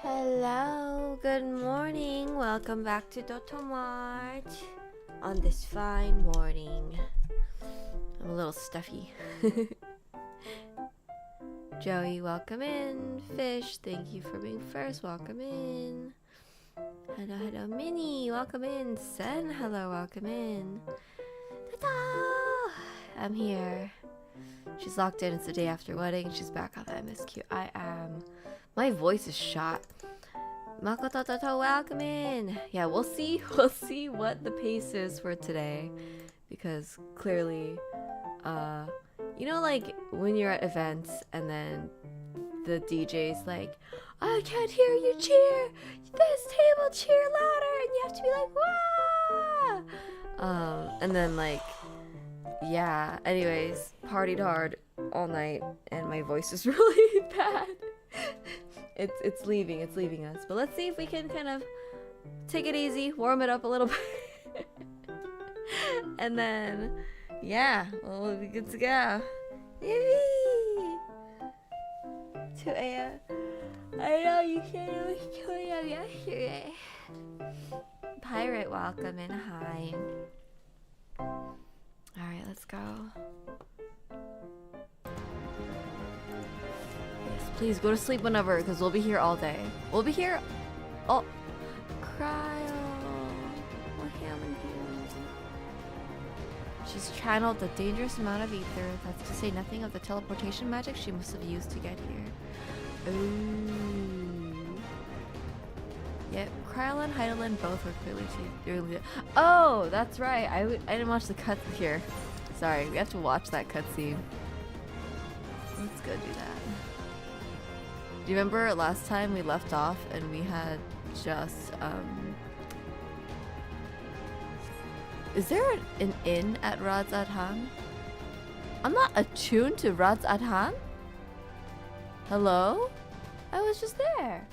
Hello, good morning. Welcome back to Dotomart on this fine morning. I'm a little stuffy. Joey, welcome in. Fish, thank you for being first. Welcome in. Hello, Minnie. Welcome in. Sen, hello, welcome in. Ta-da! I'm here. She's locked in. It's the day after wedding. She's back on the MSQ. I am. My voice is shot. Makoto Toto, welcome in. Yeah, we'll see what the pace is for today, because clearly, you know, like when you're at events and then the DJ's like, I can't hear you cheer. This table cheer louder, and you have to be like, wah. And then like, yeah. Anyways, partied hard all night, and my voice is really bad. It's leaving us, but let's see if we can kind of take it easy, warm it up a little bit, and then yeah, we'll be good to go. Yay! 2 a.m. I know you can't really kill me yesterday. Pirate, welcome in. Hi. Alright, let's go. Please go to sleep whenever, because we'll be here all day. We'll be here. Oh, cryo. What happened here? She's channeled a dangerous amount of ether. That's to say nothing of the teleportation magic she must have used to get here. Ooh. Yep, Krylon and Heidelin both were clearly too. Oh, that's right. I didn't watch the cut here. Sorry, we have to watch that cutscene. Let's go do that. Do you remember last time we left off and we had just, is there an inn at Radz Adhan? I'm not attuned to Radz Adhan? Hello? I was just there.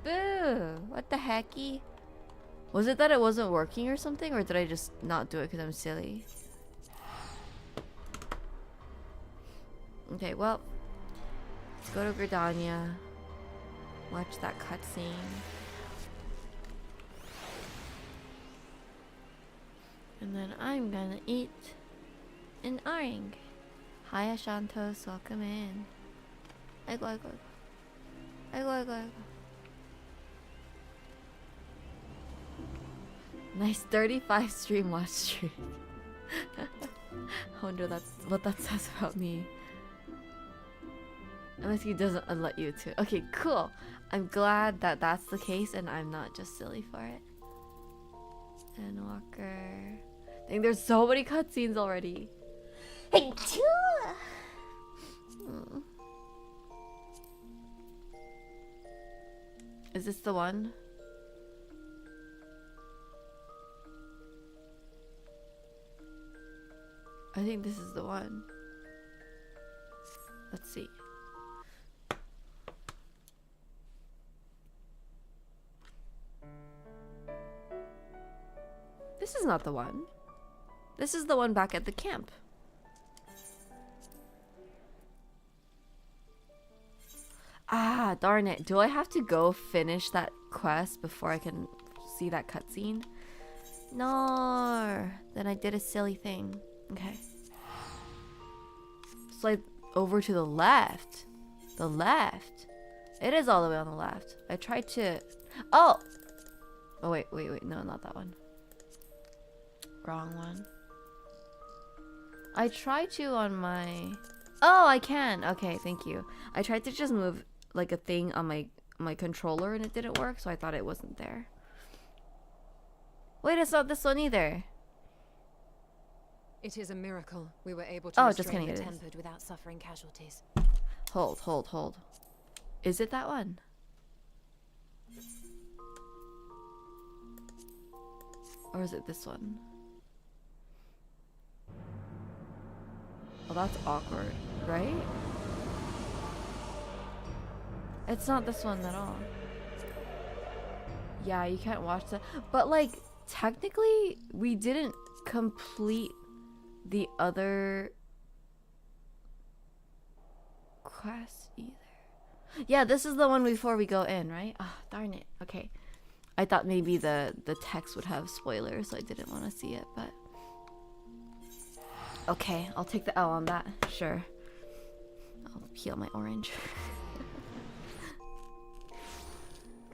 Boo! What the hecky? Was it that it wasn't working or something, or did I just not do it because I'm silly? Okay, well. Let's go to Gridania. Watch that cutscene. And then I'm gonna eat an orange. Hi Ashantos, welcome in. Aigo. Nice 35 stream watch streak. I wonder what that says about me. MSQ doesn't let you to. Okay, cool. I'm glad that that's the case and I'm not just silly for it. Endwalker. Dang, there's so many cutscenes already. Hey, Is this the one? I think this is the one. Let's see. This is not the one. This is the one back at the camp. Ah, darn it. Do I have to go finish that quest before I can see that cutscene? No. Then I did a silly thing. Okay. Slide over to the left. The left. It is all the way on the left. I tried to... Oh! Oh, wait. No, not that one. Wrong one. I tried to on my... Oh, I can. Okay, thank you. I tried to just move like a thing on my controller and it didn't work, so I thought it wasn't there. Wait, it's not this one either. It is a miracle we were able to restrain the tempered without suffering casualties. Hold. Is it that one? Or is it this one? Oh, that's awkward, right? It's not this one at all. Yeah, you can't watch that. But like, technically, we didn't complete the other quest either. Yeah, this is the one before we go in, right? Ah, darn it. Okay. I thought maybe the text would have spoilers, so I didn't want to see it, but... Okay, I'll take the L on that. Sure. I'll heal my orange.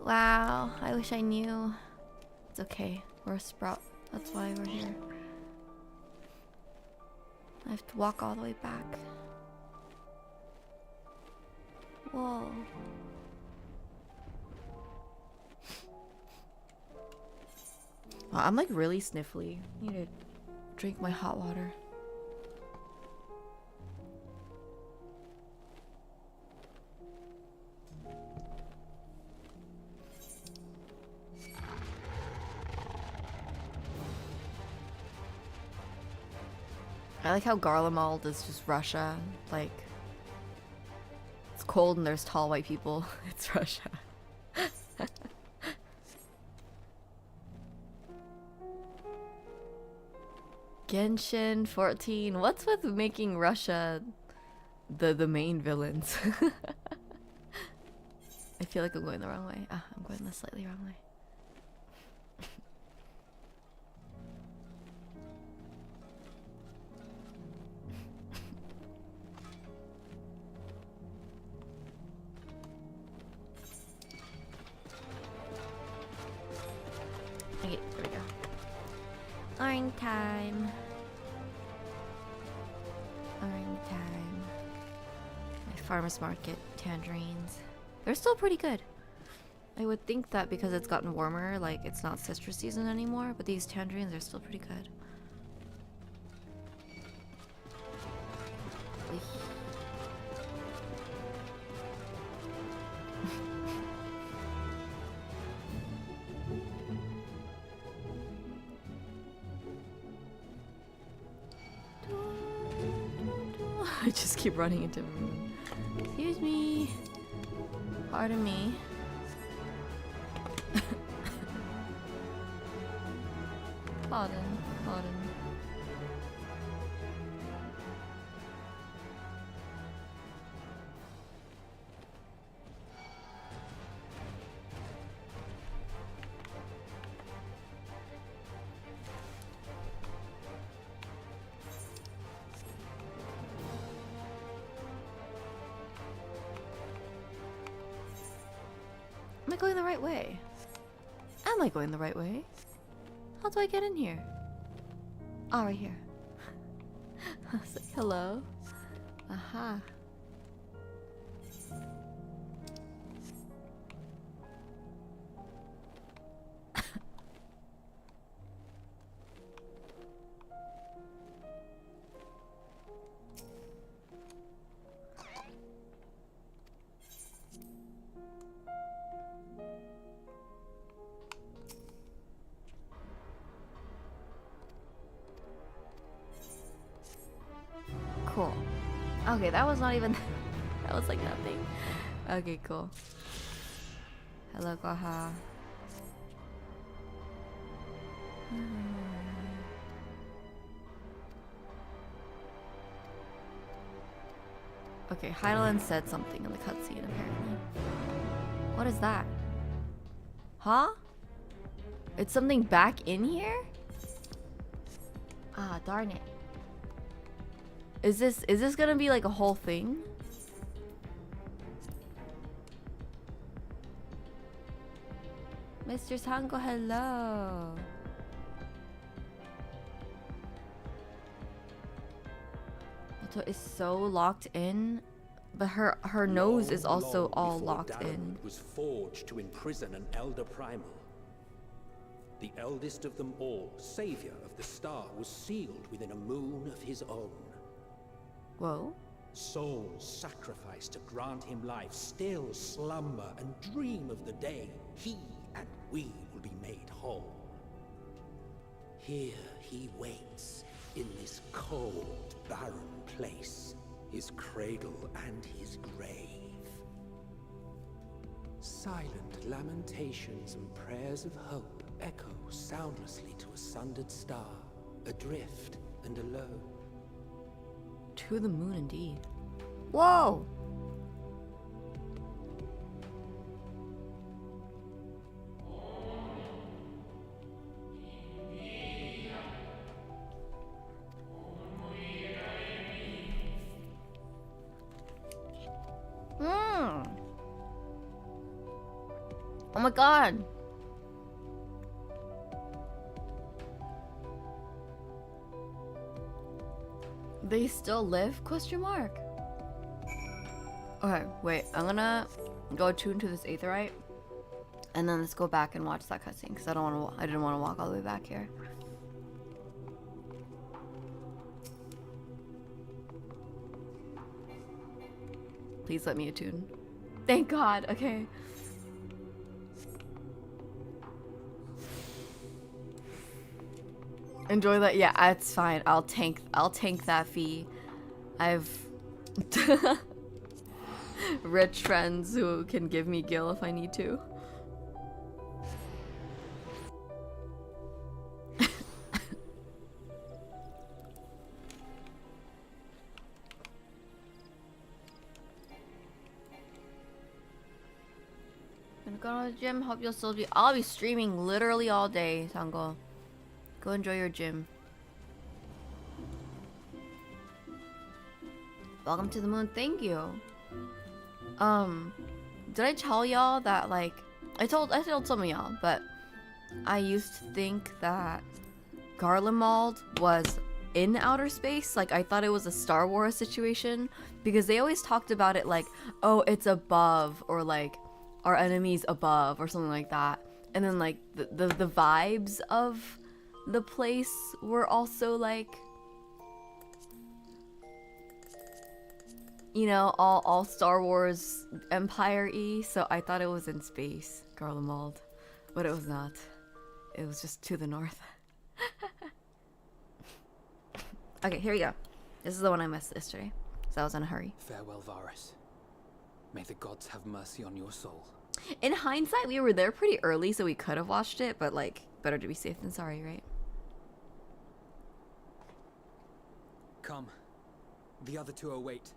Wow, I wish I knew. It's okay. We're a sprout. That's why we're here. I have to walk all the way back. Whoa. Wow, I'm like really sniffly. I need to drink my hot water. I like how Garlemald is just Russia. Like, it's cold and there's tall white people. It's Russia. Genshin 14. What's with making Russia the main villains? I feel like I'm going the wrong way. Ah, I'm going the slightly wrong way. Okay, there we go. Orange time. Orange time. My farmer's market tangerines. They're still pretty good. I would think that because it's gotten warmer, like it's not citrus season anymore, but these tangerines are still pretty good. I just keep running into them. Excuse me. Pardon me. Pardon. Pardon. Am I going the right way? Am I going the right way? How do I get in here? Oh, right here. I was like, hello. Aha. Cool. Okay, that was not even... that was like nothing. Okay, cool. Hello, Gaha. Okay, Heidelin said something in the cutscene, apparently. What is that? Huh? It's something back in here? Ah, darn it. Is this gonna be like a whole thing? Mr. Sango, hello. Moto is so locked in, but her nose is also all locked in. Was forged to imprison an elder primal. The eldest of them all, savior of the star, was sealed within a moon of his own. Whoa. Souls sacrificed to grant him life still slumber and dream of the day he and we will be made whole. Here he waits, in this cold, barren place, his cradle and his grave. Silent lamentations and prayers of hope echo soundlessly to a sundered star, adrift and alone. To the moon indeed. Whoa! my god. They still live? Question mark. Okay, wait. I'm gonna go tune to this aetherite, and then let's go back and watch that cutscene because I didn't want to walk all the way back here. Please let me attune. Thank God. Okay. Enjoy that. Yeah, it's fine. I'll tank that fee. I've rich friends who can give me gil if I need to. Gonna go to the gym. Hope you'll still be. I'll be streaming literally all day, Sango. Go enjoy your gym. Welcome to the moon. Thank you. Did I tell y'all that, like, I told some of y'all, but I used to think that Garlemald was in outer space. Like, I thought it was a Star Wars situation because they always talked about it like, oh, it's above, or like our enemies above, or something like that. And then like the vibes of the place were also like, you know, all Star Wars Empire-y, so I thought it was in space, Garlemald, but it was not. It was just to the north. Okay, here we go. This is the one I missed yesterday, so I was in a hurry. Farewell, Varus. May the gods have mercy on your soul. In hindsight, we were there pretty early, so we could have watched it, but like, better to be safe than sorry, right? Come. The other two await.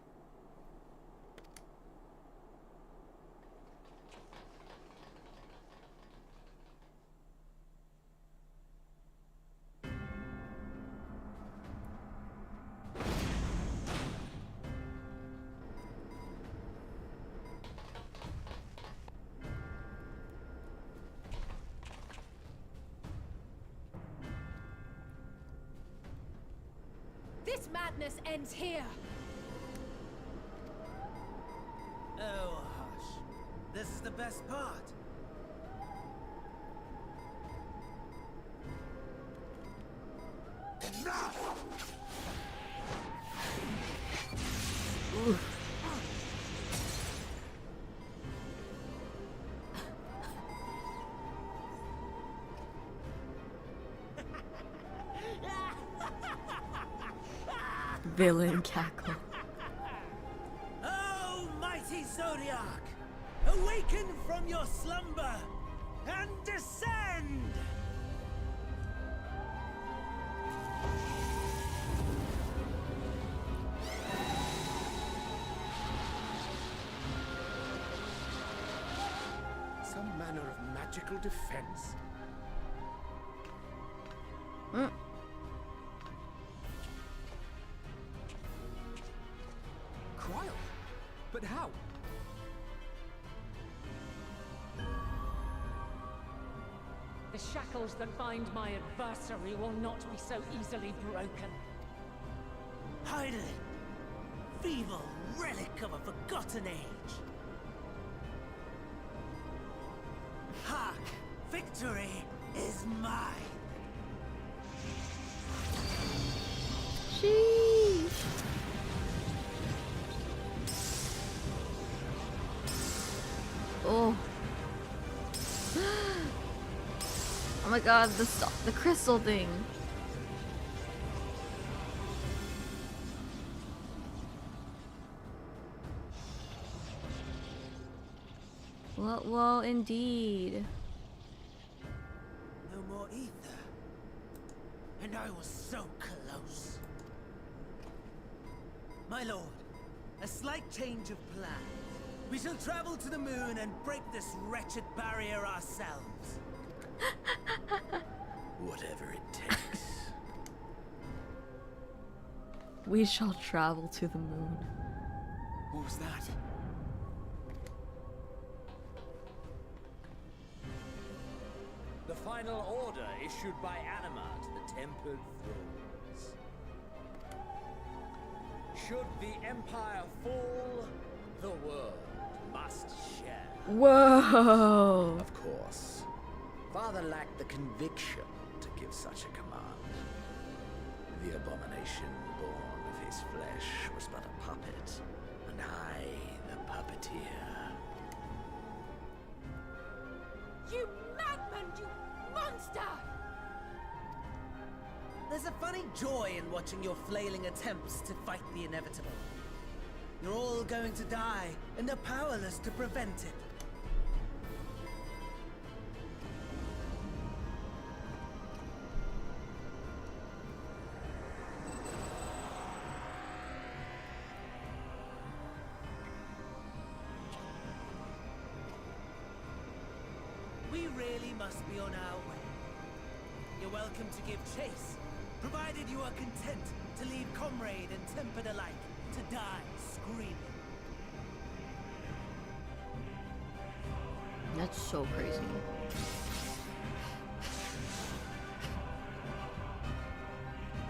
This madness ends here. Oh, hush. This is the best part. Enough! Villain cackle. Oh, mighty Zodiac! Awaken from your slumber and descend! Some manner of magical defense. Cryo? But how? The shackles that bind my adversary will not be so easily broken. Idle, feeble relic of a forgotten age. Hark! Victory is mine! Sheesh. Oh. Oh my god, the crystal thing. Well, indeed. No more ether. And I was so close. My lord, a slight change of plan. We shall travel to the moon and break this wretched barrier ourselves. Whatever it takes. We shall travel to the moon. What was that? The final order issued by Anima to the tempered thrones. Should the Empire fall, the world must share. Whoa! Of course. Father lacked the conviction to give such a command. The abomination born of his flesh was but a puppet, and I the puppeteer. You madman, you monster! There's a funny joy in watching your flailing attempts to fight the inevitable. You're all going to die, and they're powerless to prevent it. We really must be on our way. You're welcome to give chase, provided you are content to leave comrade and tempered alike to die screaming. That's so crazy.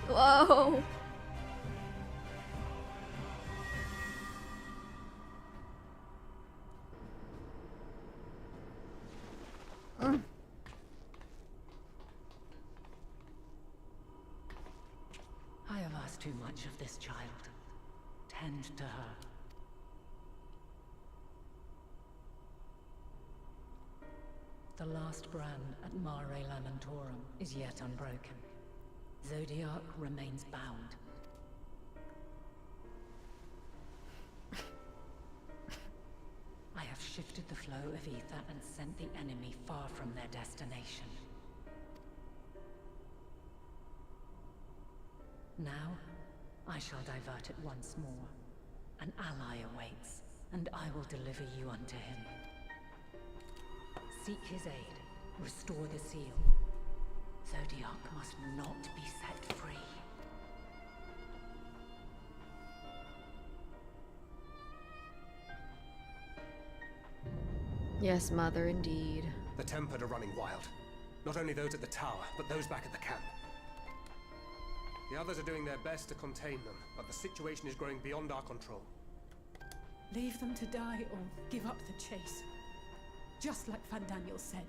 Whoa! I have asked too much of this child. Tend to her. The last brand at Mare Lamentorum is yet unbroken. Zodiac remains bound. I have shifted the flow of ether and sent the enemy far from their destination. Now, I shall divert it once more. An ally awaits, and I will deliver you unto him. Seek his aid. Restore the seal. Zodiac must not be set free. Yes, mother, indeed. The Tempered are running wild. Not only those at the tower, but those back at the camp. The others are doing their best to contain them, but the situation is growing beyond our control. Leave them to die or give up the chase. Just like Van Daniel said.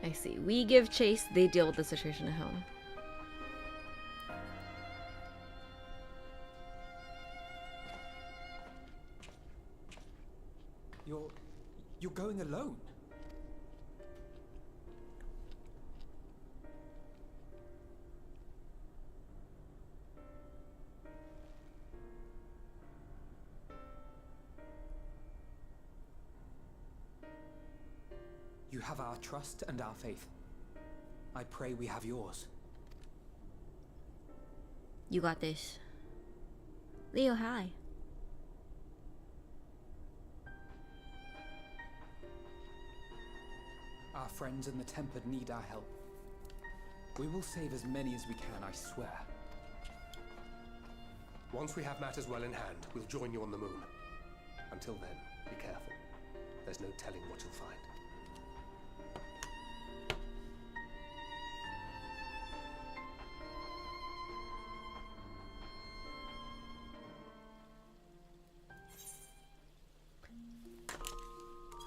I see. We give chase, they deal with the situation at home. You're going alone? You have our trust and our faith. I pray we have yours. You got this. Leo, hi. Our friends in the Tempered need our help. We will save as many as we can, I swear. Once we have matters well in hand, we'll join you on the moon. Until then, be careful. There's no telling what you'll find.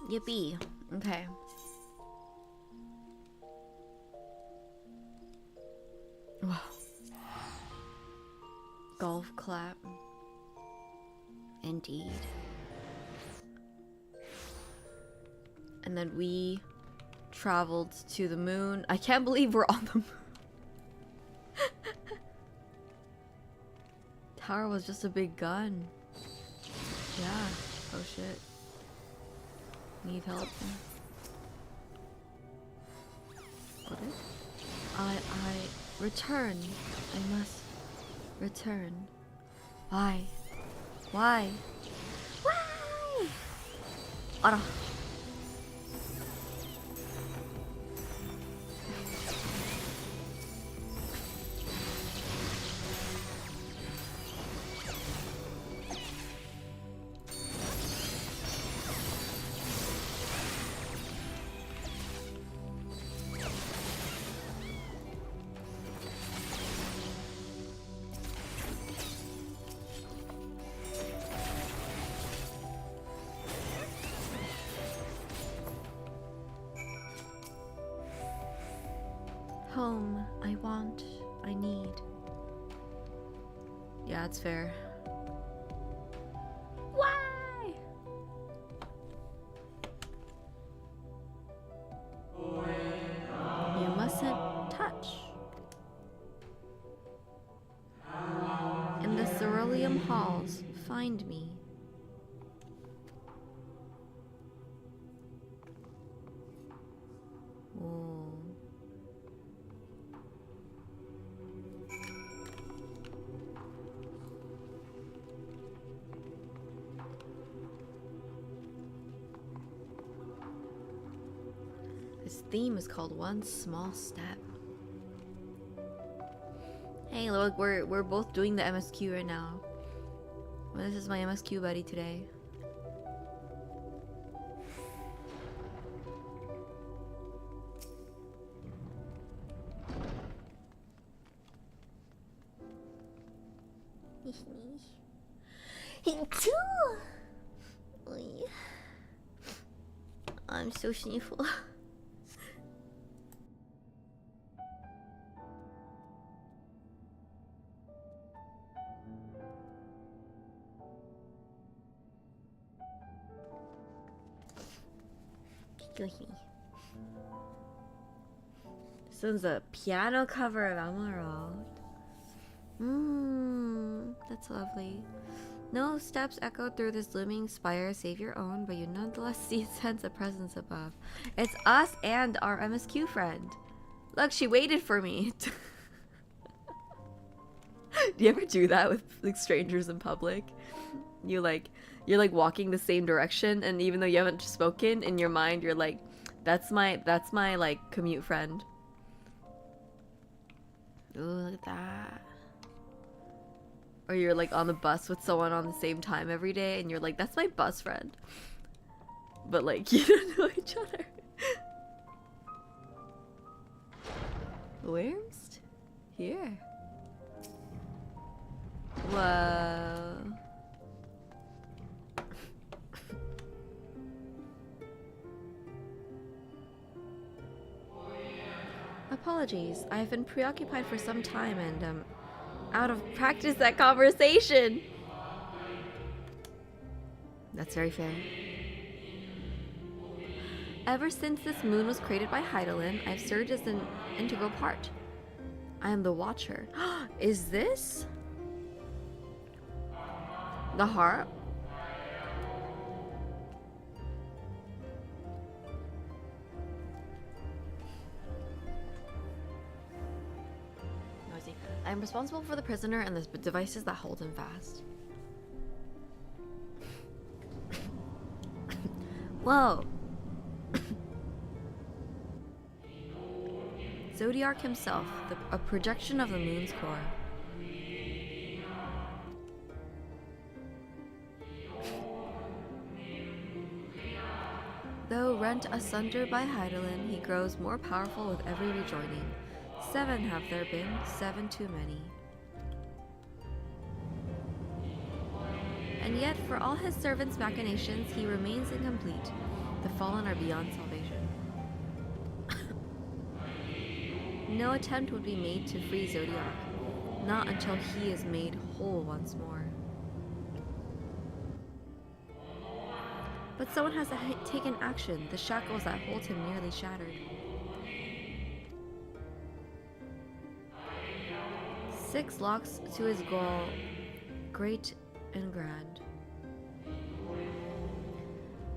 Yippee. Okay. Wow. Golf clap. Indeed. And then we traveled to the moon. I can't believe we're on the moon. Tower was just a big gun. Yeah. Oh shit. Need help? What is? I return. I must return. Why? Why? Why? Ara. Home. I want. I need. Yeah, that's fair. Why? You mustn't touch. In the cerulean halls, find me. Whoa. This theme is called One Small Step. Hey, look, we're both doing the MSQ right now. Well, this is my MSQ buddy today. I'm so sniffle. This one's a piano cover of Emerald. That's lovely. No steps echo through this looming spire save your own, but you nonetheless sense a presence above. It's us and our MSQ friend. Look, she waited for me. Do you ever do that with like strangers in public? You're like walking the same direction, and even though you haven't spoken, in your mind you're like, that's my like commute friend. Ooh, look at that. Or you're like on the bus with someone on the same time every day, and you're like, that's my bus friend. But like, you don't know each other. Worms? Here. Whoa. Apologies, I've been preoccupied for some time and out of practice at conversation. That's very fair. Ever since this moon was created by Heidelin, I've served as an integral part. I am the Watcher. Is this the harp? I am responsible for the prisoner and the devices that hold him fast. Whoa. Zodiark himself, a projection of the moon's core. Though rent asunder by Heidelin, he grows more powerful with every rejoining. 7 have there been, 7 too many. And yet, for all his servants' machinations, he remains incomplete. The fallen are beyond salvation. No attempt would be made to free Zodiark, not until he is made whole once more. But someone has taken action. The shackles that hold him nearly shattered. 6 locks to his goal, great and grand.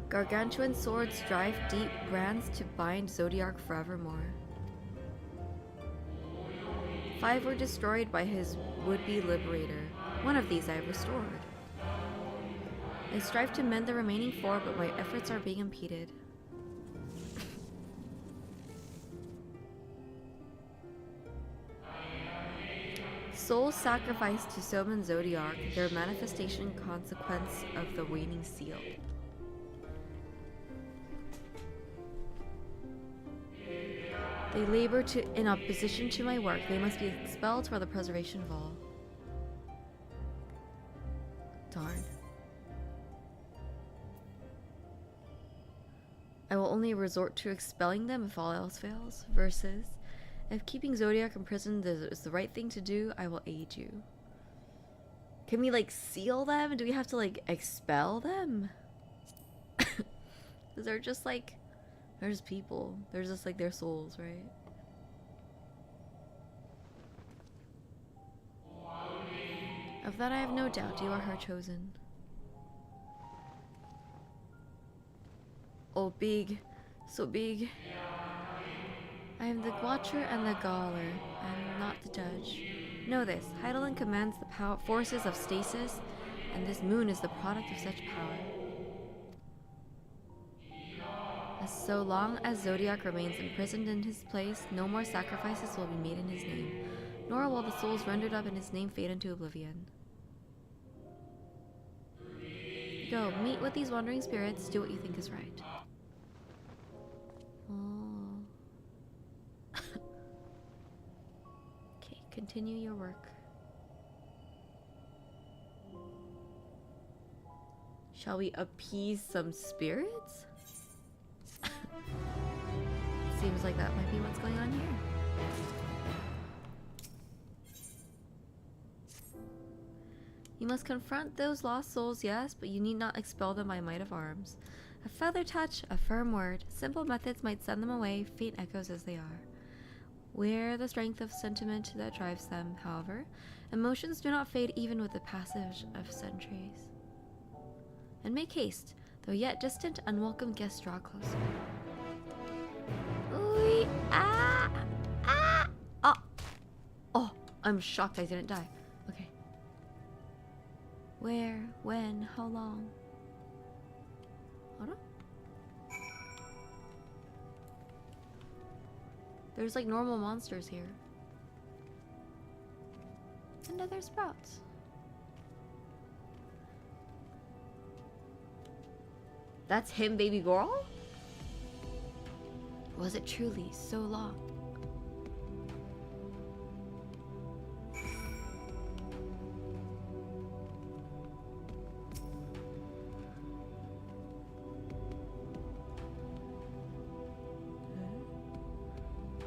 Gargantuan swords drive deep brands to bind Zodiark forevermore. 5 were destroyed by his would-be liberator. One of these I have restored. I strive to mend the remaining 4, but my efforts are being impeded. Souls sacrificed to summon Zodiark, their manifestation consequence of the waning seal. They labor in opposition to my work. They must be expelled for the preservation of all. Darn. I will only resort to expelling them if all else fails, versus If keeping Zodiac imprisoned is the right thing to do, I will aid you. Can we, like, seal them? Do we have to, like, expel them? Because they're just, like, they're just people. They're just, like, their souls, right? Of that I have no doubt. You are her chosen. Oh, big. So big. I am the watcher and the gaoler. I am not the judge. Know this. Heidelin commands the forces of stasis, and this moon is the product of such power. As so long as Zodiac remains imprisoned in his place, no more sacrifices will be made in his name, nor will the souls rendered up in his name fade into oblivion. Go, meet with these wandering spirits, do what you think is right. Oh. Okay, continue your work. Shall we appease some spirits? Seems like that might be what's going on here. You must confront those lost souls, yes, but you need not expel them by might of arms. A feather touch, a firm word, simple methods might send them away, faint echoes as they are. Wear the strength of sentiment that drives them, however. Emotions do not fade even with the passage of centuries. And make haste, though yet distant, unwelcome guests draw closer. Ooh, ah, ah, oh, oh, I'm shocked I didn't die. Okay. Where, when, how long? Hold on. There's like normal monsters here. And other sprouts. That's him, baby girl? Was it truly so long?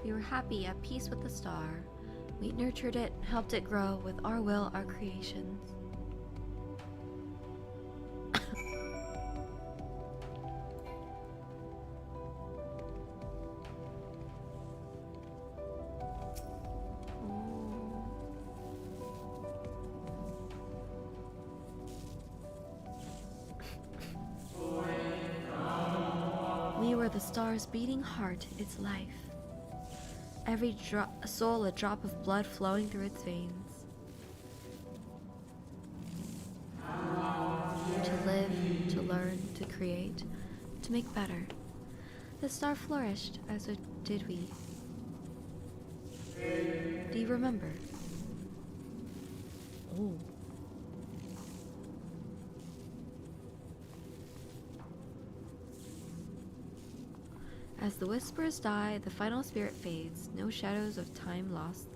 We were happy, at peace with the star. We nurtured it, helped it grow with our will, our creations. We were the star's beating heart, its life. Every soul a drop of blood flowing through its veins. To live, to learn, to create, to make better. The star flourished, as did we. Do you remember? Oh. As the whispers die, the final spirit fades. No shadows of time lost,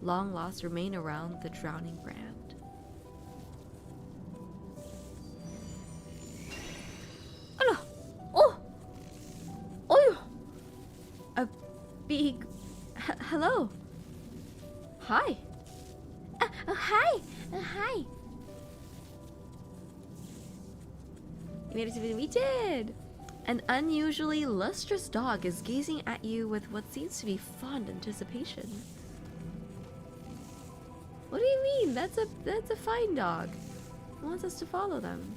long lost, remain around the drowning brand. Oh no! Oh! Oh! A big... hello! Hi! Hi! Hi! You made it to the... We did! An unusually lustrous dog is gazing at you with what seems to be fond anticipation. What do you mean? That's a fine dog. He wants us to follow them.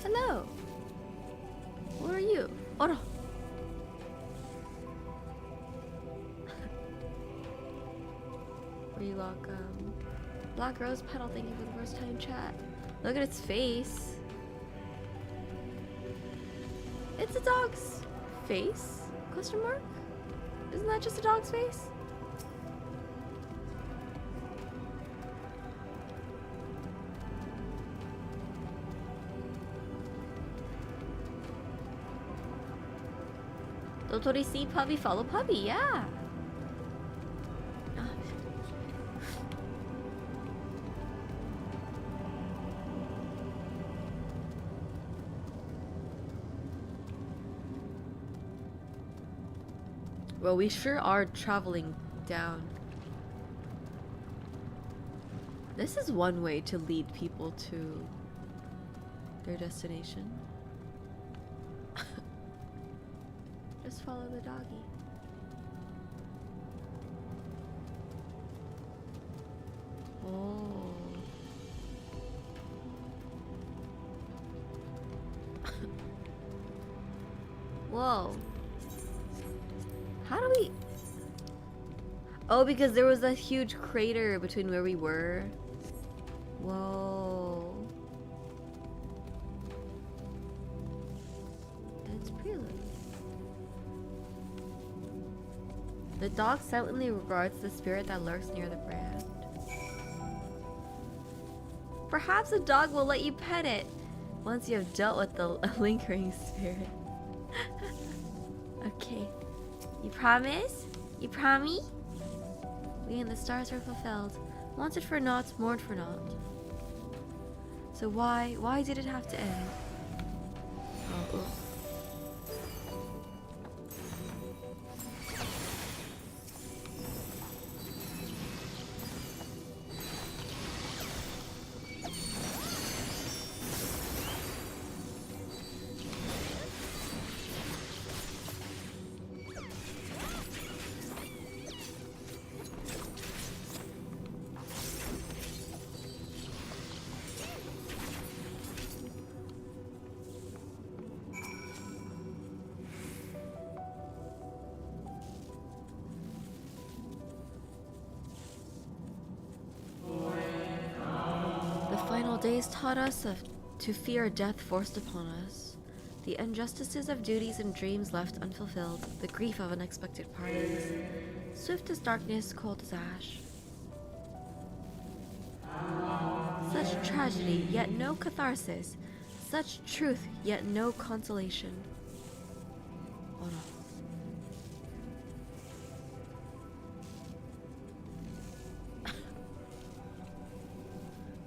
Hello. What are you? Oh no. You're welcome. Black Rose Petal, thank you for the first time chat. Look at its face. It's a dog's face? Question mark? Isn't that just a dog's face? Dotori see puppy follow puppy, yeah. Well, we sure are traveling down. This is one way to lead people to their destination. Just follow the doggy. Oh. Whoa. How do we... Oh, because there was a huge crater between where we were. Whoa. It's prelude. The dog silently regards the spirit that lurks near the brand. Perhaps the dog will let you pet it once you have dealt with the lingering spirit. Okay. You promise? You promise? We and the stars are fulfilled. Wanted for naught, mourned for naught. So why did it have to end? Oh. Days taught us to fear death forced upon us, the injustices of duties and dreams left unfulfilled, the grief of unexpected partings, swift as darkness, cold as ash. Such tragedy, yet no catharsis, such truth, yet no consolation. Oh no.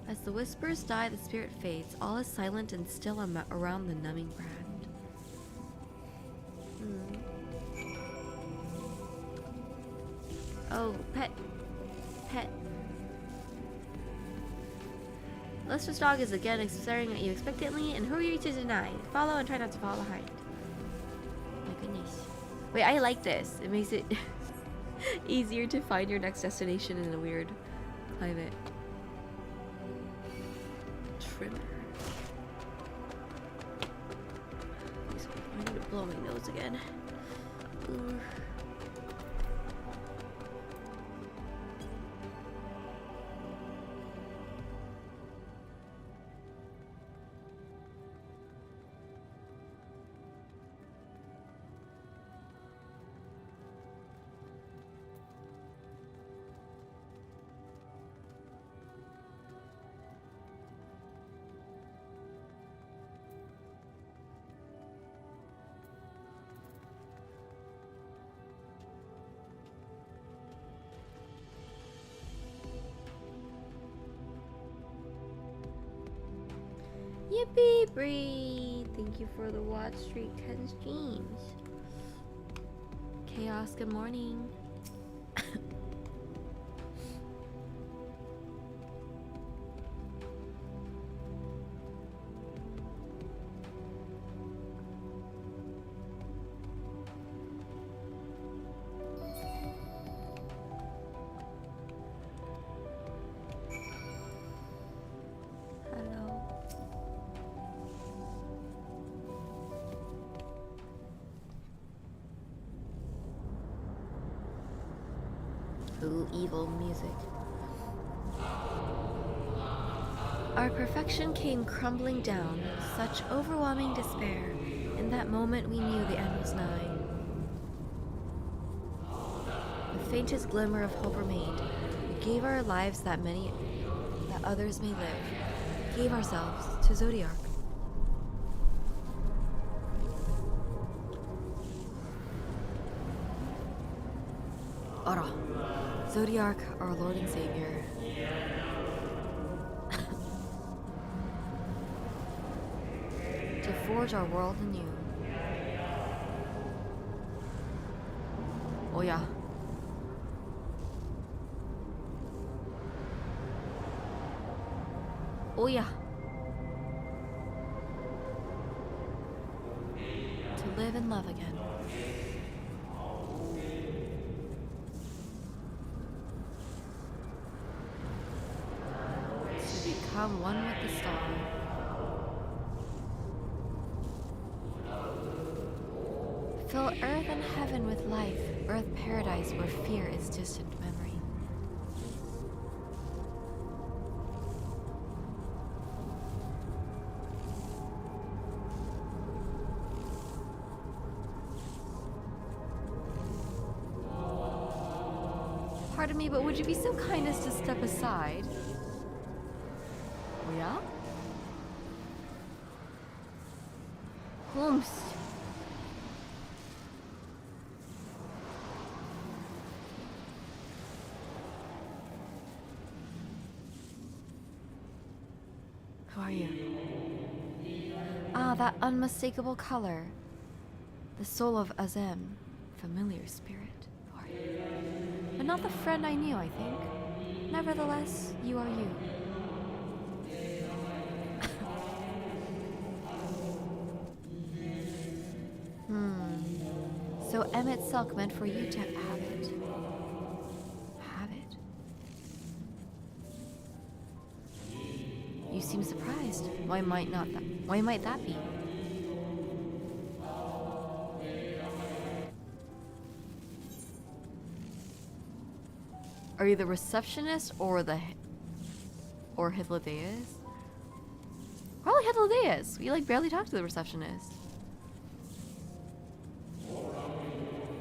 As the whispers die, the spirit fades. All is silent and still around the numbing brand. Oh, pet. Lustrous dog is again staring at you expectantly, and who are you to deny? Follow and try not to fall behind. My goodness. Wait, I like this. It makes it easier to find your next destination in a weird climate. Trimmer. I need to blow my nose again. Ooh. Yippee Bree! Thank you for the Watch Street 10 streams. Chaos, good morning. Ooh, evil music. Our perfection came crumbling down, such overwhelming despair. In that moment we knew the end was nigh. The faintest glimmer of hope remained. We gave our lives that others may live. We gave ourselves to Zodiark. Ora. Zodiark, our Lord and Savior. To forge our world anew. Oh yeah. Oh yeah. To live and love again. To become one with the star. Fill earth and heaven with life, earth paradise where fear is distant memory. Pardon me, but would you be so kind as to step aside? Oh yeah? Holmes. Who are you? Ah, that unmistakable color. The soul of Azem. Familiar spirit. Who are you? But not the friend I knew, I think. Nevertheless, you are you. So Emmett Silk meant for you to have it. Have it? You seem surprised. Why might that be? Are you the receptionist or Hythlodeus? Probably Hythlodeus. We like barely talked to the receptionist.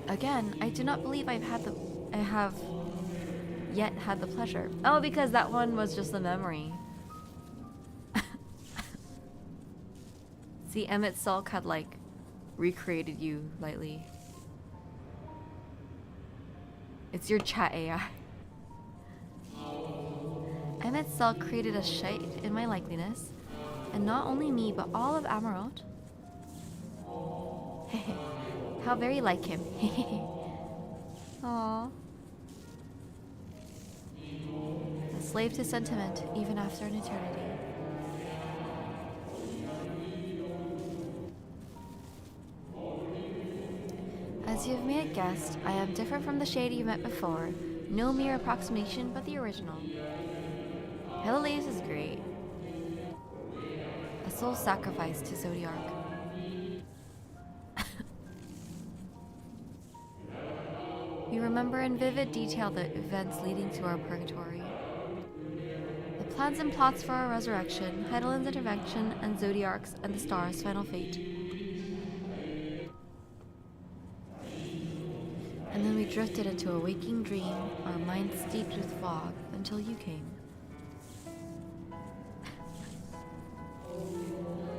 Again, I do not believe I have yet had the pleasure. Oh, because that one was just a memory. See, Emmett Sulk had like recreated you lightly. It's your chat AI. Emmett Sulk created a shade in my likeliness, and not only me, but all of Amarot. How very like him. Aww. A slave to sentiment, even after an eternity. As you may have guessed, I am different from the shade you met before. No mere approximation, but the original. Hythlodeus is great. A soul sacrifice to Zodiark. We remember in vivid detail the events leading to our purgatory. The plans and plots for our resurrection, Heidelin's intervention, and Zodiark's and the stars' final fate. And then we drifted into a waking dream, our minds steeped with fog, until you came.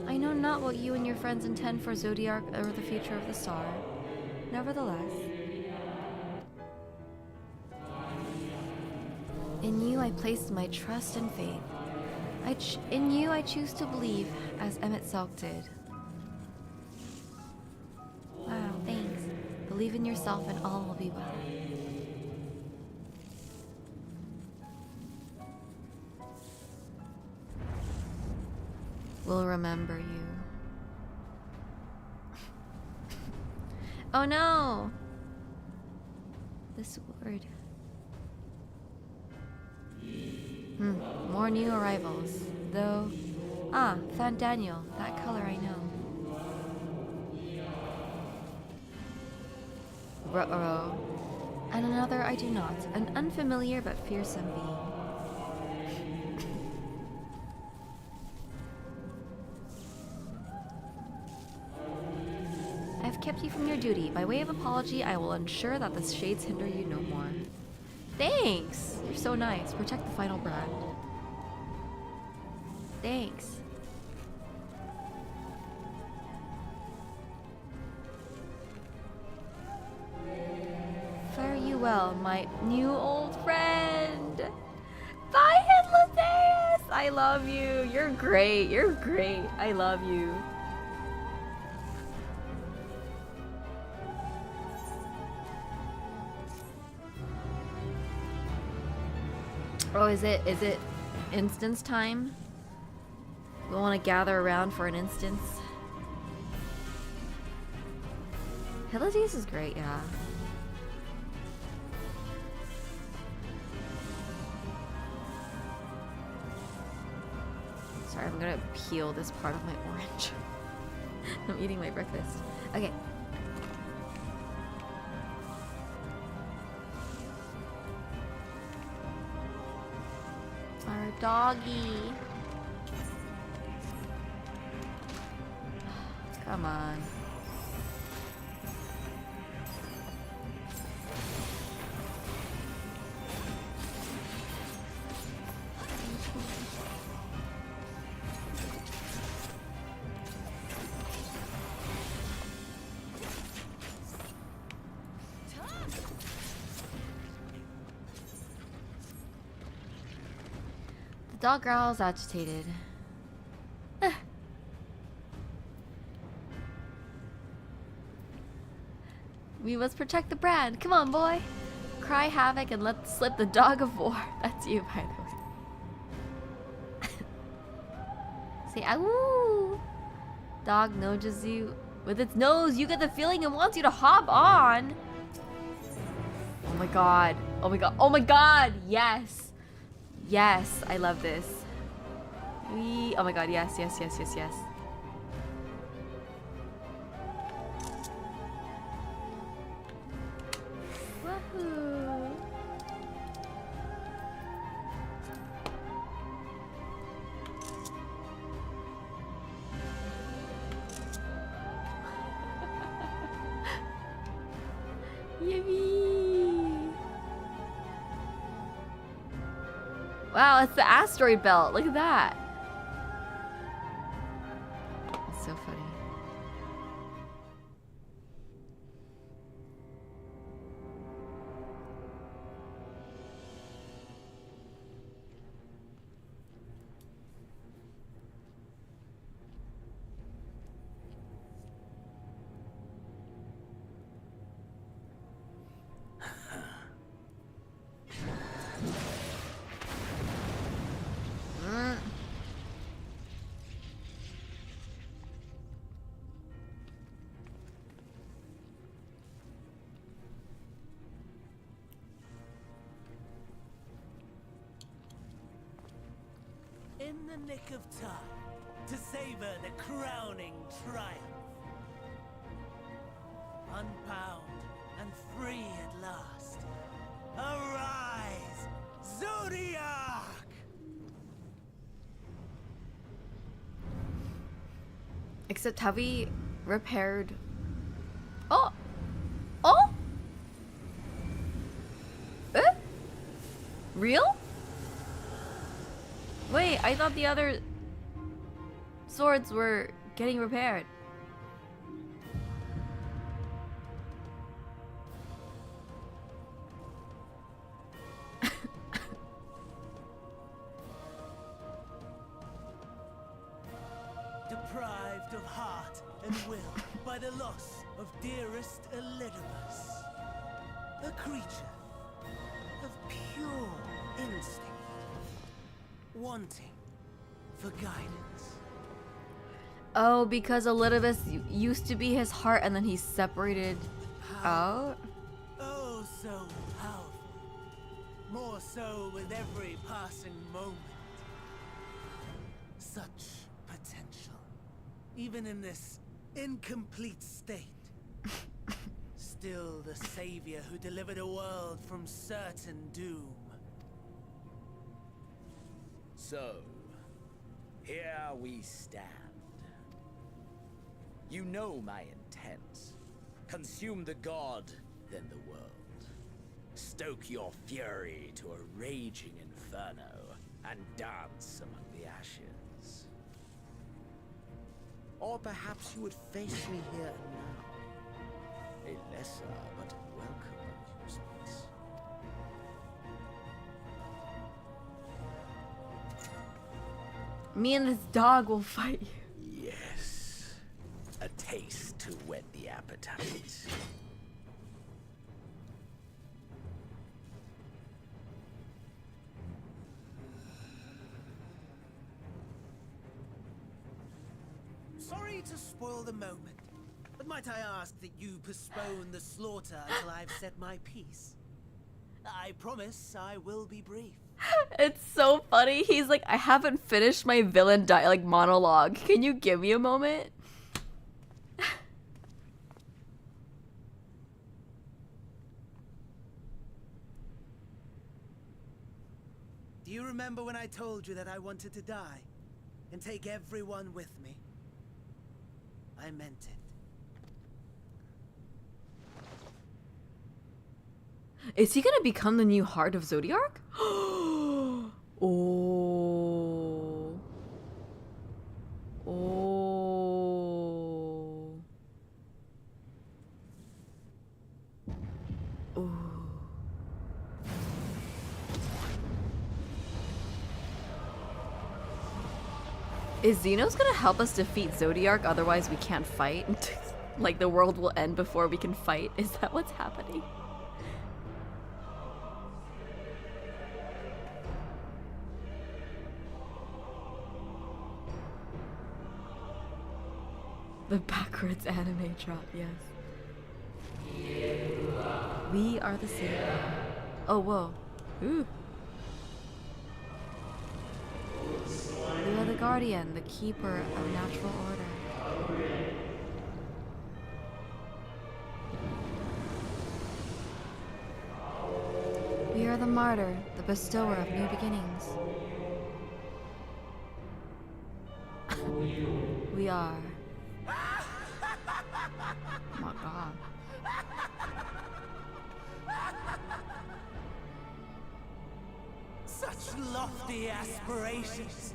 I know not what you and your friends intend for Zodiark or the future of the star. Nevertheless, in you I placed my trust and faith. In you I choose to believe, as Emmett Salk did. Wow, thanks. Believe in yourself and all will be well. We'll remember you. Oh no! The sword. More new arrivals, though. Ah, found Daniel. That color I know. Ruh-roh. And another I do not. An unfamiliar but fearsome being. I've kept you from your duty. By way of apology, I will ensure that the shades hinder you no more. Thanks! You're so nice. Protect the final brand. Thanks. Fare you well, my new old friend. Bye, Hythlodeus! I love you. You're great. You're great. I love you. Oh, is it instance time? We want to gather around for an instance. Helides is great, yeah. Sorry, I'm gonna peel this part of my orange. I'm eating my breakfast. Okay. Our doggy. Come on. The dog growls agitated. We must protect the brand. Come on, boy. Cry havoc and let slip the dog of war. That's you, by the way. Say ow. Dog nudges you with its nose. You get the feeling it wants you to hop on. Oh my god. Oh my god. Oh my god. Yes. Yes. I love this. Oh my god. Yes, yes, yes, yes, yes. Woohoo. Yippee! Wow, it's the asteroid belt. Look at that. It's so funny. In the nick of time to savor the crowning triumph. Unbound and free at last. Arise, Zodiac! Except have we repaired... Oh! Oh! Real? Wait, I thought the other swords were getting repaired. Deprived of heart and will by the loss of dearest Elidibus. A creature of pure instinct. Wanting for guidance. Oh, because Elidibus used to be his heart and then he separated out? Oh, so powerful. More so with every passing moment. Such potential. Even in this incomplete state. Still the savior who delivered a world from certain doom. So, here we stand. You know my intent. Consume the god, then the world. Stoke your fury to a raging inferno, and dance among the ashes. Or perhaps you would face me here and now. A lesser but welcome amusement. Me and this dog will fight you. Yes. A taste to whet the appetite. Sorry to spoil the moment, but might I ask that you postpone the slaughter until I've said my piece? I promise I will be brief. It's so funny. He's like, I haven't finished my villain monologue. Can you give me a moment? Do you remember when I told you that I wanted to die and take everyone with me? I meant it. Is he gonna become the new Heart of Zodiark? Oh. Oh. Oh. Is Xenos gonna help us defeat Zodiark? Otherwise we can't fight? Like the world will end before we can fight? Is that what's happening? The backwards anime drop, yes. We are the savior. Oh, whoa. Ooh. We are the guardian, the keeper of natural order. We are the martyr, the bestower of new beginnings. We are. Oh my god. Such lofty aspirations.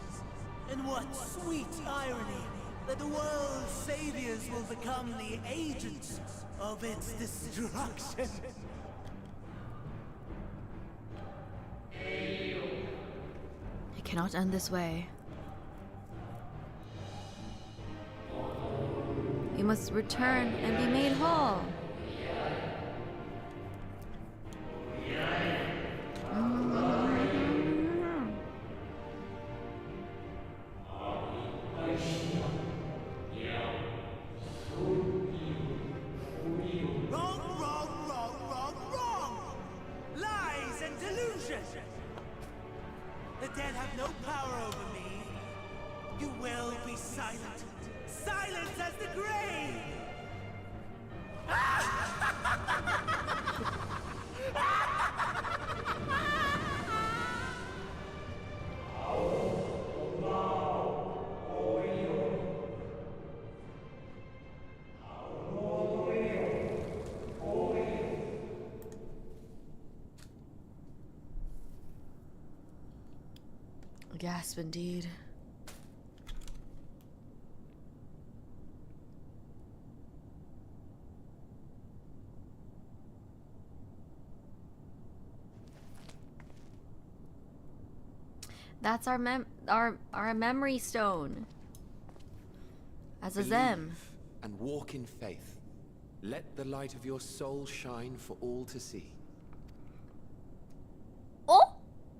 And what sweet irony that the world's saviors will become the agents of its destruction. It cannot end this way. You must return and be made whole. Wrong! Lies and delusion! The dead have no power over me. You will be silent. Silent as the grave! Gasp indeed. That's our memory stone. As a Zem. And walk in faith. Let the light of your soul shine for all to see. Oh!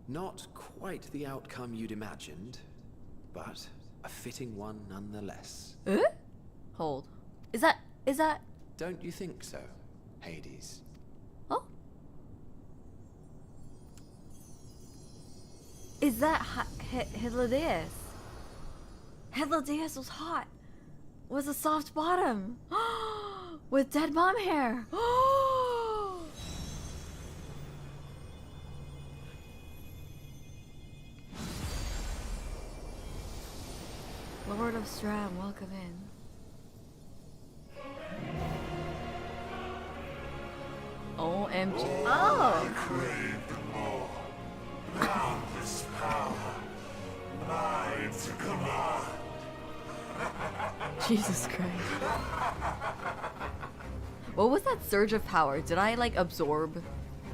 Not quite the outcome you'd imagined, but a fitting one nonetheless. Hold. Is that... Don't you think so, Hades? Oh? Is that Hydradeus? Hydradeus was hot. Was a soft bottom. With dead mom hair. Lord of Stram, welcome in. OMG. Oh! I craved more. Boundless power. Mine to command. Jesus Christ. What was that surge of power? Did I like absorb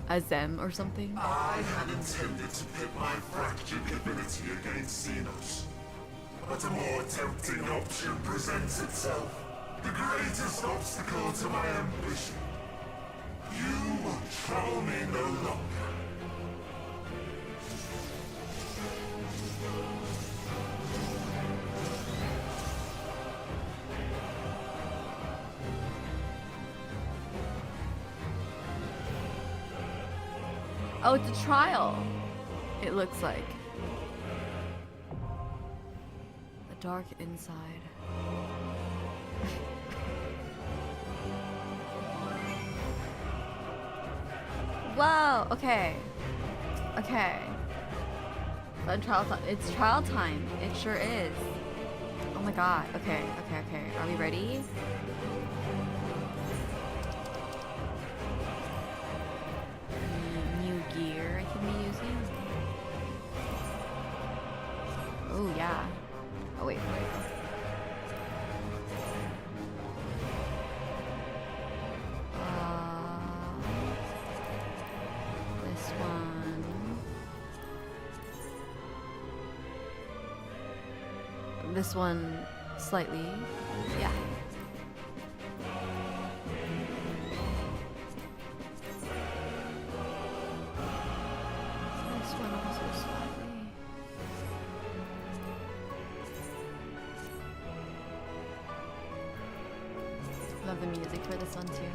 a Zem or something? I had intended to pit my fractured ability against Xenos. But a more tempting option presents itself. The greatest obstacle to my ambition. You will trouble me no longer. Oh, it's a trial. It looks like. The dark inside. Whoa, okay. Okay. It's trial time. It sure is. Oh my god. Okay. Are we ready? New gear I can be using. Oh yeah. Oh wait. This one. This one slightly. Yeah. This one also slightly. Love the music for this one too.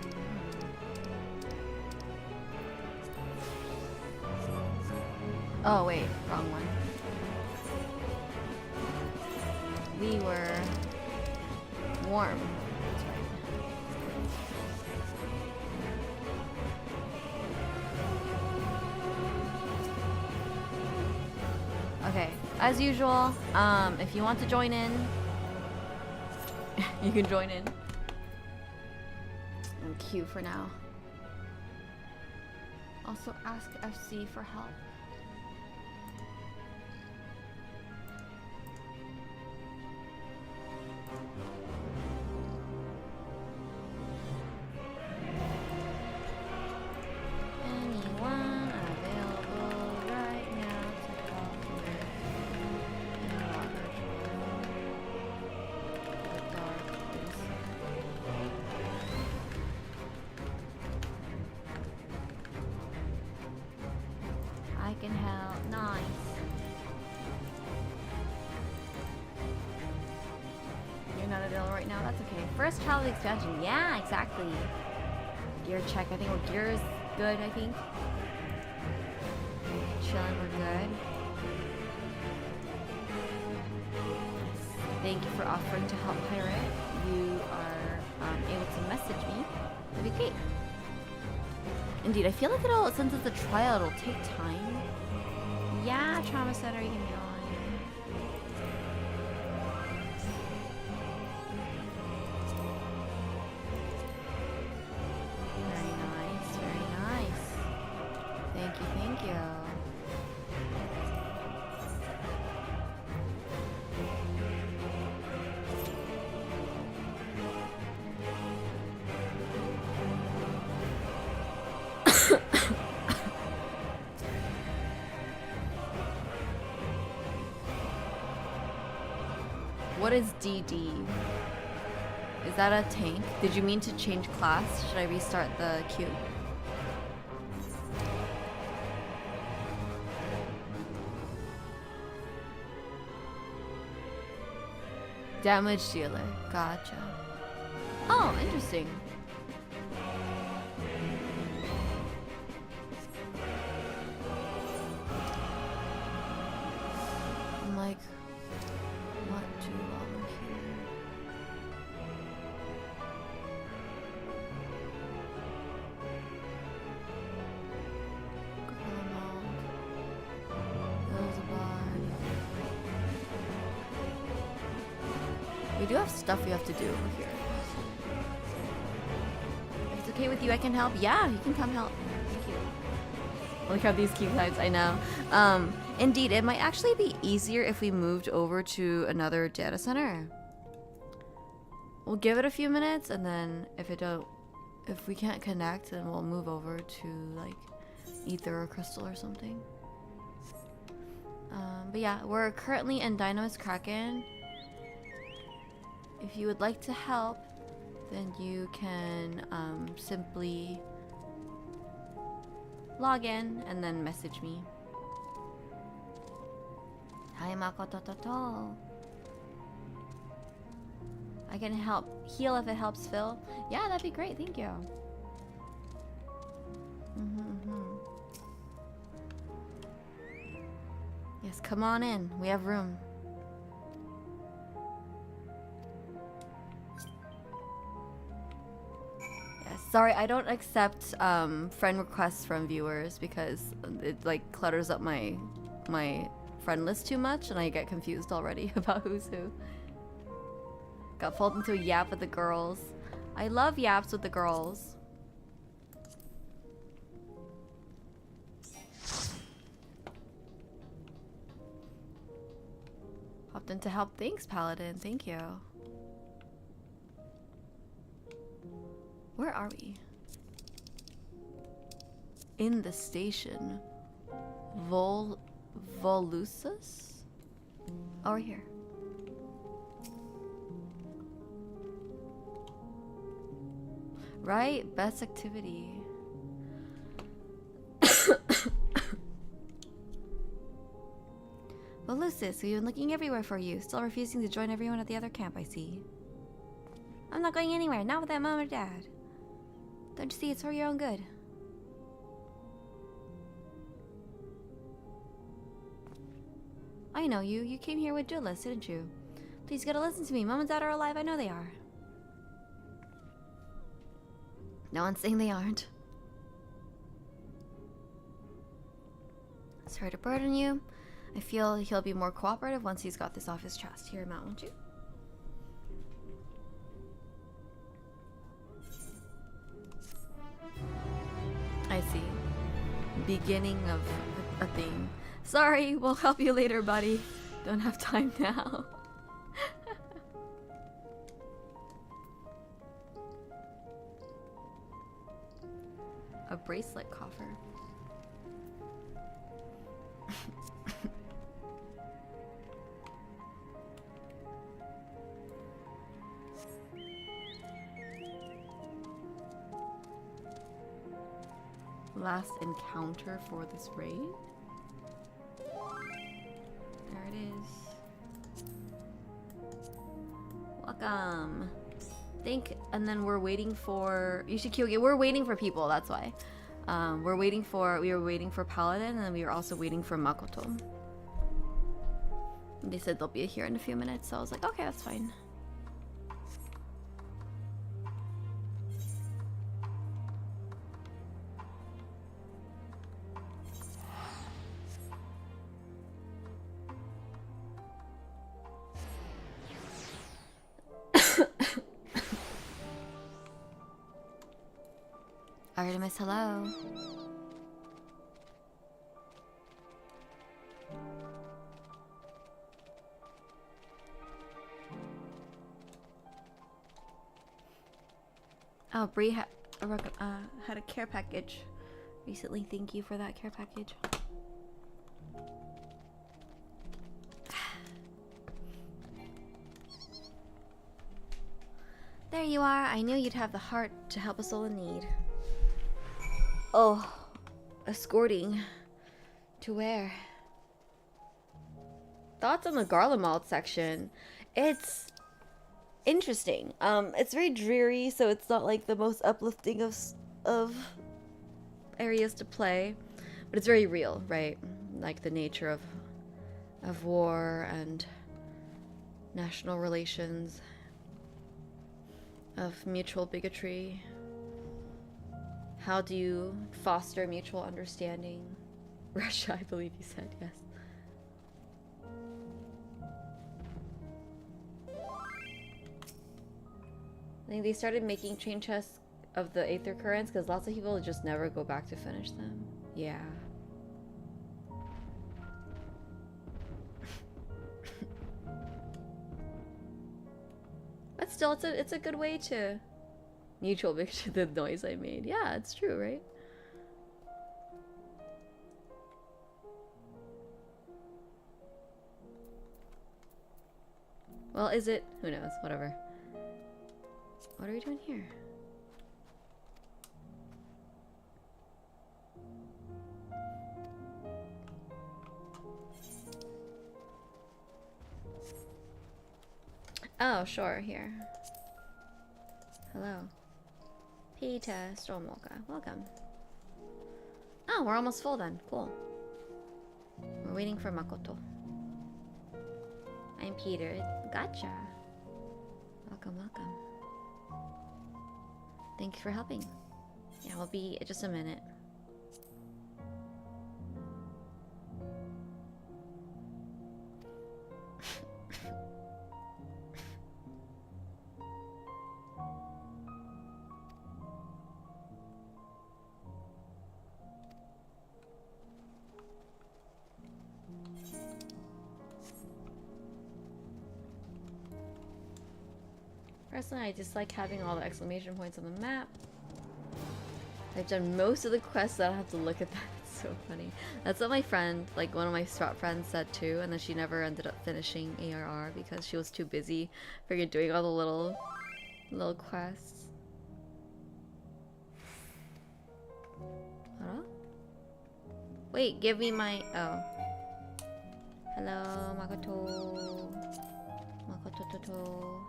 Oh wait, wrong one. We were warm. That's right. Okay, as usual, if you want to join in, you can join in. And Q for now. Also ask FC for help. Anyone available right now to talk with Endwalker the dark I can help. Nice. You're not available right now. That's okay. First trial of the expansion. Yeah, exactly. Gear check. I think our gear is good. I think. Chilling. We're good. Thank you for offering to help Pirate. You are able to message me. That'd be great. Indeed, I feel like it'll, since it's a trial, it'll take time. Yeah, Trauma Center, you can join. Very nice, very nice. Thank you, thank you. What is DD? Is that a tank? Did you mean to change class? Should I restart the queue? Damage dealer. Gotcha. Oh, interesting. I'm like, what too long here? We do have stuff we have to do over here. If it's okay with you, I can help. Yeah, you can come help. Thank you. Look at these cute types, I know. Indeed, it might actually be easier if we moved over to another data center. We'll give it a few minutes, and then if we can't connect, then we'll move over to like Ether or Crystal or something. But yeah, we're currently in Dynamis Kraken. If you would like to help, then you can simply log in and then message me. Hi, Makoto. I can help heal if it helps Phil. Yeah, that'd be great. Thank you. come on in. We have room. Yeah, sorry, I don't accept friend requests from viewers because it like clutters up my friend list too much, and I get confused already about who's who. Got pulled into a yap with the girls. I love yaps with the girls. Hopped in to help. Thanks, Paladin. Thank you. Where are we? In the station. Volusus? Oh, we're here. Right? Best activity. Well, Lucis, we've been looking everywhere for you. Still refusing to join everyone at the other camp, I see. I'm not going anywhere, not with that mom or dad. Don't you see, it's for your own good. I know you. You came here with Julius, didn't you? Please, you gotta listen to me. Mom and dad are alive, I know they are. No one's saying they aren't. Sorry to burden you. I feel he'll be more cooperative once he's got this off his chest. Hear him out, won't you? I see. Beginning of a thing. Sorry, we'll help you later, buddy. Don't have time now. A bracelet coffer. Last encounter for this raid? There it is. Welcome. And then we're waiting for Yoshikyugi. We're waiting for people, that's why. We were waiting for Paladin, and we were also waiting for Makoto. They said they'll be here in a few minutes, so I was like, okay, that's fine. Artemis, hello. Oh, Bree had a care package recently. Thank you for that care package. There you are. I knew you'd have the heart to help us all in need. Oh, escorting. To where? Thoughts on the Garlemald section. It's interesting. It's very dreary, so it's not like the most uplifting of areas to play, but it's very real, right? Like the nature of war and national relations, of mutual bigotry. How do you foster mutual understanding? Russia, I believe you said, yes. I think they started making chain chests of the Aether Currents because lots of people just never go back to finish them. Yeah. But still, it's a good way to mutual bigotry. The noise I made. Yeah, it's true, right? Well, is it? Who knows? Whatever. What are we doing here? Oh, sure, here. Hello. Peter Stormwalker, welcome. Oh, we're almost full then. Cool. We're waiting for Makoto. I'm Peter. Gotcha. Welcome, welcome. Thank you for helping. Yeah, we'll be just a minute. Personally, I just like having all the exclamation points on the map. I've done most of the quests, so I don't have to look at that. It's so funny. That's what my friend, like one of my SWAT friends said too, and then she never ended up finishing ARR because she was too busy freaking doing all the little quests. Huh? Wait, give me my... oh. Hello, Makoto. Makoto.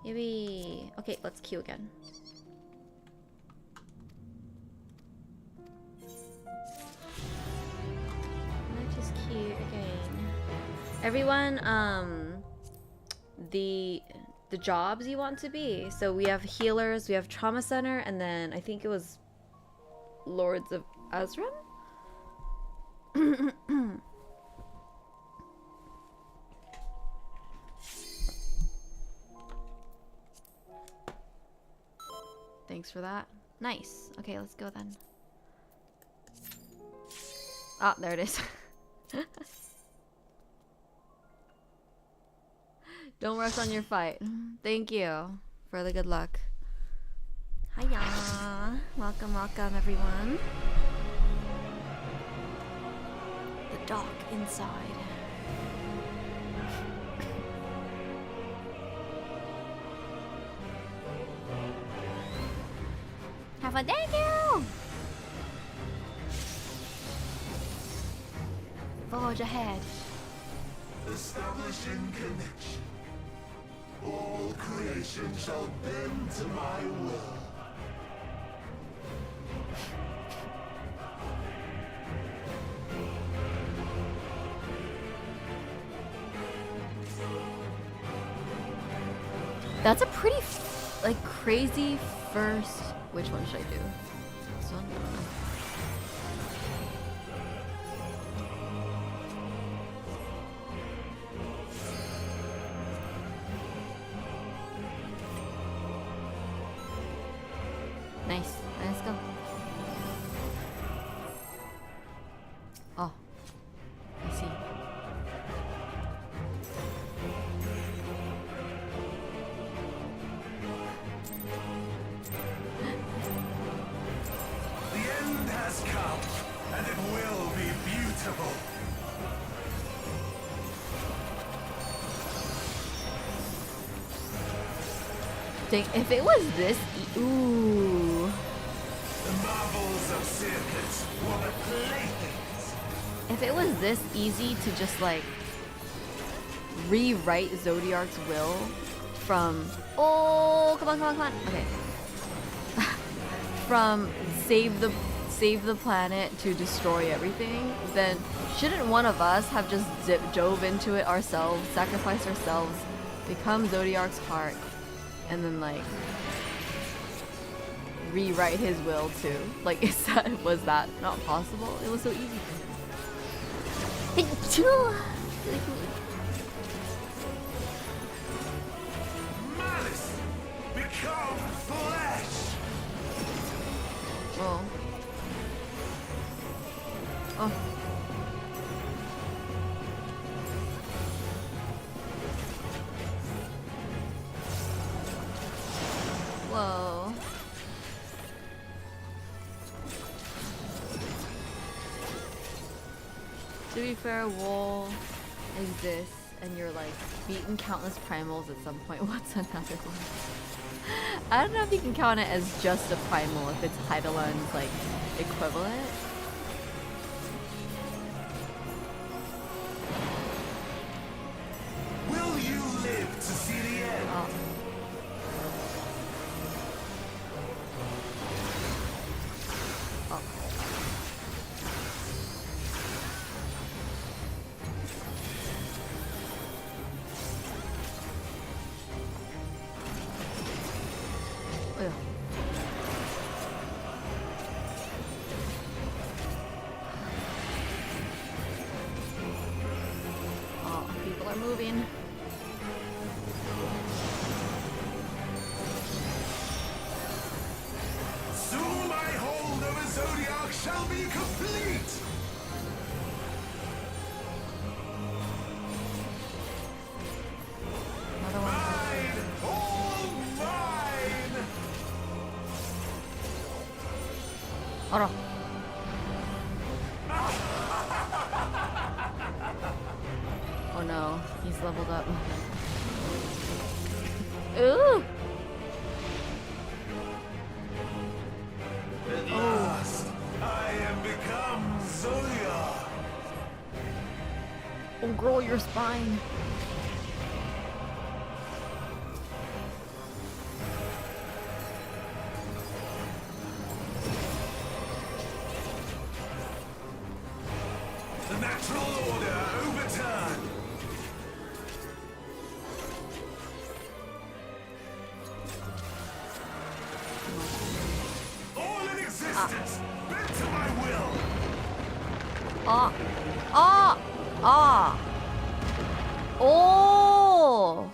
Maybe... okay, let's queue again. Let's just queue again. Everyone, the jobs you want to be. So we have healers, we have trauma center, and then I think it was Lords of Azram? Thanks for that. Nice. Okay, let's go then. Ah, there it is. Don't rush on your fight. Thank you for the good luck. Hiya. Welcome, welcome everyone. The dock inside. Have a thank you! Forge ahead. Establishing connection. All creation shall bend to my will. That's a pretty, like, crazy first... which one should I do? This one? I don't know. Nice. Let's go. Oh. I see. The end has come, and it will be beautiful. Dang, if it was this ooh. The marvels of circuits were the playthings. If it was this easy to just like rewrite Zodiark's will from come on. Okay. From save the planet to destroy everything, then shouldn't one of us have just dove into it ourselves, sacrificed ourselves, become Zodiark's heart, and then like rewrite his will too? Like, was that not possible? It was so easy. Malice become flesh. Oh. Oh. Whoa. To be fair, wool exists, and you're like beaten countless primals at some point. What's another one? I don't know if you can count it as just a primal if it's Heidelund's like equivalent. Will you live to see the end? Oh. shall be complete! Another one. Mine! All mine! Oh no. Oh no, he's leveled up. Ooh! At last, I am become Zoya! Oh girl, your spine. The natural order overturned! All in existence, bent to my will! Ah! Ah! Ah! Oh!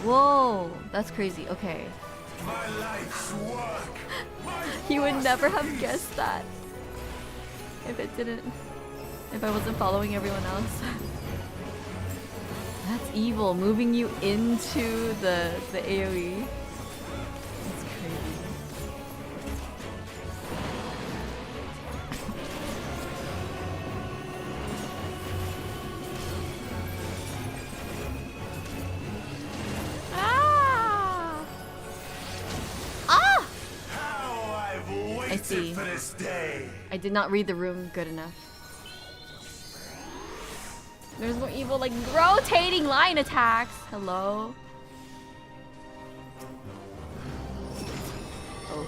Whoa! That's crazy. Okay. My life's work! My You would never have guessed that if it didn't. If I wasn't following everyone else. That's evil, moving you into the AoE. That's crazy. Ah! Ah! How I've I waited see. for this day! I did not read the room good enough. There's more evil, like rotating line attacks. Hello. Oh.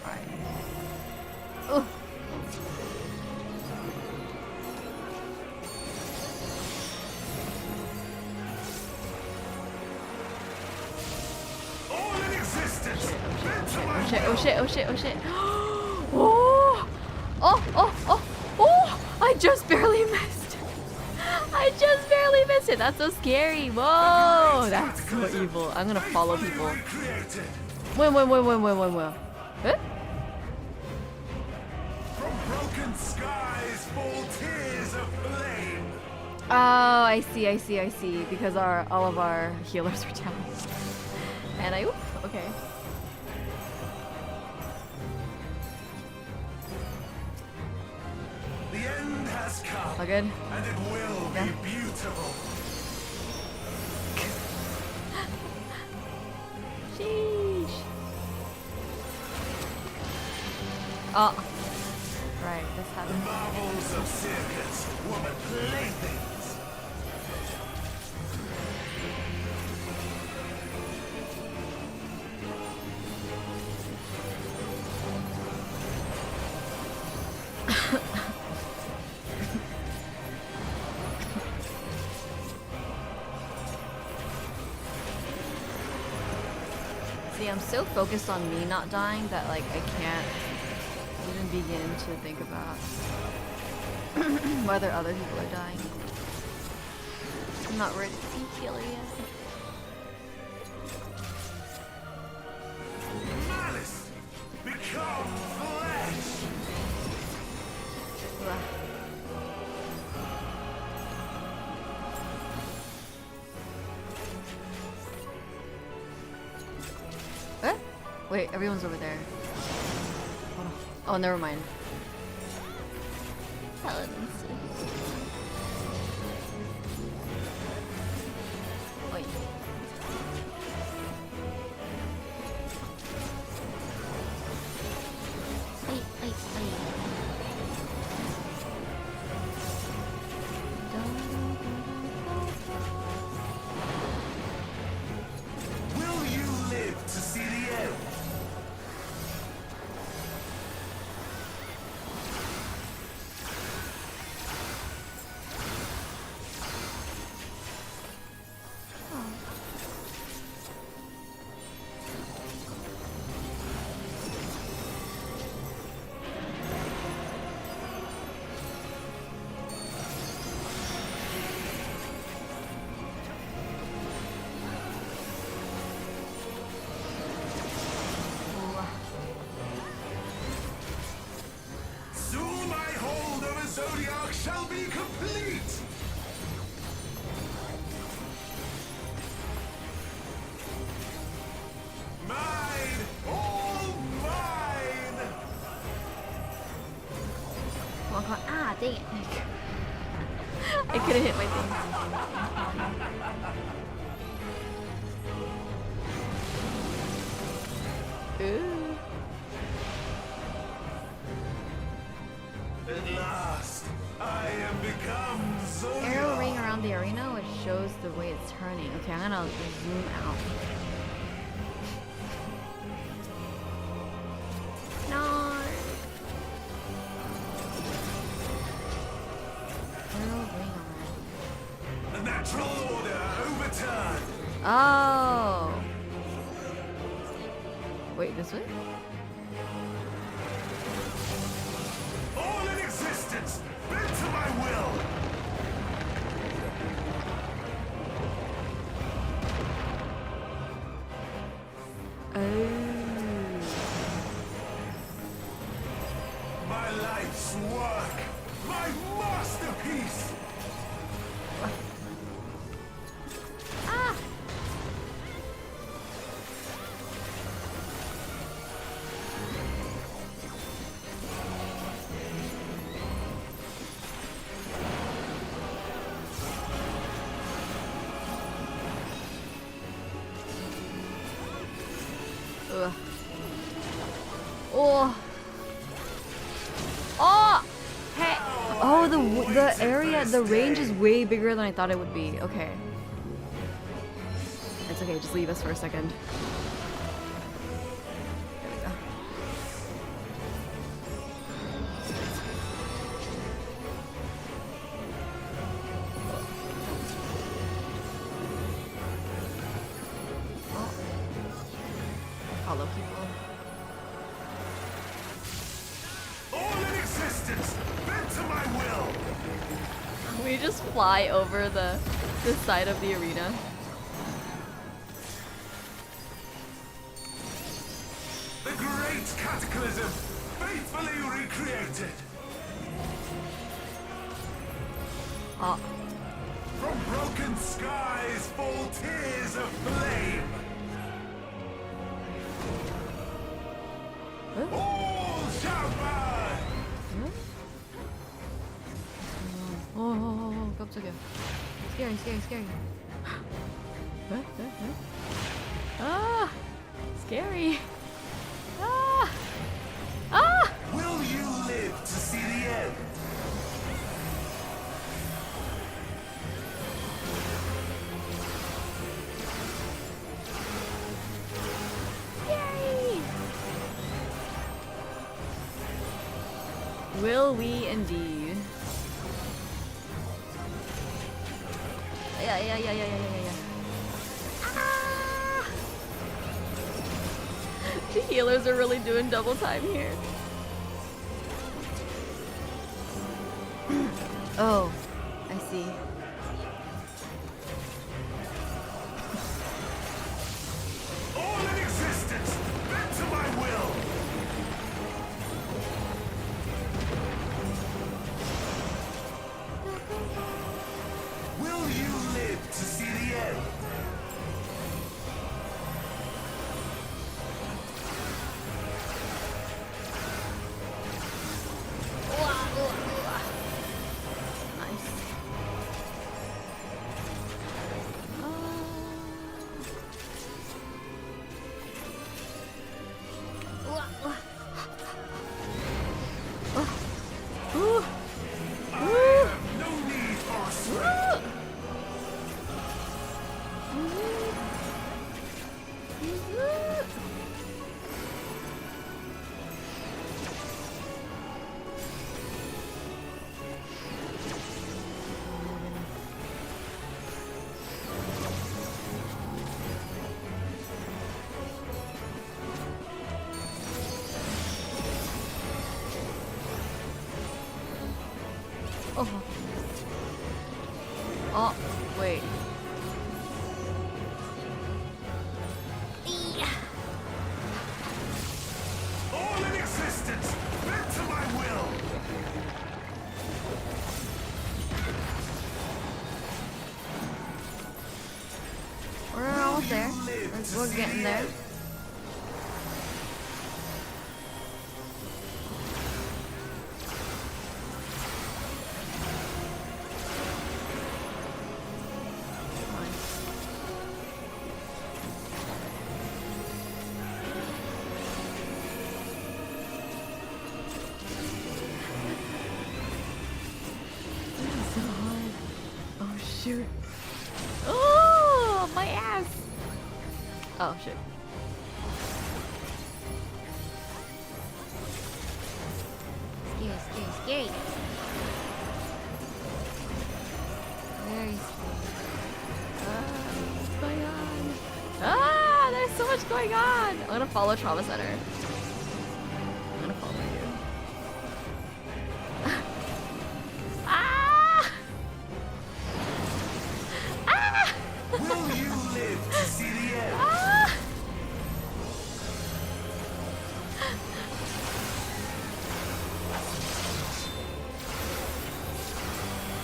Alright. Oh. All in existence, bent to my Oh shit, will! oh shit, oh shit, oh shit. Oh! Oh, oh, oh, oh! I just barely missed. I just barely missed it. That's so scary. Whoa! That's so evil. I'm gonna follow people. Wait. Huh? From broken skies fall tears of flame! Oh, I see. Because all of our healers are down. And I, okay. The end has come, All good? and it will Yeah. be beautiful. Sheesh. Oh. Right, this The happened. marvels of circus were but playthings. See, I'm so focused on me not dying that like I can't even begin to think about whether other people are dying. I'm not ready to be healer yet. Malice, become flesh! Ugh. What? Wait, everyone's over there. Hold on. Oh, never mind. Paladins. Wait. Will you live to see the end? shall be complete! Mine! All mine! Come on, come on. Ah, dang it. I couldn't hit my thing. Ooh. At last, I am become Zodiac. Arrow ring around the arena, which shows the way it's turning. Okay, I'm gonna zoom out. No. Arrow ring around. The natural order overturned. Oh. Wait, this way? All in existence, bent to my will. Oh. My life's work, my masterpiece. Ah. Ugh. Oh. Oh. Hey. Oh, the area, the range is way bigger than I thought it would be. Okay. It's okay. Just leave us for a second. There we go. Follow people. All in existence, bent to my will. We just fly over the side of the arena. The great cataclysm, faithfully recreated. Oh. From broken skies fall tears of flame. Huh? All shall burn. Huh? Oh, 깜짝이야. Scary, scary, scary. Huh? Huh? Huh? Ah! Scary. Ah! Ah! Will you live to see the end? Yay! Will we indeed? Yeah. Ah! The healers are really doing double time here. Oh, I see. All in existence, bent to my will. Will you live to see the end? Nice. I have no need for strength. Oh. Oh, wait. All in existence, bent to my will. We're getting there. Shoot. Oh, my ass. Oh, shit. Scary, scary, scary. Very scary. What's going on? Ah, there's so much going on. I'm gonna follow Trauma Center. I'm gonna follow you. Will you live to see the end?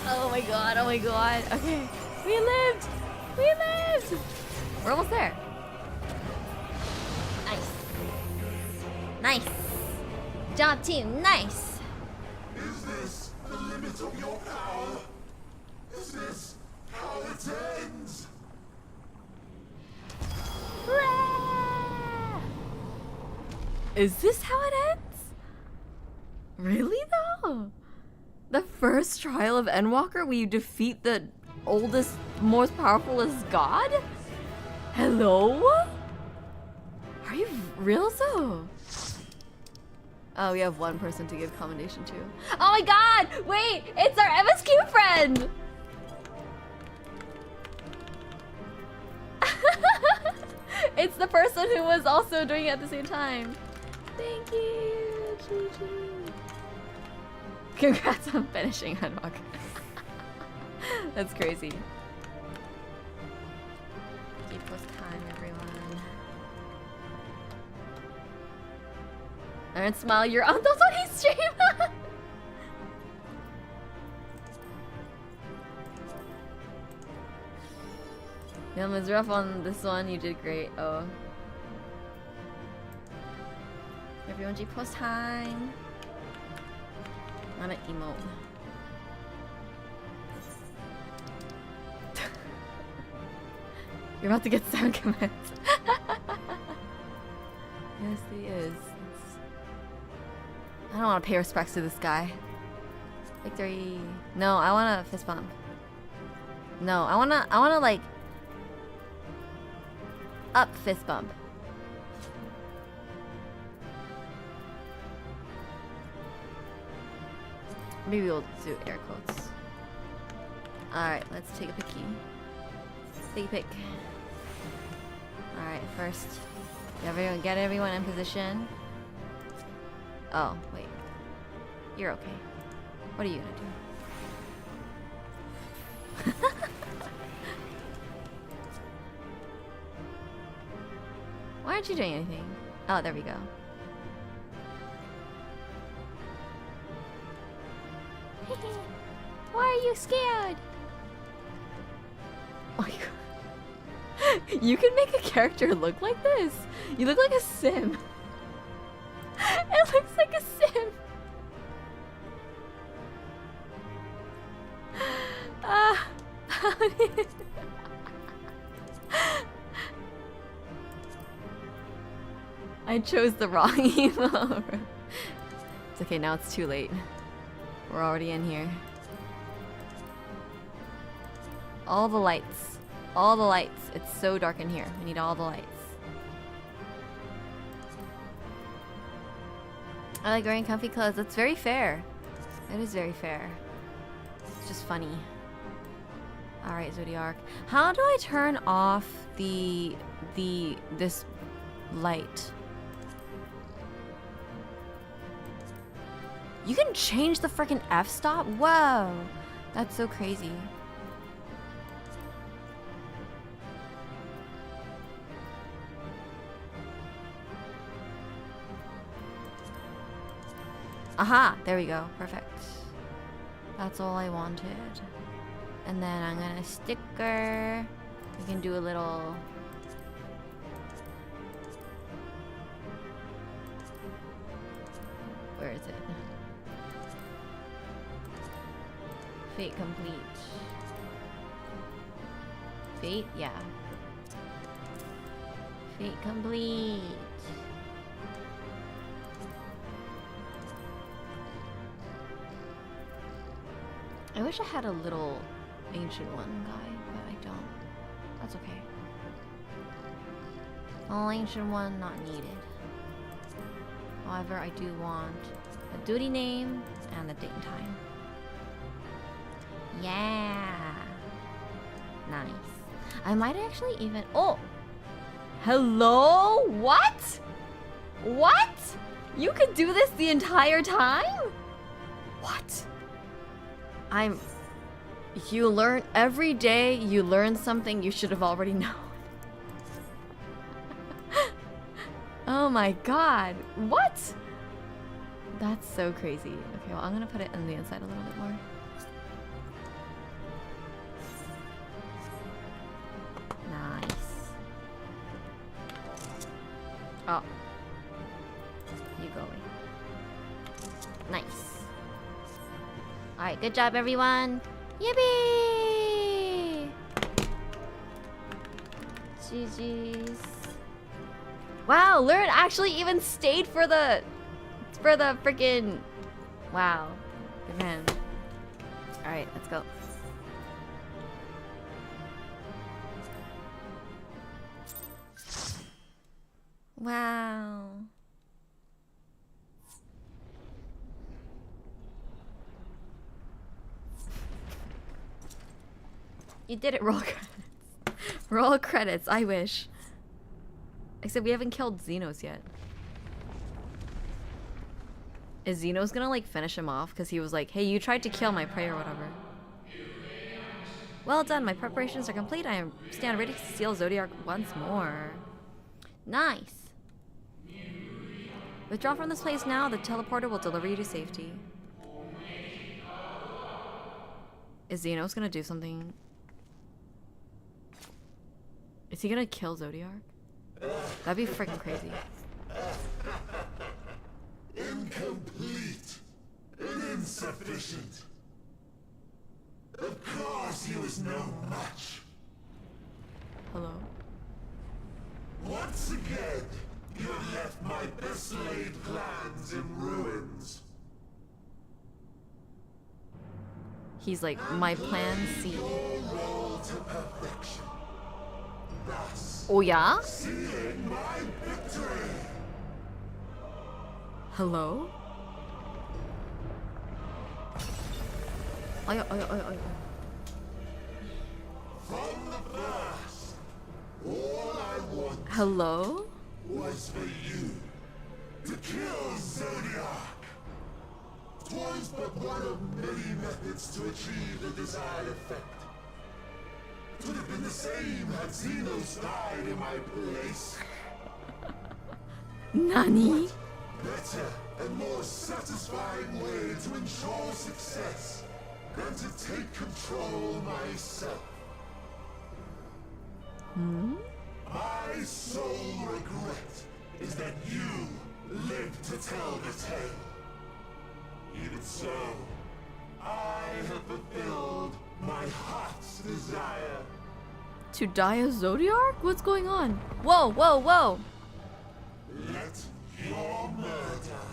Oh my god, oh my god. Okay. We lived! We lived! We're almost there. Nice. Nice. Job team, nice. Is this the limit of your power? Is this how it ends? Is this how it ends? Really though? The first trial of Endwalker where you defeat the oldest, most powerfulest god? Hello? Are you real though? Oh, we have one person to give commendation to. Oh my god! Wait! It's our MSQ friend! It's the person who was also doing it at the same time. Thank you, GG. Congrats on finishing Endwalker. That's crazy. Keep us time, everyone. Aaron, smile. You're on. That's what he's streaming. Yeah, it was rough on this one. You did great. Oh. Everyone, G-post time. I'm gonna emote. You're about to get 7 commits. Yes, he is. I don't want to pay respects to this guy. Victory. No, I want to fist bump. No, I wanna like up fist bump. Maybe we'll do air quotes. Alright, let's take a picky. Take a pick. Alright, first. Get everyone in position. Oh, wait. You're okay. What are you gonna do? Why aren't you doing anything? Oh, there we go. Why are you scared? Oh my god. You can make a character look like this. You look like a sim. It looks like a sim. I chose the wrong emo. It's okay, now it's too late. We're already in here. All the lights. All the lights. It's so dark in here. We need all the lights. I like wearing comfy clothes. That's very fair. That is very fair. It's just funny. Alright, Zodiac. How do I turn off this light? You can change the freaking f-stop? Whoa! That's so crazy. Aha! There we go. Perfect. That's all I wanted. And then I'm gonna sticker. We can do a little is it? Fate complete. Fate? Yeah. Fate complete. I wish I had a little ancient one guy, but I don't. That's okay. All ancient one not needed. However, I do want the duty name and the date and time. Yeah. Nice. I might actually even... Oh! Hello? What? What? You could do this the entire time? What? You learn every day, you learn something you should have already known. Oh my god. What? That's so crazy. Okay, well, I'm gonna put it on the inside a little bit more. Nice. Oh. You go away. Nice. Alright, good job, everyone. Yippee! GG's. Wow, Learn actually even stayed for the freaking... Wow. Good man. Alright, let's go. Wow. You did it, roll credits. Roll credits, I wish. Except we haven't killed Xenos yet. Is Xenos gonna like finish him off? Because he was like, hey, you tried to kill my prey or whatever. Well done, my preparations are complete. I stand ready to seal Zodiac once more. Nice. Withdraw from this place now. The teleporter will deliver you to safety. Is Xenos gonna do something? Is he gonna kill Zodiac? That'd be freaking crazy. Incomplete and insufficient. Of course he was no match. Hello? Once again, you have left my best laid plans in ruins. He's like, my plan C. Your roll to perfection. Thus, Oh yeah? sealing my victory. Hello? From the first, all I wanted Hello? was for you to kill Zodiac. 'Twas but one of many methods to achieve the desired effect. It would have been the same had Xenos died in my place. Nani? Better and more satisfying way to ensure success than to take control myself. My sole regret is that you lived to tell the tale. Even so, I have fulfilled my heart's desire. To die as Zodiac? What's going on? Whoa, whoa, whoa! Let your murder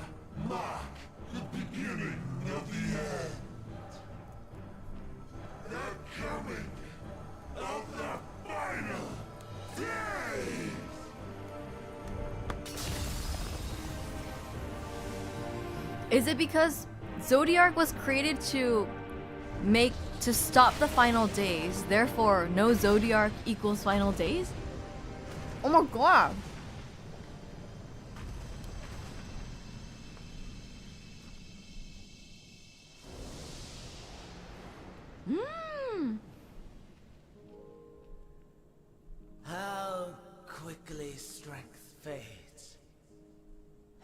mark the beginning of the end. The coming of the final day! Is it because Zodiac was created to stop the final days, therefore no Zodiac equals final days? Oh my god! How quickly strength fades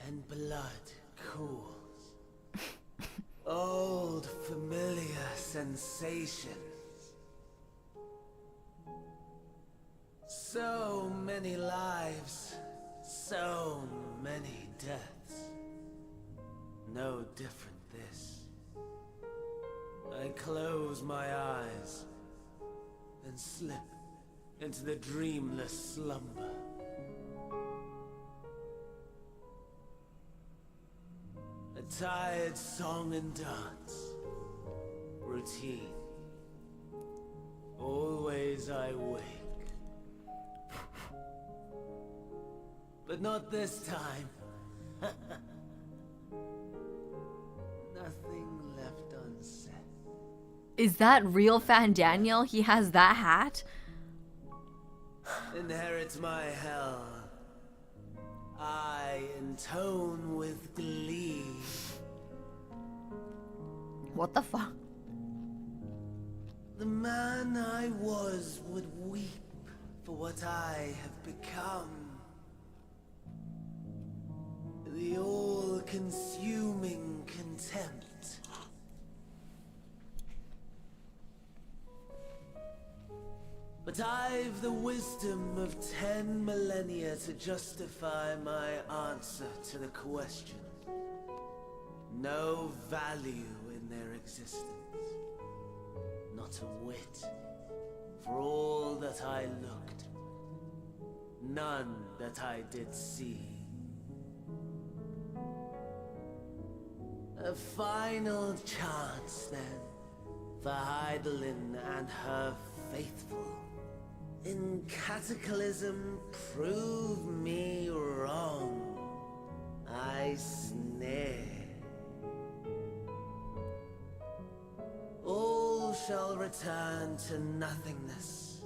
and blood cools. Old familiar sensations. So many lives, so many deaths. no different this. I close my eyes and slip into the dreamless slumber. A tired song and dance. Routine. Always I wake. But not this time. Nothing left unsaid. Is that real Fan Daniel? He has that hat? Inherit my hell. I intone with glee. What the fuck? The man I was would weep for what I have become. The all-consuming contempt. But I've the wisdom of 10 millennia to justify my answer to the question. No value in their existence. Not a whit. For all that I looked. None that I did see. A final chance, then, for Heidelin and her faithful. In Cataclysm, prove me wrong. I snare. All shall return to nothingness,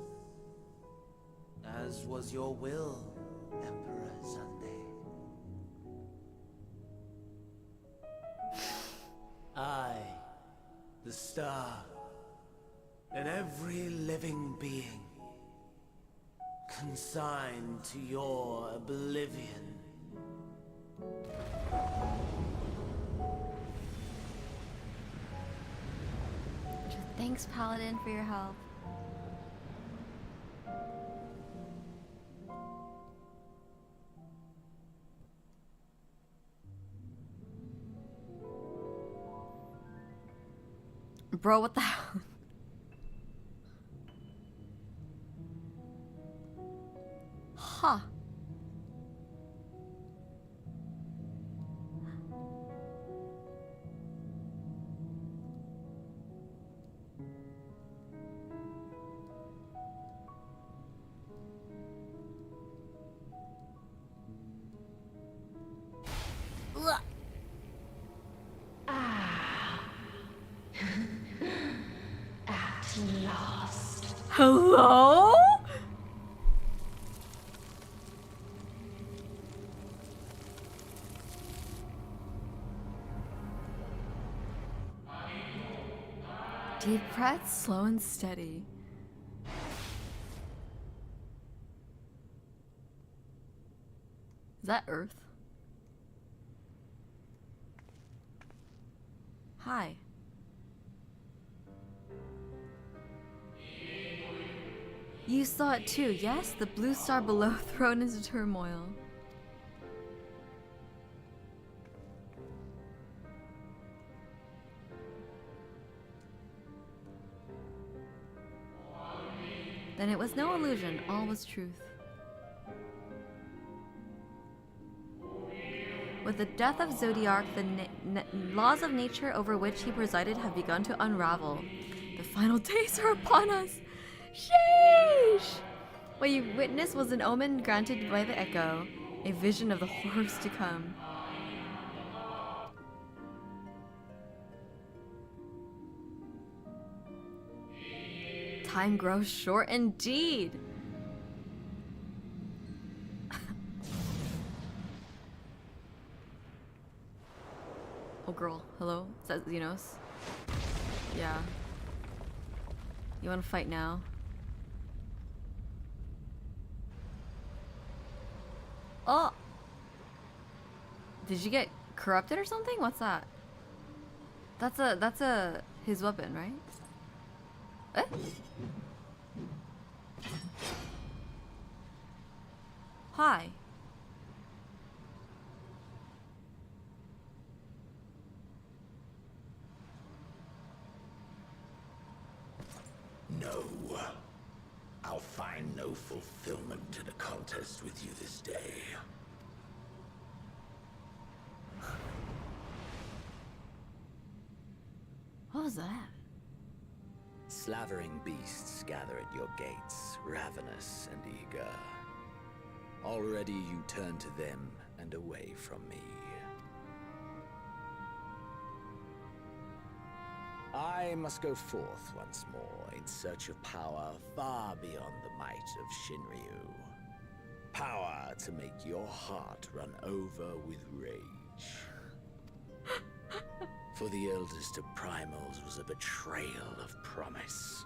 as was your will, Emperor Sunday. I, the star, and every living being, consigned to your oblivion. Thanks, Paladin, for your help. Bro, what the hell? Huh. At last. Hello? Deep breaths, slow and steady. Is that Earth? Hi. You saw it too, yes? The blue star below thrown into turmoil. Then it was no illusion, all was truth. With the death of Zodiark, the laws of nature over which he presided have begun to unravel. The final days are upon us! Sheesh! What you witnessed was an omen granted by the echo, a vision of the horrors to come. Time grows short indeed! Oh girl, hello? Is that Xenos? Yeah. You wanna fight now? Oh! Did you get corrupted or something? What's that? That's his weapon, right? Eh? Hi. I'll find no fulfillment in a contest with you this day. What was that? Slavering beasts gather at your gates, ravenous and eager. Already you turn to them and away from me. I must go forth once more in search of power far beyond the might of Shinryu. Power to make your heart run over with rage. For the eldest of primals was a betrayal of promise.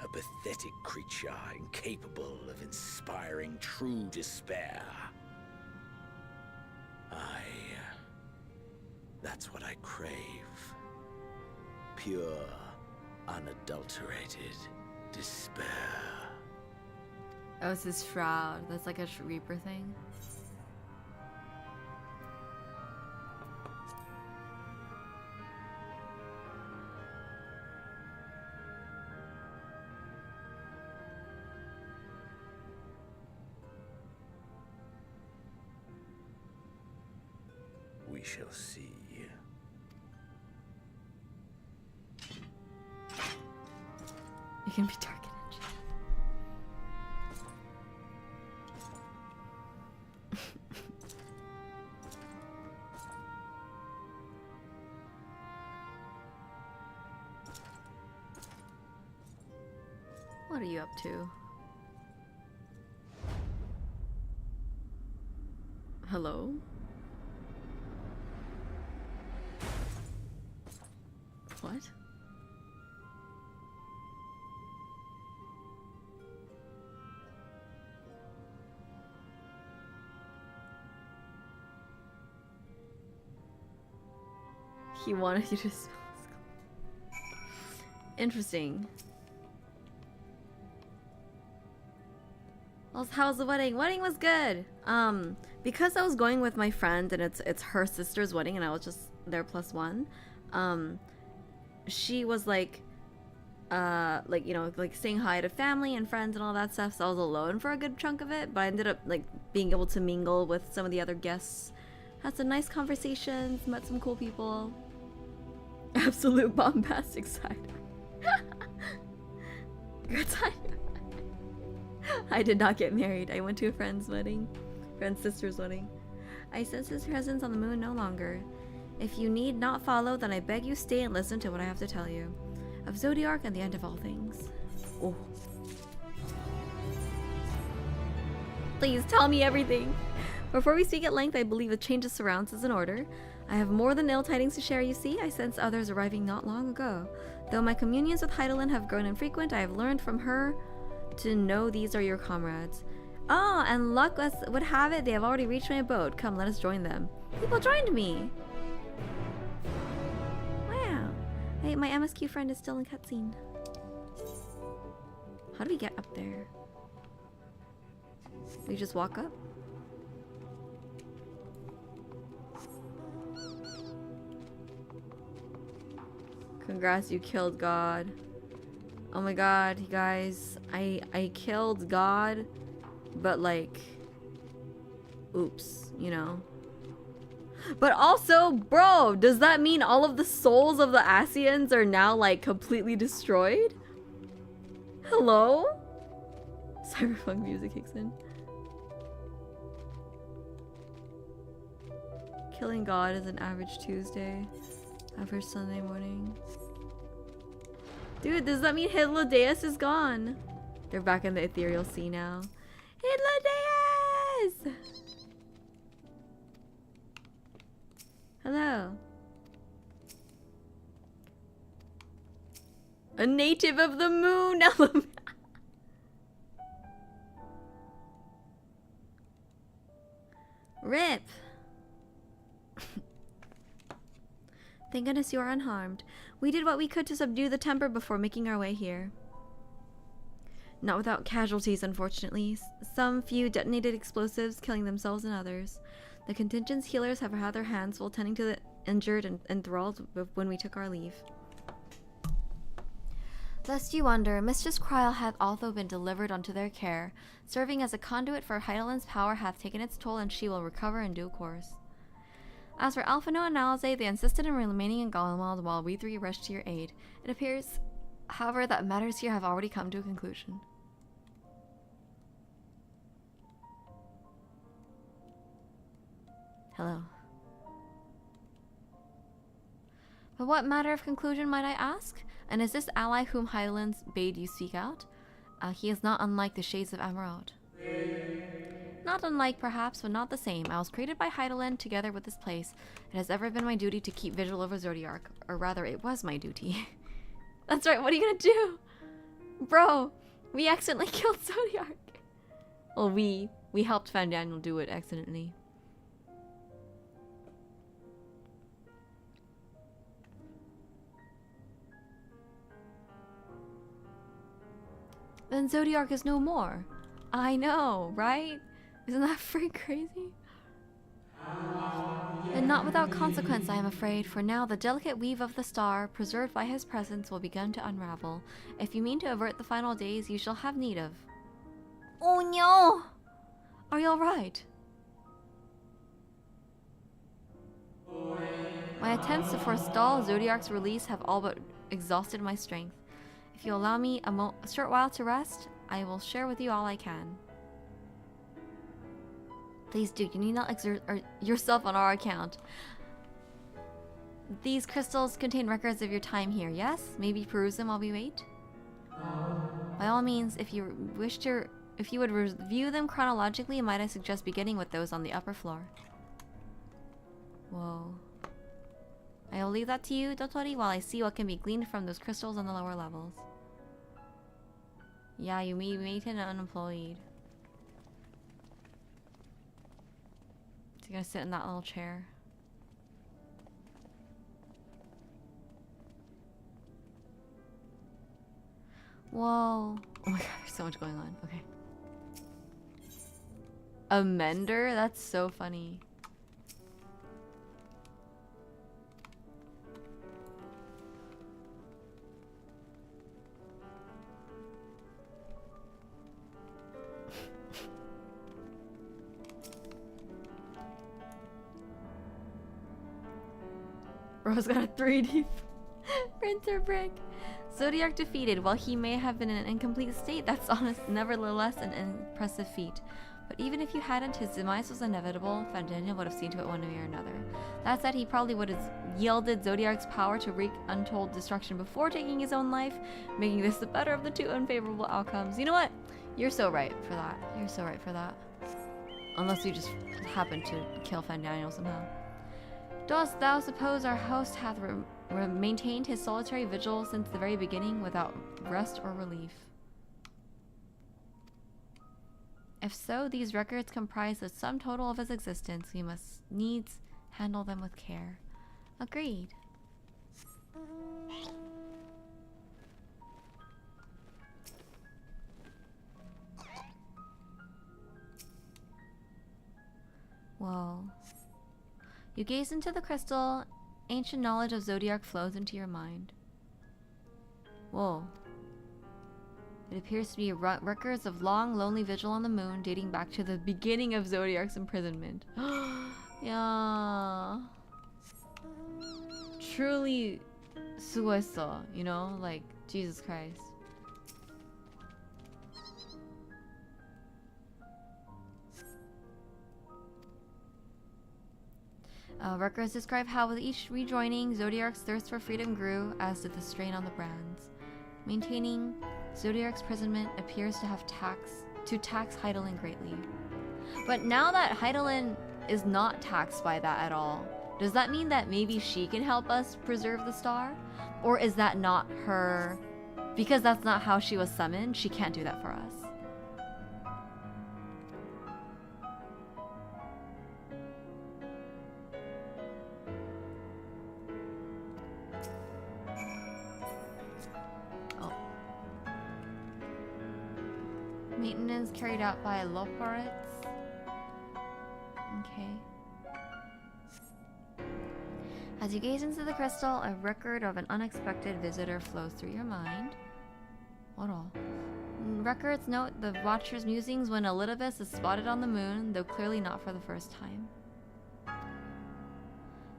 A pathetic creature incapable of inspiring true despair. That's what I crave. Pure, unadulterated despair. Oh, it's his shroud. That's like a Reaper thing. We shall see. You can be dark and edgy. What are you up to? Hello? What? He wanted you to smell his. Interesting. Well, how's the wedding? Wedding was good. Because I was going with my friend and it's her sister's wedding and I was just there +1. She was like you know, like saying hi to family and friends and all that stuff, so I was alone for a good chunk of it, but I ended up like being able to mingle with some of the other guests, had some nice conversations, met some cool people. Absolute bombastic side. Good time. I did not get married. I went to a friend's wedding. Friend's sister's wedding. I sense his presence on the moon no longer. If you need not follow, then I beg you stay and listen to what I have to tell you. Of Zodiark and the end of all things. Oh. Please tell me everything. Before we speak at length, I believe a change of surrounds is in order. I have more than ill tidings to share, you see. I sense others arriving not long ago. Though my communions with Heidelin have grown infrequent, I have learned from her to know these are your comrades. Oh, and luck would have it, they have already reached my abode. Come, let us join them. People joined me! Wow. Hey, my MSQ friend is still in cutscene. How do we get up there? We just walk up? Congrats, you killed God. Oh my god, you guys. I killed God, but like, oops, you know. But also, bro, does that mean all of the souls of the Asians are now like completely destroyed? Hello? Cyberpunk music kicks in. Killing God is an average Tuesday. Average Sunday morning. Dude, does that mean Hydradeus is gone? They're back in the ethereal sea now. Hydradeus! Hello. A native of the moon element. Rip. Thank goodness you are unharmed. We did what we could to subdue the temper before making our way here. Not without casualties, unfortunately. Some few detonated explosives, killing themselves and others. The contingent's healers have had their hands full tending to the injured and enthralled when we took our leave. Lest you wonder, Mistress Kryl hath also been delivered unto their care. Serving as a conduit for Heidelin's power hath taken its toll, and she will recover in due course. As for Alphino and Nalze, they insisted in remaining in Golemald while we three rushed to your aid. It appears, however, that matters here have already come to a conclusion. Hello. But what matter of conclusion, might I ask? And is this ally whom Heidelin bade you seek out? He is not unlike the Shades of Amarod. Not unlike, perhaps, but not the same. I was created by Heidelin together with this place. It has ever been my duty to keep vigil over Zodiark. Or rather, it was my duty. That's right, what are you gonna do? Bro, we accidentally killed Zodiark. Well, we helped Fandaniel do it accidentally. Then Zodiark is no more. I know, right? Isn't that freaking crazy? And not without consequence, I am afraid, for now the delicate weave of the star, preserved by his presence, will begin to unravel. If you mean to avert the final days, you shall have need of. Oh no! Are you alright? My attempts to forestall Zodiark's release have all but exhausted my strength. If you allow me a short while to rest, I will share with you all I can. Please do, you need not exert yourself on our account. These crystals contain records of your time here, yes? Maybe peruse them while we wait? By all means, if you would review them chronologically, might I suggest beginning with those on the upper floor? Whoa. I will leave that to you, Dotori, while I see what can be gleaned from those crystals on the lower levels. Yeah, you made him unemployed. Is he gonna sit in that little chair? Whoa. Oh my god, there's so much going on. Okay. A mender? That's so funny. Bro's got a 3D printer brick. Zodiark defeated. While he may have been in an incomplete state, that's nevertheless an impressive feat. But even if you hadn't, his demise was inevitable. Fandaniel would have seen to it one way or another. That said, he probably would have yielded Zodiark's power to wreak untold destruction before taking his own life, making this the better of the two unfavorable outcomes. You know what? You're so right for that. You're so right for that. Unless you just happen to kill Fandaniel somehow. Dost thou suppose our host hath maintained his solitary vigil since the very beginning without rest or relief? If so, these records comprise the sum total of his existence. We must needs handle them with care. Agreed. Whoa. You gaze into the crystal, ancient knowledge of Zodiark flows into your mind. Whoa. It appears to be records of long, lonely vigil on the moon dating back to the beginning of Zodiark's imprisonment. Yeah. Truly suiso, you know? Like, Jesus Christ. Records describe how with each rejoining, Zodiark's thirst for freedom grew, as did the strain on the brands. Maintaining Zodiark's imprisonment appears to have tax Heidelin greatly. But now that Heidelin is not taxed by that at all, does that mean that maybe she can help us preserve the star? Or is that not her? Because that's not how she was summoned, she can't do that for us. Maintenance carried out by Loporets. Okay. As you gaze into the crystal, a record of an unexpected visitor flows through your mind. Records note the Watcher's musings when Elidibus is spotted on the moon, though clearly not for the first time.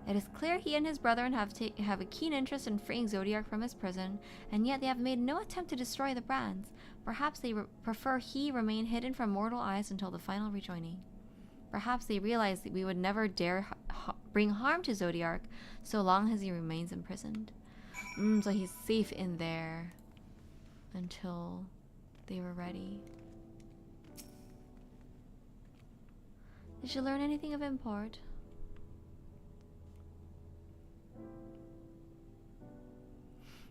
It is clear he and his brethren have a keen interest in freeing Zodiark from his prison, and yet they have made no attempt to destroy the brands. Perhaps they prefer he remain hidden from mortal eyes until the final rejoining. Perhaps they realize that we would never dare bring harm to Zodiark so long as he remains imprisoned. So he's safe in there until they were ready. Did you learn anything of import?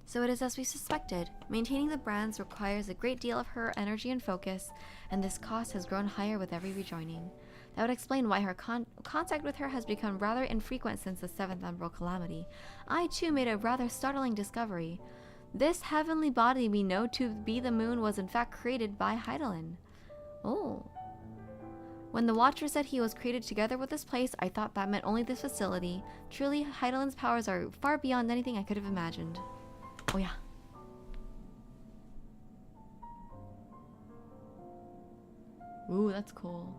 So it is as we suspected. Maintaining the brands requires a great deal of her energy and focus, and this cost has grown higher with every rejoining. That would explain why her contact with her has become rather infrequent since the 7th Umbral Calamity. I too made a rather startling discovery. This heavenly body we know to be the moon was in fact created by Hydaelyn. Oh. When the Watcher said he was created together with this place, I thought that meant only this facility. Truly, Hydaelyn's powers are far beyond anything I could have imagined. Oh yeah. Ooh, that's cool.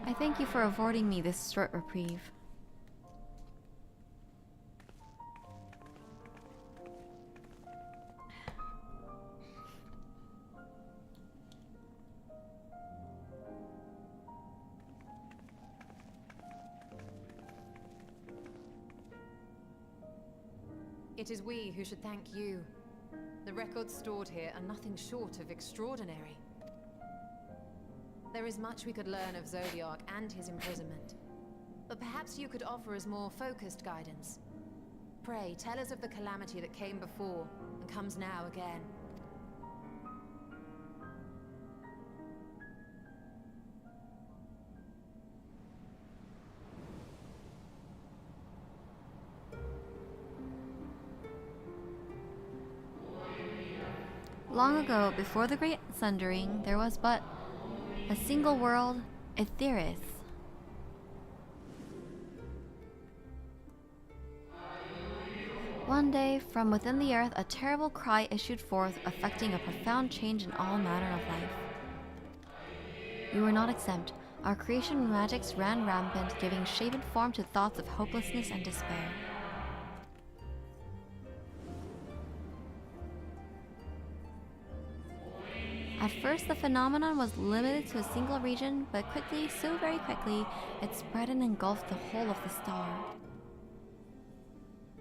I thank you for affording me this short reprieve. It is we who should thank you. The records stored here are nothing short of extraordinary. There is much we could learn of Zodiark and his imprisonment. But perhaps you could offer us more focused guidance. Pray, tell us of the calamity that came before and comes now again. Long ago, before the Great Sundering, there was but a single world, Etheris. One day, from within the earth, a terrible cry issued forth, affecting a profound change in all manner of life. We were not exempt. Our creation magics ran rampant, giving shapen form to thoughts of hopelessness and despair. At first, the phenomenon was limited to a single region, but quickly, so very quickly, it spread and engulfed the whole of the star.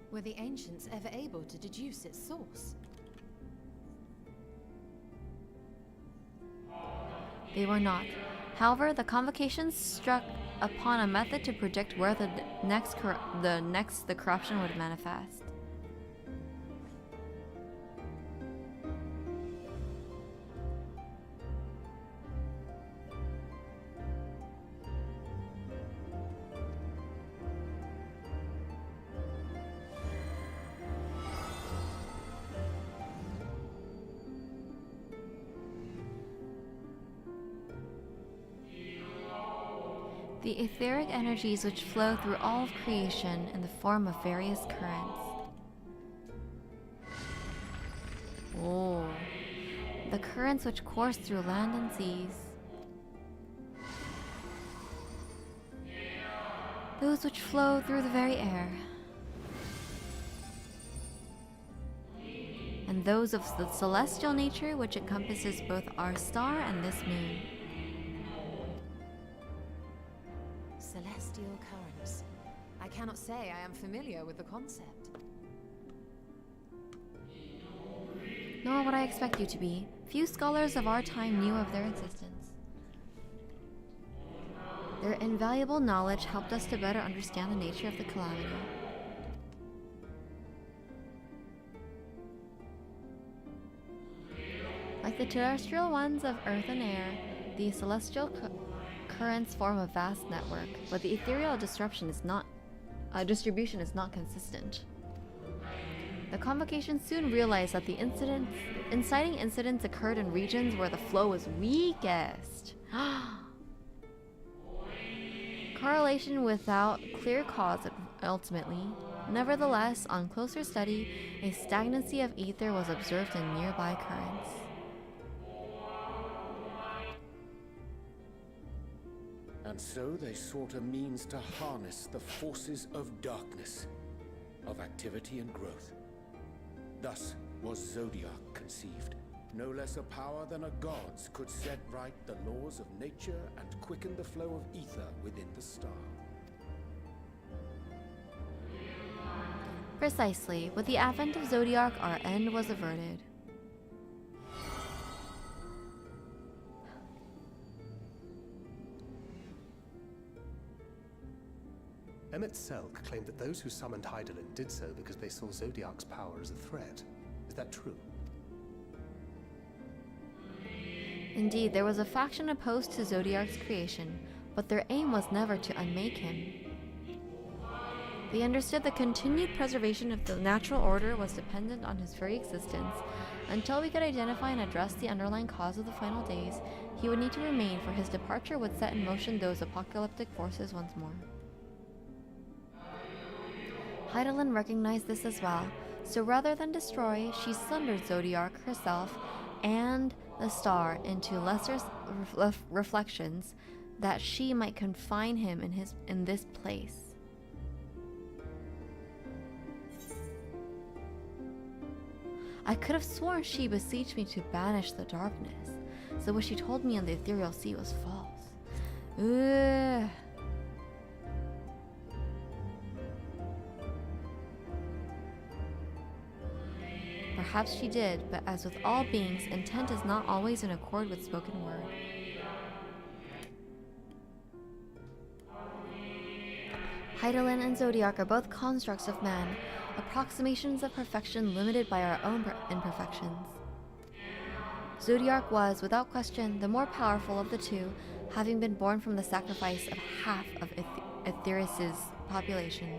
Were the ancients ever able to deduce its source? They were not. However, the convocations struck upon a method to predict where the corruption would manifest. The etheric energies which flow through all of creation in the form of various currents. Oh, the currents which course through land and seas. Those which flow through the very air. And those of the celestial nature which encompasses both our star and this moon. Celestial currents. I cannot say I am familiar with the concept. Nor would I expect you to be. Few scholars of our time knew of their existence. Their invaluable knowledge helped us to better understand the nature of the calamity. Like the terrestrial ones of earth and air, the celestial currents form a vast network, but the ethereal distribution is not consistent. The convocation soon realized that the inciting incidents occurred in regions where the flow was weakest. Correlation without clear cause ultimately. Nevertheless, on closer study, a stagnancy of ether was observed in nearby currents. And so they sought a means to harness the forces of darkness, of activity and growth. Thus was Zodiac conceived. No less a power than a god's could set right the laws of nature and quicken the flow of ether within the star. Precisely. With the advent of Zodiac, our end was averted. Emmett Selk claimed that those who summoned Hydaelyn did so because they saw Zodiac's power as a threat. Is that true? Indeed, there was a faction opposed to Zodiac's creation, but their aim was never to unmake him. They understood the continued preservation of the natural order was dependent on his very existence. Until we could identify and address the underlying cause of the final days, he would need to remain, for his departure would set in motion those apocalyptic forces once more. Hydaelyn recognized this as well, so rather than destroy, she sundered Zodiac herself and the star into lesser reflections, that she might confine him in this place. I could have sworn she beseeched me to banish the darkness, so what she told me on the ethereal sea was false. Ugh. Perhaps she did, but as with all beings, intent is not always in accord with spoken word. Hydaelyn and Zodiac are both constructs of man, approximations of perfection limited by our own imperfections. Zodiac was, without question, the more powerful of the two, having been born from the sacrifice of half of Aetheris's population.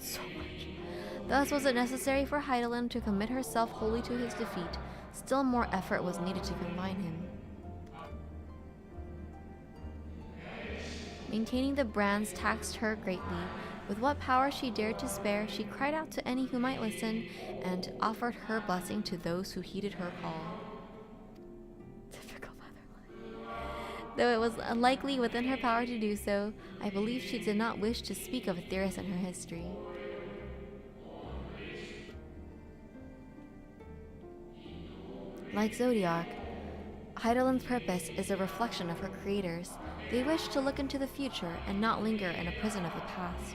So much. Thus was it necessary for Hydaelyn to commit herself wholly to his defeat. Still more effort was needed to confine him. Maintaining the brands taxed her greatly. With what power she dared to spare, she cried out to any who might listen, and offered her blessing to those who heeded her call. Typical motherland. Though it was unlikely within her power to do so, I believe she did not wish to speak of Aetheris and her history. Like Zodiac, Hydaelyn's purpose is a reflection of her creators. They wish to look into the future and not linger in a prison of the past.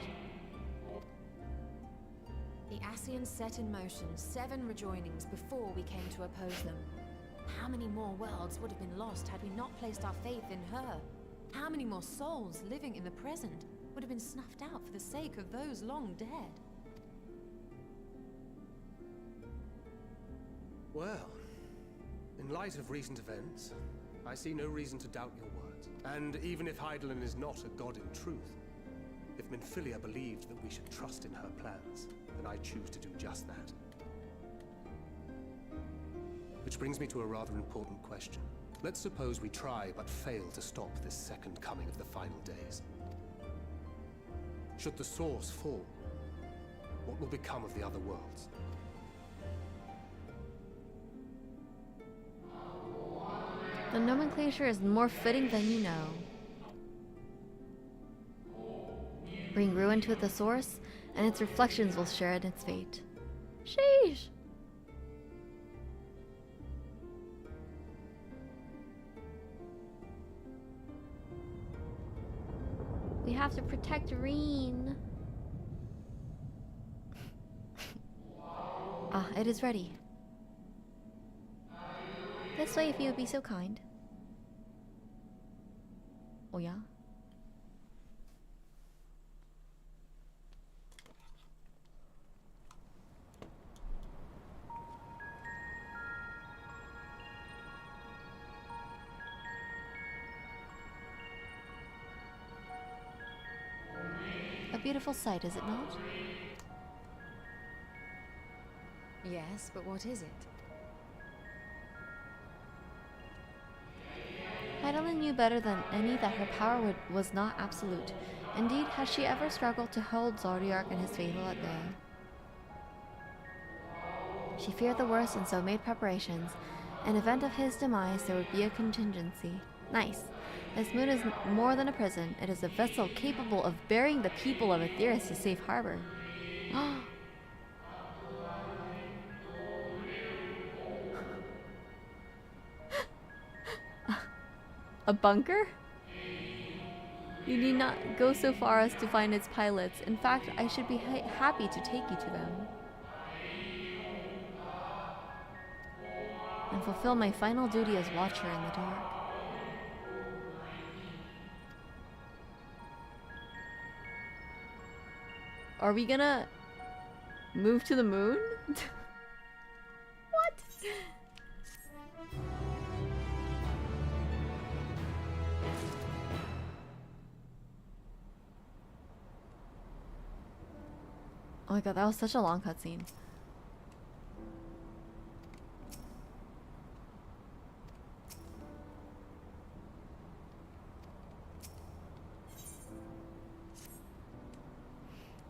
The Ascians set in motion 7 rejoinings before we came to oppose them. How many more worlds would have been lost had we not placed our faith in her? How many more souls living in the present would have been snuffed out for the sake of those long dead? Well, in light of recent events, I see no reason to doubt your words. And even if Hydaelyn is not a god in truth, if Minfilia believed that we should trust in her plans, then I choose to do just that. Which brings me to a rather important question. Let's suppose we try but fail to stop this second coming of the final days. Should the source fall, what will become of the other worlds? The nomenclature is more fitting than you know. Bring ruin to the source, and its reflections will share in its fate. Sheesh! We have to protect Reen. Ah, it is ready. This way, if you would be so kind. Oh yeah? A beautiful sight, is it not? Yes, but what is it? Hydaelyn knew better than any that her power was not absolute. Indeed, had she ever struggled to hold Zodiac and his faithful at bay. She feared the worst and so made preparations. In event of his demise, there would be a contingency. Nice. This moon is more than a prison. It is a vessel capable of bearing the people of Aetheris to safe harbor. A bunker? You need not go so far as to find its pilots. In fact, I should be happy to take you to them. And fulfill my final duty as Watcher in the dark. Are we gonna move to the moon? What? Oh my god, that was such a long cutscene.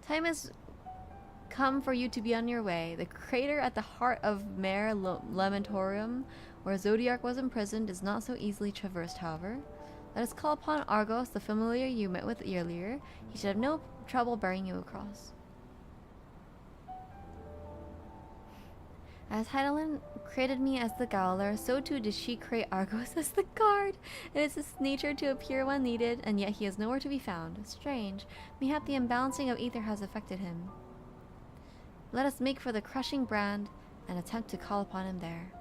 Time has come for you to be on your way. The crater at the heart of Mare Lamentorium, where Zodiac was imprisoned, is not so easily traversed, however. Let us call upon Argos, the familiar you met with earlier. He should have no trouble bearing you across. As Hydaelyn created me as the Gowler, so too did she create Argos as the guard. It is his nature to appear when needed, and yet he is nowhere to be found. Strange. Mayhap the imbalancing of ether has affected him. Let us make for the crushing brand and attempt to call upon him there.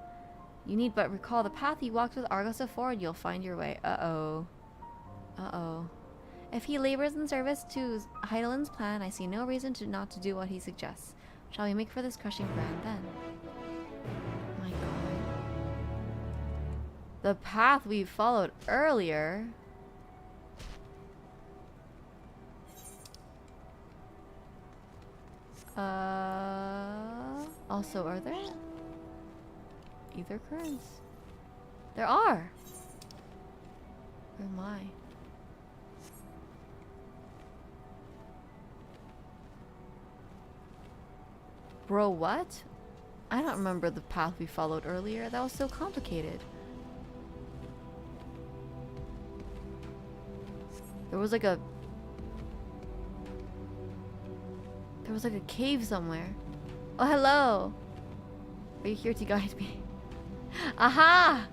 You need but recall the path you walked with Argos afore, and you'll find your way. Uh-oh. Uh-oh. If he labors in service to Hydaelyn's plan, I see no reason not to do what he suggests. Shall we make for this crushing brand then? My god. The path we followed earlier. Also, are there ether currents? There are. Where am I? Bro, what? I don't remember the path we followed earlier. That was so complicated. There was like a cave somewhere. Oh, hello. Are you here to guide me? Aha!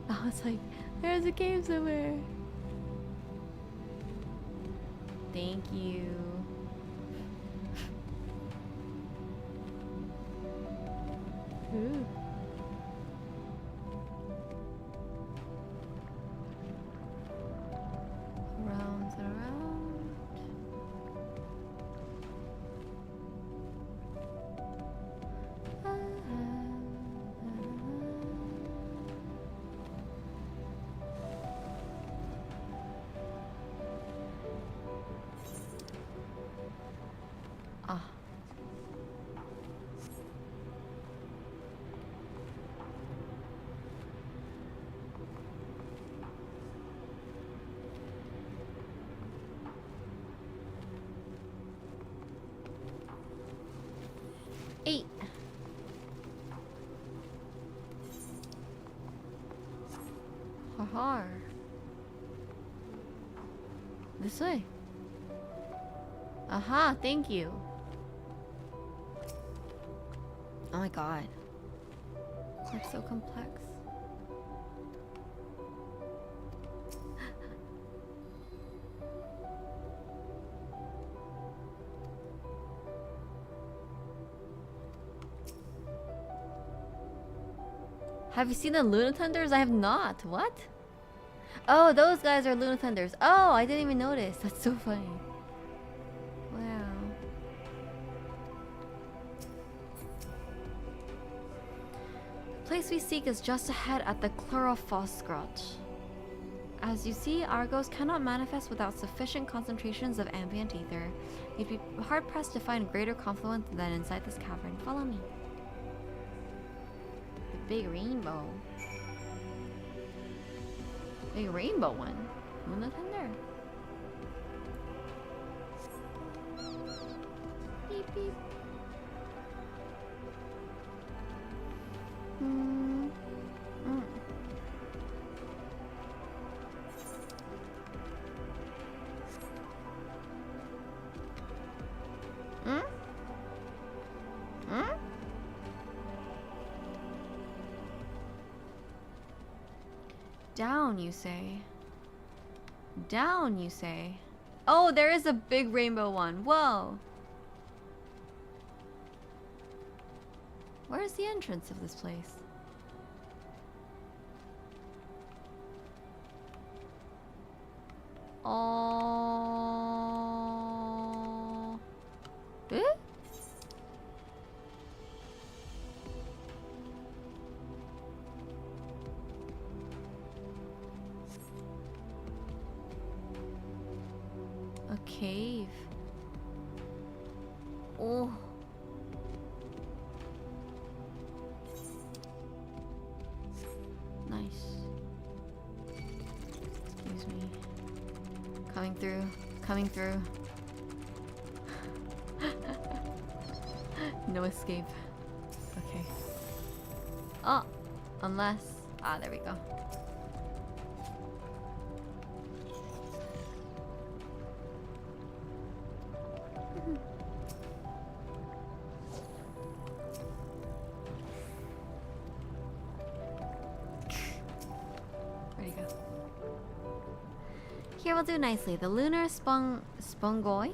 I was like, there's a cave somewhere. Thank you. Ooh. Around and around. Ah. Eight. Haha. This way. Aha, thank you. Oh my god. They're so complex. Have you seen the Lunatunders? I have not. What? Oh, those guys are Lunatunders. Oh, I didn't even notice. That's so funny. Wow. The place we seek is just ahead at the Chlorophoskroch. As you see, Argos cannot manifest without sufficient concentrations of ambient ether. You'd be hard-pressed to find greater confluence than inside this cavern. Follow me. Big rainbow. Big rainbow one. Nothing there. Beep beep. Down, you say? Down, you say? Oh, there is a big rainbow one. Whoa. Where's the entrance of this place? Oh. Eh? A cave. Oh. Nice. Excuse me. Coming through. Coming through. No escape. Okay. Oh! Unless... Ah, there we go. Where'd he go? Here will do nicely. The lunar spongoi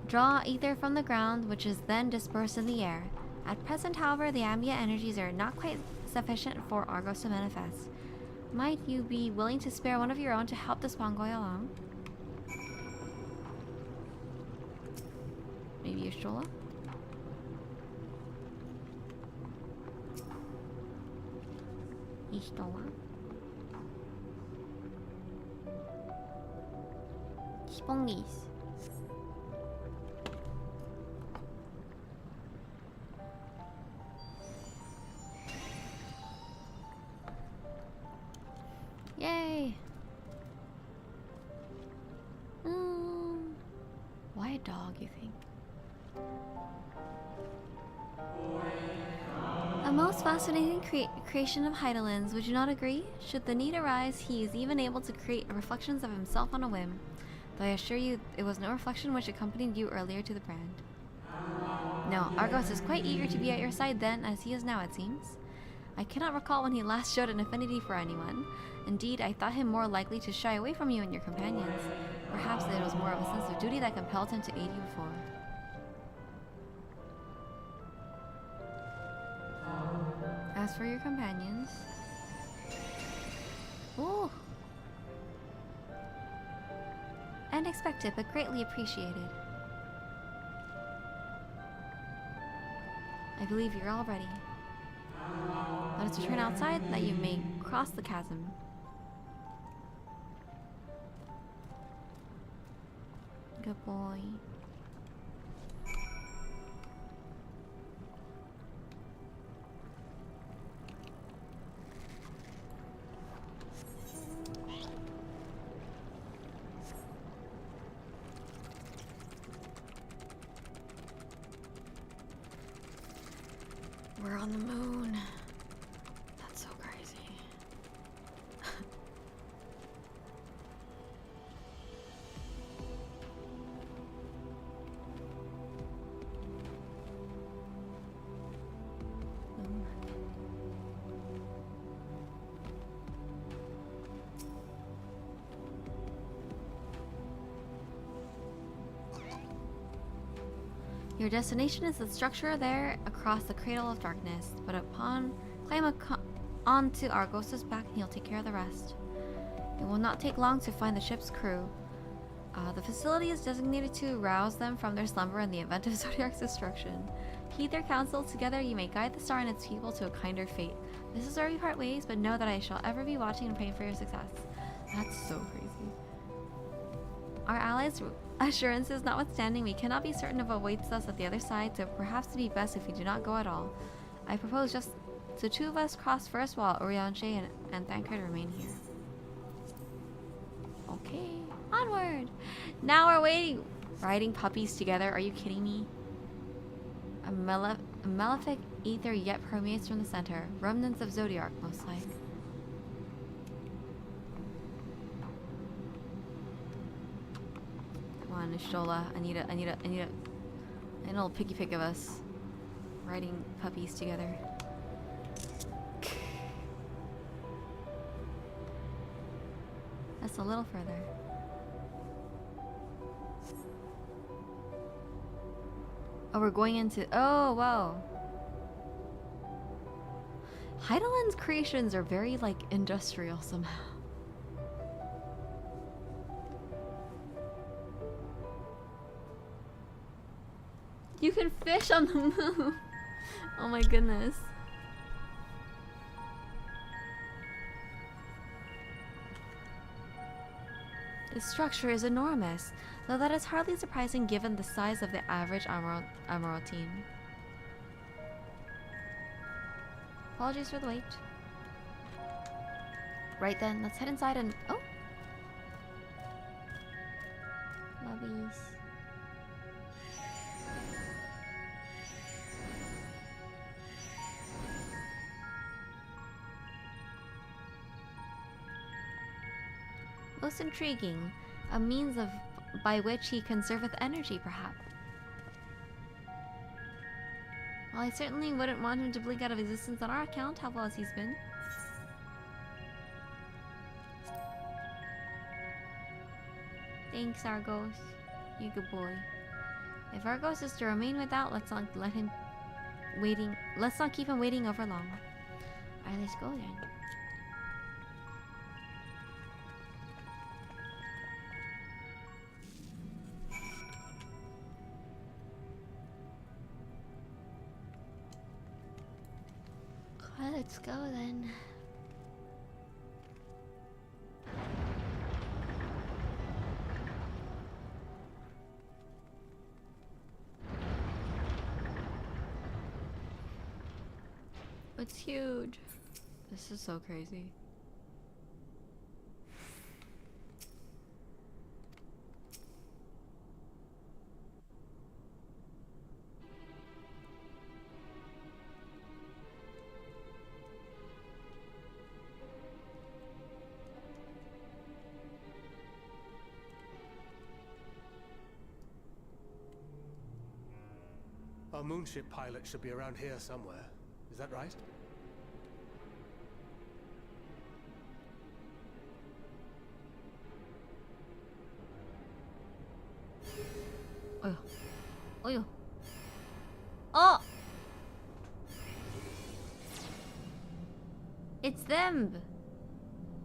draw ether from the ground, which is then dispersed in the air. At present, however, the ambient energies are not quite sufficient for Argos to manifest. Might you be willing to spare one of your own to help the spongoi along? Maybe you stroll up? Istola. Spongies. Yay! Why a dog, you think? A most fascinating creation of Heidelin's, would you not agree? Should the need arise, he is even able to create reflections of himself on a whim. Though I assure you, it was no reflection which accompanied you earlier to the brand. No, Argos is quite eager to be at your side then, as he is now, it seems. I cannot recall when he last showed an affinity for anyone. Indeed, I thought him more likely to shy away from you and your companions. Perhaps it was more of a sense of duty that compelled him to aid you before. As for your companions... Ooh! Unexpected, but greatly appreciated. I believe you're all ready. Let us return outside, that you may cross the chasm. Good boy. We're on the moon. That's so crazy. Your destination is the structure there across the Cradle of Darkness, but climb onto Argos' back and he'll take care of the rest. It will not take long to find the ship's crew. The facility is designated to rouse them from their slumber in the event of Zodiac's destruction. Heed their counsel. Together you may guide the star and its people to a kinder fate. This is where we part ways, but know that I shall ever be watching and praying for your success. That's so crazy. Our allies' assurances notwithstanding, we cannot be certain of what awaits us at the other side, so perhaps it would be best if we do not go at all. I propose just So 2 of us cross first while Orianche and Thancred remain here. Okay, onward! Now we're waiting. Riding puppies together, are you kidding me? A malefic ether yet permeates from the center. Remnants of Zodiark, most like. Come on, Ishtola. I need a little picky pick of us. Riding puppies together. That's a little further. Oh, we're going into... Oh, wow. Heidelin's creations are very, like, industrial somehow. You can fish on the moon. Oh my goodness. The structure is enormous, though that is hardly surprising given the size of the average Emerald team. Apologies for the wait. Right then, let's head inside and... Oh! Lobbies. Most intriguing. A means of by which he conserveth energy, perhaps. Well, I certainly wouldn't want him to blink out of existence on our account, how well as he's been. Thanks, Argos. You good boy. If Argos is to remain without, let's not let him waiting. Let's not keep him waiting over long. Alright, let's go then. Well, let's go then. It's huge. This is so crazy. Our moonship pilot should be around here somewhere. Is that right? Oh. Oh. Oh! It's them!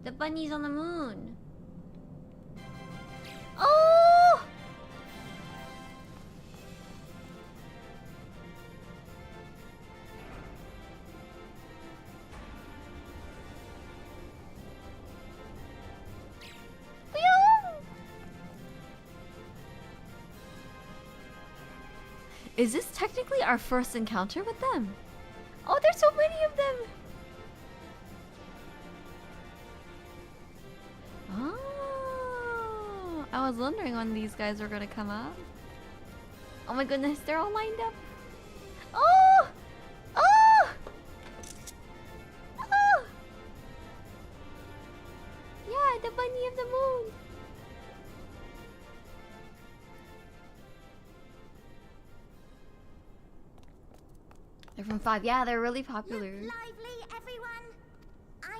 The bunnies on the moon! Oh! Is this technically our first encounter with them? Oh, there's so many of them! Oh, I was wondering when these guys were gonna come up. Oh my goodness, they're all lined up. Oh! Oh! Oh! Yeah, the bunny of the moon. They're from 5. Yeah, they're really popular. Look lively, everyone. I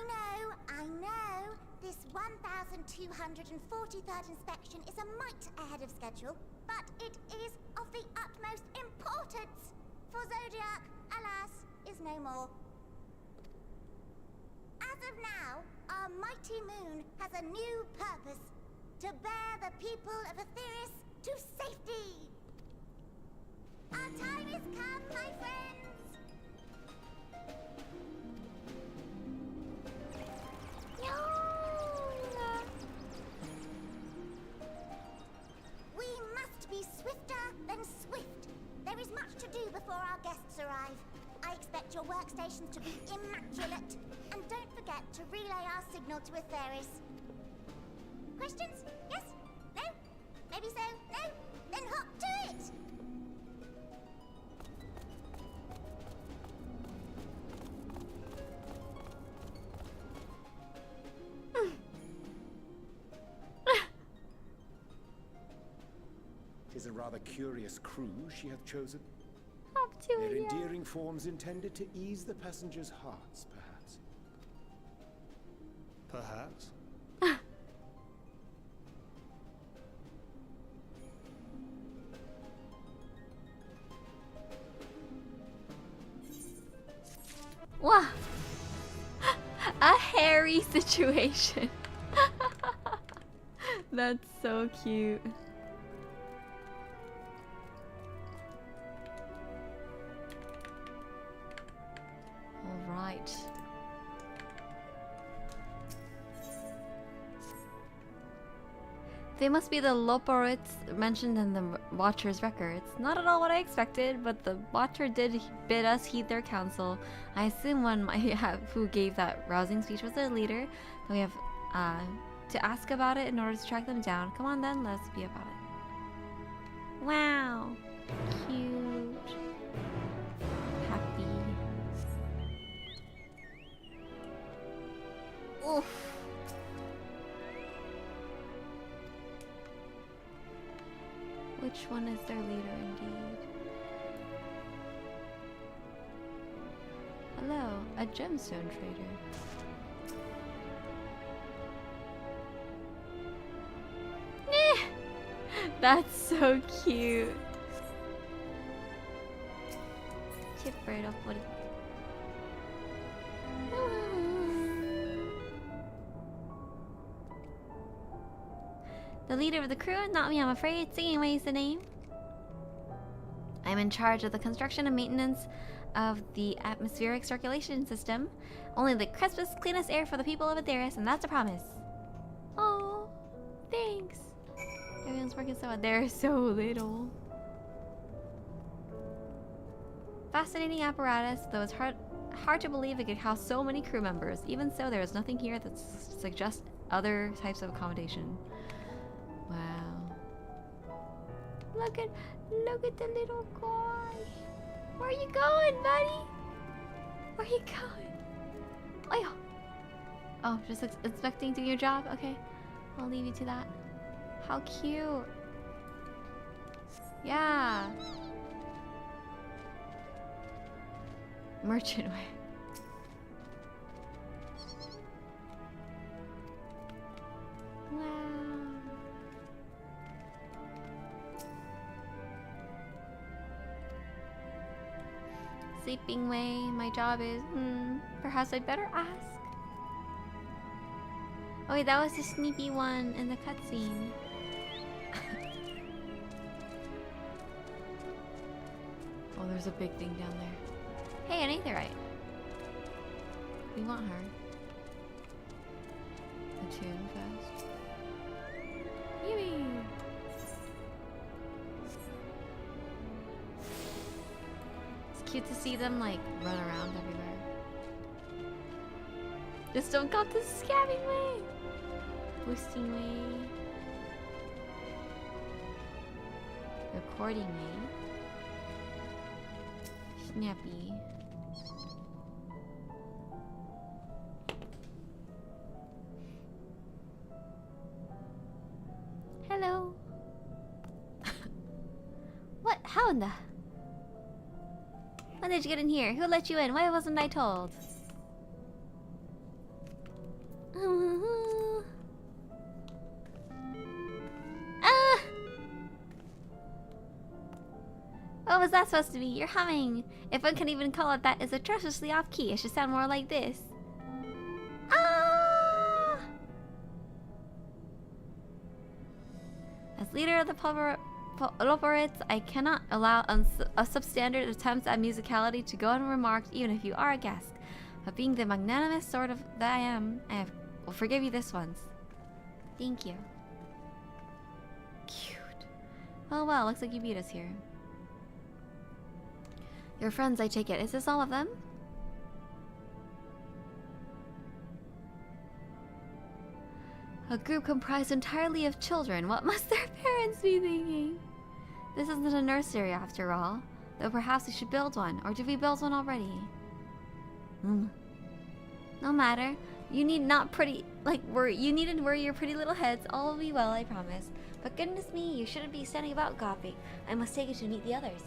know. This 1,243rd inspection is a mite ahead of schedule, but it is of the utmost importance. For Zodiark, alas, is no more. As of now, our mighty moon has a new purpose: to bear the people of Aetheris to safety. Our time has come, my friends. We must be swifter than swift. There is much to do before our guests arrive. I expect your workstations to be immaculate. And don't forget to relay our signal to Aetheris. Questions? Yes? No? Maybe so? No? Then hop to it! Tis a rather curious crew she hath chosen. Hop to Their it, yeah. endearing forms intended to ease the passengers' hearts, perhaps. Perhaps. Wow. A hairy situation. That's so cute. All right. They must be the Loporits mentioned in the Watcher's records. Not at all what I expected, but the Watcher did bid us heed their counsel. I assume one might have who gave that rousing speech was their leader. We have to ask about it in order to track them down. Come on then, let's be about it. Wow. Cute. Happy. Oof. Which one is their leader indeed? Hello, a gemstone trader. That's so cute. Chip right off, buddy. The leader of the crew? Not me, I'm afraid. Singing Way is the name. I'm in charge of the construction and maintenance of the atmospheric circulation system. Only the crispest, cleanest air for the people of Aetheris, and that's a promise. Oh, thanks. Everyone's working so hard. They're so little. Fascinating apparatus, though it's hard to believe it could house so many crew members. Even so, there is nothing here that suggests other types of accommodation. Wow. Look at the little guy. Where are you going, buddy? Where are you going? Oh, yeah. Oh, just expecting to do your job? Okay. I'll leave you to that. How cute. Yeah. Merchant wear. Wow. Sleeping way. My job is, perhaps I'd better ask. Oh wait, that was the sneaky one in the cutscene. Oh, there's a big thing down there. Hey, an aetherite. We want her. Attune first. Yee! It's cute to see them like run around everywhere. Just don't got the scabbing way. Boosting way. Recording way. Snappy. Hello. What? How in the... When did you get in here? Who let you in? Why wasn't I told? Ah! What was that supposed to be? You're humming. If one can even call it that, it's atrociously off key. It should sound more like this. Ah! As leader of the Loporites, I cannot allow substandard attempts at musicality to go unremarked, even if you are a guest. But being the magnanimous sort of that I am, will forgive you this once. Thank you. Cute. Oh well, looks like you beat us here. Your friends, I take it. Is this all of them? A group comprised entirely of children. What must their parents be thinking? This isn't a nursery after all. Though perhaps we should build one. Or did we build one already? No matter. You need not pretty... you needn't worry your pretty little heads. All will be well, I promise. But goodness me, you shouldn't be standing about gawping. I must take you to meet the others.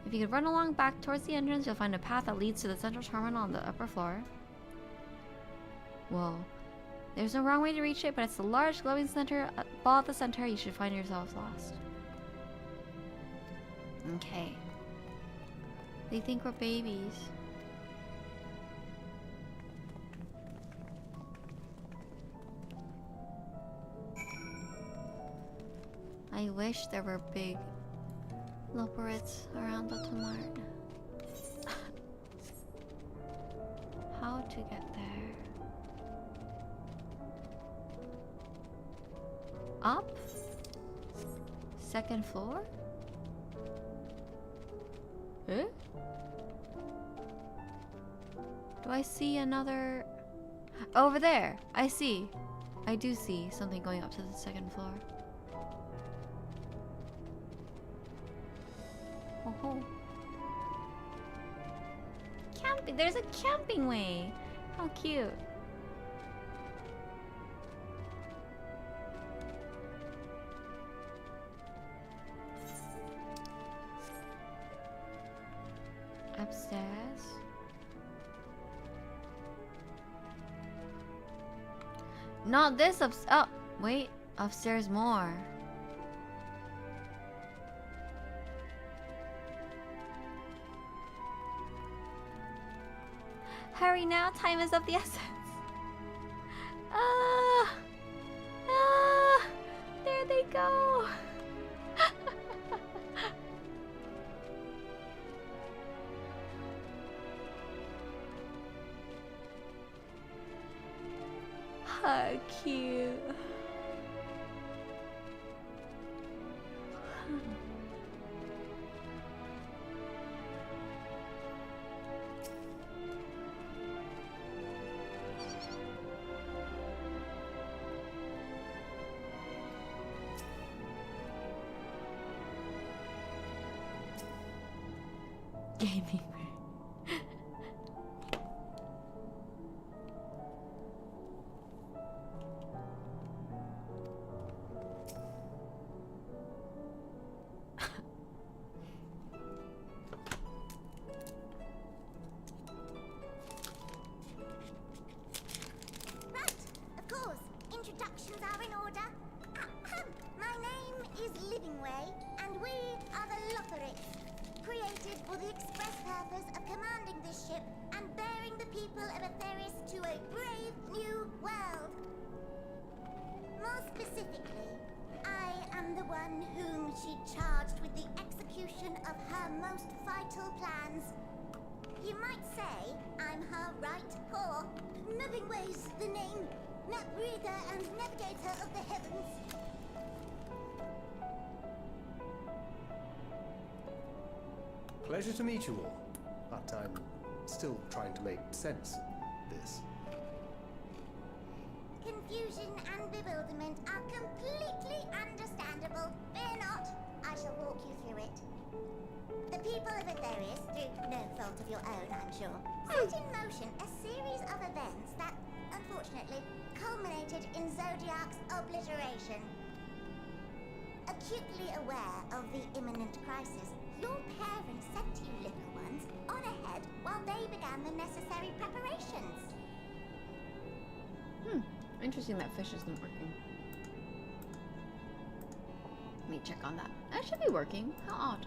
If you could run along back towards the entrance, you'll find a path that leads to the central terminal on the upper floor. Whoa. There's no wrong way to reach it, but it's the large glowing center ball at the center. You should find yourselves lost. Okay. They think we're babies. I wish there were big Loporits around the Tomart. How to get there? Up? Second floor? Eh? Do I see another... Over there! I see. I do see something going up to the second floor. Oh. Camping! There's a camping way! How cute. Upstairs. Not this oh, wait. Upstairs more. Hurry now, time is of the essence. There they go. How cute. Gaming. Right, of course. Introductions are in order. My name is Livingway, and we are the Loporits, created for the express purpose of commanding this ship and bearing the people of Atheris to a brave new world. More specifically, I am the one whom she charged with the execution of her most vital plans. You might say I'm her right paw. Livingway's the name, map breather and navigator of the heavens. Pleasure to meet you all, but I'm still trying to make sense of this. Confusion and bewilderment are completely understandable. Fear not, I shall walk you through it. The people of Atheris, through no fault of your own, I'm sure, set in motion a series of events that, unfortunately, culminated in Zodiac's obliteration. Acutely aware of the imminent crisis, your parents sent you little ones on ahead while they began the necessary preparations. Interesting that fish isn't working. Let me check on that. That should be working. How odd.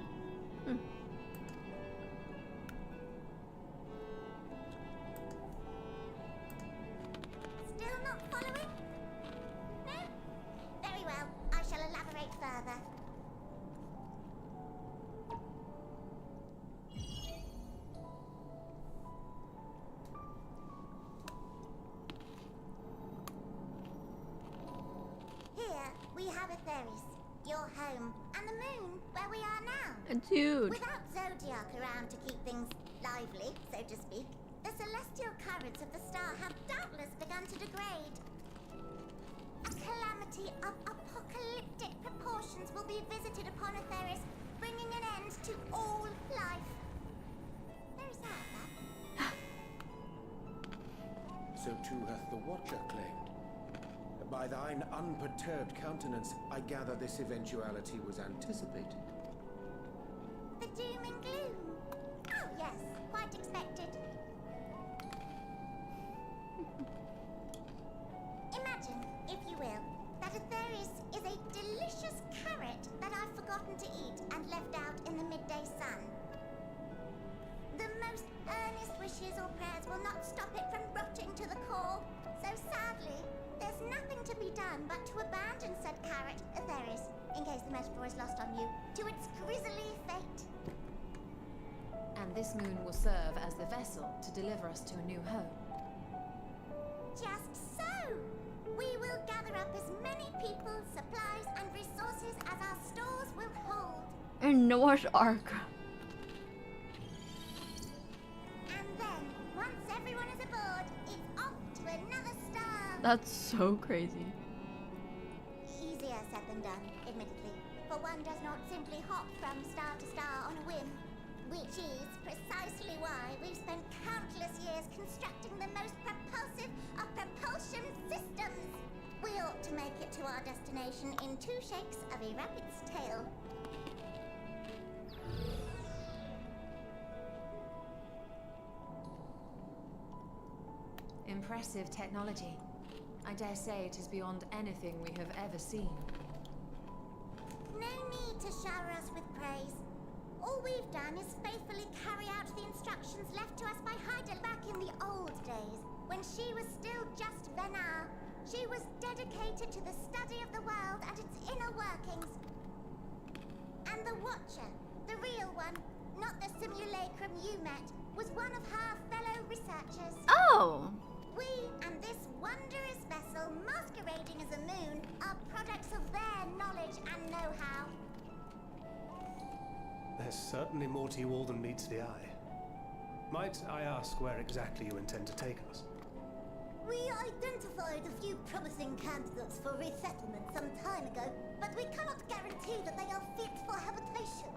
Still not following? No? Very well, I shall elaborate further. Here We have Atheris, your home, and the moon, where we are now. Dude. Without Zodiac around to keep things lively, so to speak, the celestial currents of the star have doubtless begun to degrade. A calamity of apocalyptic proportions will be visited upon Atheris, bringing an end to all life. There is that. So too hath the Watcher claimed. By thine unperturbed countenance, I gather this eventuality was anticipated. The doom and gloom. Oh yes, quite expected. Imagine, if you will, that Atheris is a delicious carrot that I've forgotten to eat and left out in the midday sun. The most earnest wishes or prayers will not stop it from rotting to the core. So sadly, there's nothing to be done but to abandon said carrot, Atheris, in case the metaphor is lost on you, to its grisly fate. And this moon will serve as the vessel to deliver us to a new home. Just so! We will gather up as many people, supplies, and resources as our stores will hold. In Noah's Ark. And then, once everyone is aboard, it's off to another star. That's so crazy. Easier said than done, admittedly, for one does not simply hop from star to star on a whim. Which is precisely why we've spent countless years constructing the most propulsive of propulsion systems. We ought to make it to our destination in 2 shakes of a rabbit's tail. Impressive technology. I dare say it is beyond anything we have ever seen. No need to shower us with praise. All we've done is faithfully carry out the instructions left to us by Hyde back in the old days, when she was still just Venar. She was dedicated to the study of the world and its inner workings. And the Watcher, the real one, not the simulacrum you met, was one of her fellow researchers. Oh! We and this wondrous vessel masquerading as a moon are products of their knowledge and know-how. There's certainly more to you all than meets the eye. Might I ask where exactly you intend to take us? We identified a few promising candidates for resettlement some time ago, but we cannot guarantee that they are fit for habitation.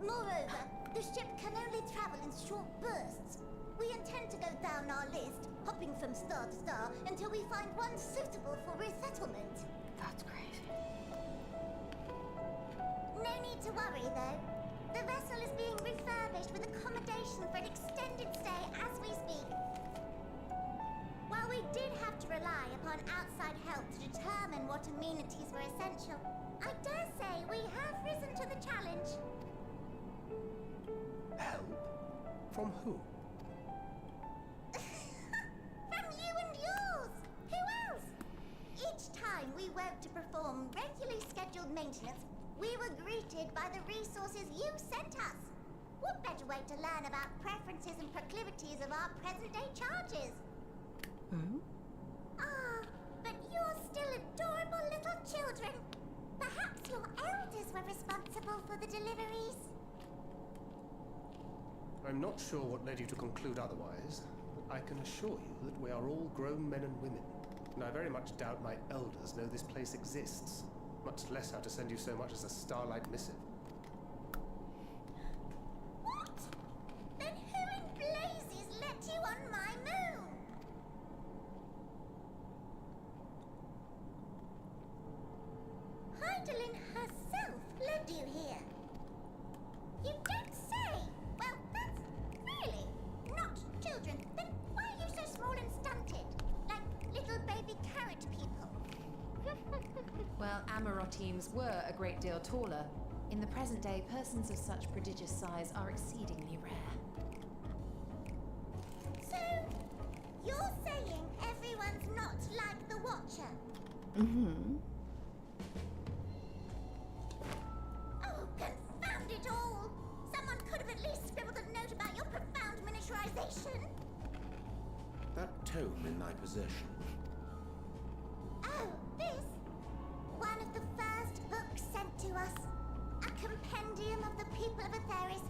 Moreover, the ship can only travel in short bursts. We intend to go down our list, hopping from star to star, until we find one suitable for resettlement. That's crazy. No need to worry, though. The vessel is being refurbished with accommodation for an extended stay as we speak. While we did have to rely upon outside help to determine what amenities were essential, I dare say we have risen to the challenge. Help? From who? From you and yours! Who else? Each time we woke to perform regularly scheduled maintenance, we were greeted by the resources you sent us. What better way to learn about preferences and proclivities of our present-day charges? Ah, but you're still adorable little children. Perhaps your elders were responsible for the deliveries. I'm not sure what led you to conclude otherwise, but I can assure you that we are all grown men and women, and I very much doubt my elders know this place exists, much less how to send you so much as a starlight missive. What? Then who in blazes let you on my moon? Heidelin herself led you here. You don't say! Well, that's really not children. Then why are you so small and stunted? Like little baby carrot people. Well, Amarotemes were a great deal taller. In the present day, persons of such prodigious size are exceedingly rare. So, you're saying everyone's not like the Watcher? Mm-hmm. Oh, confound it all! Someone could have at least scribbled a note about your profound miniaturization. That tome in thy possession. Oh, this? Why, compendium of the people of Atheris,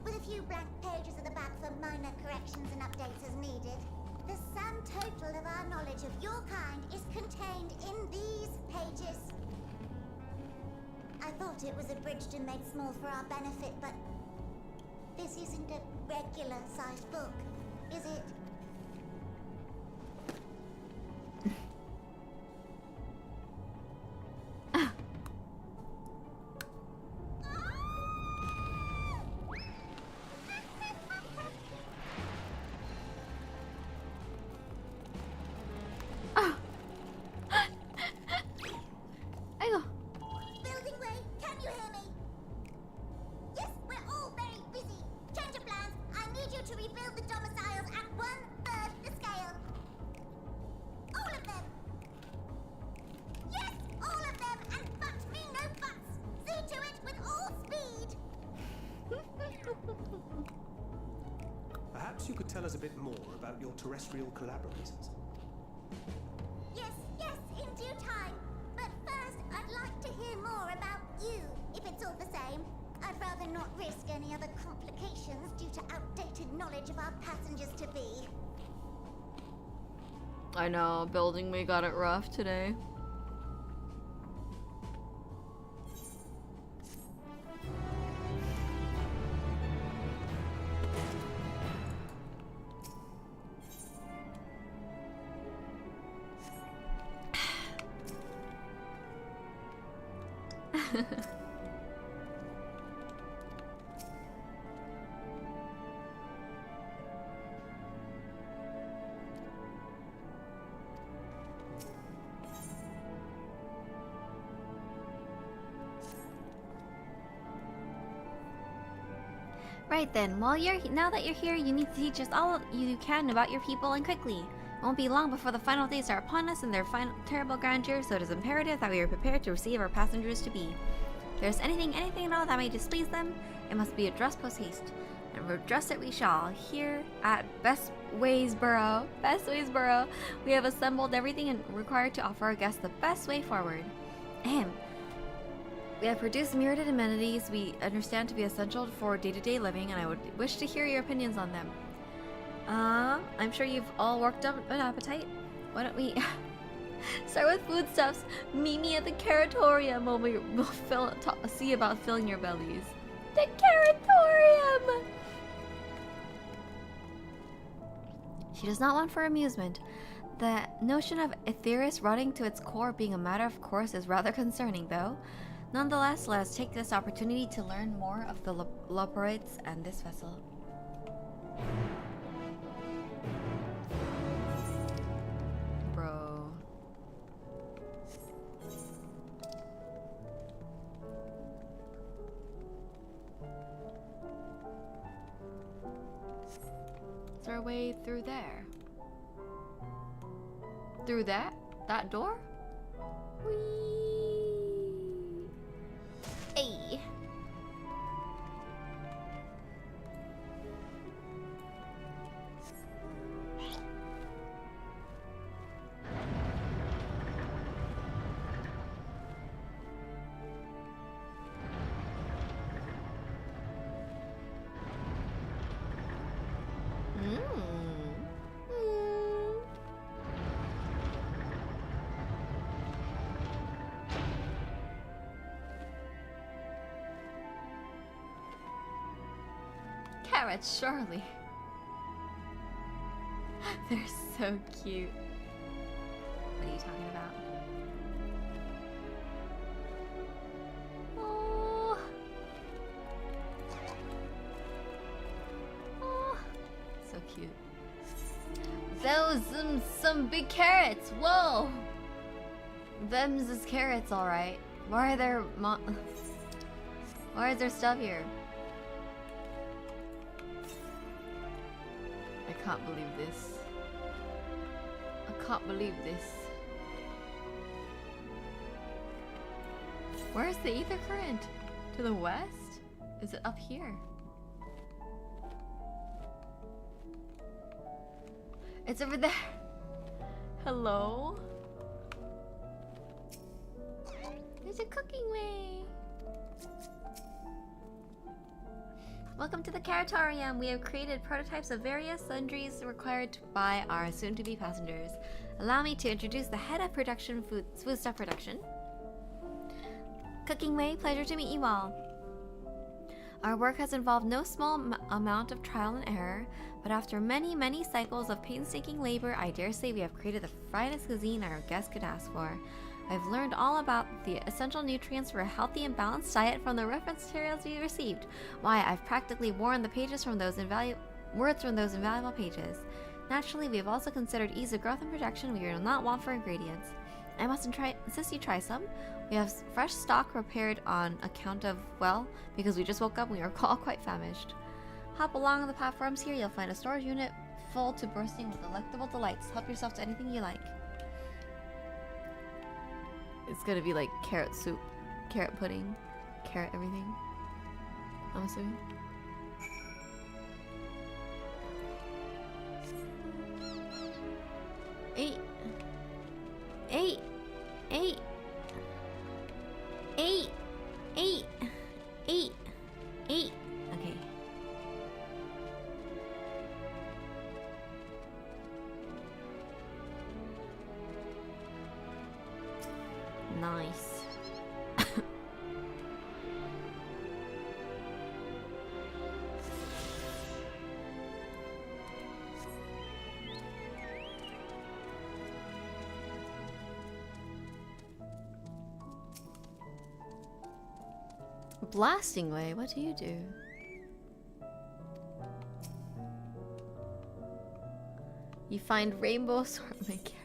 with a few blank pages at the back for minor corrections and updates as needed. The sum total of our knowledge of your kind is contained in these pages. I thought it was abridged and made small for our benefit, but this isn't a regular-sized book, is it? Perhaps you could tell us a bit more about your terrestrial collaborators. Yes, in due time. But first, I'd like to hear more about you, if it's all the same. I'd rather not risk any other complications due to outdated knowledge of our passengers-to-be. I know, building we got it rough today. Right then, now that you're here, you need to teach us all you can about your people and quickly. It won't be long before the final days are upon us and their final terrible grandeur, so it is imperative that we are prepared to receive our passengers to be. If there's anything at all that may displease them, it must be addressed post-haste. And redress it we shall. Here at Bestwaysboro, we have assembled everything required to offer our guests the best way forward. Ahem. We have produced myriad amenities we understand to be essential for day-to-day living, and I would wish to hear your opinions on them. I'm sure you've all worked up an appetite. Why don't we start with foodstuffs? Meet me at the Caratorium while we'll see about filling your bellies. The Caratorium! She does not want for amusement. The notion of Aetheris rotting to its core being a matter of course is rather concerning, though. Nonetheless, let us take this opportunity to learn more of the Loporites and this vessel. Bro. Is there a way through there? Through that? That door? Whee! Hey! Carrots, surely. They're so cute. What are you talking about? Oh. Oh. So cute. Those some big carrots. Whoa. Them's is carrots, all right. Why is there stuff here? I can't believe this. I can't believe this. Where's the ether current? To the west? Is it up here? It's over there. Hello? There's a cooking way. Welcome to the Caratorium. We have created prototypes of various sundries required by our soon-to-be passengers. Allow me to introduce the head of production, foodstuff production. Cooking Way, pleasure to meet you all. Our work has involved no small amount of trial and error, but after many, many cycles of painstaking labor, I dare say we have created the finest cuisine our guests could ask for. I've learned all about the essential nutrients for a healthy and balanced diet from the reference materials we received. Why, I've practically worn the pages from those words from those invaluable pages. Naturally, we have also considered ease of growth and production. We will not want for ingredients. I must insist you try some. We have fresh stock prepared on account of, well, because we just woke up and we are all quite famished. Hop along the platforms here. You'll find a storage unit full to bursting with delectable delights. Help yourself to anything you like. It's gonna be like carrot soup, carrot pudding, carrot everything, I'm assuming. Eight. Okay. Nice. Blasting Way, what do you do? You find rainbow assortment carrots.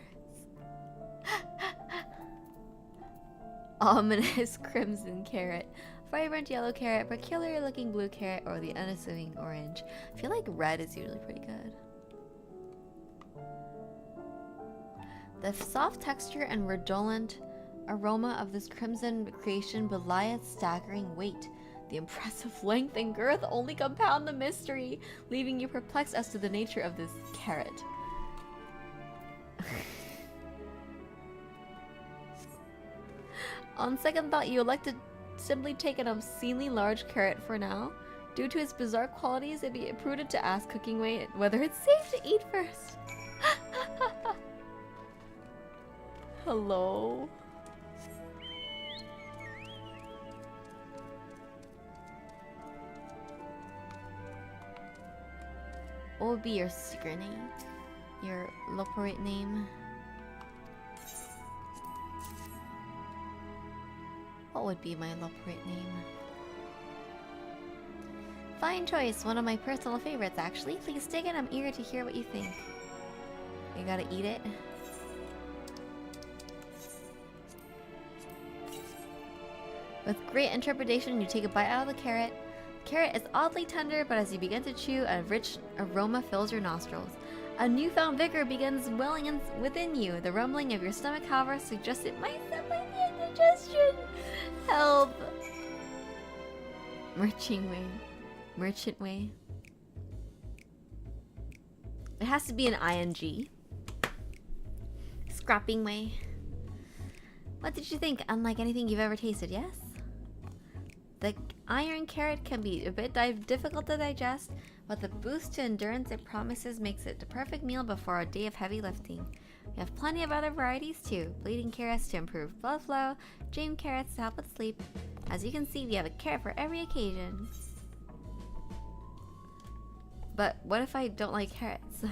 Ominous crimson carrot, vibrant yellow carrot, peculiar looking blue carrot, or the unassuming orange. I feel like red is usually pretty good. The soft texture and redolent aroma of this crimson creation belie its staggering weight. The impressive length and girth only compound the mystery, leaving you perplexed as to the nature of this carrot. On second thought, you elect to simply take an obscenely large carrot for now. Due to its bizarre qualities, it'd be prudent to ask Cooking Way whether it's safe to eat first. Hello? What would be your secret name? Your loporate name? What would be my loporate name? Fine choice, one of my personal favorites actually. Please take it, I'm eager to hear what you think. You gotta eat it. With great interpretation, you take a bite out of the carrot. The carrot is oddly tender, but as you begin to chew, a rich aroma fills your nostrils. A newfound vigor begins welling within you. The rumbling of your stomach, however, suggests it might simply be indigestion. Help! Merchant way. It has to be an ing. Scrapping way. What did you think? Unlike anything you've ever tasted, yes? The iron carrot can be a bit difficult to digest, but the boost to endurance it promises makes it the perfect meal before a day of heavy lifting. We have plenty of other varieties too. Bleeding carrots to improve blood flow, dream carrots to help with sleep. As you can see, we have a carrot for every occasion. But what if I don't like carrots?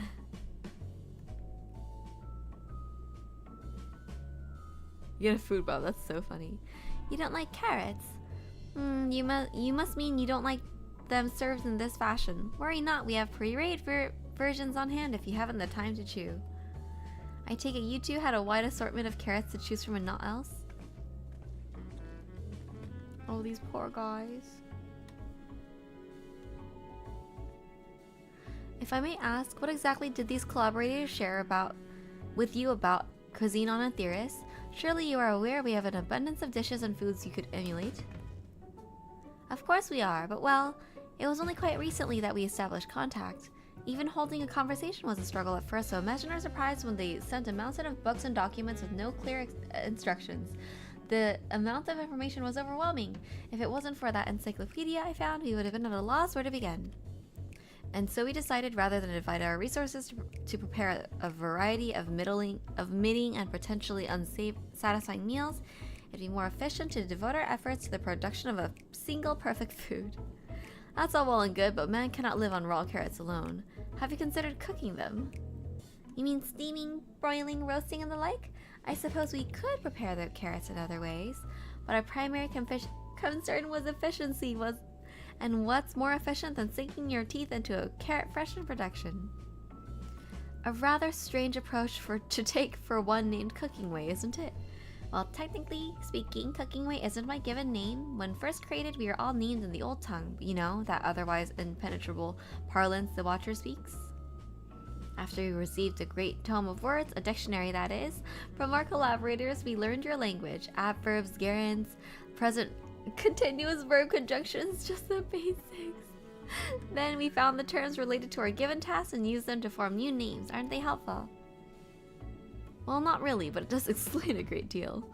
You get a food bomb, that's so funny. You don't like carrots? You must mean you don't like them served in this fashion. Worry not, we have pre-made versions on hand if you haven't the time to chew. I take it you two had a wide assortment of carrots to choose from and not else? Oh, these poor guys. If I may ask, what exactly did these collaborators share with you about cuisine on Aetheris? Surely you are aware we have an abundance of dishes and foods you could emulate. Of course we are, but well, it was only quite recently that we established contact. Even holding a conversation was a struggle at first, so imagine our surprise when they sent a mountain of books and documents with no clear instructions. the amount of information was overwhelming. If it wasn't for that encyclopedia I found, we would have been at a loss where to begin. And so we decided, rather than divide our resources to prepare a variety of meeting and potentially unsatisfying meals, it'd be more efficient to devote our efforts to the production of a single perfect food. That's all well and good, but man cannot live on raw carrots alone. Have you considered cooking them? You mean steaming, broiling, roasting, and the like? I suppose we could prepare the carrots in other ways, but our primary concern was efficiency. And what's more efficient than sinking your teeth into a carrot fresh in production? A rather strange approach to take for one named Cooking Way, isn't it? Well, technically speaking, Cooking Way isn't my given name. When first created, we were all named in the old tongue, you know, that otherwise impenetrable parlance the Watcher speaks. After we received a great tome of words, a dictionary that is, from our collaborators, we learned your language. Adverbs, gerunds, present continuous verb conjunctions, just the basics. Then we found the terms related to our given tasks and used them to form new names. Aren't they helpful? Well, not really, but it does explain a great deal.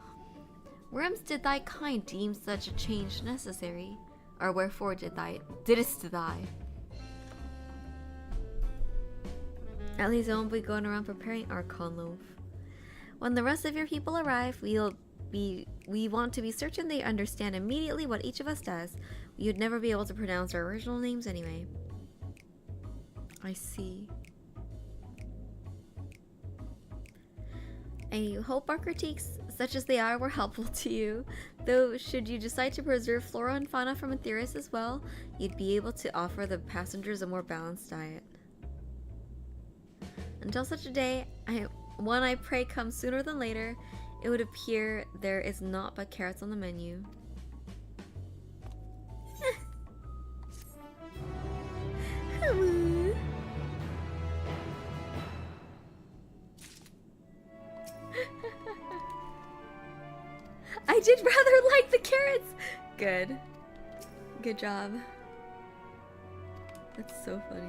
Whereas did thy kind deem such a change necessary? Or wherefore didst thou? At least I won't be going around preparing our conloaf. When the rest of your people arrive, we want to be certain they understand immediately what each of us does. You'd never be able to pronounce our original names anyway. I see. I hope our critiques, such as they are, were helpful to you. Though, should you decide to preserve flora and fauna from Aetherius as well, you'd be able to offer the passengers a more balanced diet. Until such a day, one I pray comes sooner than later, it would appear there is naught but carrots on the menu. I did rather like the carrots! Good. Good job. That's so funny.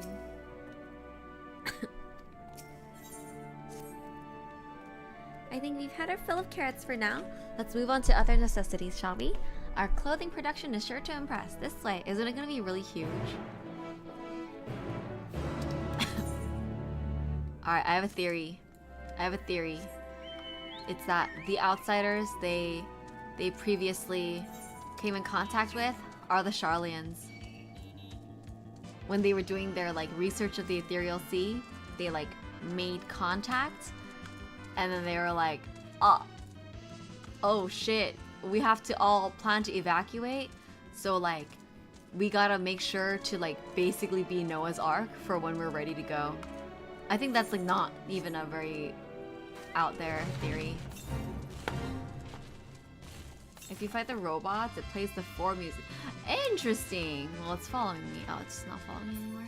I think we've had our fill of carrots for now. Let's move on to other necessities, shall we? Our clothing production is sure to impress. This way, isn't it going to be really huge? Alright, I have a theory. It's that the outsiders they previously came in contact with are the Sharlayans. When they were doing their research of the Ethereal Sea, they made contact. And then they were like, oh shit, we have to all plan to evacuate. So we gotta make sure to basically be Noah's Ark for when we're ready to go. I think that's not even a very out there theory. If you fight the robots, it plays the 4 music. Interesting! Well, it's following me. Oh, it's not following me anymore.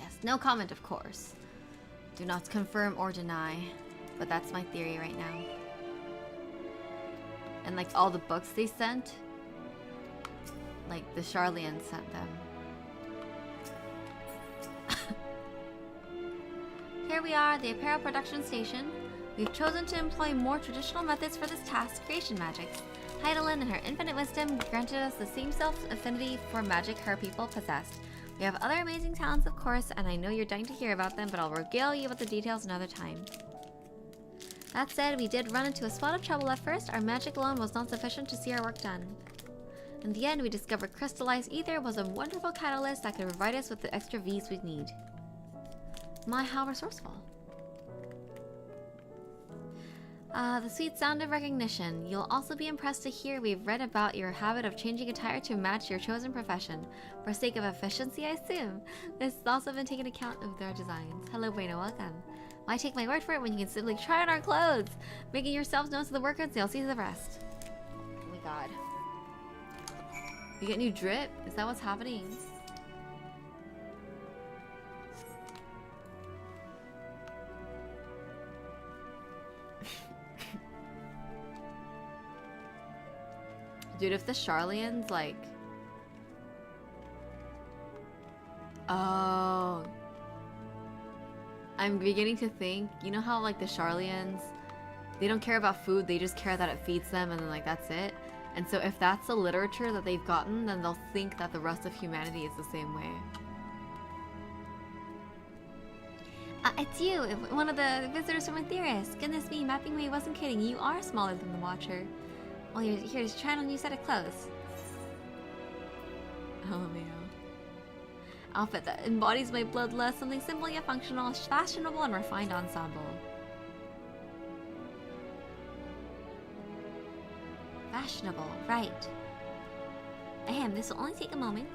Yes, no comment, of course. Do not confirm or deny, but that's my theory right now. And all the books they sent, the Sharlayans sent them. Here we are, the apparel production station. We've chosen to employ more traditional methods for this task, creation magic. Heidelin, in her infinite wisdom, granted us the same self-affinity for magic her people possessed. We have other amazing talents, of course, and I know you're dying to hear about them, but I'll regale you with the details another time. That said, we did run into a spot of trouble at first. Our magic alone was not sufficient to see our work done. In the end, we discovered crystallized ether was a wonderful catalyst that could provide us with the extra V's we'd need. My, how resourceful. The sweet sound of recognition. You'll also be impressed to hear we've read about your habit of changing attire to match your chosen profession. For sake of efficiency, I assume. This has also been taken account of their designs. Hello, Bueno, welcome. Why take my word for it when you can simply try on our clothes? Making yourselves known to the workers, they'll see the rest. Oh my god. We get new drip? Is that what's happening? Dude, if the Sharlayans, Oh. I'm beginning to think, you know how, the Sharlayans, They don't care about food, they just care that it feeds them, and then like that's it. And so if that's the literature that they've gotten, then they'll think that the rest of humanity is the same way. It's you, one of the visitors from Aetheris. Goodness me, Mapping Way wasn't kidding. You are smaller than the Watcher. Well, you're here to try on a new set of clothes. Oh man. Outfit that embodies my bloodlust, something simple yet functional, fashionable and refined ensemble. Fashionable, right. Ahem, this will only take a moment.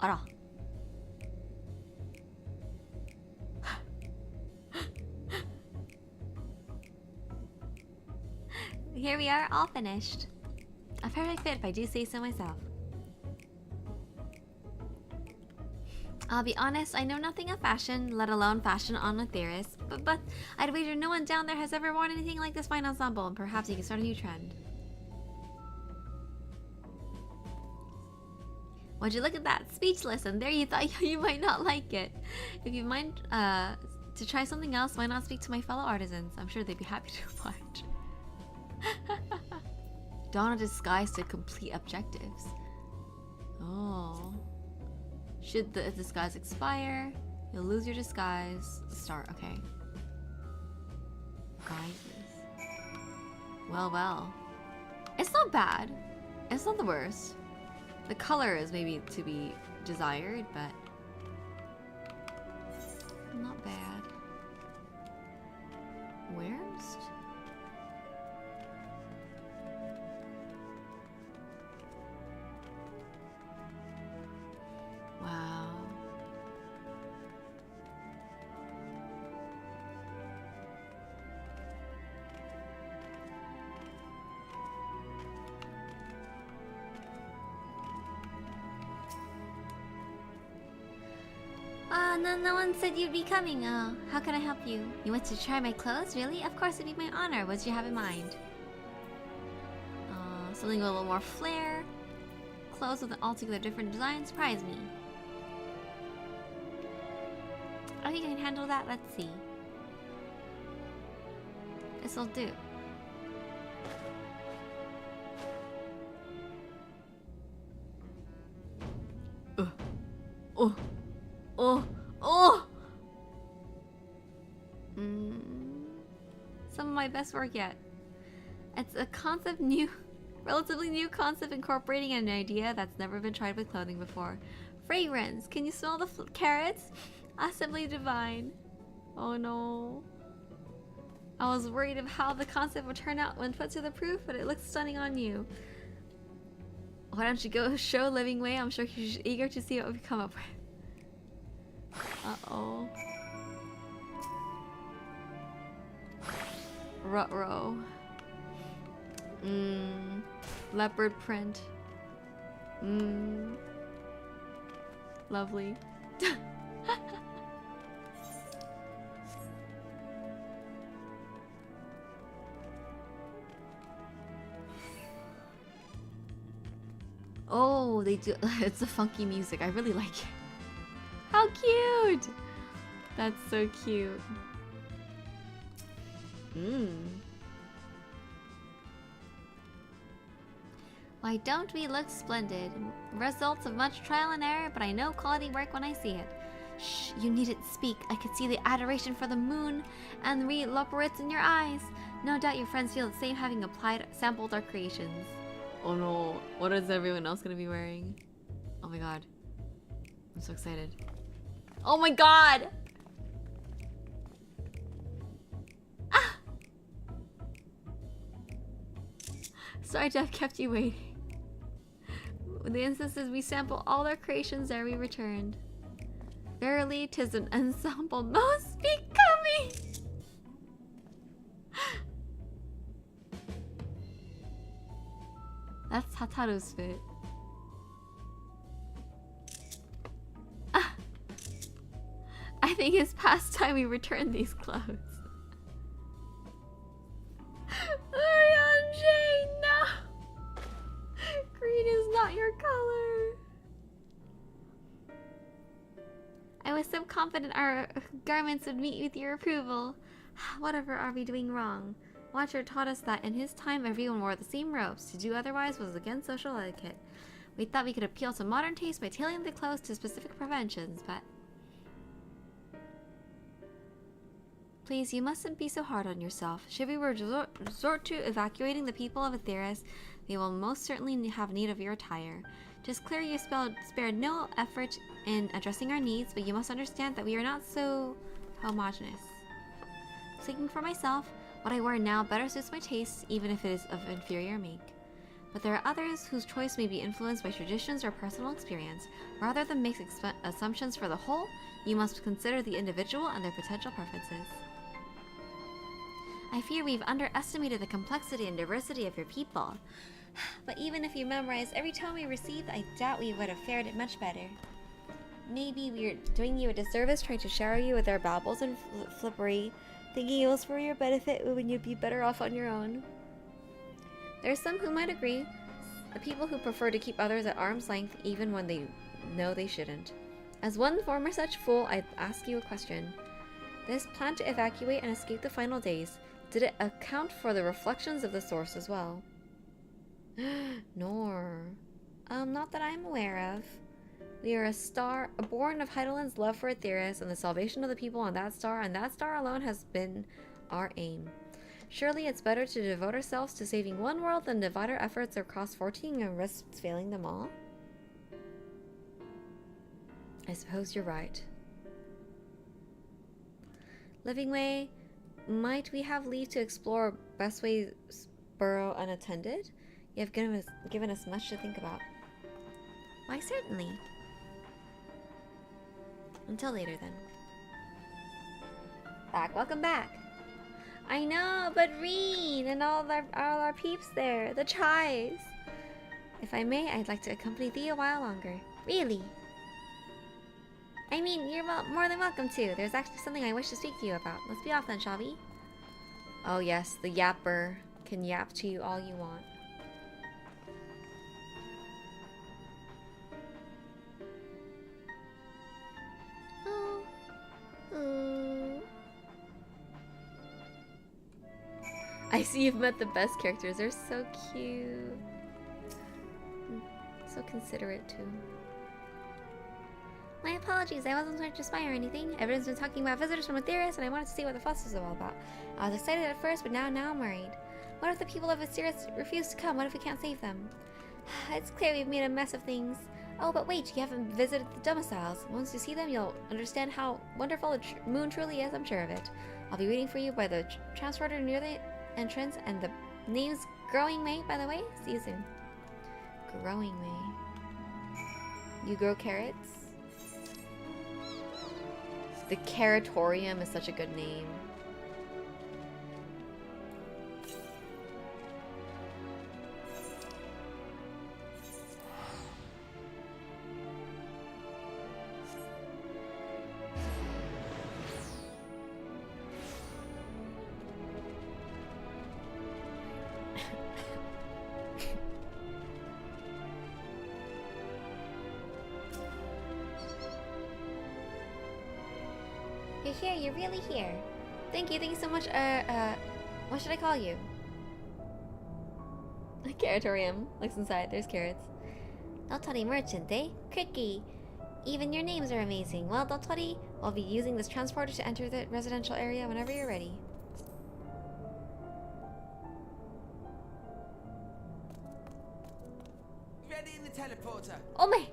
Ara. Here we are, all finished. A perfect fit if I do say so myself. I'll be honest, I know nothing of fashion, let alone fashion on Aetheris, but I'd wager no one down there has ever worn anything like this fine ensemble, and perhaps you can start a new trend. Would you look at that? Speechless, and there you thought you might not like it. If you mind to try something else, why not speak to my fellow artisans? I'm sure they'd be happy to oblige. Don a disguise to complete objectives. Oh. Should the disguise expire, you'll lose your disguise. Start, okay. Guises. Well. It's not bad. It's not the worst. The color is maybe to be desired, but not bad. Worst? Wow. No one said you'd be coming. How can I help you? You want to try my clothes? Really? Of course, it'd be my honor. What did you have in mind? Something with a little more flair. Clothes with an altogether different design. Surprise me. I think I can handle that. Let's see. This'll do. Some of my best work yet. It's a relatively new concept incorporating an idea that's never been tried with clothing before. Fragrance. Can you smell the carrots? Simply divine. Oh no. I was worried of how the concept would turn out when put to the proof, but it looks stunning on you. Why don't you go show Living Way? I'm sure she's eager to see what we come up with. Uh-oh. Ruh-roh. Leopard print. Lovely. Oh, they do. It's a funky music. I really like it. How cute! That's so cute. Why don't we look splendid? Results of much trial and error, but I know quality work when I see it. Shh, you needn't speak. I could see the adoration for the moon and the leopards in your eyes. No doubt your friends feel the same having sampled our creations. Oh no, what is everyone else gonna be wearing? Oh my god. I'm so excited. Oh my god! Ah! Sorry to have kept you waiting. The instances we sample all our creations there we returned. Verily, 'tis an ensemble most becoming! That's Hataru's fit. I think it's past time we return these clothes. Orion Jane, no! Green is not your color. I was so confident our garments would meet with your approval. Whatever are we doing wrong? Watcher taught us that in his time everyone wore the same robes. To do otherwise was against social etiquette. We thought we could appeal to modern taste by tailoring the clothes to specific preventions, but... Please, you mustn't be so hard on yourself. Should we resort to evacuating the people of Aetheris, they will most certainly have need of your attire. Just clear you spared no effort in addressing our needs, but you must understand that we are not so homogeneous. Speaking for myself, what I wear now better suits my tastes, even if it is of inferior make. But there are others whose choice may be influenced by traditions or personal experience. Rather than make assumptions for the whole, you must consider the individual and their potential preferences. I fear we've underestimated the complexity and diversity of your people. But even if you memorized every tome we received, I doubt we would have fared it much better. Maybe we're doing you a disservice trying to shower you with our babbles and flippery, thinking it was for your benefit when you'd be better off on your own. There are some who might agree, the people who prefer to keep others at arm's length even when they know they shouldn't. As one former such fool, I'd ask you a question. This plan to evacuate and escape the final days, did it account for the reflections of the source as well? Nor. Not that I'm aware of. We are born of Heidelin's love for Aetheris and the salvation of the people on that star, and that star alone has been our aim. Surely it's better to devote ourselves to saving one world than divide our efforts across 14 and risk failing them all? I suppose you're right. Living Way, might we have leave to explore Bestway's burrow unattended? You have given us much to think about. Why, certainly. Until later, then. Welcome back. I know, but Reen and all our peeps there, the Chais. If I may, I'd like to accompany thee a while longer. Really? I mean, you're more than welcome to. There's actually something I wish to speak to you about. Let's be off then, shall we? Oh yes, the yapper can yap to you all you want. I see you've met the best characters. They're so cute. So considerate, too. My apologies, I wasn't trying to spy or anything. Everyone's been talking about visitors from Aetheris, and I wanted to see what the fuss was all about. I was excited at first, but now I'm worried. What if the people of Aetheris refuse to come? What if we can't save them? It's clear we've made a mess of things. Oh, but wait, you haven't visited the domiciles. Once you see them, you'll understand how wonderful the moon truly is, I'm sure of it. I'll be waiting for you by the transporter near the entrance, and the name's Growing May, by the way. See you soon. Growing May. You grow carrots? The Carrotorium is such a good name. You're here, you're really here. Thank you so much. What should I call you? Carrotorium. Looks inside, there's carrots. Dotori merchant, eh? Cricky. Even your names are amazing. Well, Dotori, I'll be using this transporter to enter the residential area whenever you're ready. Ready in the teleporter. Oh my!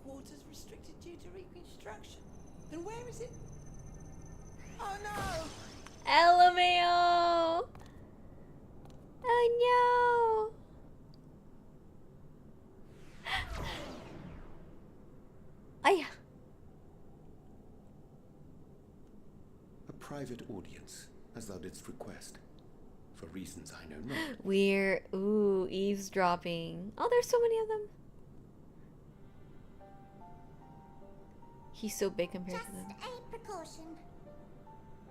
Quarters restricted due to reconstruction. Then where is it? Oh no! LMAO! Oh no! Aya! A private audience, as thou didst request. reasons I know not. We're eavesdropping. Oh, there's so many of them. He's so big compared to them. Just a precaution.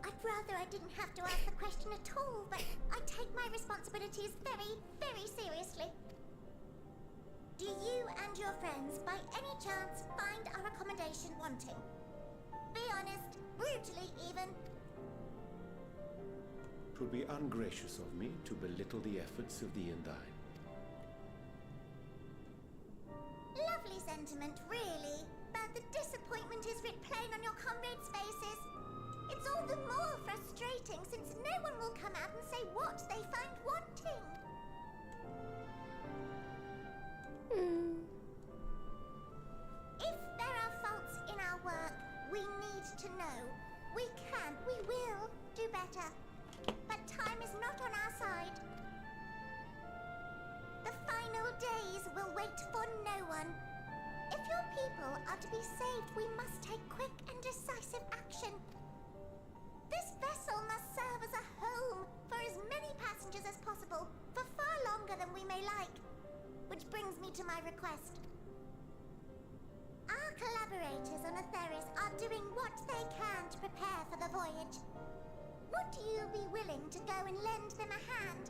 I'd rather I didn't have to ask the question at all, but I take my responsibilities very, very seriously. Do you and your friends, by any chance, find our accommodation wanting? Be honest, brutally even. It would be ungracious of me to belittle the efforts of the Undine. Lovely sentiment, really. But the disappointment is writ plain on your comrades' faces. It's all the more frustrating since no one will come out and say what they find wanting. If there are faults in our work, we need to know. We can, we will do better. But time is not on our side. The final days will wait for no one. If your people are to be saved, we must take quick and decisive action. This vessel must serve as a home for as many passengers as possible, for far longer than we may like. Which brings me to my request. Our collaborators on Atheris are doing what they can to prepare for the voyage. Would you be willing to go and lend them a hand?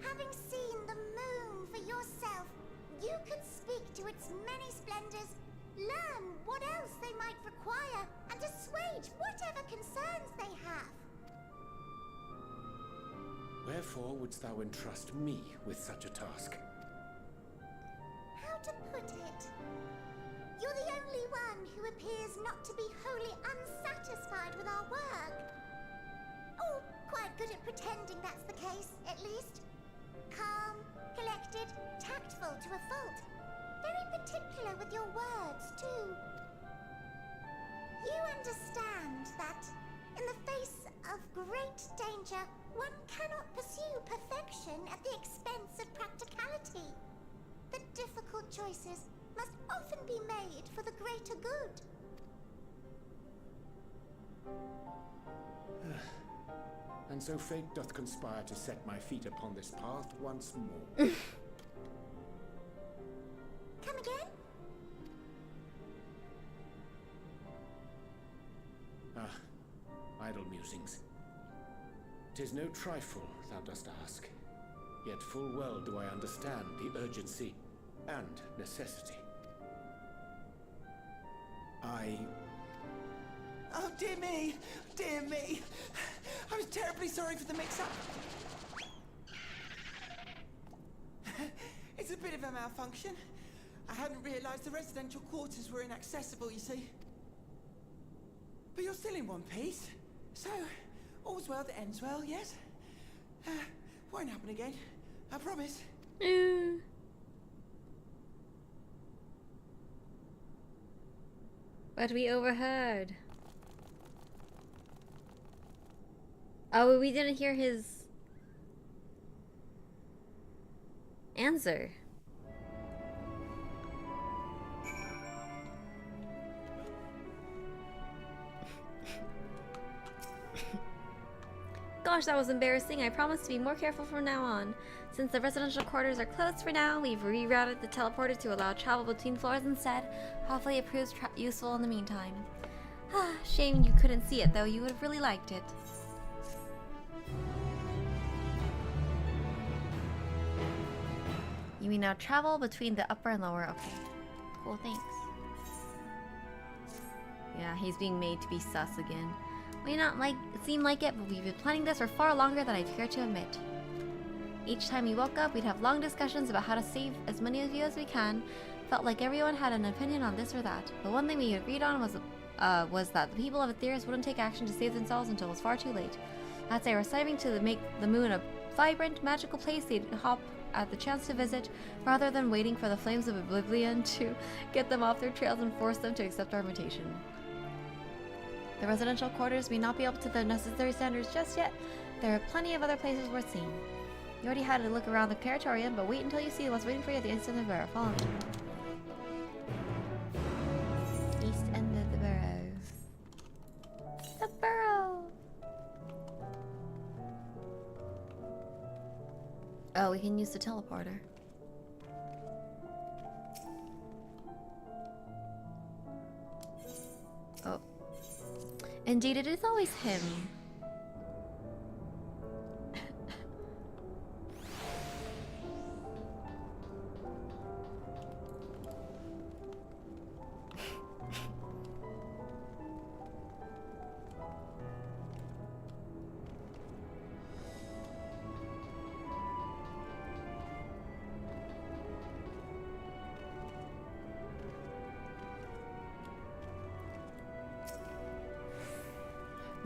Having seen the moon for yourself, you could speak to its many splendors, learn what else they might require, and assuage whatever concerns they have. Wherefore wouldst thou entrust me with such a task? How to put it? You're the only one who appears not to be wholly unsatisfied with our work. Or quite good at pretending that's the case, at least. Calm, collected, tactful to a fault. Very particular with your words, too. You understand that, in the face of great danger, one cannot pursue perfection at the expense of practicality. The difficult choices must often be made for the greater good. And so fate doth conspire to set my feet upon this path once more. Come again? Idle musings. 'Tis no trifle thou dost ask, yet full well do I understand the urgency and necessity. Oh, dear me! Dear me! I was terribly sorry for the mix-up. It's a bit of a malfunction. I hadn't realized the residential quarters were inaccessible, you see. But you're still in one piece, so all's well that ends well, yes? Won't happen again, I promise. But we overheard. Oh, we didn't hear his answer. Gosh, that was embarrassing. I promise to be more careful from now on. Since the residential quarters are closed for now, we've rerouted the teleporter to allow travel between floors instead. Hopefully it proves useful in the meantime. Shame you couldn't see it, though. You would have really liked it. You may now travel between the upper and lower. Okay. Cool, thanks. Yeah, he's being made to be sus again. May not seem like it, but we've been planning this for far longer than I'd care to admit. Each time we woke up, we'd have long discussions about how to save as many of you as we can. Felt like everyone had an opinion on this or that. But one thing we agreed on was that the people of Atheris wouldn't take action to save themselves until it was far too late. As they were striving to make the moon a vibrant, magical place they'd hop at the chance to visit, rather than waiting for the flames of oblivion to get them off their trails and force them to accept our invitation. The residential quarters may not be up to the necessary standards just yet. There are plenty of other places worth seeing. You already had a look around the Paratorium, but wait until you see what's waiting for you at the east end of the burrow. Follow me. East end of the burrow. The burrow! Oh, we can use the teleporter. Oh. Indeed, it is always him.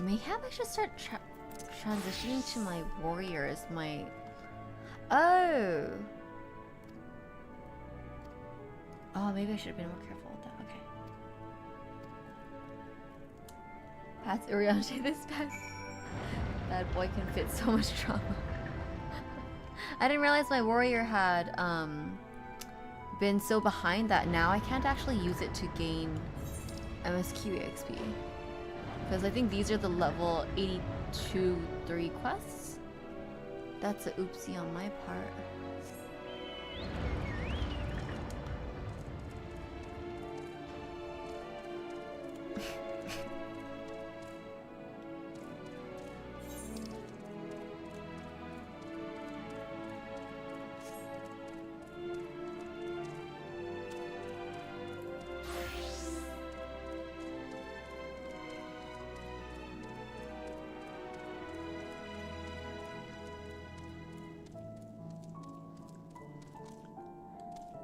Maybe I should start transitioning to my warrior as my... Oh! Oh, maybe I should have been more careful with that. Okay. That's Uriante this bad. That boy can fit so much trauma. I didn't realize my warrior had been so behind that now I can't actually use it to gain MSQ EXP. Because I think these are the level 82-3 quests. That's a oopsie on my part.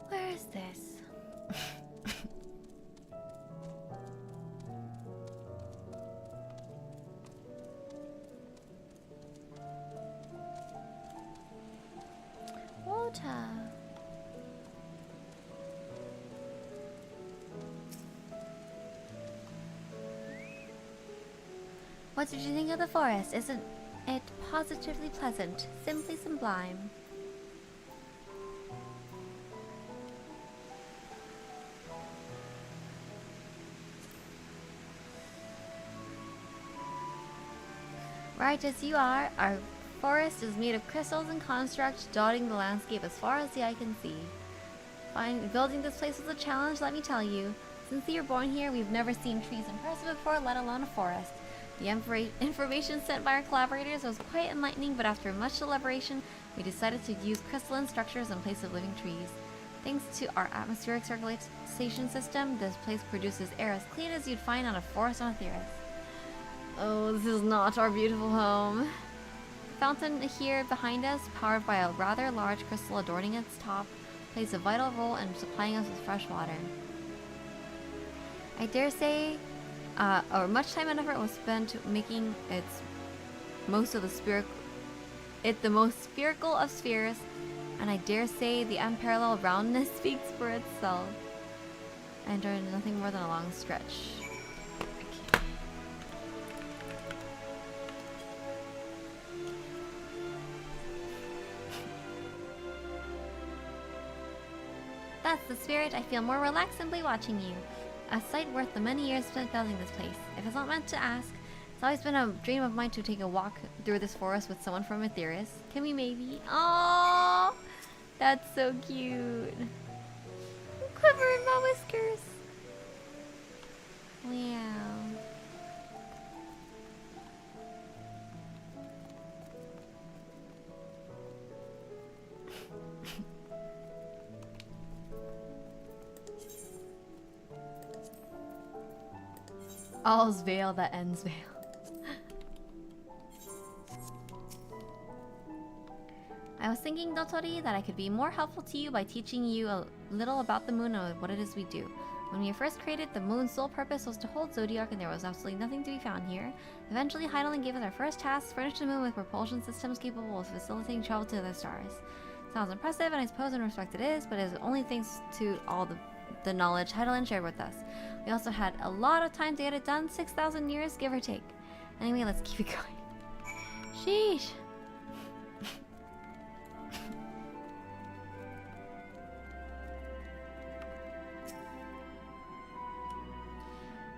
Where is this? Water. What did you think of the forest? Isn't it positively pleasant? Simply sublime. Right as you are, our forest is made of crystals and constructs dotting the landscape as far as the eye can see. Building this place was a challenge, let me tell you. Since we were born here, we've never seen trees in person before, let alone a forest. The information sent by our collaborators was quite enlightening, but after much deliberation, we decided to use crystalline structures in place of living trees. Thanks to our atmospheric circulation system, this place produces air as clean as you'd find on a forest on Earth. Oh, this is not our beautiful home. The fountain here behind us, powered by a rather large crystal adorning its top, plays a vital role in supplying us with fresh water. I dare say, much time and effort was spent making the most spherical of spheres, and I dare say the unparalleled roundness speaks for itself. I enjoyed nothing more than a long stretch. That's the spirit. I feel more relaxed simply watching you. A sight worth the many years spent building this place. If it's not meant to ask, it's always been a dream of mine to take a walk through this forest with someone from Etheris. Can we maybe? Oh, that's so cute. I'm quivering my whiskers. Wow. All's veil that ends veil. I was thinking, Dotori, that I could be more helpful to you by teaching you a little about the moon and what it is we do. When we were first created, the moon's sole purpose was to hold Zodiac, and there was absolutely nothing to be found here. Eventually, Heidelin gave us our first task, furnish the moon with propulsion systems capable of facilitating travel to other stars. Sounds impressive, and I suppose in respect it is, but it is only thanks to all the knowledge Heidelin shared with us. We also had a lot of time to get it done, 6,000 years, give or take. Anyway, let's keep it going. Sheesh.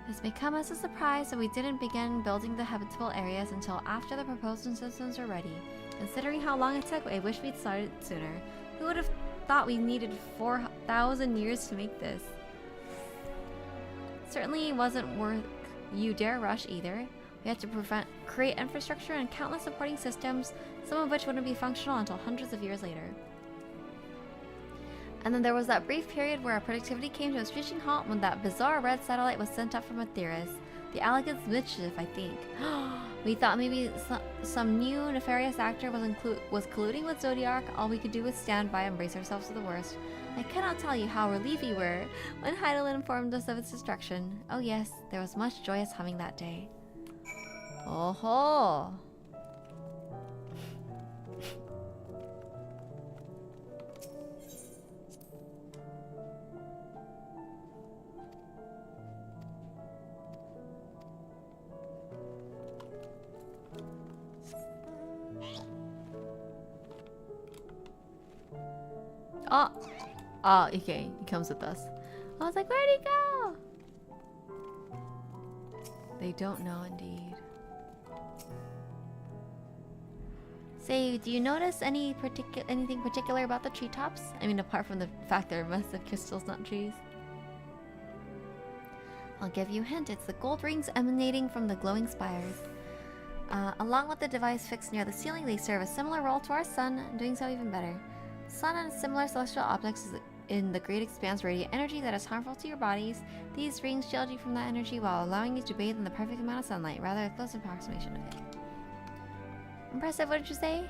This may come as a surprise that we didn't begin building the habitable areas until after the propulsion systems were ready. Considering how long it took, I wish we'd started sooner. Who would have thought we needed 4,000 years to make this? Certainly wasn't worth you dare rush either. We had to create infrastructure and countless supporting systems, some of which wouldn't be functional until hundreds of years later. And then there was that brief period where our productivity came to a screeching halt when that bizarre red satellite was sent up from Atheris. The Elegant's mischief, I think. We thought maybe some new nefarious actor was colluding with Zodiac. All we could do was stand by and brace ourselves for the worst. I cannot tell you how relieved we were when Heidelin informed us of its destruction. Oh yes, there was much joyous humming that day. Oh ho! Oh, okay, he comes with us. I was like, where'd he go? They don't know, indeed. Say, do you notice anything particular about the treetops? I mean, apart from the fact they're massive crystals, not trees. I'll give you a hint. It's the gold rings emanating from the glowing spires. Along with the device fixed near the ceiling, they serve a similar role to our sun, doing so even better. Sun and similar celestial objects in the great expanse radiate energy that is harmful to your bodies. These rings shield you from that energy while allowing you to bathe in the perfect amount of sunlight, rather a close approximation of it. Impressive, what did you say?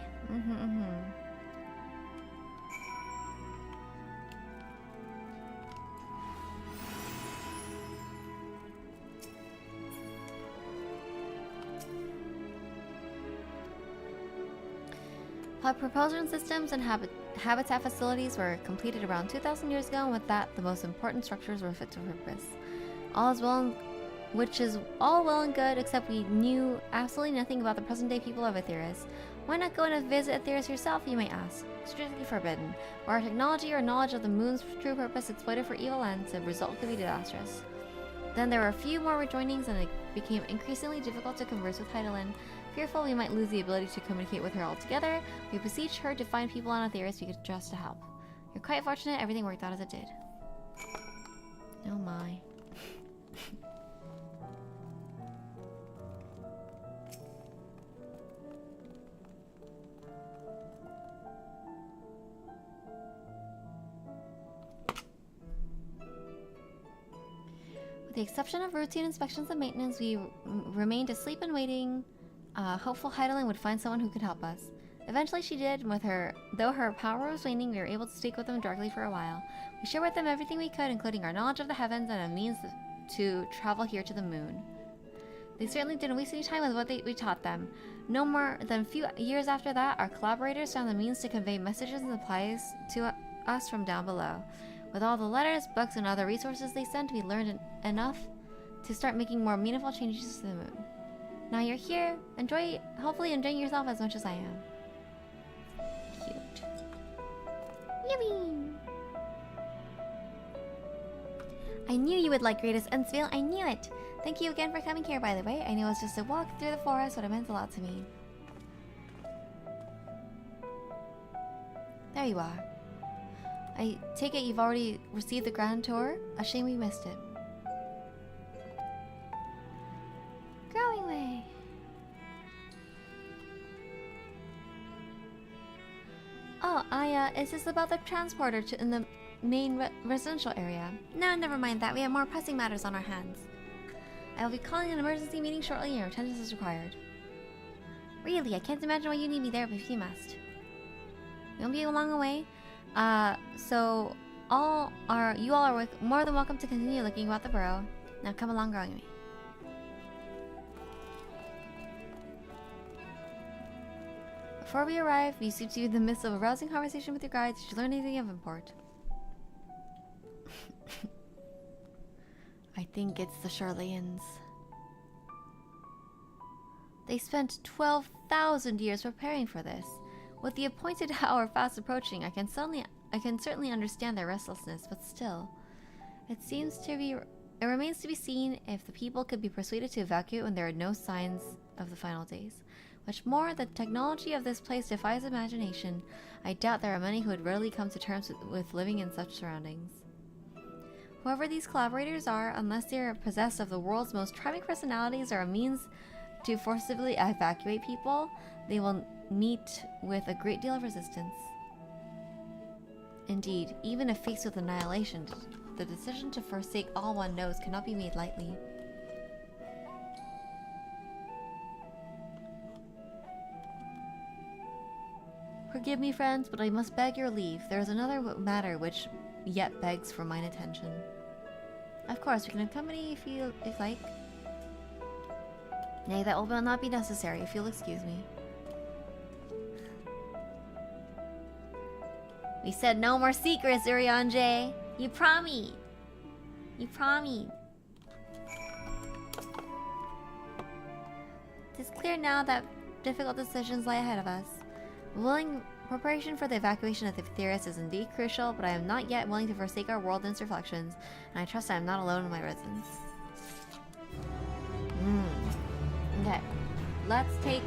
Propulsion systems and habitat facilities were completed around 2,000 years ago, and with that, the most important structures were fit for purpose. Which is all well and good, except we knew absolutely nothing about the present-day people of Atheris. Why not go and visit Atheris yourself, you may ask? Strictly forbidden. Were our technology or knowledge of the moon's true purpose exploited for evil ends, the result could be disastrous. Then there were a few more rejoinings, and it became increasingly difficult to converse with Heidelin. Fearful we might lose the ability to communicate with her altogether, we beseeched her to find people on Atheris we could trust to help. You're quite fortunate everything worked out as it did. Oh my. With the exception of routine inspections and maintenance, we remained asleep and waiting. Hopeful Heidelin would find someone who could help us. Eventually she did, and though her power was waning, we were able to speak with them directly for a while. We shared with them everything we could, including our knowledge of the heavens and a means to travel here to the moon. They certainly didn't waste any time with what we taught them. No more than a few years after that, our collaborators found the means to convey messages and supplies to us from down below. With all the letters, books, and other resources they sent, we learned enough to start making more meaningful changes to the moon. Now you're here, hopefully enjoying yourself as much as I am. Cute. Yummy! I knew you would like Greatest Ensville, I knew it! Thank you again for coming here, by the way. I know it's just a walk through the forest, but it meant a lot to me. There you are. I take it you've already received the grand tour? A shame we missed it. Growing way. Oh, is this about the transporter in the main residential area? No, never mind that. We have more pressing matters on our hands. I will be calling an emergency meeting shortly and your attendance is required. Really, I can't imagine why you need me there, but if you must. We won't be long away. So you all are more than welcome to continue looking about the borough. Now come along, growing me. Before we arrive, we seem to be in the midst of a rousing conversation with your guides. Did you learn anything of import? I think it's the Charlayans. They spent 12,000 years preparing for this. With the appointed hour fast approaching, I can certainly understand their restlessness, but still, it remains to be seen if the people could be persuaded to evacuate when there are no signs of the final days. What's more, the technology of this place defies imagination. I doubt there are many who would readily come to terms with living in such surroundings. Whoever these collaborators are, unless they are possessed of the world's most charming personalities or a means to forcibly evacuate people, they will meet with a great deal of resistance. Indeed, even if faced with annihilation, the decision to forsake all one knows cannot be made lightly. Forgive me, friends, but I must beg your leave. There is another matter which yet begs for mine attention. Of course, we can accompany if you like. Nay, that will not be necessary if you'll excuse me. We said no more secrets, Urianger. You promised. You promised. It is clear now that difficult decisions lie ahead of us. Willing preparation for the evacuation of the Theris is indeed crucial, but I am not yet willing to forsake our world and its reflections, and I trust I am not alone in my residence. Okay, let's take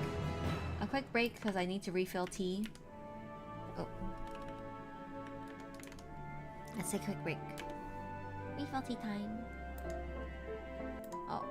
a quick break because I need to refill tea. Oh. Let's take a quick break. Refill tea time. Oh.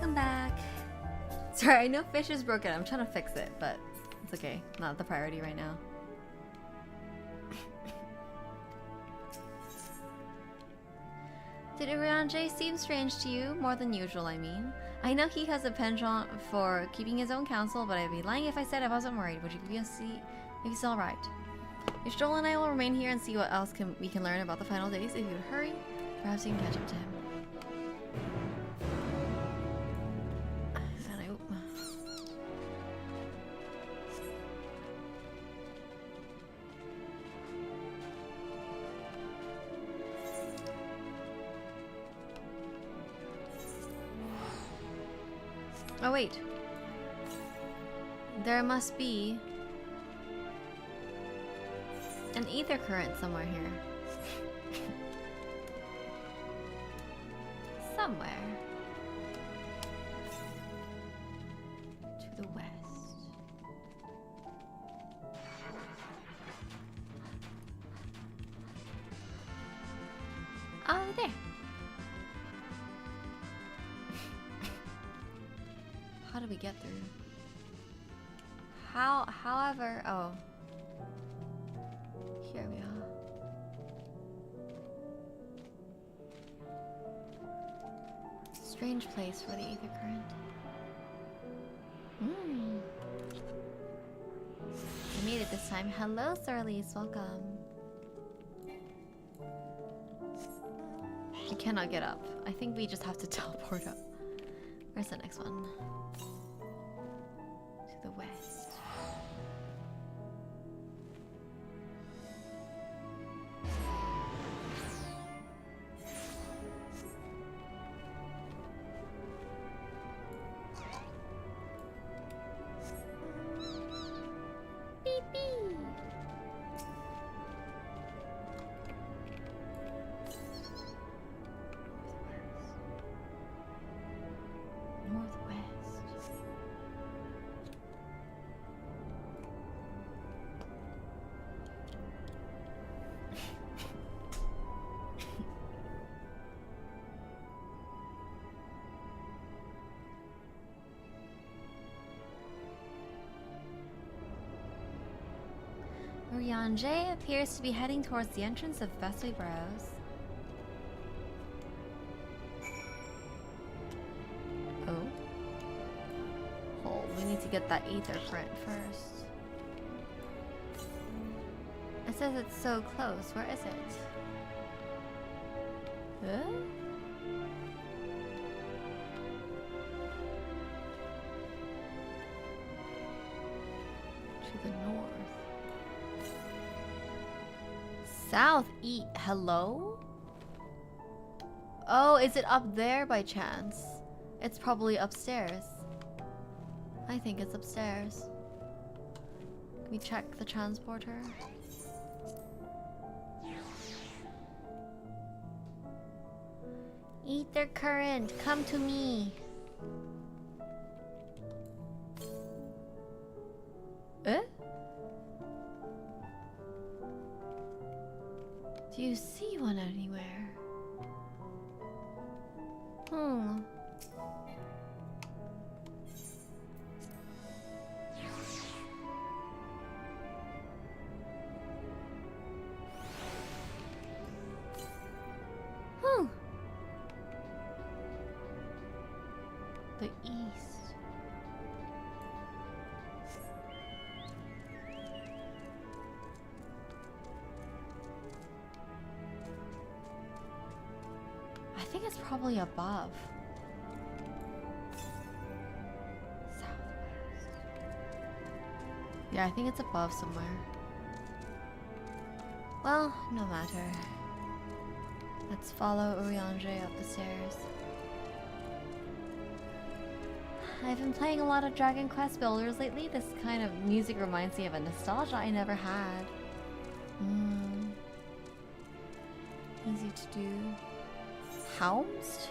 Welcome back. Sorry, I know Fish is broken. I'm trying to fix it, but it's okay. Not the priority right now. Did Urianger seem strange to you? More than usual, I mean. I know he has a penchant for keeping his own counsel, but I'd be lying if I said I wasn't worried. Would you give me a seat if he's alright? If Joel and I will remain here and see what else we can learn about the final days. If you would hurry, perhaps you can catch up to him. Oh wait. There must be an ether current somewhere here. Somewhere. To the west. Oh, there. How do we get through? However, oh. Here we are. Strange place for the ether current. I made it this time. Hello, Surleys. Welcome. I cannot get up. I think we just have to teleport up. Where's the next one? To the west. Beep beep. Northwest. Urianger appears to be heading towards the entrance of FFXIV Endwalker. Oh, we need to get that ether print first. It says it's so close. Where is it? Huh? To the north. Southeast. Hello? Oh, is it up there by chance? It's probably upstairs. I think it's upstairs. Can we check the transporter? Ether current, come to me. Eh? Do you see one anywhere? The east. I think it's probably above. Southwest. Yeah, I think it's above somewhere. Well, no matter. Let's follow Urianger up the stairs. I've been playing a lot of Dragon Quest builders lately. This kind of music reminds me of a nostalgia I never had. Easy to do. Housed?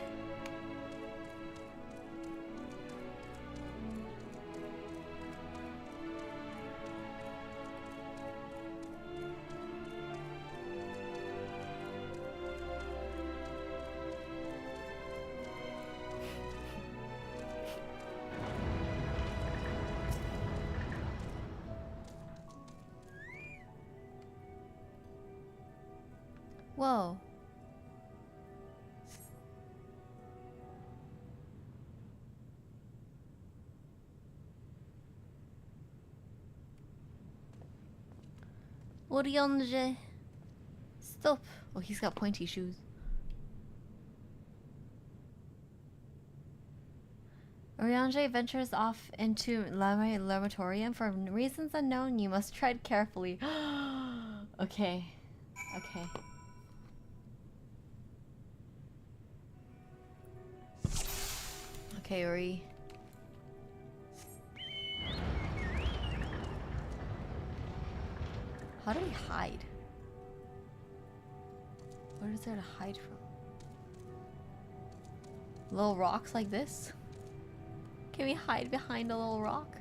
Whoa. Oriange. Stop. Oh, he's got pointy shoes. Oriange ventures off into Lamatorium. For reasons unknown, you must tread carefully. Okay. Okay. Okay, Ori. How do we hide? What is there to hide from? Little rocks like this? Can we hide behind a little rock?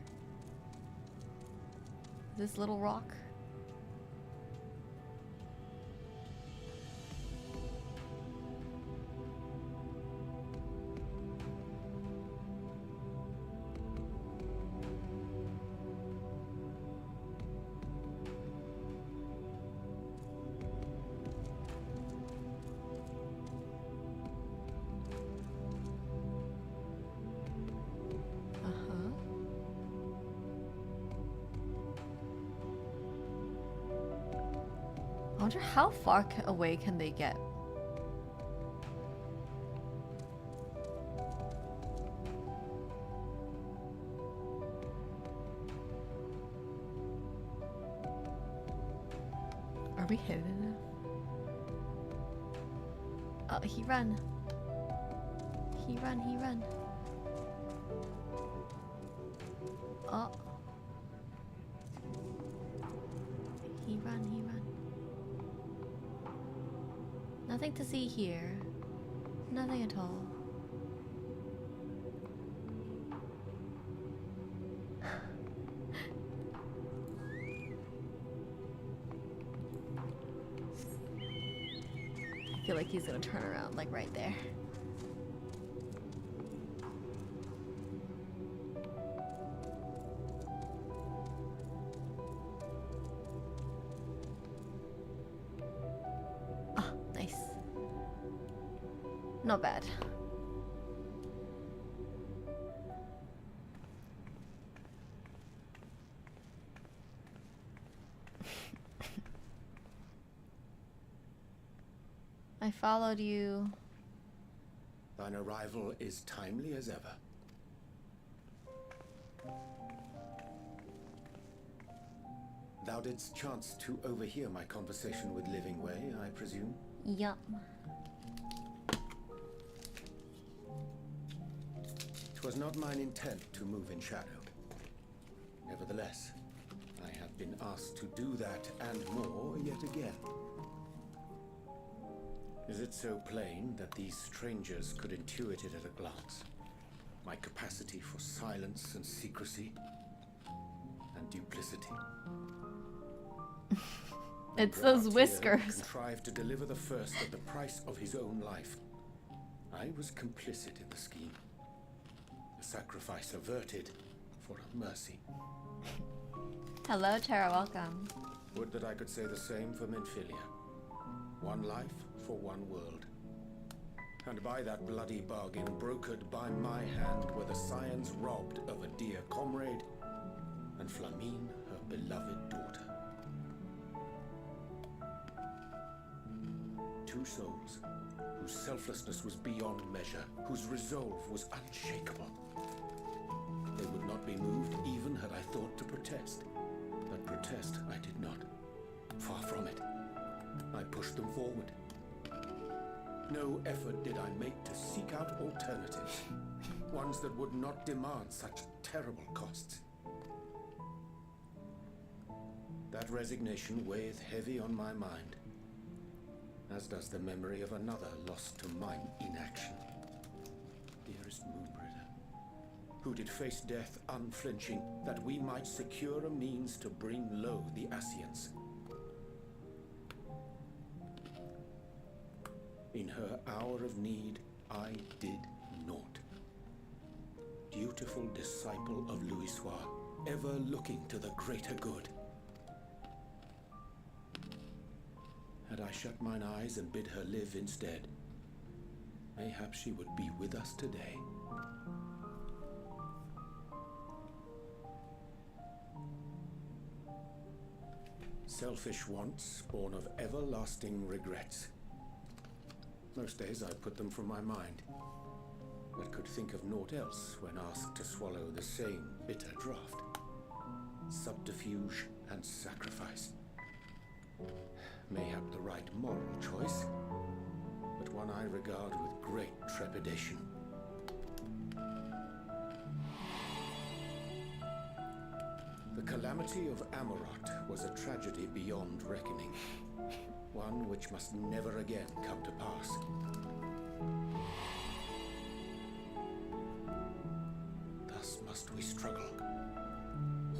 This little rock? I wonder how far away can they get? Are we hidden? Oh, he run. He run, he run. Oh. He run, he run. Nothing to see here. Nothing at all. I feel like he's gonna turn around, like right there. Ah, nice. Not bad. I followed you. Thine arrival is timely as ever. Thou didst chance to overhear my conversation with Living Way, I presume? Yup. 'Twas not mine intent to move in shadow. Nevertheless, I have been asked to do that and more yet again. Is it so plain that these strangers could intuit it at a glance? My capacity for silence and secrecy and duplicity. It's those whiskers. Contrived to deliver the first at the price of his own life. I was complicit in the scheme. The sacrifice averted for a mercy. Hello, Tara, welcome. Would that I could say the same for Menphilia. One life for one world. And by that bloody bargain brokered by my hand were the scions robbed of a dear comrade and Flamine, her beloved daughter. Two souls whose selflessness was beyond measure, whose resolve was unshakable. They would not be moved even had I thought to protest. But protest I did not. Far from it. I pushed them forward. No effort did I make to seek out alternatives. Ones that would not demand such terrible costs. That resignation weigheth heavy on my mind, as does the memory of another lost to mine inaction. Dearest Moonbringer, who did face death unflinching, that we might secure a means to bring low the Ascians. In her hour of need, I did naught. Dutiful disciple of Louisoix, ever looking to the greater good. Had had I shut mine eyes and bid her live instead, mayhap she would be with us today. Selfish wants, born of everlasting regrets. Most days I put them from my mind, but could think of naught else when asked to swallow the same bitter draught. Subterfuge and sacrifice. Mayhap the right moral choice, but one I regard with great trepidation. The calamity of Amarot was a tragedy beyond reckoning, one which must never again come to pass. Thus must we struggle,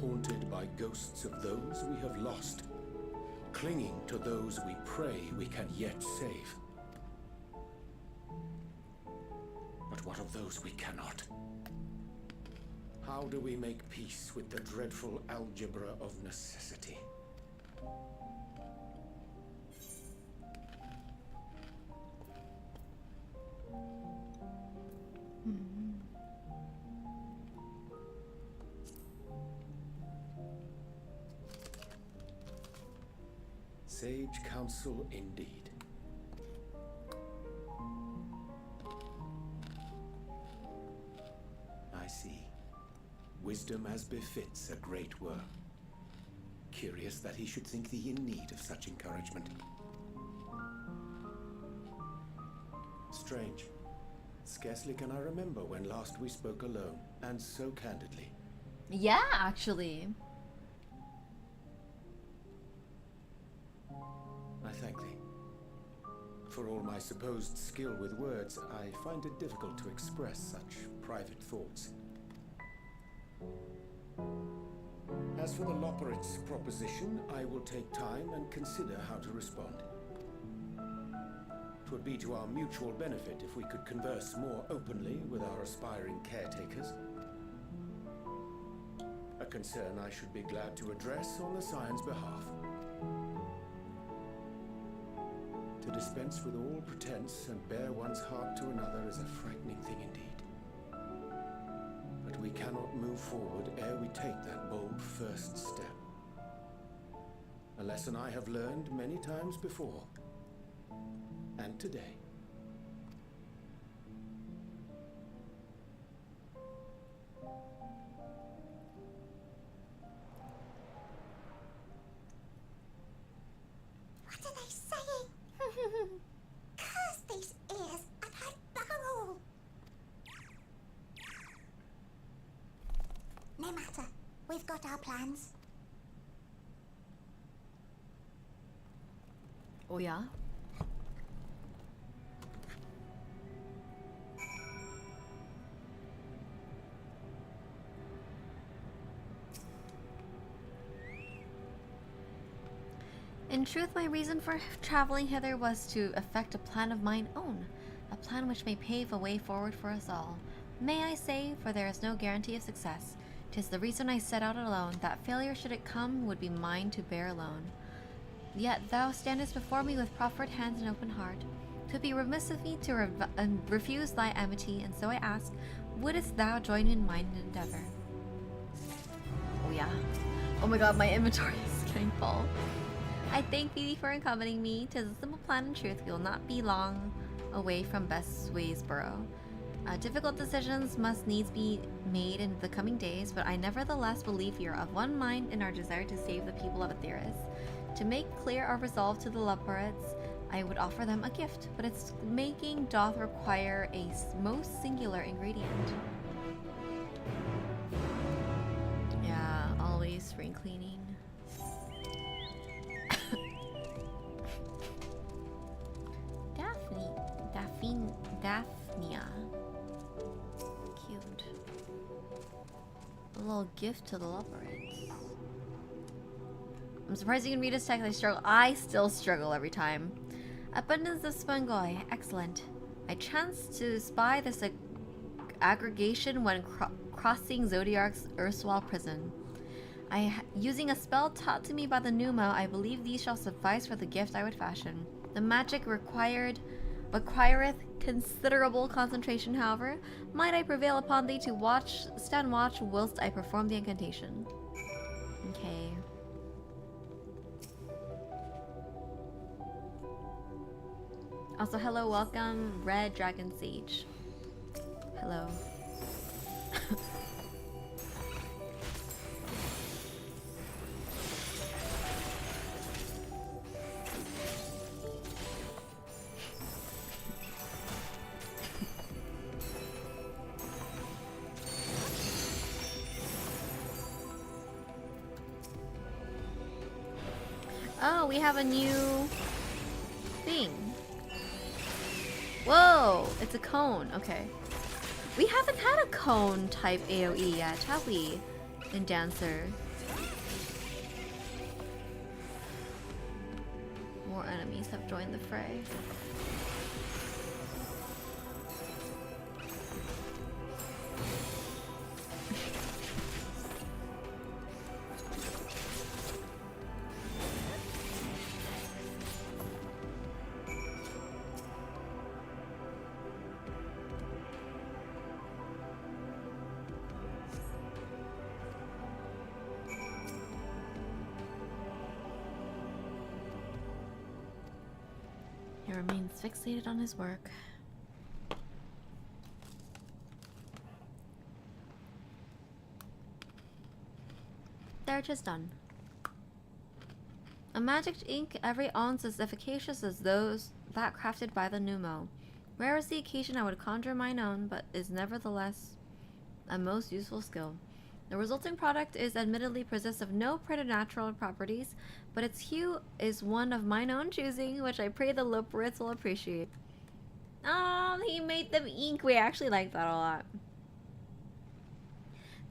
haunted by ghosts of those we have lost, clinging to those we pray we can yet save. But what of those we cannot? How do we make peace with the dreadful algebra of necessity? Sage counsel indeed. I see. Wisdom as befits a great work. Curious that he should think thee in need of such encouragement. Strange. Scarcely can I remember when last we spoke alone, and so candidly. Yeah, actually. I thank thee. For all my supposed skill with words, I find it difficult to express such private thoughts. As for the Loporrit's proposition, I will take time and consider how to respond. 'Twould be to our mutual benefit if we could converse more openly with our aspiring caretakers. A concern I should be glad to address on the Scion's behalf. To dispense with all pretense and bare one's heart to another is a frightening thing indeed. But we cannot move forward ere we take that bold first step. A lesson I have learned many times before, and today. What are they saying? Curse these ears and her barrel! No matter. We've got our plans. Oh yeah? In truth, my reason for traveling hither was to effect a plan of mine own, a plan which may pave a way forward for us all. May I say, for there is no guarantee of success, 'tis the reason I set out alone, that failure should it come would be mine to bear alone. Yet thou standest before me with proffered hands and open heart. 'Twould be remiss of me to refuse thy amity, and so I ask, wouldst thou join in mine endeavor? Oh yeah. Oh my god, my inventory is getting full. I thank thee for accompanying me. 'Tis a simple plan in truth. We will not be long away from Bestwaysboro. Difficult decisions must needs be made in the coming days, but I nevertheless believe we are of one mind in our desire to save the people of Aetheris. To make clear our resolve to the Loporrits, I would offer them a gift, but its making doth require a most singular ingredient. Yeah, always spring cleaning. Daphnia. Cute. A little gift to the Loporrits. I'm surprised you can read this text. I still struggle every time. Abundance of Spongoi. Excellent. I chanced to spy this aggregation when crossing Zodiark's erstwhile prison. Using a spell taught to me by the Pneumo, I believe these shall suffice for the gift I would fashion. The magic requireth considerable concentration, however. Might I prevail upon thee to stand watch whilst I perform the incantation? Okay. Also, hello, welcome, Red Dragon Sage. Hello. Oh, we have a new thing. Whoa, it's a cone. Okay. We haven't had a cone type AoE yet, have we? In Dancer. More enemies have joined the fray. He remains fixated on his work. They're just done. A magic ink every ounce as efficacious as those that crafted by the Pneumo. Rare is the occasion I would conjure mine own, but is nevertheless a most useful skill. The resulting product is admittedly possessed of no preternatural properties, but its hue is one of mine own choosing, which I pray the Loporits will appreciate. Oh, he made them ink. We actually like that a lot.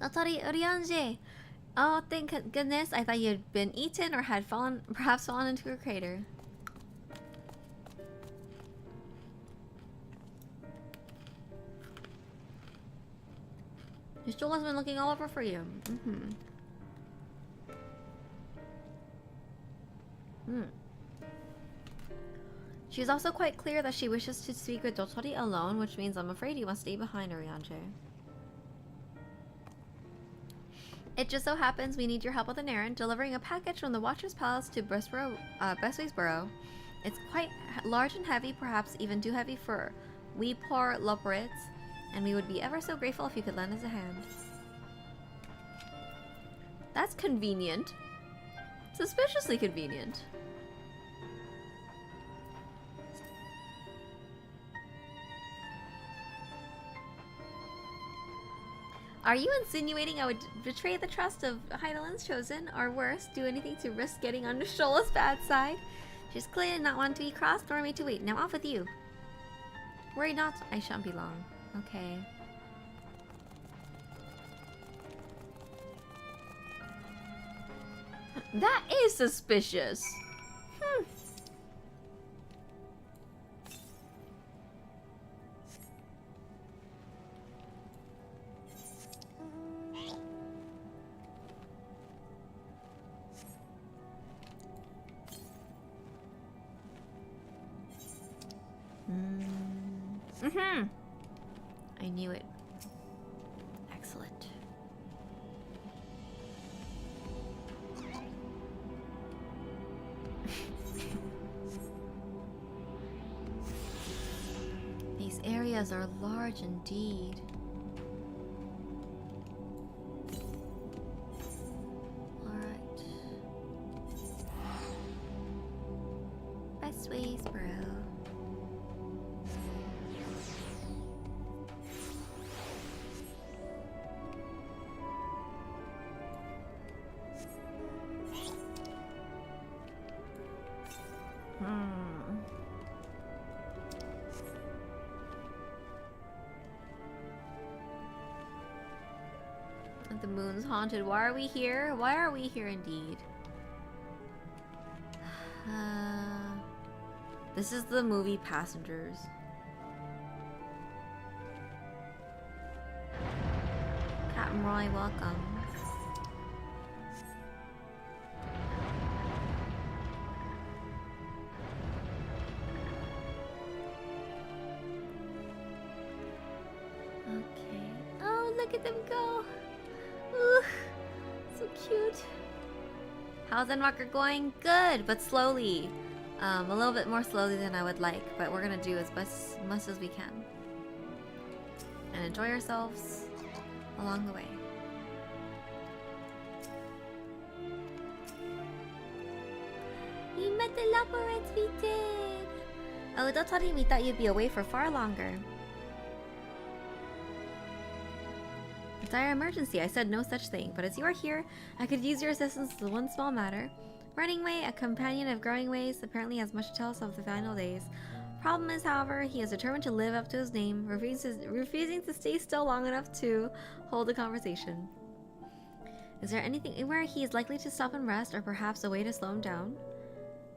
Notori Urianje. Oh, thank goodness. I thought you had been eaten or had perhaps fallen into a crater. Joel has been looking all over for you. She is also quite clear that she wishes to speak with Dotori alone, which means I'm afraid you must stay behind, Orianche. It just so happens we need your help with an errand, delivering a package from the Watcher's Palace to Bestway's Burrow. It's quite large and heavy, perhaps even too heavy for we poor Loporits, and we would be ever so grateful if you could lend us a hand. That's convenient. Suspiciously convenient. Are you insinuating I would betray the trust of Heidelin's Chosen, or worse, do anything to risk getting on Shola's bad side? She's clearly not one to be crossed nor made to wait. Now off with you. Worry not, I shan't be long. Okay. That is suspicious. I knew it. Excellent. These areas are large indeed. Alright. Best ways, bro. The moon's haunted. Why are we here? Why are we here indeed? This is the movie Passengers. Captain Roy, welcome. look at them go. Ooh, so cute. How's Endwalker going? Good, but slowly. A little bit more slowly than I would like, but we're gonna do as much as we can. And enjoy ourselves along the way. We met the Loporets, we did! Oh, don't tell me we thought you'd be away for far longer. Dire emergency, I said no such thing, but as you are here, I could use your assistance with one small matter. Running Way, a companion of Growing Ways, apparently has much to tell us of the final days. Problem is, however, he is determined to live up to his name, refusing to stay still long enough to hold a conversation. Is there anything anywhere he is likely to stop and rest, or perhaps a way to slow him down?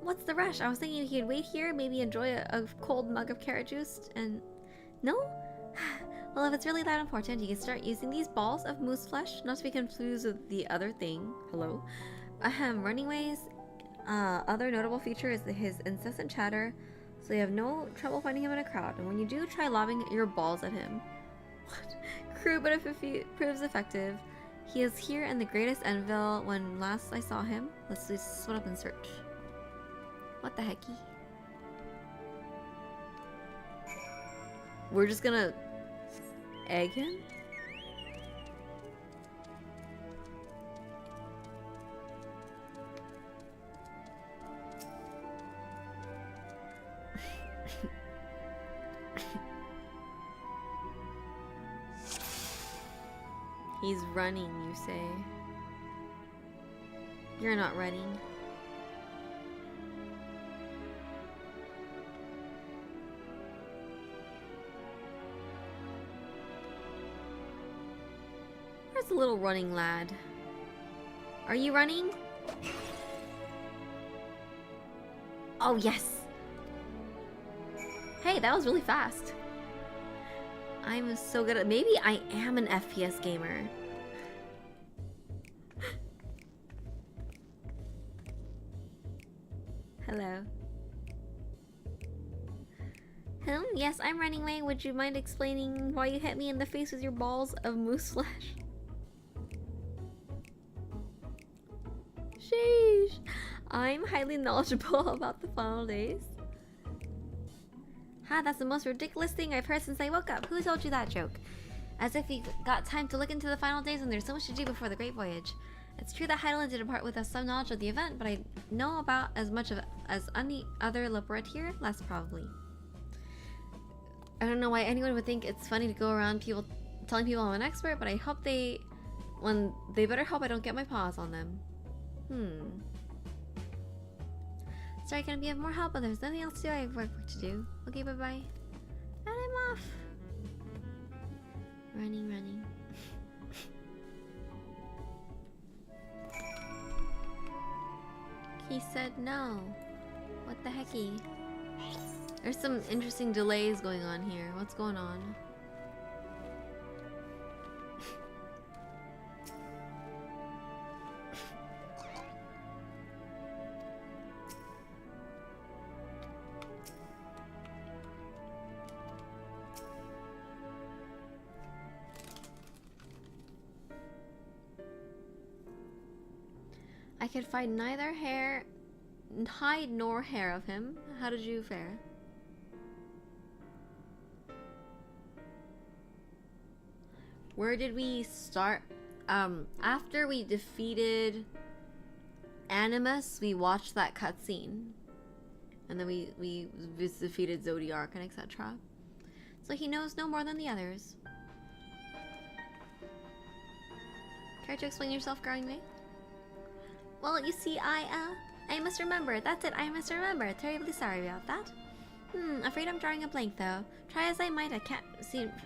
What's the rush? I was thinking he'd wait here, maybe enjoy a cold mug of carrot juice, and... No? Well, if it's really that important, you can start using these balls of moose flesh, not to be confused with the other thing. Hello? Running Ways. Other notable feature is his incessant chatter, so you have no trouble finding him in a crowd. And when you do, try lobbing your balls at him. What? Crude, but if it proves effective. He is here in the greatest Enville when last I saw him. Let's just split up and search. What the hecky? We're just gonna egg him? He's running, you say. You're not running. Where's the little running lad? Are you running? Oh, yes. Hey, that was really fast. I'm so good at... Maybe I am an FPS gamer. Hello. Yes, I'm Running Way. Would you mind explaining why you hit me in the face with your balls of moose flesh? Sheesh. I'm highly knowledgeable about the final days. Ha, that's the most ridiculous thing I've heard since I woke up. Who told you that joke? As if you got time to look into the final days when there's so much to do before the Great Voyage. It's true that Heidelin did impart with us some knowledge of the event, but I know about as much of it as any other Loporet here, less probably. I don't know why anyone would think it's funny to go around telling people I'm an expert, but I hope they better hope I don't get my paws on them. Sorry, can I be of more help? But there's nothing else to do. I have work to do. Okay, bye-bye. And I'm off. Running. He said no. What the hecky? There's some interesting delays going on here. What's going on? I could find neither hide nor hair of him. How did you fare? Where did we start? After we defeated Animus, we watched that cutscene. And then we defeated Zodiark and etc. So he knows no more than the others. Care to explain yourself, Growing Way? Well, you see, I must remember. That's it, I must remember. Terribly sorry about that. Afraid I'm drawing a blank, though. Try as I might, I can't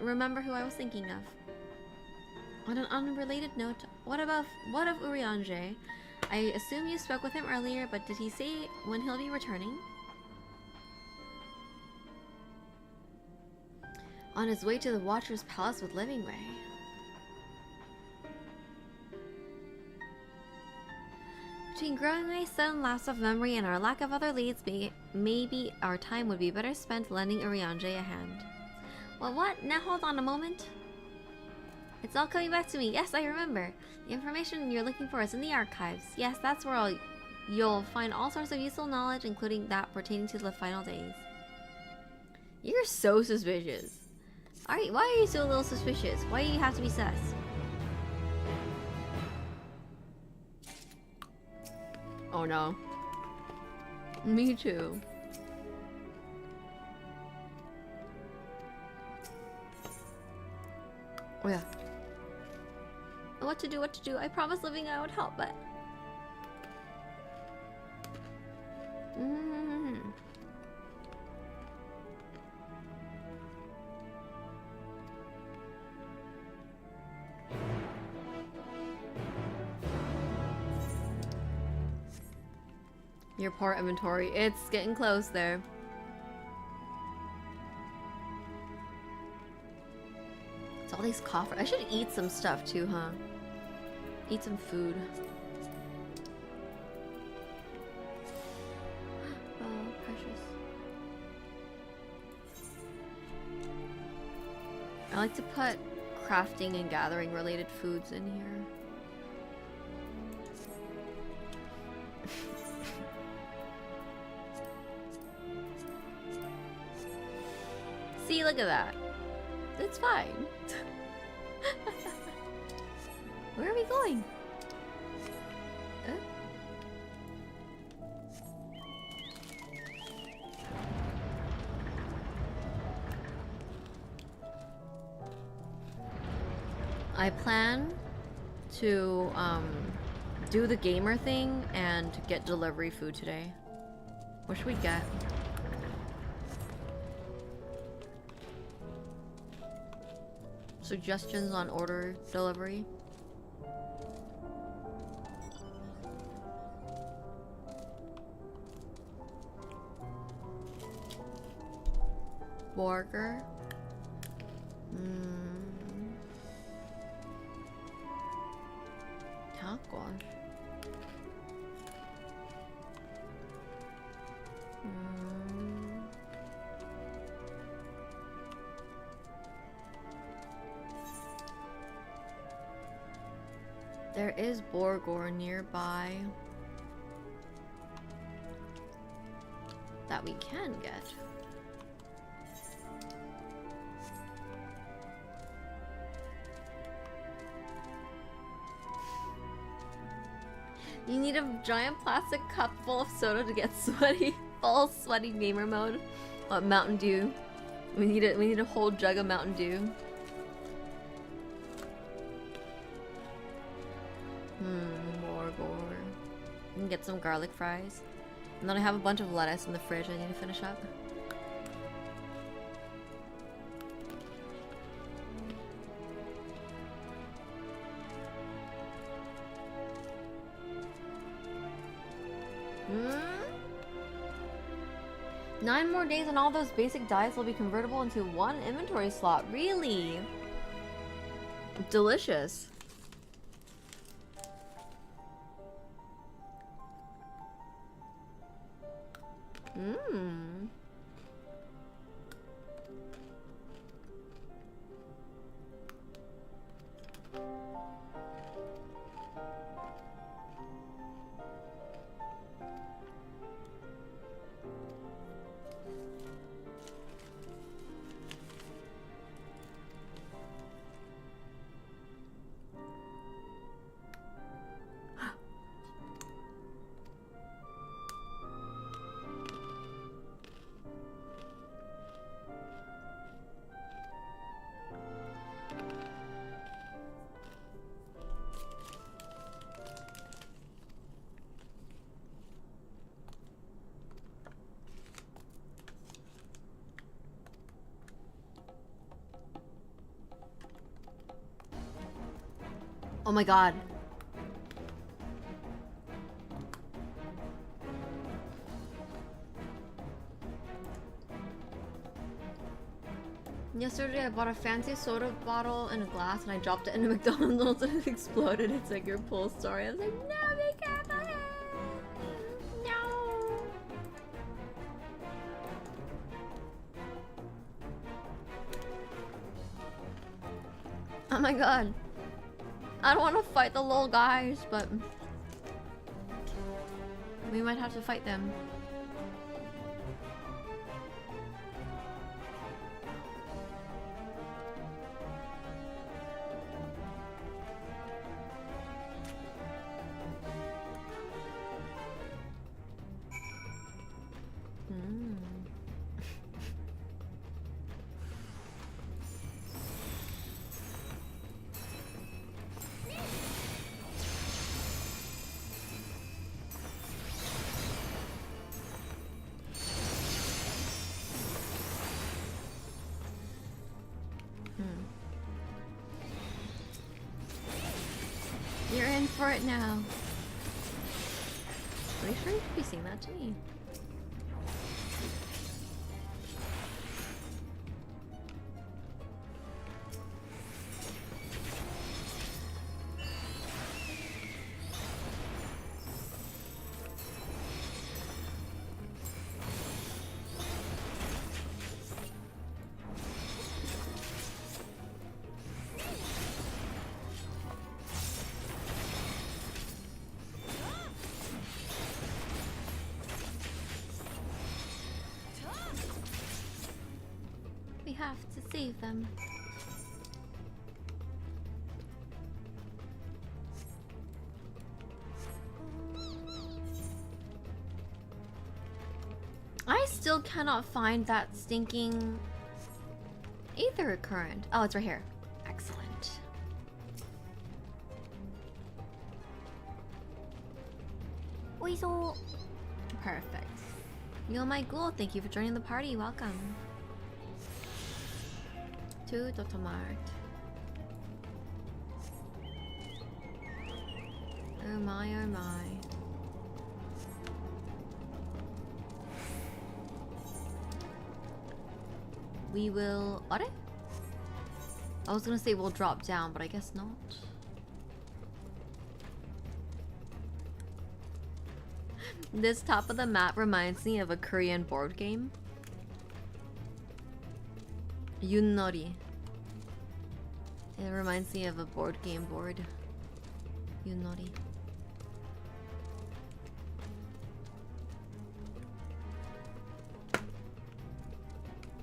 remember who I was thinking of. On an unrelated note, what of Urianger? I assume you spoke with him earlier, but did he say when he'll be returning? On his way to the Watcher's Palace with Living Way. Between Growing Way's sudden lapse of memory and our lack of other leads, maybe our time would be better spent lending Urianger a hand. Well, what? Now hold on a moment. It's all coming back to me. Yes, I remember. The information you're looking for is in the archives. Yes, that's where you'll find all sorts of useful knowledge, including that pertaining to the final days. You're so suspicious. Alright, why are you so a little suspicious? Why do you have to be sus? Oh no. Me too. Oh yeah. What to do, what to do. I promised living I would help, but... Your poor inventory. It's getting close there. It's all these coffers. I should eat some stuff too, huh? Eat some food. Oh, precious. I like to put crafting and gathering related foods in here. See, look at that. It's fine. Where are we going? I plan to do the gamer thing and get delivery food today. What should we get? Suggestions on order delivery. Burger. Tacos. There is Borgor nearby that we can get. You need a giant plastic cup full of soda to get sweaty, full sweaty gamer mode. Mountain Dew. We need a whole jug of Mountain Dew. Borgor. We can get some garlic fries. And then I have a bunch of lettuce in the fridge I need to finish up. Nine more days and all those basic dyes will be convertible into one inventory slot. Really? Delicious. Oh my god. Yesterday I bought a fancy soda bottle in a glass and I dropped it into McDonald's and it exploded. It's like your pool story. I was like, no, be careful! No! Oh my god. I don't want to fight the little guys, but we might have to fight them. You're in for it now. Pretty sure you should be saying that to me. We have to save them. I still cannot find that stinking ether current. Oh, it's right here. Excellent. Weasel. Perfect. You're my ghoul. Thank you for joining the party. Welcome. To Dotomart. Oh my, oh my. We will... Are? I was gonna say we'll drop down, but I guess not. This top of the map reminds me of a Korean board game. Yunnori. It reminds me of a board game board. Yunnori.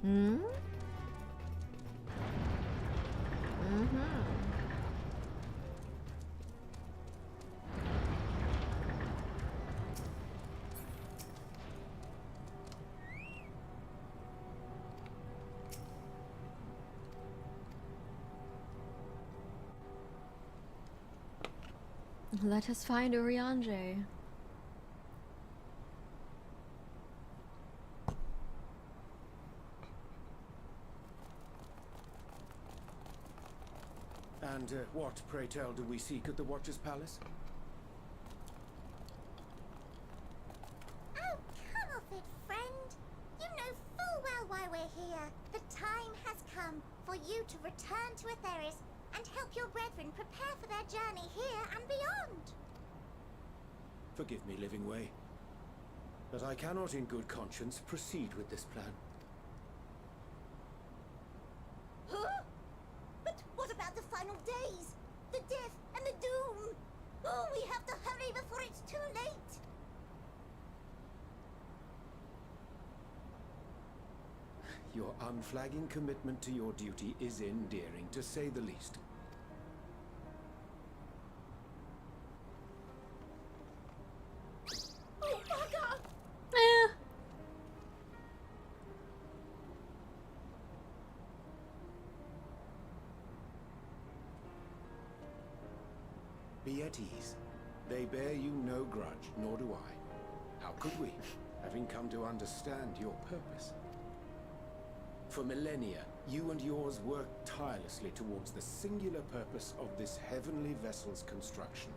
Hmm? Mm-hmm. Let us find Urianger. And what, pray tell, do we seek at the Watcher's Palace? Oh, come off it, friend. You know full well why we're here. The time has come for you to return to Atheris and help your brethren prepare for their journey here and beyond. Forgive me, Living Way, but I cannot in good conscience proceed with this plan. Huh? But what about the final days? The death and the doom? Oh, we have to hurry before it's too late. Your unflagging commitment to your duty is endearing, to say the least. Oh, bugger! Be at ease. They bear you no grudge, nor do I. How could we, having come to understand your purpose? For millennia, you and yours worked tirelessly towards the singular purpose of this heavenly vessel's construction.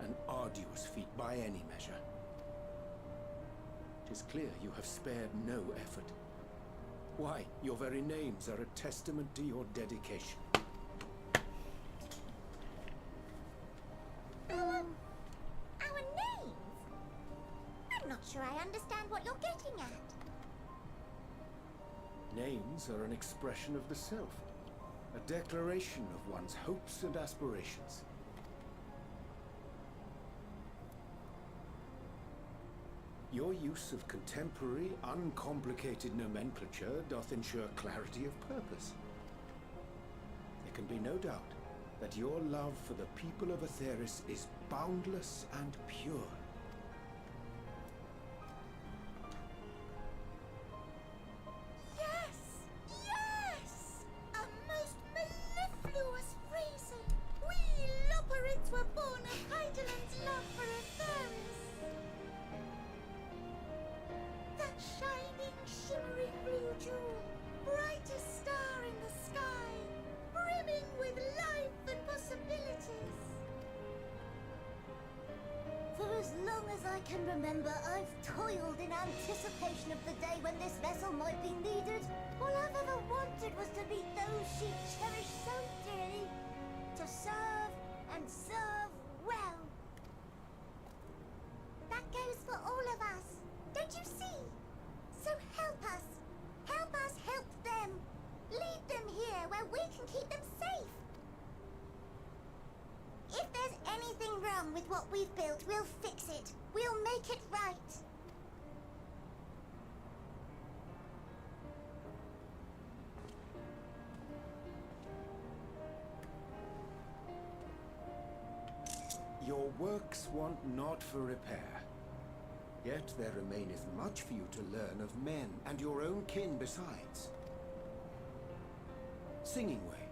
An arduous feat by any measure. It is clear you have spared no effort. Why, your very names are a testament to your dedication. Our names? I'm not sure I understand what you're getting at. Names are an expression of the self. A declaration of one's hopes and aspirations. Your use of contemporary, uncomplicated nomenclature doth ensure clarity of purpose. There can be no doubt that your love for the people of Aetheris is boundless and pure. Yes! Yes! A most mellifluous phrasing! We Loperids were born of Heideland's love for Aetheris. That shining, shimmering blue jewel, brightest star in the sky, brimming with life and possibilities. For as long as I can remember, I've toiled in anticipation of the day when this vessel might be needed. All I've ever wanted was to meet those she cherished so dearly, to serve and serve well. That goes for all of us, don't you see? So help us help them. Lead them here where we can keep them safe. If there's anything wrong with what we've built, we'll fix it. We'll make it right. Your works want not for repair. Yet there remaineth much for you to learn of men and your own kin besides. Singing Way,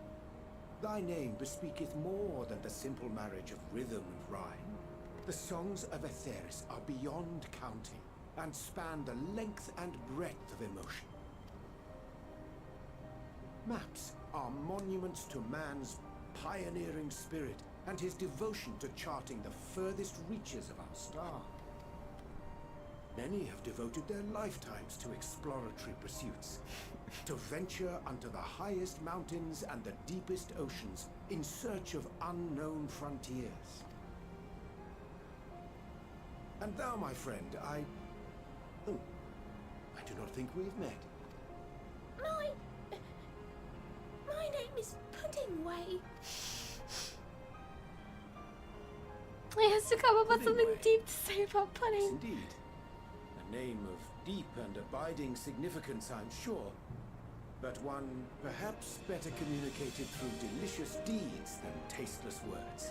thy name bespeaketh more than the simple marriage of rhythm and rhyme. The songs of Aetheris are beyond counting, and span the length and breadth of emotion. Maps are monuments to man's pioneering spirit and his devotion to charting the furthest reaches of our star. Many have devoted their lifetimes to exploratory pursuits, to venture unto the highest mountains and the deepest oceans in search of unknown frontiers. And thou, my friend, I do not think we've met. My name is Puddingway. He has to come up with something Puddingway. deep to say about Yes, pudding. indeed. A name of deep and abiding significance, I'm sure, but one perhaps better communicated through delicious deeds than tasteless words.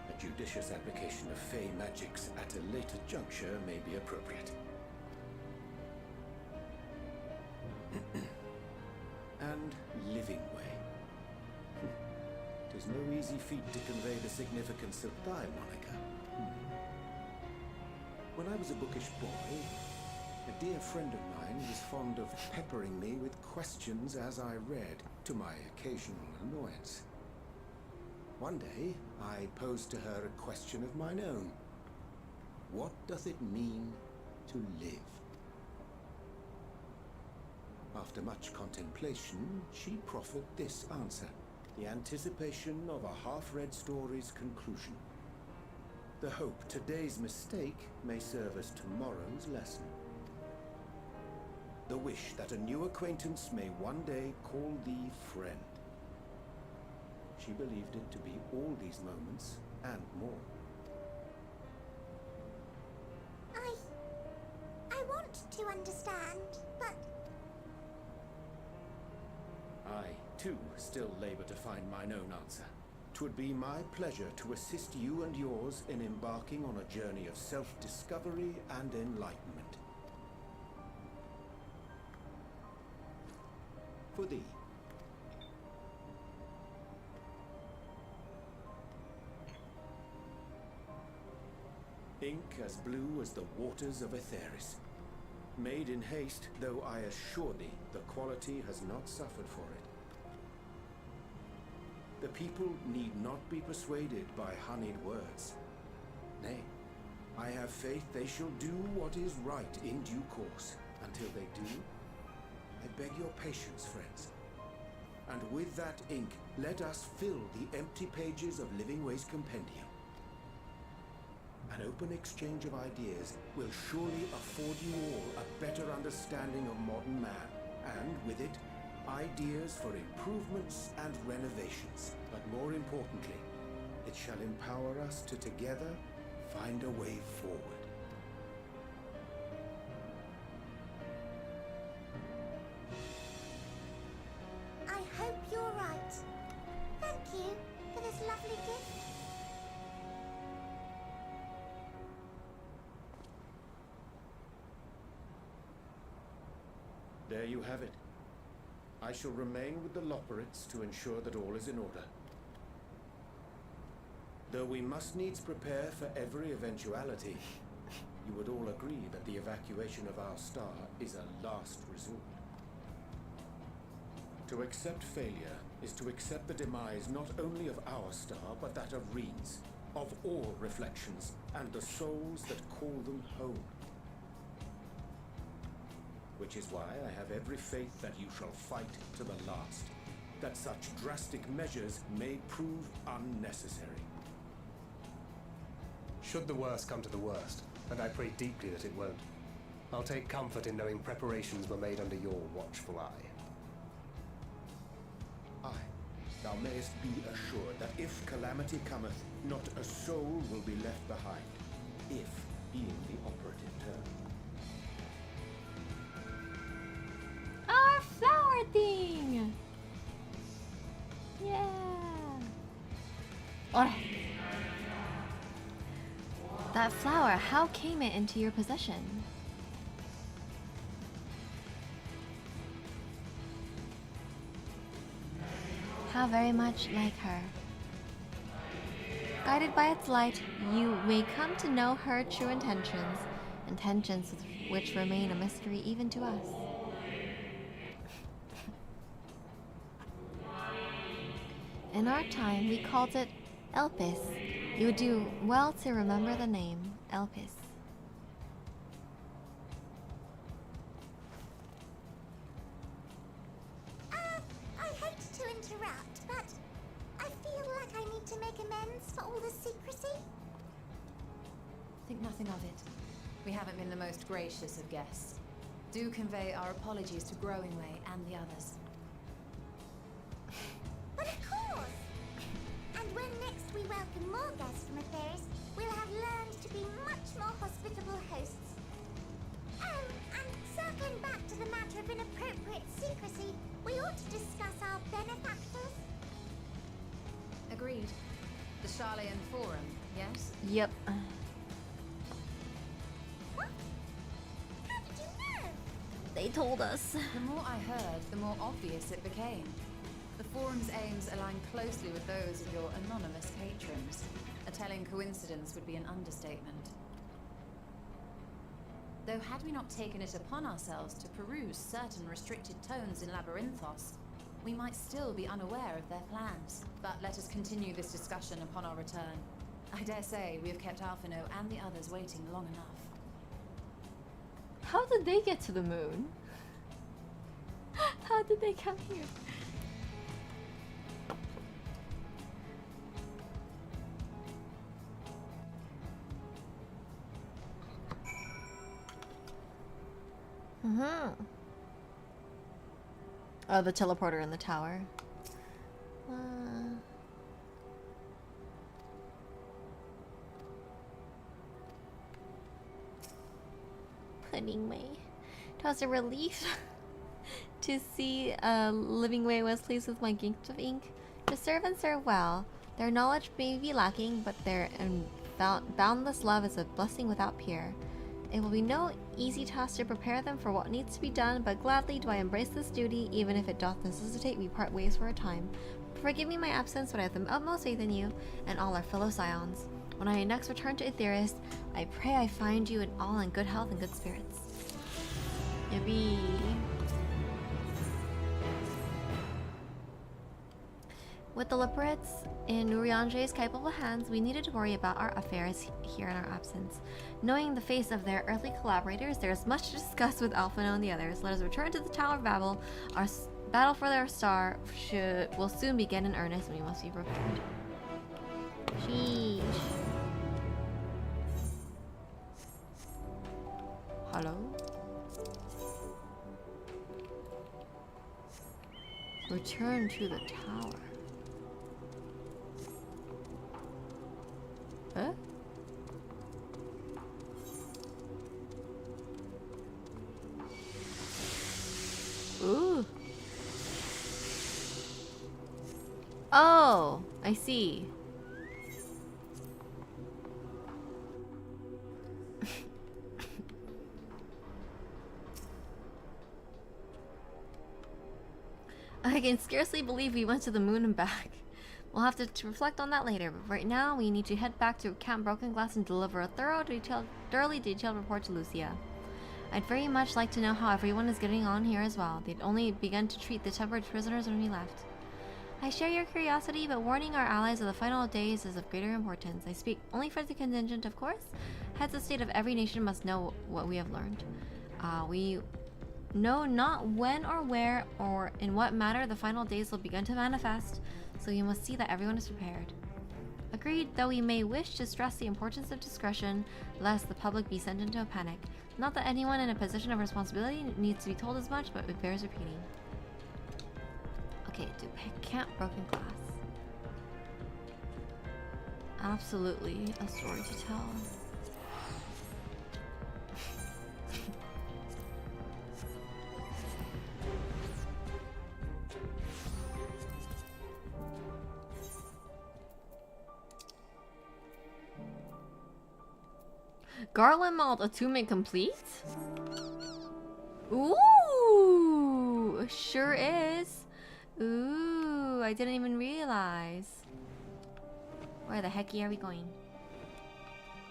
A judicious application of fey magics at a later juncture may be appropriate. And Living Way. 'Tis no easy feat to convey the significance of thy moniker. When I was a bookish boy, a dear friend of mine was fond of peppering me with questions as I read, to my occasional annoyance. One day, I posed to her a question of mine own. What doth it mean to live? After much contemplation, she proffered this answer, the anticipation of a half-read story's conclusion. The hope today's mistake may serve as tomorrow's lesson. The wish that a new acquaintance may one day call thee friend. She believed it to be all these moments and more. I want to understand, but I, too, still labour to find mine own answer. 'Twould be my pleasure to assist you and yours in embarking on a journey of self-discovery and enlightenment. For thee. Ink as blue as the waters of Aetheris. Made in haste, though I assure thee, the quality has not suffered for it. The people need not be persuaded by honeyed words. Nay, I have faith they shall do what is right in due course. Until they do, I beg your patience, friends. And with that ink, let us fill the empty pages of Living Way's compendium. An open exchange of ideas will surely afford you all a better understanding of modern man, and with it, ideas for improvements and renovations. But more importantly, it shall empower us to together find a way forward. I hope you're right. Thank you for this lovely gift. There you have it. I shall remain with the Loporrits to ensure that all is in order. Though we must needs prepare for every eventuality, you would all agree that the evacuation of our star is a last resort. To accept failure is to accept the demise not only of our star, but that of Reed's, of all reflections, and the souls that call them home. Which is why I have every faith that you shall fight to the last, that such drastic measures may prove unnecessary. Should the worst come to the worst, and I pray deeply that it won't, I'll take comfort in knowing preparations were made under your watchful eye. Thou mayest be assured that if calamity cometh, not a soul will be left behind, if being the operative term. Our flower thing! Yeah! Oh. That flower, how came it into your possession? How very much like her. Guided by its light, you may come to know her true intentions, intentions which remain a mystery even to us. In our time, we called it Elpis. You would do well to remember the name, Elpis. I hate to interrupt, but I feel like I need to make amends for all the secrecy. Think nothing of it. We haven't been the most gracious of guests. Do convey our apologies to Growingway and the others. But of course! And when next we welcome more guests from Etheris, we'll have learned to be much more hospitable hosts. Oh, and circling back to the matter of inappropriate secrecy, we ought to discuss our benefactors. Agreed. The Charlayan Forum, yes? Yep. What? How did you know? They told us. The more I heard, the more obvious it became. The Forum's aims align closely with those of your anonymous patrons. A telling coincidence would be an understatement. Though had we not taken it upon ourselves to peruse certain restricted tones in Labyrinthos, we might still be unaware of their plans. But let us continue this discussion upon our return. I dare say we have kept Alphino and the others waiting long enough. How did they get to the moon? How did they come here? Oh, the teleporter in the tower. Pudding Way. It was a relief to see Living Way was pleased with my gift of ink. To serve and serve well. Their knowledge may be lacking, but their boundless love is a blessing without peer. It will be no easy task to prepare them for what needs to be done, but gladly do I embrace this duty, even if it doth necessitate we part ways for a time. Forgive me my absence, but I have the utmost faith in you and all our fellow scions. When I next return to Etheris, I pray I find you all in good health and good spirits. Yippee. With the Loporrits in Urianger's capable hands, we needed to worry about our affairs here in our absence. Knowing the face of their earthly collaborators, there is much to discuss with Alphino and the others. Let us return to the Tower of Babel. Our battle for their star will soon begin in earnest, and we must be prepared. Sheesh. Hello? Return to the tower. Huh? Ooh. Oh, I see. I can scarcely believe we went to the moon and back. We'll have to reflect on that later, but right now we need to head back to Camp Broken Glass and deliver a thoroughly detailed report to Lucia. I'd very much like to know how everyone is getting on here as well. They'd only begun to treat the tempered prisoners when we left. I share your curiosity, but warning our allies of the final days is of greater importance. I speak only for the contingent, of course. Heads of state of every nation must know what we have learned. We know not when or where or in what manner the final days will begin to manifest, so you must see that everyone is prepared. Agreed, though we may wish to stress the importance of discretion, lest the public be sent into a panic. Not that anyone in a position of responsibility needs to be told as much, but it bears repeating. Okay, to Camp Broken Glass. Absolutely a story to tell. Garland Malt attunement complete? Ooh, sure is. Ooh, I didn't even realize. Where the heck are we going?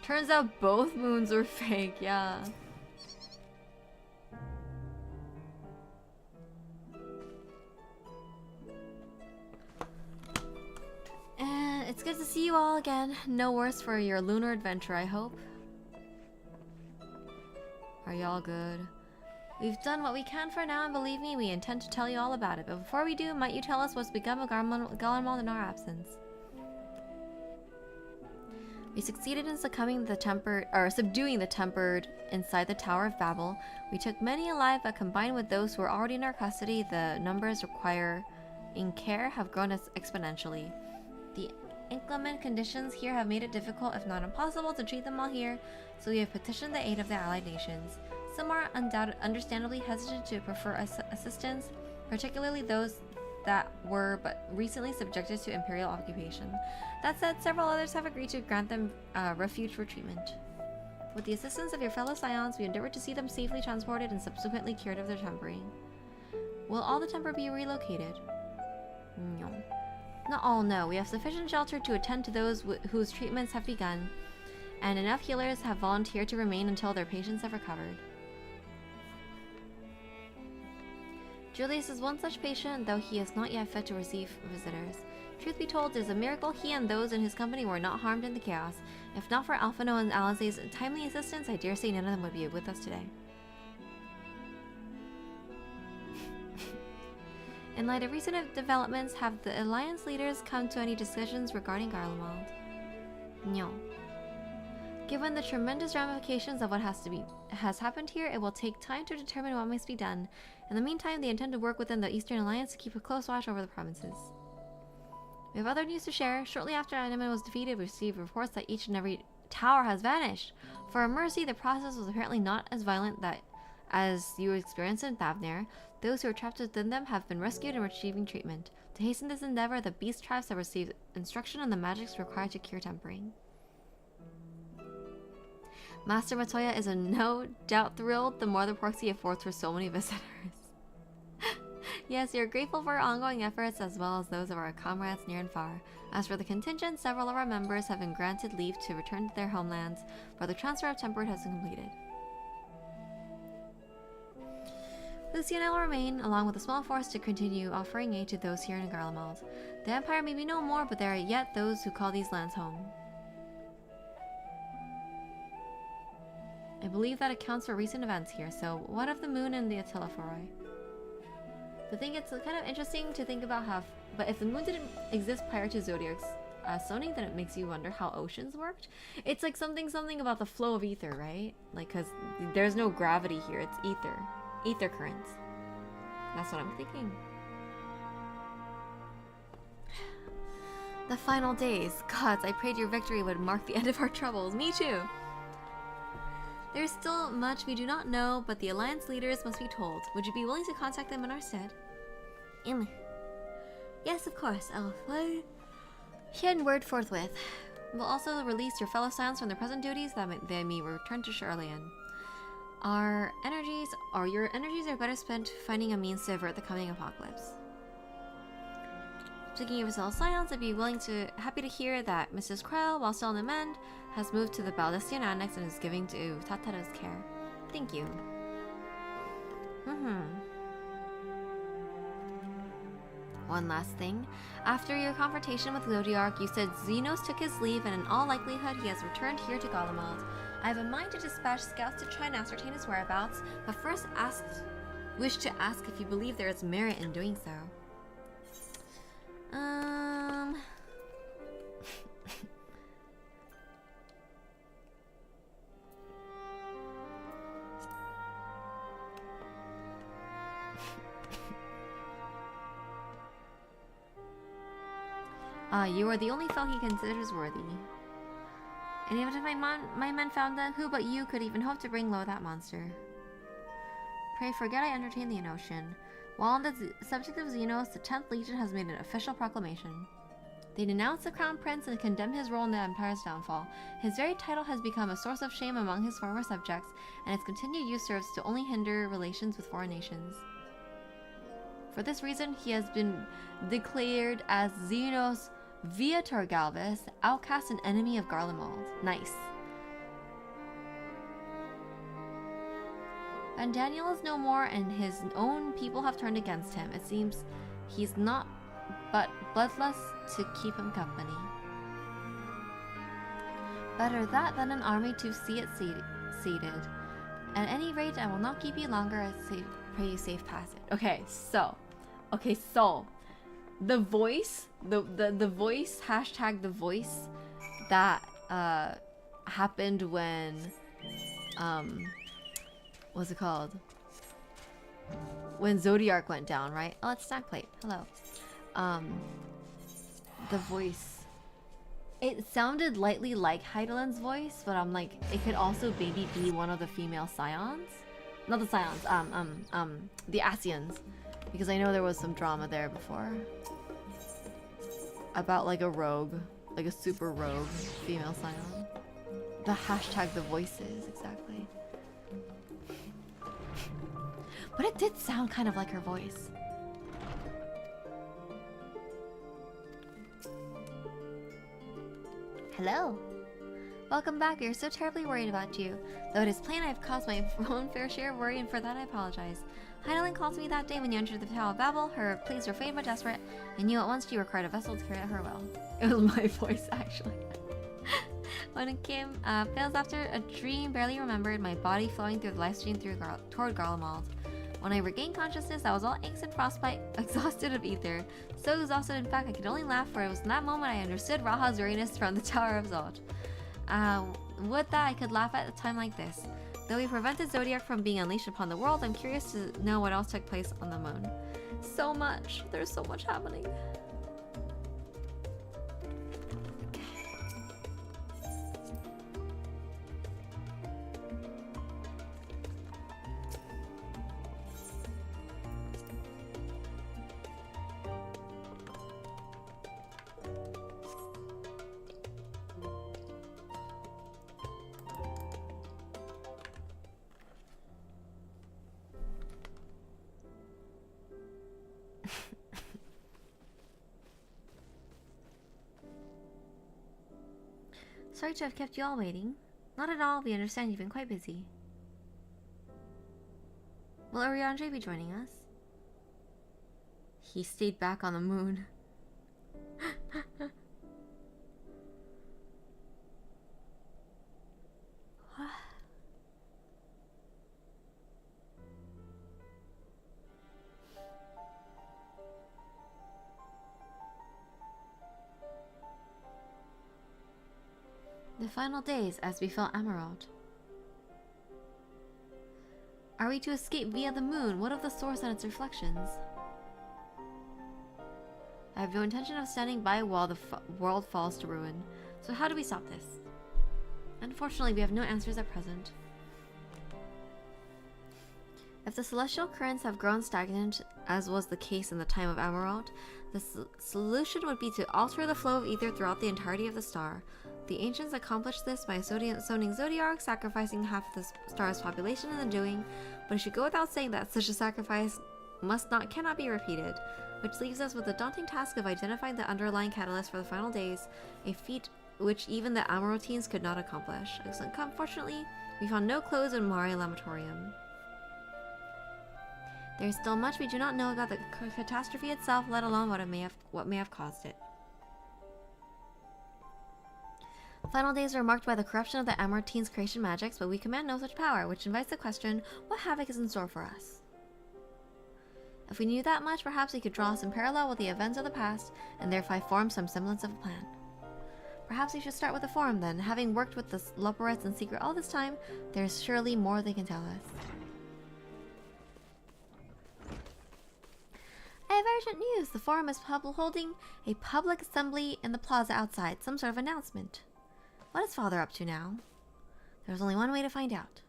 Turns out both moons were fake, yeah. And it's good to see you all again. No worse for your lunar adventure, I hope. Are y'all good? We've done what we can for now, and believe me, we intend to tell you all about it. But before we do, might you tell us what's become of Garlemald in our absence? We succeeded in subduing the tempered inside the Tower of Babel. We took many alive, but combined with those who were already in our custody, the numbers requiring care have grown exponentially. The inclement conditions here have made it difficult, if not impossible, to treat them all here, so we have petitioned the aid of the allied nations. Some are understandably hesitant to prefer assistance, particularly those that were but recently subjected to imperial occupation. That said, several others have agreed to grant them refuge for treatment. With the assistance of your fellow scions, we endeavored to see them safely transported and subsequently cured of their tempering. Will all the temper be relocated? No. Not all, no. We have sufficient shelter to attend to those whose treatments have begun, and enough healers have volunteered to remain until their patients have recovered. Julius is one such patient, though he is not yet fit to receive visitors. Truth be told, it is a miracle he and those in his company were not harmed in the chaos. If not for Alphino and Alize's timely assistance, I dare say none of them would be with us today. In light of recent developments, have the Alliance leaders come to any decisions regarding Garlemald? No. Given the tremendous ramifications of what has happened here, it will take time to determine what must be done. In the meantime, they intend to work within the Eastern Alliance to keep a close watch over the provinces. We have other news to share. Shortly after Animan was defeated, we received reports that each and every tower has vanished. For our mercy, the process was apparently not as violent as you experienced in Thavnir. Those who are trapped within them have been rescued and receiving treatment. To hasten this endeavor, the beast tribes have received instruction on the magics required to cure tempering. Master Matoya is no doubt thrilled the more the proxy affords for so many visitors. Yes, we are grateful for our ongoing efforts as well as those of our comrades near and far. As for the contingent, several of our members have been granted leave to return to their homelands, where the transfer of temperate has been completed. Lucia and I will remain, along with a small force, to continue offering aid to those here in Garlemald. The Empire may be no more, but there are yet those who call these lands home. I believe that accounts for recent events here, so what of the moon and the Attila Foroi? I think it's kind of interesting to think about how, but if the moon didn't exist prior to Zodiac's zoning, then it makes you wonder how oceans worked. It's like something about the flow of ether, right? Like, because there's no gravity here, it's ether currents. That's what I'm thinking. The final days. Gods, I prayed your victory would mark the end of our troubles. Me too. There's still much we do not know, but the Alliance leaders must be told. Would you be willing to contact them in our stead? Yes, of course, Elf. Send word forthwith. We'll also release your fellow Scions from their present duties that they may return to Charlian. Your energies are better spent finding a means to avert the coming apocalypse. Speaking of his fellow Scions, I'd be happy to hear that Mrs. Krell, while still on the mend, has moved to the Baldestrian Annex and is giving to Tatara's care. Thank you. One last thing. After your confrontation with Zodiark, you said Xenos took his leave and in all likelihood he has returned here to Garlemald. I have a mind to dispatch scouts to try and ascertain his whereabouts, but first wish to ask if you believe there is merit in doing so. You are the only foe he considers worthy. And even if my men found them, who but you could even hope to bring low that monster? Pray forget I entertain the notion. While on the subject of Xenos, the 10th Legion has made an official proclamation. They denounce the Crown Prince and condemn his role in the Empire's downfall. His very title has become a source of shame among his former subjects, and its continued use serves to only hinder relations with foreign nations. For this reason, he has been declared as Xenos Viator Galvis, outcast and enemy of Garlemald. Nice. And Daniel is no more, and his own people have turned against him. It seems he's not but bloodless to keep him company. Better that than an army to see it seated. At any rate, I will not keep you longer. I pray you safe passage. Okay, so the voice, the voice, hashtag the voice that happened when what's it called? When Zodiark went down, right? Oh, it's Snack Plate. Hello. The voice. It sounded lightly like Heidelin's voice, but I'm like, it could also maybe be one of the female Scions. Not the Scions, the Asians. Because I know there was some drama there before. About like a rogue, like a super rogue female Scion. The hashtag the voices, exactly. But it did sound kind of like her voice. Hello. Welcome back. We are so terribly worried about you. Though it is plain I have caused my own fair share of worry, and for that I apologize. Heidelin called to me that day when you entered the Tower of Babel. Her pleas were faint but desperate. I knew at once she required a vessel to carry out her will. It was my voice, actually. When it came, fails after a dream barely remembered, my body flowing through the life stream toward Garlemald. When I regained consciousness, I was all angst and frostbite, exhausted of ether. So exhausted, in fact, I could only laugh, for it was in that moment I understood Raha's weariness from the Tower of Zod. Would that I could laugh at a time like this. Though we prevented Zodiark from being unleashed upon the world, I'm curious to know what else took place on the moon. So much. There's so much happening. Sorry to have kept you all waiting. Not at all, we understand you've been quite busy. Will Oriandre be joining us? He stayed back on the moon. The final days as we fell Emerald. Are we to escape via the moon? What of the source and its reflections? I have no intention of standing by while the world falls to ruin. So how do we stop this? Unfortunately, we have no answers at present. If the celestial currents have grown stagnant, as was the case in the time of Emerald, the solution would be to alter the flow of ether throughout the entirety of the star. The ancients accomplished this by sowing Zodiac, sacrificing half the star's population in the doing, but it should go without saying that such a sacrifice cannot be repeated, which leaves us with the daunting task of identifying the underlying catalyst for the final days, a feat which even the Amarotines could not accomplish. Unfortunately, we found no clues in Mare Lamatorium. There is still much we do not know about the catastrophe itself, let alone what may have caused it. The final days are marked by the corruption of the Amarotines' creation magics, but we command no such power, which invites the question, what havoc is in store for us? If we knew that much, perhaps we could draw some parallel with the events of the past, and thereby form some semblance of a plan. Perhaps we should start with the Forum then. Having worked with the Loporets in secret all this time, there is surely more they can tell us. I have urgent news. The Forum is holding a public assembly in the plaza outside. Some sort of announcement. What is Father up to now? There's only one way to find out.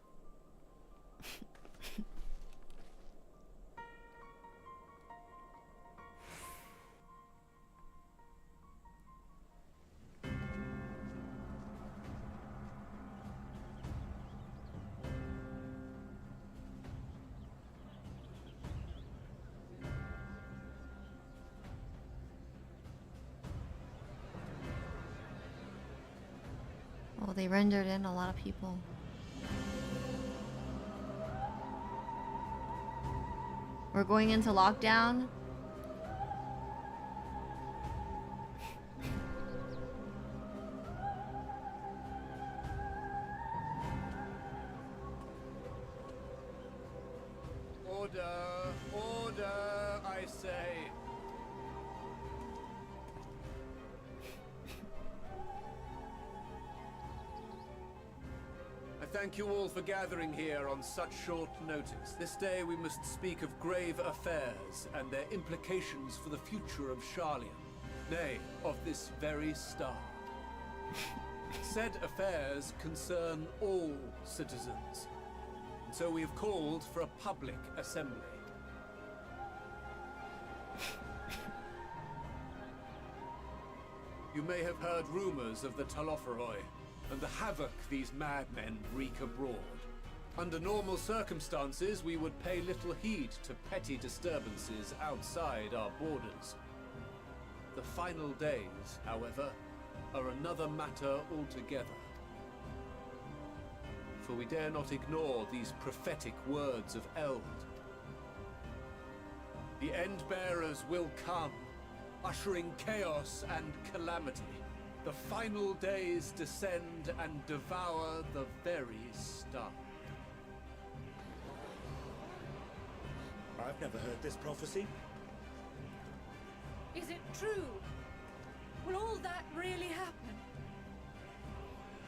Oh, they rendered in a lot of people. We're going into lockdown. Order! Order, I say! Thank you all for gathering here on such short notice. This day we must speak of grave affairs and their implications for the future of Sharlayan, nay, of this very star. Said affairs concern all citizens, and so we have called for a public assembly. You may have heard rumors of the Talopheroi, and the havoc these madmen wreak abroad. Under normal circumstances, we would pay little heed to petty disturbances outside our borders. The final days, however, are another matter altogether. For we dare not ignore these prophetic words of Eld. The Endbearers will come, ushering chaos and calamity. The final days descend and devour the very star. I've never heard this prophecy. Is it true? Will all that really happen?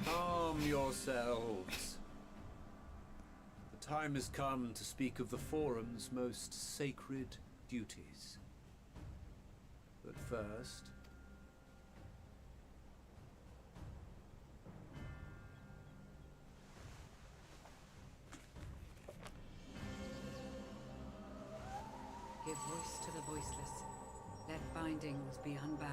Calm yourselves. The time has come to speak of the Forum's most sacred duties. But first... Give voice to the voiceless. Let bindings be unbound.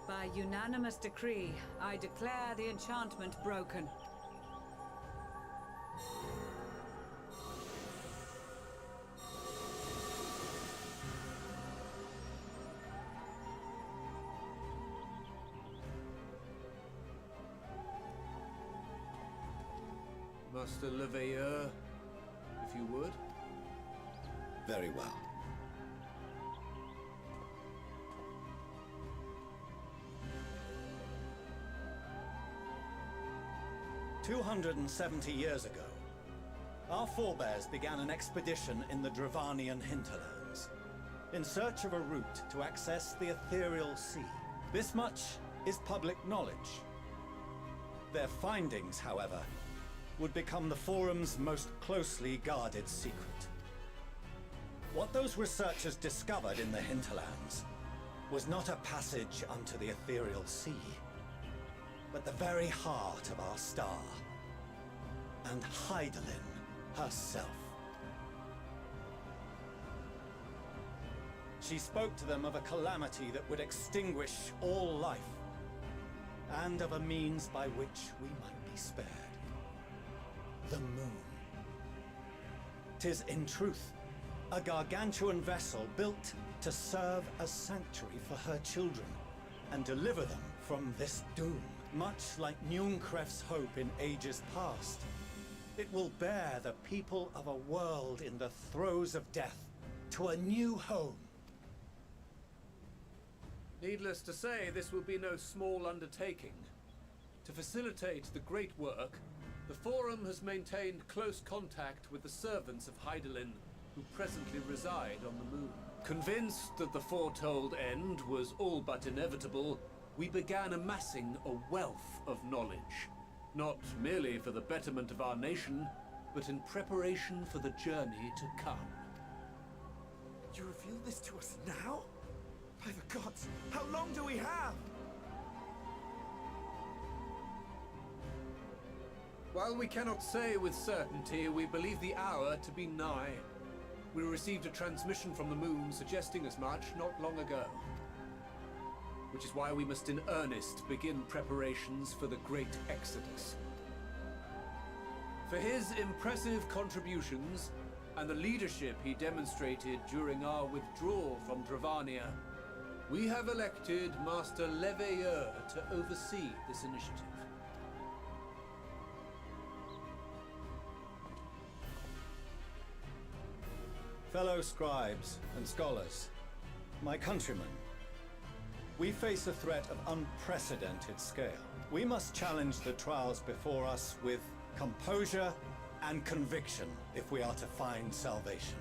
By unanimous decree, I declare the enchantment broken. Master Leveilleur, if you would. Very well. "270 years ago, our forebears began an expedition in the Dravanian hinterlands, in search of a route to access the ethereal sea. This much is public knowledge. Their findings, however, would become the Forum's most closely guarded secret. What those researchers discovered in the hinterlands was not a passage unto the ethereal sea, but the very heart of our star, and Hydaelyn herself. She spoke to them of a calamity that would extinguish all life, and of a means by which we might be spared. The moon. 'Tis in truth a gargantuan vessel built to serve as sanctuary for her children, and deliver them from this doom. Much like Njunkref's hope in ages past, it will bear the people of a world in the throes of death to a new home. Needless to say, this will be no small undertaking. To facilitate the great work, the Forum has maintained close contact with the servants of Hydaelyn, who presently reside on the moon. Convinced that the foretold end was all but inevitable, we began amassing a wealth of knowledge, not merely for the betterment of our nation, but in preparation for the journey to come. You reveal this to us now? By the gods, how long do we have? While we cannot say with certainty, we believe the hour to be nigh. We received a transmission from the moon suggesting as much not long ago. Which is why we must in earnest begin preparations for the Great Exodus. For his impressive contributions and the leadership he demonstrated during our withdrawal from Dravania, we have elected Master Leveilleur to oversee this initiative. Fellow scribes and scholars, my countrymen, we face a threat of unprecedented scale. We must challenge the trials before us with composure and conviction if we are to find salvation.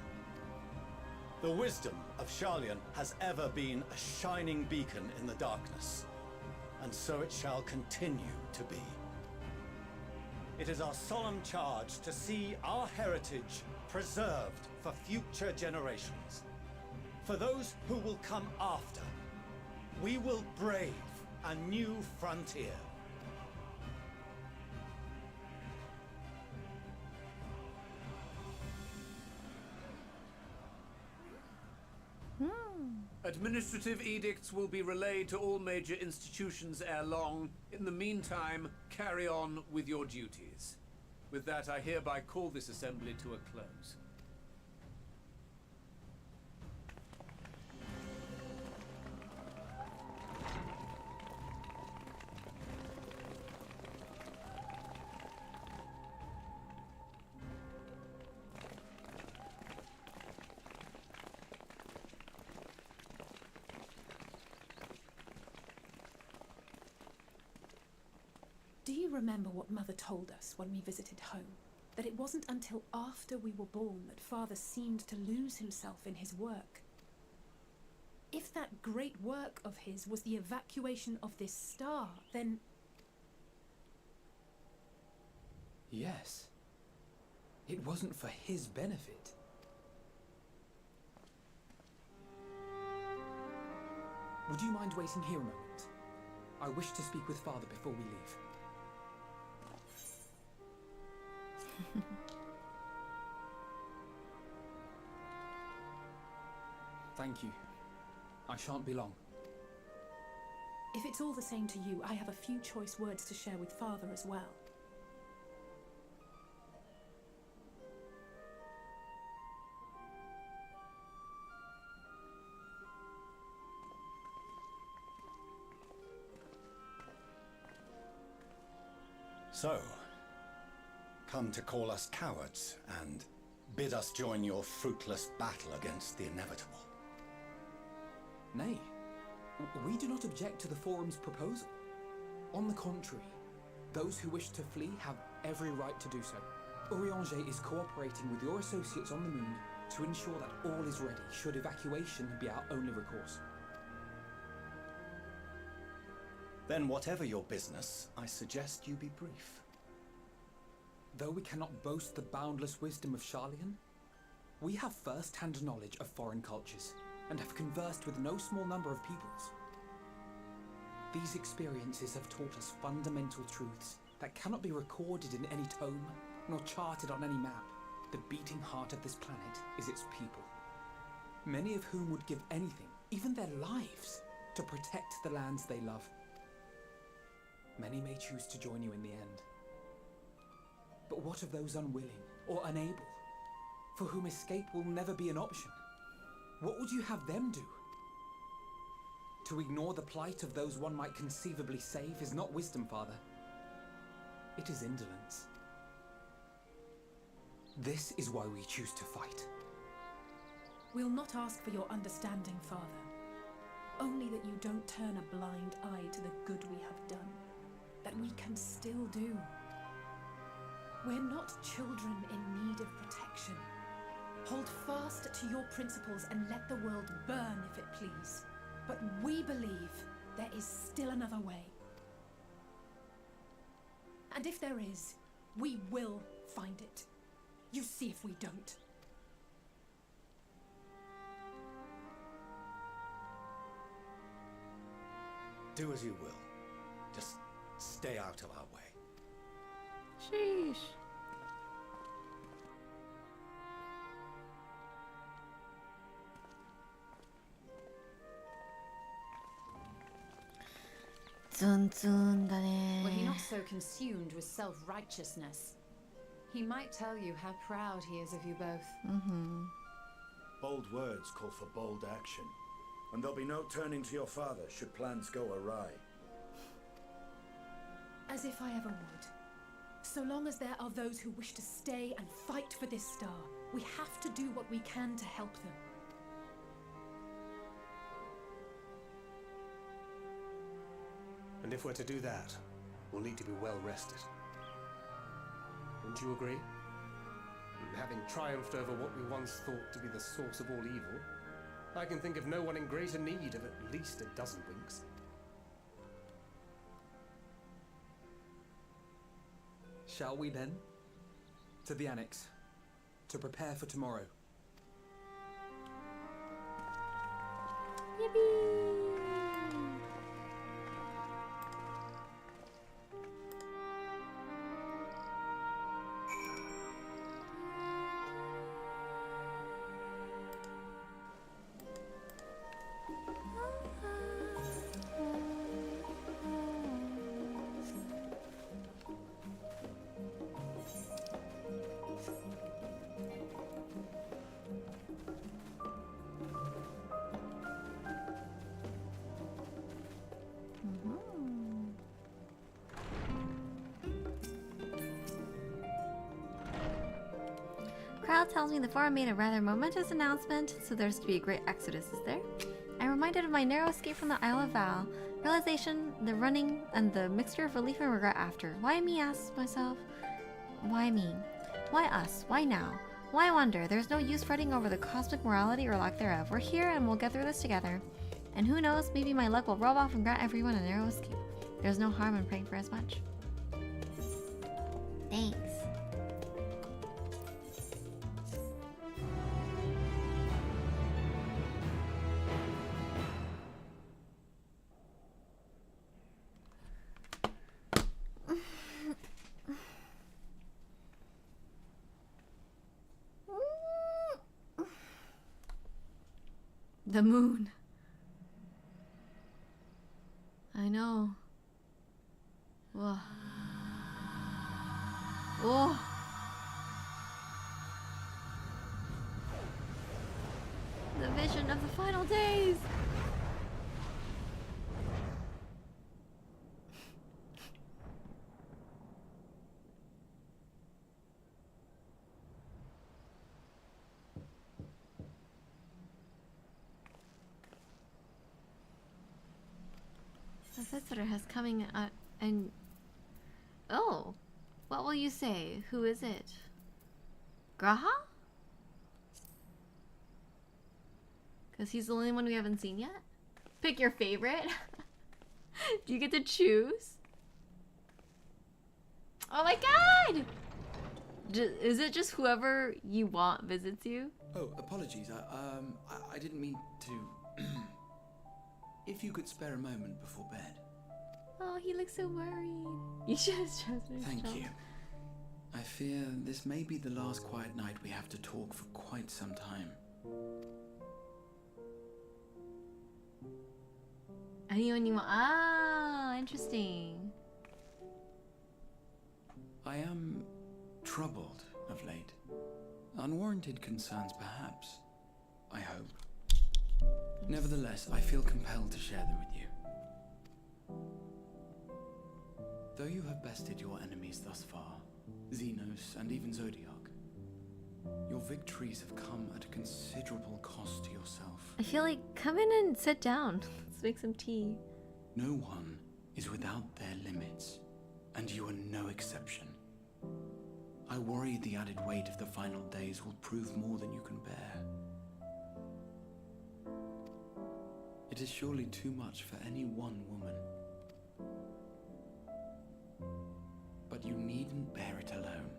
The wisdom of Sharlayan has ever been a shining beacon in the darkness, and so it shall continue to be. It is our solemn charge to see our heritage preserved for future generations. For those who will come after, we will brave a new frontier. Administrative edicts will be relayed to all major institutions ere long. In the meantime, carry on with your duties. With that, I hereby call this assembly to a close. Do you remember what Mother told us when we visited home? That it wasn't until after we were born that Father seemed to lose himself in his work. If that great work of his was the evacuation of this star, then... Yes. It wasn't for his benefit. Would you mind waiting here a moment? I wish to speak with Father before we leave. Thank you. I shan't be long. If it's all the same to you, I have a few choice words to share with Father as well. So, come to call us cowards and bid us join your fruitless battle against the inevitable. Nay, we do not object to the Forum's proposal. On the contrary, those who wish to flee have every right to do so. Urianger is cooperating with your associates on the moon to ensure that all is ready should evacuation be our only recourse. Then whatever your business, I suggest you be brief. Though we cannot boast the boundless wisdom of Sharlayan, We have first-hand knowledge of foreign cultures, and have conversed with no small number of peoples. These experiences have taught us fundamental truths that cannot be recorded in any tome, nor charted on any map. The beating heart of this planet is its people, many of whom would give anything, even their lives, to protect the lands they love. Many may choose to join you in the end. But what of those unwilling or unable, for whom escape will never be an option? What would you have them do? To ignore the plight of those one might conceivably save is not wisdom, Father. It is indolence. This is why we choose to fight. We'll not ask for your understanding, Father. Only that you don't turn a blind eye to the good we have done, that we can still do. We're not children in need of protection. Hold fast to your principles and let the world burn if it please. But we believe there is still another way. And if there is, we will find it. You see if we don't. Do as you will. Just stay out of our way. Sheesh. Were he not so consumed with self-righteousness, he might tell you how proud he is of you both. Bold words call for bold action, and there'll be no turning to your father should plans go awry. As if I ever would. So long as there are those who wish to stay and fight for this star, we have to do what we can to help them. And if we're to do that, we'll need to be well rested. Wouldn't you agree? Having triumphed over what we once thought to be the source of all evil, I can think of no one in greater need of at least a dozen winks. Shall we then? To the Annex, to prepare for tomorrow. Yippee! Crowd tells me the forum made a rather momentous announcement, so there's to be a great exodus, is there? I'm reminded of my narrow escape from the Isle of Val, realization, the running, and the mixture of relief and regret after. Why me, ask myself? Why me? Why us? Why now? Why wonder? There's no use fretting over the cosmic morality or lack thereof. We're here and we'll get through this together. And who knows, maybe my luck will rub off and grant everyone a narrow escape. There's no harm in praying for as much. Thanks. The moon. I know. Whoa. Whoa. The vision of the final days. The visitor has coming and... Oh! What will you say? Who is it? Graha? Because he's the only one we haven't seen yet? Pick your favorite? Do you get to choose? Oh my god! Is it just whoever you want visits you? Oh, apologies. I didn't mean to. If you could spare a moment before bed. Oh, he looks so worried. You should have chosen. Thank you. I fear this may be the last quiet night we have to talk for quite some time. Ah, interesting. I am troubled of late. Unwarranted concerns, perhaps. I hope. Nevertheless, I feel compelled to share them with you. Though you have bested your enemies thus far, Xenos and even Zodiac, your victories have come at a considerable cost to yourself. I feel like come in and sit down. Let's make some tea. No one is without their limits, and you are no exception. I worry the added weight of the final days will prove more than you can bear. It is surely too much for any one woman. But you needn't bear it alone.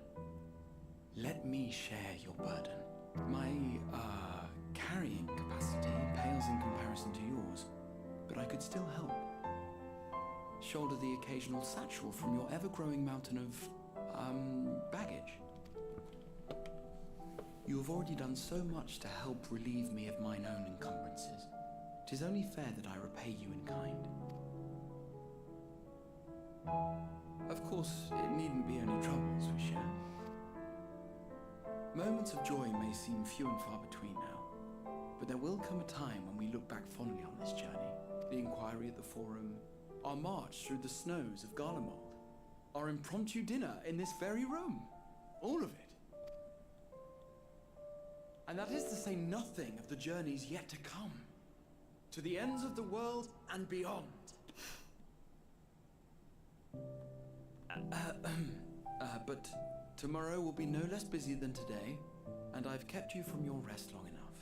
Let me share your burden. My, carrying capacity pales in comparison to yours, but I could still help. Shoulder the occasional satchel from your ever-growing mountain of, baggage. You have already done so much to help relieve me of mine own encumbrances. 'Tis only fair that I repay you in kind. Of course, it needn't be only troubles we share. Moments of joy may seem few and far between now, but there will come a time when we look back fondly on this journey. The inquiry at the Forum, our march through the snows of Garlemald, our impromptu dinner in this very room. All of it. And that is to say nothing of the journeys yet to come. To the ends of the world and beyond. But tomorrow will be no less busy than today, and I've kept you from your rest long enough.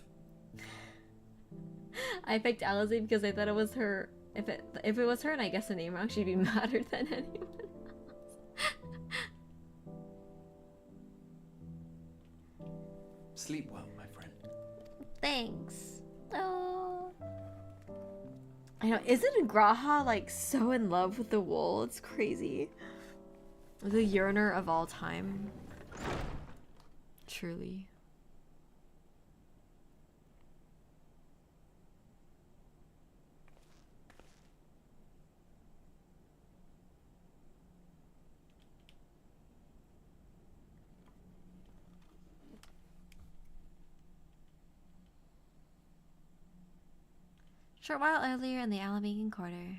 I picked Alizé because I thought it was her. If it was her and I guessed the name wrong, she'd be madder than anyone else. Sleep well, my friend. Thanks. Oh. I know, isn't Graha like so in love with the wool? It's crazy. The yearner of all time. Truly. Short while earlier in the Alamegan Quarter.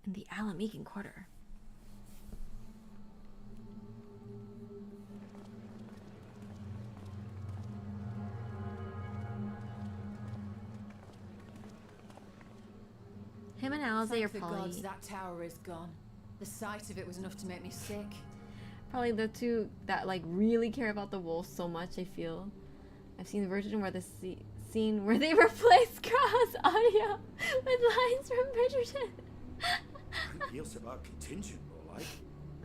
In the Alamegan Quarter. Him and Alizé are Thank the probably... gods that tower is gone. The sight of it was enough to make me sick. Probably the two that like really care about the wolf so much, I feel. I've seen the version where the scene where they replace Graha's audio with lines from Bridgerton. Yields about contingent, more like.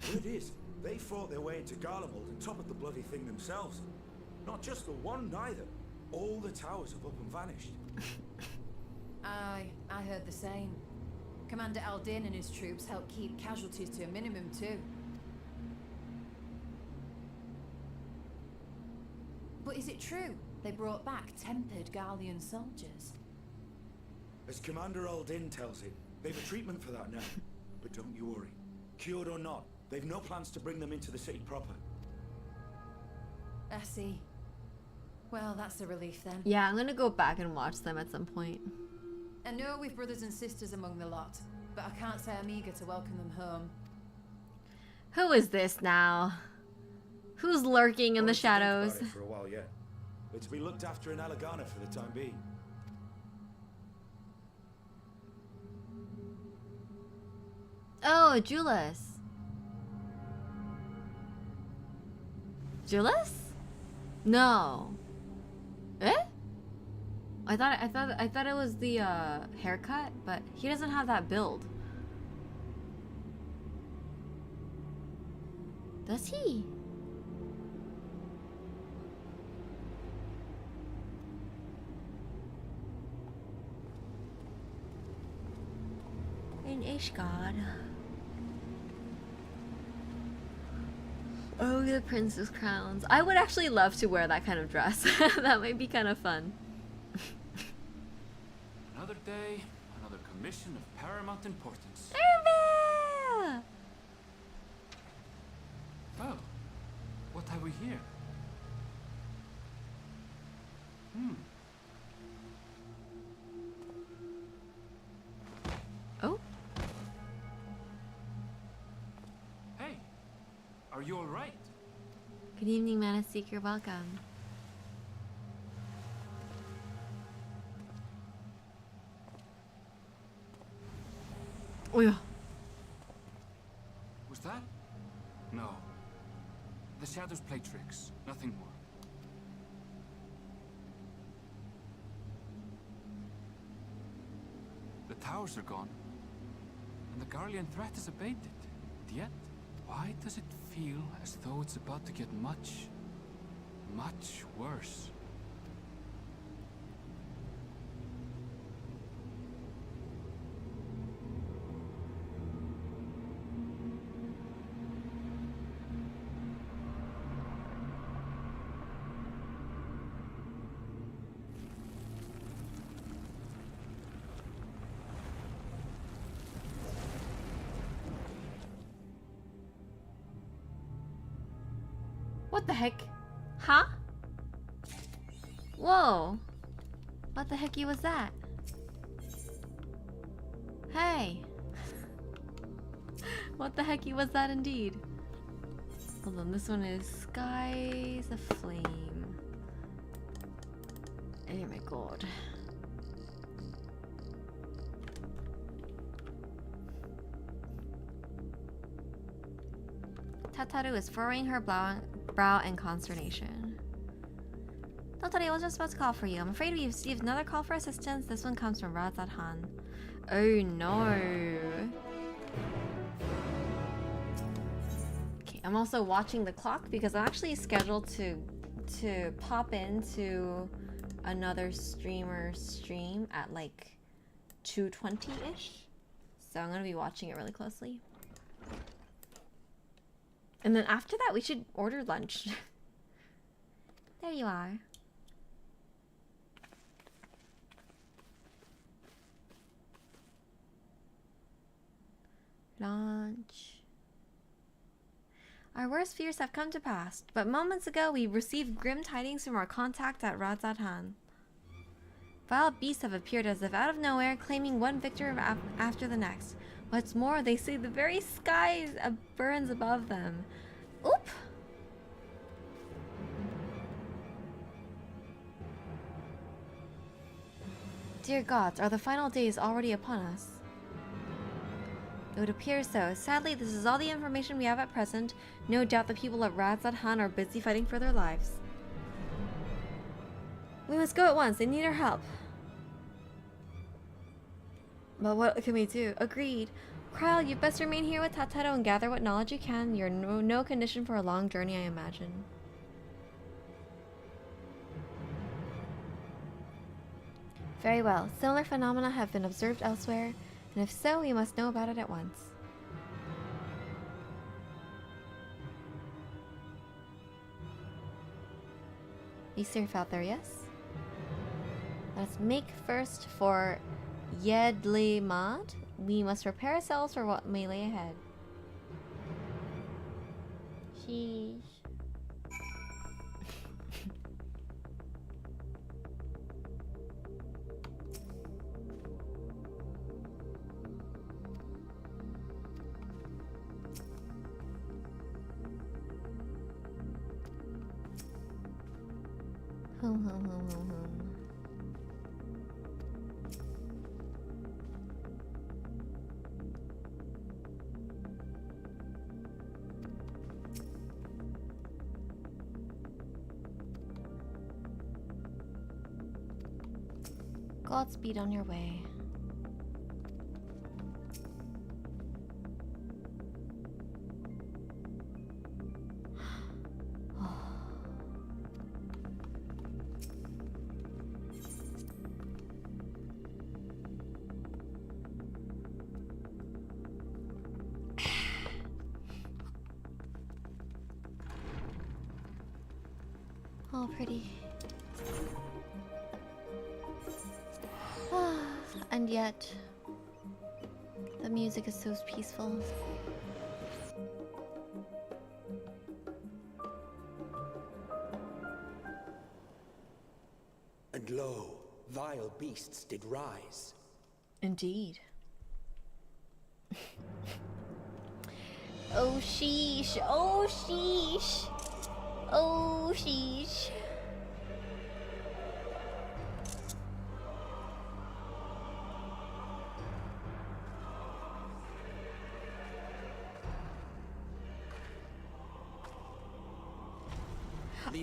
But it is. They fought their way into Garlemald and toppled the bloody thing themselves. Not just the one, neither. All the towers have up and vanished. Aye, I heard the same. Commander Aldin and his troops helped keep casualties to a minimum too. But is it true they brought back tempered Garlean soldiers? As Commander Aldin tells it, they've a treatment for that now. But don't you worry. Cured or not, they've no plans to bring them into the city proper. I see. Well, that's a relief then. Yeah, I'm gonna go back and watch them at some point. I know we've brothers and sisters among the lot, but I can't say I'm eager to welcome them home. Who is this now? Who's lurking in the shadows? For a while yet. It's to be looked after in Alagana for the time being. Oh, Julius. Julius? No. Eh? I thought it was the haircut, but he doesn't have that build. Does he? Fish god. Oh, the princess crowns. I would actually love to wear that kind of dress. That might be kind of fun. Another day, another commission of paramount importance. Arabella! Well, what have we here? Oh? Hey, are you all right? Good evening, Mana Seeker. Welcome. Oh yeah. Was that? No. The shadows play tricks, nothing more. The towers are gone, and the Garlean threat is abated. And yet, why does it feel as though it's about to get much, much worse? What the heck? Huh? Whoa. What the hecky was that? Hey. What the hecky was that indeed? Hold on, this one is Skies Aflame. Oh my god. Tataru is furrowing her brow in consternation. Totari, I was just about to call for you. I'm afraid we received another call for assistance. This one comes from Razat Han. Oh no. Okay, I'm also watching the clock because I'm actually scheduled to pop into another streamer's stream at like 2:20-ish. So I'm gonna be watching it really closely. And then after that, we should order lunch. There you are. Lunch. Our worst fears have come to pass, but moments ago we received grim tidings from our contact at Razat Han. Vile beasts have appeared as if out of nowhere, claiming one victor after the next. What's more, they say the very sky burns above them. Oop! Dear gods, are the final days already upon us? It would appear so. Sadly, this is all the information we have at present. No doubt the people of Razat Han are busy fighting for their lives. We must go at once. They need our help. But what can we do? Agreed. Kyle, you best remain here with Tataru and gather what knowledge you can. You're no condition for a long journey, I imagine. Very well. Similar phenomena have been observed elsewhere, and if so, we must know about it at once. Be safe out there, yes? Let's make first for Yedlimad. We must prepare ourselves for what may lay ahead. Sheesh. Godspeed on your way. Oh, pretty. And yet, the music is so peaceful. And lo, vile beasts did rise. Indeed. Oh sheesh, oh sheesh, oh sheesh.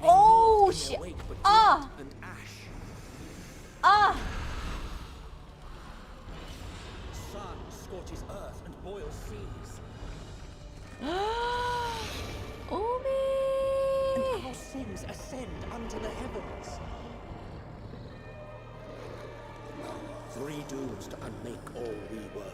Oh shit! Ah! Ah! Sun scorches earth and boils seas. Omi! And our sins ascend unto the heavens. Three dooms to unmake all we were.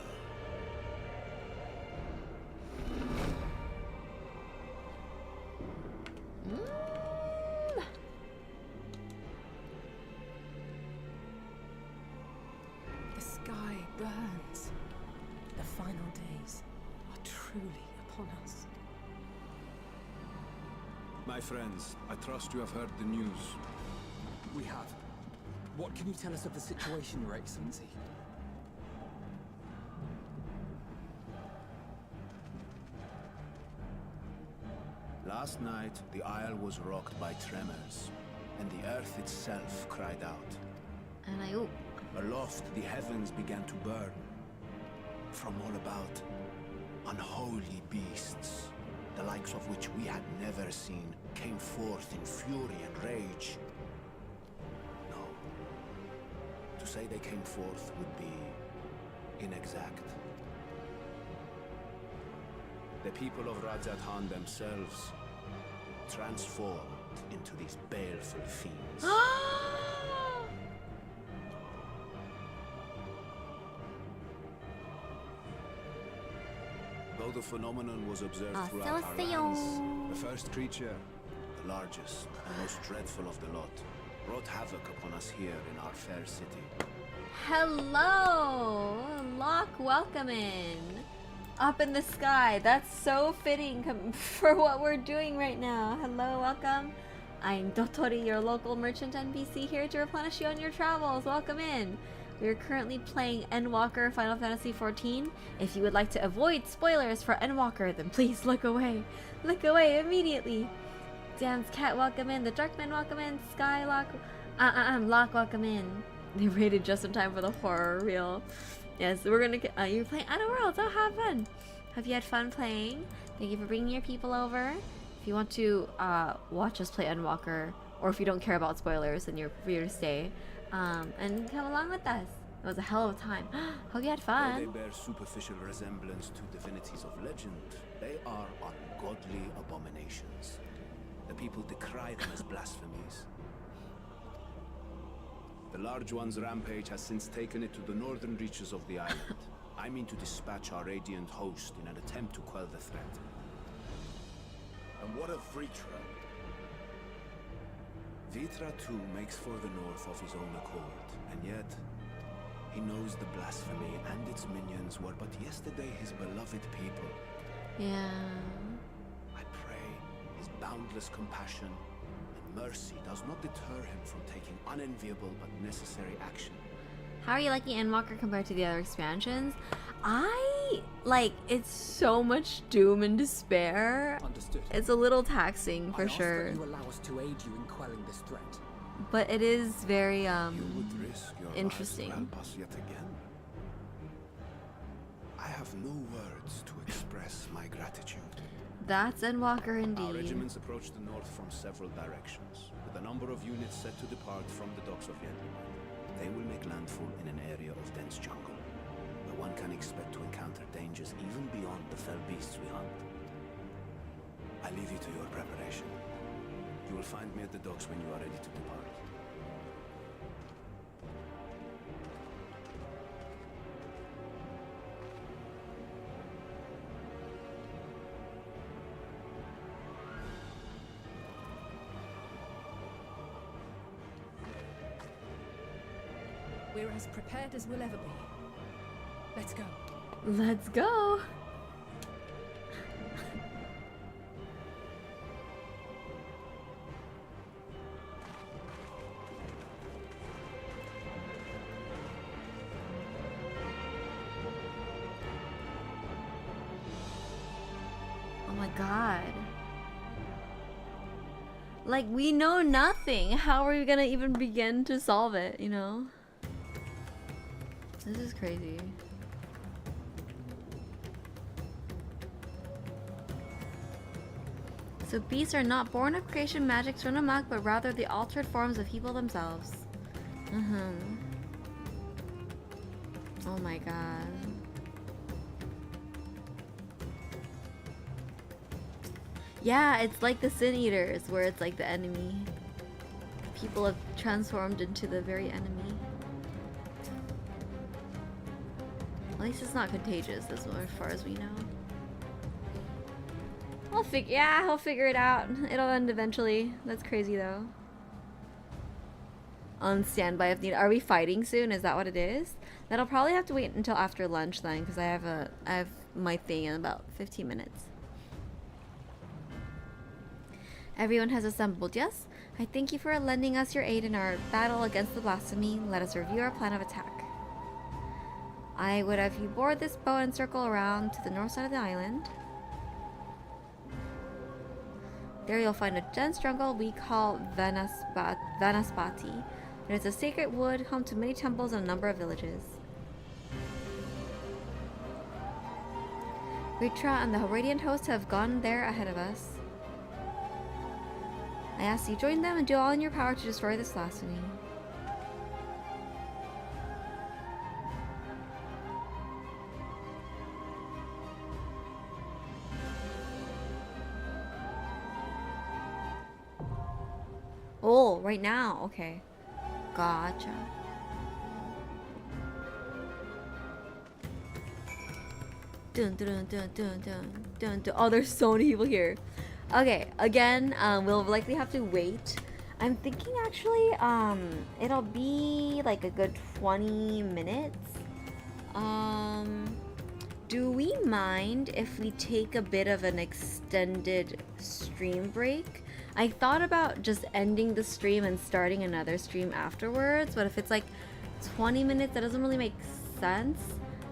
The sky burns. The final days are truly upon us. My friends, I trust you have heard the news. We have. What can you tell us of the situation, Your Excellency? Last night, the isle was rocked by tremors, and the earth itself cried out. And I oop. Aloft, the heavens began to burn. From all about, unholy beasts, the likes of which we had never seen, came forth in fury and rage. No. To say they came forth would be inexact. The people of Rajat Khan themselves transformed into these baleful fiends. Though the phenomenon was observed throughout our lands, the first creature, the largest, the most dreadful of the lot, wrought havoc upon us here in our fair city. Hello! Locke, welcome in. Up in the sky. That's so fitting for what we're doing right now. Hello, welcome. I'm Dotori, your local merchant NPC, here to replenish you on your travels. Welcome in. We are currently playing Endwalker Final Fantasy XIV. If you would like to avoid spoilers for Endwalker, then please look away. Look away immediately. Dan's Cat, welcome in. The Darkman, welcome in. Skylock, Locke, welcome in. They raided just in time for the horror reel. Yes, we're gonna. You're playing Outer Worlds. Oh, have fun. Have you had fun playing? Thank you for bringing your people over. If you want to watch us play Endwalker, or if you don't care about spoilers, then you're free to stay and come along with us. It was a hell of a time. Hope you had Though fun. they bear superficial resemblance to divinities of legend, they are ungodly abominations. The people decry them as blasphemies. The Large One's rampage has since taken it to the northern reaches of the island. I mean to dispatch our radiant host in an attempt to quell the threat. And what of Vritra? Vitra too makes for the north of his own accord, and yet he knows the blasphemy and its minions were but yesterday his beloved people. Yeah. I pray his boundless compassion and mercy does not deter him from taking unenviable but necessary action. How are you liking Endwalker compared to the other expansions? It's so much doom and despair. Understood. It's a little taxing for I ask sure. that you allow us to aid you in quelling this threat. But it is very You would risk your interesting. lives to help us yet again. I have no words to express my gratitude. That's Endwalker Our indeed. regiments approach the north from several directions, with a number of units set to depart from the docks of Yendliman. They will make landfall in an area of dense jungle, where one can expect to encounter dangers even beyond the fell beasts we hunt. I leave you to your preparation. You will find me at the docks when you are ready to depart. We're as prepared as we'll ever be. Let's go. Let's go. Oh my god. Like, we know nothing. How are we gonna even begin to solve it, you know? This is crazy. So beasts are not born of creation magic run amok, but rather the altered forms of people themselves. Oh my god. Yeah, it's like the Sin Eaters, where it's like the enemy. People have transformed into the very enemy. At least it's not contagious, as far as we know. He'll figure it out. It'll end eventually. That's crazy though. On standby if needed. Are we fighting soon? Is that what it is? That'll probably have to wait until after lunch then, because I have my thing in about 15 minutes. Everyone has assembled, yes? I thank you for lending us your aid in our battle against the blasphemy. Let us review our plan of attack. I would have you board this boat and circle around to the north side of the island. There you'll find a dense jungle we call Vanaspati. It is a sacred wood, home to many temples and a number of villages. Ritra and the Radiant host have gone there ahead of us. I ask you join them and do all in your power to destroy this blasphemy. Oh, right now. Okay. Gotcha. Dun, dun, dun, dun, dun, dun, dun. Oh, there's so many people here. Okay, again, we'll likely have to wait. I'm thinking actually, it'll be like a good 20 minutes. Do we mind if we take a bit of an extended stream break? I thought about just ending the stream and starting another stream afterwards, but if it's like 20 minutes, that doesn't really make sense.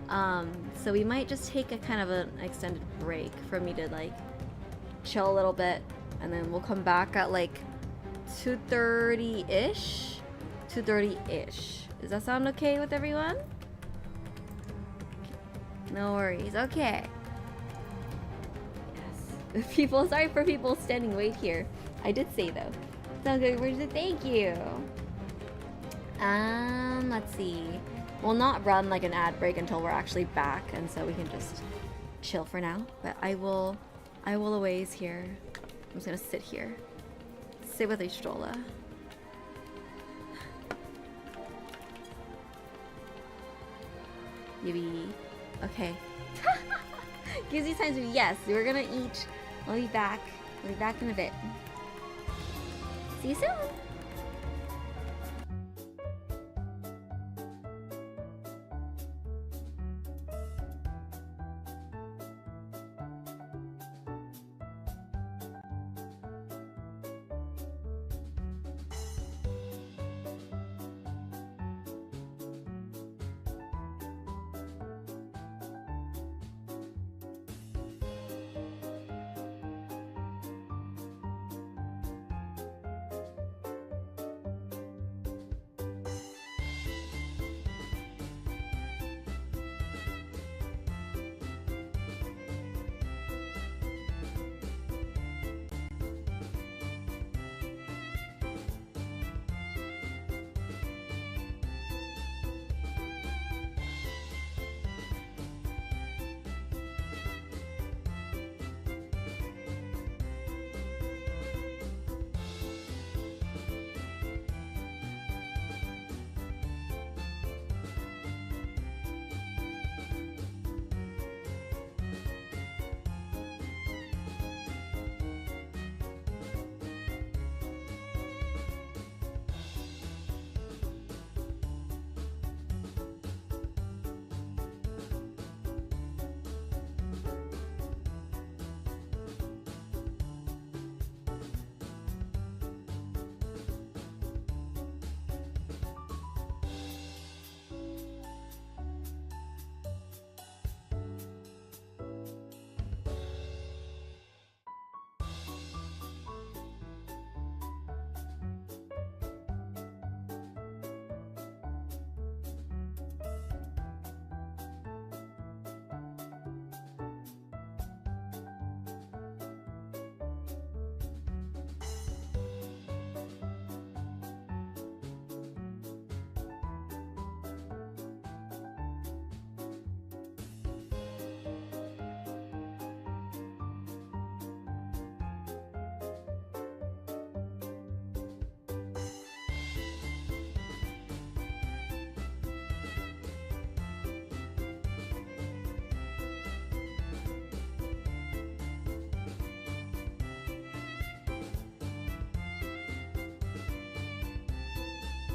So we might just take a kind of an extended break for me to like chill a little bit, and then we'll come back at like 2:30-ish. 2:30-ish. Does that sound okay with everyone? No worries. Okay. Yes. People, sorry for people standing wait here. I did say though. Sound good. Thank you. Let's see. We'll not run like an ad break until we're actually back, and so we can just chill for now. But I will aways here. I'm just gonna sit here. Sit with Ishtola. Yippee. Okay. Gives you time to, yes, we're gonna eat. I'll be back. I'll be back in a bit. See you soon.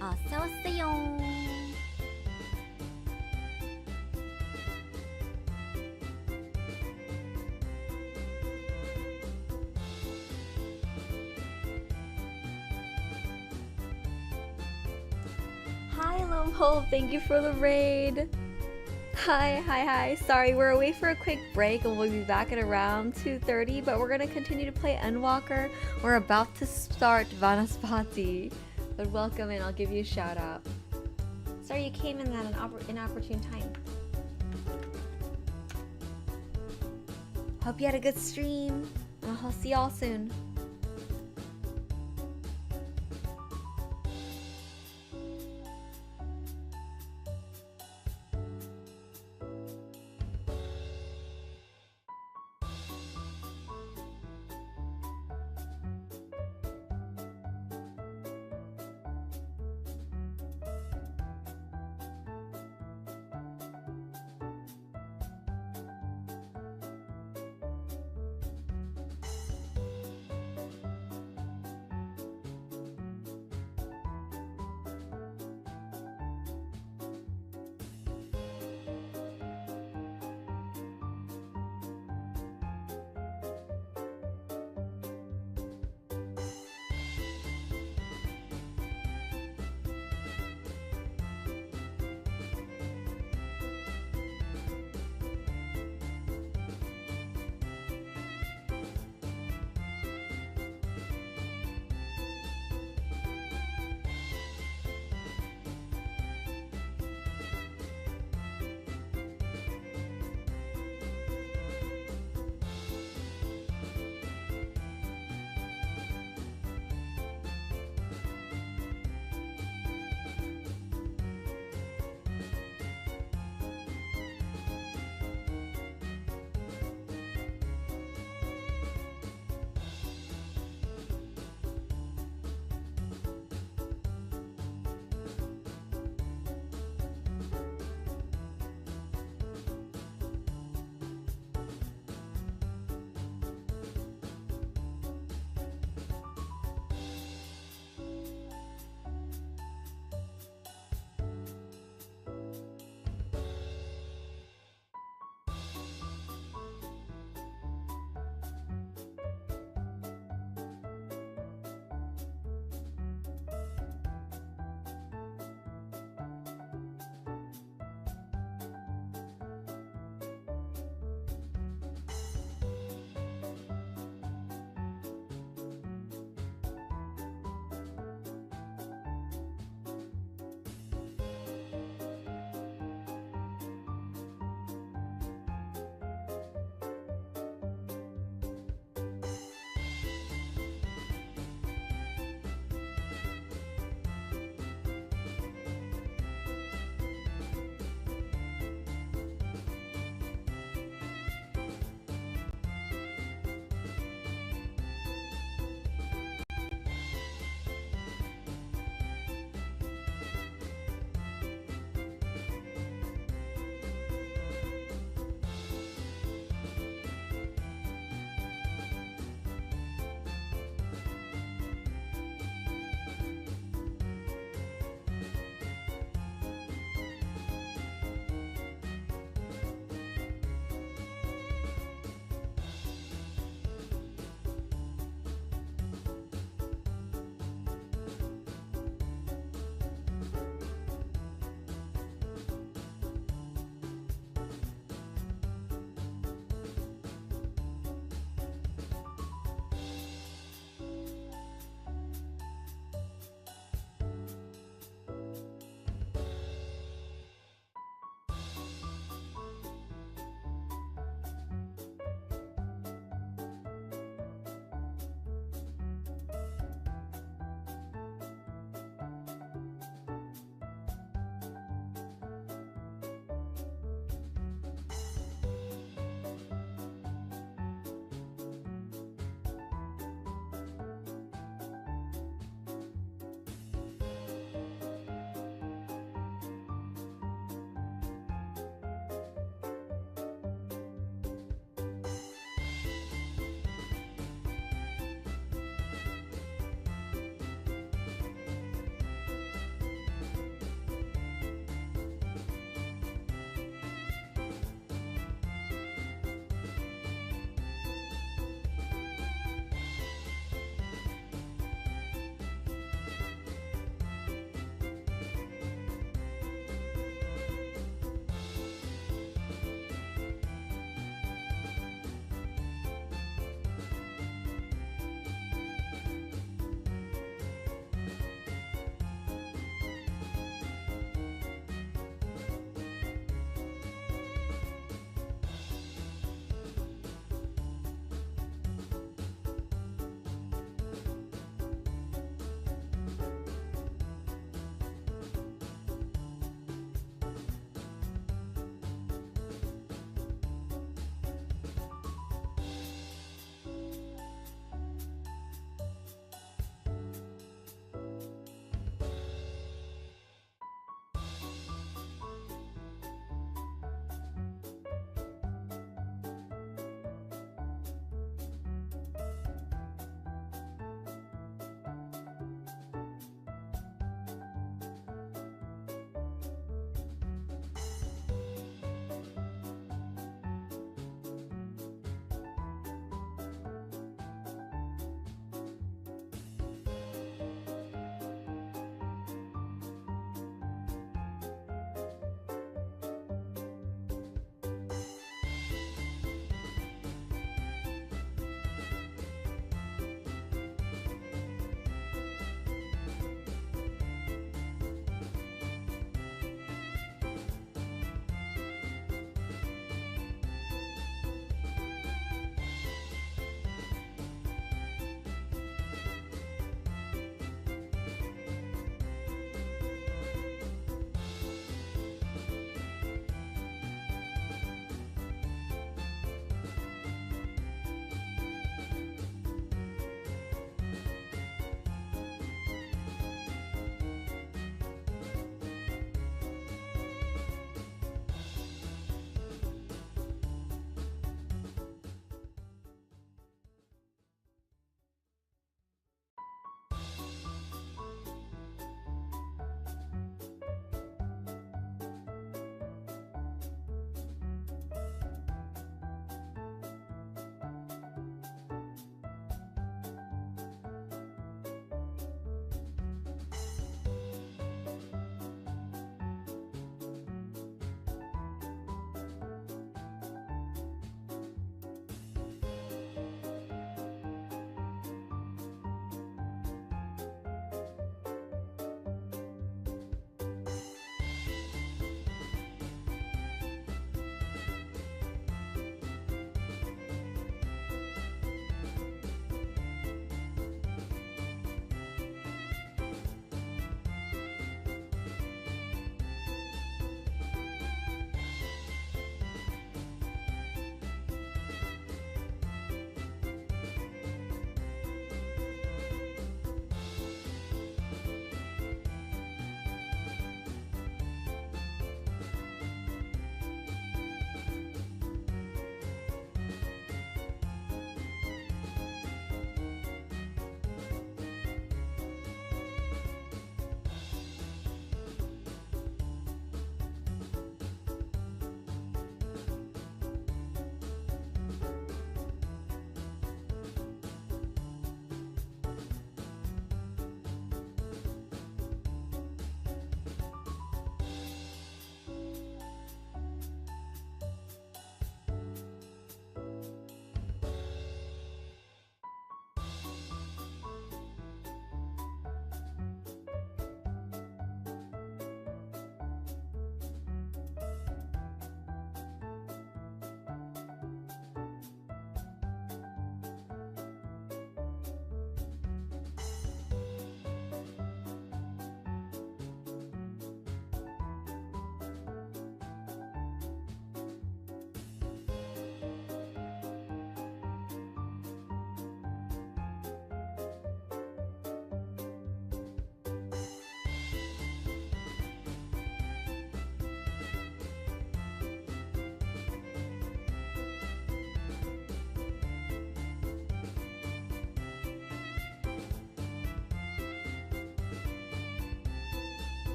어서오세요. Hi, Lomhole. Thank you for the raid. Hi. Sorry, we're away for a quick break and we'll be back at around 2:30, but we're gonna continue to play Endwalker. We're about to start Vanaspati. But welcome in, I'll give you a shout out. Sorry you came in at an inopportune time. Hope you had a good stream, and I'll see y'all soon.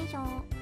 いしょ。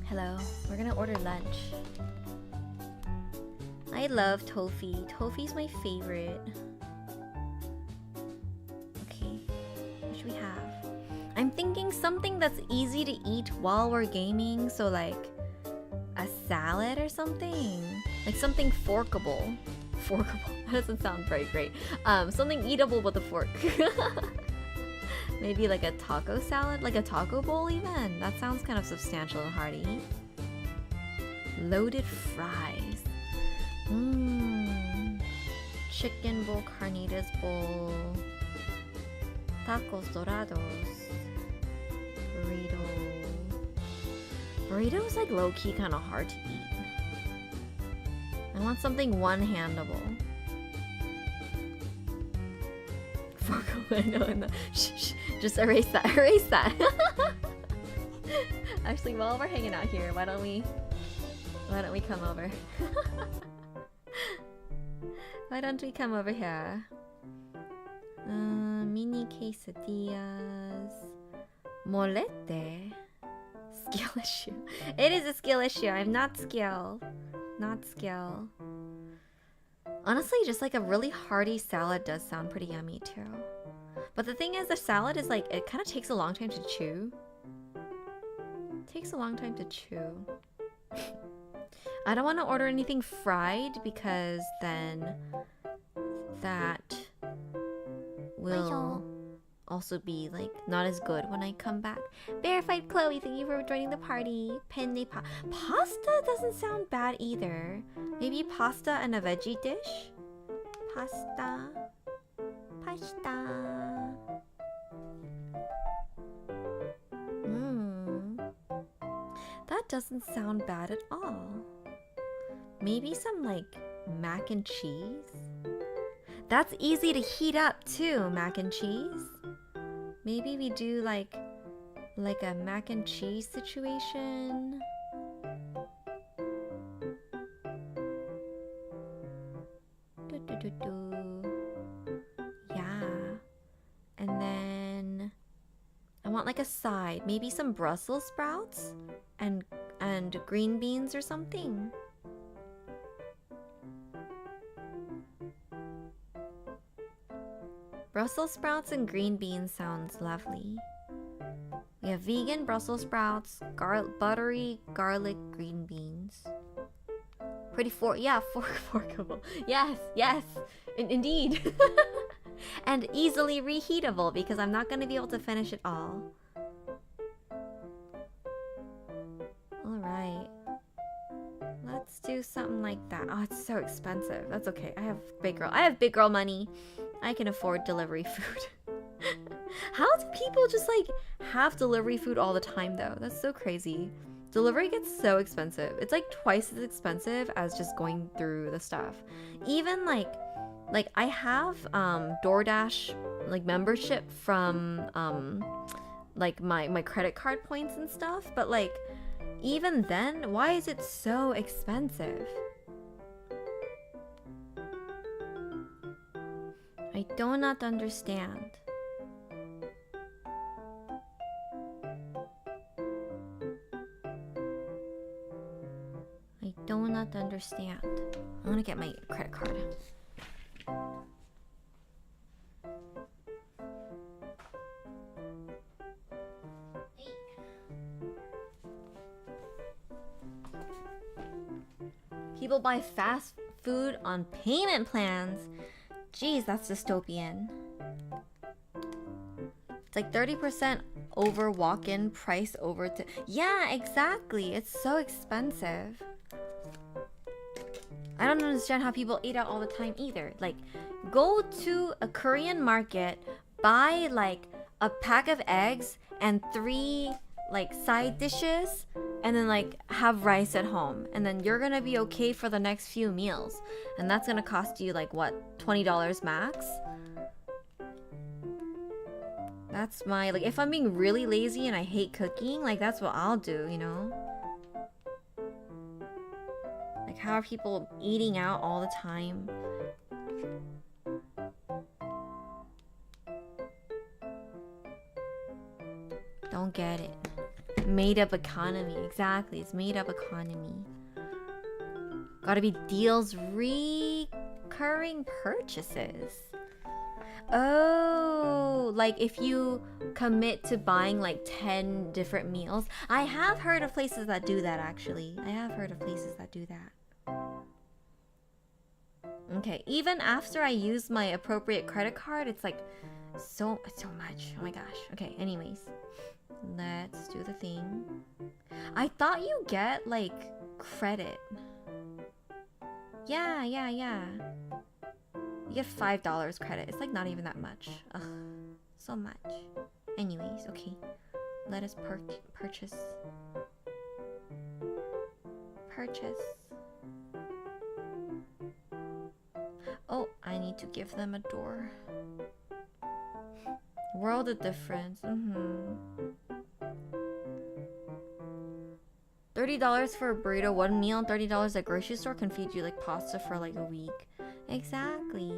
Hello. We're gonna order lunch. I love tofu. Tofu's my favorite. Okay. What should we have? I'm thinking something that's easy to eat while we're gaming. So like a salad or something. Like something forkable. Forkable. That doesn't sound very great. Something eatable with a fork. Maybe like a taco salad, like a taco bowl even. That sounds kind of substantial and hearty. Loaded fries. Chicken bowl, carnitas bowl. Tacos dorados. Burrito. Burrito's like low-key kind of hard to eat. I want something one-handable. I know. Shh, just erase that. Erase that. Actually, while we're hanging out here, why don't we come over? Why don't we come over here? Mini quesadillas. Molete. Skill issue. It is a skill issue. I'm not skill. Not skill. Honestly, just like a really hearty salad does sound pretty yummy too. But the thing is, the salad is like, it kind of takes a long time to chew. It takes a long time to chew. I don't want to order anything fried because then that will also be like not as good when I come back. Verified Chloe, thank you for joining the party. Penne pasta doesn't sound bad either. Maybe pasta and a veggie dish? Pasta. That doesn't sound bad at all. Maybe some like mac and cheese? That's easy to heat up too, mac and cheese. Maybe we do like a mac and cheese situation. Yeah. And then I want like a side, maybe some Brussels sprouts and green beans or something. Brussels sprouts and green beans sounds lovely. We have vegan Brussels sprouts, buttery garlic green beans. Pretty forkable. Yes, indeed. And easily reheatable because I'm not going to be able to finish it all. Alright. Let's do something like that. Oh, it's so expensive. That's okay. I have big girl money. I can afford delivery food. How do people just like have delivery food all the time though? That's so crazy. Delivery gets so expensive. It's like twice as expensive as just going through the stuff. Even like I have DoorDash like membership from like my credit card points and stuff, but like even then, why is it so expensive? I do not understand. I do not understand. I'm gonna get my credit card. People buy fast food on payment plans. Jeez, that's dystopian. It's like 30% over walk-in price over to... Yeah, exactly. It's so expensive. I don't understand how people eat out all the time either. Like, go to a Korean market, buy like a pack of eggs and 3 like side dishes, and then like have rice at home, and then you're gonna be okay for the next few meals. And that's gonna cost you like what, $20 max? That's my, like, if I'm being really lazy and I hate cooking, like that's what I'll do, you know? Like, how are people eating out all the time? Don't get it. made up economy. Exactly, it's made up economy. Gotta be deals recurring purchases. Oh, like if you commit to buying like 10 different meals. I have heard of places that do that actually. I have heard of places that do that. Okay, even after I use my appropriate credit card, it's like so much. Oh my gosh. Okay, anyways. Let's do the thing. I thought you get like credit. Yeah. You get $5 credit. It's like not even that much. Ugh, so much. Anyways, okay. Let us purchase. Oh, I need to give them a door. World of difference. $30 for a burrito, one meal, and $30 at grocery store can feed you like pasta for like a week. Exactly.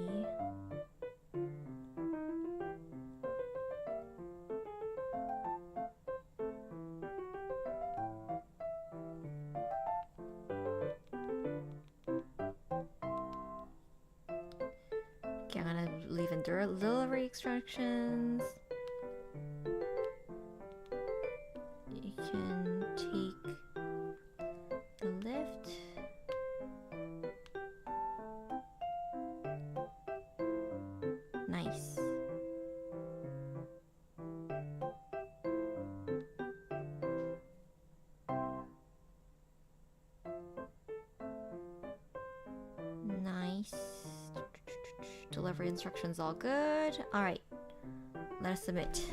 Okay, I'm gonna leave in delivery instructions. You can take the lift. Nice. Nice. Delivery instructions all good. Alright. Let us submit.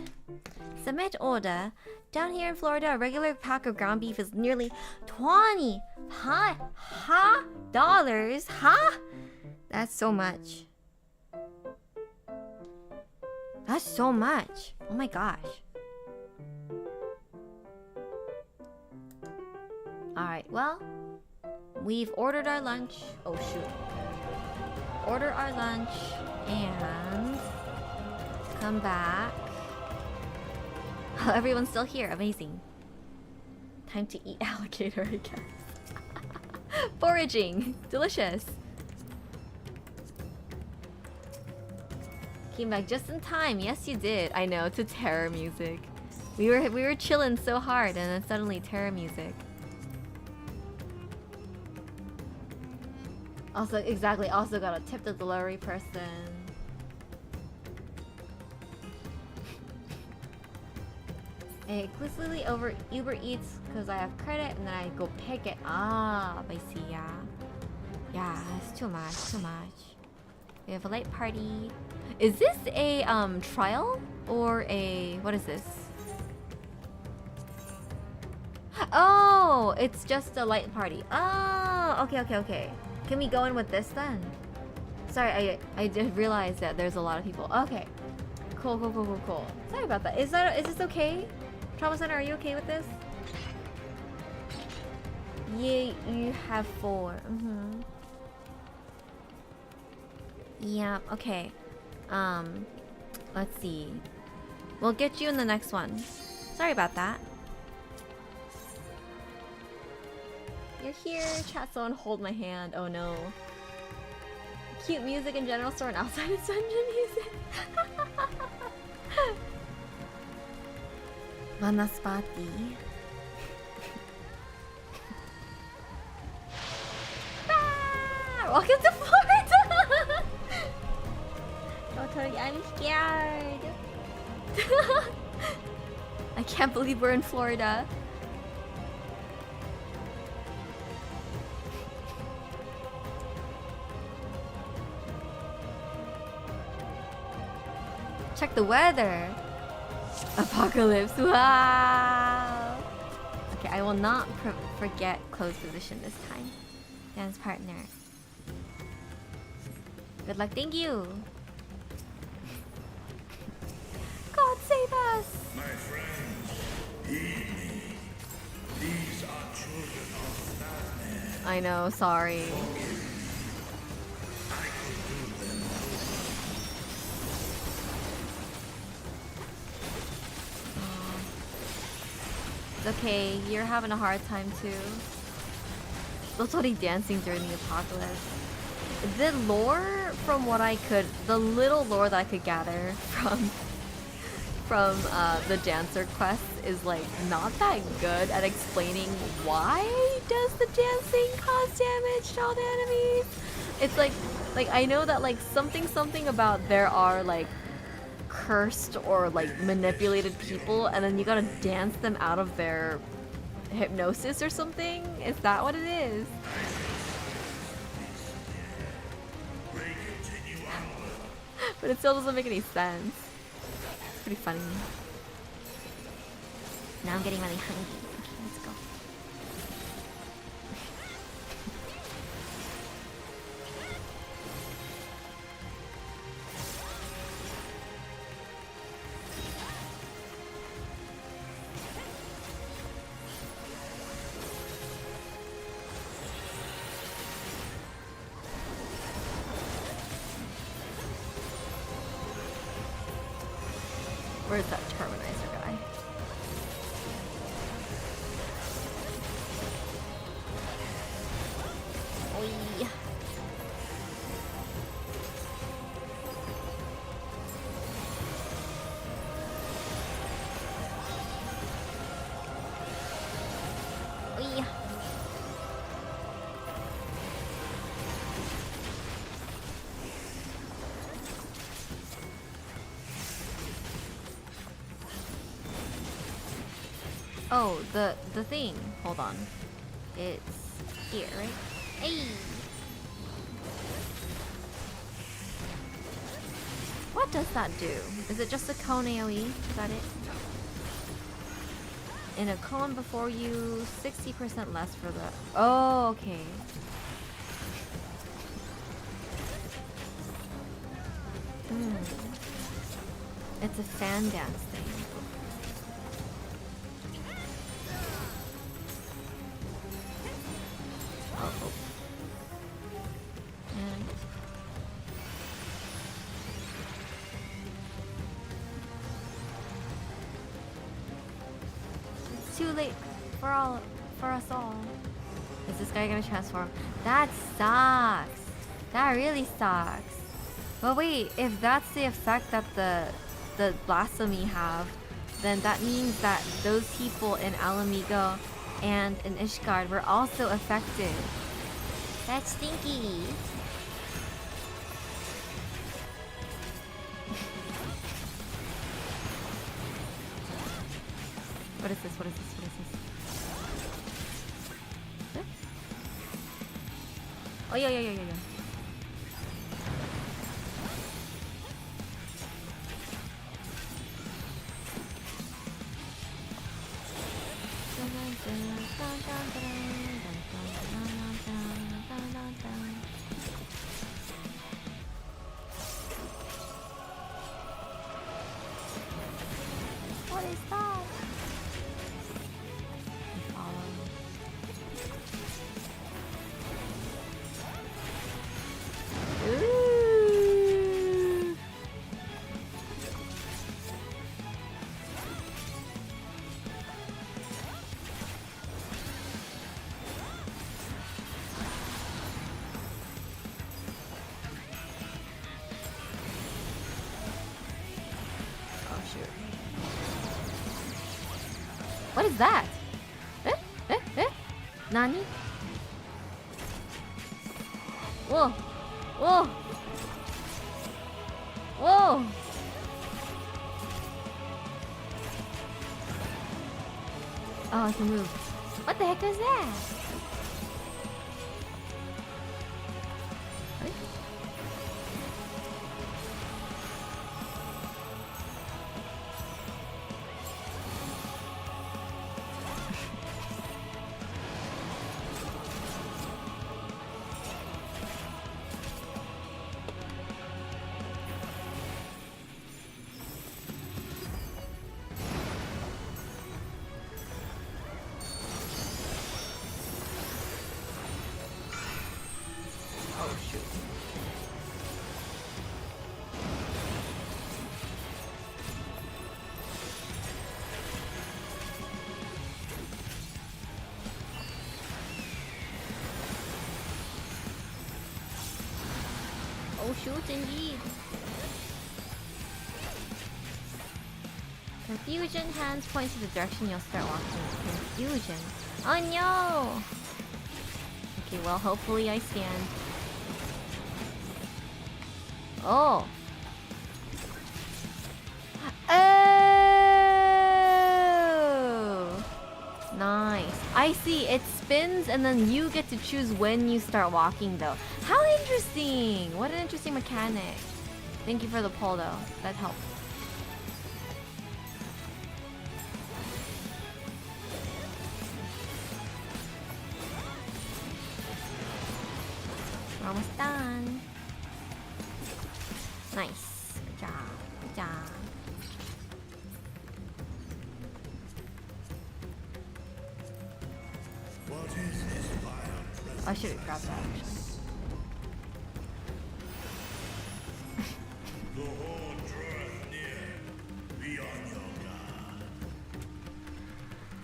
Submit order. Down here in Florida, a regular pack of ground beef is nearly $25. Huh? That's so much. That's so much. Oh my gosh. Alright, well, we've ordered our lunch. Oh shoot. Order our lunch and come back. Oh, everyone's still here. Amazing. Time to eat alligator, I guess. Foraging. Delicious. Came back just in time. Yes, you did. I know, to terror music. We were chilling so hard and then suddenly terror music. Also, exactly. Also gotta tip the delivery person. I exclusively over Uber Eats because I have credit and then I go pick it up. I see, yeah. Yeah, it's too much, too much. We have a late party. Is this a trial or a what is this? Oh, it's just a light party. Oh, okay. Can we go in with this then? Sorry, I did realize that there's a lot of people. Okay. Cool. Sorry about that. Is this okay? Trauma Center, are you okay with this? Yeah, you have 4. Yeah, okay. Let's see. We'll get you in the next one. Sorry about that. You're here. Chat, someone hold my hand. Oh no. Cute music in general store and outside of dungeon music. Vanaspati. Welcome to Florida! Oh, Tony, I'm scared. I can't believe we're in Florida. Check the weather. Apocalypse. Wow. Okay, I will not forget close position this time. Dance partner. Good luck. Thank you. God save us. My friends, heed me. These are children of madness. I know, sorry. It's okay, you're having a hard time too. Totally dancing during the apocalypse. The lore, from what I could, the little lore that I could gather from the dancer quest is like not that good at explaining why does the dancing cause damage to all the enemies. It's like I know that like something about there are like cursed or like manipulated people, and then you gotta dance them out of their hypnosis or something. Is that what it is? But it still doesn't make any sense. It's pretty funny. Now I'm getting really hungry. Okay, let's go. Where's that Terminizer guy? Oi. Oi. Oh, the thing. Hold on. It's here, right? Hey. What does that do? Is it just a cone AoE? Is that it? In a cone before you, 60% less for the... Oh, okay. It's a fan dance thing. Oh. And it's too late for us all. Is this guy gonna transform? That sucks. That really sucks. But wait, if that's the effect that the blasphemy have, then that means that those people in Alamigo and in Ishgard were also affected. That's stinky. What is this? What is this? What is this? Huh? Oh yeah. What is that? Ooh. Oh shoot. What is that? Nani? Whoa! Whoa! Whoa! Oh, I can move. What the heck is that? shoot indeed. Confusion hands point to the direction you'll start walking. Confusion. Oh no! Okay, well, hopefully I stand. Oh! Oh! Nice. I see. It spins and then you get to choose when you start walking though. How interesting! What an interesting mechanic. Thank you for the poll though. That helped. We're almost done. Nice. Good job. Good job. I should have grabbed that actually. The horde draweth near. Be on your guard.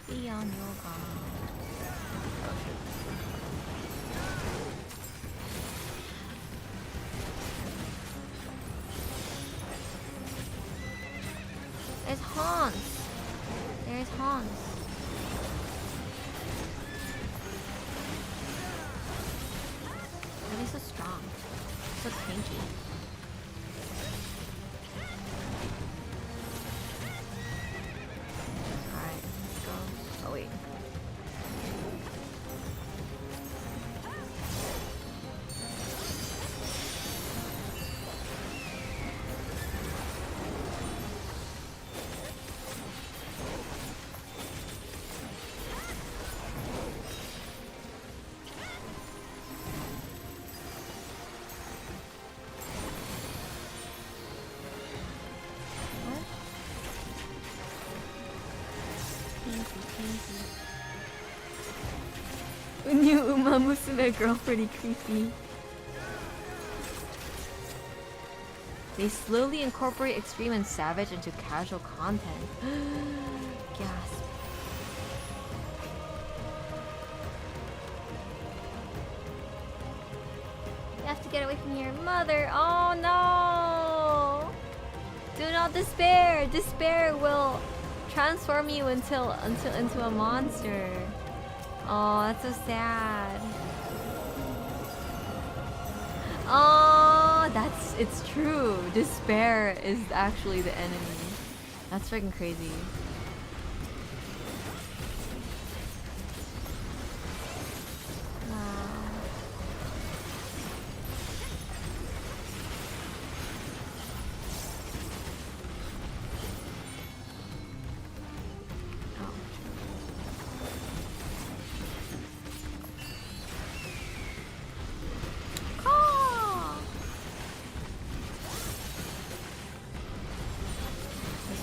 Be on your guard. Oh shit. There's Hans. There's Hans. Why are they so strong? So tanky. Alright, let's go. Oh wait. New Uma Musume girl pretty creepy. They slowly incorporate extreme and savage into casual content. Gasp. You have to get away from your mother. Oh no! Do not despair. Despair will transform you into a monster. Oh, that's so sad. Oh, it's true. Despair is actually the enemy. That's freaking crazy.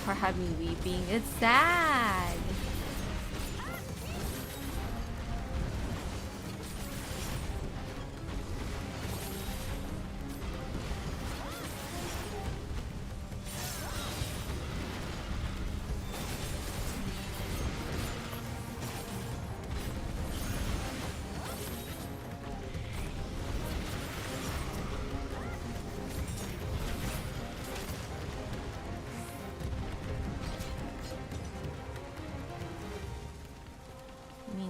Had me weeping. It's sad.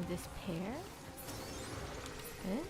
This pair? Eh?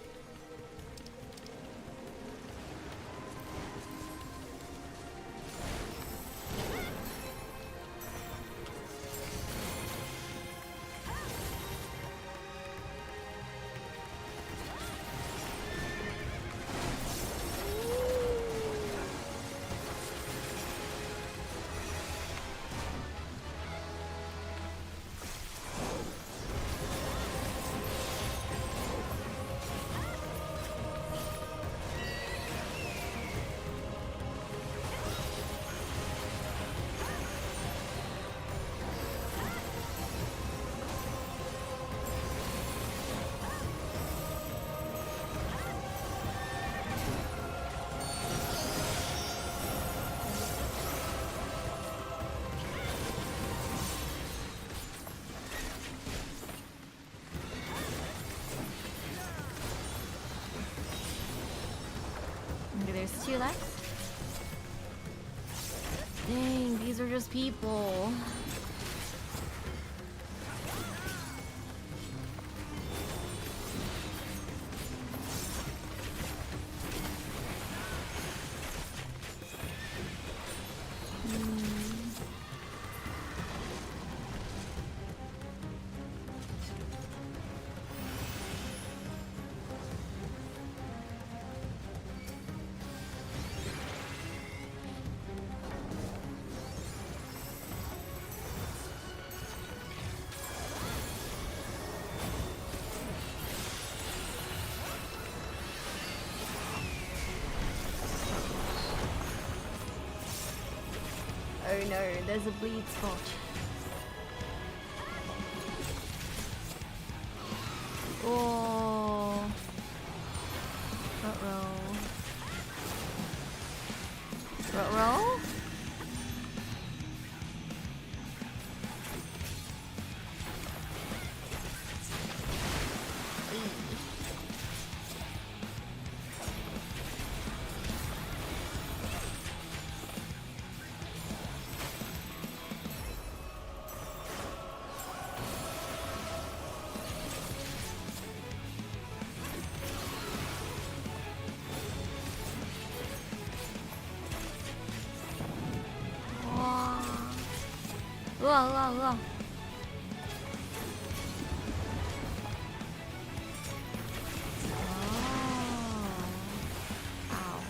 to you, Lex? Dang, these are just people. Oh no, there's a bleed spot. Oh. Uh-oh. Uh-oh. Whoa. Oh. Ow.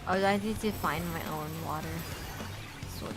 Oh, I need to find my own water. Sorry.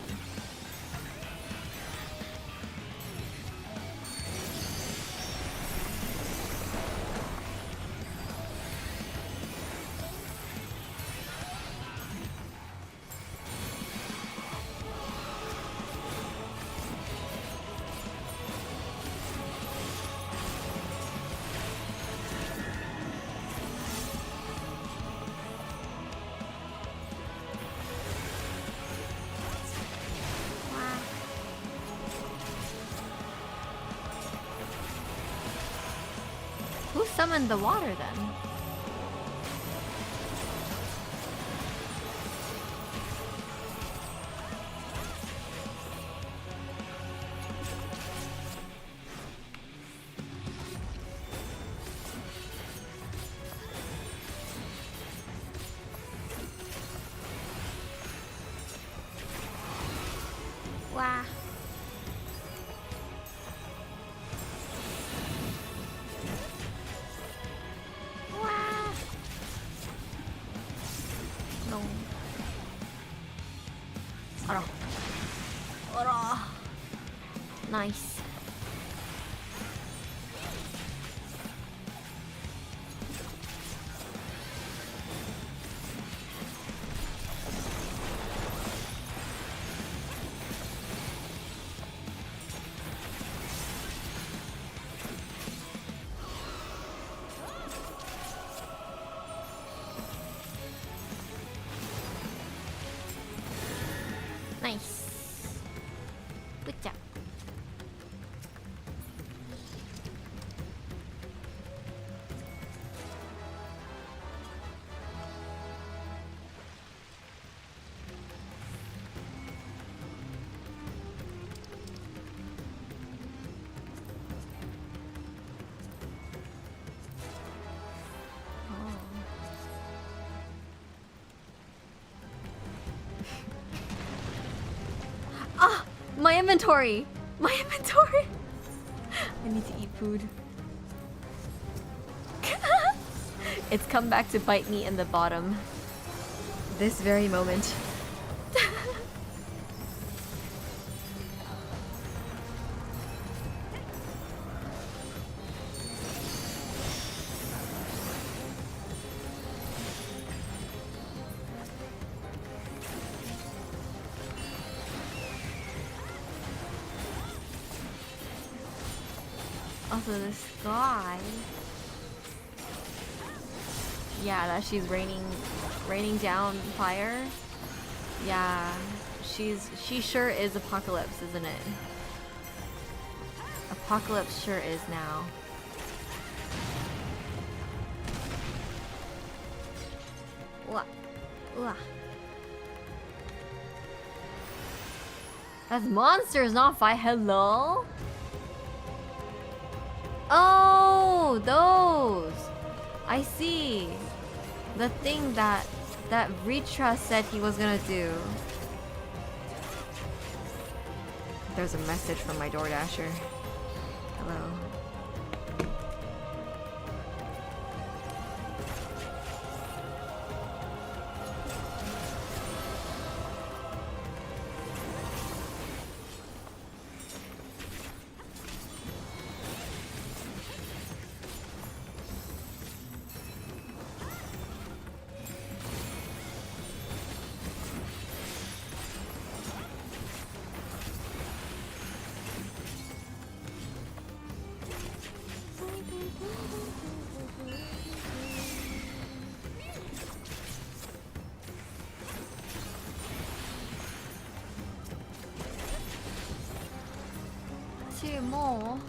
Who summoned the water then? Wow. No. Ora. Nice. Nice. Good job. Ah! My inventory! My inventory! I need to eat food. It's come back to bite me in the bottom. This very moment. Also, this guy. Yeah, that she's raining down fire. Yeah, she sure is Apocalypse, isn't it? Apocalypse sure is now. Ooh. That's monsters, not fight. Hello? Oh, those. I see. The thing that Ritra said he was gonna do. There's a message from my DoorDasher. Hello. Two more.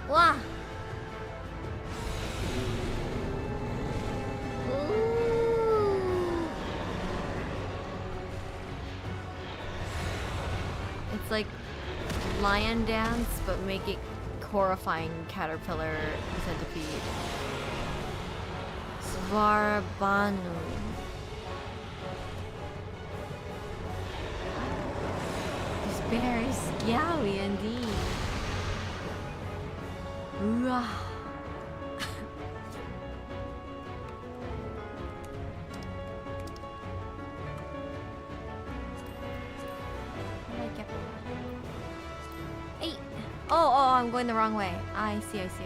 Wow. It's like lion dance, but make it horrifying caterpillar centipede. Svarbanu. This bear is scary indeed. Ooh. Hey. Oh, I'm going the wrong way. I see. I see.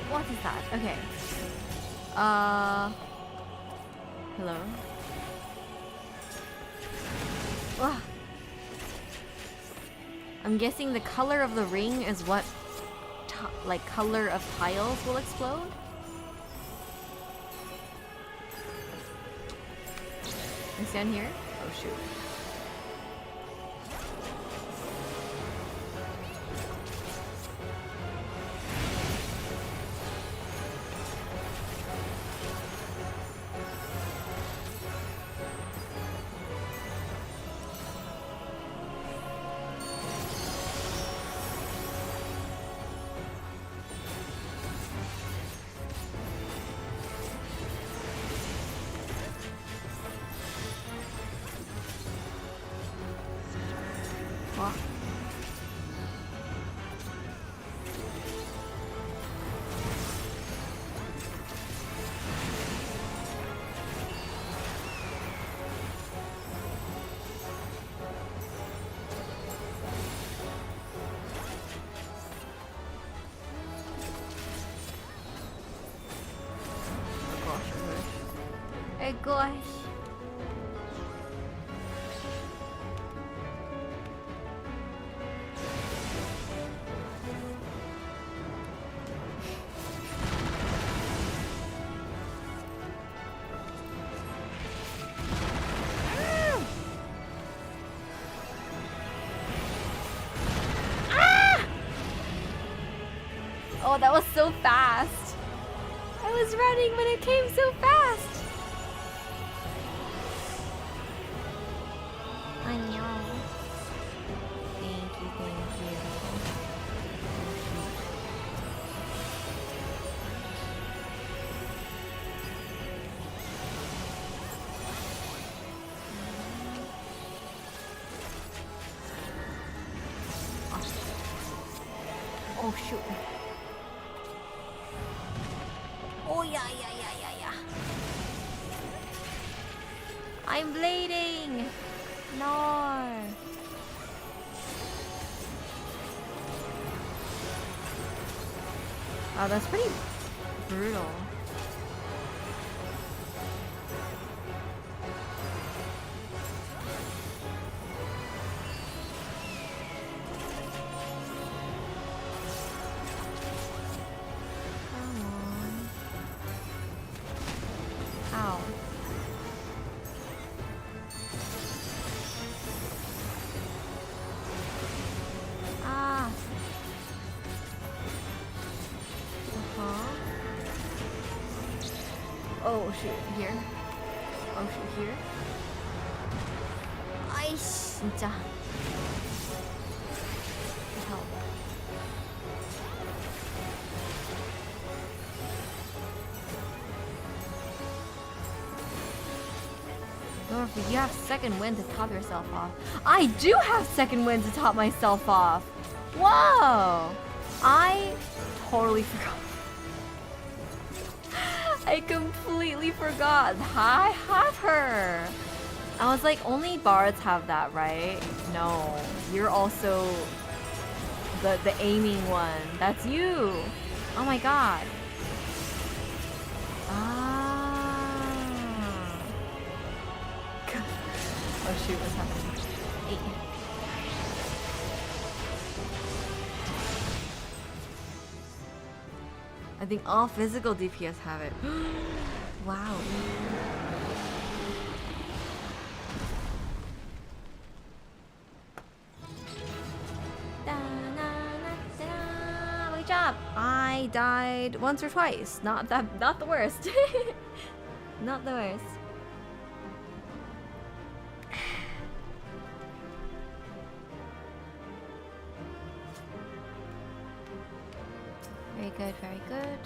What is that? Okay. Hello? Ugh. I'm guessing the color of the ring is what, like, color of tiles will explode? I stand here? Oh shoot. Oh gosh. Oh, that was so fast. I was running, but it came so fast. shoot. Oh yeah, yeah, yeah, yeah, yeah. I'm bleeding. No. Wow, that's pretty brutal. Come on. Ow. Ah. Oh shoot, here. Oh shoot, here. 아이씨, 진짜. Help. Dorothy, you have second wind to top yourself off. I do have second wind to top myself off. Whoa! I totally forgot. I completely forgot. I have her. I was like, only bards have that, right? No, you're also the aiming one. That's you. Oh my god. Ah. Oh shoot, what's happening? Hey. I think all physical DPS have it. Wow. Good job. I died once or twice. Not the worst. Not the worst. Very good, very good.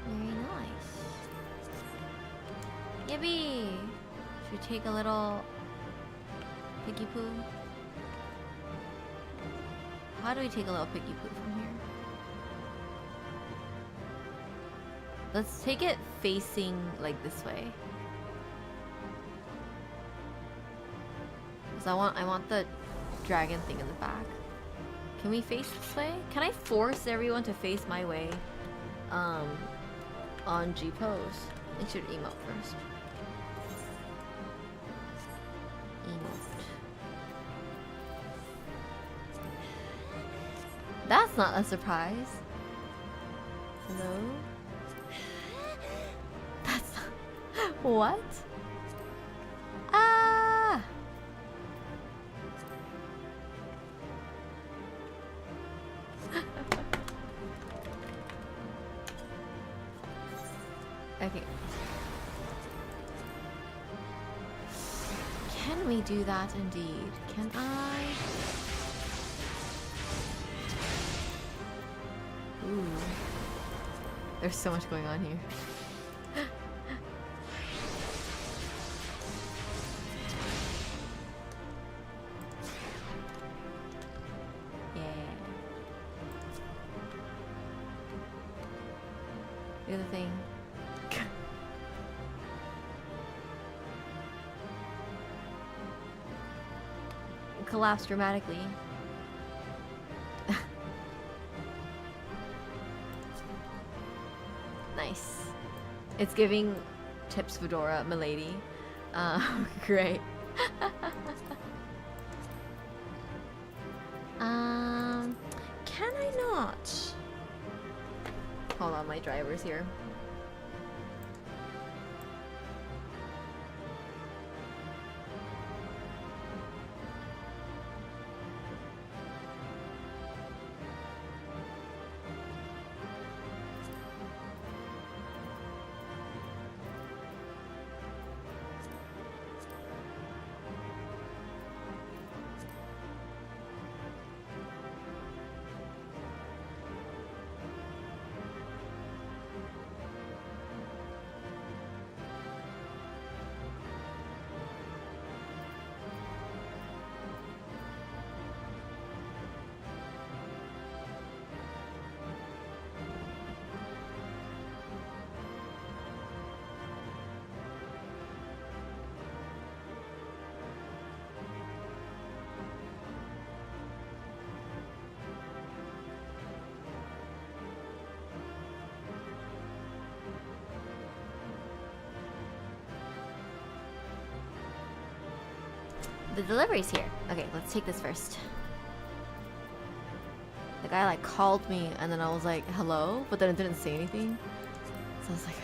Very nice. Yippee! Should we take a little piggy poo? How do we take a little piggy poo from here? Let's take it facing like this way. Cause I want the dragon thing in the back. Can we face this way? Can I force everyone to face my way? On G pose. It should emote first. Emote. That's not a surprise. Hello? That's not... What? Ah! Okay. Can we do that indeed? Can I? Ooh. There's so much going on here. Do the thing. Collapse dramatically. Nice. It's giving tips Fedora, milady. Great. Can I not? Hold on, my driver's here. The delivery's here. Okay, let's take this first. The guy like called me and then I was like, hello? But then it didn't say anything. So I was like,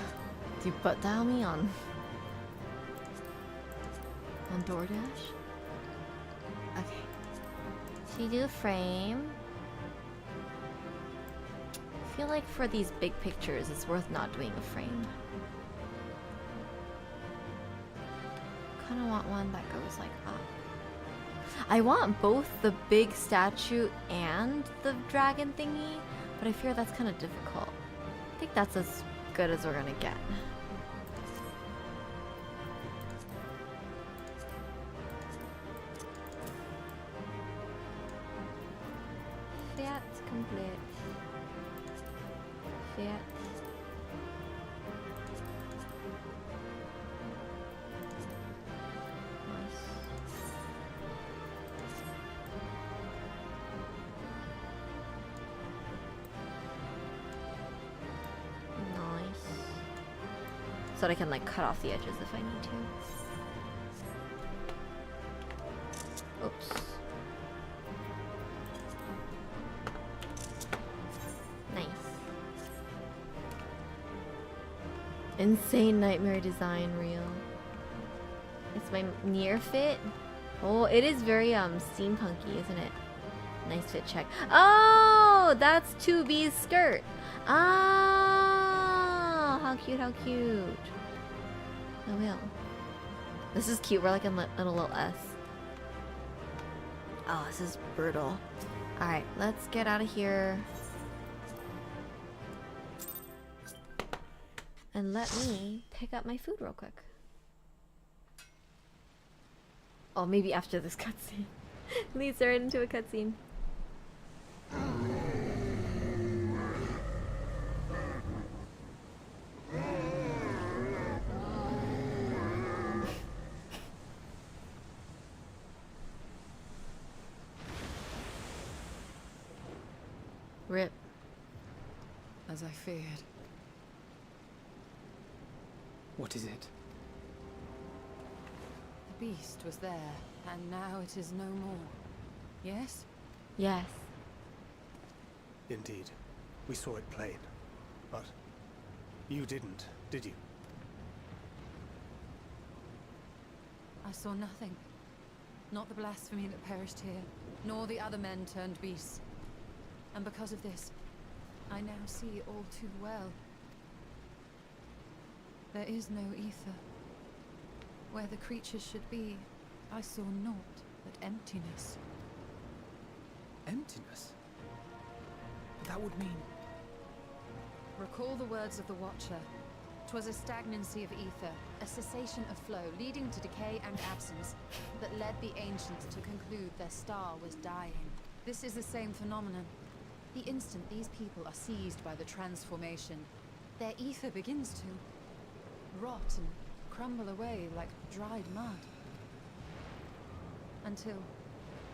do you butt dial me on DoorDash? Okay. So you do a frame. I feel like for these big pictures, it's worth not doing a frame. Kinda want one that goes like up. I want both the big statue and the dragon thingy, but I fear that's kind of difficult. I think that's as good as we're gonna get. That's complete. That. So that I can like cut off the edges if I need to. Oops. Nice. Insane nightmare design reel. It's my near fit. Oh, it is very steampunky, isn't it? Nice fit check. Oh, that's 2B's skirt. Ah, how cute, how cute. I will. This is cute. We're like in a little S. Oh, this is brutal. Alright, let's get out of here. And let me pick up my food real quick. Oh, maybe after this cutscene. Leads right into a cutscene. Rip. As I feared. What is it? The beast was there, and now it is no more. Yes? Yes. Indeed. We saw it plain. But you didn't, did you? I saw nothing. Not the blasphemy that perished here, nor the other men turned beasts. And because of this, I now see all too well. There is no ether. Where the creatures should be, I saw naught but emptiness. Emptiness? That would mean... Recall the words of the Watcher. 'Twas a stagnancy of ether, a cessation of flow, leading to decay and absence, that led the ancients to conclude their star was dying. This is the same phenomenon. The instant these people are seized by the transformation, their ether begins to rot and crumble away like dried mud. Until,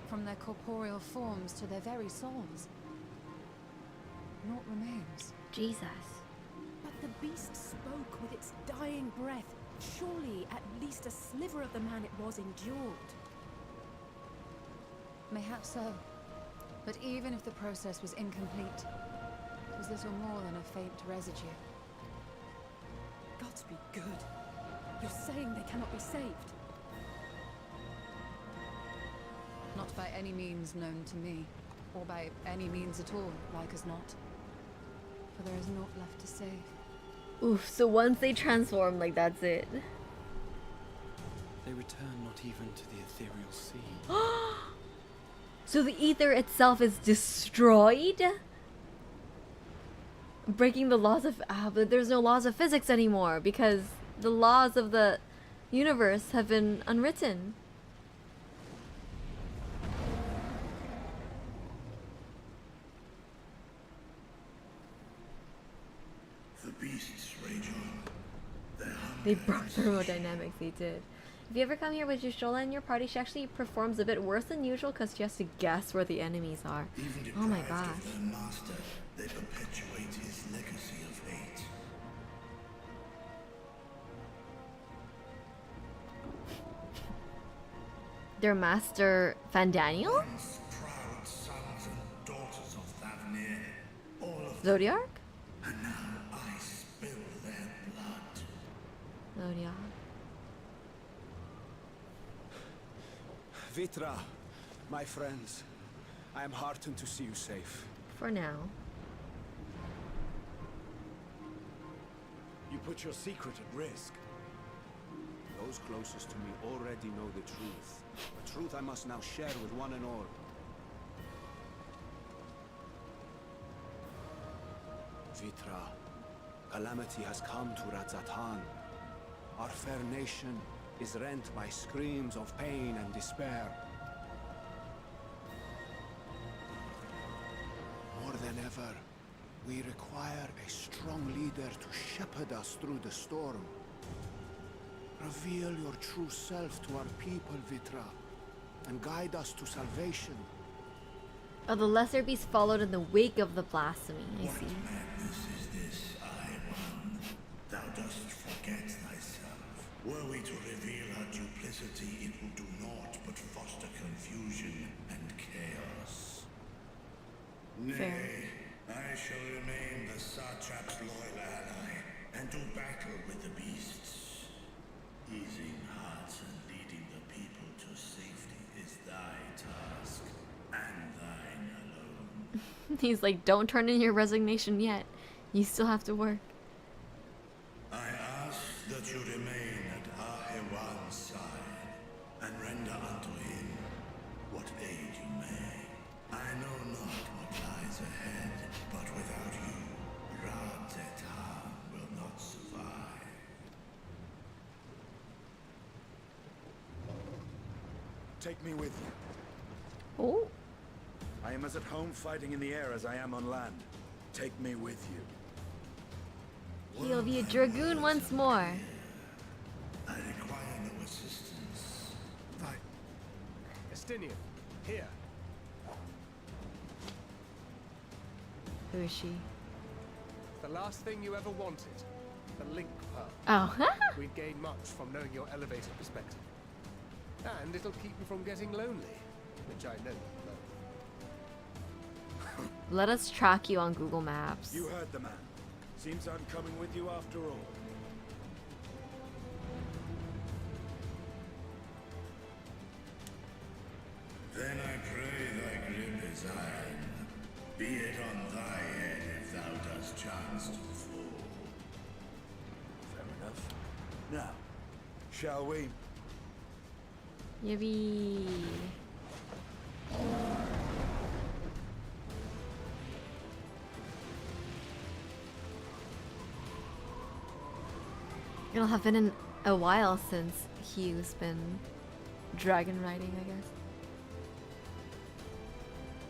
from their corporeal forms to their very souls, naught remains. Jesus. But the beast spoke with its dying breath. Surely at least a sliver of the man it was endured. Mayhaps so. But even if the process was incomplete, it was little more than a faint residue. Gods be good. You're saying they cannot be saved? Not by any means known to me, or by any means at all, like as not. For there is naught left to save. Oof, so once they transform, like that's it. They return not even to the ethereal sea. So the ether itself is destroyed? Breaking the laws of... but there's no laws of physics anymore because the laws of the universe have been unwritten. The beasts rage on. They broke thermodynamics, they did. If you ever come here with Jushola in your party, she actually performs a bit worse than usual because she has to guess where the enemies are. Oh my gosh. Their master, they perpetuate his legacy of hate. their master Fandaniel? Once proud sons and daughters of Thavnir, all of them, Zodiark? and now I spill their blood. Zodiark. Vitra, my friends, I am heartened to see you safe. For now. You put your secret at risk. Those closest to me already know the truth. A truth I must now share with one and all. Vitra, calamity has come to Radzatan. Our fair nation is rent by screams of pain and despair. More than ever, we require a strong leader to shepherd us through the storm. Reveal your true self to our people, Vitra, and guide us to salvation. Oh, the lesser beast followed in the wake of the blasphemy. I see. Madness is this, I-One? Thou dost forget thyself. Were we to reveal our duplicity, it will do naught but foster confusion and chaos. Fair. Nay, I shall remain the Satrap's loyal ally, and do battle with the beasts. Easing hearts and leading the people to safety is thy task, and thine alone. He's like, don't turn in your resignation yet. You still have to work. I ask that you remain at Ahewan's side, and render unto him what aid you may. I know not what lies ahead, but without you, Radzatan will not survive. Take me with you. Oh. I am as at home fighting in the air as I am on land. Take me with you. He'll be a dragoon once more. I require no assistance. Estinian, here. Who is she? The last thing you ever wanted. The link pearl. Oh. We'd gain much from knowing your elevated perspective. And it'll keep you from getting lonely, which I know you love. Let us track you on Google Maps. You heard the man. Seems I'm coming with you after all. Then I pray thy grip is iron. Be it on thy head if thou dost chance to fall. Fair enough. Now, shall we? Yippee. It'll have been a while since Hugh's been dragon riding, I guess.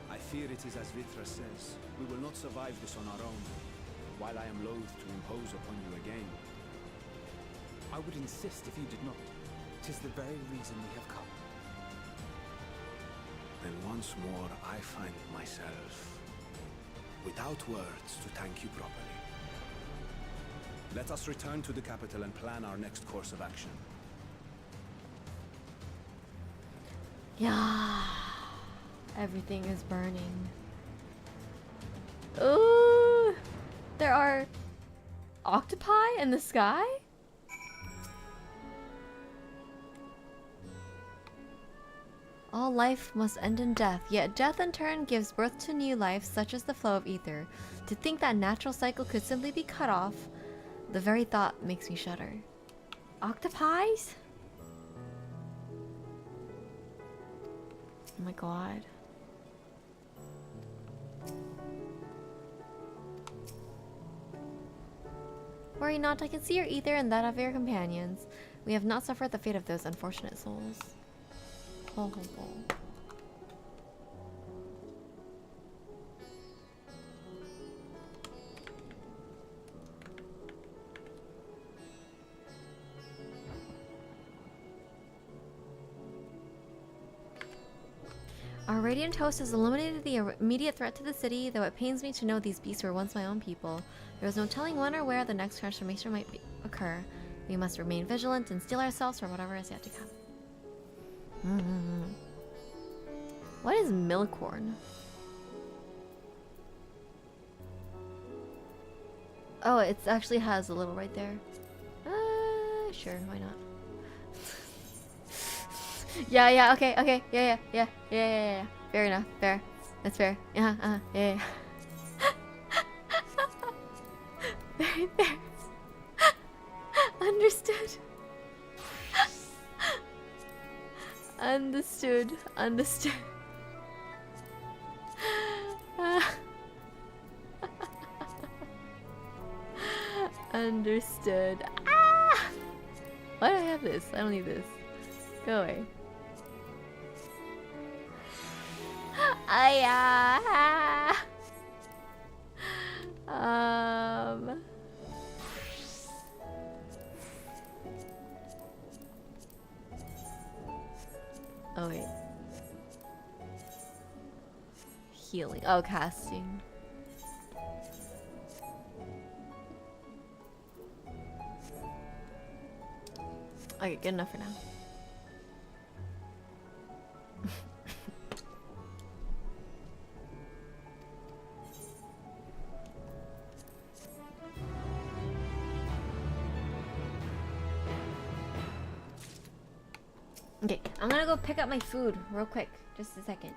I fear it is as Vitra says. We will not survive this on our own. While I am loath to impose upon you again. I would insist if you did not. 'Tis the very reason we have come. Then once more I find myself without words to thank you properly. Let us return to the capital and plan our next course of action. Yeah. Everything is burning. Ooh. There are octopi in the sky? All life must end in death, yet death in turn gives birth to new life, such as the flow of ether. To think that natural cycle could simply be cut off, the very thought makes me shudder. Octopies? Oh my god. Worry not, I can see your ether and that of your companions. We have not suffered the fate of those unfortunate souls. Ho ho ho. Our radiant host has eliminated the immediate threat to the city, though it pains me to know these beasts were once my own people. There is no telling when or where the next transformation might occur. We must remain vigilant and steel ourselves for whatever is yet to come. What is milkhorn? Oh, it actually has a little right there. Sure, why not? Yeah, okay, yeah. Fair enough, fair. That's fair. Yeah. Very fair. Understood. Understood. Understood. Ah! Why do I have this? I don't need this. Go away. Oh wait. Healing. Oh, casting. Okay, good enough for now. Okay, I'm gonna go pick up my food real quick. Just a second.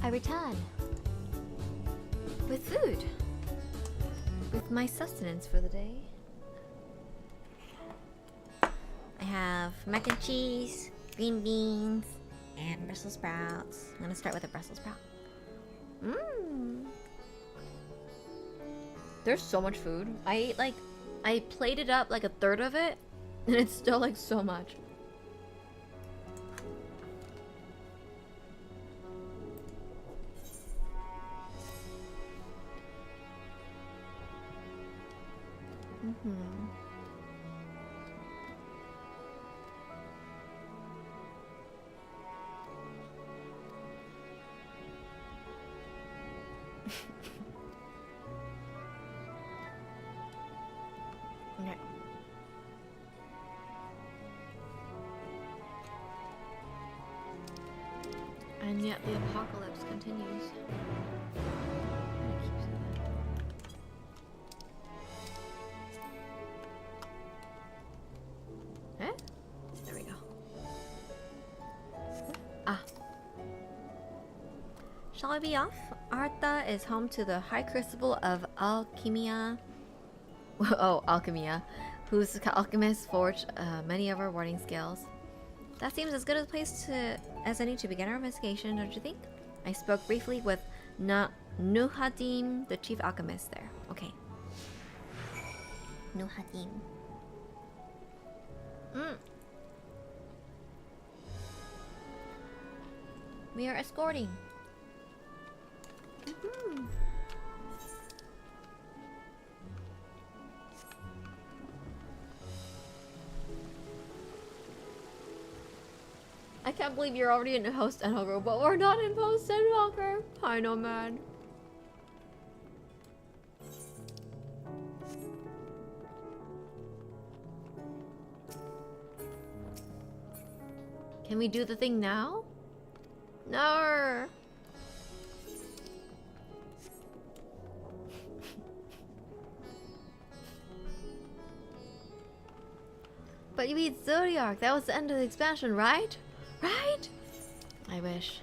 I return with food, with my sustenance for the day. I have mac and cheese, green beans, and Brussels sprouts. I'm gonna start with a Brussels sprout. There's so much food. I ate like I played it up like a third of it, and it's still like so much. Okay. And yet the apocalypse continues. Eh? There we go. Ah. Shall I be off? Artha is home to the High Crucible of Alchemia. Oh, Alchemia, whose alchemists forged many of our warning scales. That seems as good a place as any to begin our investigation, don't you think? I spoke briefly with Nuhadim, the chief alchemist there. Okay. Nuhadim. We are escorting. I can't believe you're already in Post Endwalker, but we're not in Post Endwalker. I know, man. Can we do the thing now? No. But you beat Zodiac. That was the end of the expansion, right? Right? I wish.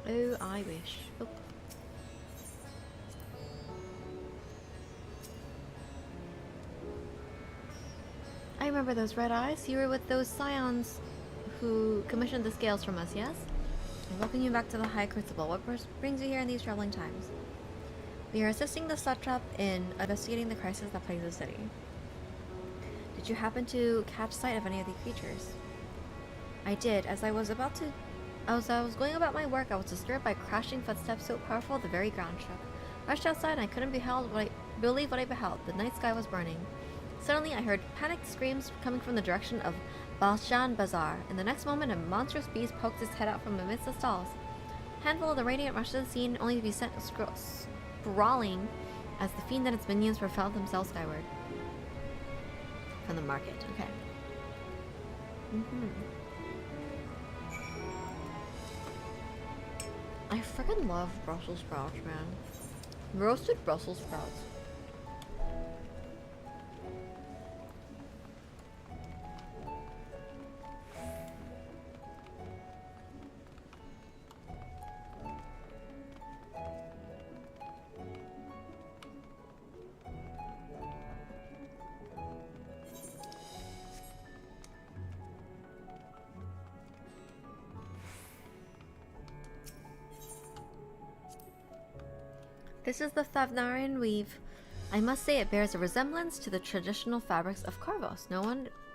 Oh, I wish. Oh. I remember those red eyes. You were with those scions who commissioned the scales from us, yes? I welcome you back to the High Crucible. What brings you here in these troubling times? We are assisting the satrap in investigating the crisis that plagues the city. Did you happen to catch sight of any of these creatures? I did. As I was going about my work, I was disturbed by crashing footsteps so powerful the very ground shook. Rushed outside and I couldn't believe what I beheld. The night sky was burning. Suddenly I heard panicked screams coming from the direction of Balshan Bazaar. In the next moment, a monstrous beast poked its head out from amidst the stalls. A handful of the Radiant rushed to the scene, only to be sent sprawling as the fiend and its minions propelled themselves skyward. From the market, okay. I freaking love Brussels sprouts, man. Roasted Brussels sprouts. This is the Thavnarian weave. I must say it bears a resemblance to the traditional fabrics of Corvos.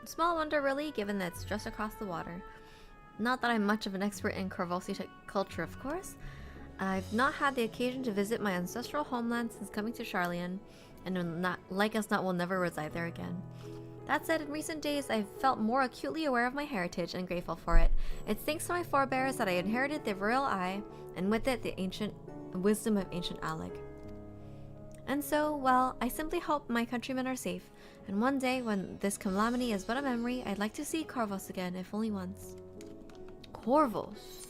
Small wonder really, given that it's just across the water. Not that I'm much of an expert in Corvosi culture, of course. I've not had the occasion to visit my ancestral homeland since coming to Sharlayan, and will never reside there again. That said, in recent days, I've felt more acutely aware of my heritage and grateful for it. It's thanks to my forebears that I inherited the royal eye, and with it, the ancient wisdom of ancient Alec. And so, well, I simply hope my countrymen are safe, and one day, when this calamity is but a memory, I'd like to see Corvos again, if only once. Corvos?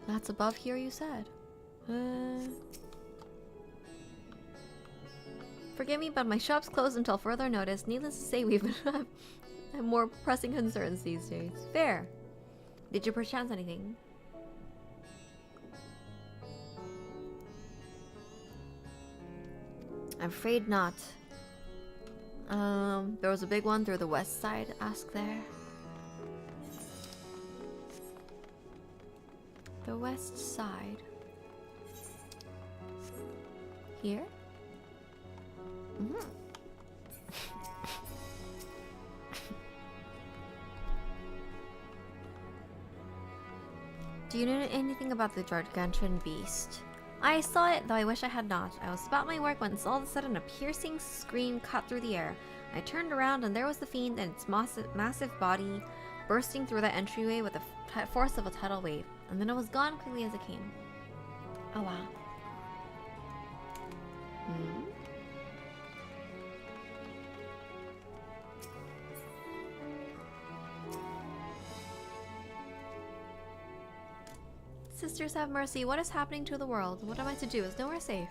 That's above here, you said. Forgive me, but my shop's closed until further notice. Needless to say, we've have more pressing concerns these days. Fair. Did you perchance anything? I'm afraid not. There was a big one through the west side. Ask there. The west side. Here? Do you know anything about the gargantuan beast? I saw it, though I wish I had not. I was about my work when all of a sudden a piercing scream cut through the air. I turned around and there was the fiend and its massive body bursting through the entryway with the force of a tidal wave. And then it was gone quickly as it came. Oh wow. Sisters, have mercy. What is happening to the world? What am I to do? Is nowhere safe?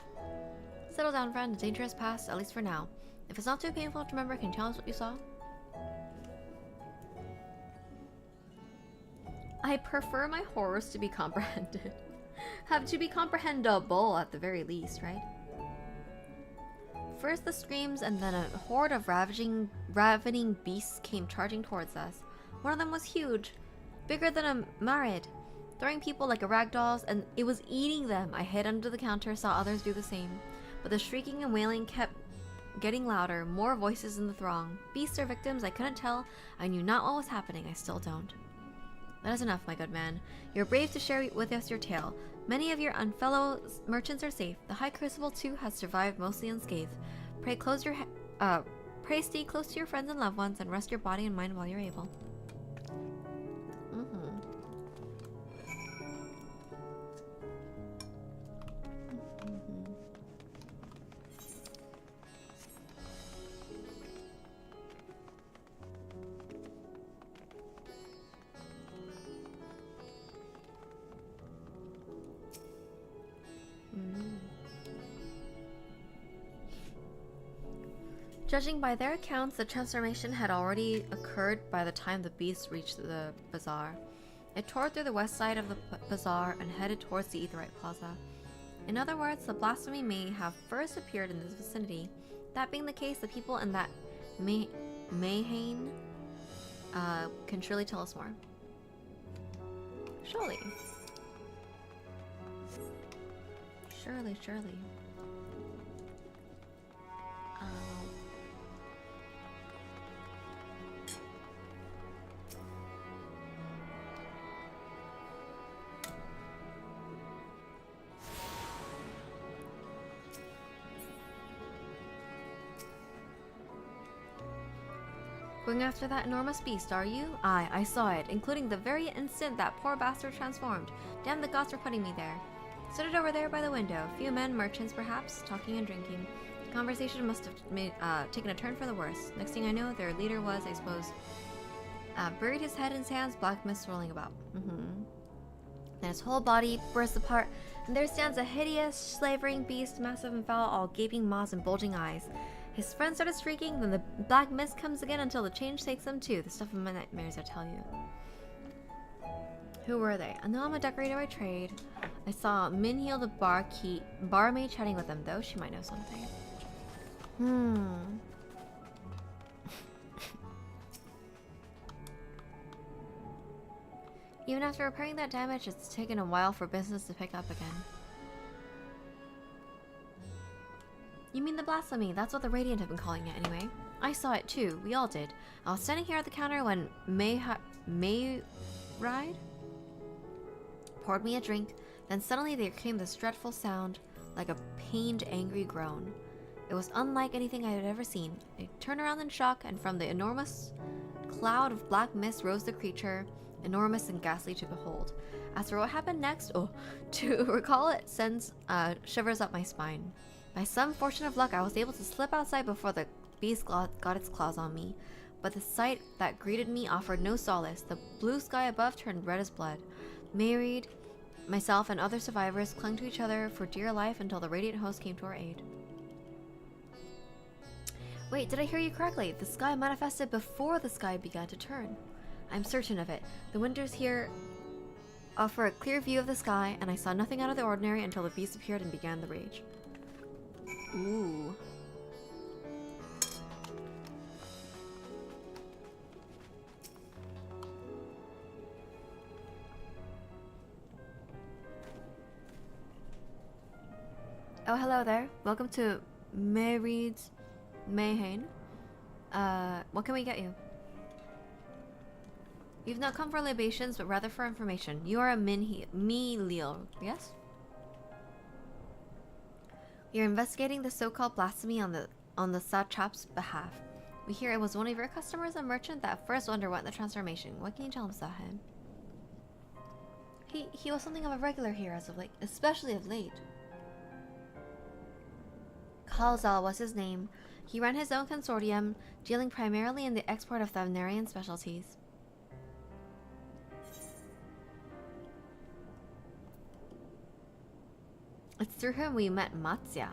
Settle down, friend. The danger is past, at least for now. If it's not too painful to remember, can you tell us what you saw? I prefer my horrors to be comprehended. Have to be comprehensible at the very least, right? First the screams, and then a horde of ravening beasts came charging towards us. One of them was huge, bigger than a marid, throwing people like a rag dolls, and it was eating them. I hid under the counter, saw others do the same. But the shrieking and wailing kept getting louder, more voices in the throng. Beasts or victims, I couldn't tell. I knew not what was happening, I still don't. That is enough, my good man. You're brave to share with us your tale. Many of your unfellow merchants are safe. The High Crucible, too, has survived mostly unscathed. Pray pray stay close to your friends and loved ones, and rest your body and mind while you're able. Judging by their accounts, the transformation had already occurred by the time the beast reached the bazaar. It tore through the west side of the bazaar and headed towards the Aetheryte Plaza. In other words, the blasphemy may have first appeared in this vicinity. That being the case, the people in that Mayhain can surely tell us more. Surely. Surely. Going after that enormous beast, are you? Aye, I saw it, including the very instant that poor bastard transformed. Damn the gods for putting me there. Stood it over there by the window. A few men, merchants perhaps, talking and drinking. The conversation must have taken a turn for the worse. Next thing I know, their leader was, I suppose, buried his head in his hands, black mist swirling about. Then his whole body burst apart, and there stands a hideous, slavering beast, massive and foul, all gaping maws and bulging eyes. His friends started shrieking, then the black mist comes again until the change takes them too. The stuff of my nightmares, I tell you. Who were they? I know I'm a decorator by trade. I saw Minheel the barmaid chatting with them, though. She might know something. Even after repairing that damage, it's taken a while for business to pick up again. You mean the blasphemy? That's what the Radiant have been calling it anyway. I saw it too. We all did. I was standing here at the counter when Mayride poured me a drink. Then suddenly there came this dreadful sound, like a pained, angry groan. It was unlike anything I had ever seen. I turned around in shock, and from the enormous cloud of black mist rose the creature, enormous and ghastly to behold. As for what happened next, to recall it sends shivers up my spine. By some fortune of luck, I was able to slip outside before the beast got its claws on me. But the sight that greeted me offered no solace. The blue sky above turned red as blood. Mayride, myself, and other survivors clung to each other for dear life until the Radiant host came to our aid. Wait, did I hear you correctly? The sky manifested before the sky began to turn. I'm certain of it. The winters here offer a clear view of the sky, and I saw nothing out of the ordinary until the beast appeared and began the rage. Ooh. Oh, hello there. Welcome to Mary's Mayhain. What can we get you? You've not come for libations, but rather for information. You are a Leo, yes? You're investigating the so-called blasphemy on the satrap's behalf. We hear it was one of your customers, a merchant, that first underwent the transformation. What can you tell us about him? He was something of a regular here as of late, especially of late. Khalzal was his name. He ran his own consortium, dealing primarily in the export of Thavnarian specialties. It's through him we met Matsya.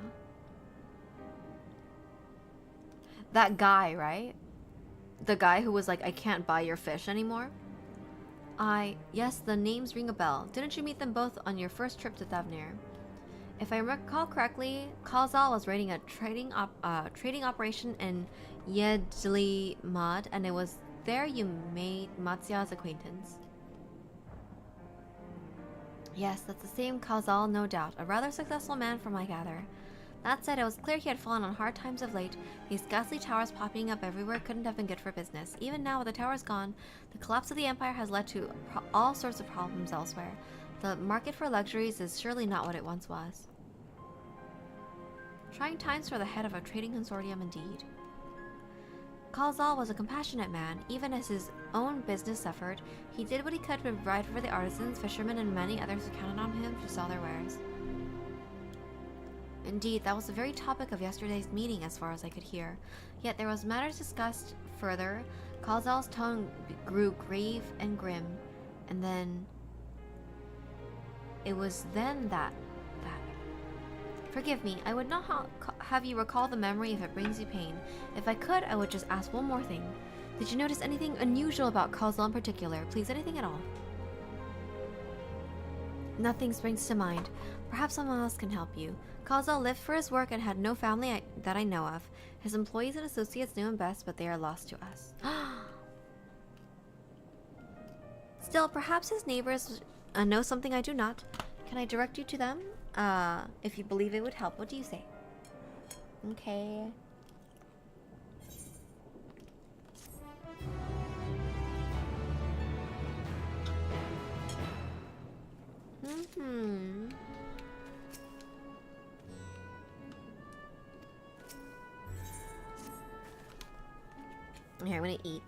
That guy, right? The guy who was like, I can't buy your fish anymore? Yes, the names ring a bell. Didn't you meet them both on your first trip to Thavnir? If I recall correctly, Khalzal was raiding a trading operation in Yedli Mad, and it was there you made Matsya's acquaintance. Yes, that's the same Khalzal, no doubt. A rather successful man from I gather. That said, it was clear he had fallen on hard times of late. These ghastly towers popping up everywhere couldn't have been good for business. Even now, with the towers gone, the collapse of the empire has led to all sorts of problems elsewhere. The market for luxuries is surely not what it once was. Trying times for the head of a trading consortium indeed. Khalzal was a compassionate man. Even as his own business suffered, he did what he could to provide for the artisans, fishermen, and many others who counted on him to sell their wares. Indeed, that was the very topic of yesterday's meeting as far as I could hear. Yet there was matters discussed further. Khalzal's tone grew grave and grim, and then... It was then that... Forgive me, I would not have you recall the memory if it brings you pain. If I could, I would just ask one more thing. Did you notice anything unusual about Khalzal in particular? Please, anything at all? Nothing springs to mind. Perhaps someone else can help you. Khalzal lived for his work and had no family that I know of. His employees and associates knew him best, but they are lost to us. Still, perhaps his neighbors know something I do not. Can I direct you to them? If you believe it would help. What do you say? Okay. Here, I'm gonna eat.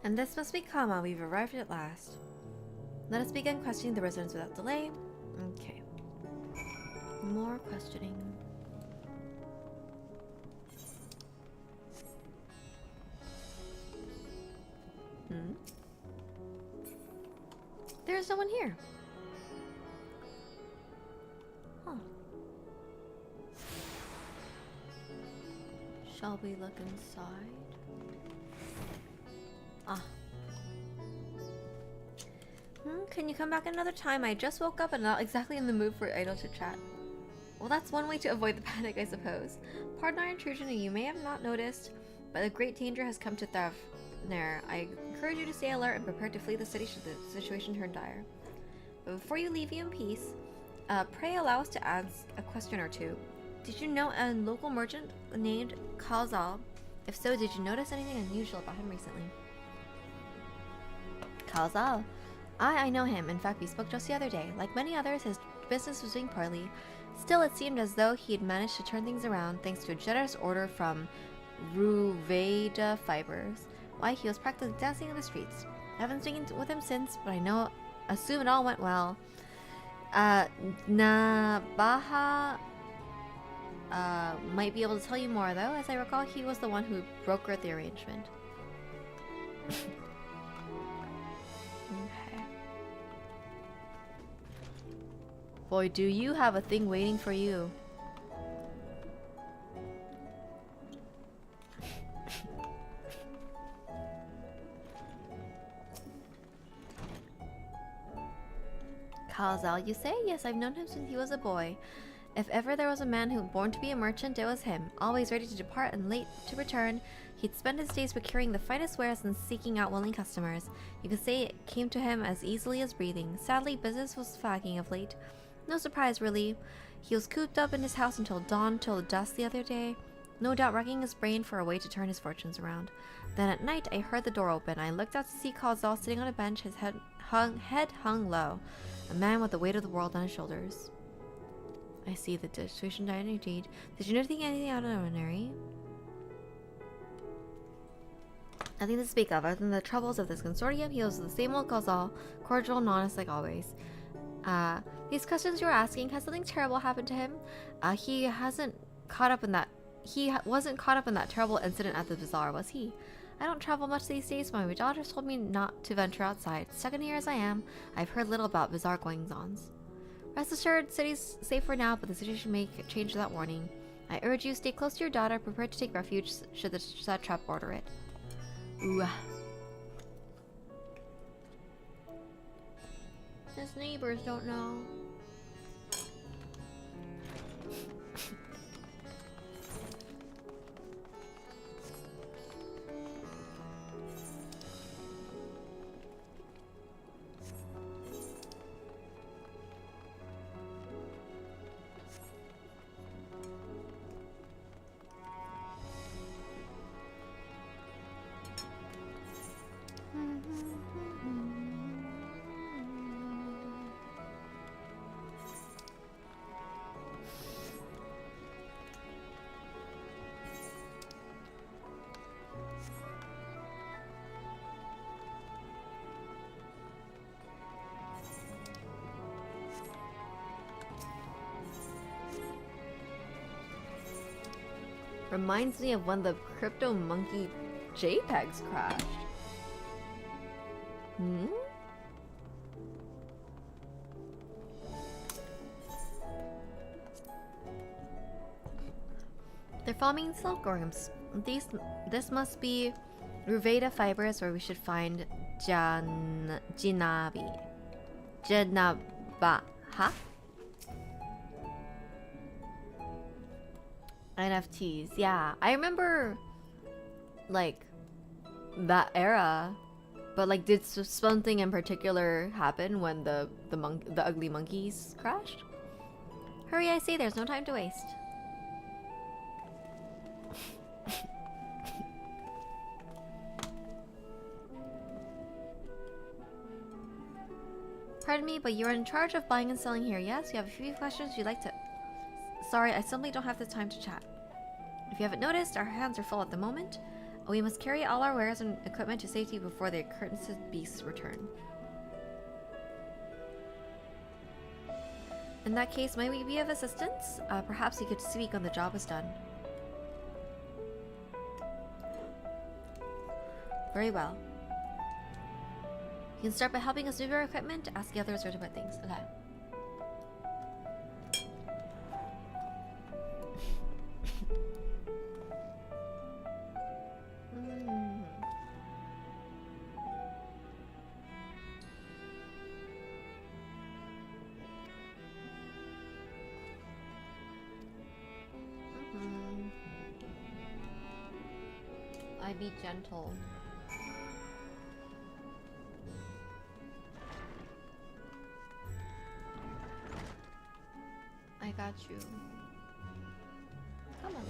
And this must be Kama. We've arrived at last. Let us begin questioning the residents without delay. Okay. More questioning. There's no one here. Huh. Shall we look inside? Ah. Can you come back another time? I just woke up and not exactly in the mood for idle chit chat. Well, that's one way to avoid the panic, I suppose. Pardon our intrusion, and you may have not noticed, but a great danger has come to Thavner. I encourage you to stay alert and prepare to flee the city should the situation turn dire. But before you leave you in peace, pray allow us to ask a question or two. Did you know a local merchant named Kazal? If so, did you notice anything unusual about him recently? Kazal? I know him. In fact, we spoke just the other day. Like many others, his business was doing poorly. Still, it seemed as though he had managed to turn things around thanks to a generous order from Ruveda Fibers. Why, he was practically dancing in the streets. I haven't spoken with him since, but assume it all went well. Nabaha might be able to tell you more, though. As I recall, he was the one who brokered the arrangement. Okay. Boy, do you have a thing waiting for you. Kazal, you say? Yes, I've known him since he was a boy. If ever there was a man who born to be a merchant, it was him. Always ready to depart and late to return, he'd spend his days procuring the finest wares and seeking out willing customers. You could say it came to him as easily as breathing. Sadly, business was flagging of late. No surprise, really. He was cooped up in his house until dawn, till dusk the other day. No doubt racking his brain for a way to turn his fortunes around. Then at night, I heard the door open. I looked out to see Kazal sitting on a bench, his head hung low. A man with the weight of the world on his shoulders. I see the situation died indeed. Did you notice anything out of the ordinary? Nothing to speak of, other than the troubles of this consortium. He was the same old Kazal, cordial and honest like always. These questions you were asking, has something terrible happened to him? He wasn't caught up in that terrible incident at the bazaar, was he? I don't travel much these days. My daughter told me not to venture outside. Stuck in here as I am, I've heard little about bazaar goings-ons. Rest assured, city's safe for now, but the situation may change without warning. I urge you, stay close to your daughter, prepare to take refuge should the satrap order it. Ooh. His neighbors don't know. Reminds me of when the Crypto Monkey JPEGs crashed. They're farming silkworms. This must be Ruveda Fibers, where we should find Janaba, huh? NFTs, yeah. I remember, like, that era, but like, did something in particular happen when the ugly monkeys crashed? Hurry, I say, there's no time to waste. Pardon me, but you're in charge of buying and selling here, yes? You have a few questions you'd like to... Sorry, I simply don't have the time to chat. If you haven't noticed, our hands are full at the moment. We must carry all our wares and equipment to safety before the accursed beasts return. In that case, might we be of assistance? Perhaps you could speak when the job is done. Very well. You can start by helping us move our equipment, ask the others where to put things. Okay. I be gentle. I got you. Come on.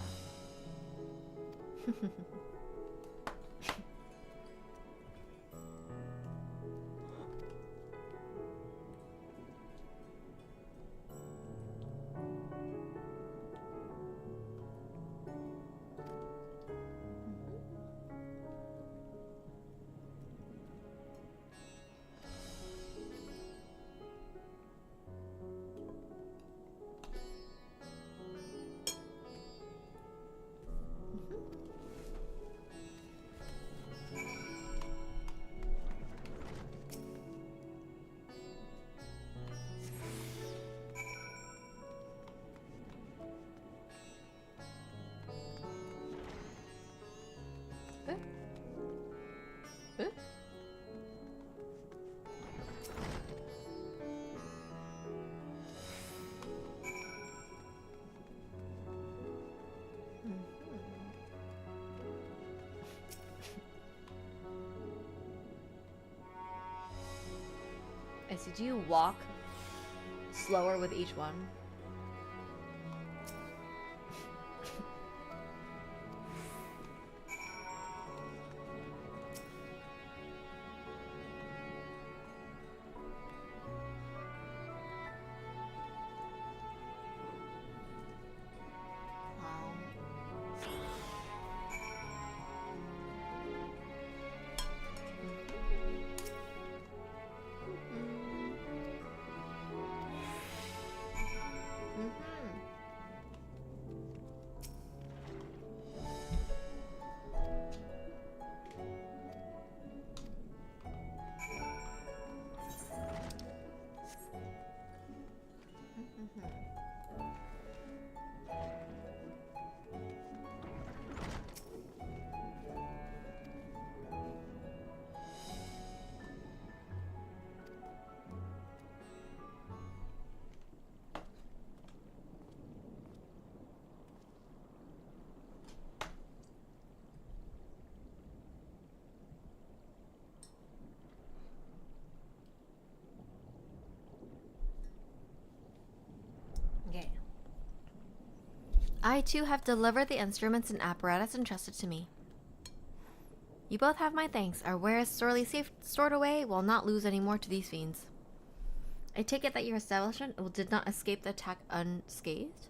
I see. Do you walk slower with each one? I too have delivered the instruments and apparatus entrusted to me. You both have my thanks. Our wares sorely safe stored away will not lose any more to these fiends. I take it that your establishment did not escape the attack unscathed?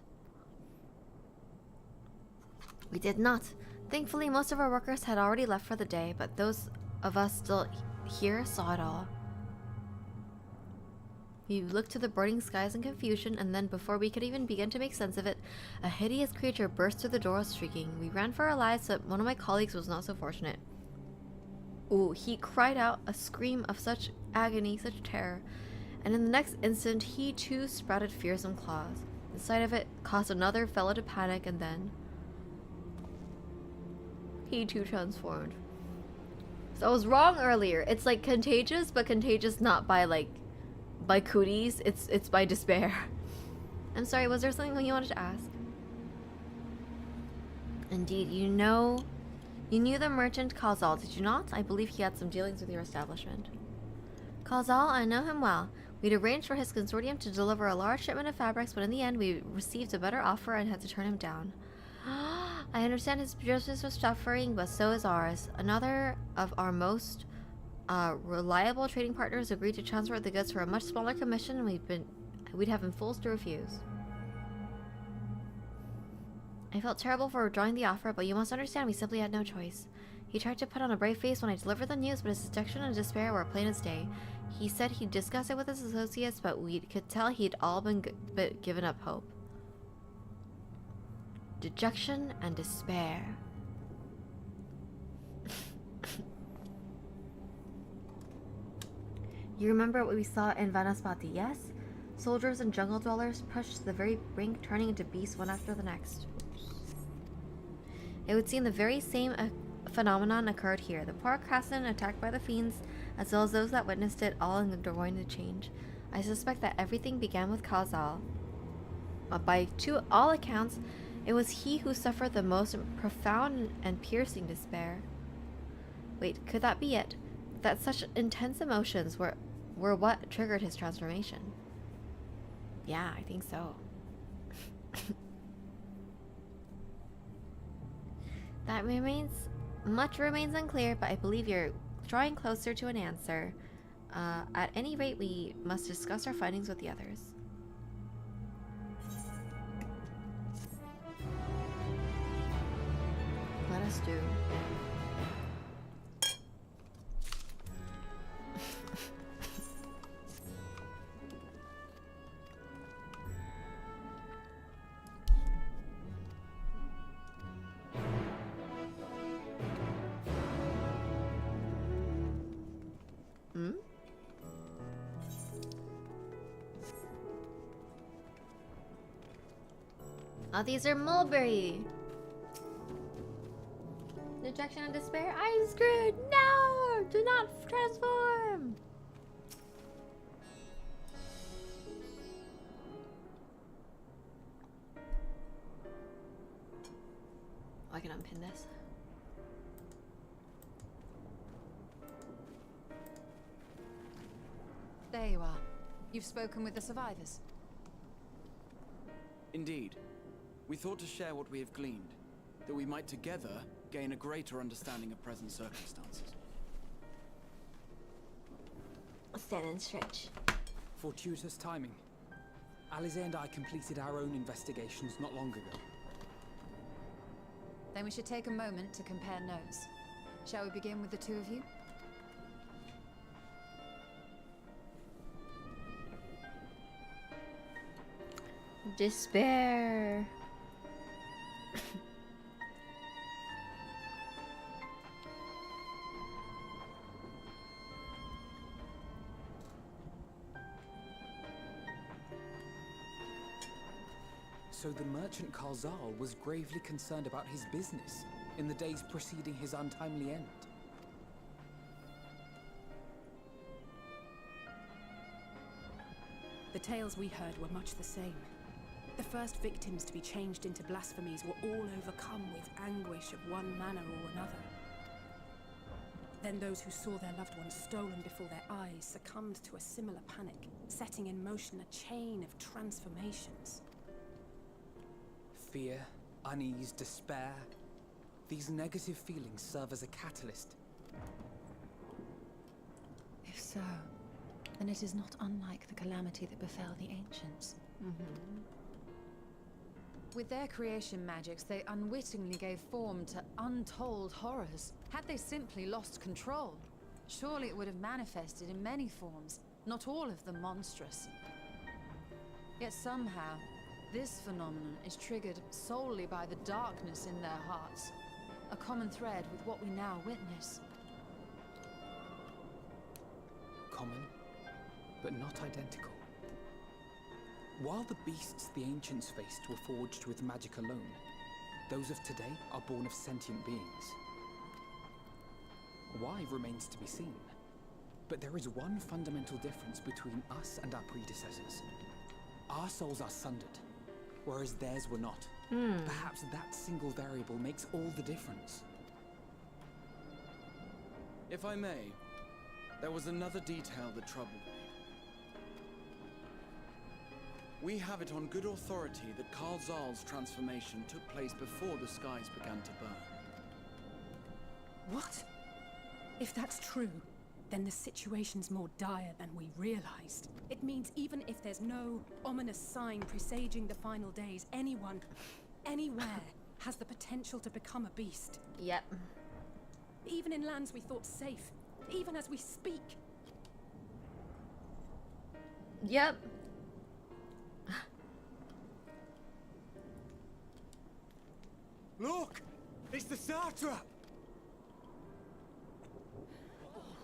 We did not. Thankfully, most of our workers had already left for the day, but those of us still here saw it all. We looked to the burning skies in confusion, and then, before we could even begin to make sense of it, a hideous creature burst through the door shrieking. We ran for our lives, but one of my colleagues was not so fortunate. Ooh, he cried out a scream of such agony, such terror, and in the next instant, he too sprouted fearsome claws. The sight of it caused another fellow to panic, and then he too transformed. So I was wrong earlier. It's like contagious, but contagious not by cooties, it's by despair. I'm sorry, was there something you wanted to ask? Indeed, you knew the merchant Khazal, did you not? I believe he had some dealings with your establishment. Khazal, I know him well. We'd arranged for his consortium to deliver a large shipment of fabrics, but in the end we received a better offer and had to turn him down. I understand his business was suffering, but so is ours. Another of our most reliable trading partners agreed to transport the goods for a much smaller commission, and we'd have been fools to refuse. I felt terrible for withdrawing the offer, but you must understand we simply had no choice. He tried to put on a brave face when I delivered the news, but his dejection and despair were plain as day. He said he'd discuss it with his associates, but we could tell he'd all been given up hope. Dejection and despair. You remember what we saw in Vanaspati, yes? Soldiers and jungle dwellers pushed to the very brink, turning into beasts one after the next. It would seem the very same phenomenon occurred here. The poor craftsmen attacked by the fiends, as well as those that witnessed it, all undergoing the change. I suspect that everything began with Khazal. By all accounts, it was he who suffered the most profound and piercing despair. Wait, could that be it? That such intense emotions were what triggered his transformation? Yeah, I think so. Much remains unclear, but I believe you're drawing closer to an answer. At any rate, we must discuss our findings with the others. Let us do. Oh, these are mulberry. Dejection and despair. I'm screwed. No! Do not transform. I can unpin this. There you are. You've spoken with the survivors. Indeed. We thought to share what we have gleaned, that we might together gain a greater understanding of present circumstances. Stand and stretch. Fortuitous timing. Alize and I completed our own investigations not long ago. Then we should take a moment to compare notes. Shall we begin with the two of you? Despair. So the merchant Khazal was gravely concerned about his business in the days preceding his untimely end. The tales we heard were much the same. The first victims to be changed into blasphemies were all overcome with anguish of one manner or another. Then those who saw their loved ones stolen before their eyes succumbed to a similar panic, setting in motion a chain of transformations. Fear, unease, despair. These negative feelings serve as a catalyst. If so, then it is not unlike the calamity that befell the ancients. With their creation magics, they unwittingly gave form to untold horrors. Had they simply lost control, surely it would have manifested in many forms, not all of them monstrous. Yet somehow, this phenomenon is triggered solely by the darkness in their hearts, a common thread with what we now witness. Common, but not identical. While the beasts the ancients faced were forged with magic alone, those of today are born of sentient beings. Why remains to be seen. But there is one fundamental difference between us and our predecessors. Our souls are sundered, whereas theirs were not. Perhaps that single variable makes all the difference. If I may, there was another detail that troubled me. We have it on good authority that Khazal's transformation took place before the skies began to burn. What? If that's true, then the situation's more dire than we realized. It means even if there's no ominous sign presaging the final days, anyone, anywhere, has the potential to become a beast. Yep. Even in lands we thought safe, even as we speak. Yep. Look! It's the satrap!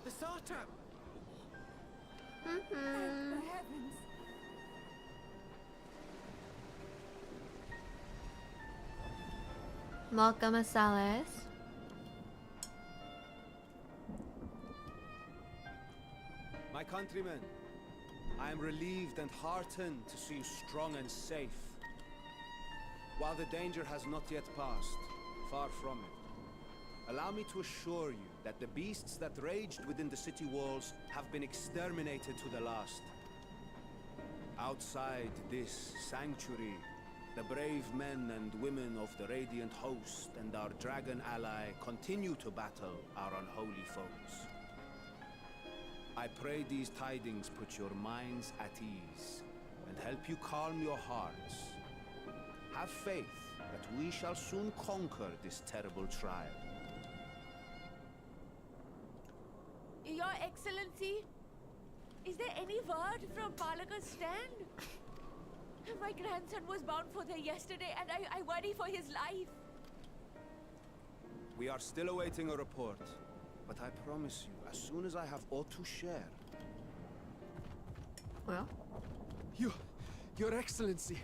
The satrap! Mm-hmm. Welcome, Asales. My countrymen, I am relieved and heartened to see you strong and safe. While the danger has not yet passed, far from it, allow me to assure you that the beasts that raged within the city walls have been exterminated to the last. Outside this sanctuary, the brave men and women of the Radiant Host and our dragon ally continue to battle our unholy foes. I pray these tidings put your minds at ease and help you calm your hearts. Have faith that we shall soon conquer this terrible trial. Your Excellency, is there any word from Palaka's stand? My grandson was bound for there yesterday and I worry for his life. We are still awaiting a report, but I promise you, as soon as I have aught to share... Well? Your Excellency,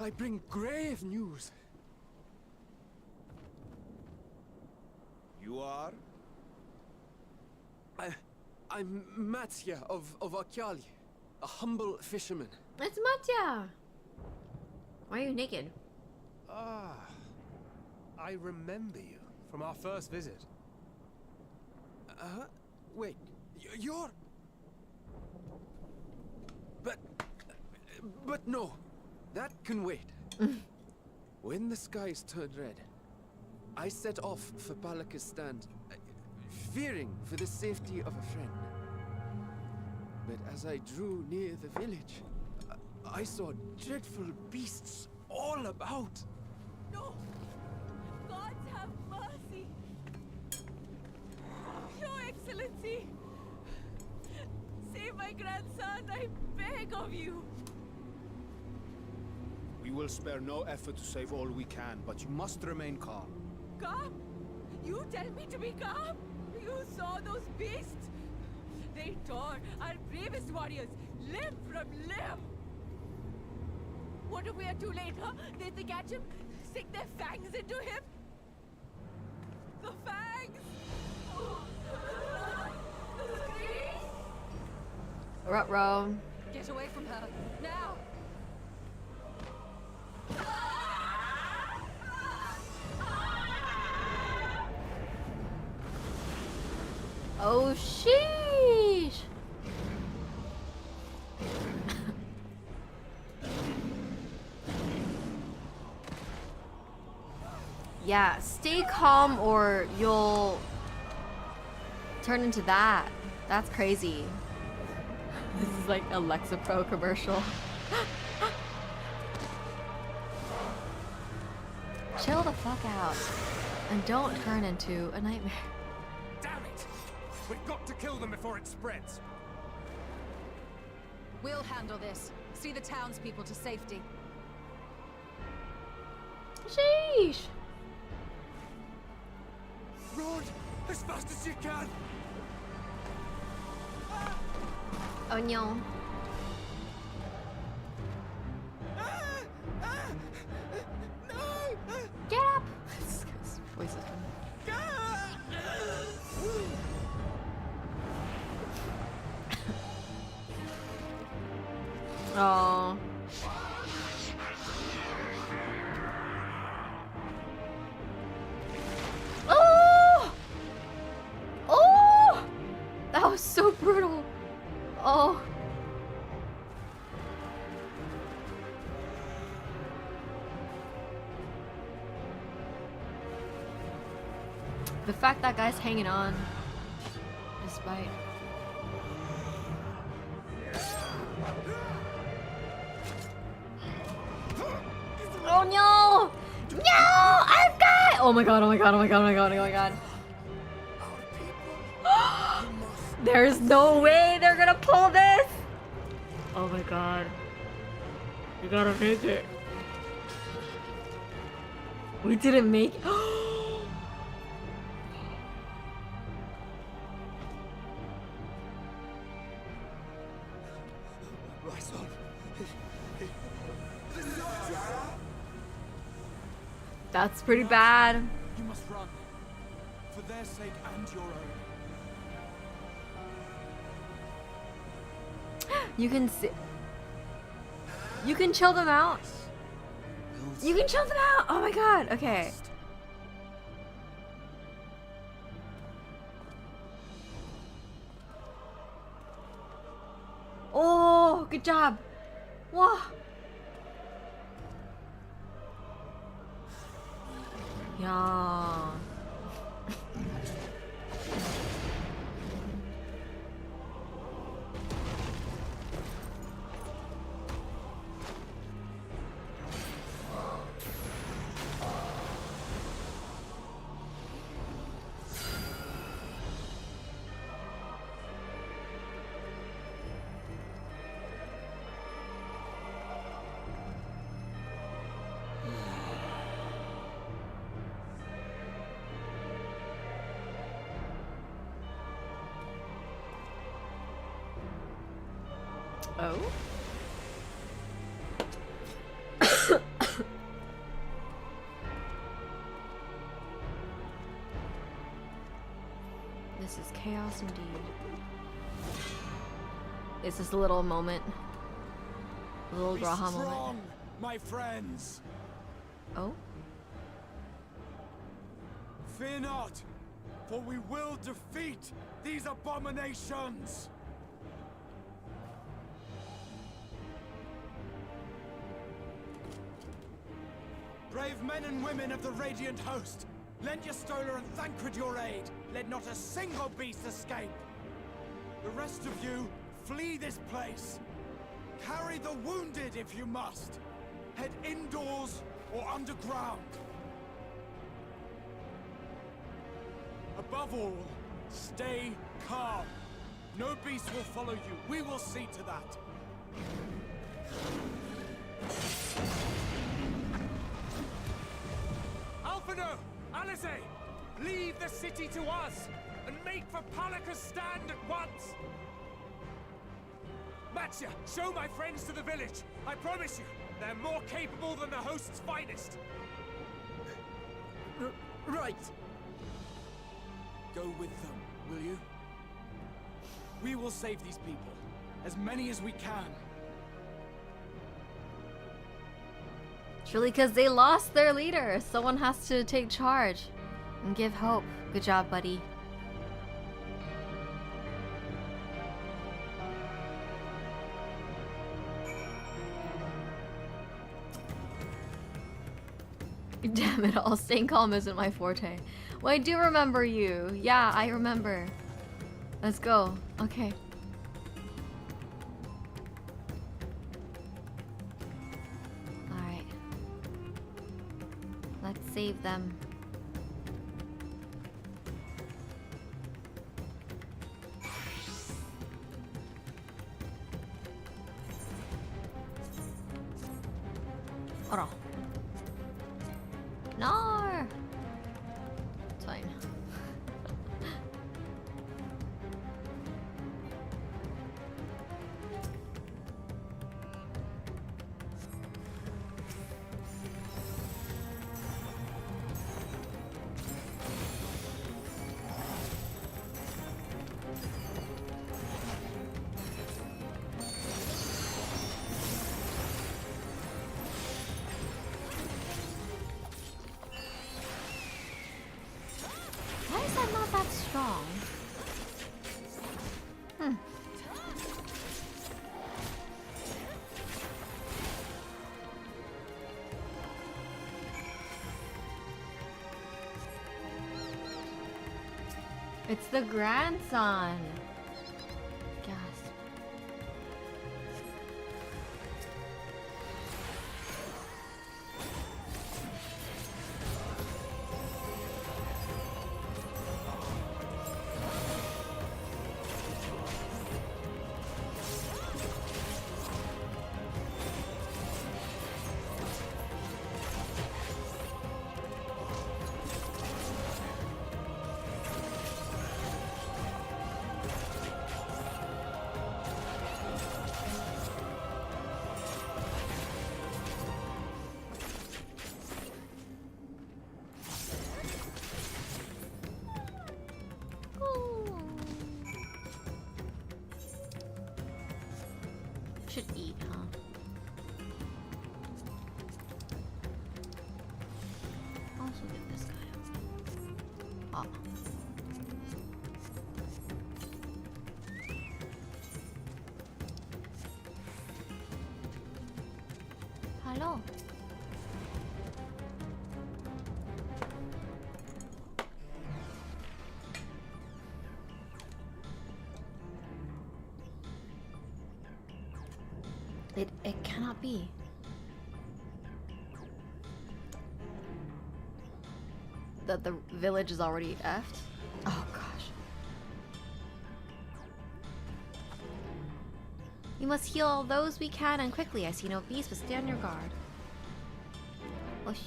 I bring grave news. You are? I'm Matya of Akyali, a humble fisherman. It's Matya! Why are you naked? Ah, I remember you from our first visit. Wait, you're... But no, that can wait. When the skies turned red, I set off for Palaka's stand, fearing for the safety of a friend. But as I drew near the village, I saw dreadful beasts all about. No! Gods have mercy! Your Excellency! Save my grandson, I beg of you! We will spare no effort to save all we can, but you must remain calm. Calm? You tell me to be calm? You saw those beasts? They tore our bravest warriors limb from limb! What if we are too late, huh? They catch him, sink their fangs into him? The fangs! The screams! Ruh-roh. Get away from her, now! Oh, sheesh! Yeah, stay calm or you'll turn into that. That's crazy. This is like Alexa Pro commercial. Chill the fuck out and don't turn into a nightmare. Damn it! We've got to kill them before it spreads. We'll handle this. See the townspeople to safety. Sheesh! Run as fast as you can! Oh no. Get up! This guy's voice is funny. Oh. Oh! Oh! That was so brutal. Oh. The fact that guy's hanging on, despite. Oh no! No! Oh my god, oh my god, oh my god, oh my god, oh my god. There's no way they're gonna pull this! Oh my god. You gotta make it. We didn't make it. My son. That's pretty bad. You must run. For their sake and your own. You can see. You can chill them out. You can chill them out. Oh my god. Okay. Oh, good job. Whoa. Yeah. Oh? This is chaos indeed. It's just a little moment. A little Graha moment. My friends. Oh? Fear not, for we will defeat these abominations. Brave men and women of the Radiant Host, lend your Stola and Thancred your aid. Let not a single beast escape. The rest of you, flee this place. Carry the wounded if you must. Head indoors or underground. Above all, stay calm. No beast will follow you. We will see to that. Alphino! Alice! Leave the city to us, and make for Palaka's stand at once! Matya, show my friends to the village. I promise you, they're more capable than the host's finest. Right. Go with them, will you? We will save these people, as many as we can. It's really because they lost their leader. Someone has to take charge and give hope. Good job, buddy. Damn it all, staying calm isn't my forte. Well, I do remember you. Yeah, I remember. Let's go. Okay. Alright. Let's save them. Hold on. No! It's fine. Why is that not that strong? Hmm. It's the grandson. Gasp. at all. It cannot be. That the village is already effed? Oh gosh. We must heal those we can and quickly. I see no beast, but stand your guard. Whoosh.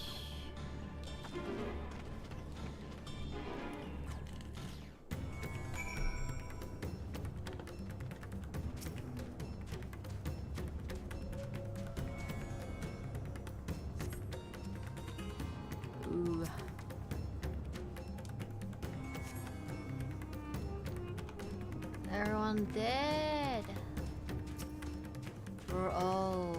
Ooh. Everyone dead. Bro.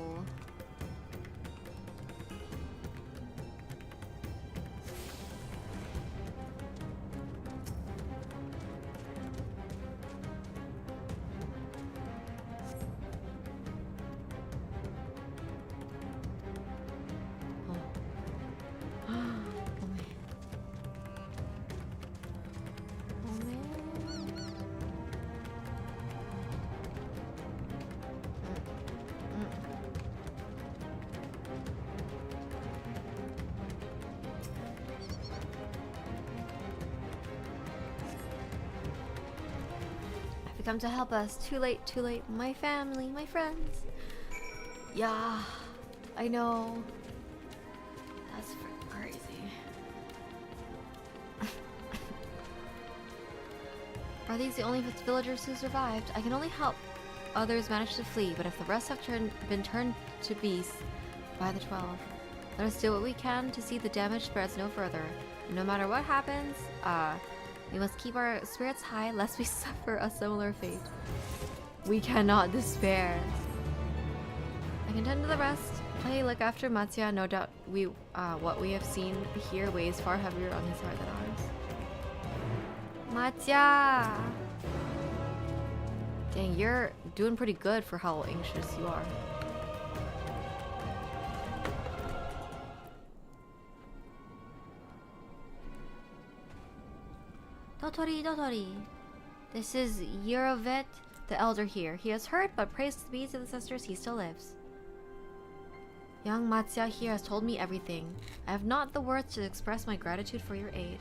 Come to help us. Too late, too late. My family, my friends. Yeah, I know. That's crazy. Are these the only villagers who survived? I can only help others manage to flee, but if the rest have been turned to beasts by the 12, let us do what we can to see the damage spreads no further. And no matter what happens, we must keep our spirits high lest we suffer a similar fate. We cannot despair. I can tend to the rest. Play, look after Matsuya. No doubt what we have seen here weighs far heavier on his heart than ours. Matsuya! Dang, you're doing pretty good for how anxious you are. Dotori, Dotori. This is Yerovet, the elder here. He has heard, but praise to be his ancestors, he still lives. Young Matsuya here has told me everything. I have not the words to express my gratitude for your aid.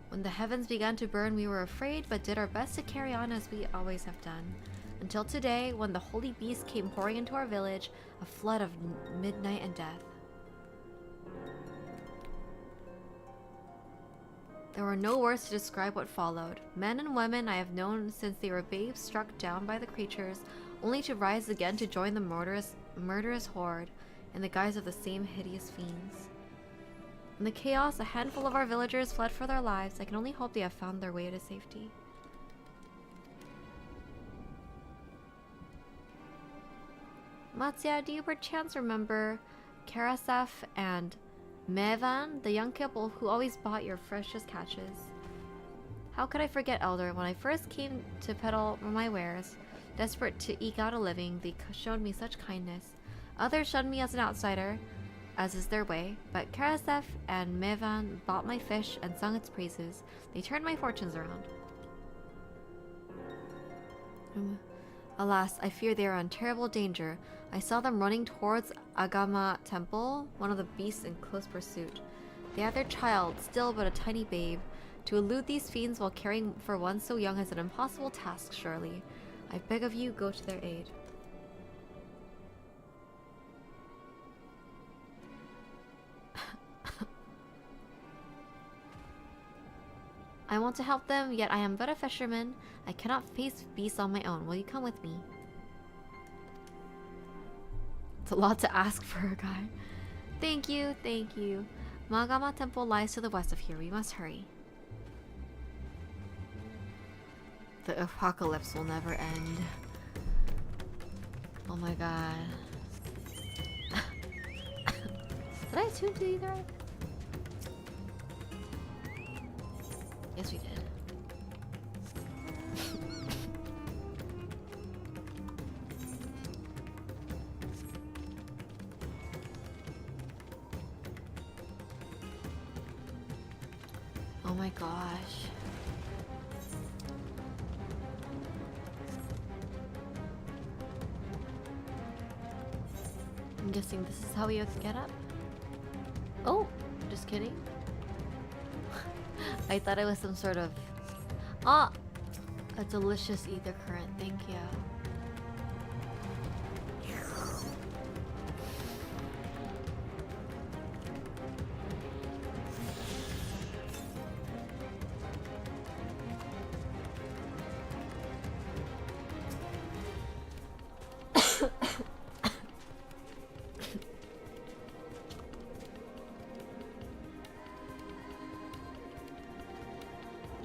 When the heavens began to burn, we were afraid, but did our best to carry on as we always have done. Until today, when the holy beast came pouring into our village, a flood of midnight and death. There were no words to describe what followed. Men and women I have known since they were babes struck down by the creatures, only to rise again to join the murderous horde in the guise of the same hideous fiends. In the chaos, a handful of our villagers fled for their lives. I can only hope they have found their way to safety. Matsuya, do you perchance remember Karasef and Mevan, the young couple who always bought your freshest catches? How could I forget, Elder? When I first came to peddle my wares, desperate to eke out a living, they showed me such kindness. Others shunned me as an outsider, as is their way, but Karasef and Mevan bought my fish and sung its praises. They turned my fortunes around. Alas, I fear they are in terrible danger. I saw them running towards Agama Temple, one of the beasts in close pursuit. They had their child, still but a tiny babe. To elude these fiends while caring for one so young is an impossible task, surely. I beg of you, go to their aid. I want to help them, yet I am but a fisherman. I cannot face beasts on my own. Will you come with me? It's a lot to ask for a guy. Thank you, thank you. Magama Temple lies to the west of here. We must hurry. The apocalypse will never end. Oh my god. Did I tune to either? Yes, we did. my gosh. I'm guessing this is how we get up. Oh, just kidding. I thought it was some sort of... Ah! A delicious ether current, thank you.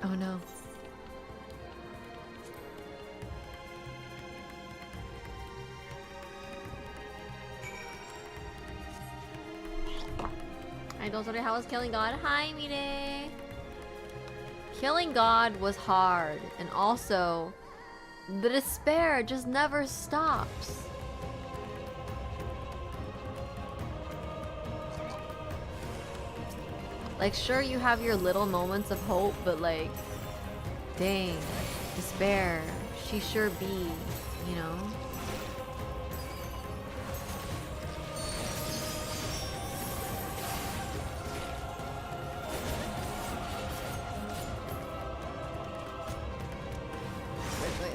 Oh no. I don't know how was Killing God. Hi, Mire. Killing God was hard, and also the despair just never stops. Like, sure, you have your little moments of hope, but like, dang, despair, she sure be, you know?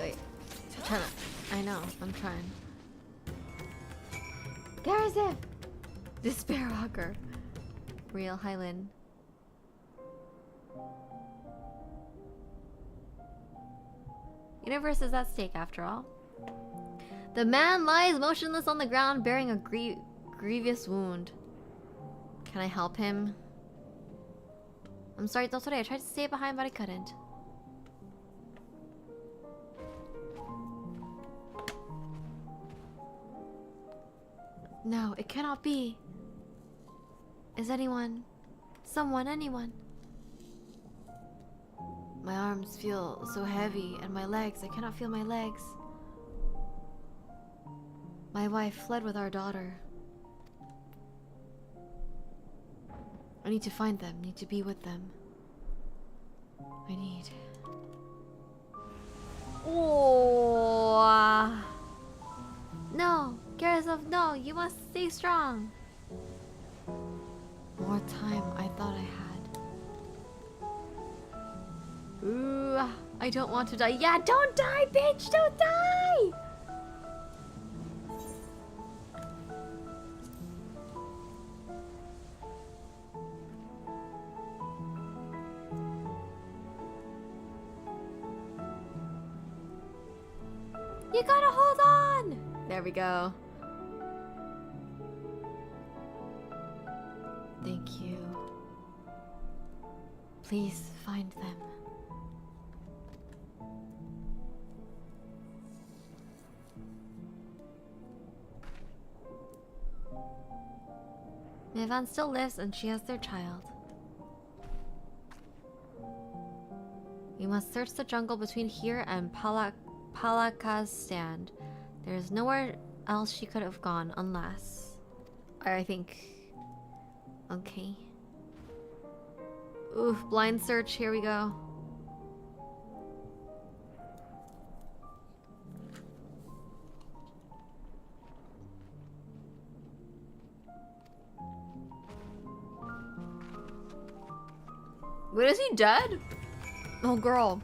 Wait. I'm trying to, I know, I'm trying. Garrison! Despair Walker. Real Highland. Universe is at stake after all. The man lies motionless on the ground bearing a grievous wound. Can I help him? I'm sorry, that's what I tried to stay behind, but I couldn't. No, it cannot be. Is anyone, anyone? My arms feel so heavy, and my legs, I cannot feel my legs. My wife fled with our daughter. I need to find them, need to be with them. I need... Oh! No! Garrison, no! You must stay strong! More time I thought I had. Ooh, I don't want to die. Yeah, don't die, bitch! Don't die! You gotta hold on! There we go. Thank you. Please find them. Nivan still lives and she has their child. We must search the jungle between here and Palaka's stand. There is nowhere else she could have gone unless... I think... Okay. Oof, blind search, here we go. Wait, is he dead? Oh, girl.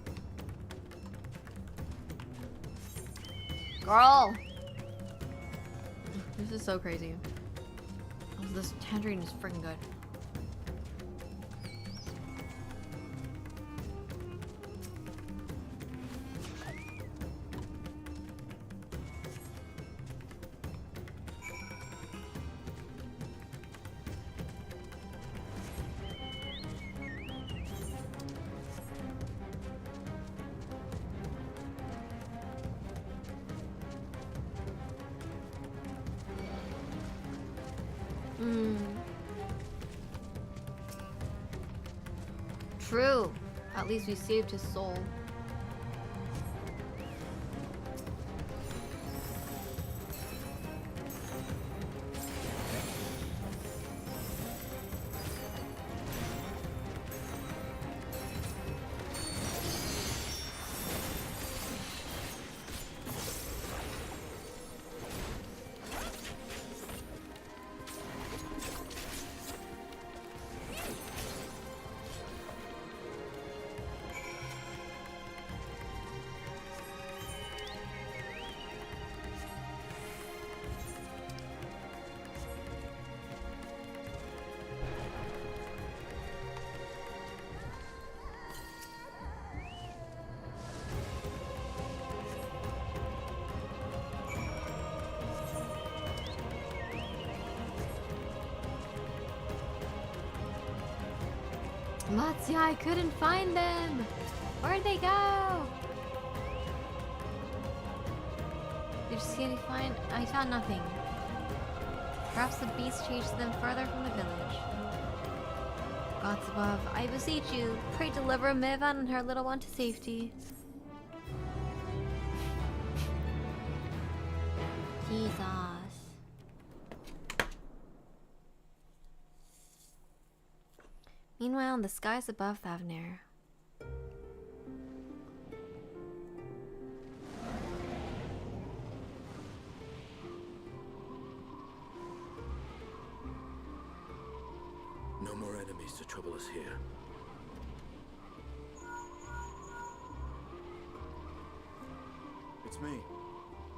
Girl! This is so crazy. Oh, this tangerine is freaking good. True. At least we saved his soul. Matsuya, I couldn't find them! Where'd they go? Did you see any find? I saw nothing. Perhaps the beast chased them further from the village. Gods above, I beseech you, pray deliver Mevan and her little one to safety. Jesus. Meanwhile, in the skies above Thavnir. No more enemies to trouble us here. It's me.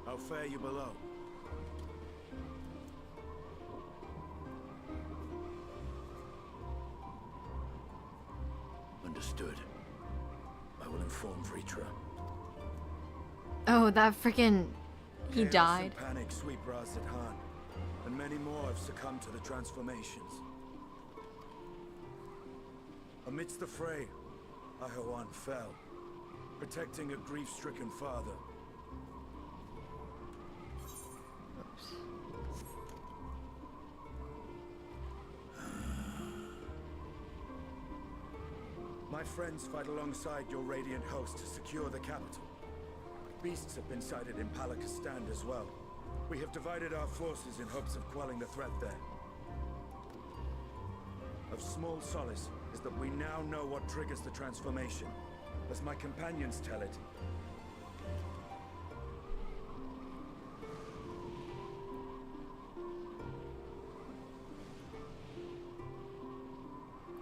How fare you below? Understood. I will inform Vritra. Oh, that freaking... He Chaos died. and panic sweep Razat Khan, and many more have succumbed to the transformations. Amidst the fray, Ahawan fell, protecting a grief-stricken father. My friends fight alongside your radiant host to secure the capital. Beasts have been sighted in Palakistan as well. We have divided our forces in hopes of quelling the threat there. Of small solace is that we now know what triggers the transformation. As my companions tell it,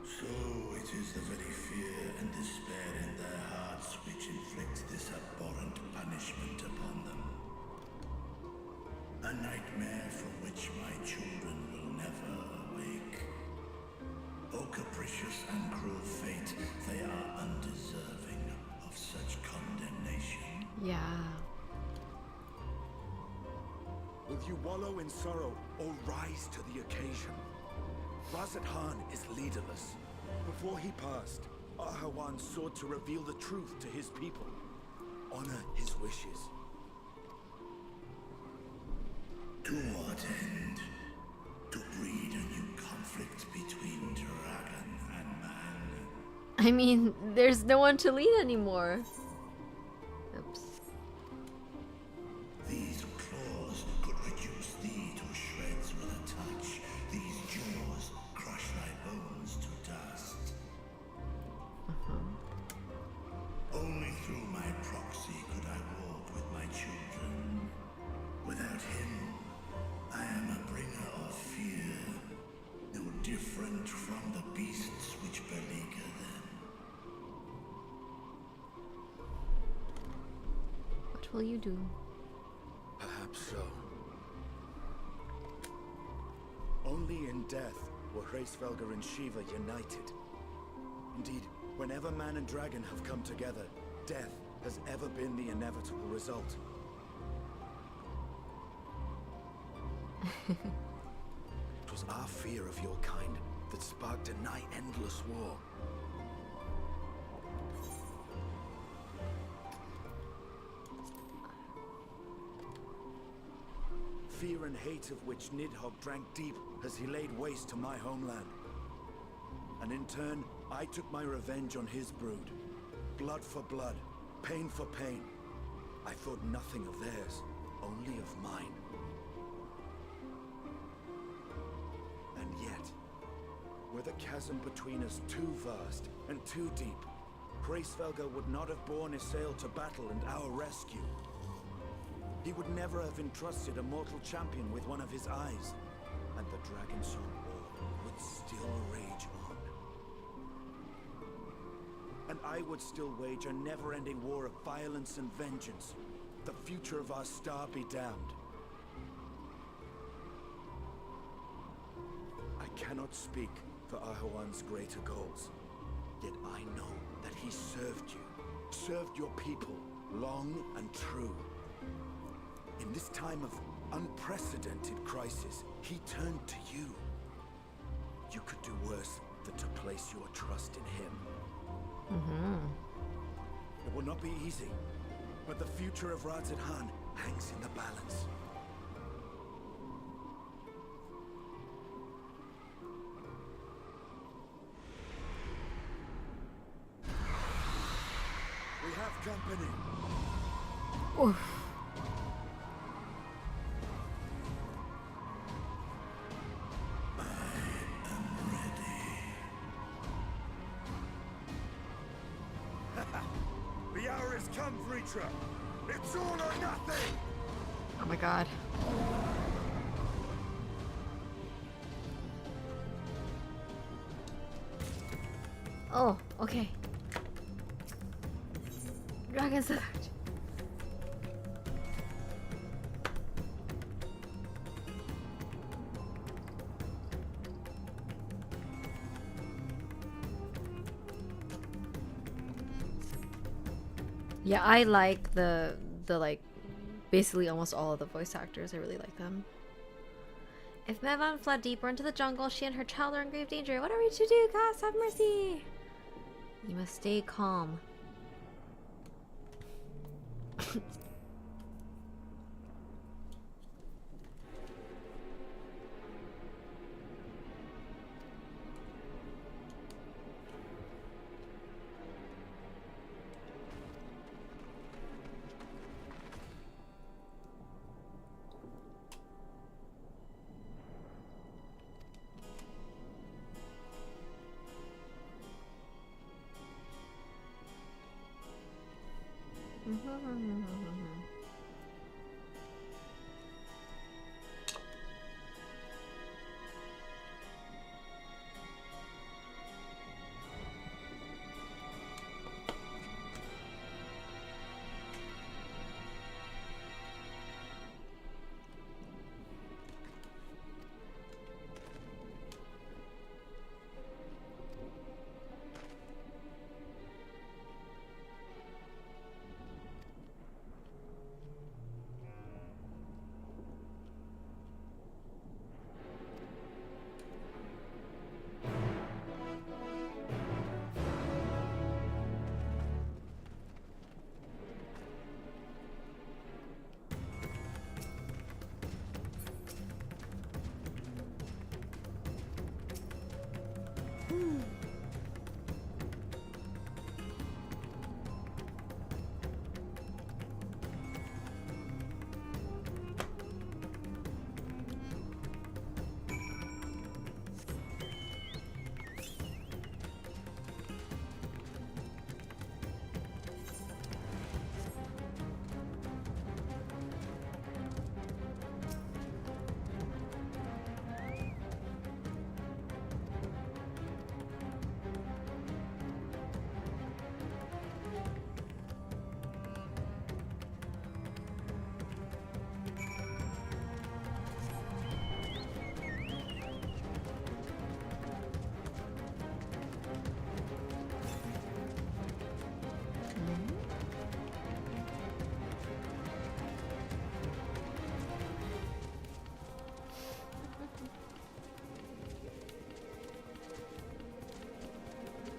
So it is the very fear and despair in their hearts which inflict this abhorrent punishment upon them. A nightmare from which my children will never awake. O capricious and cruel fate, they are undeserving of such condemnation. Yeah. will you wallow in sorrow or rise to the occasion? Razat Khan is leaderless. Before he passed, Ahawan sought to reveal the truth to his people. Honor his wishes. To what end? To breed a new conflict between dragon and man? I mean, there's no one to lead anymore. Oops. These claws could reduce thee to shreds with a touch. These jaws crush thy bones to dust. Only through my proxy could I walk with my children. Without him, I am a bringer of fear, no different from the beasts which beleaguer them. What will you do? Perhaps so. Only in death were Hraesvelgr and Shiva united. Indeed, whenever man and dragon have come together, death has ever been the inevitable result. It was our fear of your kind that sparked a nigh-endless war. Fear and hate of which Nidhogg drank deep as he laid waste to my homeland. And in turn, I took my revenge on his brood. Blood for blood, pain for pain. I thought nothing of theirs, only of mine. And yet, were the chasm between us too vast and too deep, Hraesvelgr would not have borne Isael to battle and our rescue. He would never have entrusted a mortal champion with one of his eyes, and the Dragonsong War would still rage on. And I would still wage a never-ending war of violence and vengeance. The future of our star be damned. I cannot speak for Ahawan's greater goals, yet I know that he served you, served your people, long and true. In this time of unprecedented crisis, he turned to you. You could do worse than to place your trust in him. Mm-hmm. It will not be easy, but the future of Radz-at-Han hangs in the balance. We have company. Oof. The hour has come, Breacher. It's all or nothing. Oh my god. Oh, okay. Dragon Sword. Yeah, I like the like basically almost all of the voice actors. I really like them. If Mevan fled deeper into the jungle, she and her child are in grave danger. What are we to do? Gods, have mercy! You must stay calm.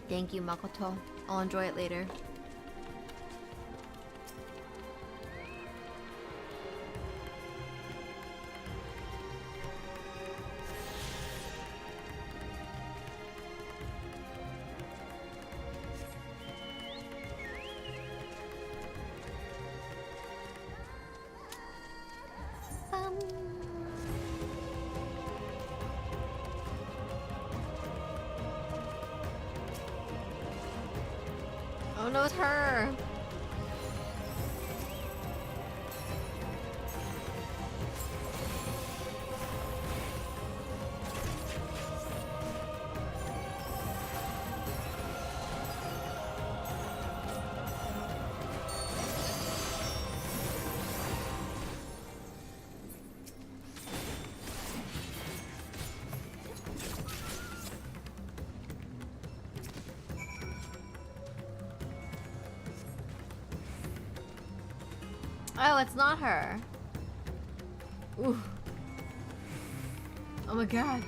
Thank you, Makoto. I'll enjoy it later. Oh no, it's her! Oh, it's not her. Ooh. Oh my god.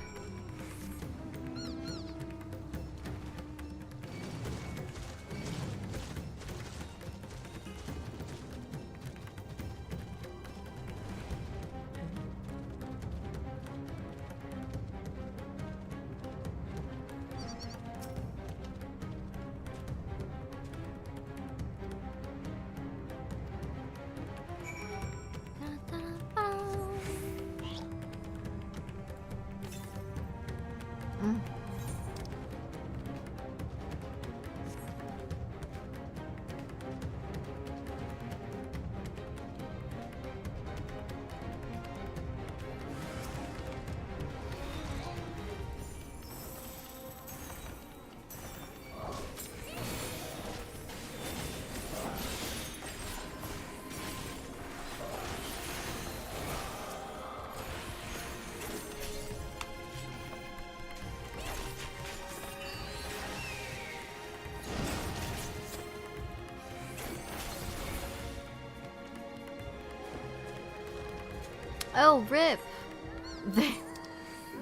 Oh, rip!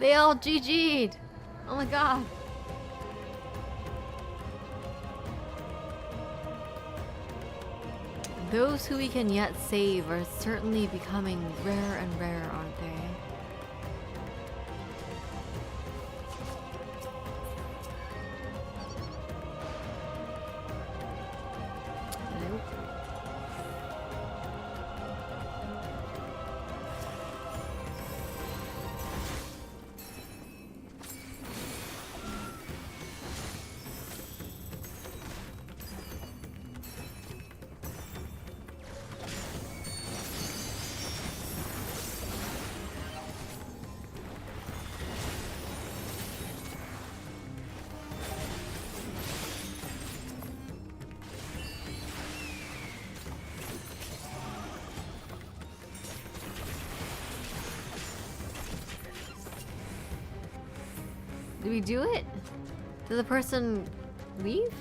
They all GG'd! Oh my god. Those who we can yet save are certainly becoming rare and rare, aren't they? Nope. Did we do it? Did the person leave?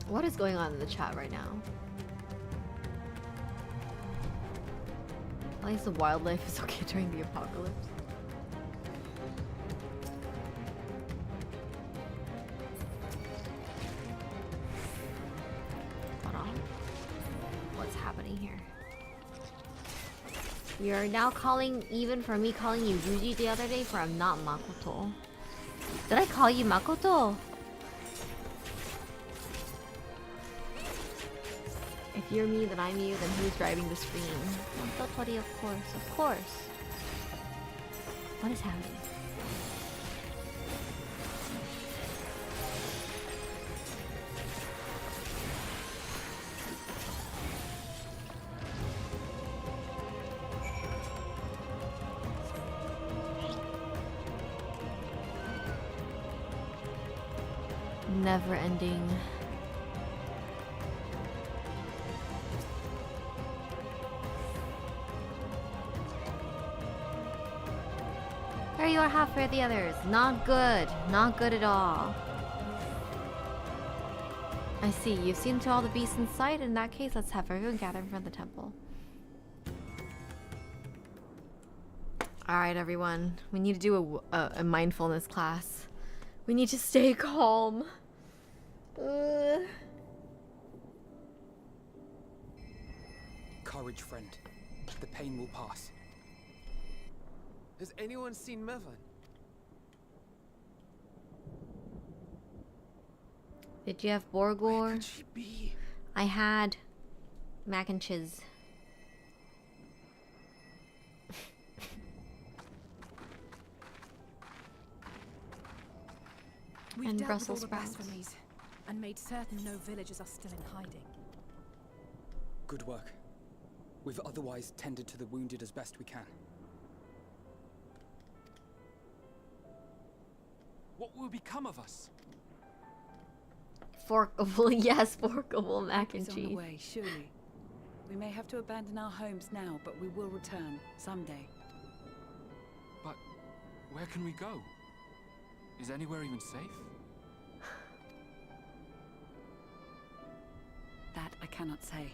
What is going on in the chat right now? At least the wildlife is okay during the apocalypse. You're now calling, even for me calling you Yuji the other day, for I'm not Makoto. Did I call you Makoto? If you're me, then I'm you, then who's driving the screen? Totori, of course, of course. What is happening? Never ending. There you are, halfway the others. Not good. Not good at all. I see. You've seen to all the beasts in sight. In that case, let's have everyone gather in front of the temple. Alright, everyone. We need to do a mindfulness class. We need to stay calm. Courage, friend. The pain will pass. Has anyone seen Mevan? Did you have Borgor? Where could she be? I had mac and cheese. We've And dealt Brussels with all sprouts. the blasphemies and made certain no villagers are still in hiding. Good work. We've otherwise tended to the wounded as best we can. What will become of us? Forkable, yes, forkable mac and It's on the cheese. way, surely. We may have to abandon our homes now, but we will return someday. But where can we go? Is anywhere even safe? That I cannot say.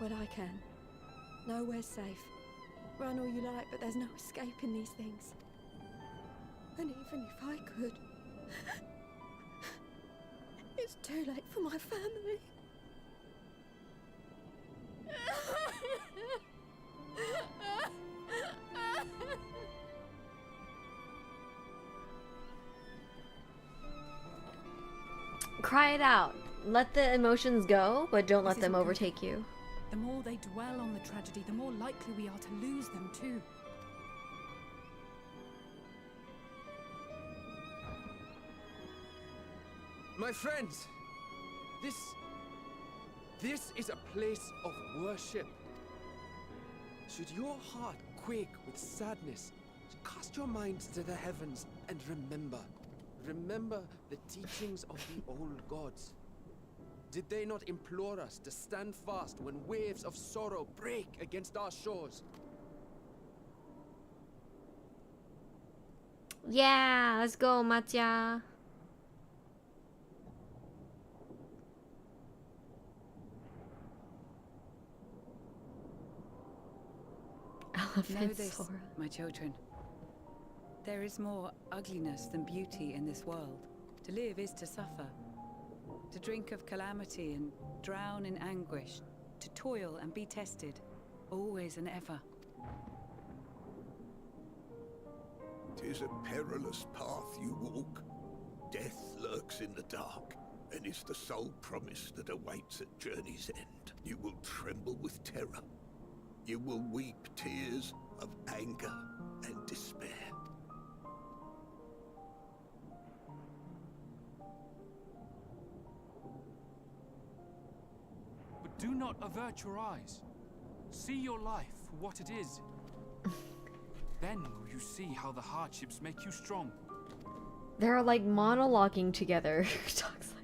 Well, I can. Nowhere's safe. Run all you like, but there's no escaping these things. And even if I could, it's too late for my family. cry it out. Let the emotions go, but don't let This them isn't good. overtake you. The more they dwell on the tragedy, the more likely we are to lose them too. My friends, this is a place of worship. Should your heart quake with sadness, cast your minds to the heavens and remember the teachings of the old gods. Did they not implore us to stand fast when waves of sorrow break against our shores? Yeah, let's go, Matya. Know this, my children. There is more ugliness than beauty in this world. To live is to suffer. To drink of calamity and drown in anguish. To toil and be tested, always and ever. 'Tis a perilous path you walk. Death lurks in the dark, and is the sole promise that awaits at journey's end. You will tremble with terror. You will weep tears of anger and despair. But do not avert your eyes. See your life for what it is. Then will you see how the hardships make you strong. They're like monologuing together. Talks like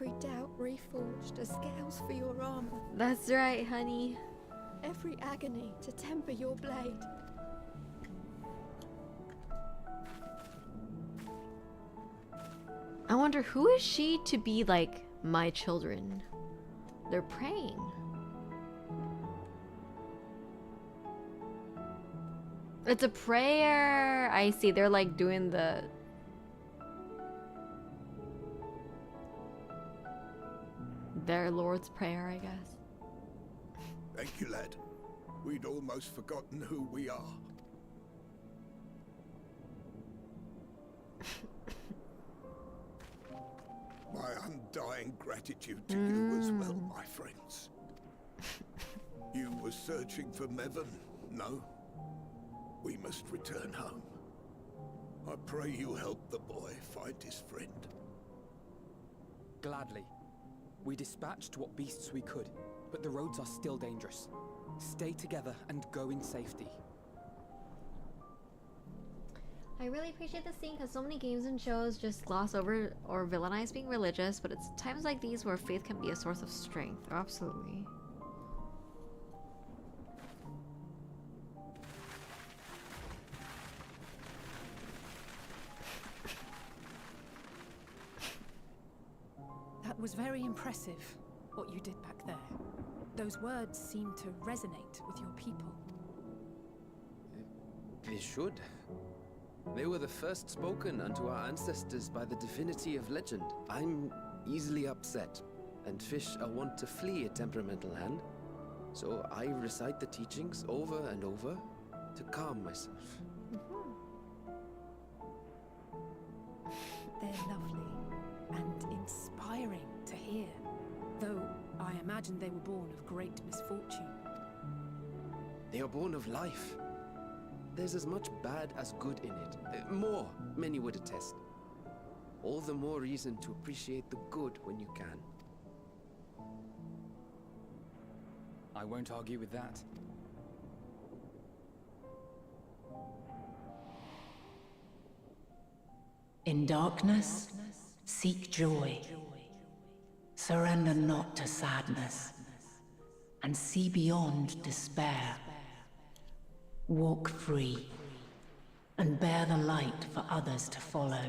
Every doubt reforged as scales for your armor. That's right, honey. Every agony to temper your blade. I wonder who is she to be like my children? They're praying. It's a prayer. I see. They're like doing their Lord's Prayer, I guess. Thank you, lad. We'd almost forgotten who we are. My undying gratitude to you as well, my friends. You were searching for Mevon, no? We must return home. I pray you help the boy find his friend. Gladly. We dispatched what beasts we could, but the roads are still dangerous. Stay together and go in safety. I really appreciate this scene because so many games and shows just gloss over or villainize being religious, but it's times like these where faith can be a source of strength. Absolutely. That was very impressive, what you did back there. Those words seem to resonate with your people. They should. They were the first spoken unto our ancestors by the divinity of legend. I'm easily upset, and fish are wont to flee a temperamental hand. So I recite the teachings over and over to calm myself. They're lovely and inspiring to hear, though I imagine they were born of great misfortune. They are born of life. There's as much bad as good in it. More, many would attest. All the more reason to appreciate the good when you can. I won't argue with that. In darkness, seek joy. Surrender not to sadness, and see beyond despair. Walk free, and bear the light for others to follow.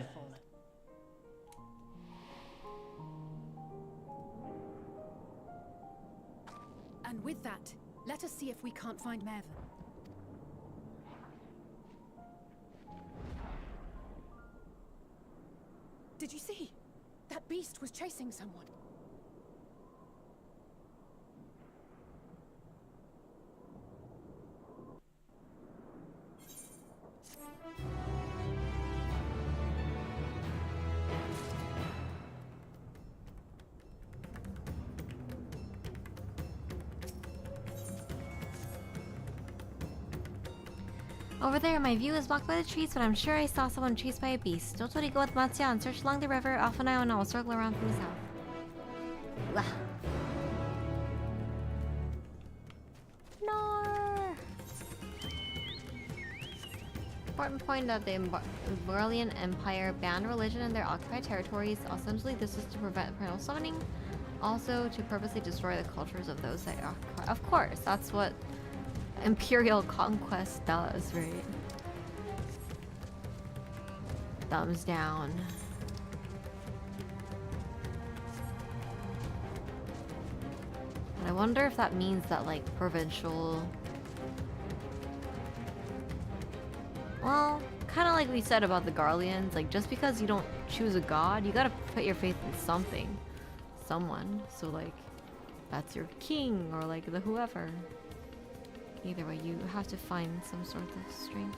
And with that, let us see if we can't find Mervyn. Did you see? That beast was chasing someone. Over there, my view is blocked by the trees, but I'm sure I saw someone chased by a beast. Don't worry, go with Matsuya and search along the river. Alpha and I will circle around from the south. Blah. No. Important point that the Borelian Empire banned religion in their occupied territories. Ostensibly, this is to prevent parental summoning. Also, to purposely destroy the cultures of those that occupy. Of course, that's what Imperial conquest does, right? Thumbs down. And I wonder if that means that, like, provincial... Well, kind of like we said about the Garleans, like, just because you don't choose a god, you gotta put your faith in something. Someone. So, like, that's your king, or, like, the whoever. Either way, you have to find some sort of strength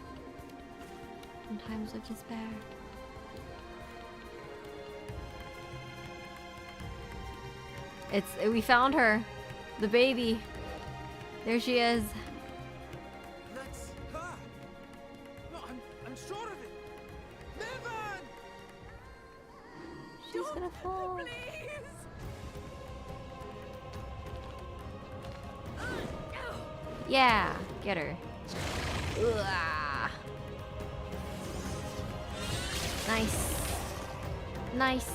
in times of despair. We found her. The baby. There she is. That's her. No, I'm sure of it. Nevan! She's gonna fall. Yeah, get her. Ugh. Nice. Nice.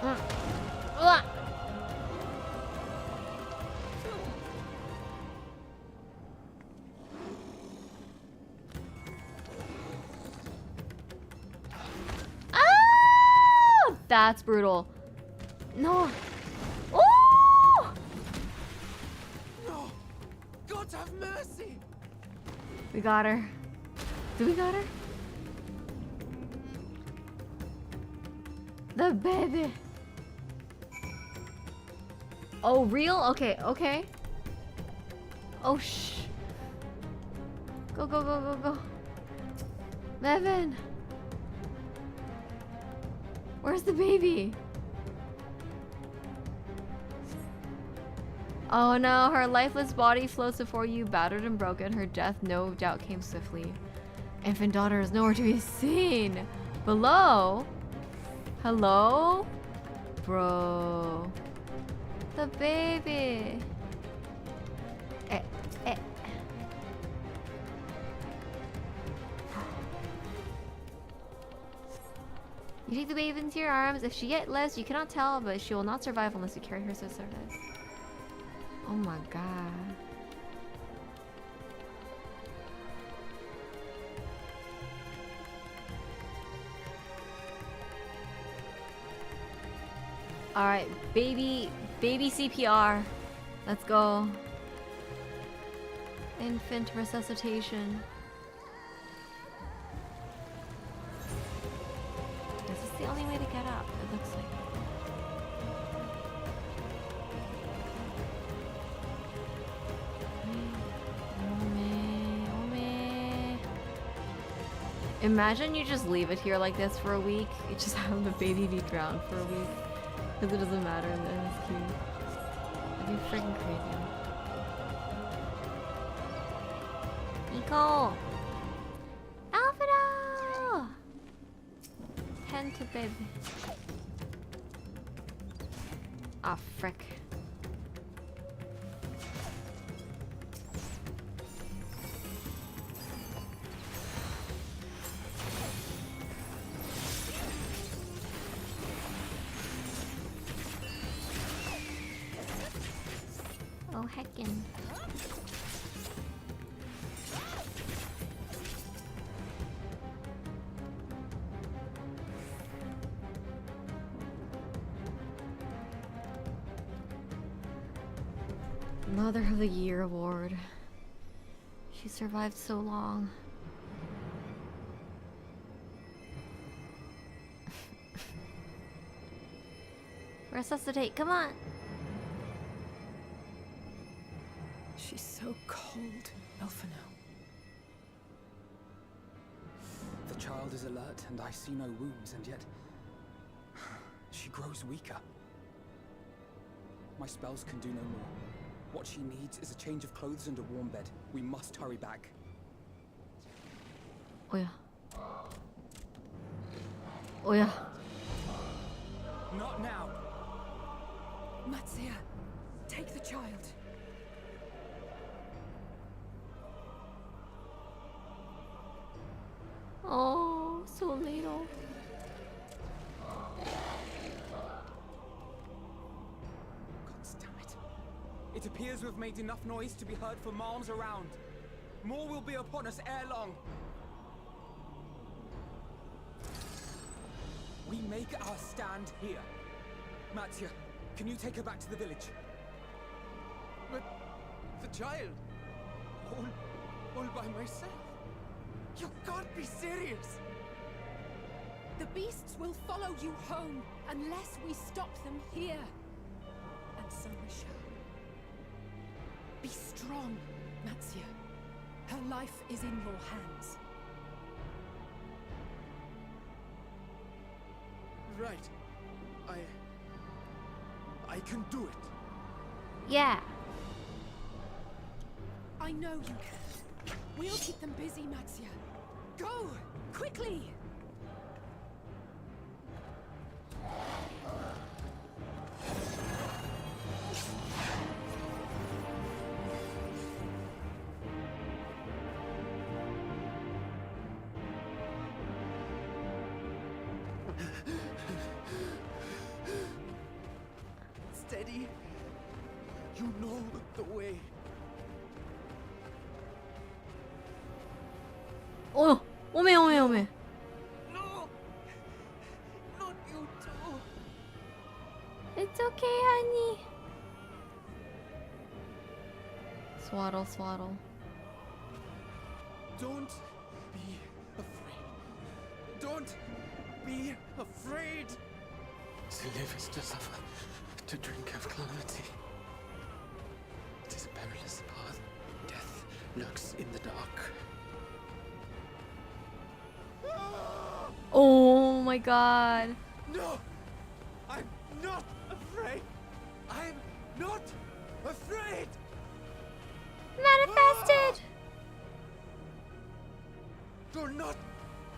Ugh. That's brutal. No. Oh! No! God have mercy! We got her. Do we got her? The baby. Oh, real? Okay, okay. Oh, shh. Go, go, go, go, go. Mevin. Where's the baby? Oh no, her lifeless body floats before you, battered and broken. Her death no doubt came swiftly. Infant daughter is nowhere to be seen. Below? Hello? Bro. The baby. You take the baby into your arms. If she yet lives, you cannot tell, but she will not survive unless you carry her to service. Oh my god. Alright, baby CPR. Let's go. Infant resuscitation. Is this the only way to get up? It looks like. Imagine you just leave it here like this for a week. You just have the baby be drowned for a week. Because it doesn't matter and then it's cute. That'd be freaking crazy. Nico! Alfredo! Tend to baby. Ah, frick. Oh, heckin'. Mother of the Year award. She survived so long. Resuscitate, come on! She's so cold, Elfino. The child is alert, and I see no wounds, and yet she grows weaker. My spells can do no more. What she needs is a change of clothes and a warm bed. We must hurry back. Oh yeah. Oh yeah. Not now. Matsia, take the child. Oh, so little. It appears we've made enough noise to be heard for miles around. More will be upon us ere long. We make our stand here. Mattia, can you take her back to the village? But the child, all by myself. You can't be serious. The beasts will follow you home unless we stop them here. And so we shall. Be strong, Matsia. Her life is in your hands. Right. I can do it. Yeah. I know you can. We'll keep them busy, Matsia. Go! Quickly! Steady. You know the way. Oh, 오메. No! Not you too. It's okay, honey. Swaddle. Don't be afraid. Don't be afraid. To live is to suffer, to drink of calamity. It is a perilous path. Death lurks in the dark. Oh my god. No! I'm not afraid! I'm not afraid! Manifested! Do not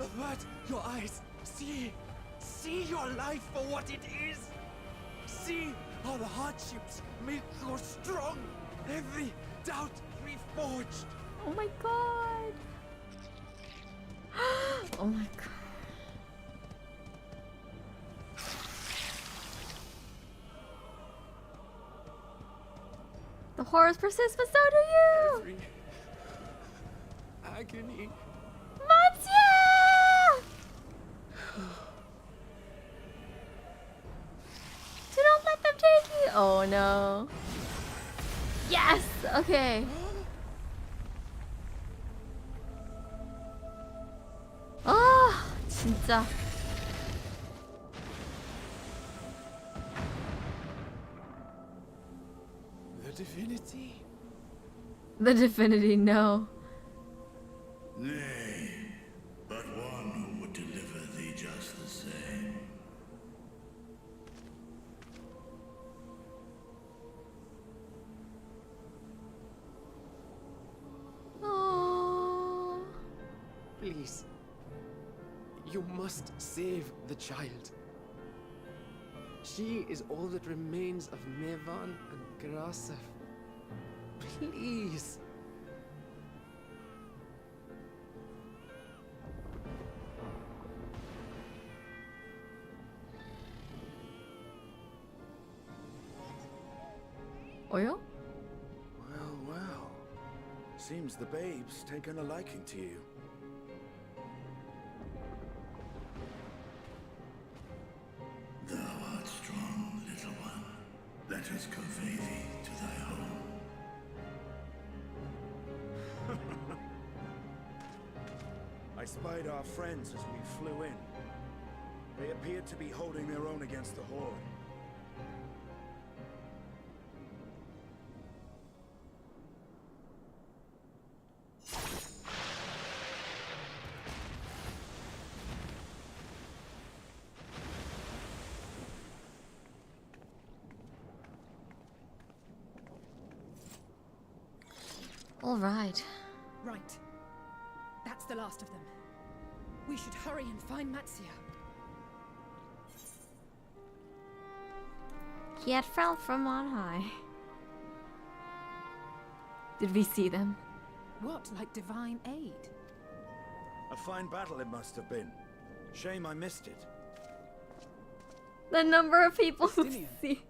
avert your eyes. See your life for what it is. See how the hardships make you strong. Every doubt reforged. Oh my god. Oh my god. The horrors persist, but so do you! Every agony. Mattia! Do not let them take you! Oh no. Yes! Okay. 아, 진짜. The divinity? The divinity, no. Nay, but one who would deliver thee just the same. Oh. Please. You must save the child. She is all that remains of Mevan and Grasef. Please. Oil? Well. Seems the babe's taken a liking to you. Thou art strong, little one. Let us convey thee to thy home. I spied our friends as we flew in. They appeared to be holding their own against the Horde. All right. Right. That's the last of them. We should hurry and find Matzia. He had fell from on high. Did we see them? What, like divine aid? A fine battle it must have been. Shame I missed it. The number of people who see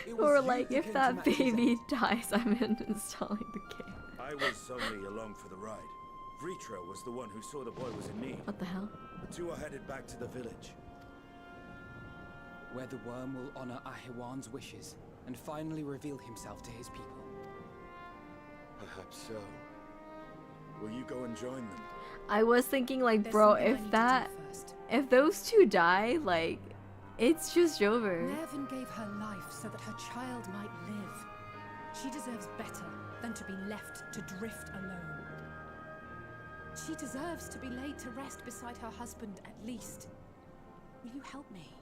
It who was are you like, who if came that to Maxi's baby dies, I'm uninstalling the game. I was only along for the ride. Vritra was the one who saw the boy was in need. What the hell? The two are headed back to the village. Where the worm will honor Ahewan's wishes and finally reveal himself to his people. Perhaps so. Will you go and join them? I was thinking, like, There's bro, something I if need that, to do first. if those two die, like, it's just over. Mervyn gave her life so that her child might live. She deserves better than to be left to drift alone. She deserves to be laid to rest beside her husband, at least. Will you help me?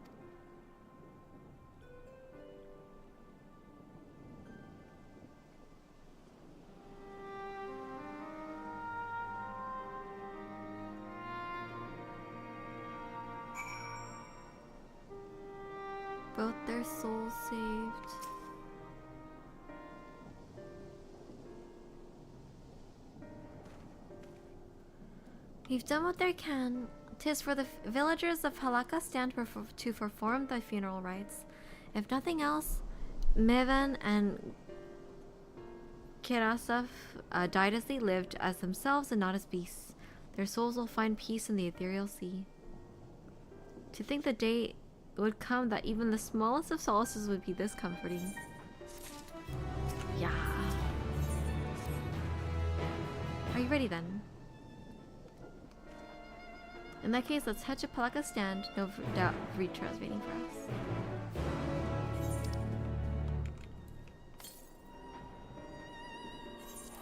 Both their souls saved. We've done what they can. 'Tis for the villagers of Halaka stand to perform the funeral rites. If nothing else, Mevan and Kirasaf died as they lived, as themselves and not as beasts. Their souls will find peace in the ethereal sea. To think the day would come that even the smallest of solaces would be this comforting. Yeah. Are you ready then? In that case, let's head to Palaka stand. No doubt Vritra is waiting for us.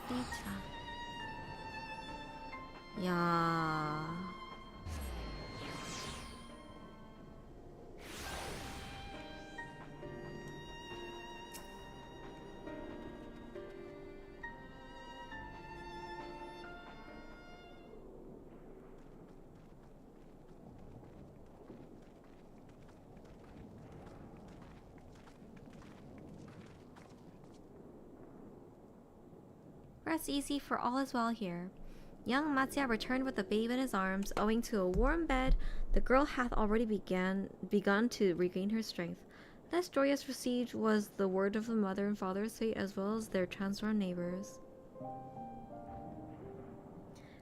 Vritra. Yeah. Rest easy, for all is well here. Young Matzia returned with the babe in his arms. Owing to a warm bed, the girl hath already begun to regain her strength. Less joyous received was the word of the mother and father's fate, as well as their transformed neighbors.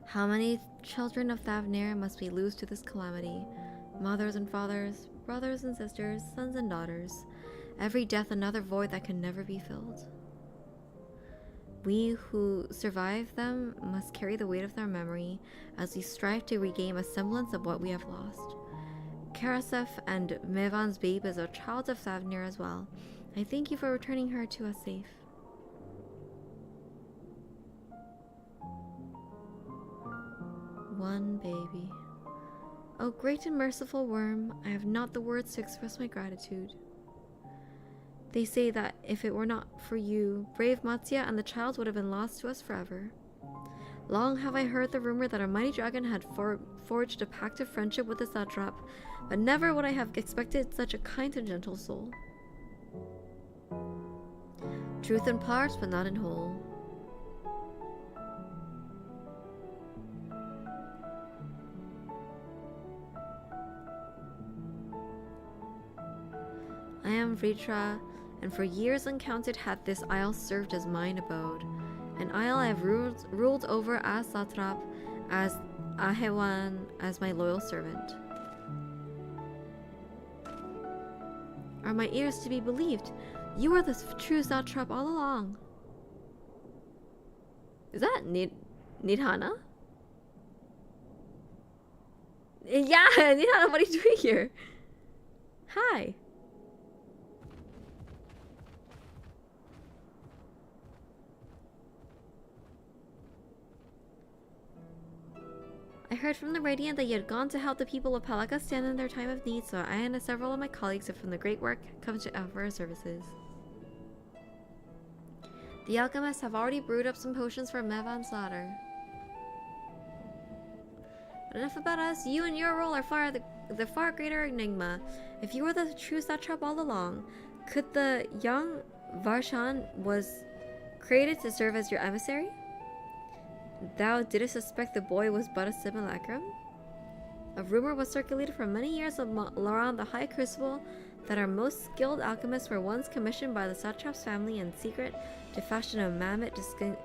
How many children of Thavnir must we lose to this calamity? Mothers and fathers, brothers and sisters, sons and daughters. Every death another void that can never be filled. We who survive them must carry the weight of their memory as we strive to regain a semblance of what we have lost. Karasef and Mevan's babe is a child of Thavnir as well. I thank you for returning her to us safe. One baby. O great and merciful worm, I have not the words to express my gratitude. They say that if it were not for you, brave Matzia and the child would have been lost to us forever. Long have I heard the rumor that a mighty dragon had forged a pact of friendship with the satrap, but never would I have expected such a kind and gentle soul. Truth in part, but not in whole. I am Vritra, and for years uncounted hath this isle served as mine abode. An isle I have ruled over as satrap, as Ahewan, as my loyal servant. Are my ears to be believed? You are the true satrap all along. Is that Nidhana? Yeah, Nidhana, what are you doing here? Hi. I heard from the Radiant that you had gone to help the people of Palaka stand in their time of need, so I and several of my colleagues have from the great work come to offer our services. The alchemists have already brewed up some potions for Mevan's slaughter. But enough about us. You and your role are the far greater enigma. If you were the true satrap all along, could the young Varshan was created to serve as your emissary? Thou didst suspect the boy was but a simulacrum? A rumor was circulated for many years around the High Crucible that our most skilled alchemists were once commissioned by the satrap's family in secret to fashion a mammoth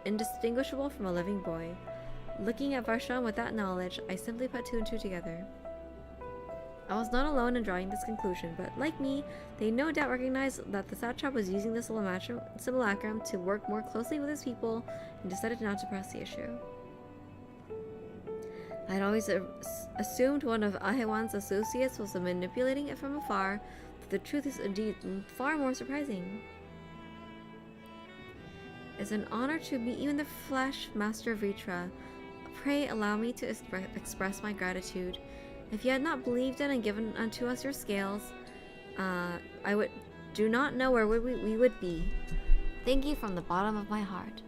indistinguishable from a living boy. Looking at Varshan with that knowledge, I simply put two and two together. I was not alone in drawing this conclusion, but like me, they no doubt recognized that the satrap was using the simulacrum to work more closely with his people and decided not to press the issue. I had always assumed one of Ahewan's associates was manipulating it from afar, but the truth is indeed far more surprising. It's an honor to meet you in the flesh, Master Vitra. Pray allow me to express my gratitude. If you had not believed in and given unto us your scales, I do not know where we would be. Thank you from the bottom of my heart.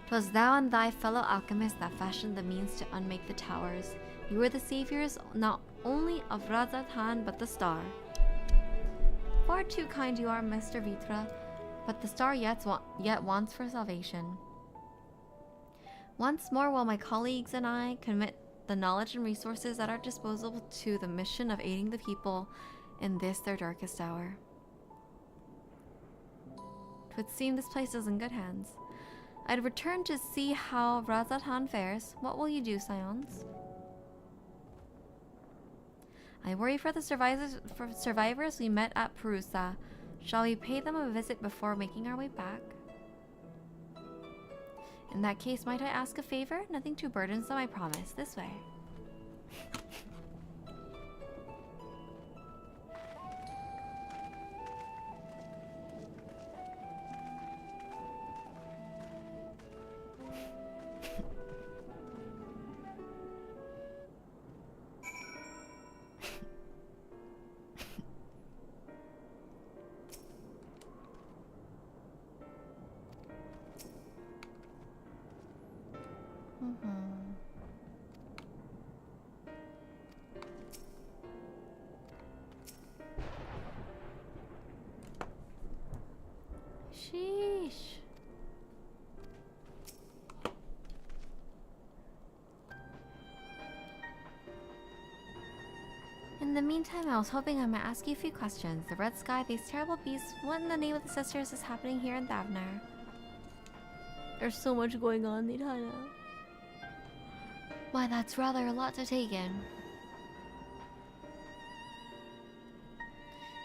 'Twas thou and thy fellow alchemists that fashioned the means to unmake the towers. You were the saviors not only of Razathan but the star. Far too kind you are, Mr. Vitra, but the star yet wants for salvation. Once more will my colleagues and I commit the knowledge and resources at our disposal to the mission of aiding the people in this their darkest hour. 'Twould seem this place is in good hands. I'd return to see how Razathan fares. What will you do, Scions? I worry for the survivors we met at Perusa. Shall we pay them a visit before making our way back? In that case, might I ask a favor? Nothing too burdensome, I promise. This way. Sheesh. In the meantime, I was hoping I might ask you a few questions. The red sky, these terrible beasts, what in the name of the sisters is happening here in Thavnar? There's so much going on, Nidhana. Why, that's rather a lot to take in.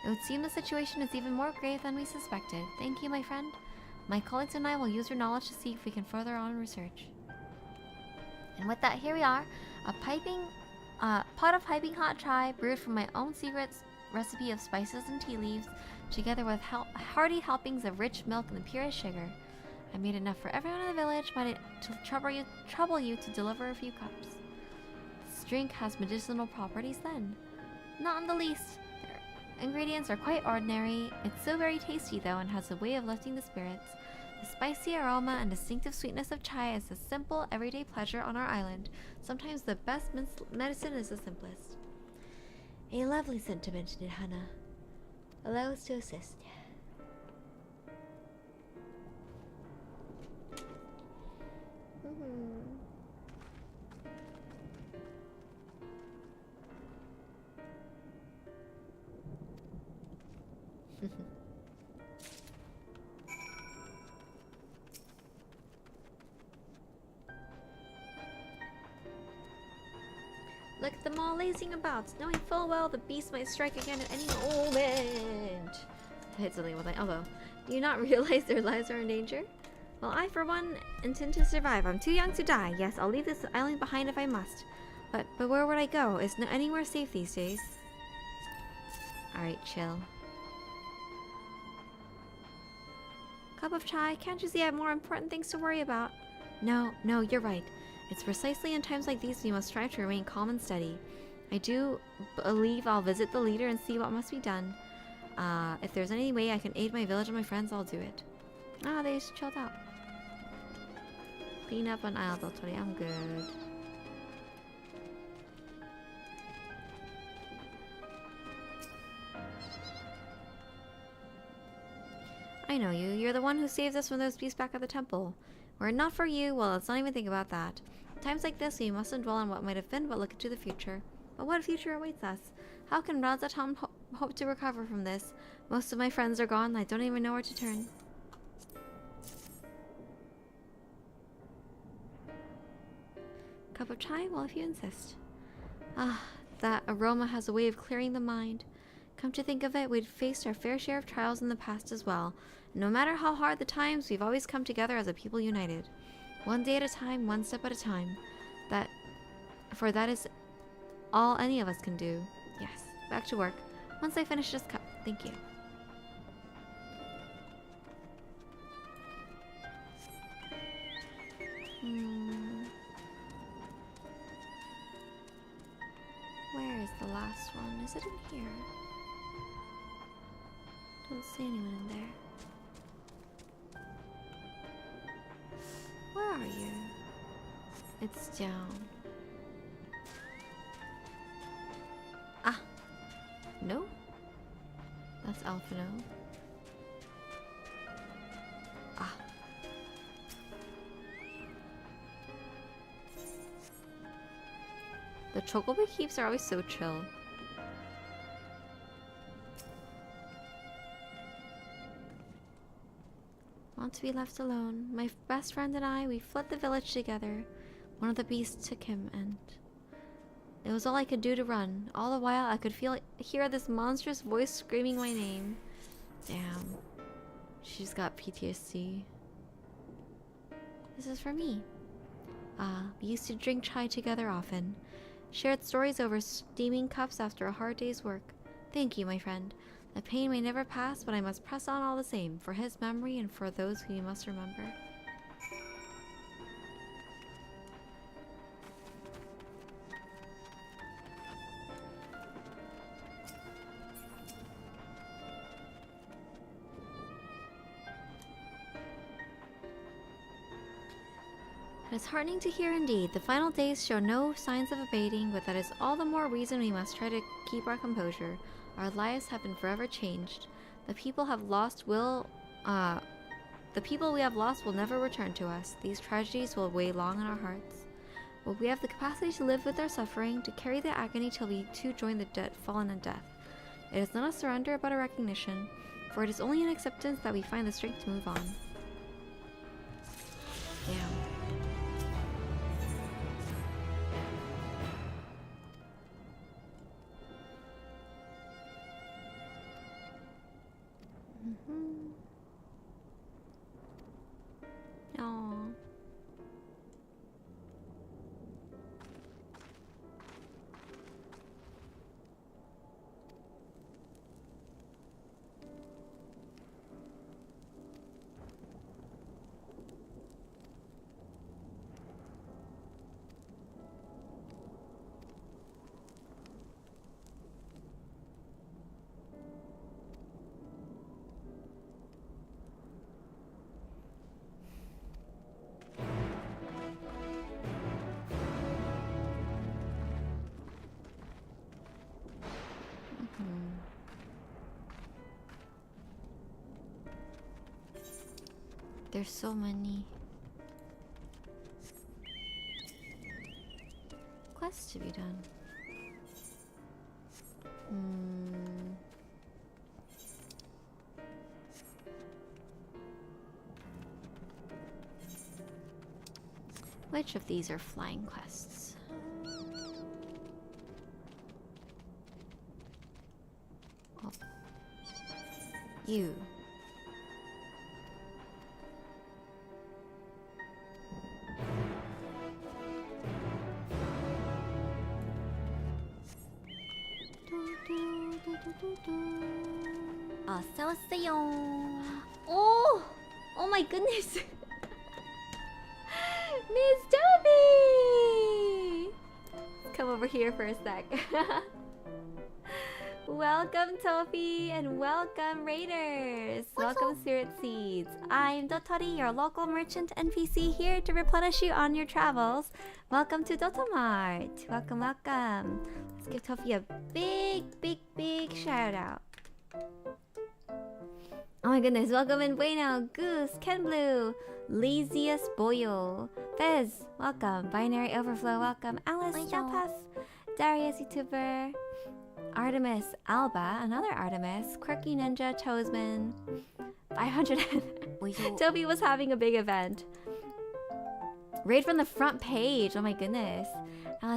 It would seem the situation is even more grave than we suspected. Thank you, my friend. My colleagues and I will use your knowledge to see if we can further on research. And with that, here we are. A pot of piping hot chai brewed from my own secret recipe of spices and tea leaves, together with hearty helpings of rich milk and the purest sugar. I made enough for everyone in the village, but it trouble you to deliver a few cups. This drink has medicinal properties then? Not in the least. The ingredients are quite ordinary. It's so very tasty though and has a way of lifting the spirits. The spicy aroma and distinctive sweetness of chai is a simple, everyday pleasure on our island. Sometimes the best medicine is the simplest. A lovely sentiment, Nidhana. Allow us to assist. Look at them all lazing about, knowing full well the beast might strike again at any moment. I hit something with my elbow. Do you not realize their lives are in danger? Well, I, for one, intend to survive. I'm too young to die. Yes, I'll leave this island behind if I must. But where would I go? Is anywhere safe these days? Alright, chill. Cup of chai? Can't you see I have more important things to worry about? No, you're right. It's precisely in times like these we must strive to remain calm and steady. I do believe I'll visit the leader and see what must be done. If there's any way I can aid my village and my friends, I'll do it. Ah, they just chilled out. Clean up on aisle Dotori. I'm good. I know you. You're the one who saved us from those beasts back at the temple. Were it not for you, well, let's not even think about that. Times like this, we mustn't dwell on what might have been, but look into the future. But what future awaits us? How can Razatom hope to recover from this? Most of my friends are gone. I don't even know where to turn. Cup of chai? Well, if you insist. Ah, that aroma has a way of clearing the mind. Come to think of it, we'd faced our fair share of trials in the past as well. And no matter how hard the times, we've always come together as a people united. One day at a time, one step at a time. That is all any of us can do. Yes, back to work. Once I finish this cup. Thank you. Where is the last one? Is it in here? Don't see anyone in there. Where are you? It's down. Ah! No? That's Alphino. Ah. The Chocobo keeps are always so chill. Want to be left alone. My best friend and I, we fled the village together. One of the beasts took him, and it was all I could do to run. All the while, I could hear this monstrous voice screaming my name. Damn. She's got PTSD. This is for me. We used to drink chai together often. Shared stories over steaming cups after a hard day's work. Thank you, my friend. The pain may never pass, but I must press on all the same, for his memory and for those who you must remember. It is heartening to hear indeed. The final days show no signs of abating, but that is all the more reason we must try to keep our composure. Our lives have been forever changed. The people we have lost will never return to us. These tragedies will weigh long on our hearts. Will we have the capacity to live with their suffering, to carry the agony till we too join the dead fallen in death? It is not a surrender, but a recognition, for it is only in acceptance that we find the strength to move on. Damn. Aww. There's so many quests to be done. Which of these are flying quests? Oh. You. Oh! Oh my goodness! Miss Toby! Come over here for a sec. Welcome, Tofi, and welcome, Raiders. Welcome, Spirit Seeds. I'm Dotori, your local merchant NPC, here to replenish you on your travels. Welcome to Dotomart. Welcome, welcome. Let's give Tofi a big shout out. Oh my goodness, welcome in Bueno, Goose, Ken Blue, Laziest Boyo, Fez, welcome, Binary Overflow, welcome, Alice, Delpas, Darius YouTuber, Artemis Alba, another Artemis, Quirky Ninja, Toesman, 500. Toby was having a big event. Right from the front page, oh my goodness.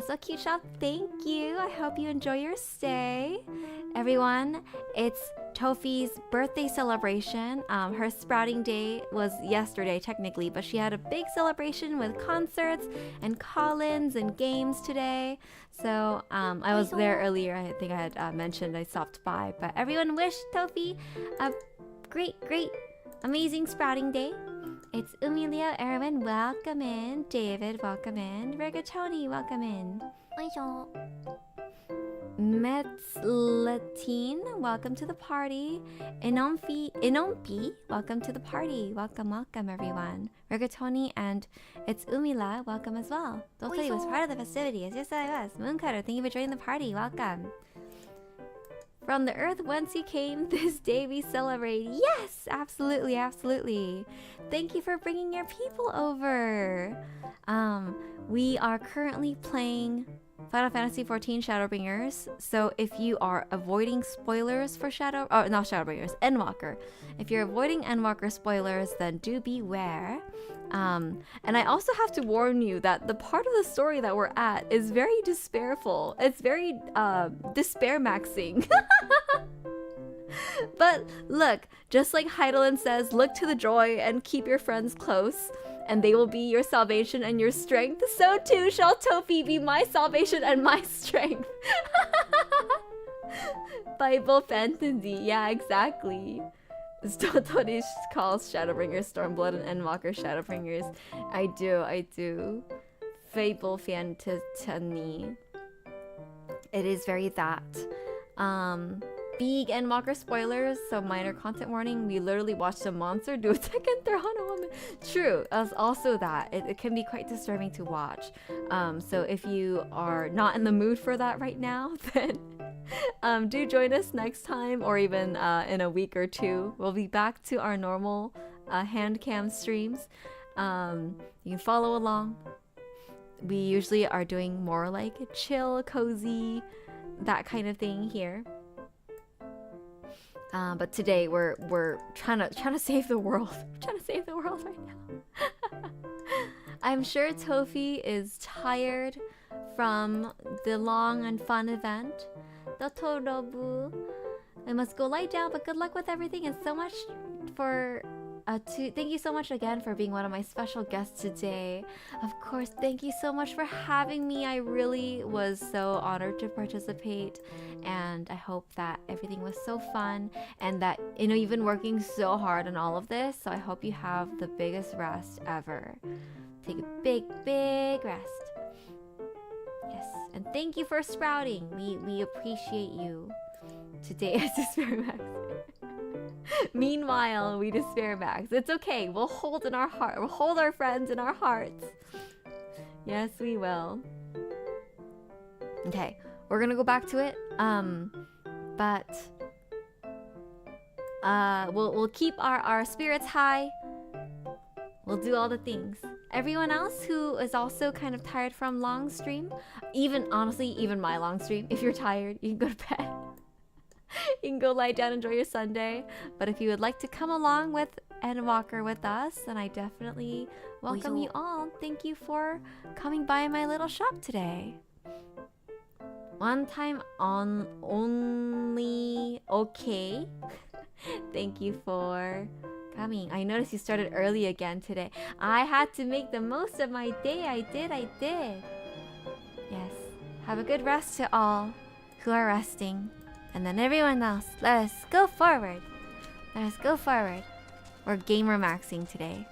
So cute shop, thank you. I hope you enjoy your stay. Everyone, it's Tofi's birthday celebration. Her sprouting day was yesterday technically, but she had a big celebration with concerts and call-ins and games today. So I was there earlier. I think I had mentioned I stopped by, but everyone wish Tofi a great, amazing sprouting day. It's Umilio, Erwin, welcome in. David, welcome in. Rigatoni, welcome in. Metzlatine, welcome to the party. Inompi, welcome to the party. Welcome everyone. Rigatoni and it's Umila, welcome as well. Dotori was part of the festivities. Yes, I was. Mooncutter, thank you for joining the party. Welcome. From the earth whence you came, this day we celebrate. Yes, absolutely. Thank you for bringing your people over. We are currently playing Final Fantasy XIV Shadowbringers. So if you are avoiding spoilers for not Shadowbringers, Endwalker. If you're avoiding Endwalker spoilers, then do beware. And I also have to warn you that the part of the story that we're at is very despairful. It's very despair maxing. But look, just like Heidelin says, look to the joy and keep your friends close, and they will be your salvation and your strength. So too shall Tofi be my salvation and my strength. Bible fantasy, yeah, exactly. Dotori calls Shadowbringers Stormblood and Endwalker Shadowbringers. I do. Fable fantasy. It is very that. Big Endwalker spoilers, so minor content warning. We literally watched a monster do a Tekken throw on a woman. True, also that. It can be quite disturbing to watch. So if you are not in the mood for that right now, then do join us next time, or even in a week or two. We'll be back to our normal hand cam streams. You can follow along. We usually are doing more like chill, cozy, that kind of thing here. But today we're trying to save the world. We're trying to save the world right now. I'm sure Tofi is tired from the long and fun event. Dotorobu, I must go lie down, but good luck with everything, and so much for thank you so much again for being one of my special guests today. Of course, thank you so much for having me. I really was so honored to participate, and I hope that everything was so fun, and that you've been working so hard on all of this, so I hope you have the biggest rest ever. Take a big rest. Yes, and thank you for sprouting. We appreciate you. Today is Despair Max. Meanwhile, we Despair Max. It's okay. We'll hold in our heart. We'll hold our friends in our hearts. Yes, we will. Okay, we're gonna go back to it. But we'll keep our spirits high. We'll do all the things. Everyone else who is also kind of tired from long stream, even my long stream, if you're tired, you can go to bed. You can go lie down, enjoy your Sunday. But if you would like to come along with Endwalker with us, then I definitely welcome you all. Thank you for coming by my little shop today. One time on only okay. Thank you for coming. I noticed you started early again today. I had to make the most of my day. I did. Yes. Have a good rest to all who are resting. And then everyone else, let us go forward. We're gamer maxing today.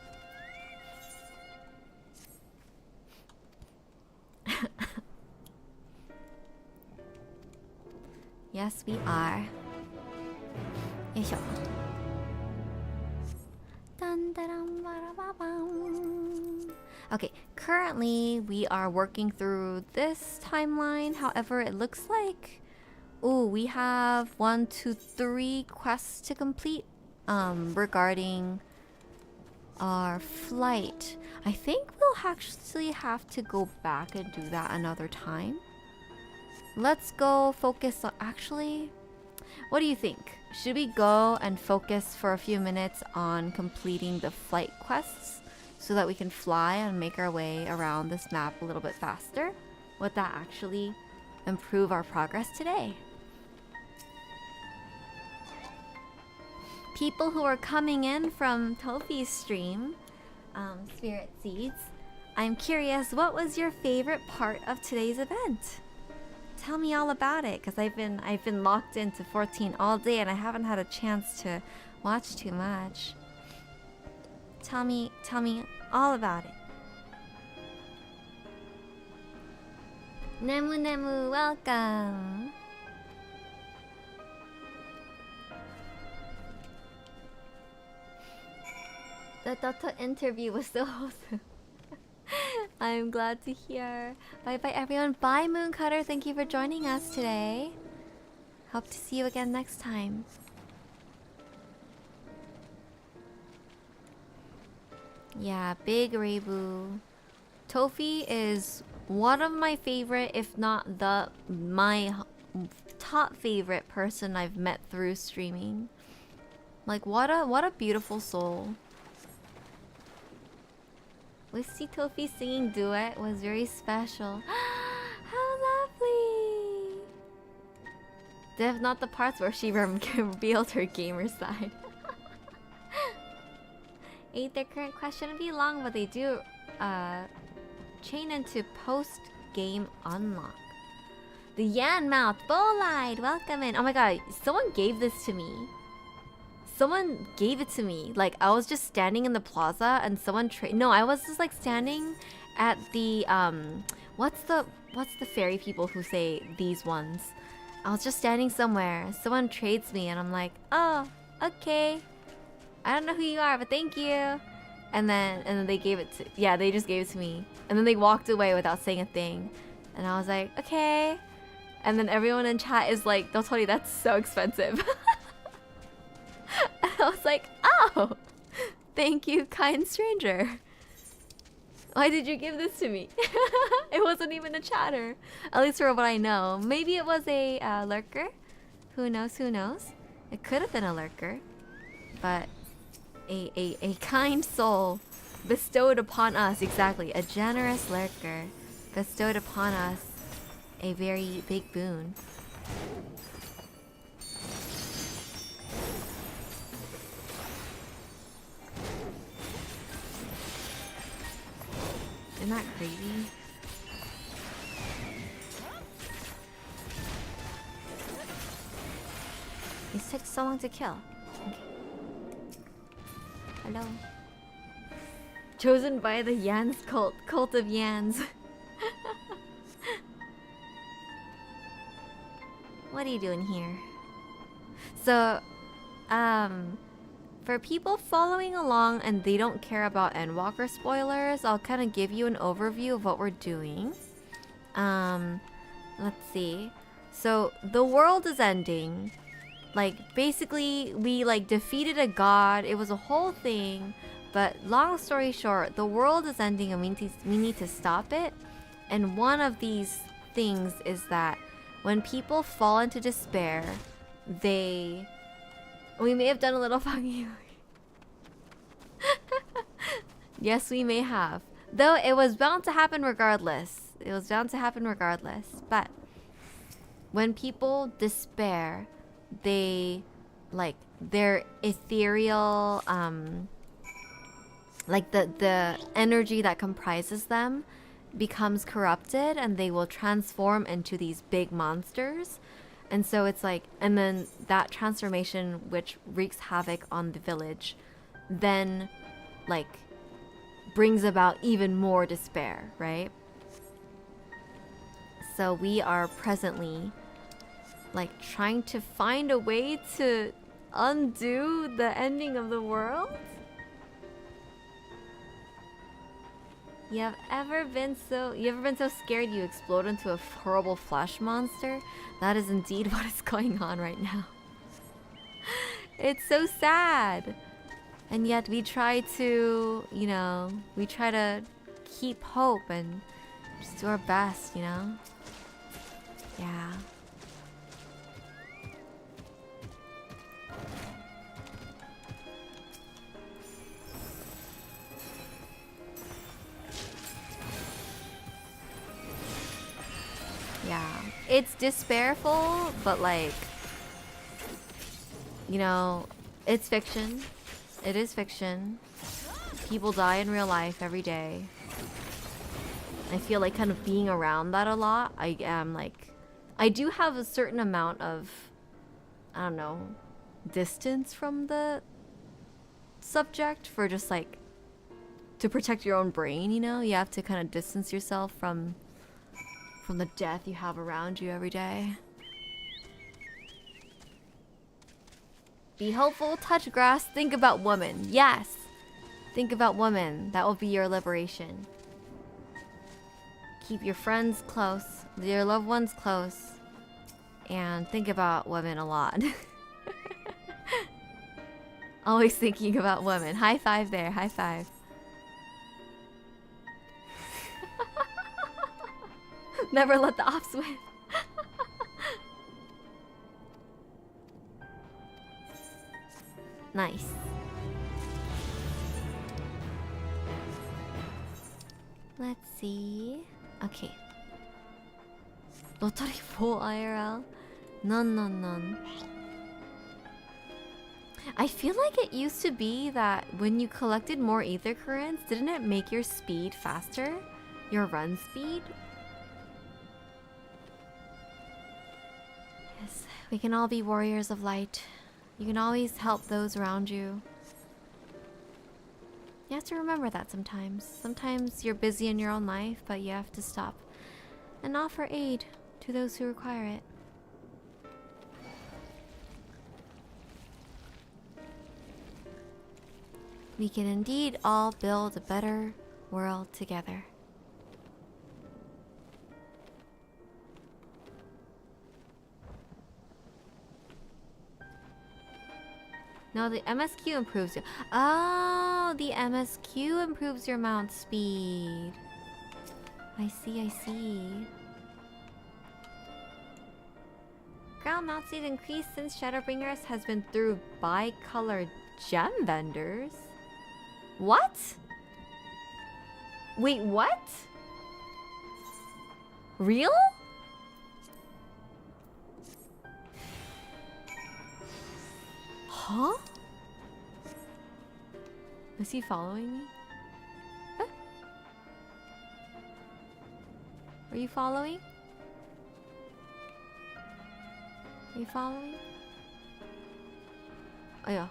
Yes, we are. Yoisho. Okay, currently we are working through this timeline. However, it looks like, oh, we have 1, 2, 3 quests to complete regarding our flight. I think we'll actually have to go back and do that another time. Let's go focus on, actually, what do you think? Should we go and focus for a few minutes on completing the flight quests so that we can fly and make our way around this map a little bit faster? Would that actually improve our progress today? People who are coming in from Tofi's stream, Spirit Seeds, I'm curious, what was your favorite part of today's event? Tell me all about it, because I've been locked into 14 all day and I haven't had a chance to watch too much. Tell me all about it. Nemu Nemu, welcome. The Dota interview was so awesome. I'm glad to hear. Bye bye everyone. Bye Mooncutter. Thank you for joining us today. Hope to see you again next time. Yeah, big Reibu. Tofi is one of my favorite, if not my top favorite person I've met through streaming. Like what a beautiful soul. Wisty Tofi singing duet was very special. How lovely! If not the parts where she revealed her gamer side. Their current question would be long, but they do chain into post-game unlock. The Yan Mouth Bolide, welcome in. Oh my god, someone gave this to me. Someone gave it to me. Like, I was just standing in the plaza and someone no, I was just like standing at the what's the fairy people who say these ones? I was just standing somewhere. Someone trades me and I'm like, "Oh, okay. I don't know who you are, but thank you." And then they gave it to, yeah, they just gave it to me. And then they walked away without saying a thing. And I was like, "Okay." And then everyone in chat is like, "Don't tell me that's so expensive." I was like, "Oh, thank you, kind stranger. Why did you give this to me?" It wasn't even a chatter. At least for what I know. Maybe it was a lurker. Who knows, who knows? It could have been a lurker. But a kind soul bestowed upon us, exactly, a generous lurker bestowed upon us a very big boon. Isn't that crazy? These took so long to kill. Okay. Hello. Chosen by the Yans cult of Yans. What are you doing here? So, for people following along and they don't care about Endwalker spoilers, I'll kind of give you an overview of what we're doing. Let's see. So, the world is ending. Like, basically, we, like, defeated a god. It was a whole thing. But, long story short, the world is ending and we need to stop it. And one of these things is that when people fall into despair, we may have done a little fucking. Yes, we may have. Though it was bound to happen regardless. It was bound to happen regardless. But when people despair, they, like, their ethereal, like the energy that comprises them becomes corrupted and they will transform into these big monsters. And so it's like, and then that transformation, which wreaks havoc on the village, then, like, brings about even more despair, right? So we are presently like trying to find a way to undo the ending of the world? You've ever been so scared you explode into a horrible flesh monster? That is indeed what is going on right now. It's so sad. And yet we try to, you know, we try to keep hope and just do our best, you know? Yeah. Yeah. It's despairful, but like, you know, it's fiction. It is fiction. People die in real life every day. I feel like kind of being around that a lot. I am like, I do have a certain amount of, I don't know, distance from the subject for just like, to protect your own brain, you know? You have to kind of distance yourself from the death you have around you every day. Be hopeful, touch grass, think about woman. Yes! Think about woman. That will be your liberation. Keep your friends close, your loved ones close, and think about women a lot. Always thinking about women. High five there, high five. Never let the ops win. Nice. Let's see. Okay. Lottery full IRL? None. I feel like it used to be that when you collected more ether currents, didn't it make your speed faster? Your run speed? Yes, we can all be warriors of light. You can always help those around you. You have to remember that sometimes. Sometimes you're busy in your own life, but you have to stop and offer aid to those who require it. We can indeed all build a better world together. No, the MSQ improves you. Oh, the MSQ improves your mount speed. I see. Ground mount speed increased since Shadowbringers has been through bi-colored gem vendors. What? Wait, what? Real? Huh? Is he following me? Huh? Are you following? Are you following? Oh yeah.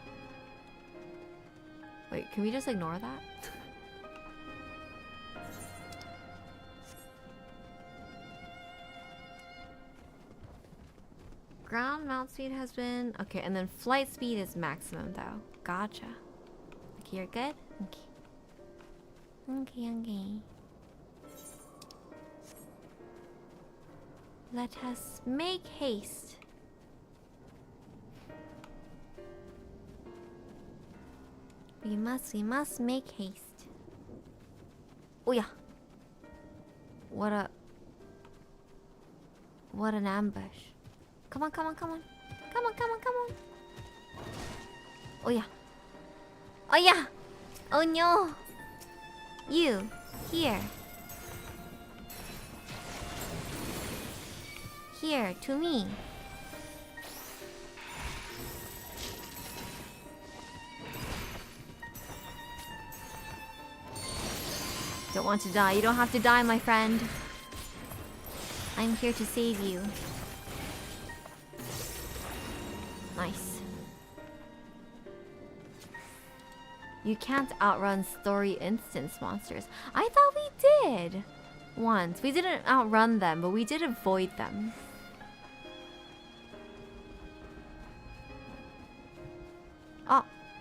Wait, can we just ignore that? Ground mount speed has been... Okay, and then flight speed is maximum though. Gotcha. Okay, you're good? Okay. Let us make haste. We must make haste. Oh yeah. What an ambush. Come on. Oh yeah. Oh no. You. Here. Here, to me. Don't want to die. You don't have to die, my friend. I'm here to save you. Nice. You can't outrun story instance monsters. I thought we did. Once. We didn't outrun them, but we did avoid them.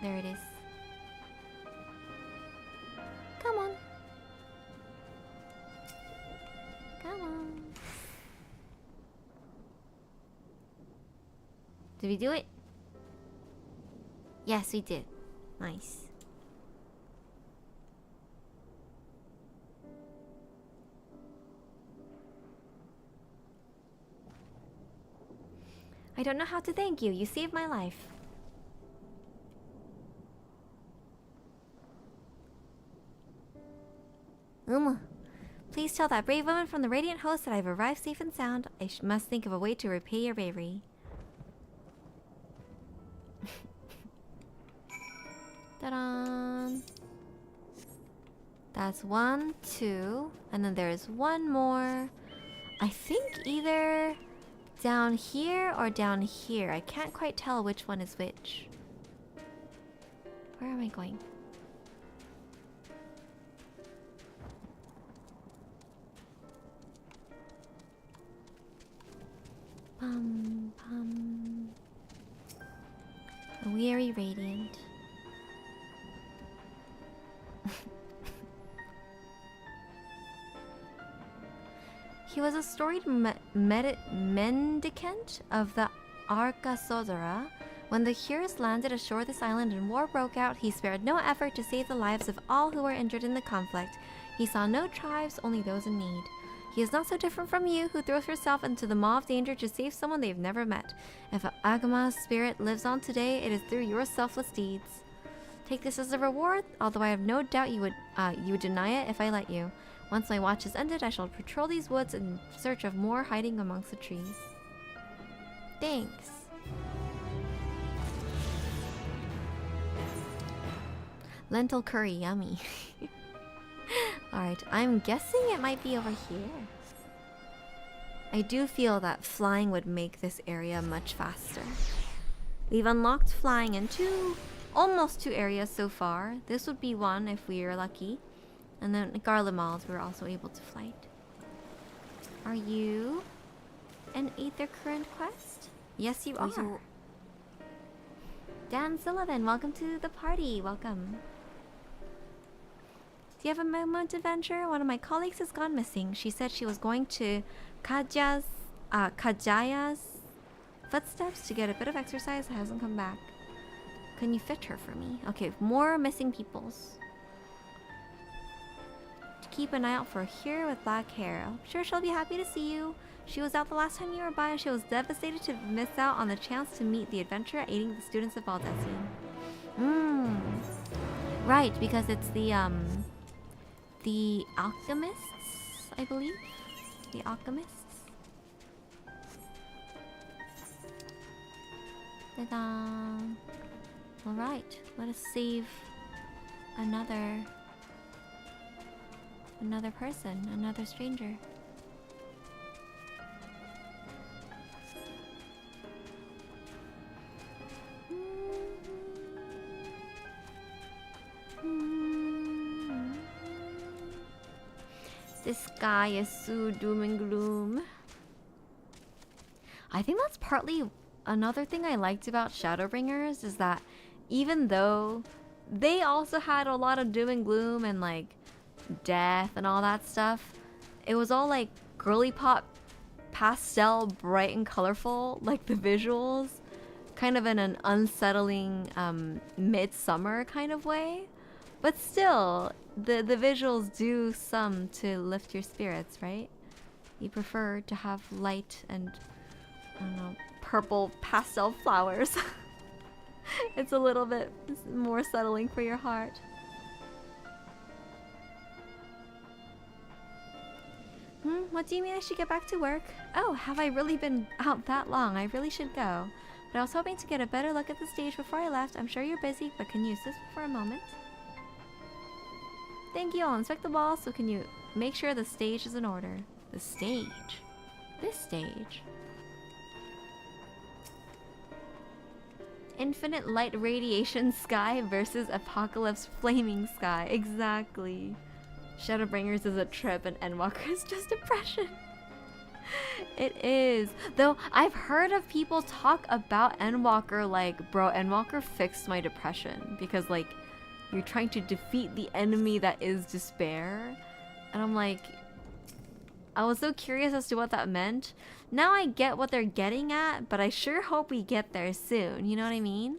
There it is. Come on. Come on. Did we do it? Yes, we did. Nice. I don't know how to thank you. You saved my life. Please tell that brave woman from the Radiant Host that I've arrived safe and sound. I must think of a way to repay your bravery. Ta-da! That's 1, 2, and then there's one more. I think either down here or down here. I can't quite tell which one is which. Where am I going? Bum, bum. A weary radiant. He was a storied mendicant of the Arkasodara. When the Hurs landed ashore this island and war broke out, he spared no effort to save the lives of all who were injured in the conflict. He saw no tribes, only those in need. He is not so different from you, who throws yourself into the maw of danger to save someone they've never met. If Agama's spirit lives on today, it is through your selfless deeds. Take this as a reward, although I have no doubt you would deny it if I let you. Once my watch is ended, I shall patrol these woods in search of more hiding amongst the trees. Thanks. Lentil curry, yummy. Alright, I'm guessing it might be over here. I do feel that flying would make this area much faster. We've unlocked flying in almost two areas so far. This would be one if we are lucky. And then at Garlemald, we're also able to flight. Are you an Aether Current quest? Yes, you are. Dan Sullivan, welcome to the party. Welcome. Do you have a moment adventure? One of my colleagues has gone missing. She said she was going to Kajaya's footsteps to get a bit of exercise. Hasn't come back. Can you fit her for me? Okay, more missing peoples. Keep an eye out for here with black hair. I'm sure she'll be happy to see you. She was out the last time you were by and she was devastated to miss out on the chance to meet the adventurer aiding the students of Valdesian. Right, because it's the alchemists, I believe. The alchemists. Ta-da! Alright, let us save another person, another stranger. This sky is so doom and gloom. I think that's partly another thing I liked about Shadowbringers is that even though they also had a lot of doom and gloom and like death and all that stuff, it was all like girly pop pastel, bright and colorful, like the visuals, kind of in an unsettling midsummer kind of way. But still, the visuals do some to lift your spirits, right? You prefer to have light and, I don't know, purple pastel flowers. It's a little bit more settling for your heart. What do you mean I should get back to work? Oh, have I really been out that long? I really should go. But I was hoping to get a better look at the stage before I left. I'm sure you're busy, but can you assist for a moment? Thank you. I'll inspect the wall, so can you make sure the stage is in order? The stage? This stage? Infinite light radiation sky versus apocalypse flaming sky. Exactly. Shadowbringers is a trip and Endwalker is just depression. It is. Though I've heard of people talk about Endwalker like, bro, Endwalker fixed my depression. Because like, you're trying to defeat the enemy that is despair. And I'm like, I was so curious as to what that meant. Now I get what they're getting at, but I sure hope we get there soon. You know what I mean?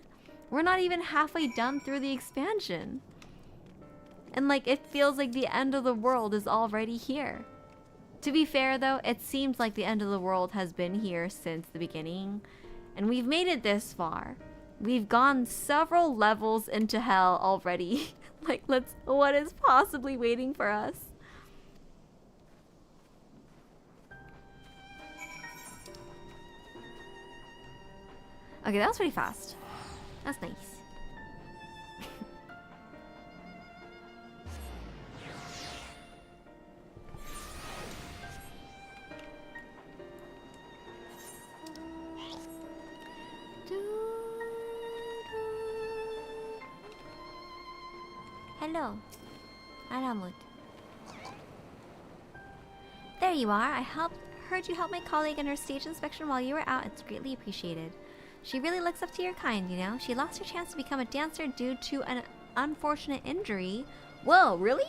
We're not even halfway done through the expansion. And like, it feels like the end of the world is already here. To be fair though, it seems like the end of the world has been here since the beginning. And we've made it this far. We've gone several levels into hell already. Like, what is possibly waiting for us? Okay, that was pretty fast. That's nice. Hello, Aramut. There you are. Heard you helped my colleague in her stage inspection while you were out. It's greatly appreciated. She really looks up to your kind, you know? She lost her chance to become a dancer due to an unfortunate injury. Whoa, really?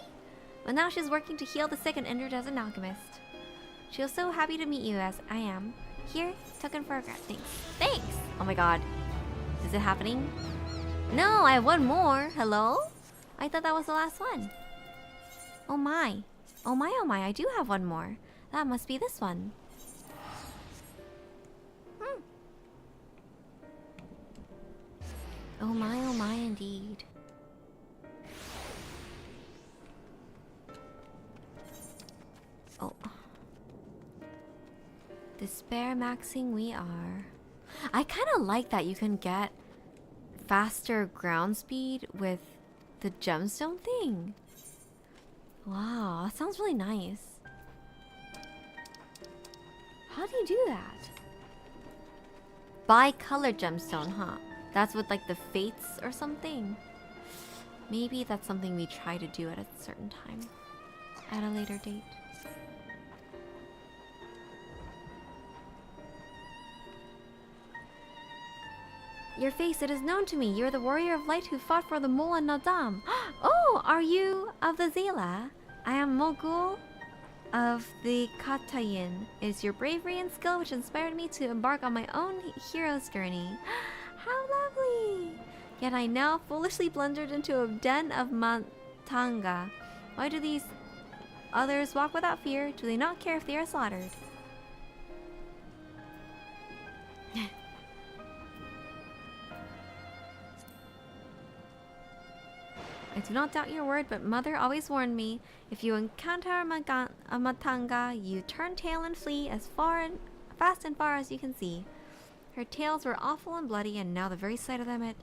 But now she's working to heal the sick and injured as an alchemist. She was so happy to meet you as I am. Here, token for a thanks. Thanks! Oh my god. Is it happening? No, I have one more. Hello? I thought that was the last one. Oh my. Oh my, oh my, I do have one more. That must be this one. Oh my, indeed. Oh. Despair maxing we are. I kind of like that you can get faster ground speed with the gemstone thing. Wow, that sounds really nice. How do you do that? Bi-color gemstone, huh? That's with like the fates or something. Maybe that's something we try to do at a certain time. At a later date. Your face, it is known to me. You're the warrior of light who fought for the Mole and Nadam. Oh, are you of the Zela? I am Mogul of the Katayin. It is your bravery and skill which inspired me to embark on my own hero's journey. How lovely! Yet I now foolishly blundered into a den of Matanga. Why do these others walk without fear? Do they not care if they are slaughtered? I do not doubt your word, but Mother always warned me, if you encounter a Matanga, you turn tail and flee as fast and far as you can see. Her tales were awful and bloody, and now the very sight of them,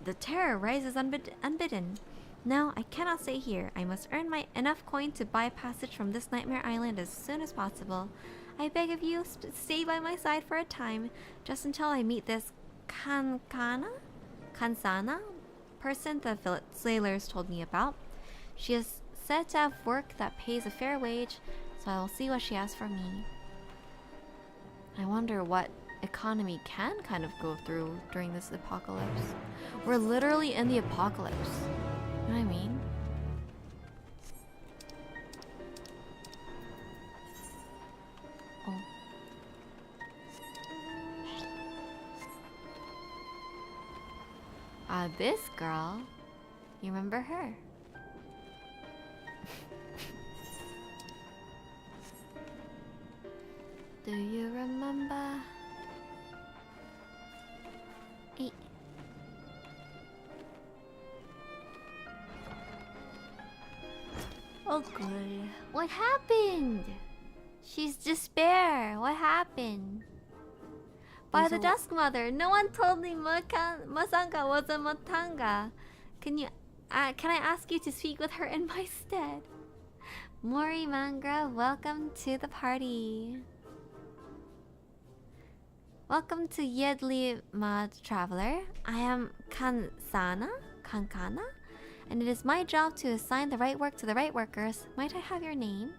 the terror rises unbidden. No, I cannot stay here. I must earn enough coin to buy passage from this nightmare island as soon as possible. I beg of you, stay by my side for a time, just until I meet this Kansana person the sailors told me about. She is said to have work that pays a fair wage, so I will see what she has for me. I wonder what economy can kind of go through during this apocalypse. We're literally in the apocalypse. You know what I mean? Oh. This girl. You remember her? Do you remember? Hey. Oh good. What happened? She's despair. What happened? By the Dusk Mother. No one told me Masanga was a Matanga. Can I ask you to speak with her in my stead? Mori Mangra, welcome to the party. Welcome to Yedli Mad Traveler. I am Kankana, and it is my job to assign the right work to the right workers. Might I have your name?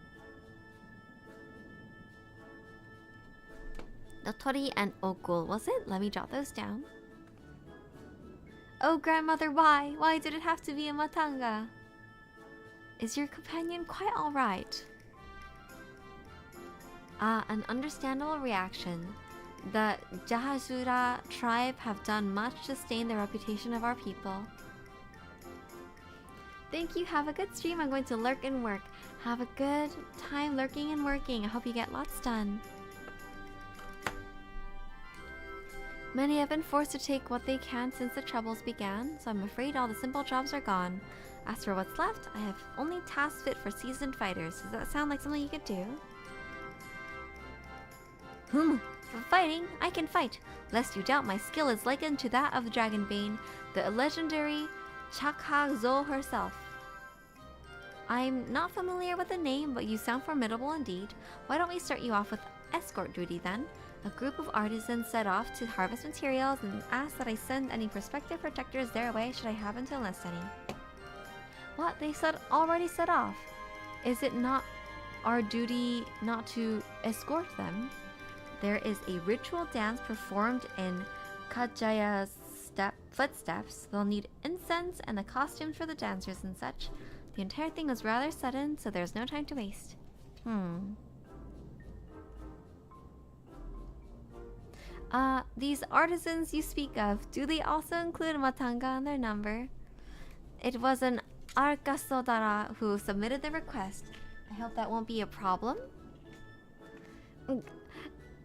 Dotori and Okul, was it? Let me jot those down. Oh, grandmother, why? Why did it have to be a matanga? Is your companion quite alright? An understandable reaction. The Jahazura tribe have done much to stain the reputation of our people. Thank you, have a good stream. I'm going to lurk and work. Have a good time lurking and working. I hope you get lots done. Many have been forced to take what they can since the troubles began, so I'm afraid all the simple jobs are gone. As for what's left, I have only tasks fit for seasoned fighters. Does that sound like something you could do? For fighting, I can fight. Lest you doubt, my skill is likened to that of Dragonbane, the legendary Chakha herself. I'm not familiar with the name, but you sound formidable indeed. Why don't we start you off with escort duty then? A group of artisans set off to harvest materials and ask that I send any prospective protectors their way should I happen to enlist any. What? They already set off? Is it not our duty not to escort them? There is a ritual dance performed in Kajaya's footsteps. They'll need incense and the costumes for the dancers and such. The entire thing was rather sudden, so there's no time to waste. These artisans you speak of, do they also include matanga in their number? It was an Arkasodara who submitted the request. I hope that won't be a problem.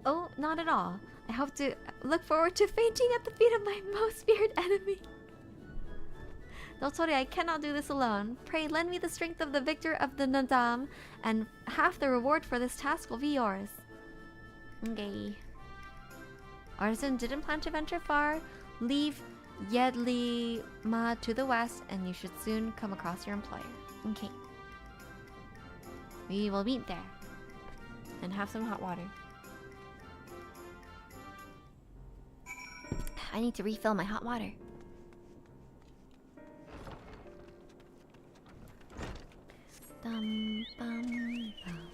Oh, not at all. I hope to look forward to fainting at the feet of my most feared enemy. Dotori, I cannot do this alone. Pray lend me the strength of the victor of the Nadam, and half the reward for this task will be yours. Okay. Artisan didn't plan to venture far. Leave Yedli-ma to the west, and you should soon come across your employer. Okay. We will meet there. And have some hot water. I need to refill my hot water. Dum bum bum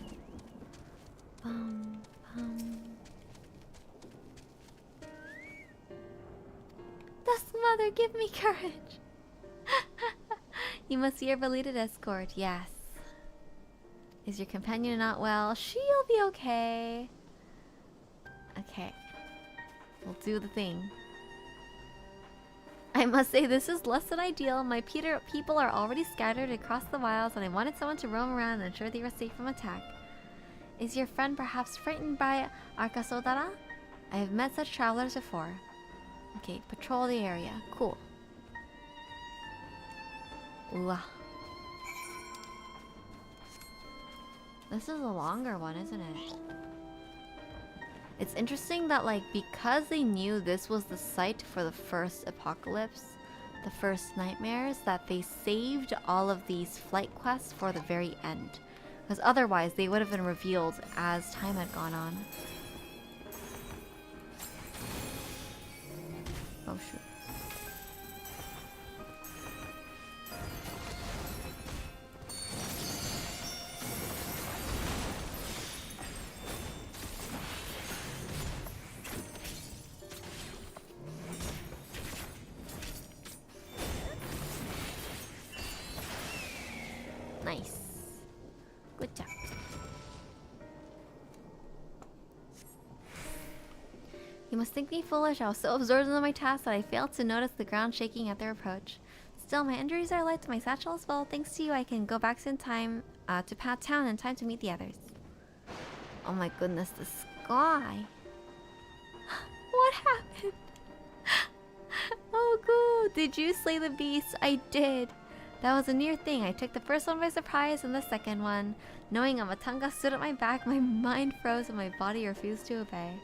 bum bum. Dusk Mother, give me courage. You must be your belated escort, yes. Is your companion not well? She'll be okay. Okay. We'll do the thing. I must say this is less than ideal. My people are already scattered across the wilds and I wanted someone to roam around and ensure they were safe from attack. Is your friend perhaps frightened by Arkasodara? I have met such travelers before. Okay, patrol the area. Cool. Ooh. This is a longer one, isn't it? It's interesting that, like, because they knew this was the site for the first apocalypse, the first nightmares, that they saved all of these flight quests for the very end. Because otherwise, they would have been revealed as time had gone on. Oh, shoot. Nice. Good job. You must think me foolish. I was so absorbed in my task that I failed to notice the ground shaking at their approach. Still, my injuries are light to my satchel as well. Thanks to you, I can go back in time to Pat Town in time to meet the others. Oh my goodness, the sky. What happened? Oh, cool. Did you slay the beast? I did. That was a near thing. I took the first one by surprise and the second one. Knowing a matanga stood at my back, my mind froze and my body refused to obey.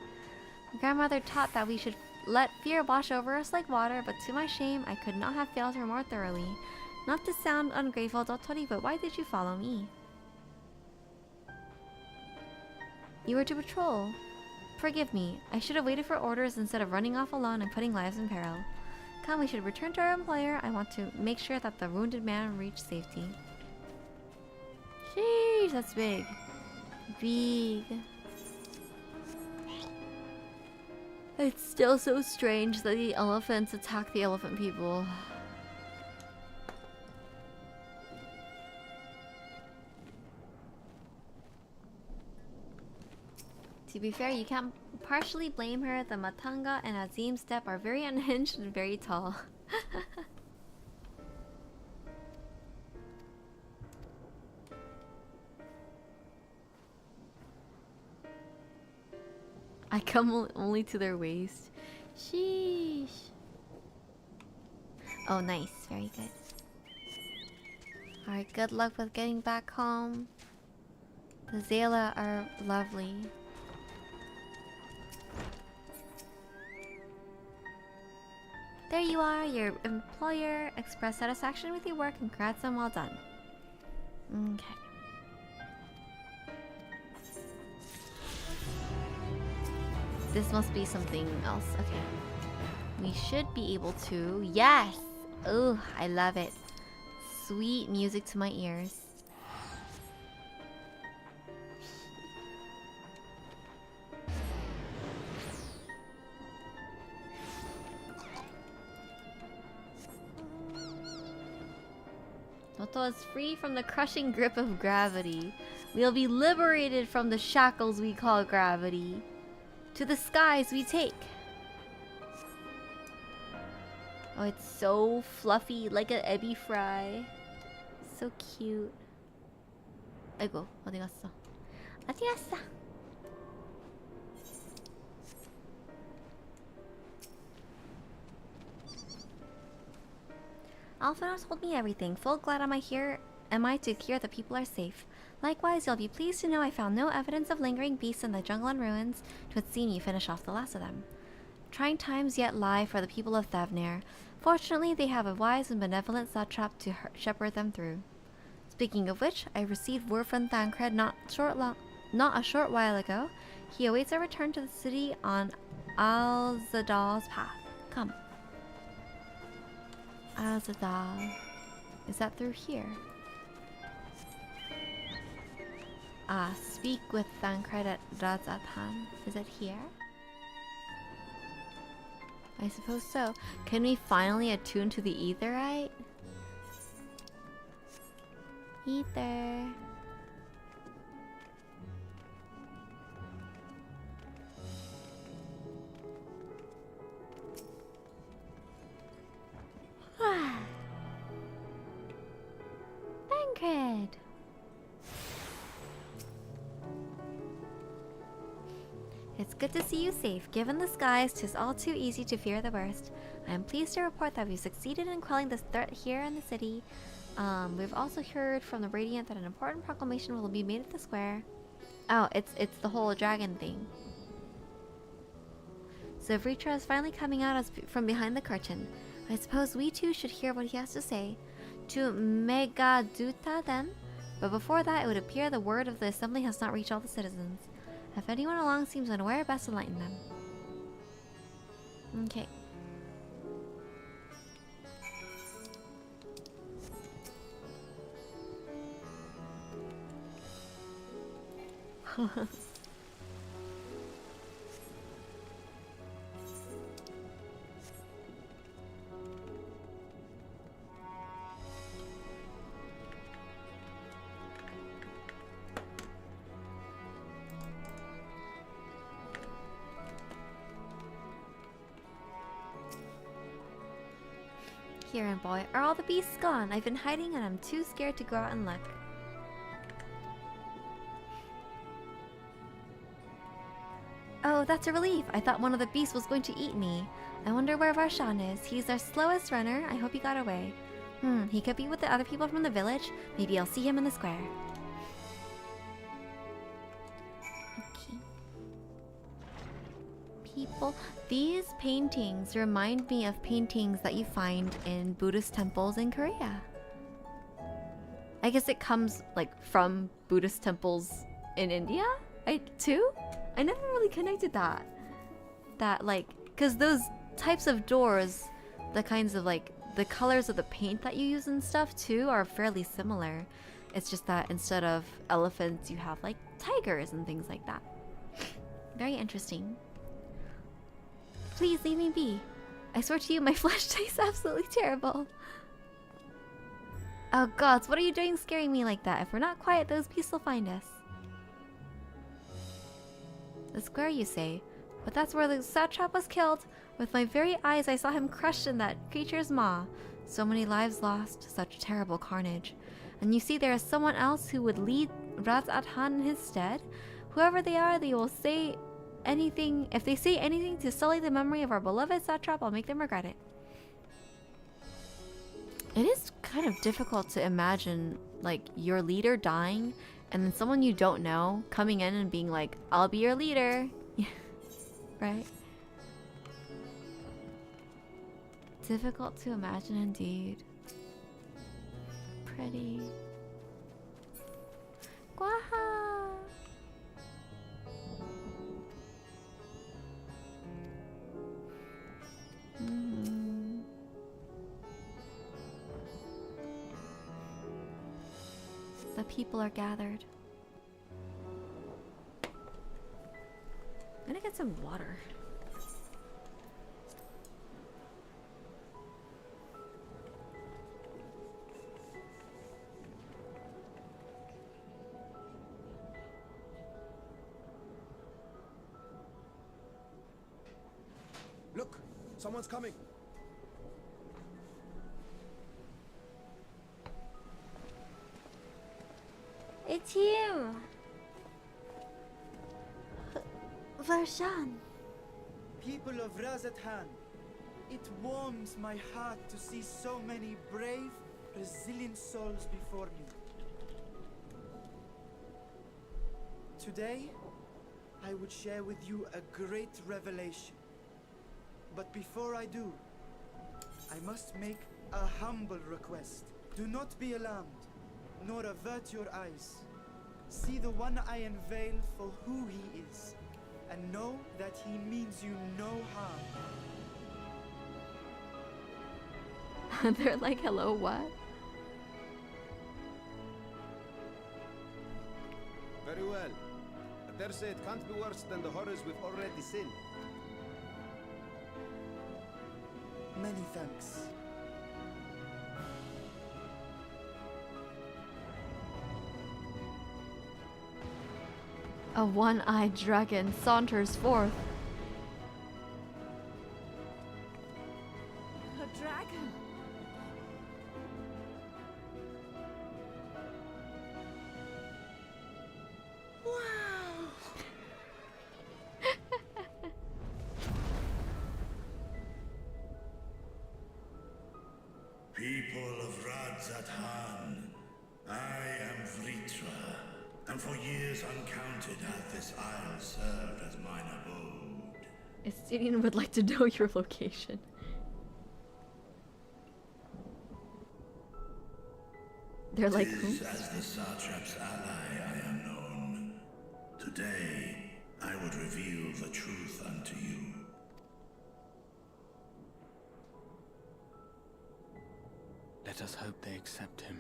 My grandmother taught that we should let fear wash over us like water, but to my shame, I could not have failed her more thoroughly. Not to sound ungrateful, Dotori, but why did you follow me? You were to patrol. Forgive me. I should have waited for orders instead of running off alone and putting lives in peril. Come, we should return to our employer. I want to make sure that the wounded man reached safety. Sheesh, that's big. Big. It's still so strange that the elephants attack the elephant people. To be fair, you can't partially blame her. The Matanga and Azim step are very unhinged and very tall. I come only to their waist. Sheesh. Oh, nice. Very good. Alright, good luck with getting back home. The Zayla are lovely. There you are. Your employer expressed satisfaction with your work. Congrats and well done. Okay. This must be something else. Okay. We should be able to. Yes! Oh, I love it. Sweet music to my ears. Toto is free from the crushing grip of gravity. We'll be liberated from the shackles we call gravity. To the skies we take. Oh, it's so fluffy, like an ebi fry. So cute. 아이고, 어디 갔어? 어디 갔어? Alphanos told me everything. Full glad am I to hear that people are safe. Likewise, you'll be pleased to know I found no evidence of lingering beasts in the jungle and ruins. 'Twould seem you finish off the last of them. Trying times yet lie for the people of Thavnair. Fortunately, they have a wise and benevolent satrap to shepherd them through. Speaking of which, I received word from Thancred not a short while ago. He awaits our return to the city on Al-Zadal's path. Come. Al-Zadal. Is that through here? Speak with Thancred at Razatan. Is it here? I suppose so. Can we finally attune to the Aetherite? Ether. Thancred. It's good to see you safe. Given the skies, 'tis all too easy to fear the worst. I am pleased to report that we've succeeded in quelling this threat here in the city. We've also heard from the Radiant that an important proclamation will be made at the square. Oh, it's the whole dragon thing. So Vritra is finally coming out from behind the curtain. I suppose we too should hear what he has to say. To Megaduta then? But before that, it would appear the word of the assembly has not reached all the citizens. If anyone along seems unaware, best enlighten them. Okay. Kieran boy, are all the beasts gone? I've been hiding and I'm too scared to go out and look. Oh, that's a relief. I thought one of the beasts was going to eat me. I wonder where Varshan is. He's our slowest runner. I hope he got away. He could be with the other people from the village. Maybe I'll see him in the square. Okay. People. These paintings remind me of paintings that you find in Buddhist temples in Korea. I guess it comes like from Buddhist temples in India, too? I never really connected that. That like, cause those types of doors, the kinds of like, the colors of the paint that you use and stuff too are fairly similar. It's just that instead of elephants, you have like tigers and things like that. Very interesting. Please leave me be. I swear to you, my flesh tastes absolutely terrible. Oh gods, what are you doing scaring me like that? If we're not quiet, those beasts will find us. The square, you say? But that's where the satrap was killed. With my very eyes, I saw him crushed in that creature's maw. So many lives lost, such terrible carnage. And you see there is someone else who would lead Raz-Adhan in his stead? Whoever they are, they will say anything. If they say anything to sully the memory of our beloved satrap, I'll make them regret it. It is kind of difficult to imagine, like, your leader dying and then someone you don't know coming in and being like, I'll be your leader. Right? Difficult to imagine indeed. Pretty. Gwaha! The people are gathered. I'm gonna get some water. Look, someone's coming. It's you! Varshan! People of Raz-Adhan, it warms my heart to see so many brave, resilient souls before me. Today, I would share with you a great revelation. But before I do, I must make a humble request. Do not be alarmed, nor avert your eyes. See the one I unveil for who he is, and know that he means you no harm. They're like, hello, what? Very well. I dare say it can't be worse than the horrors we've already seen. Many thanks. A one-eyed dragon saunters forth. A dragon? Wow! People of Raz-Adhan, I am Vritra, and for years uncounted hath this isle served as mine abode. Estinian would like to know your location. They're like, who? As the satrap's ally I am known. Today, I would reveal the truth unto you. Let us hope they accept him.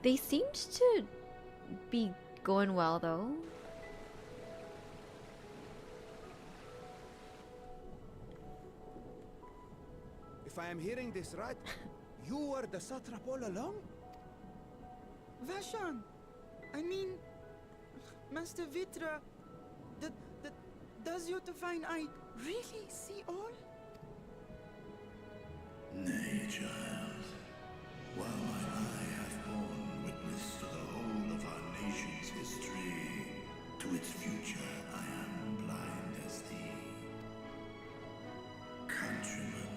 They seemed to be going well, though. If I am hearing this right, you were the satrap all along? Vashan! I mean, Master Vitra, does your divine eye really see all? Nay, child. While my eye hath borne witness to the whole of our nation's history, to its future I am blind as thee. Countrymen,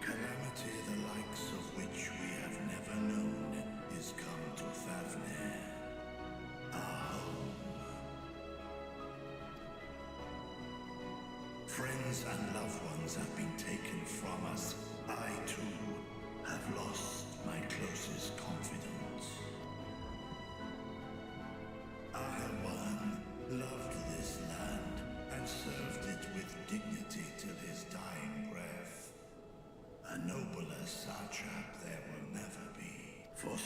calamity the likes of which we have never known is come to Fafnir, our home. Friends and loved ones have been taken from us. I, too, have lost my closest confidants. Ahawan loved this land and served it with dignity till his dying breath. A nobler son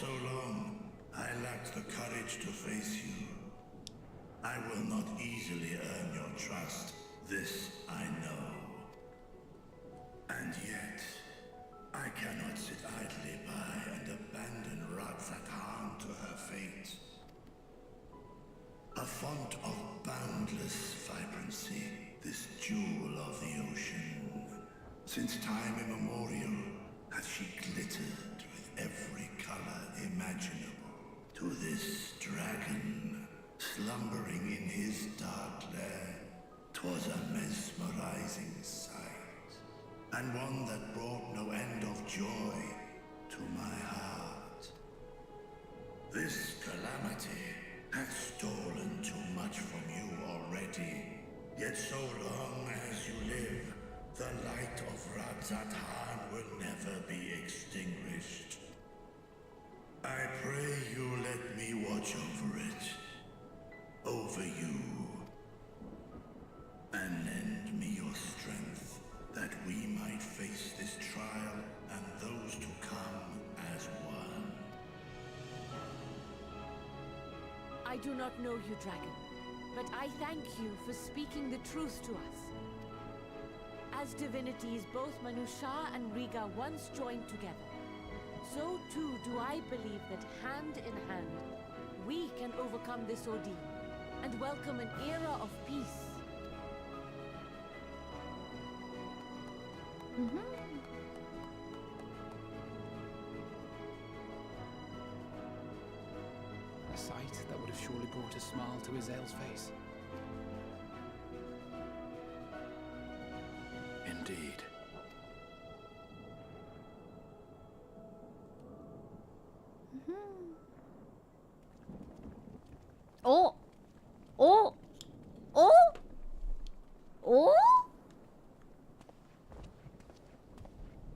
so long, I lacked the courage to face you. I will not easily earn your trust. This I know. And yet, I cannot sit idly by and abandon Radzatan to her fate. A font of boundless vibrancy, this jewel of the ocean. Since time immemorial, hath she glittered with every color imaginable. To this dragon, slumbering in his dark lair, 'twas a mesmerizing sight, and one that brought no end of joy to my heart. This calamity hath stolen too much from you already, yet so long as you live, the light of Radzatan will never be extinguished. I pray you let me watch over it, over you, and lend me your strength, that we might face this trial and those to come as one. I do not know you, dragon, but I thank you for speaking the truth to us. As divinities, both Manusha and Riga once joined together, so too do I believe that hand in hand, we can overcome this ordeal and welcome an era of peace. A sight that would have surely brought a smile to Azael's face. Indeed. Oh! Oh! Oh! Oh!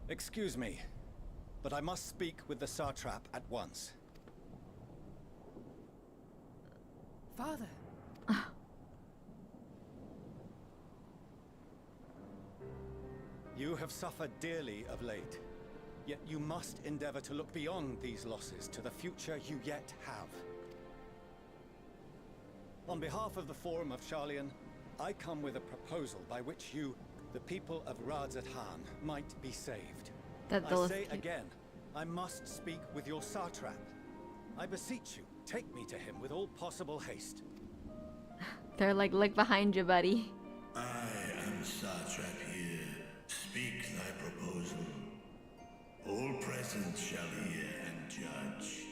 Excuse me, but I must speak with the Satrap at once. Father. You have suffered dearly of late, yet you must endeavor to look beyond these losses to the future you yet have. On behalf of the Forum of Sharlayan, I come with a proposal by which you, the people of Radzatan, might be saved. I say again, I must speak with your Satrap. I beseech you, take me to him with all possible haste. They're like, look behind you, buddy. I am Satrap here. Speak thy proposal. All present shall hear and judge.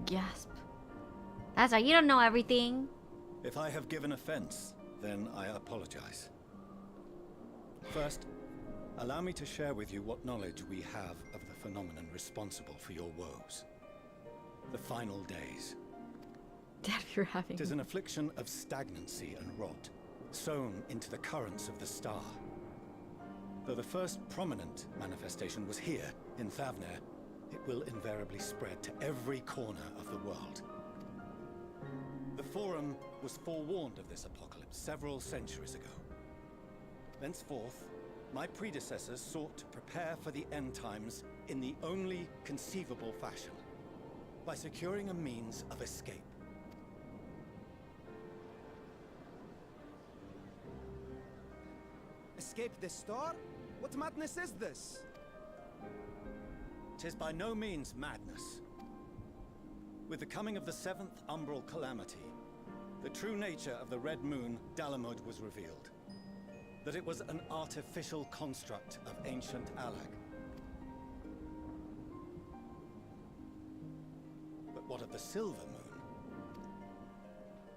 Gasp. That's right, you don't know everything. If I have given offense, then I apologize. First, allow me to share with you what knowledge we have of the phenomenon responsible for your woes. The final days. Dad, you're having... It is an affliction of stagnancy and rot, sown into the currents of the star. Though the first prominent manifestation was here, in Thavner, it will invariably spread to every corner of the world. The Forum was forewarned of this apocalypse several centuries ago. Thenceforth, my predecessors sought to prepare for the end times in the only conceivable fashion, by securing a means of escape. Escape the star? What madness is this? 'Tis by no means madness. With the coming of the 7th umbral calamity, the true nature of the Red Moon, Dalamud, was revealed. That it was an artificial construct of ancient Alag. But what of the Silver Moon?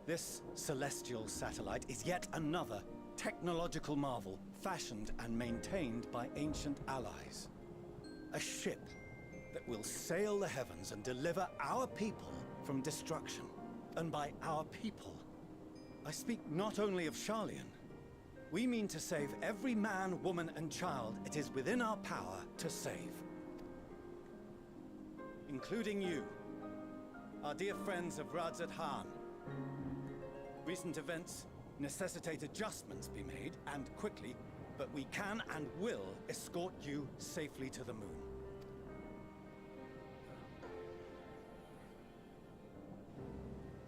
This celestial satellite is yet another technological marvel fashioned and maintained by ancient allies. A ship that will sail the heavens and deliver our people from destruction. And by our people, I speak not only of Sharlayan. We mean to save every man, woman, and child it is within our power to save. Including you, our dear friends of Radzatan. Recent events necessitate adjustments be made, and quickly, but we can and will escort you safely to the moon.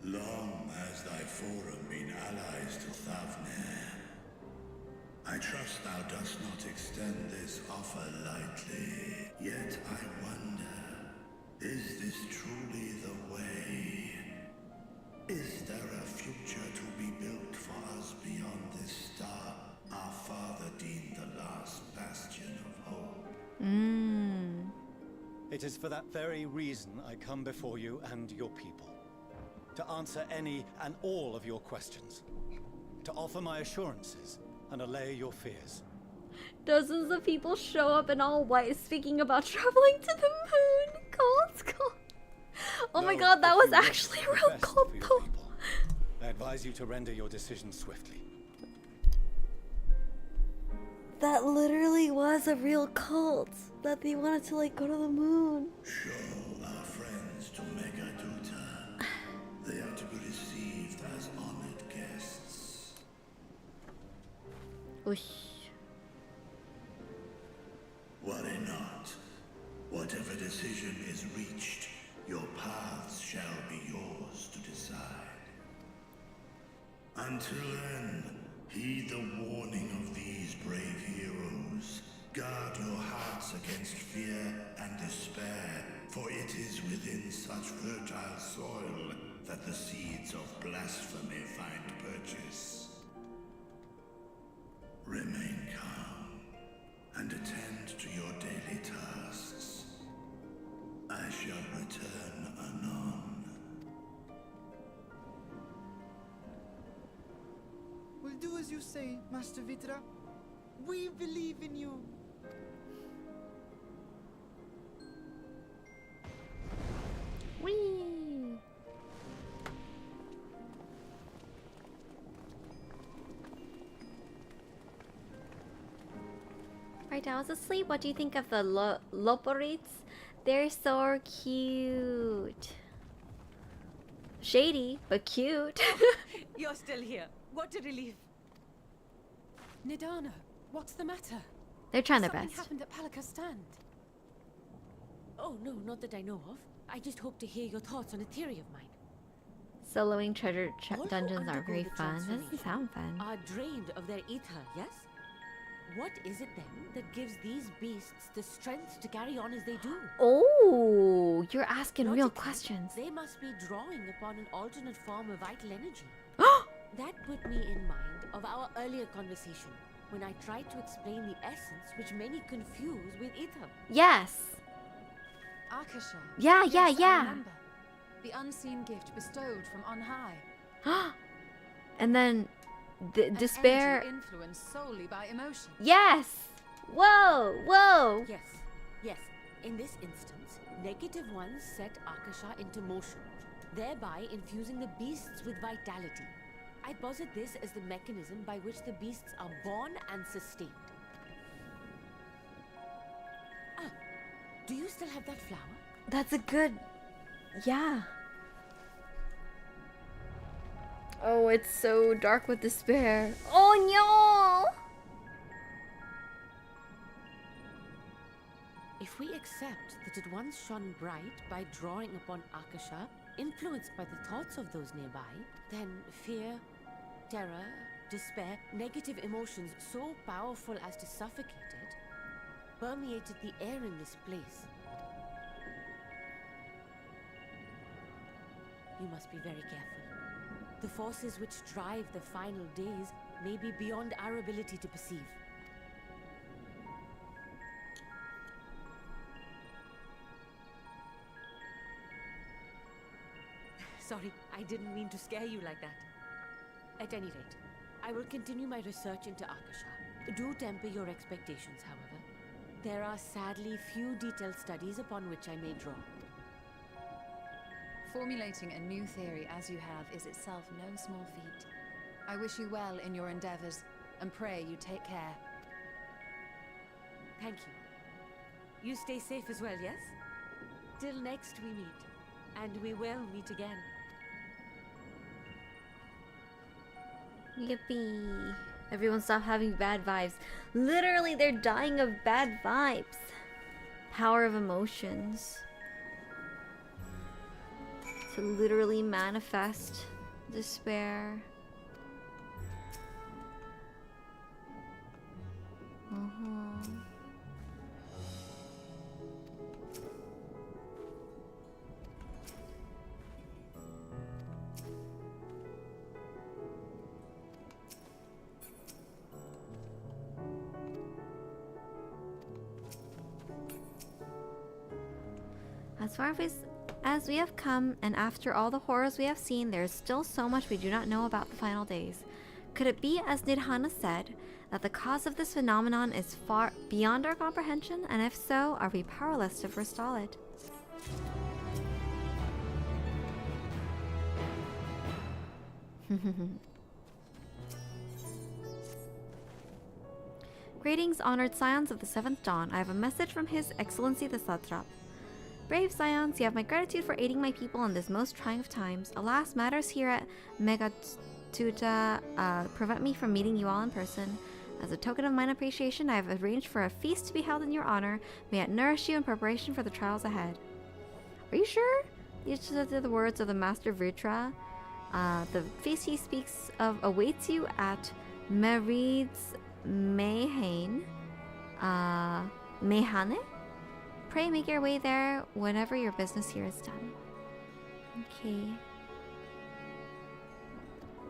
Long has thy forum been allies to Thavner. I trust thou dost not extend this offer lightly. Yet I wonder, is this truly the way? Is there a future to be built for us beyond this star our father deemed the last bastion of hope? It is for that very reason I come before you and your people. To answer any and all of your questions. To offer my assurances and allay your fears. Dozens of people show up in all white speaking about traveling to the moon. Cult. Oh my god, that was actually a real cult though. I advise you to render your decision swiftly. That literally was a real cult. That they wanted to like go to the moon. Show our friends to Megaduta. They are to be received as honored guests. Worry not. Whatever decision is reached, your paths shall be yours to decide. Until then, heed the warning of these brave heroes. Guard your hearts against fear and despair, for it is within such fertile soil that the seeds of blasphemy find purchase. Remain calm and attend to your daily tasks. I shall return anon. We'll do as you say, Master Vitra. We believe in you. Whee! Right, I was asleep. What do you think of the Loporites? They're so cute. Shady, but cute. You're still here. What a relief. Nidana, what's the matter? They're trying their Something best. happened at Palaka's stand. Oh, no, not that I know of. I just hope to hear your thoughts on a theory of mine. Soloing treasure All who dungeons aren't very undergo the fun. That doesn't transformation sound fun. Are drained of their ether, yes? What is it then that gives these beasts the strength to carry on as they do? Oh, you're asking real Logically, questions. They must be drawing upon an alternate form of vital energy. That put me in mind of our earlier conversation when I tried to explain the essence which many confuse with ether. Yes. Akasha. Yeah, Yes, yeah, I yeah. remember. The unseen gift bestowed from on high. And then An despair. energy influenced solely by emotion. Yes. Whoa, whoa. Yes. In this instance, negative ones set Akasha into motion, thereby infusing the beasts with vitality. I posit this as the mechanism by which the beasts are born and sustained. Do you still have that flower? That's a good. Yeah. Oh, it's so dark with despair. Oh no! If we accept that it once shone bright by drawing upon Akasha, influenced by the thoughts of those nearby, then fear, terror, despair, negative emotions so powerful as to suffocate it, permeated the air in this place. You must be very careful. The forces which drive the final days may be beyond our ability to perceive. Sorry, I didn't mean to scare you like that. At any rate, I will continue my research into Akasha. Do temper your expectations, however. There are sadly few detailed studies upon which I may draw. Formulating a new theory as you have is itself no small feat. I wish you well in your endeavors, and pray you take care. Thank you. You stay safe as well, yes? Till next we meet. And we will meet again. Yippee. Everyone stop having bad vibes. Literally, they're dying of bad vibes. Power of emotions. To literally manifest despair. As far as we have come, and after all the horrors we have seen, there is still so much we do not know about the final days. Could it be, as Nidhana said, that the cause of this phenomenon is far beyond our comprehension? And if so, are we powerless to forestall it? Greetings, honored scions of the 7th Dawn. I have a message from His Excellency the Satrap. Brave scions, you have my gratitude for aiding my people in this most trying of times. Alas, matters here at Megatuta prevent me from meeting you all in person. As a token of mine appreciation, I have arranged for a feast to be held in your honor. May it nourish you in preparation for the trials ahead. Are you sure? These are the words of the Master Vritra. The feast he speaks of awaits you at Merid's Mehane. Mehane? Pray make your way there whenever your business here is done. Okay.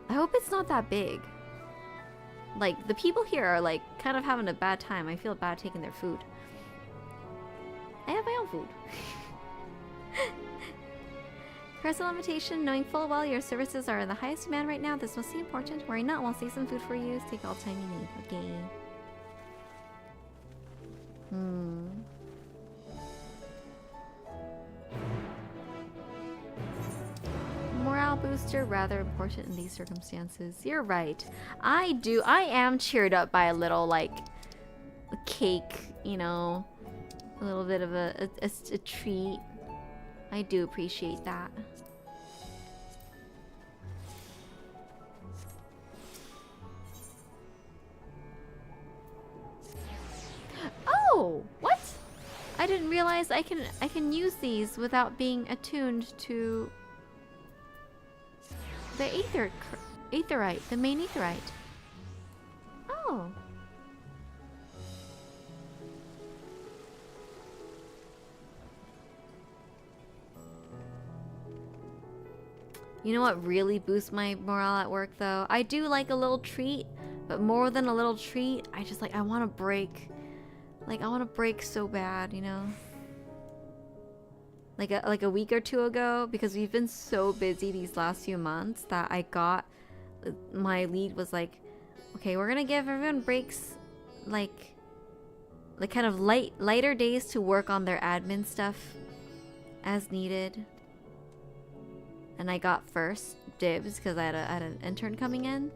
I hope it's not that big. Like, the people here are like kind of having a bad time. I feel bad taking their food. I have my own food. Personal invitation, knowing full well your services are in the highest demand right now, this must be important. Worry not, we'll save some food for you. Take all the time you need. Okay. Morale booster, rather important in these circumstances. You're right. I am cheered up by a little, like, a cake, you know, a little bit of a treat. I do appreciate that. Oh, what? I didn't realize I can use these without being attuned to the aetherite, the main aetherite. Oh. You know what really boosts my morale at work though? I do like a little treat, but more than a little treat, I want to break. Like, I want to break so bad, you know? Like a week or two ago, because we've been so busy these last few months that my lead was like, okay, we're gonna give everyone breaks, like kind of lighter days to work on their admin stuff as needed. And I got first dibs because I had an intern coming in,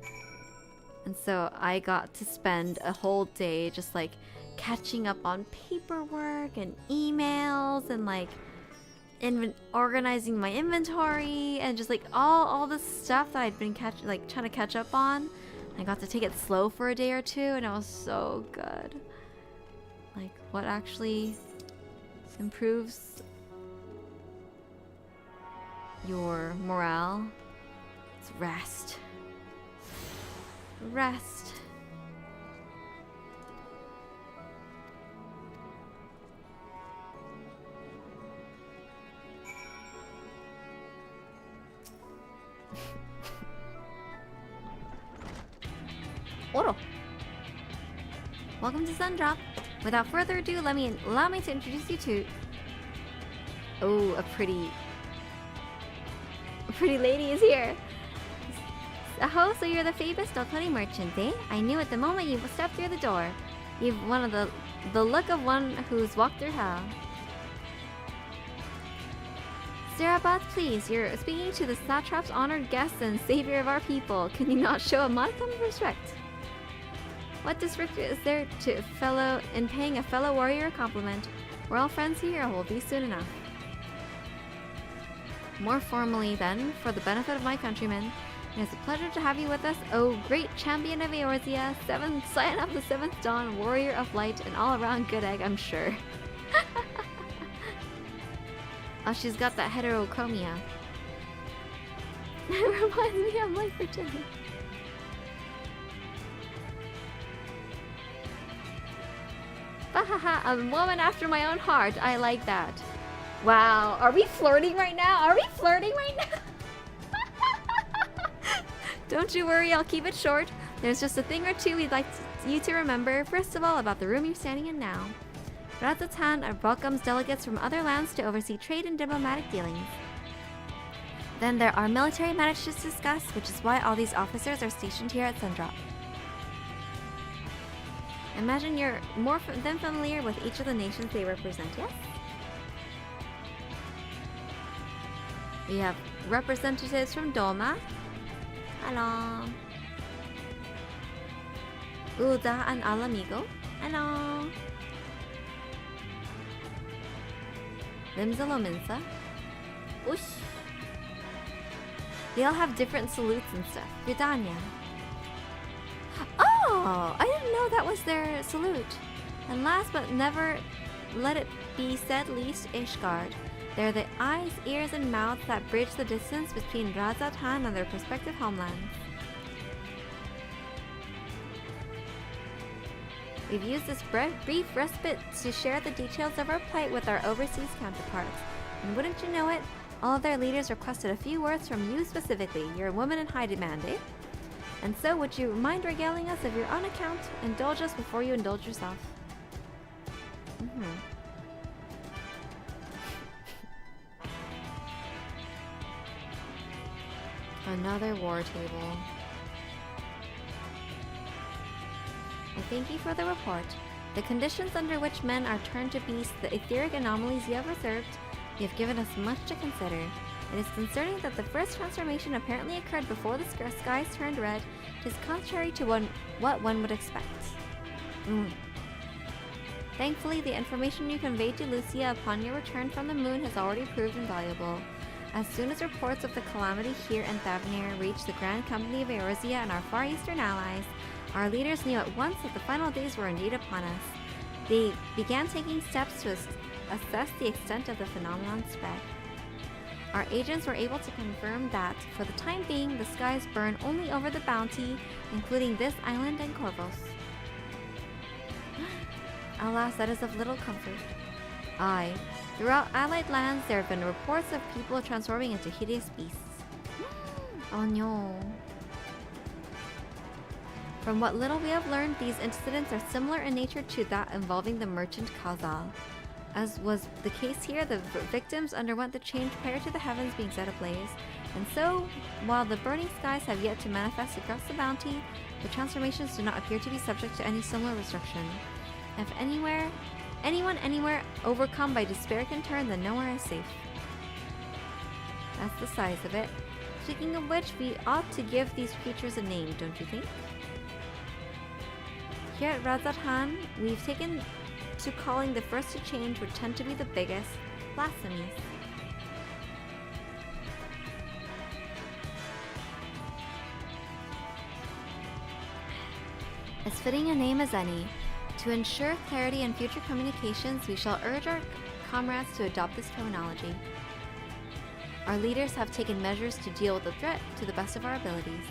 and so I got to spend a whole day just like catching up on paperwork and emails and like organizing my inventory and just like all the stuff that I'd been trying to catch up on. I got to take it slow for a day or two, and it was so good. Like, what actually improves your morale? It's rest. Rest. Oro. Welcome to Sundrop. Without further ado, allow me to introduce you to a pretty lady is here. Oh, so you're the famous Doltoni merchant, eh? I knew at the moment you stepped through the door. You've one of the look of one who's walked through hell. Zerabat, please, you're speaking to the Satrap's honored guest and savior of our people. Can you not show a modicum of respect? What disrespect is there to in paying a fellow warrior a compliment? We're all friends here and we'll be soon enough. More formally then, for the benefit of my countrymen, It is a pleasure to have you with us, O great champion of Eorzea, scion of the 7th Dawn, warrior of light, and all-around good egg, I'm sure. Oh, she's got that heterochromia. It reminds me of Life Virginia. Bahaha, a woman after my own heart. I like that. Wow, are we flirting right now? Are we flirting right now? Don't you worry, I'll keep it short. There's just a thing or two we'd like you to remember. First of all, about the room you're standing in now. Razatan welcomes delegates from other lands to oversee trade and diplomatic dealings. Then there are military matters to discuss, which is why all these officers are stationed here at Sundrop. Imagine you're more than familiar with each of the nations they represent, yes? We have representatives from Doma. Hello. Uda and Alamigo. Hello. Limzalominsa. Ush. They all have different salutes and stuff. Gridania. Oh! I didn't know that was their salute. And last but never let it be said least, Ishgard. They're the eyes, ears, and mouths that bridge the distance between Razatan and their prospective homelands. We've used this brief respite to share the details of our plight with our overseas counterparts. And wouldn't you know it, all of their leaders requested a few words from you specifically. You're a woman in high demand, eh? And so, would you mind regaling us of your own account? Indulge us before you indulge yourself. Another war table. I thank you for the report. The conditions under which men are turned to beasts, the etheric anomalies you have observed, you have given us much to consider. It is concerning that the first transformation apparently occurred before the skies turned red. It is contrary to what one would expect. Thankfully, the information you conveyed to Lucia upon your return from the moon has already proved invaluable. As soon as reports of the calamity here in Thavnir reached the Grand Company of Eorzea and our Far Eastern allies, our leaders knew at once that the final days were indeed upon us. They began taking steps to assess the extent of the phenomenon spread. Our agents were able to confirm that, for the time being, the skies burn only over the bounty, including this island and Corvos. Alas, that is of little comfort. Aye, throughout allied lands there have been reports of people transforming into hideous beasts. Oh no. From what little we have learned, these incidents are similar in nature to that involving the merchant Khazal. As was the case here, the victims underwent the change prior to the heavens being set ablaze, and so, while the burning skies have yet to manifest across the bounty, the transformations do not appear to be subject to any similar restriction. If anyone anywhere overcome by despair can turn, then nowhere is safe. That's the size of it. Speaking of which, we ought to give these creatures a name, don't you think? Here at Razatan, we've taken to calling the first to change, which tend to be the biggest, blasphemies. As fitting a name as any. To ensure clarity in future communications, we shall urge our comrades to adopt this terminology. Our leaders have taken measures to deal with the threat to the best of our abilities.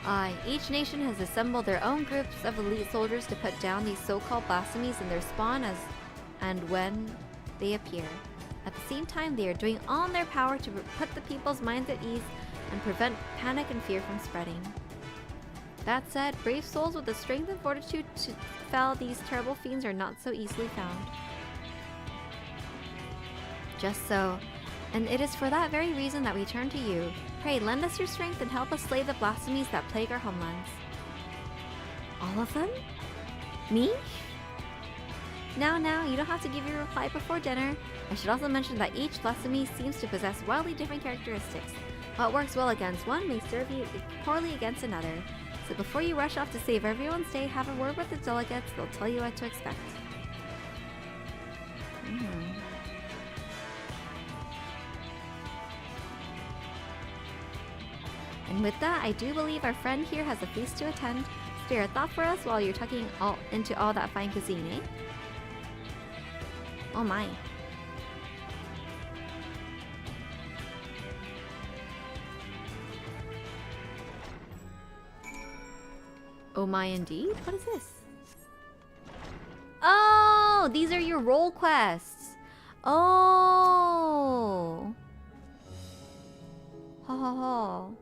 Aye, each nation has assembled their own groups of elite soldiers to put down these so-called blasphemies in their spawn as and when they appear. At the same time, they are doing all in their power to put the people's minds at ease and prevent panic and fear from spreading. That said, brave souls with the strength and fortitude to fell these terrible fiends are not so easily found. Just so, and it is for that very reason that we turn to you. Pray, lend us your strength and help us slay the blasphemies that plague our homelands. All of them? Me? Now, you don't have to give your reply before dinner. I should also mention that each blasphemy seems to possess wildly different characteristics. What works well against one may serve you poorly against another. So before you rush off to save everyone's day, have a word with the delegates. They'll tell you what to expect. And with that, I do believe our friend here has a feast to attend. Spare a thought for us while you're tucking into all that fine cuisine, eh? Oh my. Oh my indeed? What is this? Oh! These are your role quests! Oh! Ho ho ho.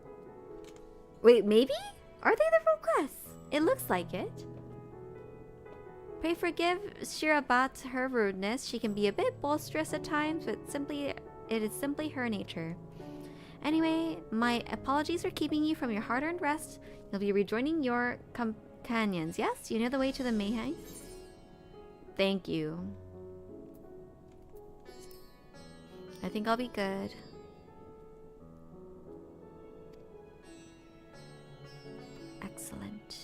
Wait, maybe? Are they the role quests? It looks like it. Pray forgive Shirabat her rudeness. She can be a bit boisterous at times, but it is simply her nature. Anyway, my apologies for keeping you from your hard-earned rest. You'll be rejoining your companions, yes? You know the way to the Mayhem? Thank you. I think I'll be good. Excellent.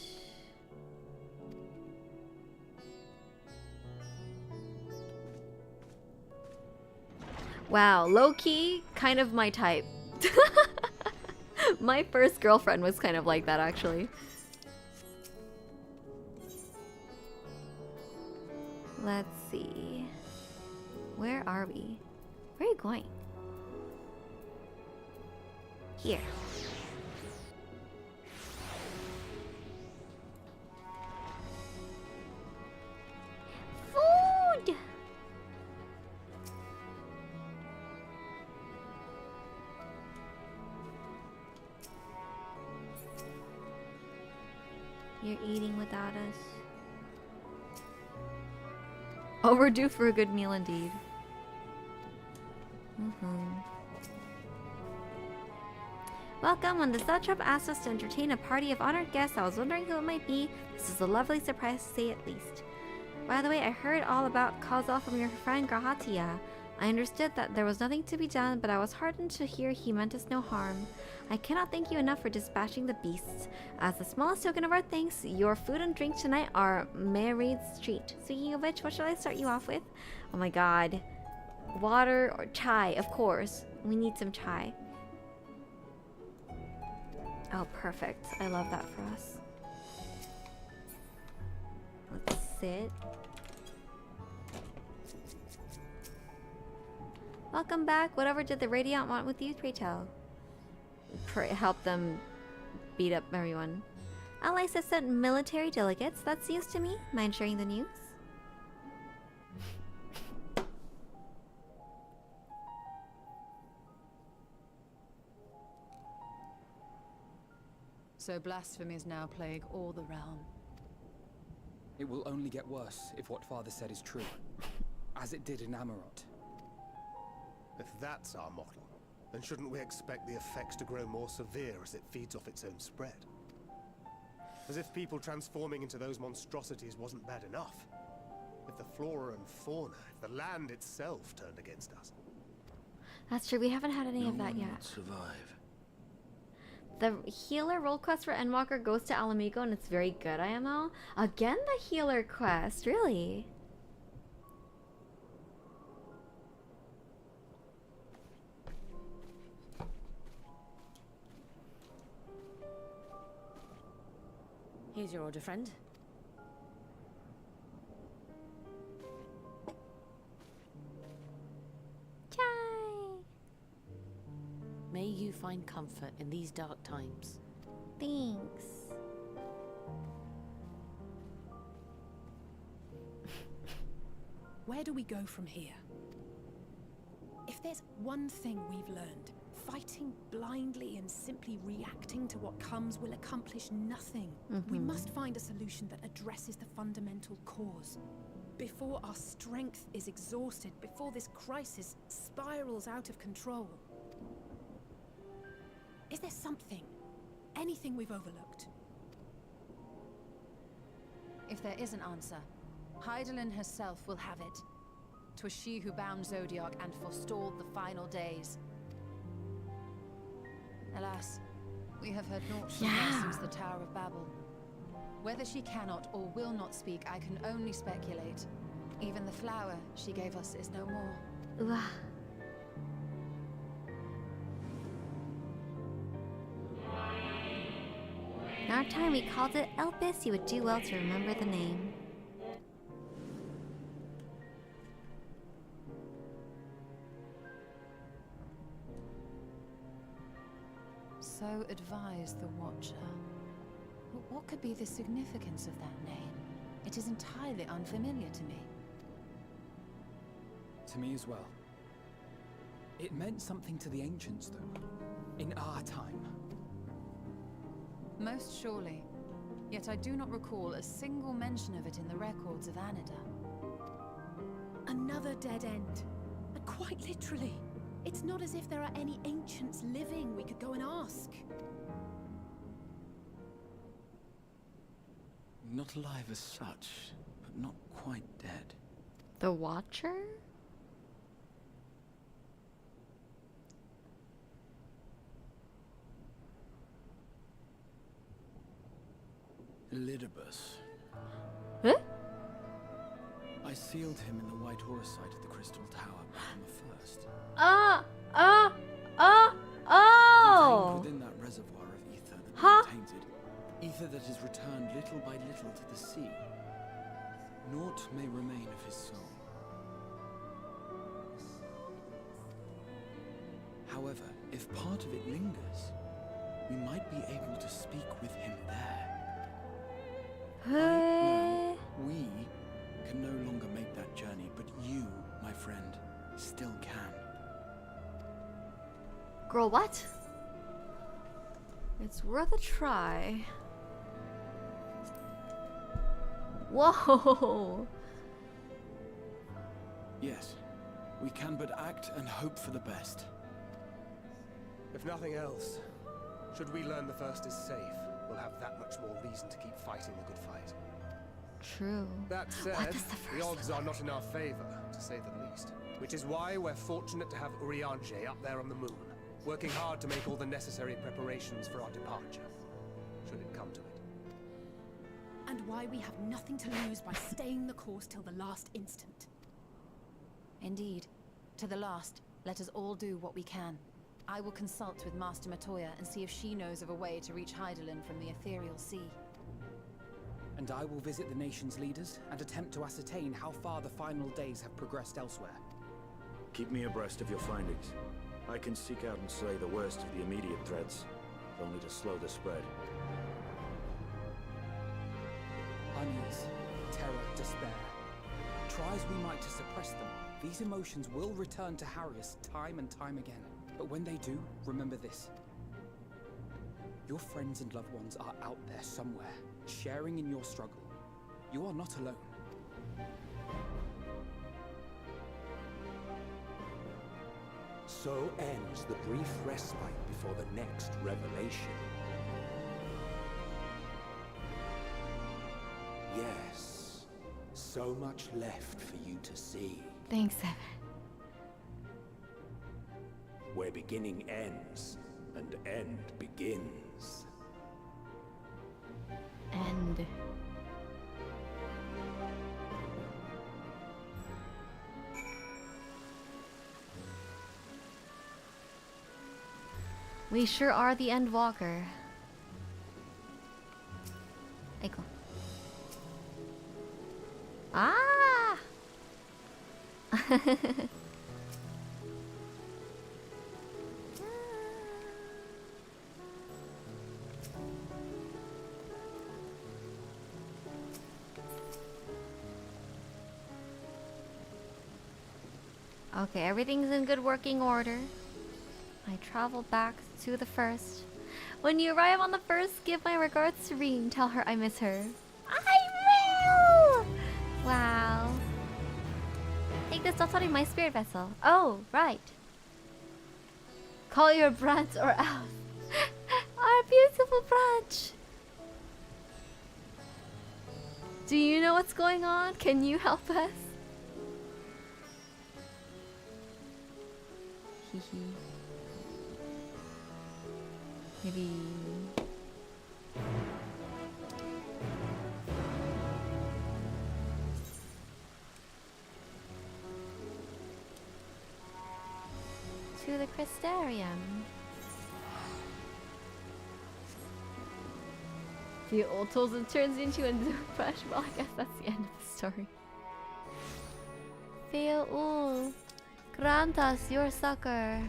Wow, low-key, kind of my type. My first girlfriend was kind of like that, actually. Let's see. Where are we? Where are you going? Here. Food! You're eating without us. Overdue for a good meal indeed. Welcome. When the satrap asked us to entertain a party of honored guests, I was wondering who it might be. This is a lovely surprise to say at least. By the way, I heard all about Kazal from your friend Grahatia. I understood that there was nothing to be done, but I was heartened to hear he meant us no harm. I cannot thank you enough for dispatching the beasts. As the smallest token of our thanks, your food and drink tonight are Mary's treat. Speaking of which, what shall I start you off with? Oh my god. Water or chai, of course. We need some chai. Oh, perfect. I love that for us. Let's sit. Welcome back. Whatever did the Radiant want with you, pray tell. Help them beat up everyone. Allies have sent military delegates. That's news to me. Mind sharing the news? So blasphemies now plague all the realm. It will only get worse if what Father said is true. As it did in Amarot. If that's our model, then shouldn't we expect the effects to grow more severe as it feeds off its own spread? As if people transforming into those monstrosities wasn't bad enough. If the flora and fauna, if the land itself turned against us. That's true, we haven't had any of that yet. Survive. The healer role quest for Endwalker goes to Alamigo and it's very good, IMO. Again, the healer quest, really? Here's your order, friend. Chai! May you find comfort in these dark times. Thanks. Where do we go from here? If there's one thing we've learned, fighting blindly and simply reacting to what comes will accomplish nothing. We must find a solution that addresses the fundamental cause. Before our strength is exhausted, before this crisis spirals out of control. Is there something, anything we've overlooked? If there is an answer, Hydaelyn herself will have it. 'Twas she who bound Zodiac and forestalled the final days. Alas, we have heard naught from her since the Tower of Babel. Whether she cannot or will not speak, I can only speculate. Even the flower she gave us is no more. In our time, we called it Elpis. You would do well to remember the name. So advise the Watcher. What could be the significance of that name? It is entirely unfamiliar to me. To me as well. It meant something to the ancients, though. In our time. Most surely. Yet I do not recall a single mention of it in the records of Anida. Another dead end. And quite literally. It's not as if there are any ancients living we could go and ask. Not alive as such, but not quite dead. The Watcher? Elidibus. Huh? I sealed him in the White Orisite at the Crystal Tower back on the first. Oh! Contained within that reservoir of ether that contains it, ether that is returned little by little to the sea. Naught may remain of his soul. However, if part of it lingers, we might be able to speak with him there. I know we can no longer make that journey, but you, my friend, still can. Girl, what? It's worth a try. Whoa! Yes, we can but act and hope for the best. If nothing else, should we learn the first is safe, we'll have that much more reason to keep fighting the good fight. True. That said, the odds are not in our favor, to say the least. Which is why we're fortunate to have Urianger up there on the moon, working hard to make all the necessary preparations for our departure, should it come to it. And why we have nothing to lose by staying the course till the last instant. Indeed. To the last, let us all do what we can. I will consult with Master Matoya and see if she knows of a way to reach Hydaelyn from the Ethereal Sea. And I will visit the nation's leaders and attempt to ascertain how far the final days have progressed elsewhere. Keep me abreast of your findings. I can seek out and slay the worst of the immediate threats, if only to slow the spread. Unease, terror, despair. Try as we might to suppress them, these emotions will return to harry us time and time again. But when they do, remember this. Your friends and loved ones are out there somewhere, sharing in your struggle. You are not alone. So ends the brief respite before the next revelation. Yes, so much left for you to see. Thanks, Evan. Where beginning ends, and end begins. End. We sure are the Endwalker. Hey, cool. Ah! Okay, everything's in good working order. I travel back to the first. When you arrive on the first, give my regards to Reem. Tell her I miss her. I will! Wow. Take this, stop touching my spirit vessel. Oh, right. Call your branch or else. Our beautiful branch. Do you know what's going on? Can you help us? Hehe. Maybe. To the Crystarium. The old tools and turns into a new brush. Well, I guess that's the end of the story. Fail. Grant us your succor.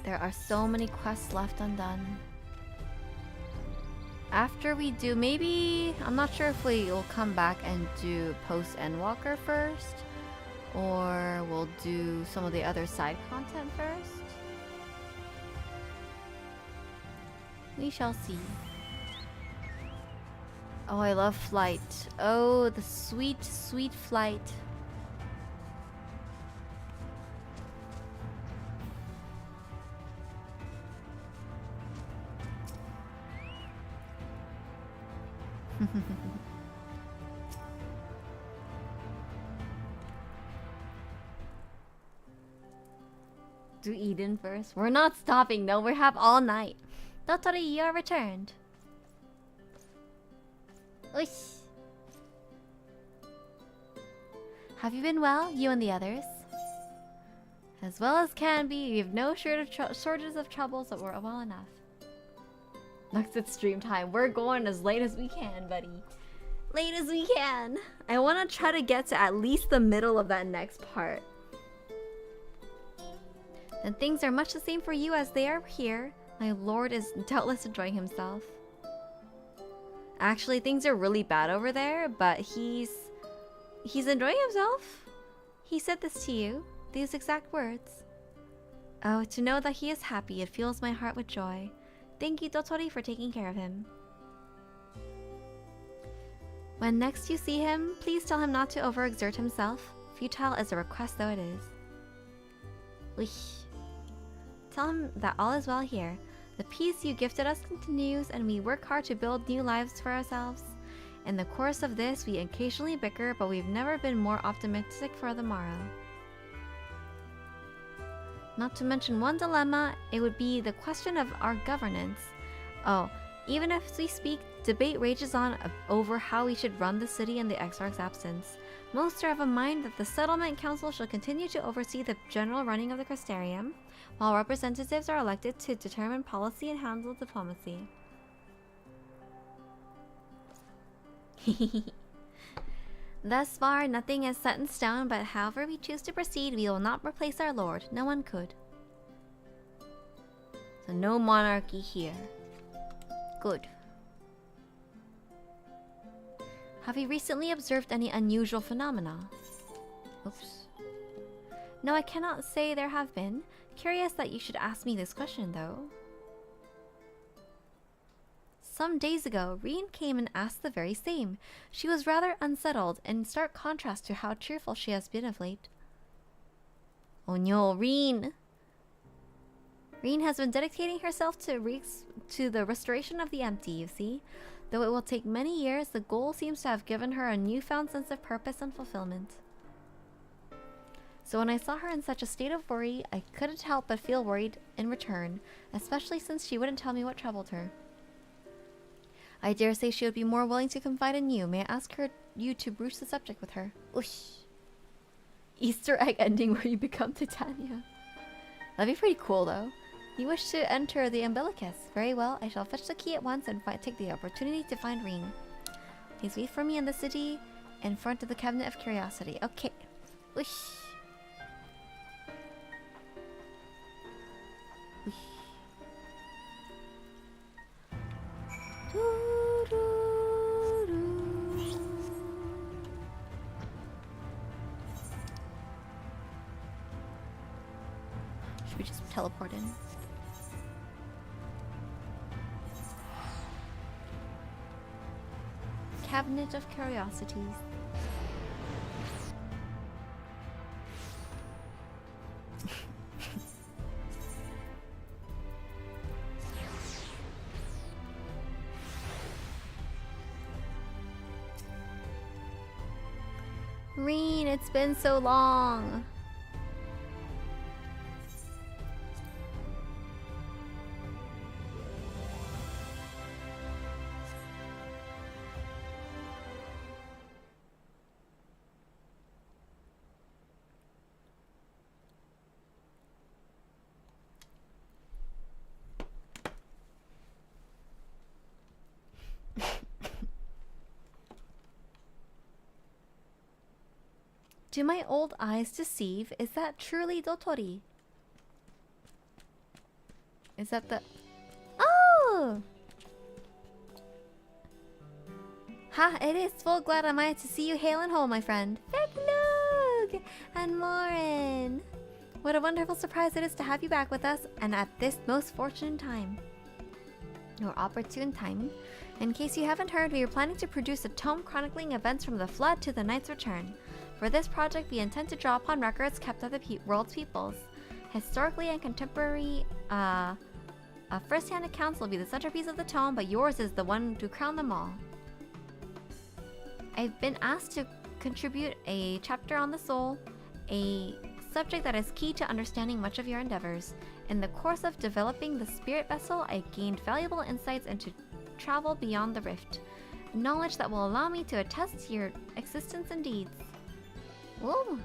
There are so many quests left undone. After we do, maybe, I'm not sure if we will come back and do post Endwalker first, or we'll do some of the other side content first. We shall see. Oh, I love flight. Oh, the sweet, sweet flight. Do Eden first. We're not stopping, no. We have all night. Dotori, you are returned. Uish. Have you been well, you and the others? As well as can be. We have no shortage of troubles, but we're well enough. Next at stream time. We're going as late as we can, buddy. Late as we can. I want to try to get to at least the middle of that next part. And things are much the same for you as they are here. My lord is doubtless enjoying himself. Actually, things are really bad over there, but he's enjoying himself. He said this to you, these exact words. Oh, to know that he is happy, it fills my heart with joy. Thank you, Dotori, for taking care of him. When next you see him, please tell him not to overexert himself. Futile as a request though it is. Wish. Tell him that all is well here. The peace you gifted us continues, and we work hard to build new lives for ourselves. In the course of this, we occasionally bicker, but we've never been more optimistic for the morrow. Not to mention one dilemma, it would be the question of our governance. Oh, even as we speak, debate rages on over how we should run the city in the Exarch's absence. Most are of a mind that the Settlement Council shall continue to oversee the general running of the Crystarium, while representatives are elected to determine policy and handle diplomacy. Thus far, nothing is set in stone, but however we choose to proceed, we will not replace our lord. No one could. So no monarchy here. Good. Have you recently observed any unusual phenomena? Oops. No, I cannot say there have been. Curious that you should ask me this question, though. Some days ago, Reen came and asked the very same. She was rather unsettled, in stark contrast to how cheerful she has been of late. Oh no, Reen! Reen has been dedicating herself to the restoration of the empty, you see. Though it will take many years, the goal seems to have given her a newfound sense of purpose and fulfillment. So when I saw her in such a state of worry, I couldn't help but feel worried in return, especially since she wouldn't tell me what troubled her. I dare say she would be more willing to confide in you. May I ask you to broach the subject with her? Oosh. Easter egg ending where you become Titania. That'd be pretty cool, though. You wish to enter the umbilicus. Very well, I shall fetch the key at once and take the opportunity to find Reen. Please wait for me in the city, in front of the Cabinet of Curiosity. Okay. Whoosh. Whoosh. Should we just teleport in? Cabinet of Curiosities. Reen, it's been so long. Do my old eyes deceive? Is that truly Dotori? Is that the... Oh! Ha, it is. Full glad am I to see you hail and whole, my friend. Feglug! And Lauren! What a wonderful surprise it is to have you back with us, and at this most fortunate time. Or opportune time. In case you haven't heard, we are planning to produce a tome chronicling events from the Flood to the Knight's Return. For this project, we intend to draw upon records kept by the world's peoples. Historically and contemporary, first-hand accounts will be the centerpiece of the tome, but yours is the one to crown them all. I've been asked to contribute a chapter on the soul, a subject that is key to understanding much of your endeavors. In the course of developing the spirit vessel, I gained valuable insights into travel beyond the rift, knowledge that will allow me to attest to your existence and deeds. Whoa!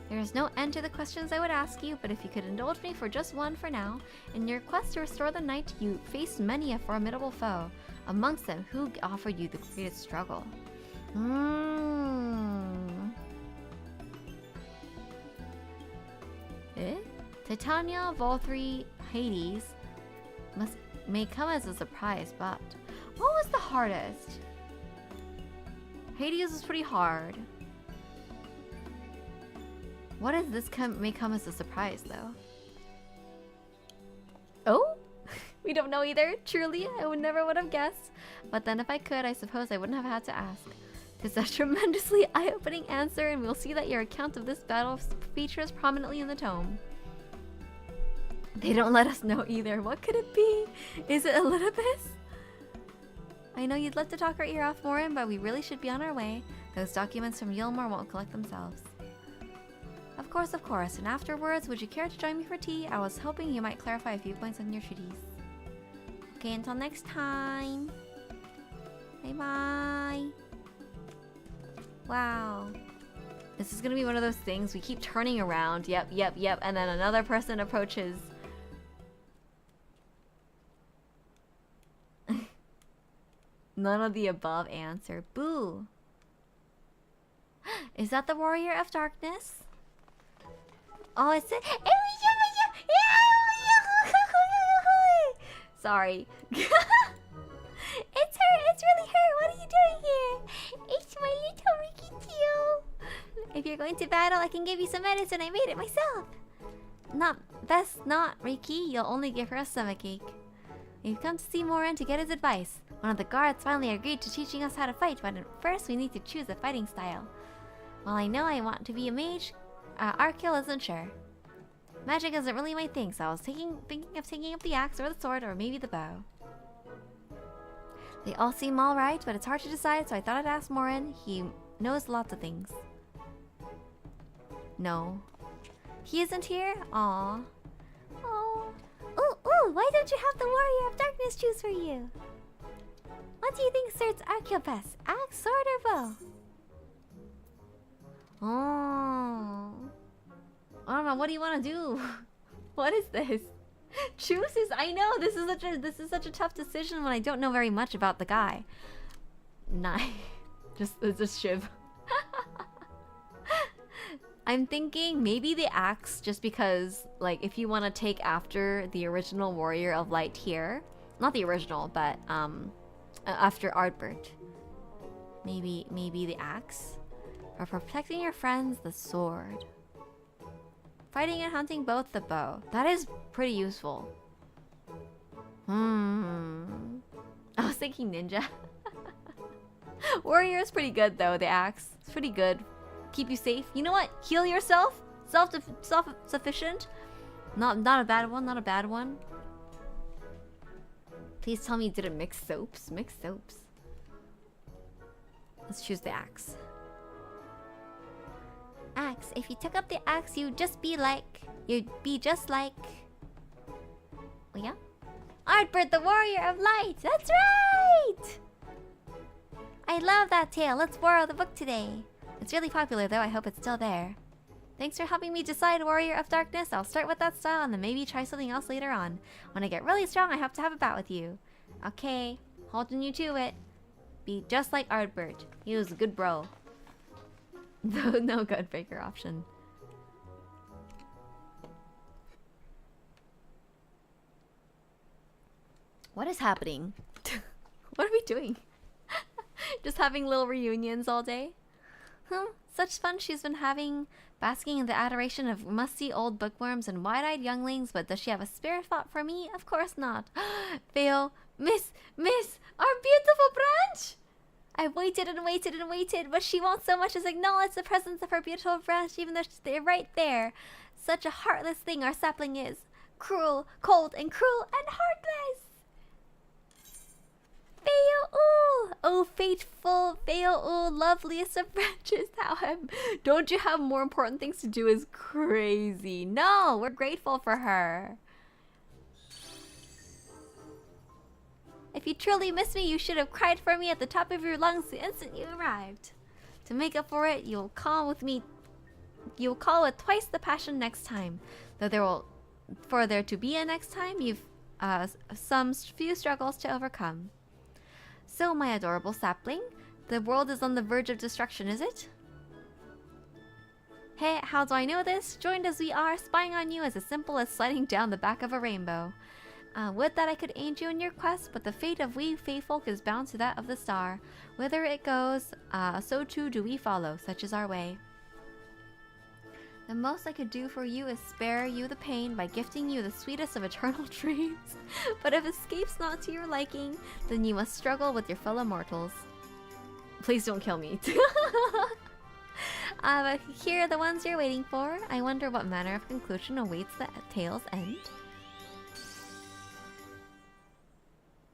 There is no end to the questions I would ask you, but if you could indulge me for just one for now. In your quest to restore the night, you faced many a formidable foe. Amongst them, who offered you the greatest struggle? Titania, Volthree, Hades may come as a surprise, but what was the hardest? Hades was pretty hard. What is this may come as a surprise, though? Oh? We don't know either. Truly, I would never have guessed. But then if I could, I suppose I wouldn't have had to ask. It's a tremendously eye-opening answer, and we'll see that your account of this battle features prominently in the tome. They don't let us know either. What could it be? Is it Elidibus? I know you'd love to talk our ear off, Morin, but we really should be on our way. Those documents from Yilmore won't collect themselves. Of course, of course. And afterwards, would you care to join me for tea? I was hoping you might clarify a few points on your treaties. Okay, until next time. Bye-bye. Wow. This is gonna be one of those things we keep turning around. Yep, and then another person approaches. None of the above answer. Boo. Is that the Warrior of Darkness? Oh, it's it. Sorry. It's her. It's really her. What are you doing here? It's my little Ricky too. If you're going to battle, I can give you some medicine. I made it myself. Best not, Ricky. You'll only give her a stomachache. We've come to see Morin to get his advice. One of the guards finally agreed to teaching us how to fight, but first we need to choose a fighting style. While I know I want to be a mage, Arkil isn't sure. Magic isn't really my thing, so I was thinking of taking up the axe or the sword or maybe the bow. They all seem alright, but it's hard to decide, so I thought I'd ask Morin. He knows lots of things. No. He isn't here? Aww. Oh. Ooh, why don't you have the Warrior of Darkness choose for you? What do you think suits Arkil best? Axe, sword, or bow? Oh. I don't know, what do you want to do? What is this? Chooses? I know, this is such a tough decision when I don't know very much about the guy. Nah. It's a shiv. I'm thinking maybe the axe, just because, like, if you want to take after the original Warrior of Light here, not the original, but after Ardbert, maybe the axe. For protecting your friends, the sword. Fighting and hunting, both the bow. That is pretty useful. I was thinking ninja. Warrior is pretty good though, the axe. It's pretty good. Keep you safe. You know what? Heal yourself. Self-sufficient. Not a bad one, not a bad one. Please tell me you didn't mix soaps. Mix soaps. Let's choose the axe. Axe. If you took up the axe, you'd be just like... Oh yeah? Ardbert, the Warrior of Light! That's right! I love that tale. Let's borrow the book today. It's really popular though, I hope it's still there. Thanks for helping me decide Warrior of Darkness. I'll start with that style and then maybe try something else later on. When I get really strong, I have to have a bout with you. Okay, holding you to it. Be just like Ardbert. He was a good bro. No good breaker option. What is happening? What are we doing? Just having little reunions all day? Such fun she's been having, basking in the adoration of musty old bookworms and wide-eyed younglings, but does she have a spare thought for me? Of course not. Fail. Miss, our beautiful branch! I waited and waited and waited, but she won't so much as acknowledge the presence of her beautiful branch, even though they're right there. Such a heartless thing our sapling is. Cruel, cold, and cruel, and heartless! Fail-oo! Oh, fateful Fail-oo, loveliest of branches, don't you have more important things to do? Is crazy. No, we're grateful for her. If you truly miss me, you should have cried for me at the top of your lungs the instant you arrived. To make up for it, you'll call with twice the passion next time. Though for there to be a next time, you've some few struggles to overcome. So, my adorable sapling, the world is on the verge of destruction, is it? Hey, how do I know this? Joined as we are, spying on you is as simple as sliding down the back of a rainbow. Would that I could aid you in your quest, but the fate of we faithfolk is bound to that of the star. Whither it goes, so too do we follow, such is our way. The most I could do for you is spare you the pain by gifting you the sweetest of eternal dreams. But if escape's not to your liking, then you must struggle with your fellow mortals. Please don't kill me. But here are the ones you're waiting for. I wonder what manner of conclusion awaits the tale's end.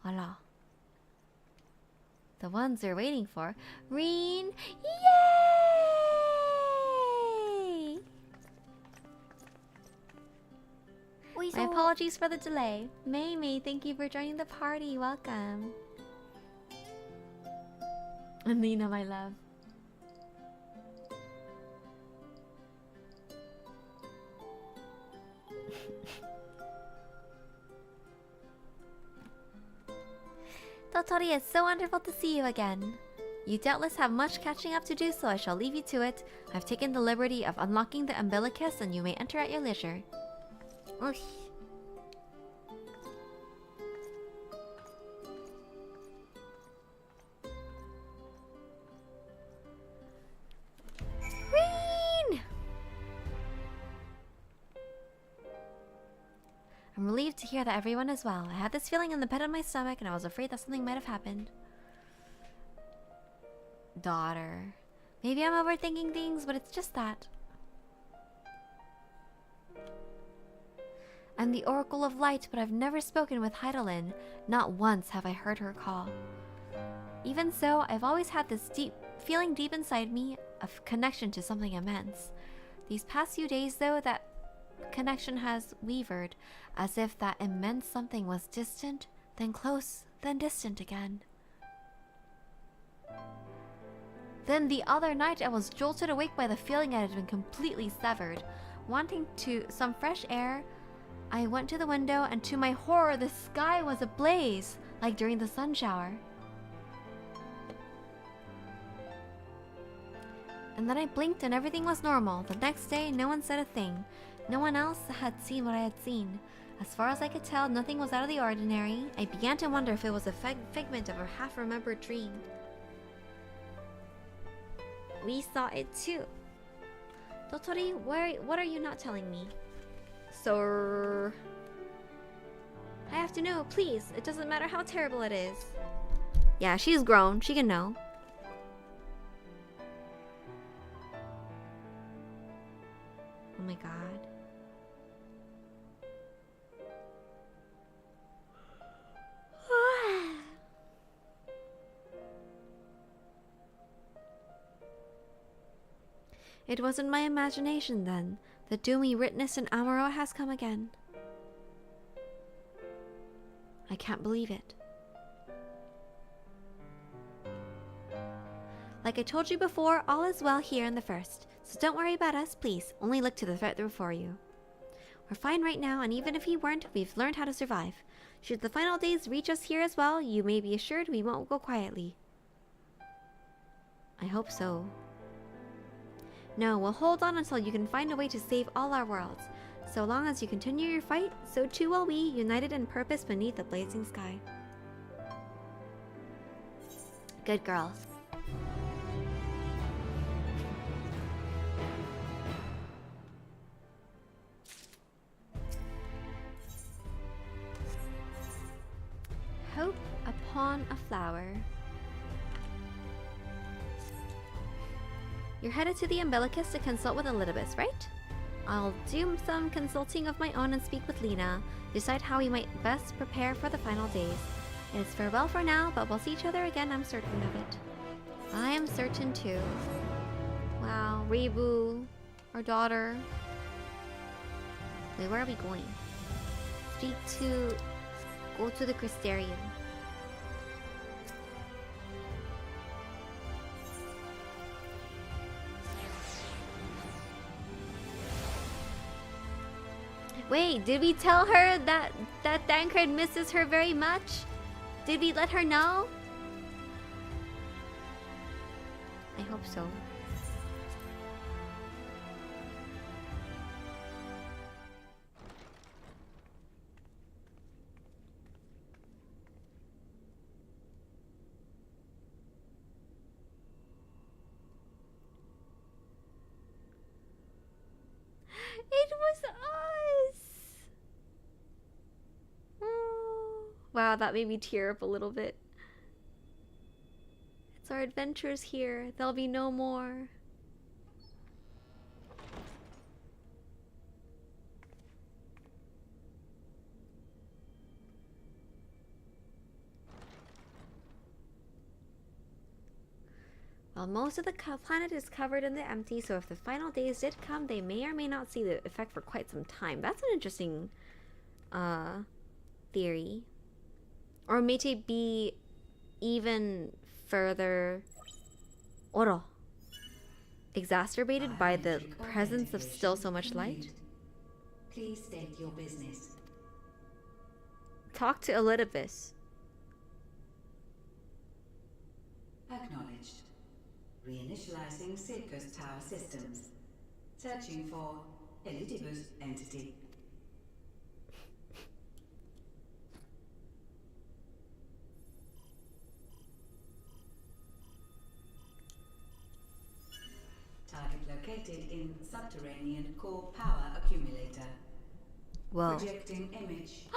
Voila. The ones you're waiting for. Reen! Yay! My apologies for the delay. May, thank you for joining the party. Welcome. And Lena, my love. Totori, it's so wonderful to see you again. You doubtless have much catching up to do, so I shall leave you to it. I've taken the liberty of unlocking the umbilicus, and you may enter at your leisure. Oof. Reen! I'm relieved to hear that everyone is well. I had this feeling in the pit of my stomach, and I was afraid that something might have happened. Daughter. Maybe I'm overthinking things, but it's just that. I'm the Oracle of Light, but I've never spoken with Heidelin. Not once have I heard her call. Even so, I've always had this feeling deep inside me of connection to something immense. These past few days, though, that connection has wavered, as if that immense something was distant, then close, then distant again. Then the other night I was jolted awake by the feeling I had been completely severed. Wanting some fresh air, I went to the window, and to my horror the sky was ablaze, like during the sun shower. And then I blinked and everything was normal. The next day no one said a thing. No one else had seen what I had seen. As far as I could tell, nothing was out of the ordinary. I began to wonder if it was a figment of a half-remembered dream. We saw it too. Totori, what are you not telling me? Sir, I have to know, please. It doesn't matter how terrible it is. Yeah, she's grown. She can know. Oh my god. It wasn't my imagination then. The doom we witnessed in Amuro has come again. I can't believe it. Like I told you before, all is well here in the first. So don't worry about us, please. Only look to the threat before you. We're fine right now, and even if we weren't, we've learned how to survive. Should the final days reach us here as well, you may be assured we won't go quietly. I hope so. No, we'll hold on until you can find a way to save all our worlds. So long as you continue your fight, so too will we, united in purpose beneath the blazing sky. Good girl. Hope upon a flower. You're headed to the Umbilicus to consult with Elidibus, right? I'll do some consulting of my own and speak with Lena, decide how we might best prepare for the final days. It's farewell for now, but we'll see each other again, I'm certain of it. I am certain too. Wow, Rebu, our daughter. Wait, where are we going? Go to the Crystarium. Wait, did we tell her that Thancred misses her very much? Did we let her know? I hope so. It was us! Oh. Wow, that made me tear up a little bit. It's our adventures here. There'll be no more. Well, most of the planet is covered in the empty, so if the final days did come, they may or may not see the effect for quite some time. That's an interesting theory. Or may it be even further exacerbated by the presence of still so much light? Please state your business. Talk to Elidibus. Acknowledged. Reinitializing Circus Tower systems. Searching for Elidibus entity. Target located in subterranean core power accumulator. Whoa. Projecting image.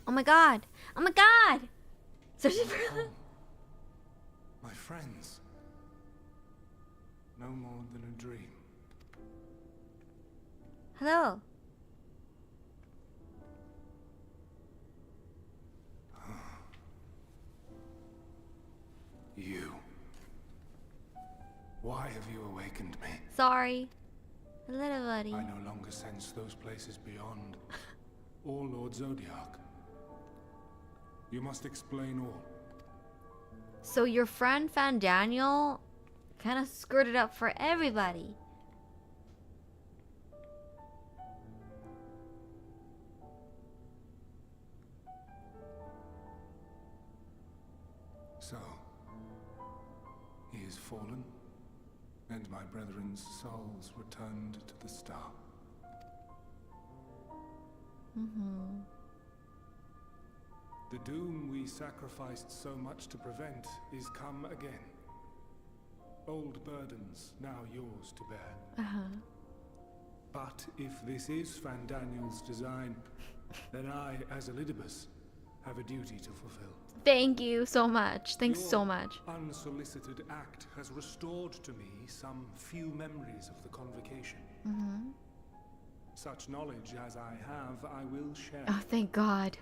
Oh my god! Oh my god! My friends. No more than a dream. Hello. You. Why have you awakened me? Sorry. A little buddy. I no longer sense those places beyond. Or Lord Zodiac. You must explain all. So your friend Fandaniel kind of screwed it up for everybody. So, he is fallen, and my brethren's souls returned to the star. Mm-hmm. The doom we sacrificed so much to prevent is come again. Old burdens now yours to bear. Uh-huh. But if this is Fandaniel's design, then I, as Elidibus, have a duty to fulfill. Thank you so much. Thanks Your so much. unsolicited act has restored to me some few memories of the convocation. Mm-hmm. Such knowledge as I have, I will share. Oh, thank God.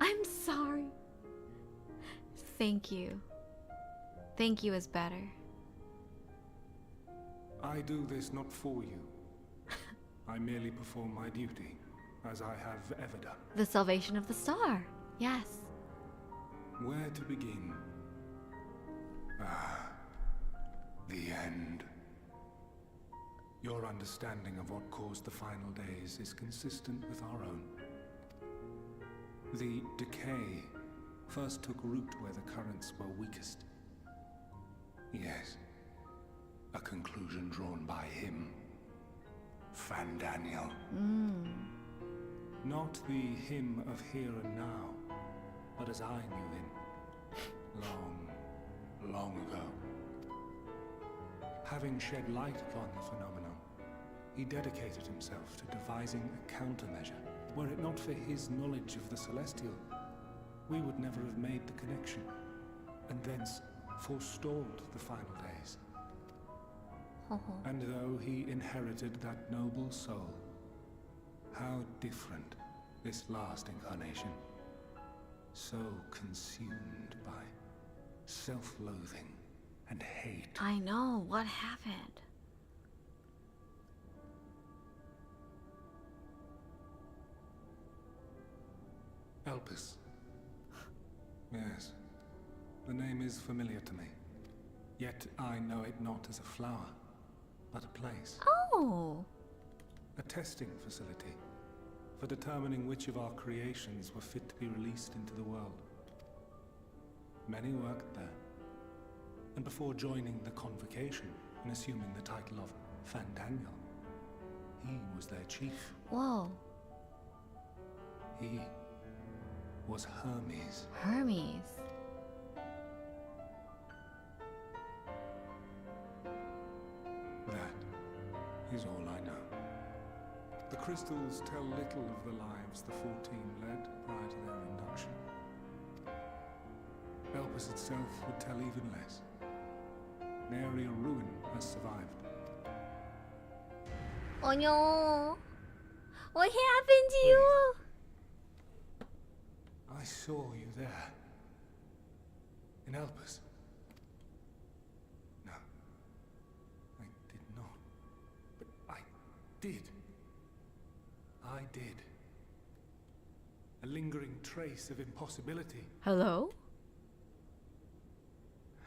I'm sorry. Thank you. Thank you is better. I do this not for you. I merely perform my duty, as I have ever done. The salvation of the star. Yes. Where to begin? Ah, the end. Your understanding of what caused the final days is consistent with our own. The decay first took root where the currents were weakest. Yes. A conclusion drawn by him. Fandaniel. Not the him of here and now, but as I knew him. Long, long ago. Having shed light upon the phenomenon, he dedicated himself to devising a countermeasure. Were it not for his knowledge of the Celestial, we would never have made the connection, and thence forestalled the final days. And though he inherited that noble soul, how different this last incarnation, so consumed by self-loathing and hate. I know, what happened? Elpis. Yes, the name is familiar to me. Yet I know it not as a flower, but a place. Oh! A testing facility for determining which of our creations were fit to be released into the world. Many worked there, and before joining the convocation and assuming the title of Fandaniel, he was their chief. Whoa. He was Hermes. Hermes. That is all I know. The crystals tell little of the lives the 14 led prior to their induction. Elpis itself would tell even less. Nary a ruin has survived. Oh no! What happened to you? I saw you there. In Elpis. No. I did not. But I did. I did. A lingering trace of impossibility. Hello?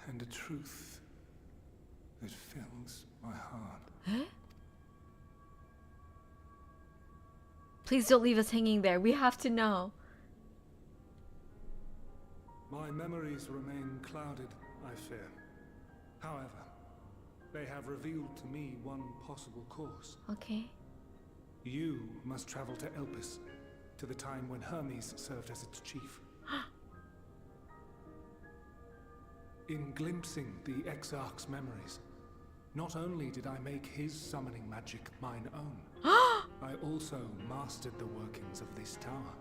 And a truth that fills my heart. Huh? Please don't leave us hanging there. We have to know. My memories remain clouded, I fear. However, they have revealed to me one possible course. Okay. You must travel to Elpis, to the time when Hermes served as its chief. In glimpsing the Exarch's memories, not only did I make his summoning magic mine own, I also mastered the workings of this tower,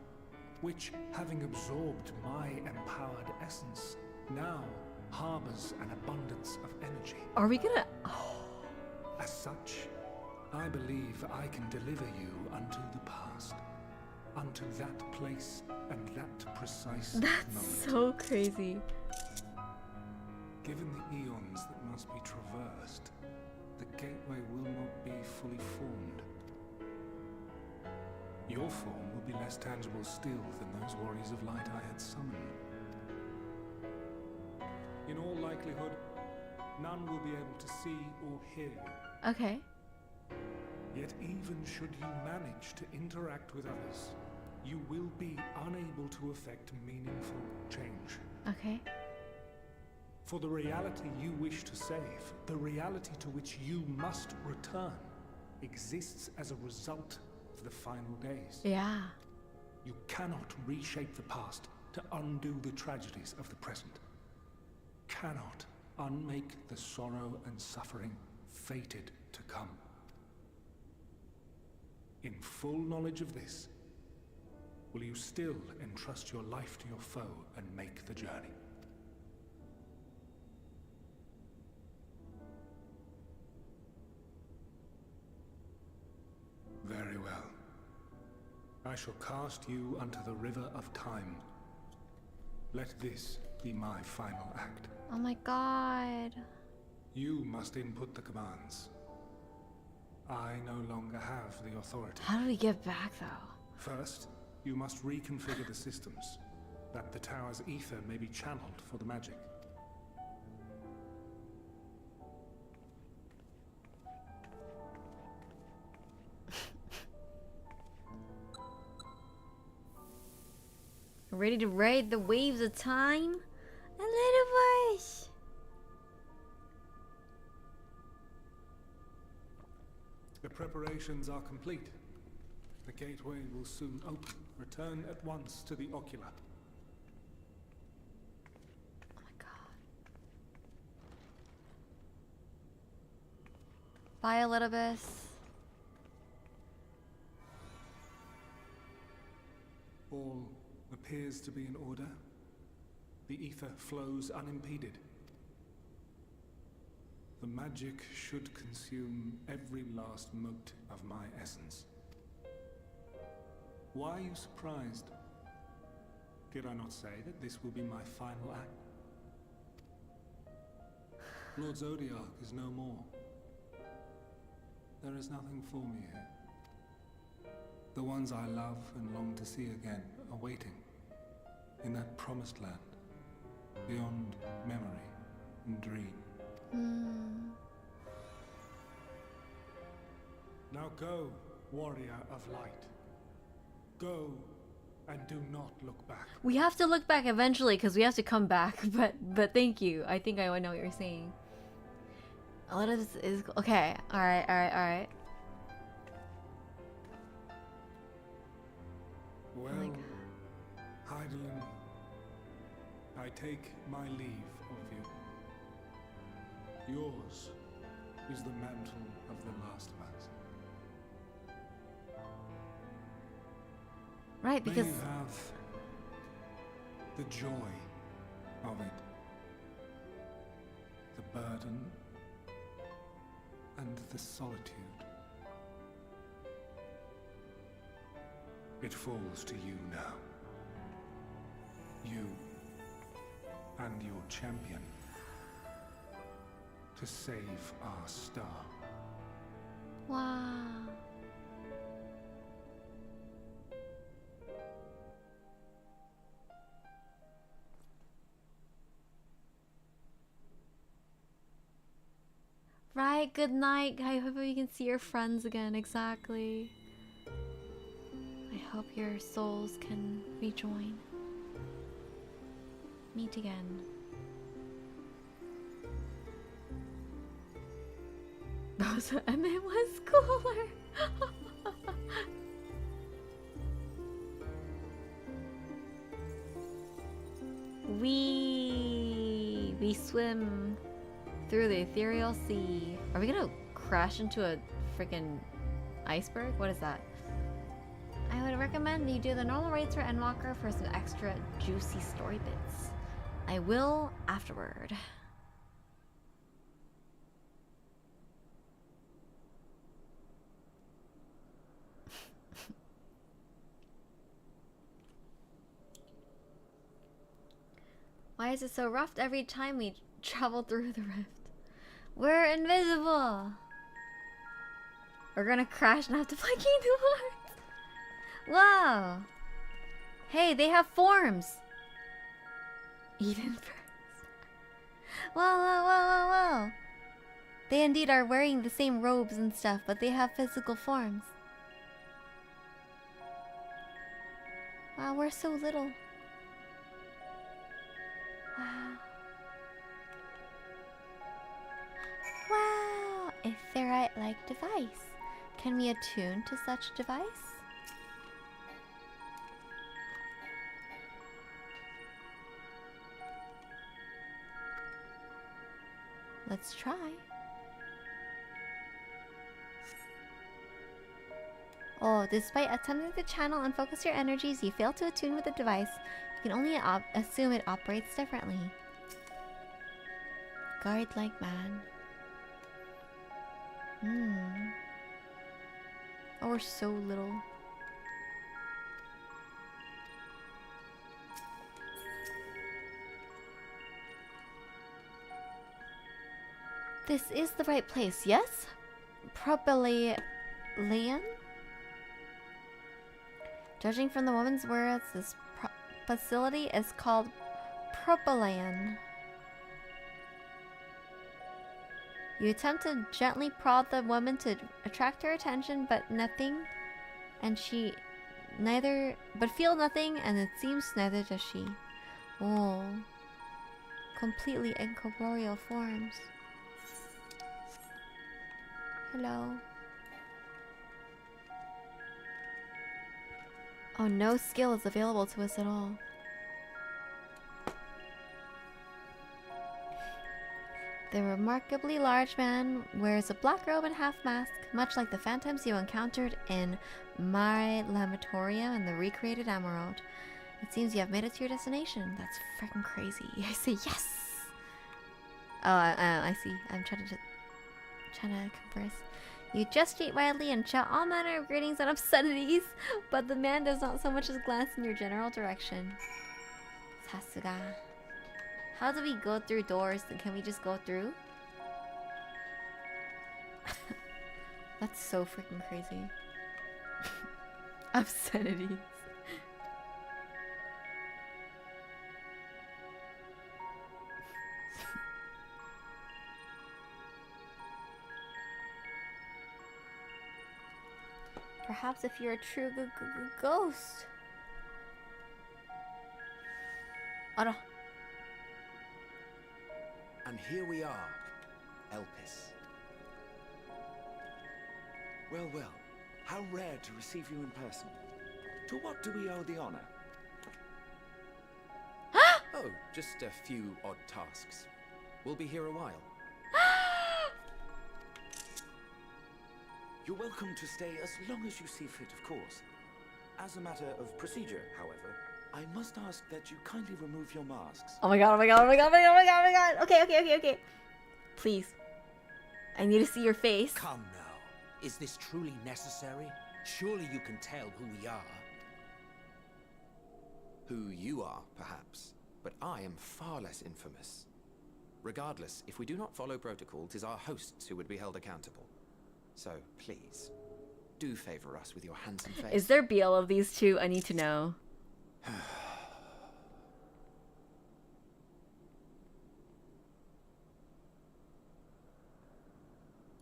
which, having absorbed my empowered essence, now harbors an abundance of energy. Are we gonna... As such, I believe I can deliver you unto the past, unto that place and that precise That's moment. so crazy. Given the eons that must be traversed, the gateway will not be fully formed. Your form will be less tangible still than those warriors of light I had summoned. In all likelihood, none will be able to see or hear you. Okay. Yet even should you manage to interact with others, you will be unable to effect meaningful change. Okay. For the reality you wish to save, the reality to which you must return, exists as a result of the final days. Yeah. You cannot reshape the past to undo the tragedies of the present. Cannot unmake the sorrow and suffering fated to come. In full knowledge of this, will you still entrust your life to your foe and make the journey? Very well. I shall cast you unto the river of time. Let this be my final act. Oh my god. You must input the commands. I no longer have the authority. How do we get back, though? First, you must reconfigure the systems, that the tower's ether may be channeled for the magic. Ready to ride the waves of time? A little voice. The preparations are complete. The gateway will soon open. Return at once to the ocular. Oh my god. Bye, Elidibus. All appears to be in order. The ether flows unimpeded. The magic should consume every last mote of my essence. Why are you surprised? Did I not say that this will be my final act? Lord Zodiac is no more. There is nothing for me here. The ones I love and long to see again are waiting in that promised land, beyond memory and dream. Now go, warrior of light. Go and do not look back. We have to look back eventually because we have to come back, but thank you. I think I know what you're saying. A lot of this is okay. Alright. Well, Hydaelyn, I take my leave of you. Yours is the mantle of the last of us. Right, because May you have the joy of it, the burden, and the solitude. It falls to you now. You and your champion to save our star. wow. Right, good night. I hope you can see your friends again. Exactly. I hope your souls can rejoin. Meet again. Those Emmett was cooler. We swim through the ethereal sea. Are we gonna crash into a freaking iceberg? What is that? I would recommend you do the normal rates for Endwalker for some extra juicy story bits. I will afterward. Why is it so rough every time we travel through the rift? We're invisible! We're gonna crash and have to play Kingdom Hearts! Whoa! Hey, they have forms! Eden first. Whoa! They indeed are wearing the same robes and stuff, but they have physical forms. Wow, we're so little. Wow! A ferrite-like device. Can we attune to such device? Let's try. Oh, despite attempting to channel and focus your energies, you fail to attune with the device. You can only assume it operates differently. Guard-like man. Oh, we're so little. This is the right place, yes? Propylaean? Judging from the woman's words, this facility is called Propylaean. You attempt to gently prod the woman to attract her attention, but nothing, and she feel nothing, and it seems neither does she. Oh, completely incorporeal forms. Hello. Oh, no skill is available to us at all. The remarkably large man wears a black robe and half mask, much like the phantoms you encountered in Mare Lamatorium and the recreated Emerald. It seems you have made it to your destination. That's freaking crazy. I say yes! Oh, I see. I'm trying to converse. You gesture wildly and shout all manner of greetings and obscenities, but the man does not so much as glance in your general direction. Sasuga. How do we go through doors? Can we just go through? That's so freaking crazy. Obscenities. Perhaps if you're a true ghost. Ora. And here we are, Elpis. Well, well, how rare to receive you in person. To what do we owe the honor? Oh, just a few odd tasks. We'll be here a while. You're welcome to stay as long as you see fit, of course. As a matter of procedure, however, I must ask that you kindly remove your masks. Oh my god, oh my god, oh my god, oh my god, oh my god, oh my god. Okay. Please. I need to see your face. Come now. Is this truly necessary? Surely you can tell who we are. Who you are, perhaps, but I am far less infamous. Regardless, if we do not follow protocol, 'tis our hosts who would be held accountable. So, please, do favor us with your handsome face. Is there BL of these two? I need to know.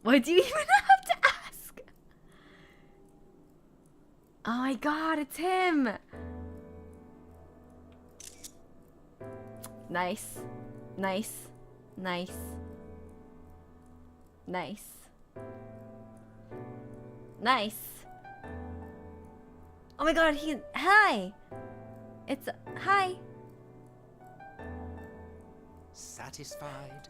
Why do you even have to ask? Oh my god, it's him! Nice. Nice. Nice. Nice. Nice. Oh my god, hi! It's, hi! Satisfied?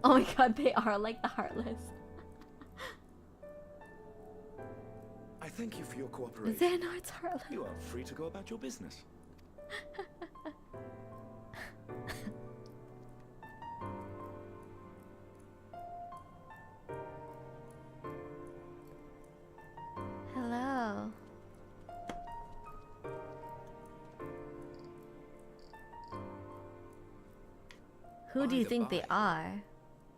Oh my god, they are like the Heartless. I thank you for your cooperation. Xehanort's Heartless. You are free to go about your business. Hello. Who do you think they are?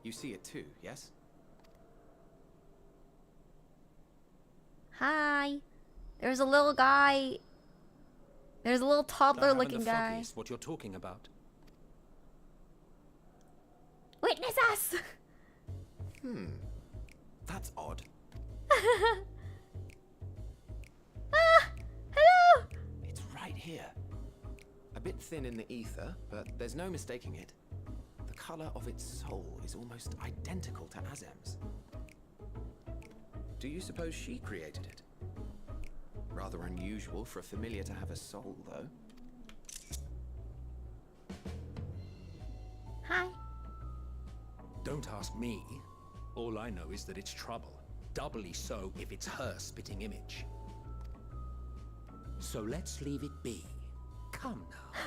You see it too, yes? Hi. There's a little guy. There's a little toddler-looking guy. What you're talking about? Witness us. That's odd. Hello. It's right here. A bit thin in the ether, but there's no mistaking it. The color of its soul is almost identical to Azem's. Do you suppose she created it? Rather unusual for a familiar to have a soul, though. Hi. Don't ask me. All I know is that it's trouble. Doubly so if it's her spitting image. So let's leave it be. Come now.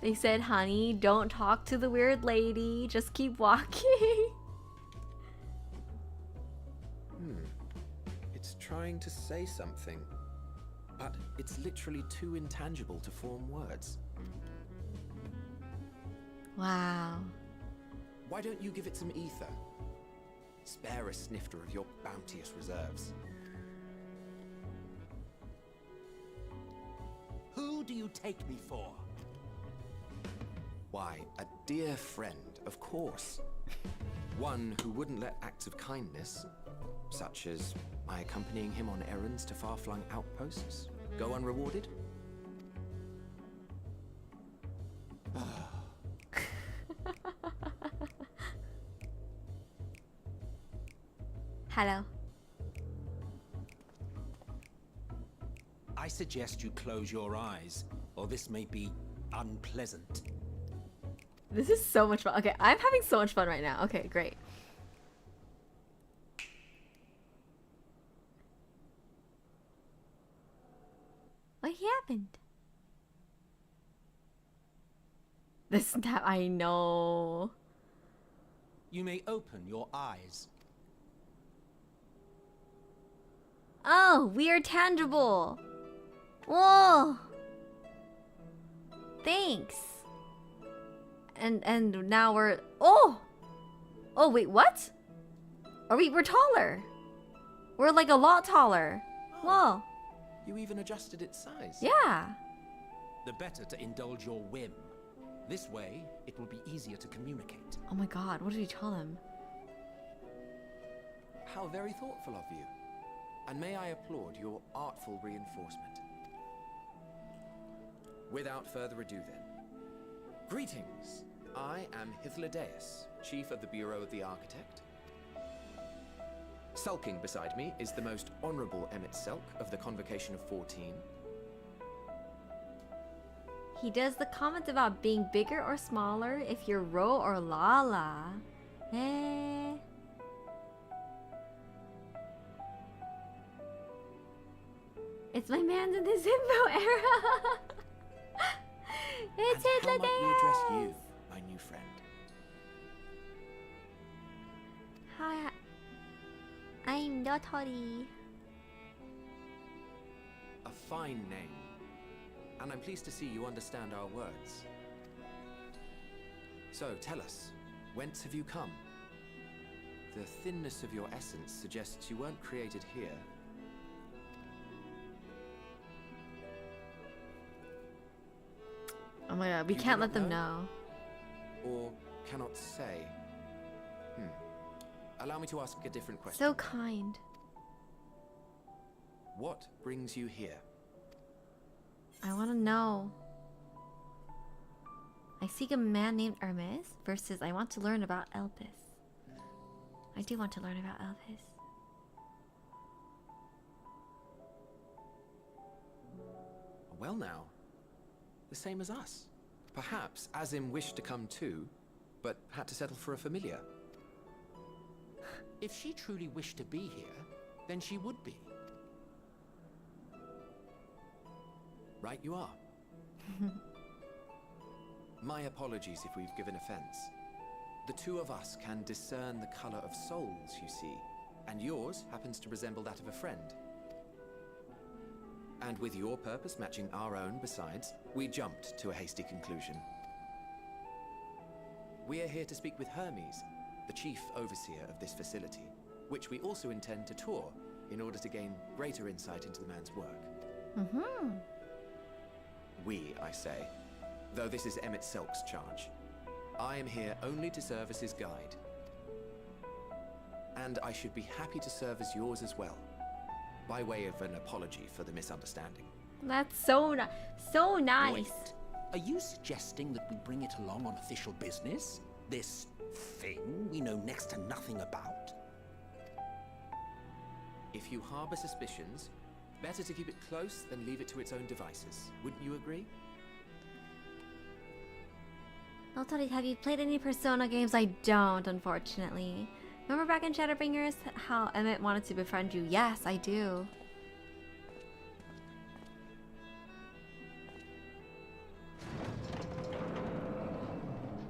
They said, honey, don't talk to the weird lady. Just keep walking. It's trying to say something, but it's literally too intangible to form words. Wow. Why don't you give it some ether? Spare a snifter of your bounteous reserves. Who do you take me for? Why, a dear friend, of course. One who wouldn't let acts of kindness Such as my accompanying him on errands to far-flung outposts? Go unrewarded? Hello. I suggest you close your eyes, or this may be unpleasant. This is so much fun. Okay, I'm having so much fun right now. Okay, great. What happened? This snap, I know. You may open your eyes. Oh, we are tangible. Whoa. Thanks. And now we're oh wait, what? We're taller. We're like a lot taller. Whoa. You even adjusted its size. Yeah. The better to indulge your whim. This way, it will be easier to communicate. Oh my god, what did he tell him? How very thoughtful of you. And may I applaud your artful reinforcement. Without further ado then. Greetings. I am Hythlodaeus, Chief of the Bureau of the Architect. Sulking beside me is the most honorable Emmett Selk of the Convocation of 14. He does the comment about being bigger or smaller if you're Ro or Lala. Eh. It's my man's in the Zimbo era. It's How might we address you, my new friend? Hi. I'm Dotori. A fine name. And I'm pleased to see you understand our words. So, tell us, whence have you come? The thinness of your essence suggests you weren't created here. Oh my god, we You can't do let them not know. Or cannot say? Allow me to ask a different question. So kind. What brings you here? I want to know. I seek a man named Hermes versus I want to learn about Elpis. I do want to learn about Elpis. Well now, the same as us. Perhaps Azim wished to come too, but had to settle for a familiar. If she truly wished to be here, then she would be. Right you are. My apologies if we've given offense. The two of us can discern the color of souls, you see, and yours happens to resemble that of a friend. And with your purpose matching our own besides, we jumped to a hasty conclusion. We are here to speak with Hermes, the chief overseer of this facility, which we also intend to tour in order to gain greater insight into the man's work. Mm-hmm. We, I say, though this is Emmett Selk's charge. I am here only to serve as his guide. And I should be happy to serve as yours as well, by way of an apology for the misunderstanding. That's so so nice. Wait, are you suggesting that we bring it along on official business? This thing we know next to nothing about? If you harbor suspicions, better to keep it close than leave it to its own devices. Wouldn't you agree? Dotori, have you played any Persona games? I don't, unfortunately. Remember back in Shadowbringers how Emmett wanted to befriend you? Yes, I do.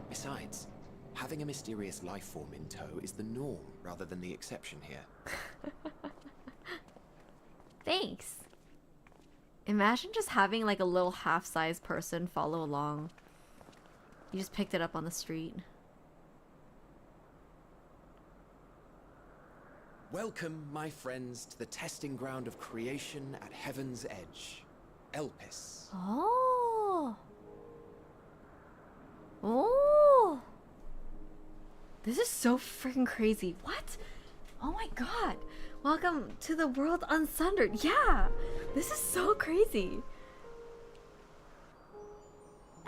Besides, having a mysterious life form in tow is the norm rather than the exception here. Thanks. Imagine just having like a little half-sized person follow along. You just picked it up on the street. Welcome, my friends, to the testing ground of creation at Heaven's Edge, Elpis. Oh. Oh. This is so freaking crazy. What? Oh my god. Welcome to the world unsundered. Yeah, this is so crazy.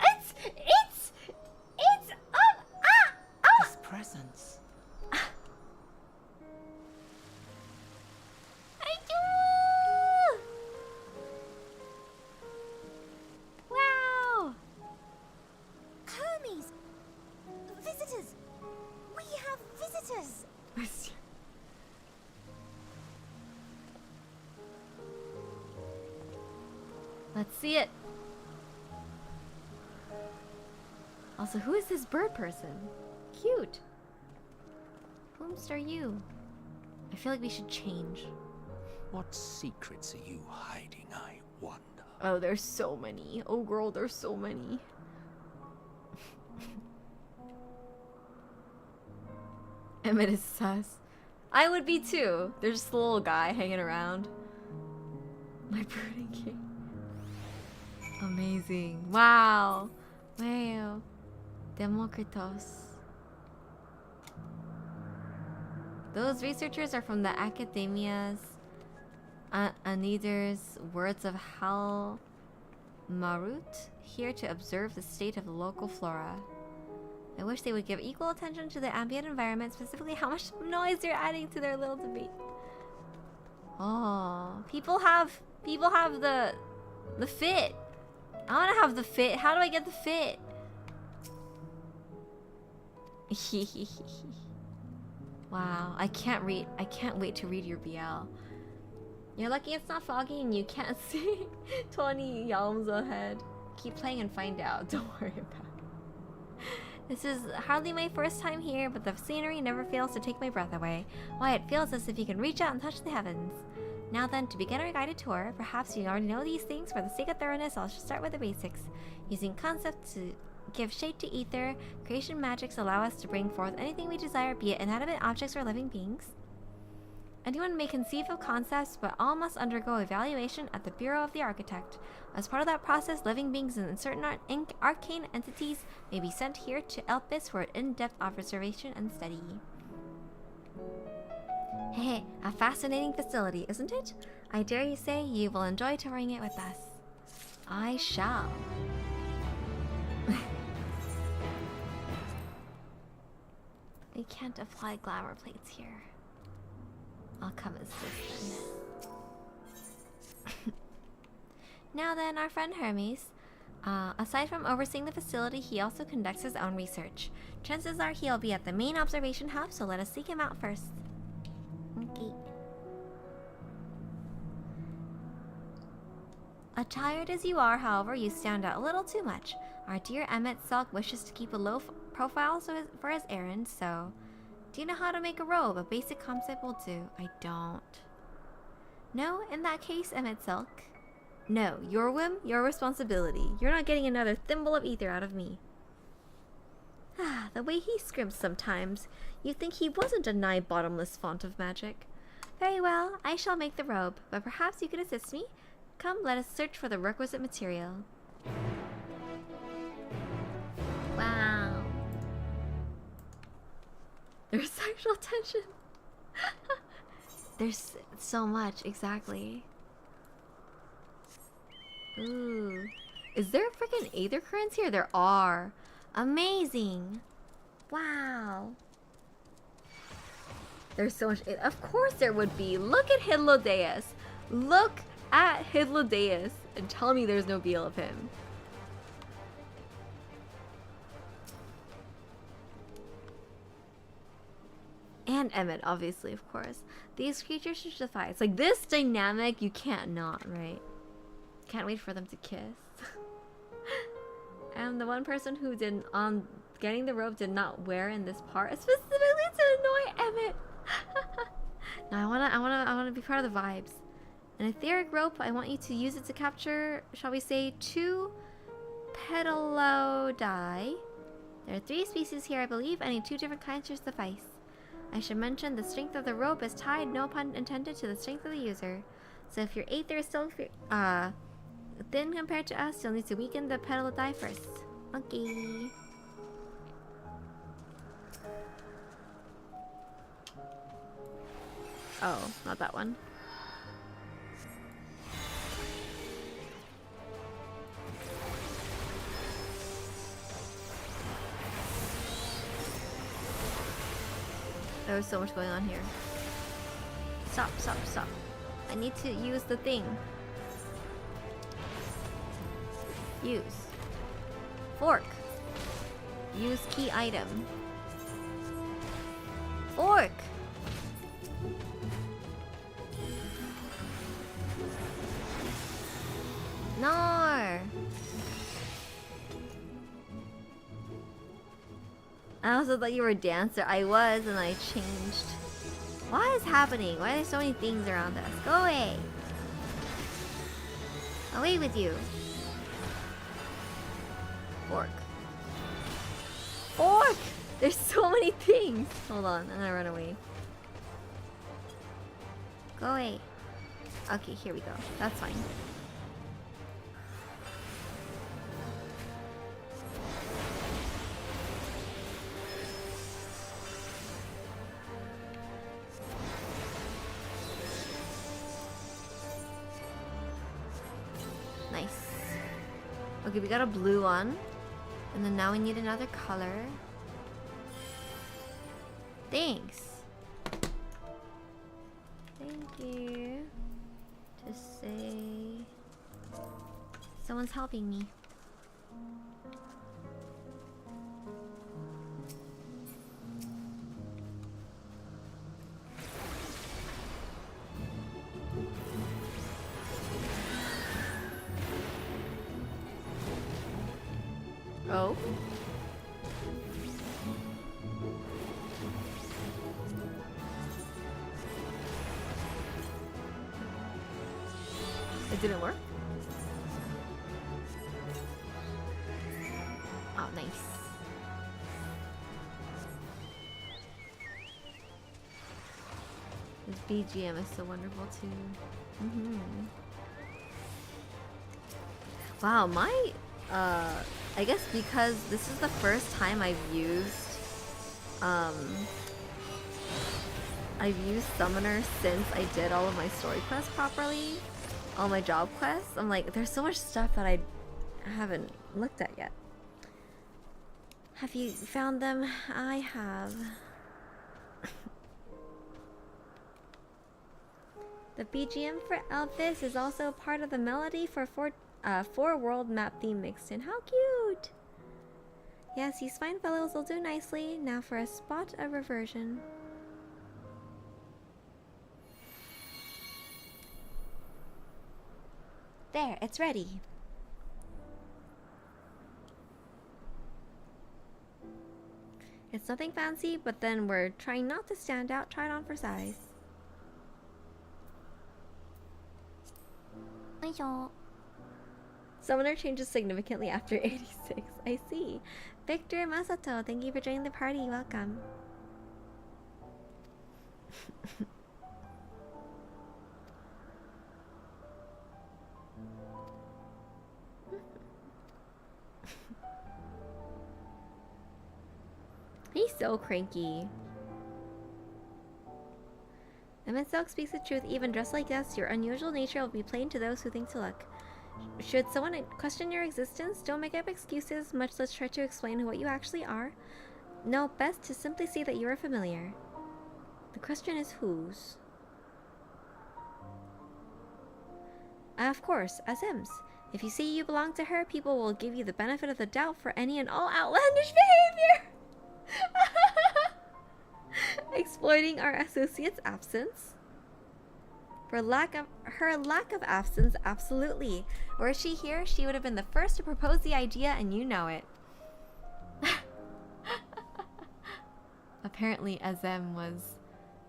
It's This presence. I do. Wow. Hermes! Visitors! We have visitors! Let's see it. Also, who is this bird person? Cute. Whomst are you? I feel like we should change. What secrets are you hiding, I wonder? Oh, there's so many. Oh, girl, there's so many. Emmett is sus. I would be too. There's just a little guy hanging around. My brooding king. Amazing. Wow. Wow. Demokritos. Those researchers are from the Academia's Aniders Words of Hal Marut, here to observe the state of the local flora. I wish they would give equal attention to the ambient environment, specifically how much noise they're adding to their little debate. Oh, people have the fit. I want to have the fit. How do I get the fit? Wow, I can't wait to read your BL. You're lucky it's not foggy and you can't see 20 yalms ahead. Keep playing and find out. Don't worry about it. This is hardly my first time here, but the scenery never fails to take my breath away. Why, it feels as if you can reach out and touch the heavens. Now then, to begin our guided tour, perhaps you already know these things. For the sake of thoroughness, I'll start with the basics. Using concepts to give shape to ether, creation magics allow us to bring forth anything we desire, be it inanimate objects or living beings. Anyone may conceive of concepts, but all must undergo evaluation at the Bureau of the Architect. As part of that process, living beings and certain arcane entities may be sent here to Elpis for in-depth observation and study. Hey, a fascinating facility, isn't it? I dare you say you will enjoy touring it with us. I shall. We can't apply glamour plates here. I'll come as this then. Now then, our friend Hermes. Aside from overseeing the facility, he also conducts his own research. Chances are he'll be at the main observation hub, so let us seek him out first. Okay. Attired as you are, however, you stand out a little too much. Our dear Emmett Selk wishes to keep a low profile for his errand, so... Do you know how to make a robe? A basic concept will do. I don't. No, in that case, Emmett Selk. No, your whim, your responsibility. You're not getting another thimble of ether out of me. Ah, the way he scrimps sometimes. You'd think he wasn't a nigh bottomless font of magic. Very well, I shall make the robe, but perhaps you could assist me? Come, let us search for the requisite material. Wow. There's sexual tension. There's so much, exactly. Ooh. Is there freaking aether currents here? There are. Amazing. Wow. There's so much. Of course there would be. Look at Hidlodeus. Look at Hidlodeus and tell me there's no BL of him. And Emmett, obviously, of course. These creatures should defy. It's like this dynamic, you can't not, right? Can't wait for them to kiss. And the one person who did on getting the robe did not wear in this part, specifically to annoy Emmett. Now I wanna be part of the vibes. An etheric rope. I want you to use it to capture, shall we say, 2 petalodai. There are 3 species here, I believe. I need 2 different kinds to suffice. I should mention the strength of the rope is tied, no pun intended, to the strength of the user. So if your aether is still thin compared to us, you'll need to weaken the petalodai first. Okay. Oh, not that one. There was so much going on here. Stop, stop, stop. I need to use the thing. Use. Fork. Use key item. Fork! No! I also thought you were a dancer. I was, and I changed. What is happening? Why are there so many things around us? Go away! Away with you! Fork. Fork! There's so many things! Hold on, I'm gonna run away. Go away. Okay, here we go. That's fine. Nice. Okay, we got a blue one. And then now we need another color. Thanks. Thank you. Just say... Someone's helping me. Oh. It didn't work? Oh, nice. This BGM is so wonderful too. Wow, my I guess because this is the first time I've used Summoner since I did all of my story quests properly, all my job quests. I'm like, there's so much stuff that I haven't looked at yet. Have you found them? I have. The BGM for Elvis is also part of the melody for four world map theme mixed in. How cute! Yes, these fine fellows will do nicely. Now for a spot of reversion. There, it's ready. It's nothing fancy, but then we're trying not to stand out. Try it on for size. Summoner changes significantly after 86. I see. Victor Masato, thank you for joining the party. Welcome. He's so cranky. Emmett Silk speaks the truth. Even dressed like us, your unusual nature will be plain to those who think to look. Should someone question your existence, don't make up excuses, much less try to explain what you actually are. No, best to simply see that you are familiar. The question is whose? Of course, Azim's. If you see you belong to her, people will give you the benefit of the doubt for any and all outlandish behavior. Exploiting our associate's absence. For her lack of absence, absolutely. Were she here, she would have been the first to propose the idea, and you know it. Apparently, Azem was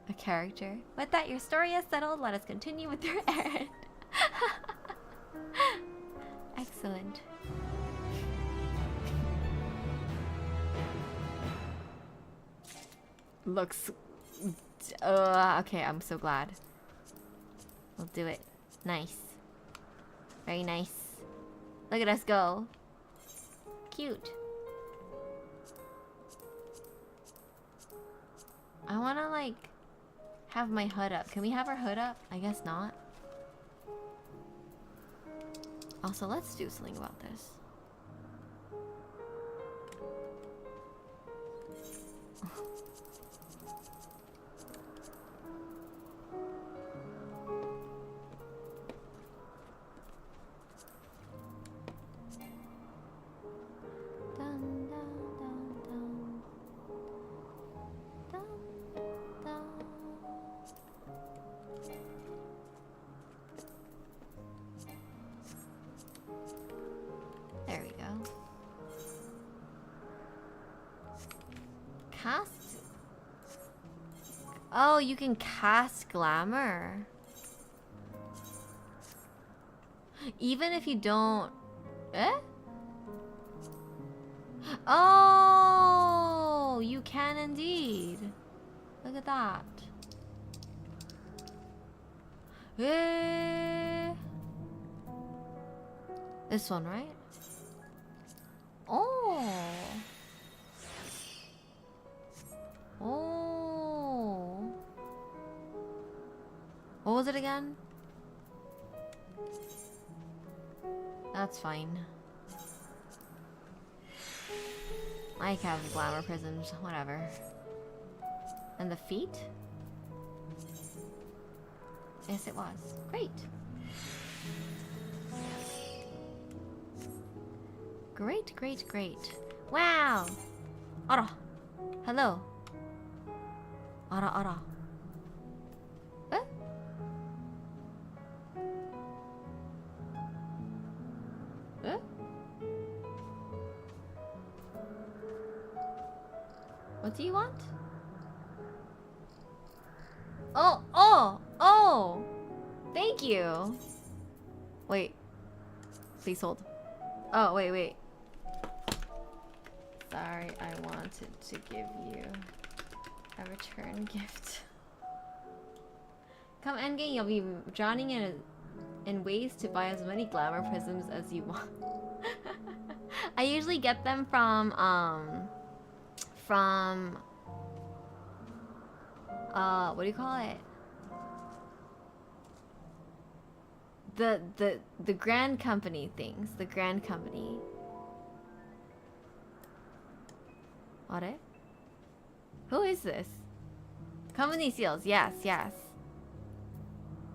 a character. With that, your story is settled. Let us continue with your errand. Excellent. Looks... okay, I'm so glad. We'll do it. Nice. Very nice. Look at us go. Cute. I wanna, like, have my hood up. Can we have our hood up? I guess not. Also, let's do something about this. There we go. Cast? Oh, you can cast glamour. Even if you don't... Eh? Oh, you can indeed. Look at that. Eh? This one, right? Oh. Oh. What was it again? That's fine. I have glamour prisms, whatever. And the feet? Yes, it was. Great. Great, great, great. Wow! Ara! Hello. Ara, ara. Eh? Eh? What do you want? Oh, oh, oh! Thank you! Wait. Please hold. Oh, wait, wait. Sorry, I wanted to give you a return gift. Come endgame, you'll be drowning in ways to buy as many glamour prisms as you want. I usually get them from what do you call it? The Grand Company things. The Grand Company. What? Who is this? Company seals. Yes, yes.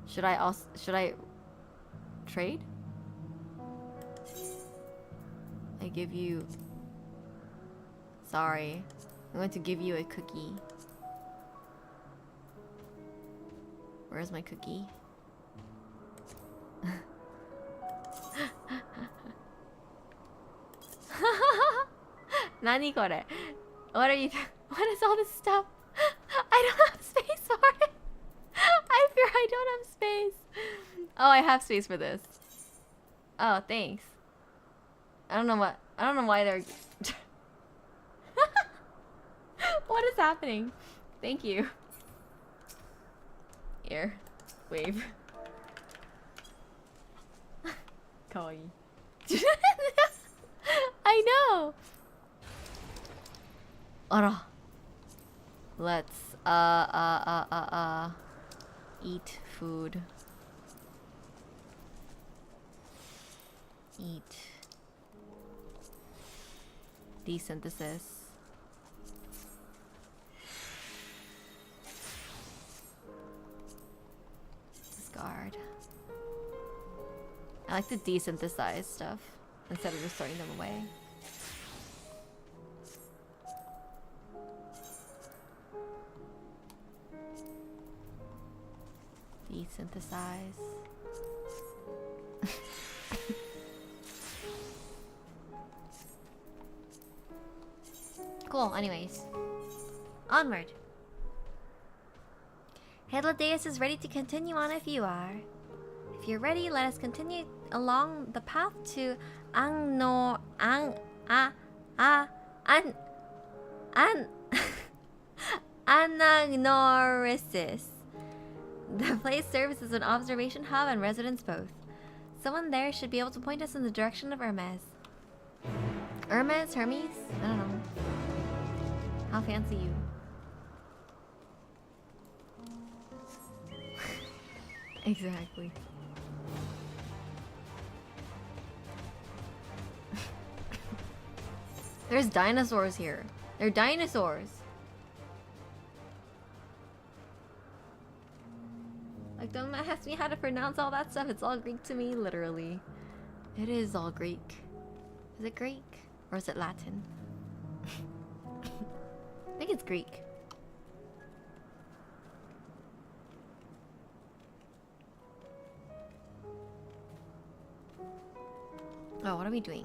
Should I trade? I give you... Sorry. I'm going to give you a cookie. Where's my cookie? Nani kore? What are you what is all this stuff? I don't have space for it. I fear I don't have space. Oh, I have space for this. Oh, thanks. I don't know why they're What is happening? Thank you. Here. Wave. Kawaii. I know. Ara. Let's eat food. Eat. Desynthesis. Discard. I like to desynthesize stuff instead of just throwing them away. Desynthesize. Cool, anyways. Onward. Hydradeus is ready to continue on if you are. If you're ready, let us continue along the path to Anagnorisis. The place serves as an observation hub and residence both. Someone there should be able to point us in the direction of Hermes. Hermes? Hermes? I don't know. How fancy you. Exactly. There's dinosaurs here. They're dinosaurs. Like, don't ask me how to pronounce all that stuff. It's all Greek to me, literally. It is all Greek. Is it Greek? Or is it Latin? I think it's Greek. Oh, what are we doing?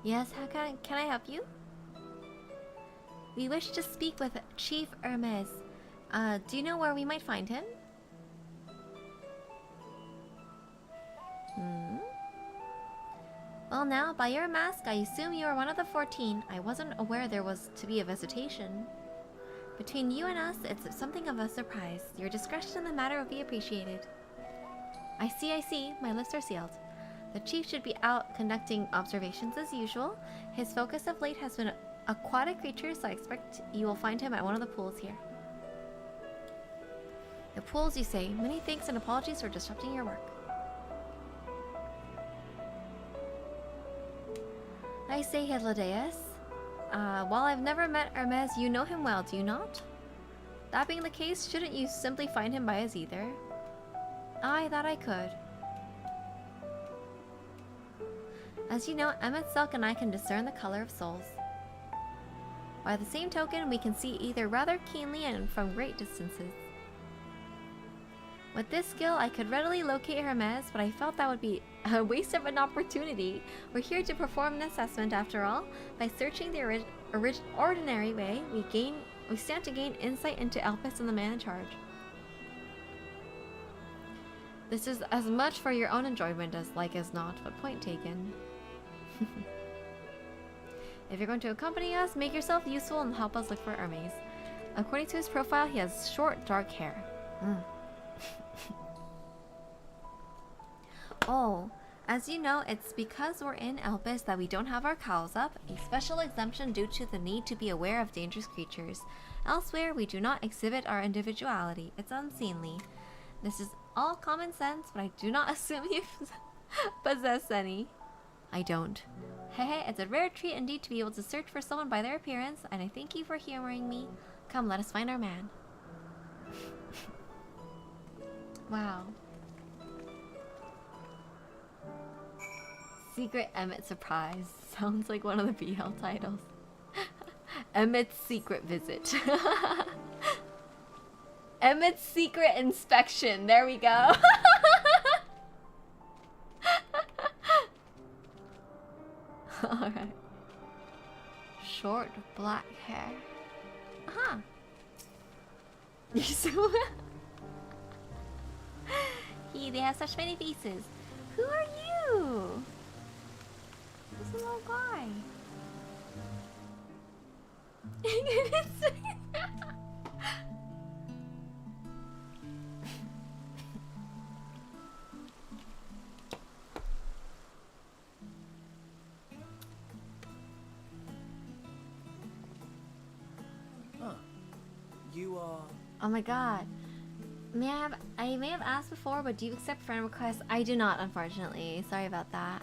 Yes, how can I help you? We wish to speak with Chief Hermes. Do you know where we might find him? Well now, by your mask, I assume you are one of the 14. I wasn't aware there was to be a visitation. Between you and us, it's something of a surprise. Your discretion in the matter would be appreciated. I see. My lips are sealed. The chief should be out conducting observations as usual. His focus of late has been aquatic creatures, so I expect you will find him at one of the pools here. The pools, you say. Many thanks and apologies for disrupting your work. I say, Hylodeus. While I've never met Hermes, you know him well, do you not? That being the case, shouldn't you simply find him by his ether? I thought I could. As you know, Emmett Silk and I can discern the color of souls. By the same token, we can see either rather keenly and from great distances. With this skill, I could readily locate Hermes, but I felt that would be a waste of an opportunity. We're here to perform an assessment, after all. By searching the ordinary way, we stand to gain insight into Elpis and the man in charge. This is as much for your own enjoyment as like as not, but point taken. If you're going to accompany us, make yourself useful and help us look for Hermes. According to his profile, he has short, dark hair. Oh, as you know, it's because we're in Elpis that we don't have our cowls up, a special exemption due to the need to be aware of dangerous creatures. Elsewhere, we do not exhibit our individuality. It's unseemly. This is all common sense, but I do not assume you possess any. I don't. Hey, it's a rare treat indeed to be able to search for someone by their appearance, and I thank you for humoring me. Come, let us find our man. Wow. Secret Emmett Surprise. Sounds like one of the BL titles. Emmett's Secret Visit. Emmett's Secret Inspection. There we go. Alright. Short black hair. Huh. You're so... They have such many faces. Who are you? Who's the little guy? You are... Oh my god. I may have asked before, but do you accept friend requests? I do not, unfortunately. Sorry about that.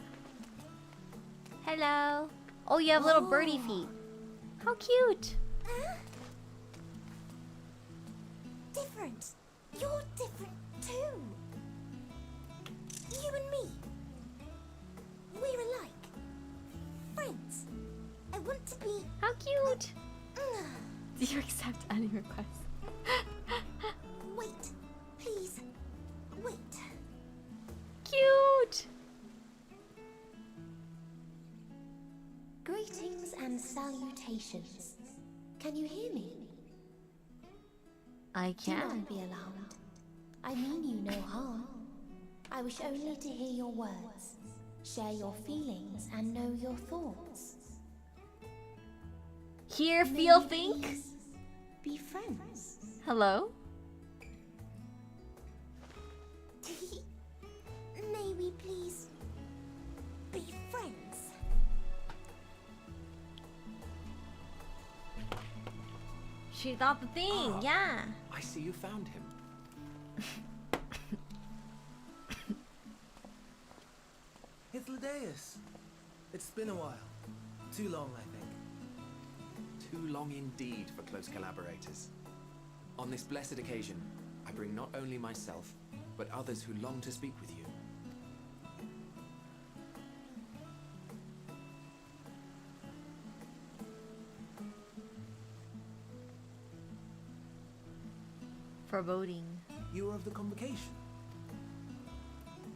Hello. Oh, you have little birdie feet. How cute. Different. You're different too. You and me. We're alike. Friends. I want to be... How cute. Do you accept any requests? Wait. Please. Wait. Cute. Greetings and salutations. Can you hear me? I Do can. not be alarmed. I mean you no harm. I wish only to hear your words, share your feelings, and know your thoughts. Hear, feel, think? Be friends. Hello? May we please be friends? She thought the thing, yeah. I see you found him. Hythlodaeus. It's been a while. Too long, I think. Too long indeed for close collaborators. On this blessed occasion, I bring not only myself, but others who long to speak with you. Foreboding. You are of the convocation.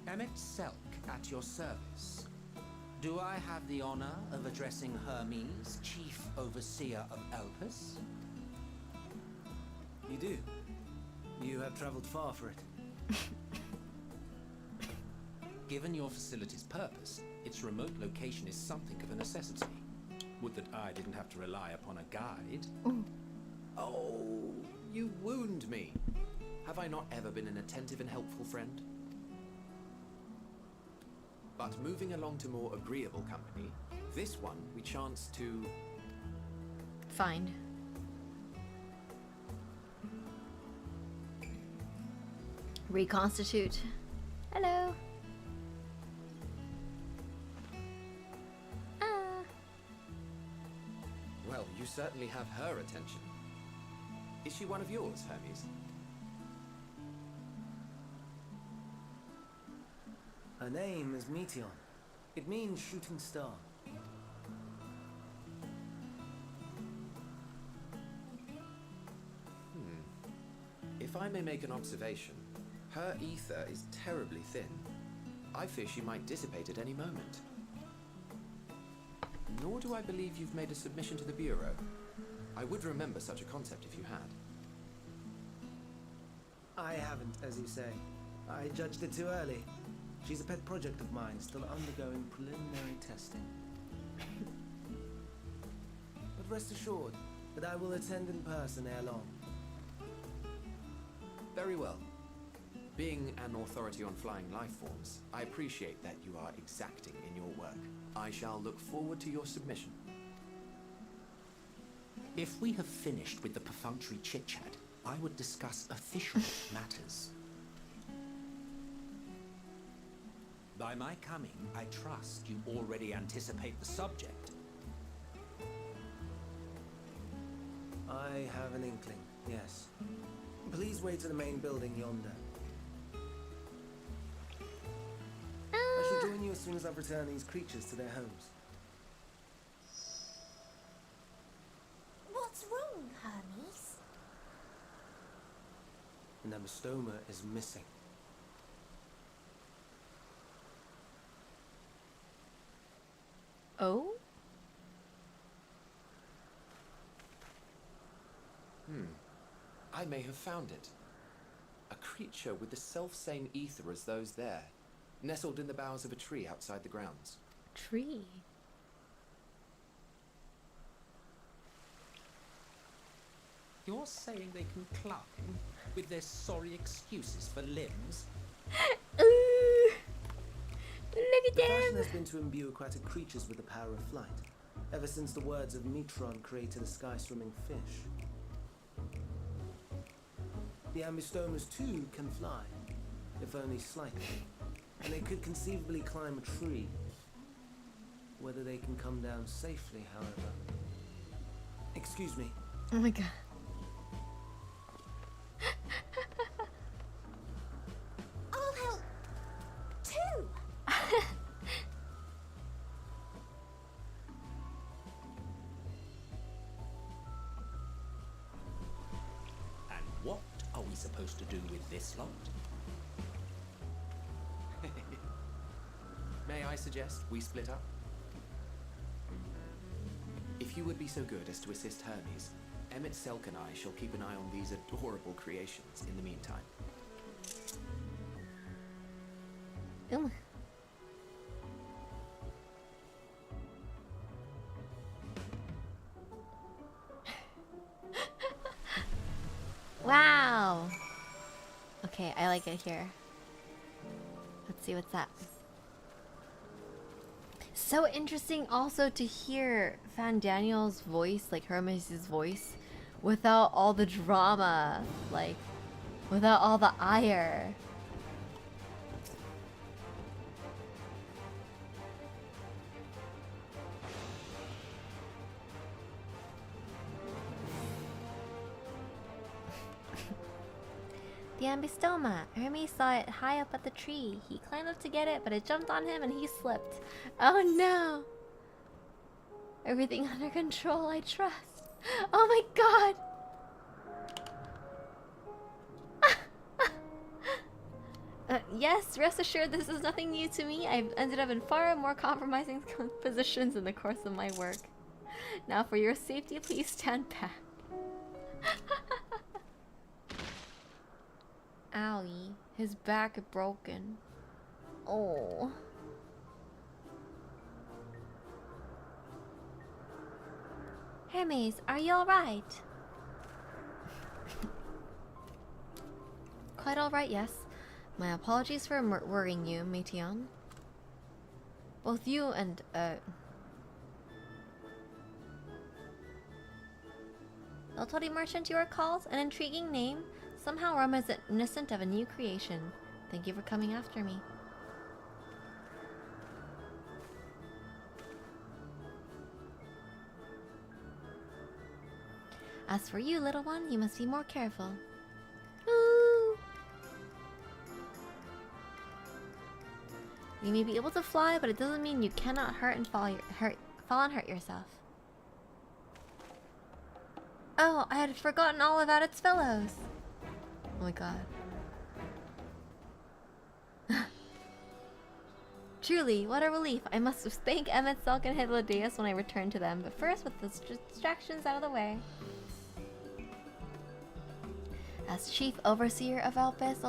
Emmet Selk at your service. Do I have the honor of addressing Hermes, Chief Overseer of Elpis? You do. You have traveled far for it. Given your facility's purpose, its remote location is something of a necessity. Would that I didn't have to rely upon a guide. Oh, you wound me. Have I not ever been an attentive and helpful friend? But moving along to more agreeable company, this one we chance to... Find. Reconstitute. Hello. Well, you certainly have her attention. Is she one of yours, Hermes? Her name is Meteon. It means shooting star. If I may make an observation, her ether is terribly thin. I fear she might dissipate at any moment. Nor do I believe you've made a submission to the Bureau. I would remember such a concept if you had. I haven't, as you say. I judged it too early. She's a pet project of mine, still undergoing preliminary testing. But rest assured that I will attend in person ere long. Very well. Being an authority on flying life forms, I appreciate that you are exacting in your work. I shall look forward to your submission. If we have finished with the perfunctory chit-chat, I would discuss official matters. By my coming, I trust you already anticipate the subject. I have an inkling, yes. Please wait to the main building yonder. I shall join you as soon as I've returned these creatures to their homes. What's wrong, Hermes? An amistoma is missing. Oh? I may have found it. A creature with the self-same ether as those there, nestled in the boughs of a tree outside the grounds. Tree? You're saying they can climb with their sorry excuses for limbs? Ooh. Look at The fashion them! has been to imbue aquatic creatures with the power of flight, ever since the words of Metron created a sky-swimming fish. The Ambistomas too can fly, if only slightly, and they could conceivably climb a tree. Whether they can come down safely, however. Excuse me. Oh my god. I'll help too. And what are we supposed to do with this lot? May I suggest we split up? If you would be so good as to assist Hermes, Emmet Selk and I shall keep an eye on these adorable creations in the meantime. Ooh. Okay, I like it here. Let's see what's up. So interesting also to hear Fan Daniel's voice, like Hermes' voice, without all the drama, like without all the ire. The ambystoma. Hermes saw it high up at the tree. He climbed up to get it, but it jumped on him and he slipped. Oh no! Everything under control, I trust. Oh my god! Yes, rest assured this is nothing new to me. I've ended up in far more compromising positions in the course of my work. Now for your safety, please stand back. Owie, his back broken. Oh. Hermes, are you alright? Quite alright, yes. My apologies for worrying you, Métion. Both you and, Lotori Merchant you are called? An intriguing name. Somehow Roma is innocent of a new creation. Thank you for coming after me. As for you, little one, you must be more careful. Ooh. You may be able to fly, but it doesn't mean you cannot fall and hurt yourself. Oh, I had forgotten all about its fellows. Oh my god. Truly, what a relief. I must thank Emmet, Salk, and Hyplodeus when I return to them, but first with the distractions out of the way. As Chief Overseer of Elpis,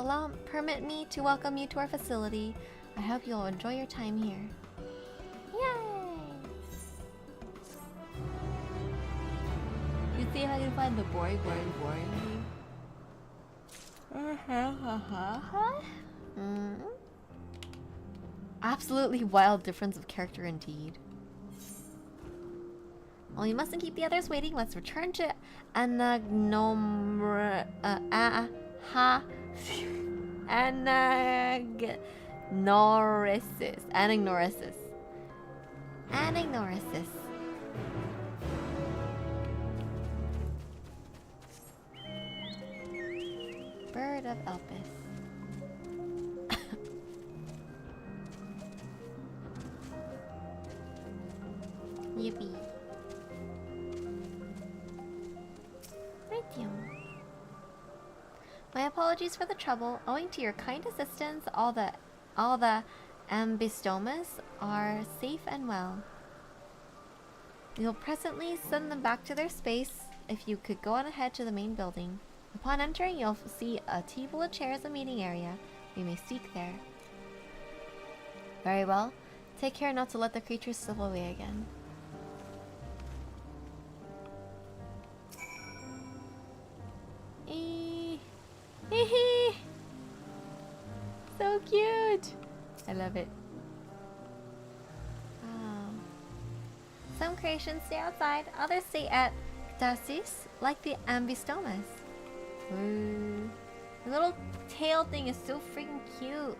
permit me to welcome you to our facility. I hope you'll enjoy your time here. Yay! You see if I can find the boring name. Absolutely wild difference of character indeed. Well, you mustn't keep the others waiting. Let's return to Anagnorisis. Bird of Elpis. Yippee. Right. My apologies for the trouble. Owing to your kind assistance, all the ambystomas are safe and well. You'll presently send them back to their space. If you could go on ahead to the main building. Upon entering, you'll see a table of chairs, a meeting area. We may speak there. Very well. Take care not to let the creatures slip away again. So cute! I love it. Some creations stay outside, others stay at Ctasis, like the ambystomas. Ooh. The little tail thing is so freaking cute.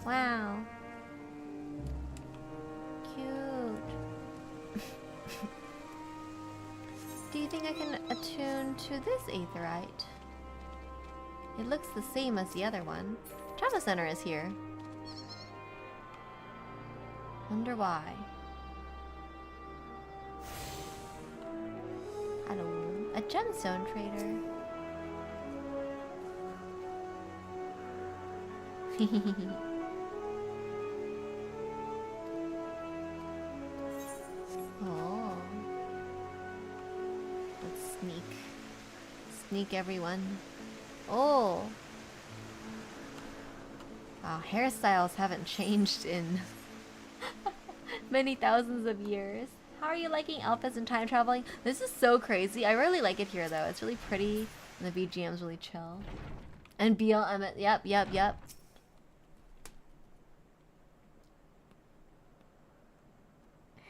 Wow. Cute. Do you think I can attune to this aetherite? It looks the same as the other one. Trauma Center is here. Wonder why. Hello. A gemstone trader. Oh. Let's sneak. Sneak everyone. Oh. Wow, hairstyles haven't changed in many thousands of years. How are you liking Elpis and time traveling? This is so crazy. I really like it here though. It's really pretty and the BGM's really chill. And Beal Emmett. Yep.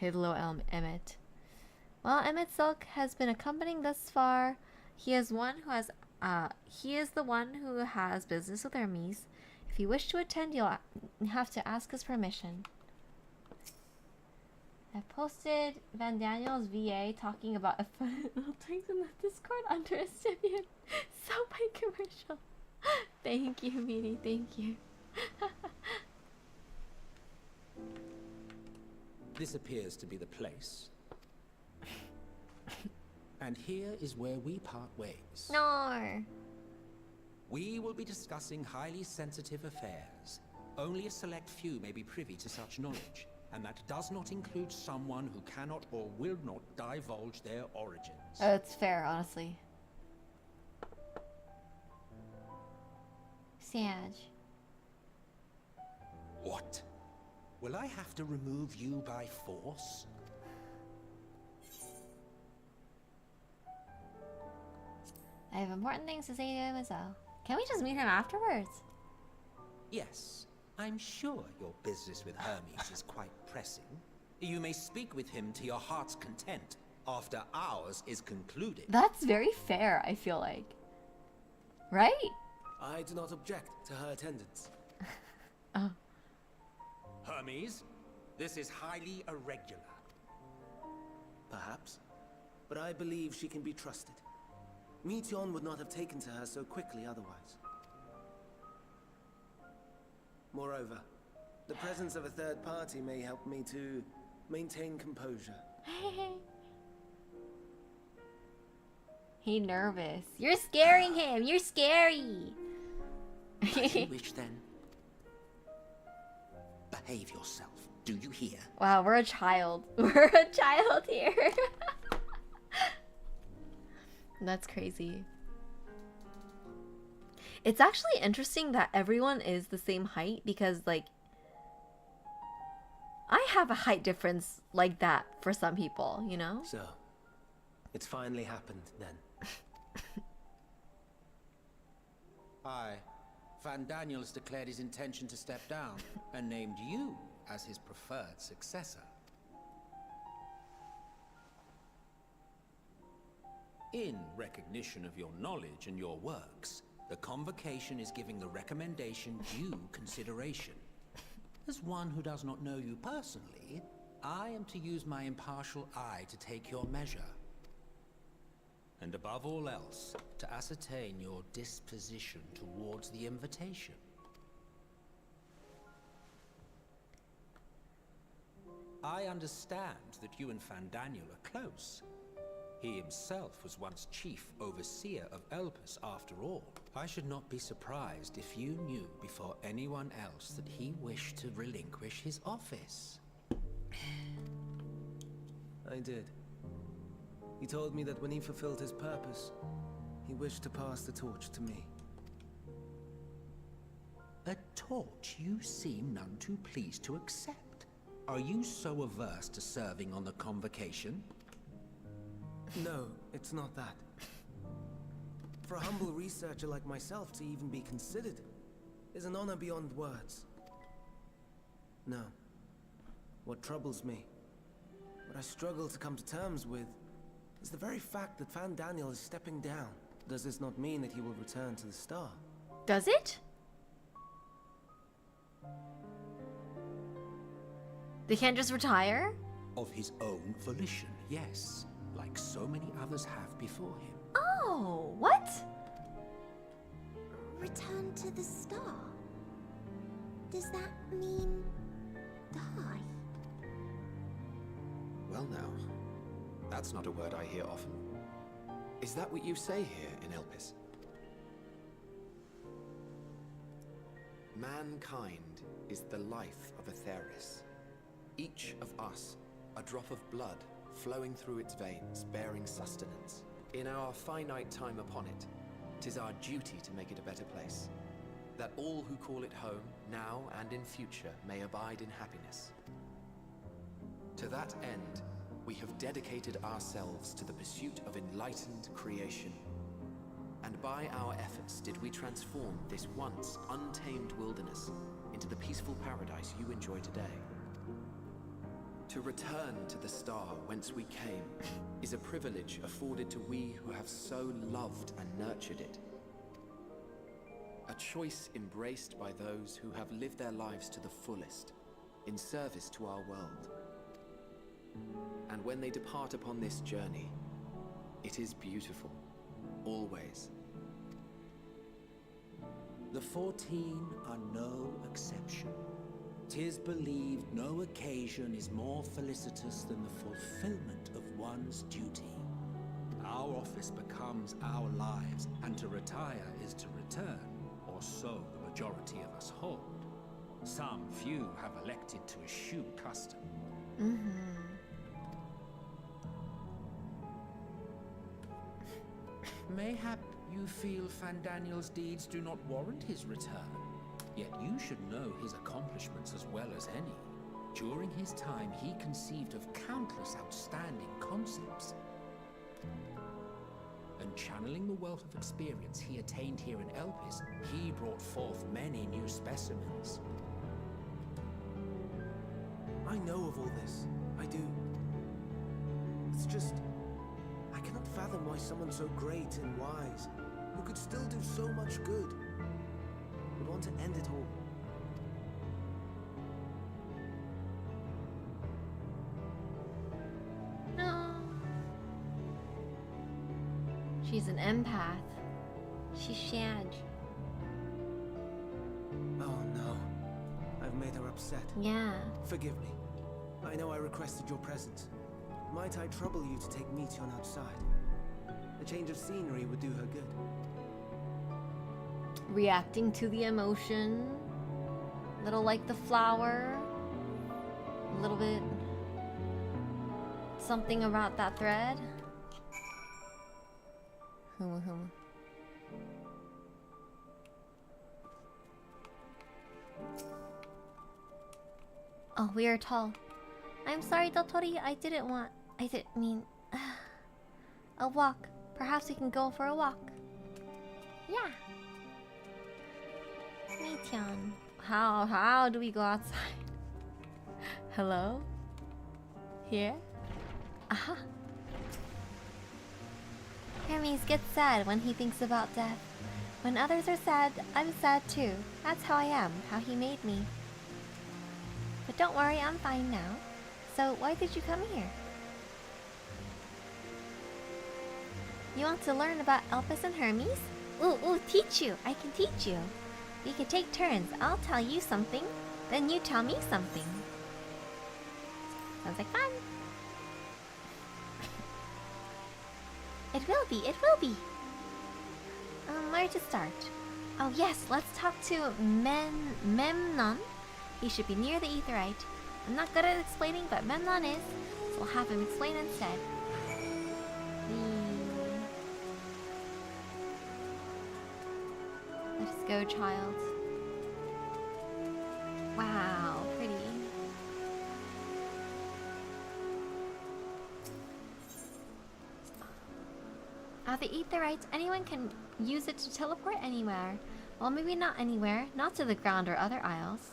Hidlo Emmett. Well, Emmett Silk has been accompanying thus far. He is the one who has business with Hermes. If you wish to attend, you'll have to ask his permission. I posted Van Daniel's VA talking about little things in the Discord under a Simeon Subway commercial. Thank you, Meanie. Thank you. This appears to be the place. And here is where we part ways. No. We will be discussing highly sensitive affairs. Only a select few may be privy to such knowledge, and that does not include someone who cannot or will not divulge their origins. Oh, it's fair, honestly. Sag. What? Will I have to remove you by force? I have important things to say to him as well. Can we just meet him afterwards? Yes, I'm sure your business with Hermes is quite pressing. You may speak with him to your heart's content after ours is concluded. That's very fair, I feel like. Right? I do not object to her attendance. Oh. Hermes, this is highly irregular. Perhaps, but I believe she can be trusted. Meteon would not have taken to her so quickly otherwise. Moreover, the presence of a third party may help me to maintain composure. He nervous. You're scaring him. You're scary. As you wish then. Behave yourself. Do you hear? Wow, we're a child. We're a child here. That's crazy. It's actually interesting that everyone is the same height because, like, I have a height difference like that for some people, you know? So, it's finally happened then. Aye. Van Daniel has declared his intention to step down and named you as his preferred successor. In recognition of your knowledge and your works, the convocation is giving the recommendation due consideration. As one who does not know you personally, I am to use my impartial eye to take your measure. And above all else, to ascertain your disposition towards the invitation. I understand that you and Van Daniel are close. He himself was once chief overseer of Elpis after all. I should not be surprised if you knew before anyone else that he wished to relinquish his office. I did. He told me that when he fulfilled his purpose, he wished to pass the torch to me. A torch you seem none too pleased to accept. Are you so averse to serving on the convocation? No, it's not that. For a humble researcher like myself to even be considered is an honor beyond words. No. What troubles me, what I struggle to come to terms with, is the very fact that Van Daniel is stepping down. Does this not mean that he will return to the Star? Does it? They can't just retire? Of his own volition, yes. Like so many others have before him. Oh, what? Return to the Star? Does that mean die? Well now, that's not a word I hear often. Is that what you say here in Elpis? Mankind is the life of Atheris. Each of us, a drop of blood flowing through its veins, bearing sustenance. In our finite time upon it, 'tis our duty to make it a better place, that all who call it home, now and in future, may abide in happiness. To that end, we have dedicated ourselves to the pursuit of enlightened creation. And and by our efforts did we transform this once untamed wilderness into the peaceful paradise you enjoy today. To return to the star whence we came is a privilege afforded to we who have so loved and nurtured it. A choice embraced by those who have lived their lives to the fullest, in service to our world. And when they depart upon this journey, it is beautiful, always. The 14 are no exception. 'Tis believed no occasion is more felicitous than the fulfillment of one's duty. Our office becomes our lives, and to retire is to return, or so the majority of us hold. Some few have elected to eschew custom. Mayhap you feel Fandaniel's deeds do not warrant his return. Yet you should know his accomplishments as well as any. During his time, he conceived of countless outstanding concepts. And channeling the wealth of experience he attained here in Elpis, he brought forth many new specimens. I know of all this. I do. It's just... I cannot fathom why someone so great and wise, who could still do so much good, would want to end it all. No. She's an empath. She's Shad. Oh no. I've made her upset. Yeah. Forgive me. I know I requested your presence. Might I trouble you to take Meteon outside? A change of scenery would do her good. Reacting to the emotion. Little like the flower. A little bit something about that thread. Huma huma. Oh, we are tall. I'm sorry, Dotori. I didn't mean... a walk. Perhaps we can go for a walk. Yeah. Meteon. How do we go outside? Hello? Here? Aha. Hermes gets sad when he thinks about death. When others are sad, I'm sad too. That's how I am, how he made me. But don't worry, I'm fine now. So, why did you come here? You want to learn about Elpis and Hermes? Ooh, teach you! I can teach you! We can take turns. I'll tell you something, then you tell me something. Sounds like fun! It will be! Where to start? Oh yes, let's talk to Memnon. He should be near the Aetheryte. I'm not good at explaining, but Memnon is, so I'll have him explain instead. Let's go, child. Wow, pretty. At the Aetheryte, anyone can use it to teleport anywhere. Well, maybe not anywhere, not to the ground or other isles.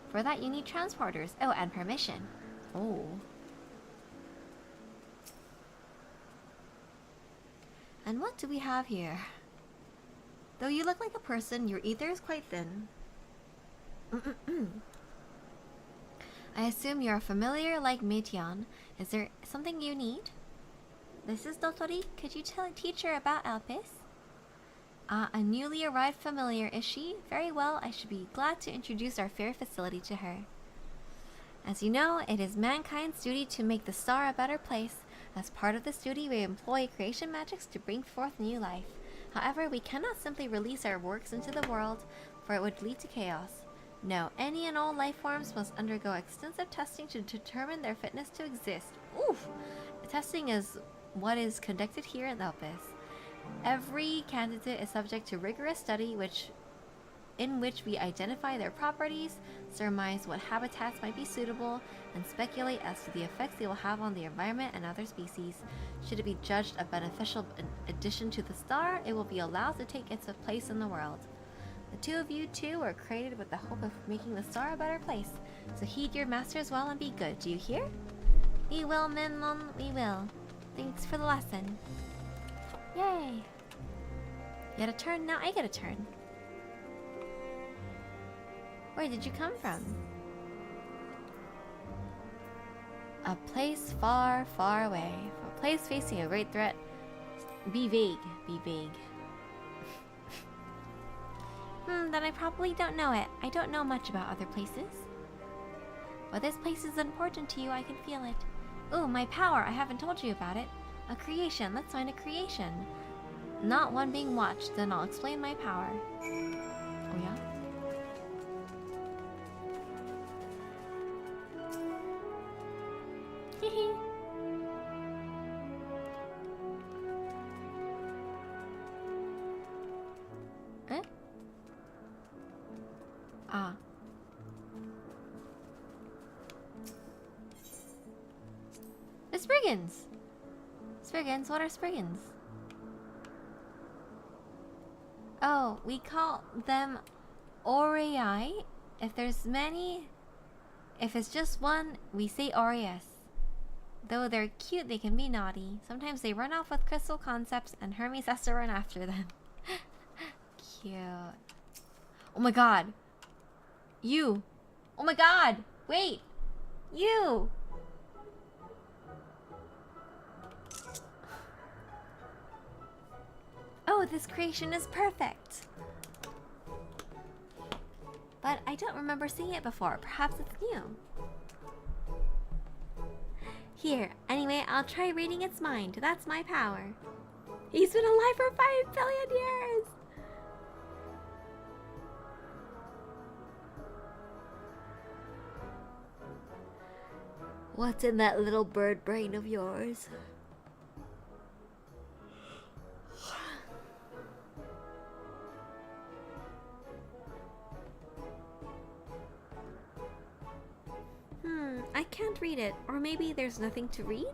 For that, you need transporters. Oh, and permission. Oh. And what do we have here? Though you look like a person, your ether is quite thin. I assume you're a familiar like Meteon. Is there something you need? This is Dotori. Could you teach her about Elpis? A newly arrived familiar, is she? Very well, I should be glad to introduce our fair facility to her. As you know, it is mankind's duty to make the star a better place. As part of this duty, we employ creation magics to bring forth new life. However, we cannot simply release our works into the world, for it would lead to chaos. No, any and all life forms must undergo extensive testing to determine their fitness to exist. Oof! Testing is what is conducted here in Elpis. Every candidate is subject to rigorous study, which in which we identify their properties, surmise what habitats might be suitable, and speculate as to the effects they will have on the environment and other species. Should it be judged a beneficial addition to the star, it will be allowed to take its place in the world. The two of you two were created with the hope of making the star a better place, so heed your masters well and be good. Do you hear? We will, Minlon, we will. Thanks for the lesson. Yay! You had a turn, now I get a turn. Where did you come from? A place far, far away. A place facing a great threat. Be vague, be vague. Then I probably don't know it. I don't know much about other places. But this place is important to you, I can feel it. Ooh, my power, I haven't told you about it. A creation, let's find a creation. Not one being watched, then I'll explain my power. Oh yeah? Hehe. Eh? Ah. The Spriggans! Spriggans? What are Spriggans? Oh, we call them Orei. If there's many, if it's just one, we say Aureus. Though they're cute, they can be naughty. Sometimes they run off with crystal concepts and Hermes has to run after them. Cute. Oh my god. You. Oh my god. Wait. You. Oh, this creation is perfect. But I don't remember seeing it before. Perhaps it's new. Here, anyway, I'll try reading its mind. That's my power. He's been alive for 5 billion years! What's in that little bird brain of yours? I can't read it. Or maybe there's nothing to read?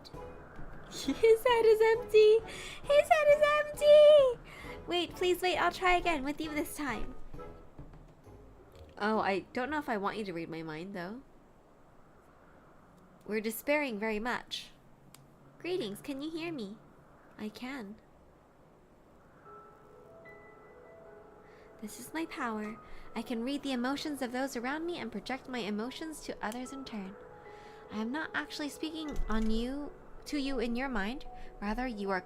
His head is empty! His head is empty! Wait, please wait. I'll try again with you this time. Oh, I don't know if I want you to read my mind, though. We're despairing very much. Greetings, can you hear me? I can. This is my power. I can read the emotions of those around me and project my emotions to others in turn. I am not actually speaking to you in your mind. Rather, you are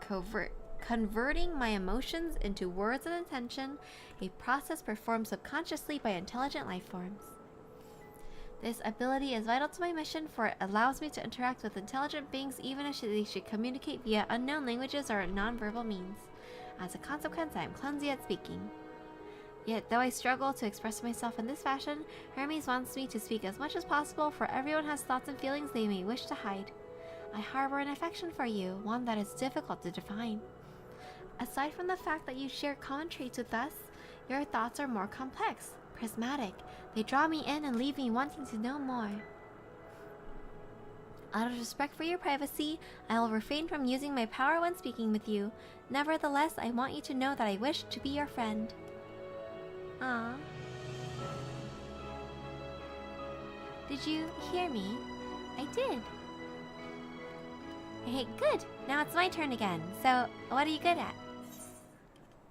converting my emotions into words and intention, a process performed subconsciously by intelligent life forms. This ability is vital to my mission, for it allows me to interact with intelligent beings even if they should communicate via unknown languages or nonverbal means. As a consequence, I am clumsy at speaking. Yet, though I struggle to express myself in this fashion, Hermes wants me to speak as much as possible, for everyone has thoughts and feelings they may wish to hide. I harbor an affection for you, one that is difficult to define. Aside from the fact that you share common traits with us, your thoughts are more complex, prismatic. They draw me in and leave me wanting to know more. Out of respect for your privacy, I will refrain from using my power when speaking with you. Nevertheless, I want you to know that I wish to be your friend. Aww. Did you hear me? I did. Hey, good. Now it's my turn again. So, what are you good at?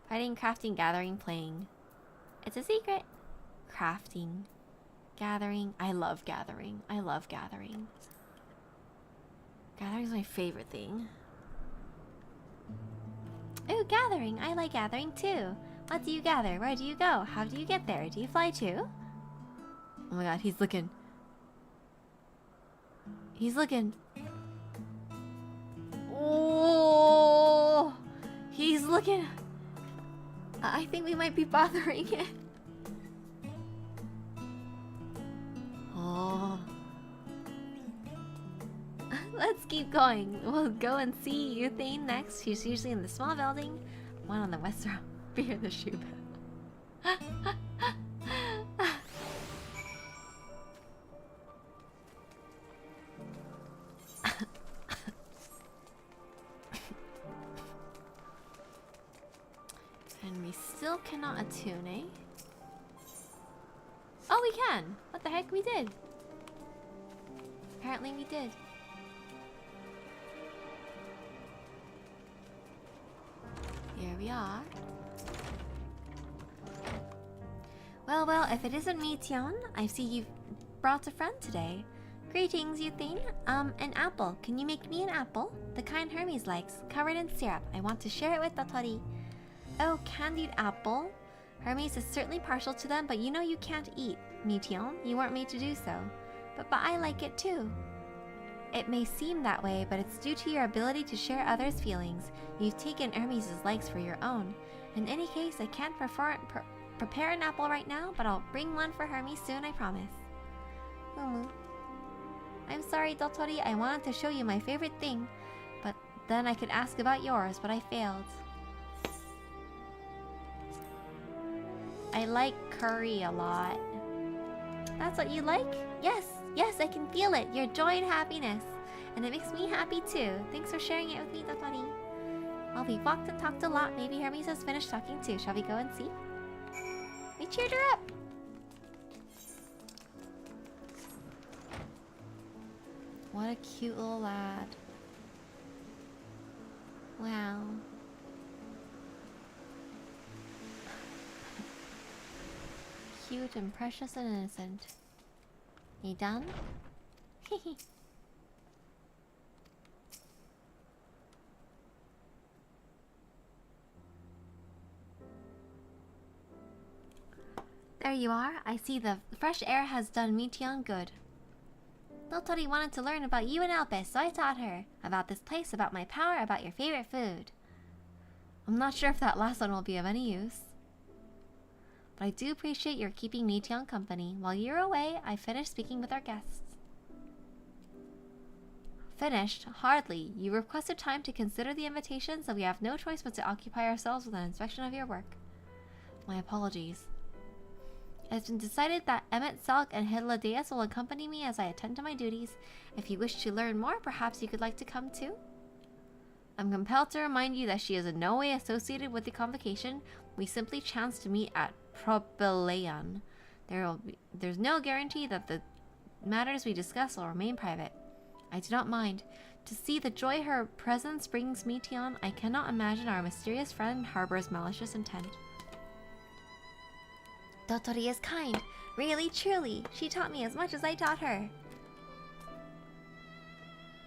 Fighting, crafting, gathering, playing. It's a secret. Crafting. Gathering. I love gathering. I love gathering. Gathering's my favorite thing. Ooh, gathering. I like gathering too. What do you gather? Where do you go? How do you get there? Do you fly too? Oh my god, he's looking. He's looking. Oh, he's looking. I think we might be bothering it. Oh. Let's keep going. We'll go and see Euthane next. She's usually in the small building. One on the west row. Fear the shoe bell. cannot attune, eh? Oh, we can! What the heck? We did! Apparently we did. Here we are. Well, if it isn't me, Tian, I see you've brought a friend today. Greetings, Euthane. An apple. Can you make me an apple? The kind Hermes likes, covered in syrup. I want to share it with Dotori. Oh, candied apple. Hermes is certainly partial to them, but you know you can't eat, Tian. You weren't made to do so. But I like it too. It may seem that way, but it's due to your ability to share others' feelings. You've taken Hermes' likes for your own. In any case, I can't prepare an apple right now, but I'll bring one for Hermes soon, I promise. I'm sorry, Dotori, I wanted to show you my favorite thing, but then I could ask about yours, but I failed. I like curry a lot. That's what you like? Yes, I can feel it, your joy and happiness. And it makes me happy too. Thanks for sharing it with me, Dotori. Well, we walked and talked a lot. Maybe Hermes has finished talking too. Shall we go and see? We cheered her up. What a cute little lad. Wow. Cute and precious and innocent. You done? There you are. I see the fresh air has done Tian good. Dotori wanted to learn about you and Alpes, so I taught her. About this place, about my power, about your favorite food. I'm not sure if that last one will be of any use. But I do appreciate your keeping Tian company. While you're away, I finished speaking with our guests. Finished? Hardly. You requested time to consider the invitation, so we have no choice but to occupy ourselves with an inspection of your work. My apologies. It has been decided that Emmett Salk and Hyladeus will accompany me as I attend to my duties. If you wish to learn more, perhaps you could like to come too? I'm compelled to remind you that she is in no way associated with the convocation. We simply chanced to meet at Probeleon. There's no guarantee that the matters we discuss will remain private. I do not mind. To see the joy her presence brings me, Tian, I cannot imagine our mysterious friend harbors malicious intent. Dotori is kind. Really, truly. She taught me as much as I taught her.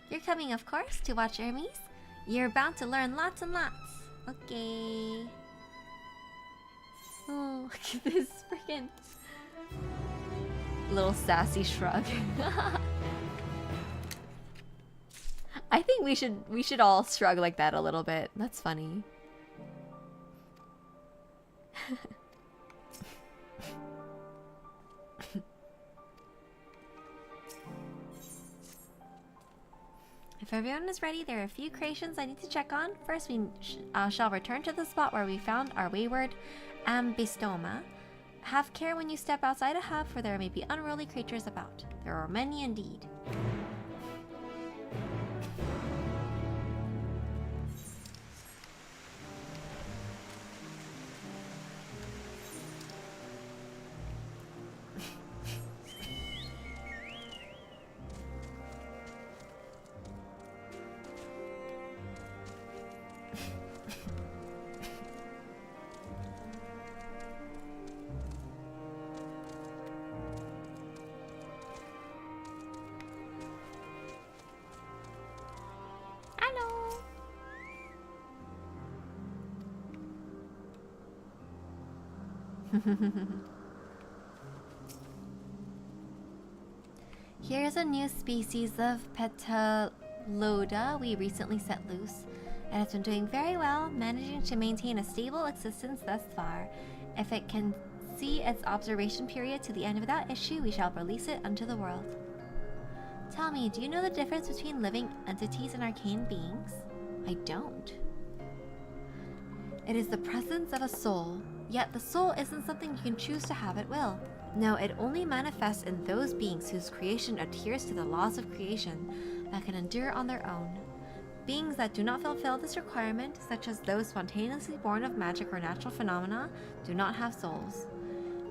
You're coming, of course, to watch Hermes? You're bound to learn lots and lots. Okay. Oh, look at this freaking little sassy shrug. I think we should all shrug like that a little bit. That's funny. If everyone is ready, there are a few creations I need to check on. First, we shall return to the spot where we found our wayward Ambystoma. Have care when you step outside a hub, for there may be unruly creatures about. There are many indeed. Here's a new species of Petaloda we recently set loose. It has been doing very well, managing to maintain a stable existence thus far. If it can see its observation period to the end without issue, we shall release it unto the world. Tell me, do you know the difference between living entities and arcane beings? I don't. It is the presence of a soul. Yet the soul isn't something you can choose to have at will. No, it only manifests in those beings whose creation adheres to the laws of creation that can endure on their own. beings that do not fulfill this requirement, such as those spontaneously born of magic or natural phenomena, do not have souls.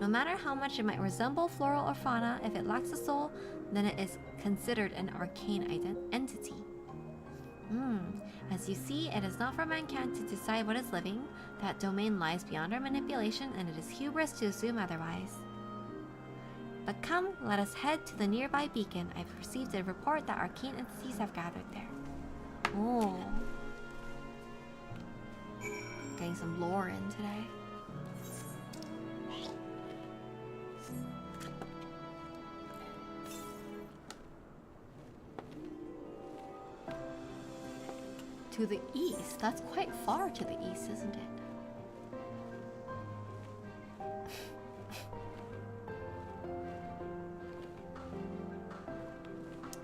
No matter how much it might resemble flora or fauna, if it lacks a soul, then it is considered an arcane entity. As you see, it is not for mankind to decide what is living. That domain lies beyond our manipulation, and it is hubris to assume otherwise. But come, let us head to the nearby beacon. I've received a report that arcane entities have gathered there. Oh. Getting some lore in today. To the east? That's quite far to the east, isn't it?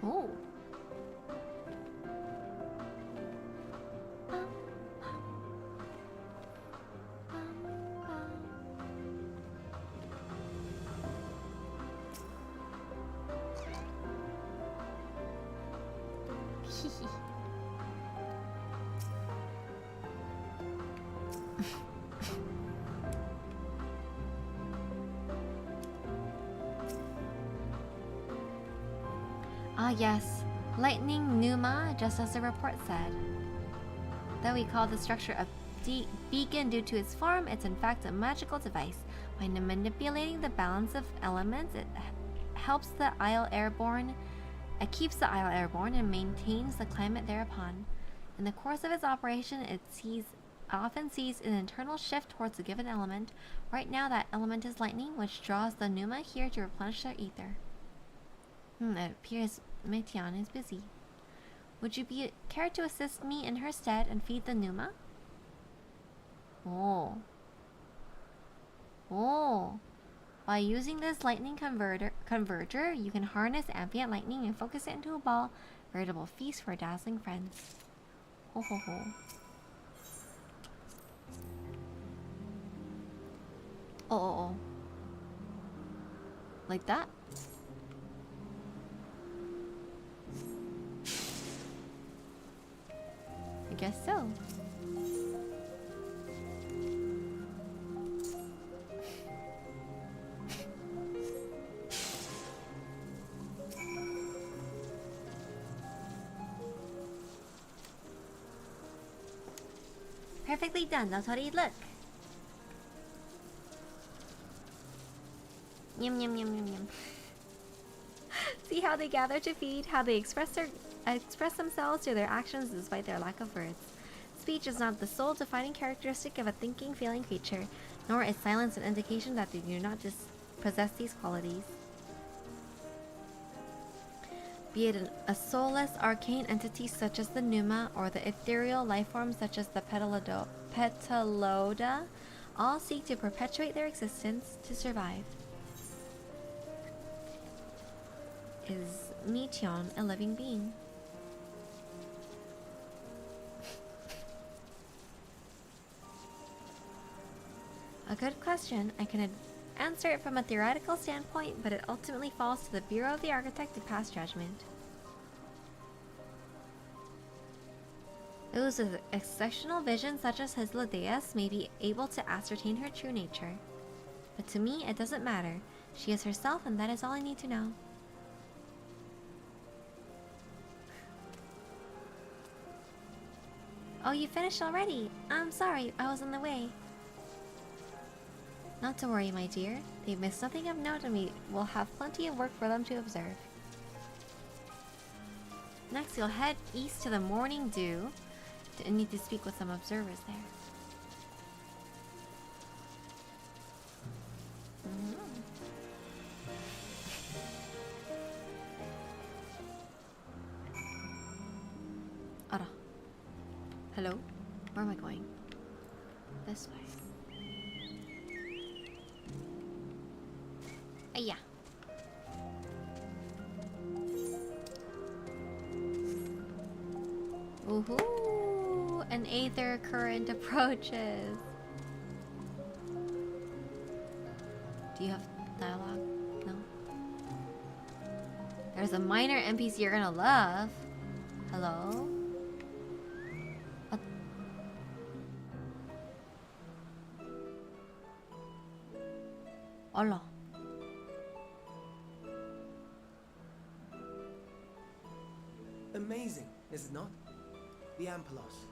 Oh. Ah yes, lightning pneuma, just as the report said. Though we call the structure a beacon due to its form, it's in fact a magical device. By manipulating the balance of elements, it helps the Isle airborne. It keeps the Isle airborne and maintains the climate thereupon. In the course of its operation, it often sees an internal shift towards a given element. Right now, that element is lightning, which draws the pneuma here to replenish their ether. It appears Meitian is busy. Would you care to assist me in her stead and feed the pneuma? Oh. By using this lightning converter, you can harness ambient lightning and focus it into a ball. Veritable feast for dazzling friends. Ho ho ho. Oh. Like that? I guess so. Perfectly done. That's how they look. Yum yum yum yum yum. See how they gather to feed, how they express themselves through their actions despite their lack of words. Speech is not the sole defining characteristic of a thinking, feeling creature, nor is silence an indication that they do not just possess these qualities. Be it a soulless arcane entity such as the pneuma, or the ethereal lifeforms such as the petaloda, all seek to perpetuate their existence to survive. Is Meitian a living being? A good question. I can answer it from a theoretical standpoint, but it ultimately falls to the Bureau of the Architect to pass judgment. Those with exceptional vision such as his Ladeus may be able to ascertain her true nature. But to me, it doesn't matter. She is herself, and that is all I need to know. Oh, you finished already? I'm sorry, I was in the way. Not to worry, my dear. They've missed nothing of note, and we will have plenty of work for them to observe. Next, you'll head east to the Morning Dew. I need to speak with some observers there. Ara. Hello? Where am I going? This way. Yeah. Woohoo! An aether current approaches. Do you have dialogue? No? There's a minor NPC you're gonna love. Hello? Allah. Amazing, is it not? The Ampelos,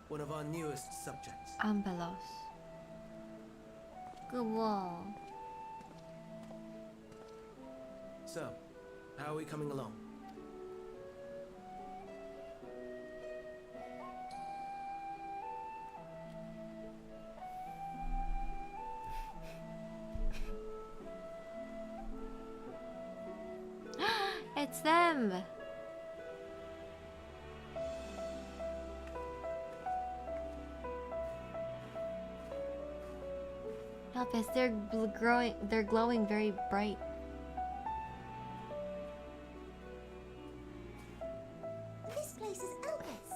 one of our newest subjects. Ampelos. Good wall. So, how are we coming along? It's them. Help us, they're growing, they're glowing very bright. This place is Elpis.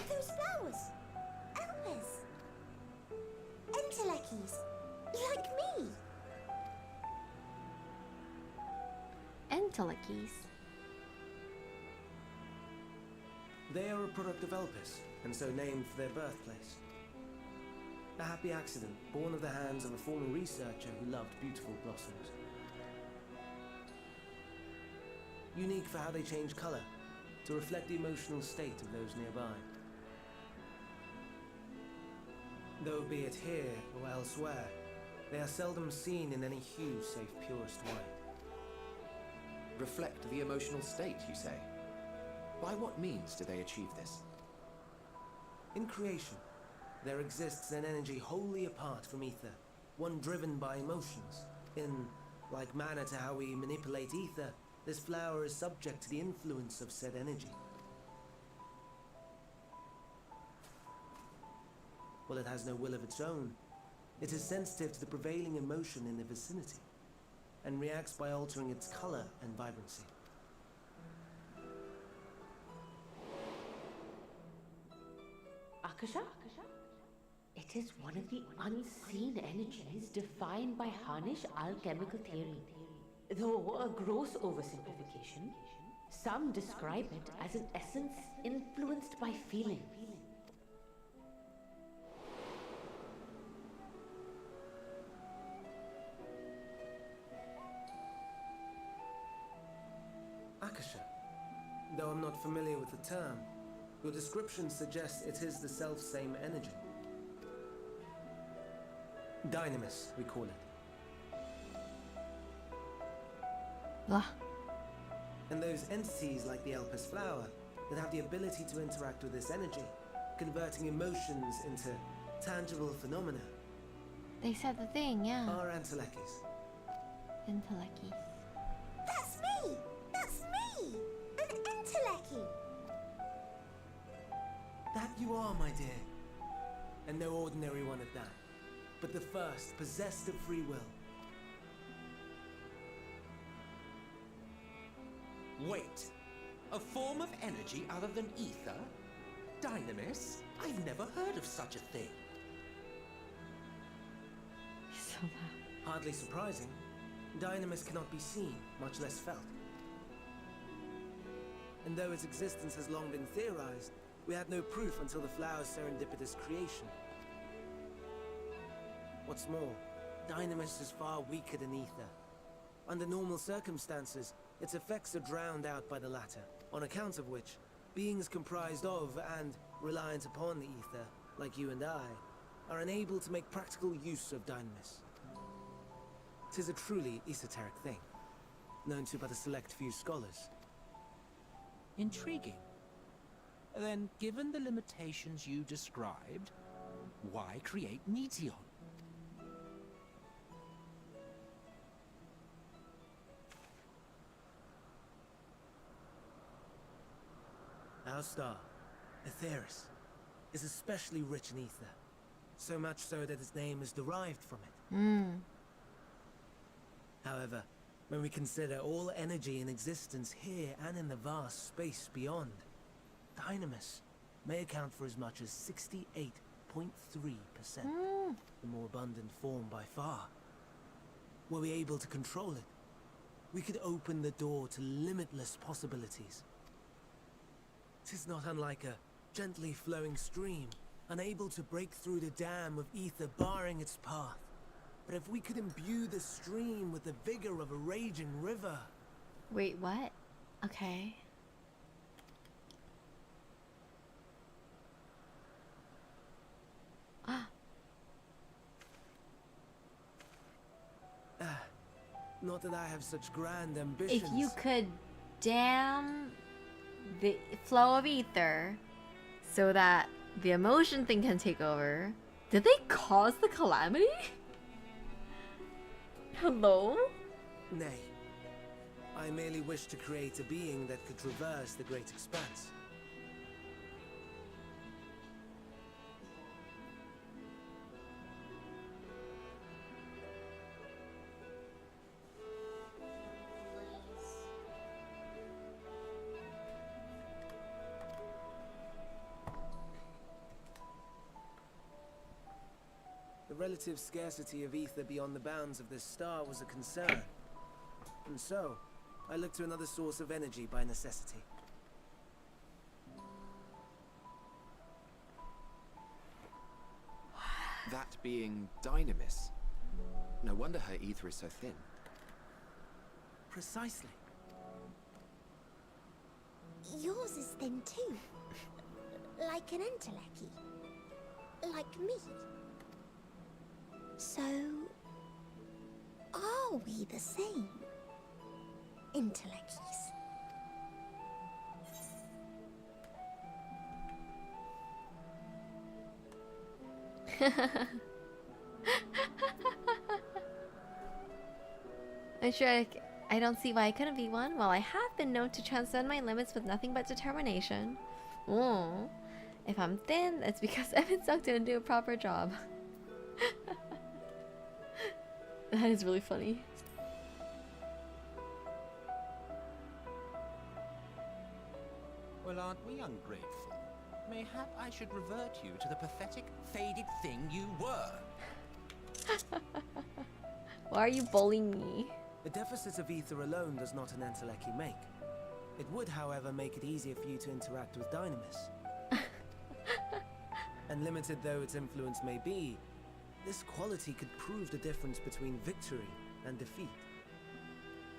Those flowers. Elpis. Entelekis. Like me. Entelekis. They are a product of Elpis, and so named for their birthplace. A happy accident, born of the hands of a former researcher who loved beautiful blossoms. Unique for how they change color, to reflect the emotional state of those nearby. Though be it here or elsewhere, they are seldom seen in any hue save purest white. Reflect the emotional state, you say? By what means do they achieve this? In creation, there exists an energy wholly apart from ether, one driven by emotions. In like manner to how we manipulate ether, this flower is subject to the influence of said energy. Well, it has no will of its own. It is sensitive to the prevailing emotion in the vicinity, and reacts by altering its color and vibrancy. Akasha? It is one of the unseen energies defined by Harnish alchemical theory. Though a gross oversimplification, some describe it as an essence influenced by feeling. Akasha. Though I'm not familiar with the term, your description suggests it is the self-same energy. Dynamis, we call it. Blah. And those entities like the Elpis flower that have the ability to interact with this energy, converting emotions into tangible phenomena. They said the thing, yeah. Are Entelekis. Entelekis. That's me! That's me! An Enteleki! That you are, my dear. And no ordinary one at that, but the first possessed of free will. Wait, a form of energy other than ether? Dynamis? I've never heard of such a thing. So loud. Hardly surprising. Dynamis cannot be seen, much less felt. And though its existence has long been theorized, we had no proof until the flower's serendipitous creation. What's more, Dynamis is far weaker than ether. Under normal circumstances, its effects are drowned out by the latter, on account of which, beings comprised of and reliant upon the ether, like you and I, are unable to make practical use of Dynamis. 'Tis a truly esoteric thing, known to but a select few scholars. Intriguing. Then, given the limitations you described, why create Netion? Our star, Aetheris, is especially rich in ether, so much so that its name is derived from it. However, when we consider all energy in existence here and in the vast space beyond, Dynamis may account for as much as 68.3%, the more abundant form by far. Were we able to control it, we could open the door to limitless possibilities. 'Tis not unlike a gently flowing stream, unable to break through the dam of ether barring its path. But if we could imbue the stream with the vigor of a raging river... Wait, what? Okay. Not that I have such grand ambitions. If you could dam the flow of ether so that the emotion thing can take over, did they cause the calamity? Hello? Nay. I merely wish to create a being that could traverse the great expanse. The relative scarcity of ether beyond the bounds of this star was a concern. And so, I looked to another source of energy by necessity. That being Dynamis. No wonder her ether is so thin. Precisely. Yours is thin too. Like an enteleki. Like me. So, are we the same? Intelekis. I'm sure I don't see why I couldn't be one. Well, I have been known to transcend my limits with nothing but determination. Oh, if I'm thin, it's because Evan Suck didn't do a proper job. That is really funny. Well, aren't we ungrateful? Mayhap I should revert you to the pathetic, faded thing you were. Why are you bullying me? The deficit of ether alone does not an enteleki make. It would, however, make it easier for you to interact with Dynamis. And limited though its influence may be, this quality could prove the difference between victory and defeat.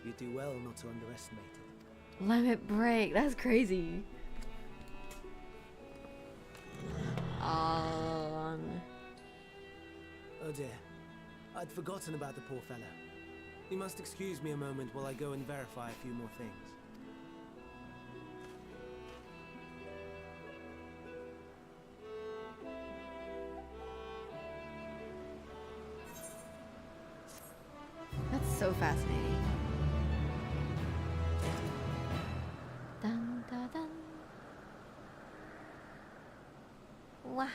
You do well not to underestimate it. Limit break. That's crazy. Oh dear. I'd forgotten about the poor fellow. You must excuse me a moment while I go and verify a few more things. That's so fascinating. Dun, dun, dun. Wow.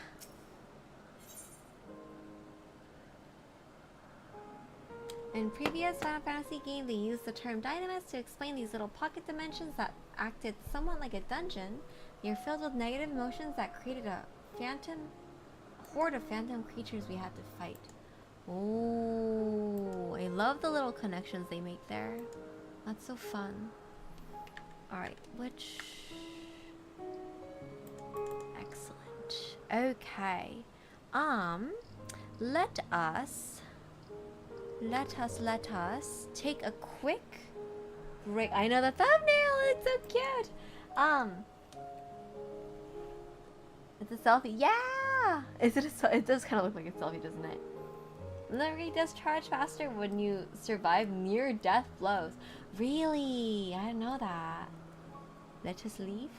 In previous Final Fantasy game, they used the term Dynamis to explain these little pocket dimensions that acted somewhat like a dungeon. They are filled with negative emotions that created a horde of phantom creatures we had to fight. Oh, I love the little connections they make there. That's so fun. Alright, which... Excellent. Okay. Let us take a quick break. I know the thumbnail, it's so cute. It's a selfie. Yeah! Is it it does kind of look like a selfie, doesn't it? Memory does charge faster when you survive near-death blows. Really? I didn't know that. Let us leave?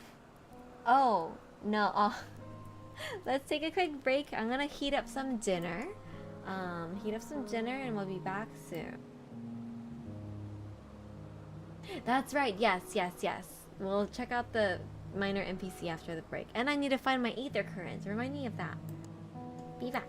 Oh, no. Oh. Let's take a quick break. I'm gonna heat up some dinner. And we'll be back soon. That's right. Yes. We'll check out the minor NPC after the break. And I need to find my ether currents. Remind me of that. Be back.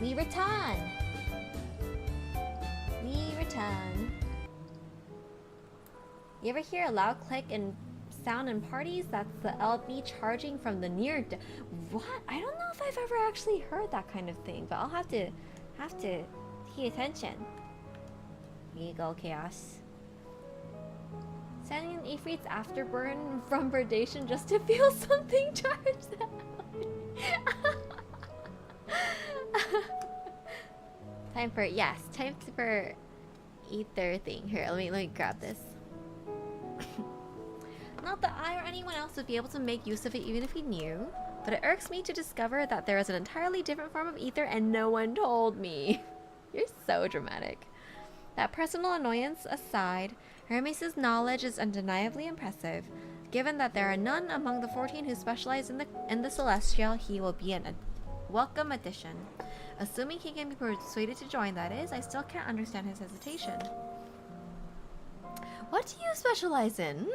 We return. We return. You ever hear a loud click and sound in parties? That's the LB charging from the near. What? I don't know if I've ever actually heard that kind of thing, but I'll have to pay attention. Here you go, Chaos. Sending an Ifrit's afterburn from predation just to feel something charged Time for ether thing. Here, let me grab this. Not that I or anyone else would be able to make use of it even if we knew, but it irks me to discover that there is an entirely different form of ether and no one told me. You're so dramatic. That personal annoyance aside, Hermes' knowledge is undeniably impressive. Given that there are none among the 14 who specialize in the Celestial, he will be a welcome addition. Assuming he can be persuaded to join, that is, I still can't understand his hesitation. What do you specialize in?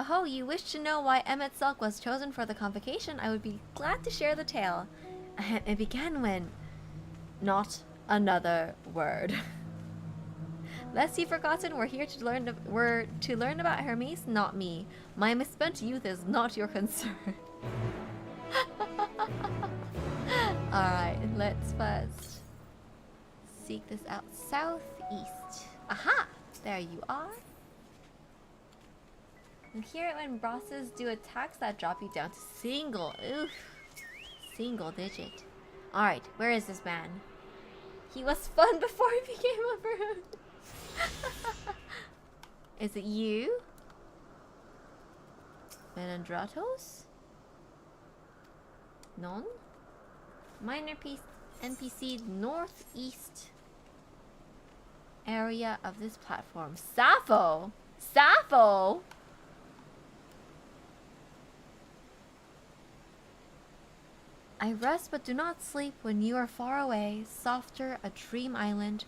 Oh, you wish to know why Emmet Silk was chosen for the convocation? I would be glad to share the tale. It began when... Not another word. Lest you've forgotten, we're here to learn about Hermes, not me. My misspent youth is not your concern. Alright, let's first seek this out. Southeast. Aha! There you are. And hear it when bosses do attacks that drop you down to single. Oof. Single digit. Alright, where is this man? He was fun before he became a brute. Is it you? Menandratos? None? Minor NPC northeast area of this platform. Sappho! Sappho! I rest but do not sleep when you are far away, softer a dream island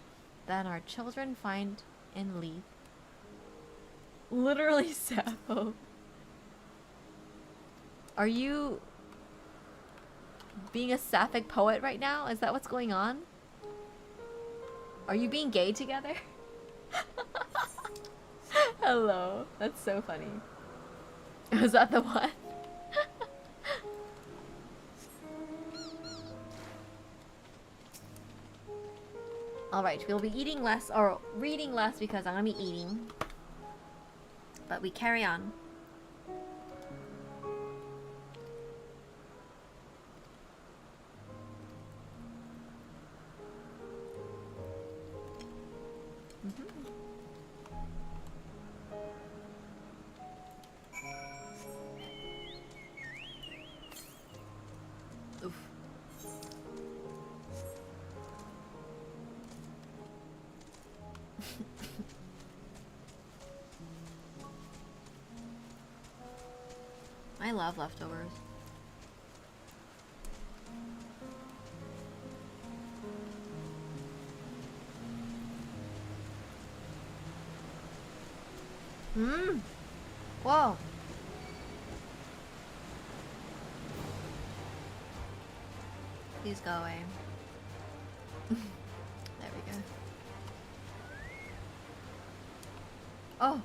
than our children find in Leith. Literally Sappho. Are you being a sapphic poet right now? Is that what's going on? Are you being gay together? Hello. That's so funny. Was that the one? Alright, we'll be eating less, or reading less because I'm gonna be eating. But we carry on. Oof. I love leftovers. Whoa. Please go away. There we go. Oh.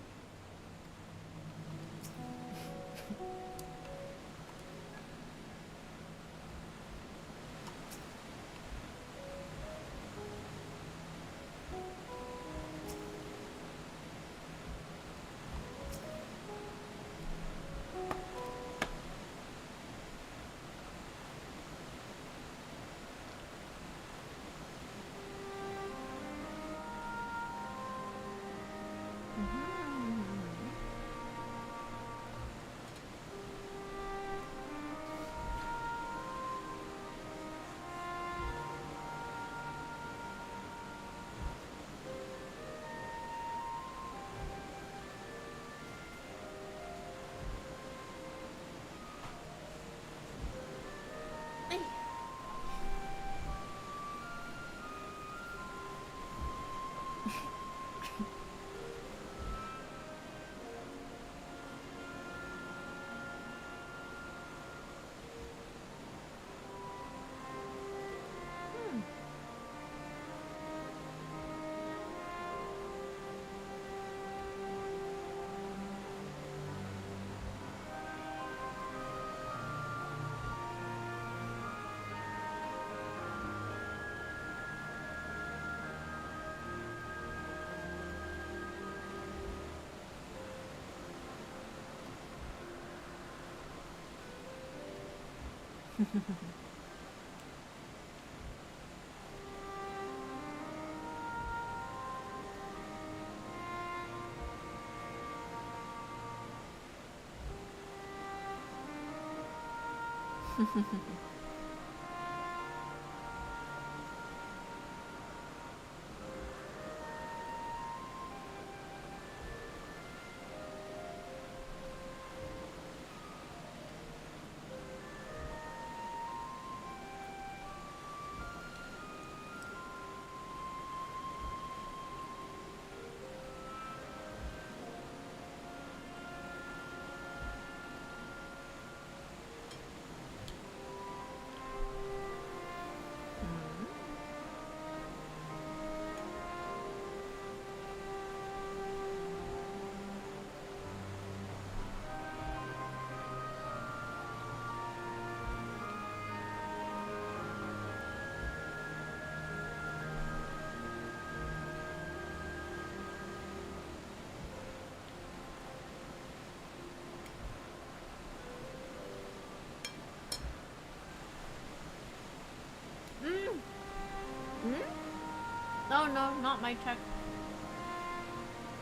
No, no, not my check.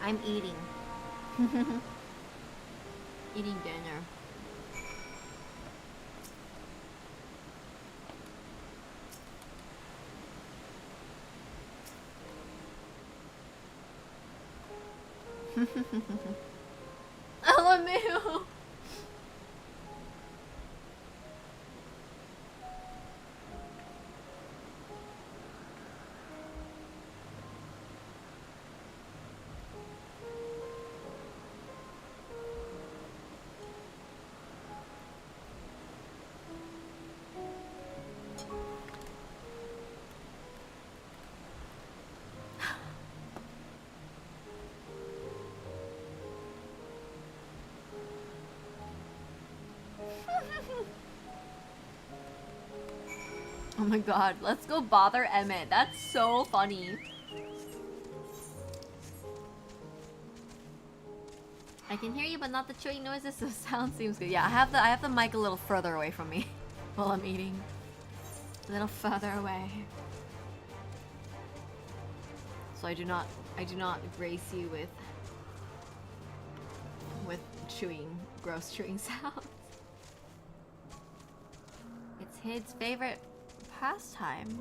I'm eating. Eating dinner. LMAO. Oh my god, let's go bother Emmett. That's so funny. I can hear you, but not the chewing noises, so sound seems good. Yeah, I have the mic a little further away from me while I'm eating. A little further away. So I do not grace you with chewing, gross chewing sounds. It's his favorite pastime.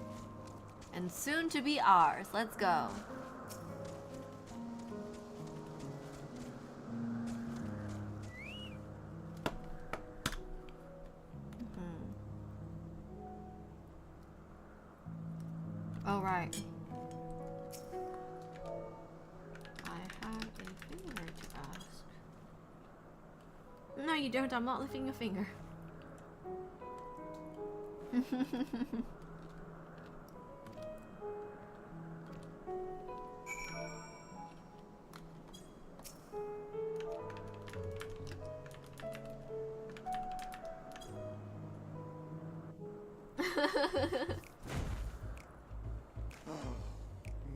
And soon to be ours. Let's go. Oh, right. I have a favor to ask. No, you don't. I'm not lifting a finger.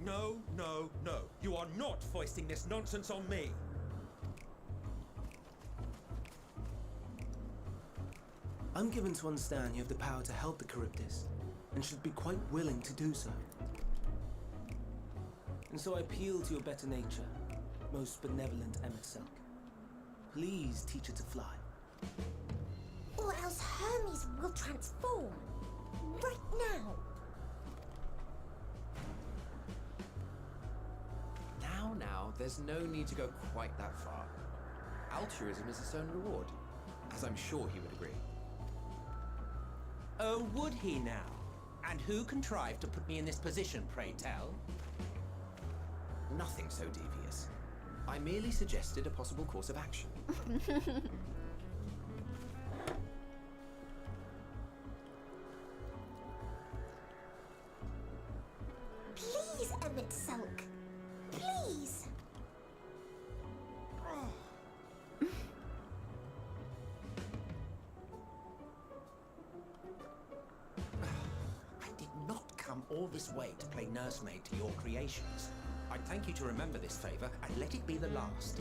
No, no, no. You are not foisting this nonsense on me. I'm given to understand you have the power to help the Charybdis, and should be quite willing to do so. And so I appeal to your better nature, most benevolent Emmett Selk. Please teach her to fly. Or else Hermes will transform. Right now. Now, there's no need to go quite that far. Altruism is its own reward, as I'm sure he would agree. Oh, would he now? And who contrived to put me in this position, pray tell? Nothing so devious. I merely suggested a possible course of action. Please, Emmett Selk. Please. I did not come all this way to play nursemaid to your creations. I'd thank you to remember this favor and let it be the last.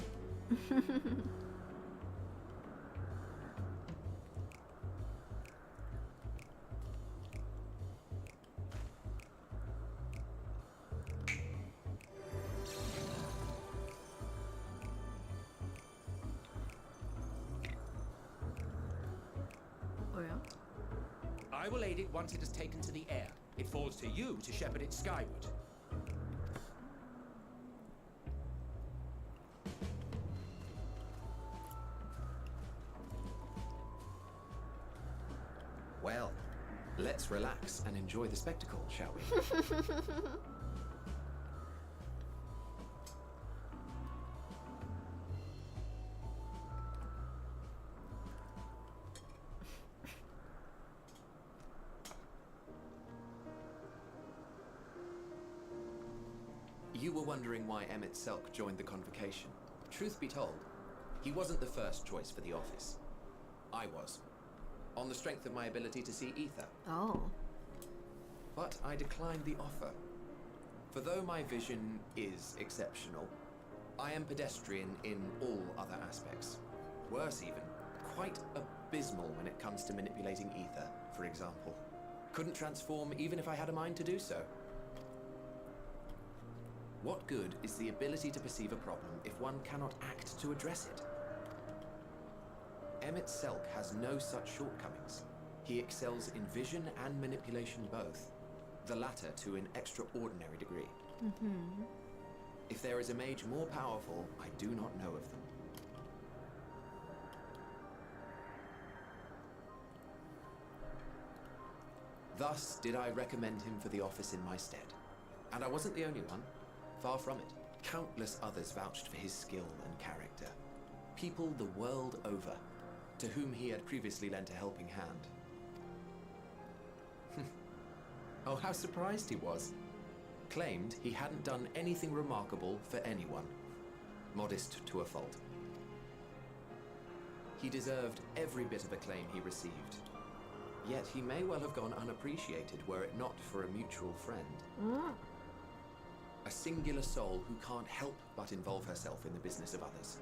I will aid it once it has taken to the air. It falls to you to shepherd it skyward. Well, let's relax and enjoy the spectacle, shall we? You were wondering why Emmett Selk joined the convocation. Truth be told, he wasn't the first choice for the office. I was, on the strength of my ability to see ether. Oh. But I declined the offer. For though my vision is exceptional, I am pedestrian in all other aspects. Worse even, quite abysmal when it comes to manipulating ether, for example. Couldn't transform even if I had a mind to do so. What good is the ability to perceive a problem if one cannot act to address it? Emmett Selk has no such shortcomings. He excels in vision and manipulation both, the latter to an extraordinary degree. Mm-hmm. If there is a mage more powerful, I do not know of them. Thus did I recommend him for the office in my stead. And I wasn't the only one. Far from it. Countless others vouched for his skill and character. People the world over, to whom he had previously lent a helping hand. Oh, how surprised he was. Claimed he hadn't done anything remarkable for anyone. Modest to a fault. He deserved every bit of acclaim he received. Yet he may well have gone unappreciated were it not for a mutual friend. A singular soul who can't help but involve herself in the business of others.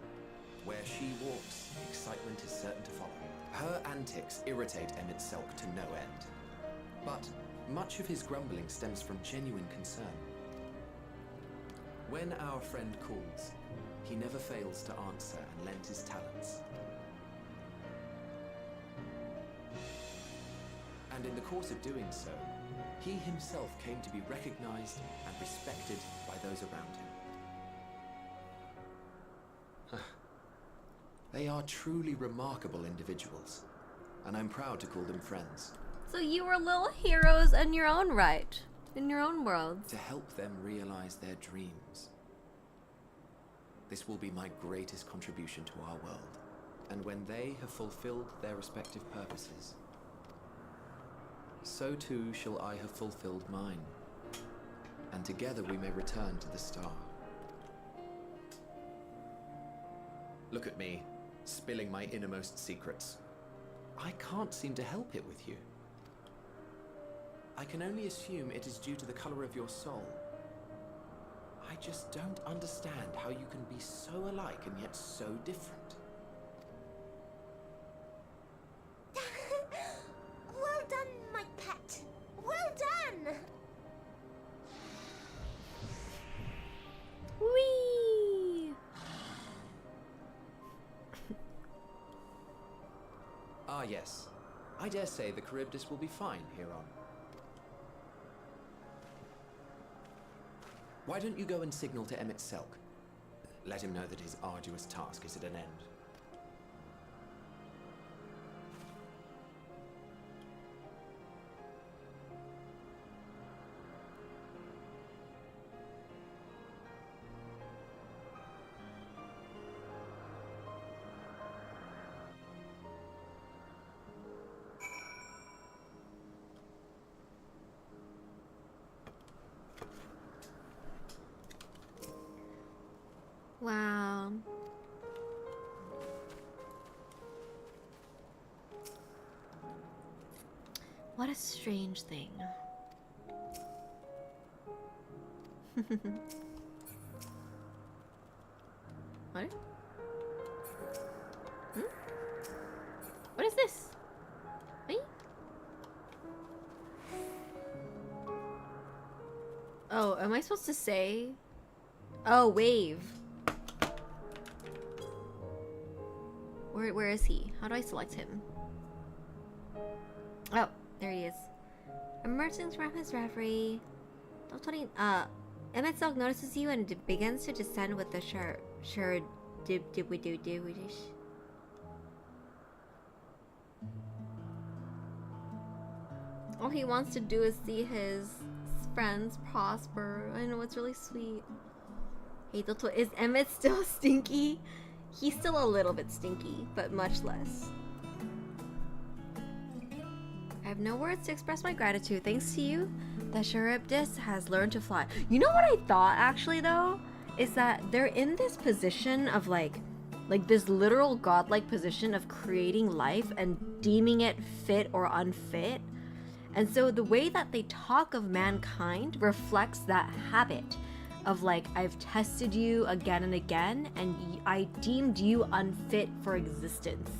Where she walks, excitement is certain to follow. Her antics irritate Emmett Selk to no end. But much of his grumbling stems from genuine concern. When our friend calls, he never fails to answer and lend his talents. And in the course of doing so, he himself came to be recognized and respected by those around him. They are truly remarkable individuals, and I'm proud to call them friends. So you were little heroes in your own right, in your own world. To help them realize their dreams. This will be my greatest contribution to our world, and when they have fulfilled their respective purposes, so too shall I have fulfilled mine, and together we may return to the star. Look at me, spilling my innermost secrets. I can't seem to help it with you. I can only assume it is due to the color of your soul. I just don't understand how you can be so alike and yet so different. Well done, my pet. Well done! Whee! Ah, yes. I dare say the Charybdis will be fine here on. Why don't you go and signal to Emmett Selk? Let him know that his arduous task is at an end. Wow. What a strange thing. What? Hmm? What is this? Me? Oh, am I supposed to say? Oh, wave. Where is he? How do I select him? Oh, There he is. Emerging from his reverie, Emmett's dog notices you and begins to descend with the all he wants to do is see his friends prosper. I know, it's really sweet. Hey, Toto, is Emmett still stinky? He's still a little bit stinky, but much less. I have no words to express my gratitude. Thanks to you, the Charybdis has learned to fly. You know what I thought, actually, though? Is that they're in this position of, like this literal godlike position of creating life and deeming it fit or unfit. And so the way that they talk of mankind reflects that habit of, like, I've tested you again and again, and I deemed you unfit for existence.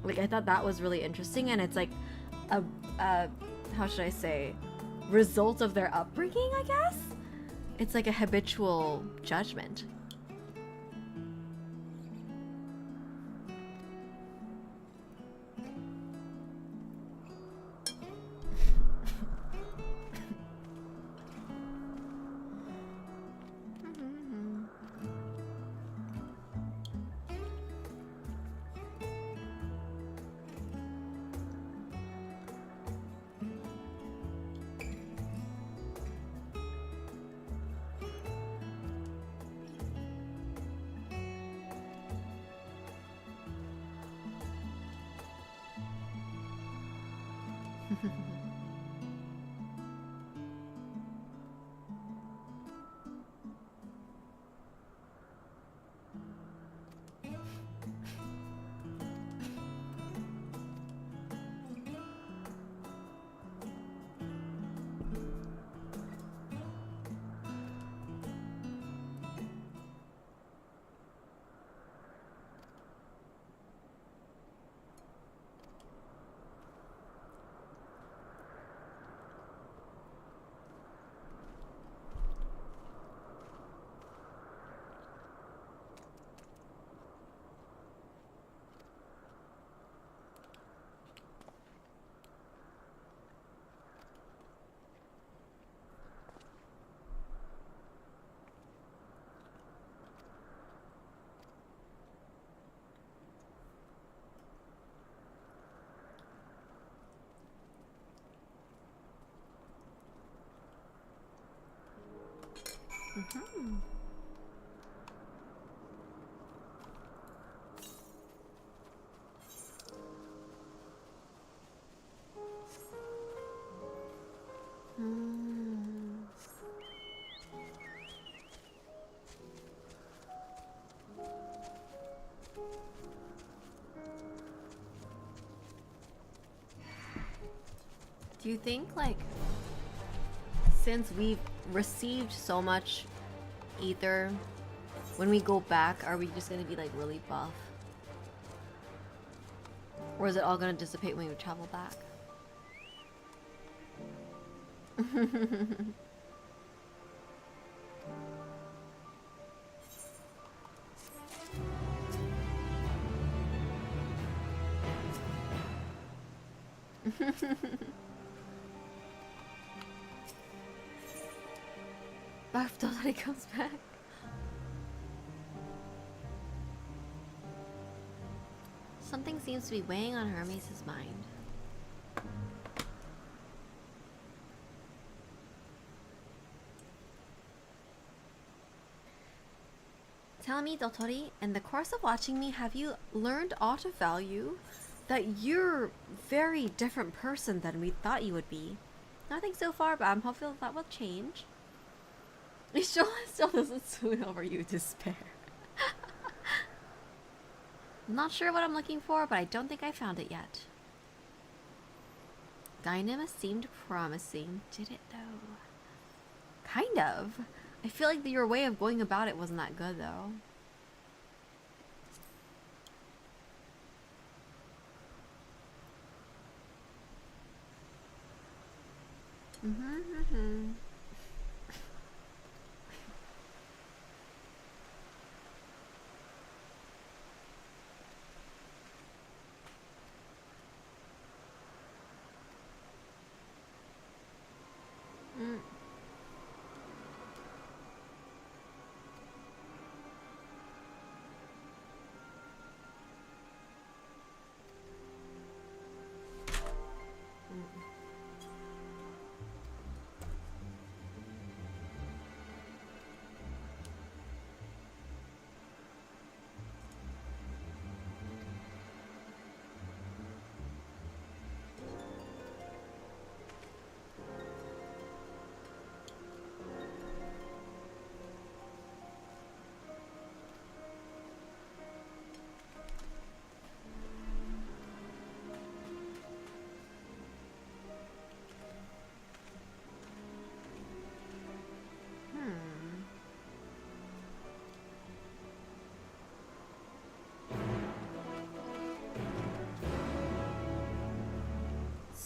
Like, I thought that was really interesting, and it's like a how should I say, result of their upbringing, I guess? It's like a habitual judgment. Mm-hmm. Do you think, like, since we've received so much ether, when we go back, are we just gonna be like really buff? Or is it all gonna dissipate when we travel back? Barf totally comes back. Something seems to be weighing on Hermes' mind. Tell me, Dotori, in the course of watching me, have you learned aught of value? That you're a very different person than we thought you would be. Nothing so far, but I'm hopeful that will change. It still doesn't swoon over you, despair. I'm not sure what I'm looking for, but I don't think I found it yet. Dynama seemed promising. Did it, though? Kind of. I feel like your way of going about it wasn't that good, though.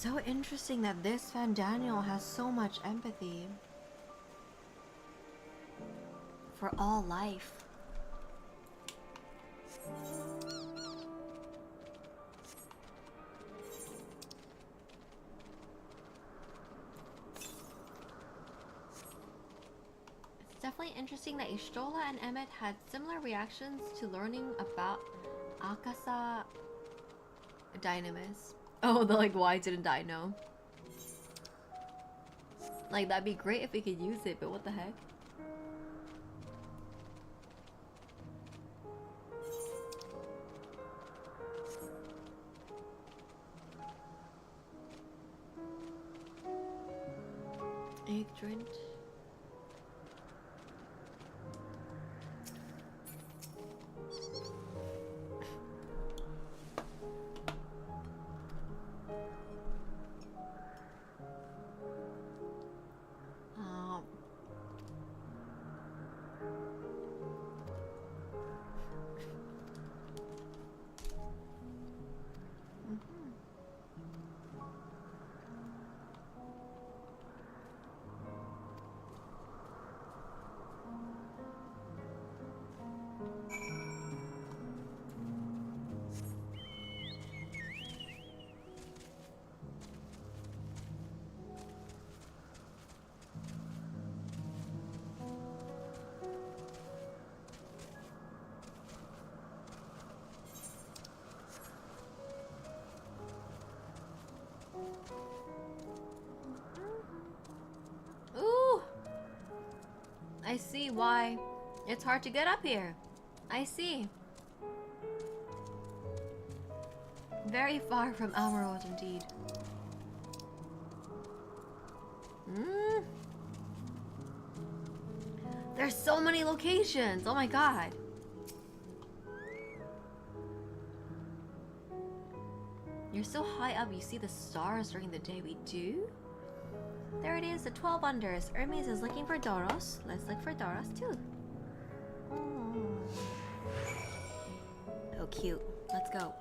So interesting that this Van Daniel has so much empathy for all life. It's definitely interesting that Ishtola and Emmett had similar reactions to learning about Akasa Dynamis. Oh, the like, why didn't I know? Like, that'd be great if we could use it, but what the heck? Ignorant. Ooh! I see why it's hard to get up here. I see. Very far from Almorod indeed. There's so many locations! Oh my god! You're so high up, you see the stars during the day. We do? There it is, the 12 Unders. Hermes is looking for Doros. Let's look for Doros too. Oh, cute. Let's go.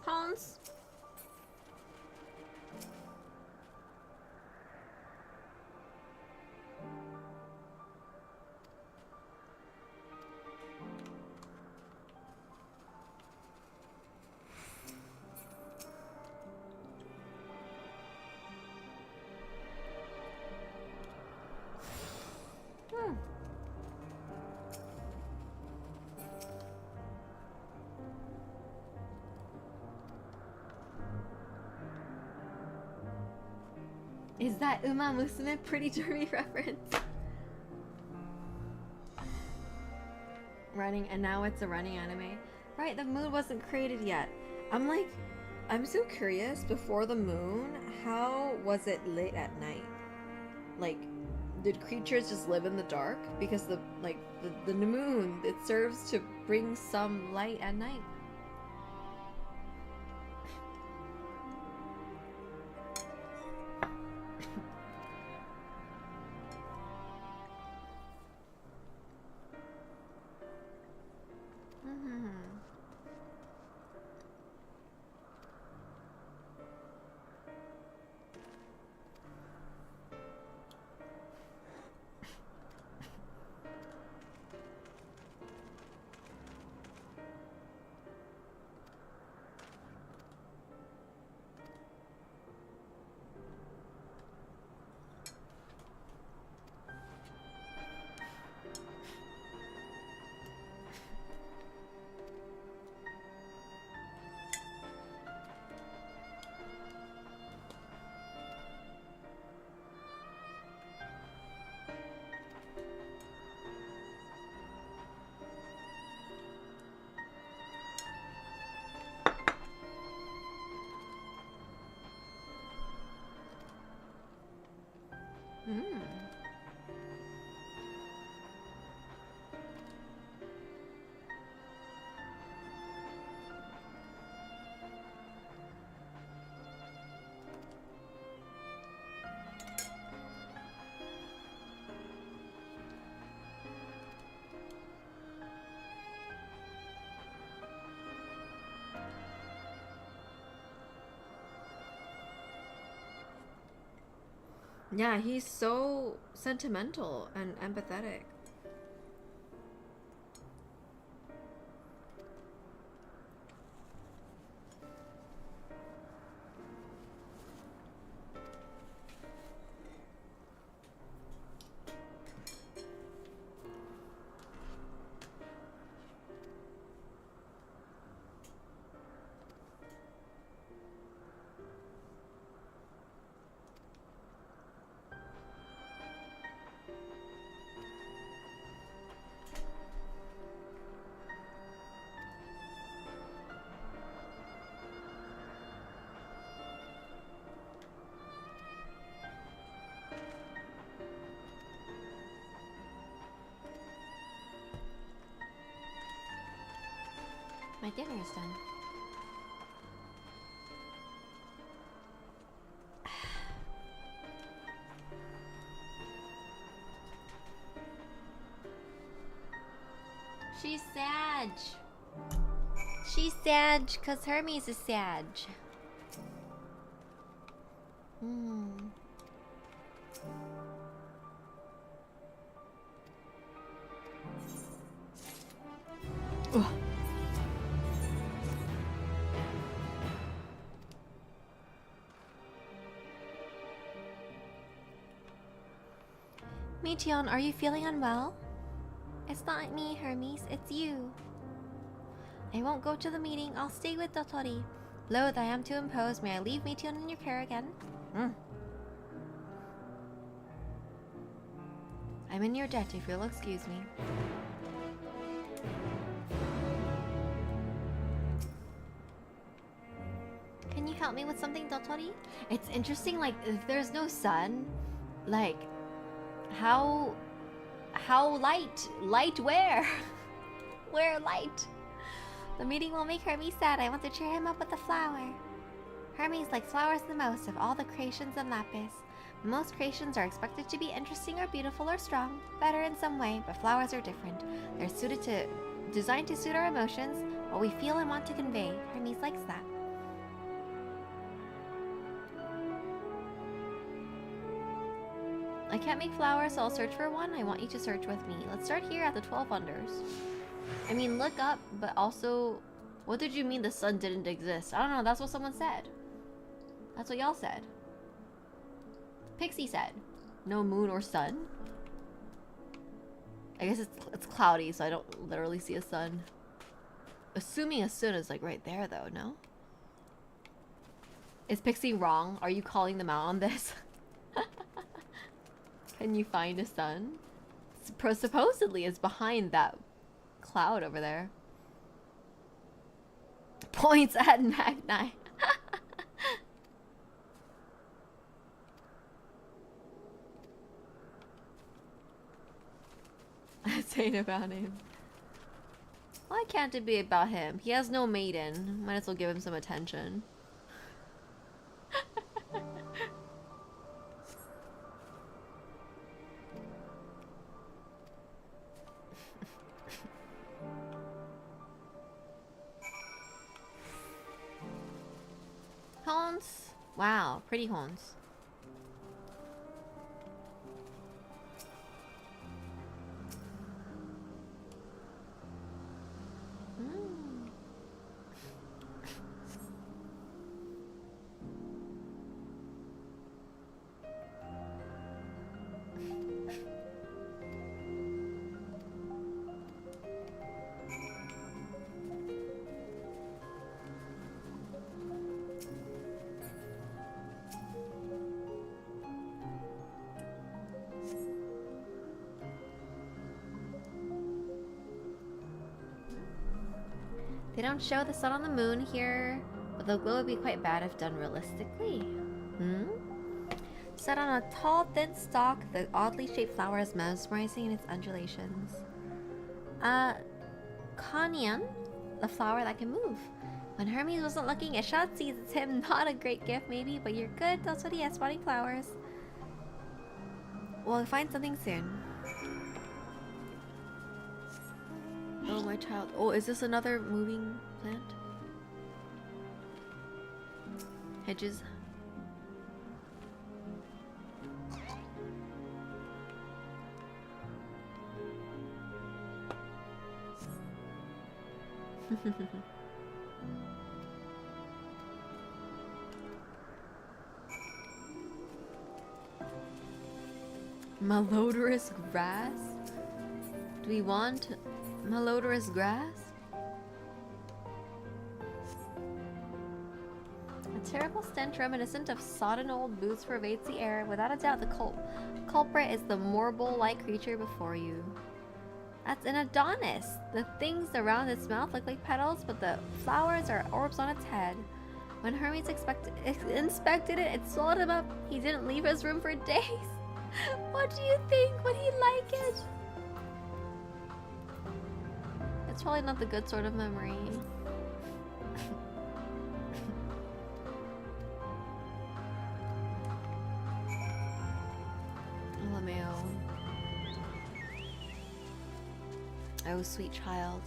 Hans. Is that Uma Musume Pretty Derby reference? Running, and now it's a running anime. Right, the moon wasn't created yet. I'm so curious, before the moon, how was it lit at night? Like, did creatures just live in the dark? Because the moon, it serves to bring some light at night. Yeah, he's so sentimental and empathetic. My dinner is done. She's Sag. She's Sag because Hermes is Sag. Ugh. Meteon, are you feeling unwell? It's not me, Hermes, it's you. I won't go to the meeting, I'll stay with Dotori. Loath I am to impose, may I leave Meteon in your care again? I'm in your debt if you'll excuse me. Can you help me with something, Dotori? It's interesting, like, if there's no sun, like, how light where? Where light? The meeting will make Hermes sad. I want to cheer him up with a flower. Hermes likes flowers the most of all the creations in Lapis. Most creations are expected to be interesting or beautiful or strong, better in some way, but flowers are different. They're designed to suit our emotions, what we feel and want to convey. Hermes likes that. I can't make flowers, so I'll search for one. I want you to search with me. Let's start here at the 12 wonders. I mean, look up, but also, what did you mean the sun didn't exist? I don't know, that's what someone said. That's what y'all said. Pixie said, no moon or sun. I guess it's cloudy, so I don't literally see a sun. Assuming a sun is like right there though, no? Is Pixie wrong? Are you calling them out on this? Can you find a sun? Supposedly it's behind that cloud over there. Points at Magni. Saying about him. Why can't it be about him? He has no maiden. Might as well give him some attention. Horns? Wow, pretty horns. They don't show the sun on the moon here, but the glow would be quite bad if done realistically. Set on a tall, thin stalk, the oddly shaped flower is mesmerizing in its undulations. Kanyan, the flower that can move. When Hermes wasn't looking, a shot sees it's him. Not a great gift, maybe, but you're good. That's what he has, spotting flowers. We'll find something soon. Oh, my child. Oh, is this another moving plant? Malodorous grass? Do we want malodorous grass? A terrible stench reminiscent of sodden old boots pervades the air. Without a doubt, the culprit is the morble-like creature before you. That's an Adonis! The things around its mouth look like petals, but the flowers are orbs on its head. When Hermes inspected it, it swallowed him up. He didn't leave his room for days. What do you think? Would he like it? It's probably not the good sort of memory. LMAO. Oh, sweet child.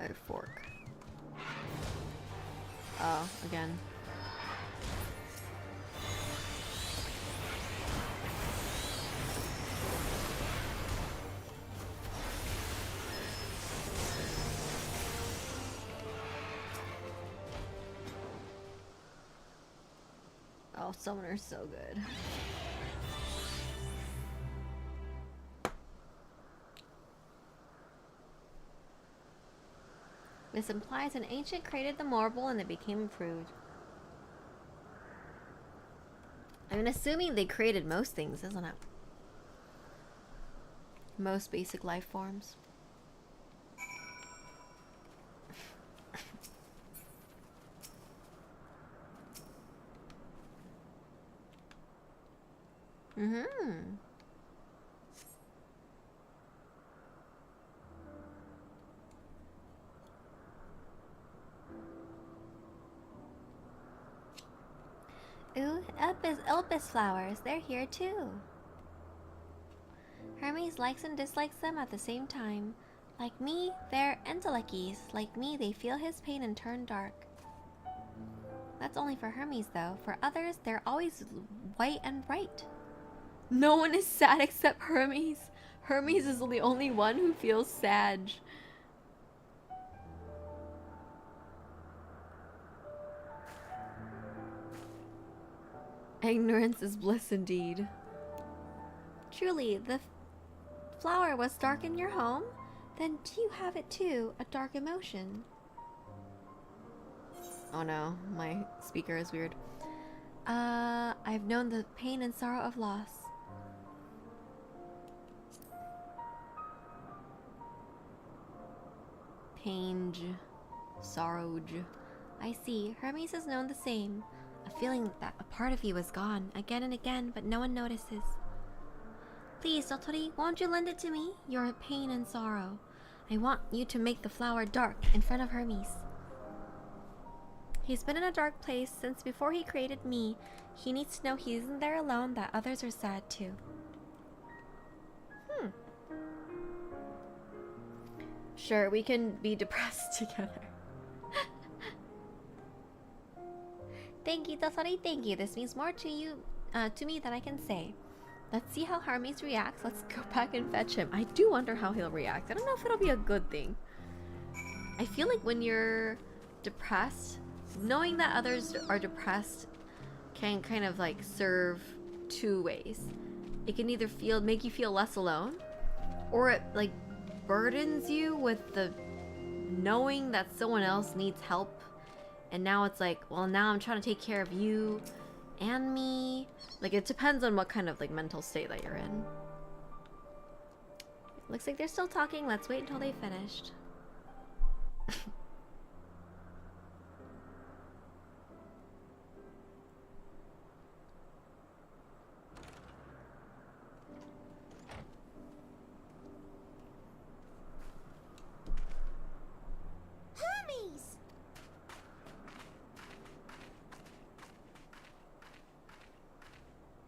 Oh, fork. Oh, again. Oh, summoner's so good. This implies an ancient created the marble and it became improved. I'm assuming they created most things, isn't it? Most basic life forms. Mm-hmm. Ooh, Elpis flowers. They're here too. Hermes likes and dislikes them at the same time. Like me, they're entelechies. Like me, they feel his pain and turn dark. That's only for Hermes though. For others, they're always white and bright. No one is sad except Hermes. Hermes is the only one who feels sad. Ignorance is bliss indeed. Truly, the flower was dark in your home? Then do you have it too, a dark emotion? Oh no, my speaker is weird. I've known the pain and sorrow of loss. Pain, sorrow. I see. Hermes has known the same. A feeling that a part of you is gone, again and again, but no one notices. Please, Dotori, won't you lend it to me? Your pain and sorrow. I want you to make the flower dark in front of Hermes. He's been in a dark place since before he created me. He needs to know he isn't there alone, that others are sad too. Sure, we can be depressed together. Thank you, Dotori, thank you. This means more to you, to me than I can say. Let's see how Hermes reacts. Let's go back and fetch him. I do wonder how he'll react. I don't know if it'll be a good thing. I feel like when you're depressed, knowing that others are depressed can kind of like serve two ways. It can either make you feel less alone, or it like burdens you with the knowing that someone else needs help, and now it's like, well, now I'm trying to take care of you and me. Like, it depends on what kind of like mental state that you're in. Looks like they're still talking. Let's wait until they finished. Hermes!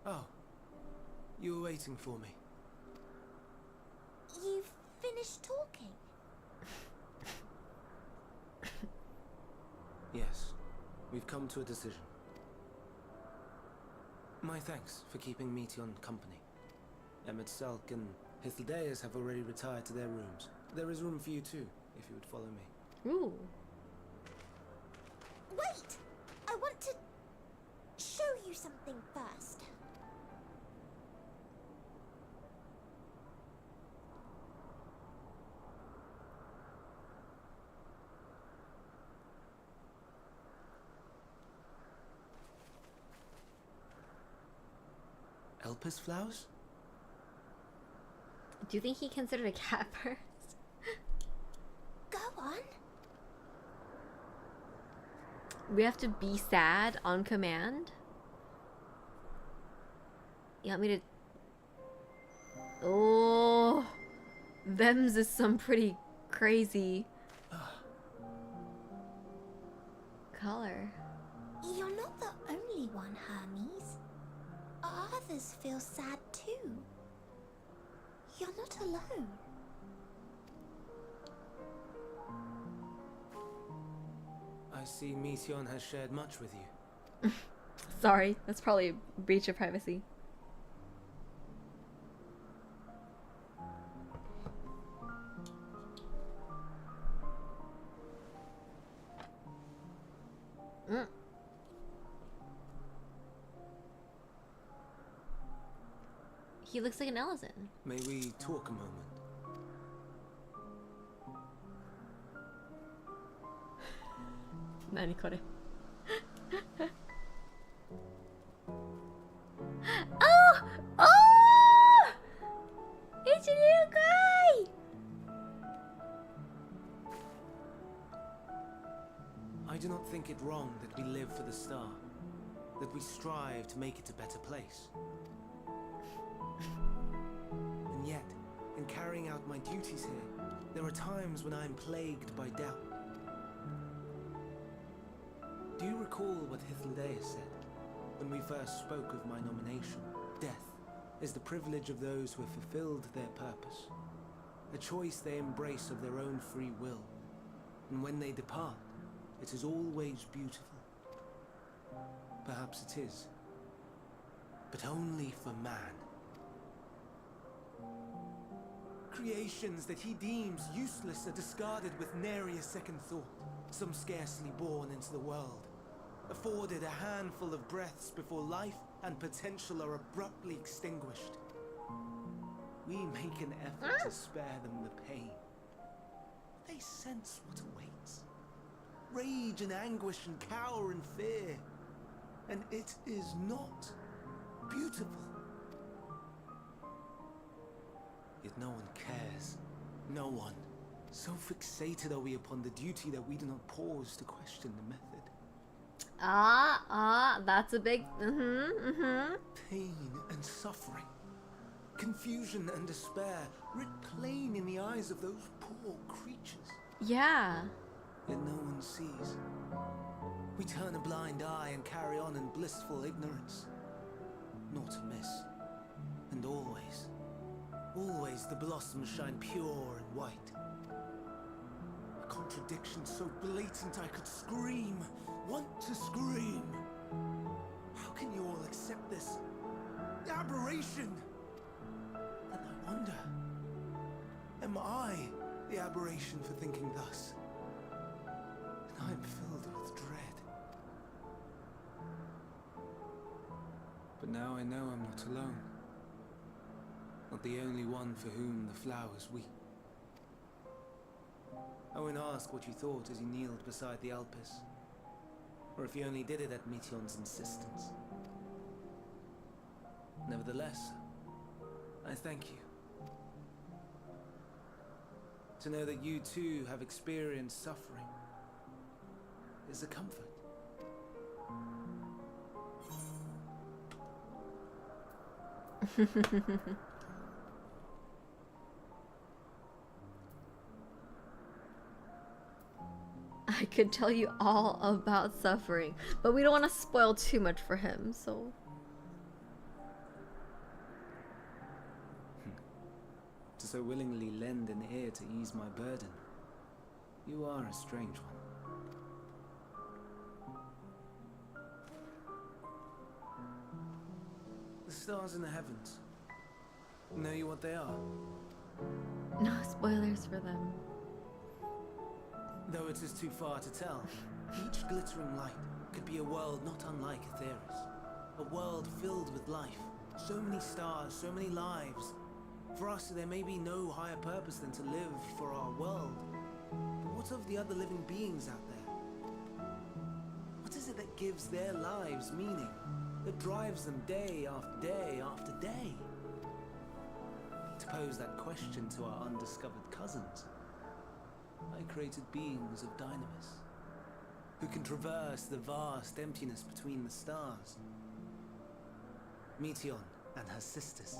Oh, you were waiting for me. You've finished talking? Yes, we've come to a decision. My thanks for keeping Meteon company. Emmett Selk and Hythlodaeus have already retired to their rooms. There is room for you too, if you would follow me. Ooh. Wait! I want to show you something first. Elpis flowers? Do you think he considered a cat first? Go on. We have to be sad on command? You want me to... Oh... Them's is some pretty crazy... color. You're not the only one, Hermes. Others feel sad too. You're not alone. I see Mission has shared much with you. Sorry, that's probably a breach of privacy. He looks like an Ellison. May we talk a moment? Nanikore. Oh! Oh! It's a little guy! I do not think it wrong that we live for the star, that we strive to make it a better place. And yet, in carrying out my duties here, there are times when I am plagued by doubt. Do you recall what Hythlodaeus said when we first spoke of my nomination? Death is the privilege of those who have fulfilled their purpose, a choice they embrace of their own free will, and when they depart, it is always beautiful. Perhaps it is, but only for man. Creations that he deems useless are discarded with nary a second thought. Some scarcely born into the world, afforded a handful of breaths before life and potential are abruptly extinguished. We make an effort to spare them the pain. They sense what awaits. Rage and anguish and cower and fear. And it is not beautiful. Yet no one cares. No one. So fixated are we upon the duty that we do not pause to question the method. That's a big... Pain and suffering. Confusion and despair writ plain in the eyes of those poor creatures. Yeah. Yet no one sees. We turn a blind eye and carry on in blissful ignorance. Nor to miss. And always, always the blossoms shine pure and white. A contradiction so blatant I could scream, want to scream. How can you all accept this aberration? And I wonder, am I the aberration for thinking thus? And I am filled with dread. But now I know I'm not alone. Not the only one for whom the flowers weep. I won't ask what you thought as you kneeled beside the Alpes, or if you only did it at Meteon's insistence. Nevertheless, I thank you. To know that you too have experienced suffering is a comfort. I could tell you all about suffering, but we don't want to spoil too much for him, so... To so willingly lend an ear to ease my burden, you are a strange one. The stars in the heavens, Know you what they are? No spoilers for them. Though it is too far to tell, each glittering light could be a world not unlike Aetheris. A world filled with life. So many stars, so many lives. For us, there may be no higher purpose than to live for our world. But what of the other living beings out there? What is it that gives their lives meaning? That drives them day after day after day? To pose that question to our undiscovered cousins, I created beings of Dynamis, who can traverse the vast emptiness between the stars. Meteon and her sisters.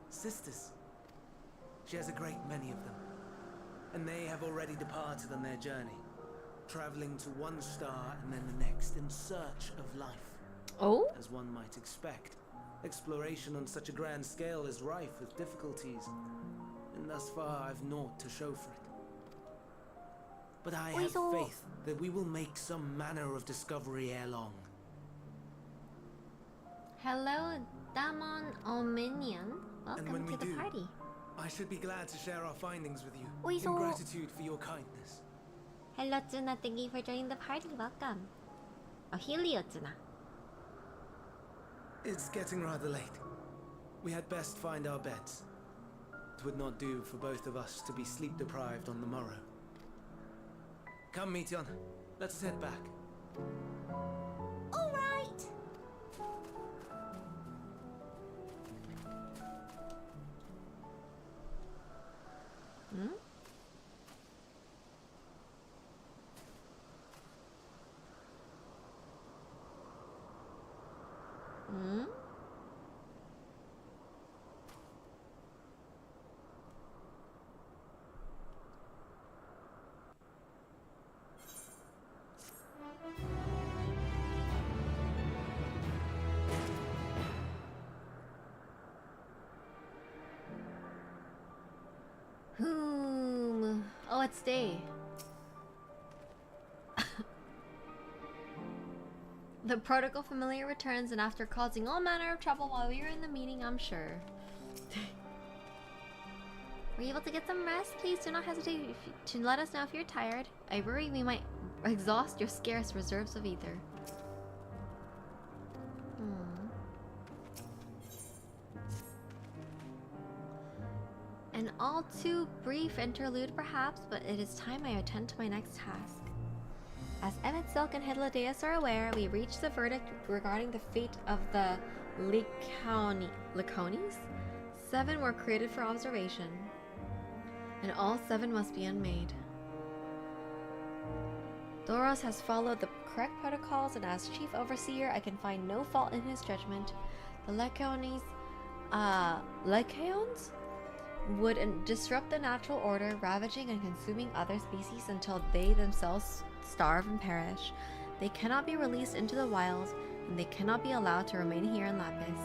Sisters. She has a great many of them, and they have already departed on their journey, traveling to one star and then the next in search of life. Oh? As one might expect, exploration on such a grand scale is rife with difficulties, and thus far I've naught to show for it. But I have faith that we will make some manner of discovery ere long. Hello, Damon Ominion. Welcome to the party. I should be glad to share our findings with you. Oizo. In gratitude for your kindness. Hello, Tsuna. Thank you for joining the party. Welcome. Oh, Helio, Tsuna. It's getting rather late. We had best find our beds. It would not do for both of us to be sleep deprived on the morrow. Come, Meteon. Let's head back. All right. Hmm? Hmm? Whom? Oh, it's day. The protocol familiar returns, and after causing all manner of trouble while we were in the meeting, I'm sure. Were you able to get some rest? Please do not hesitate to let us know if you're tired. I worry we might exhaust your scarce reserves of ether. An all too brief interlude perhaps, but it is time I attend to my next task. As Emmett Silk and Hydradeus are aware, we reached the verdict regarding the fate of the Laconis. 7 were created for observation, and all 7 must be unmade. Doros has followed the correct protocols, and as chief overseer, I can find no fault in his judgment. The Laconis, Lycaons would disrupt the natural order, ravaging and consuming other species until they themselves starve and perish. They cannot be released into the wilds, and they cannot be allowed to remain here in Lapis.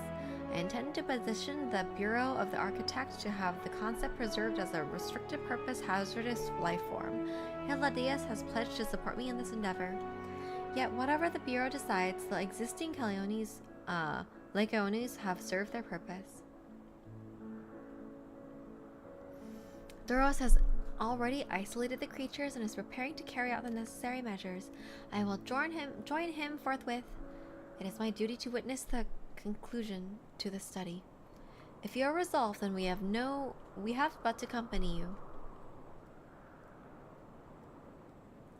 I intend to position the Bureau of the Architect to have the concept preserved as a restricted purpose hazardous life form. Hydradeus has pledged to support me in this endeavor. Yet whatever the Bureau decides, the existing Lycaonis have served their purpose. Doros has already isolated the creatures and is preparing to carry out the necessary measures. I will join him forthwith. It is my duty to witness the conclusion to the study. If you are resolved, then we have but to accompany you.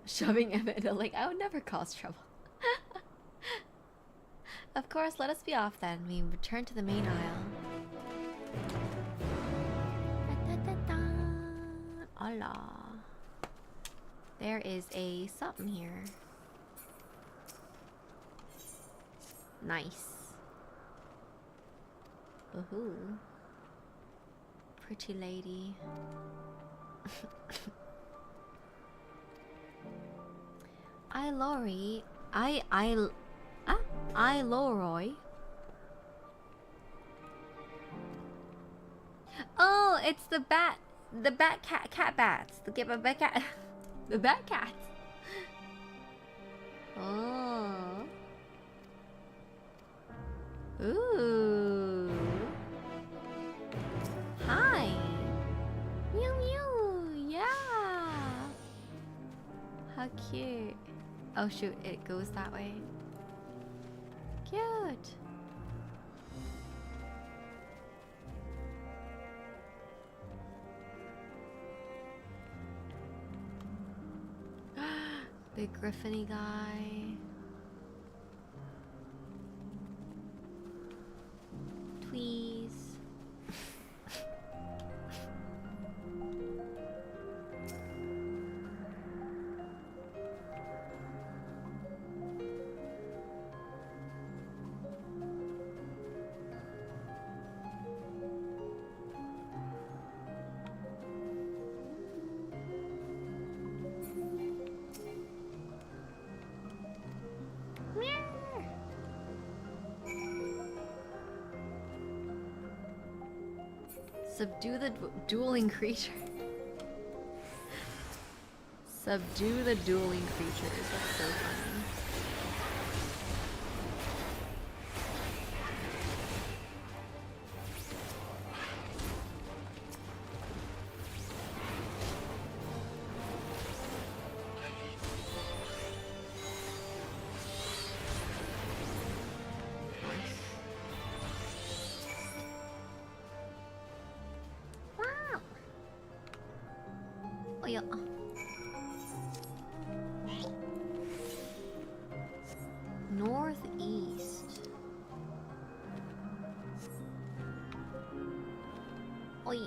Shoving Emmett, like, I would never cause trouble. Of course, let us be off then. We return to the main aisle. Hola. There is a something here. Nice. Woohoo. Pretty lady. Loroy. Oh, it's the bat bats. The bat cat. The bat cats. Oh. Ooh. Hi. Mew mew. Yeah. How cute. Oh shoot, it goes that way. Cute. Big griffiny guy. Tweez. Subdue the dueling creature. Subdue the dueling creatures. That's so funny. Oh yeah. Northeast. Oi.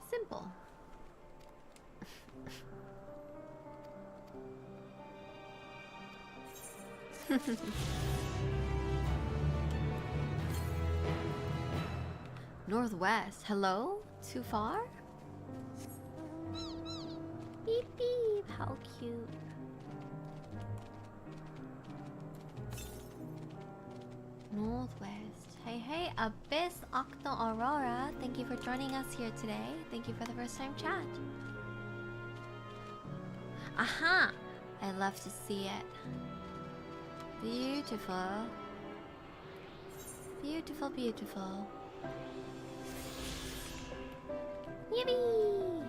Simple. Northwest. Hello? Too far? Beep beep. How cute. Northwest. Hey, hey, Abyss Octo Aurora. Thank you for joining us here today. Thank you for the first time chat. Aha! I love to see it. Beautiful. Beautiful, beautiful. Yippee!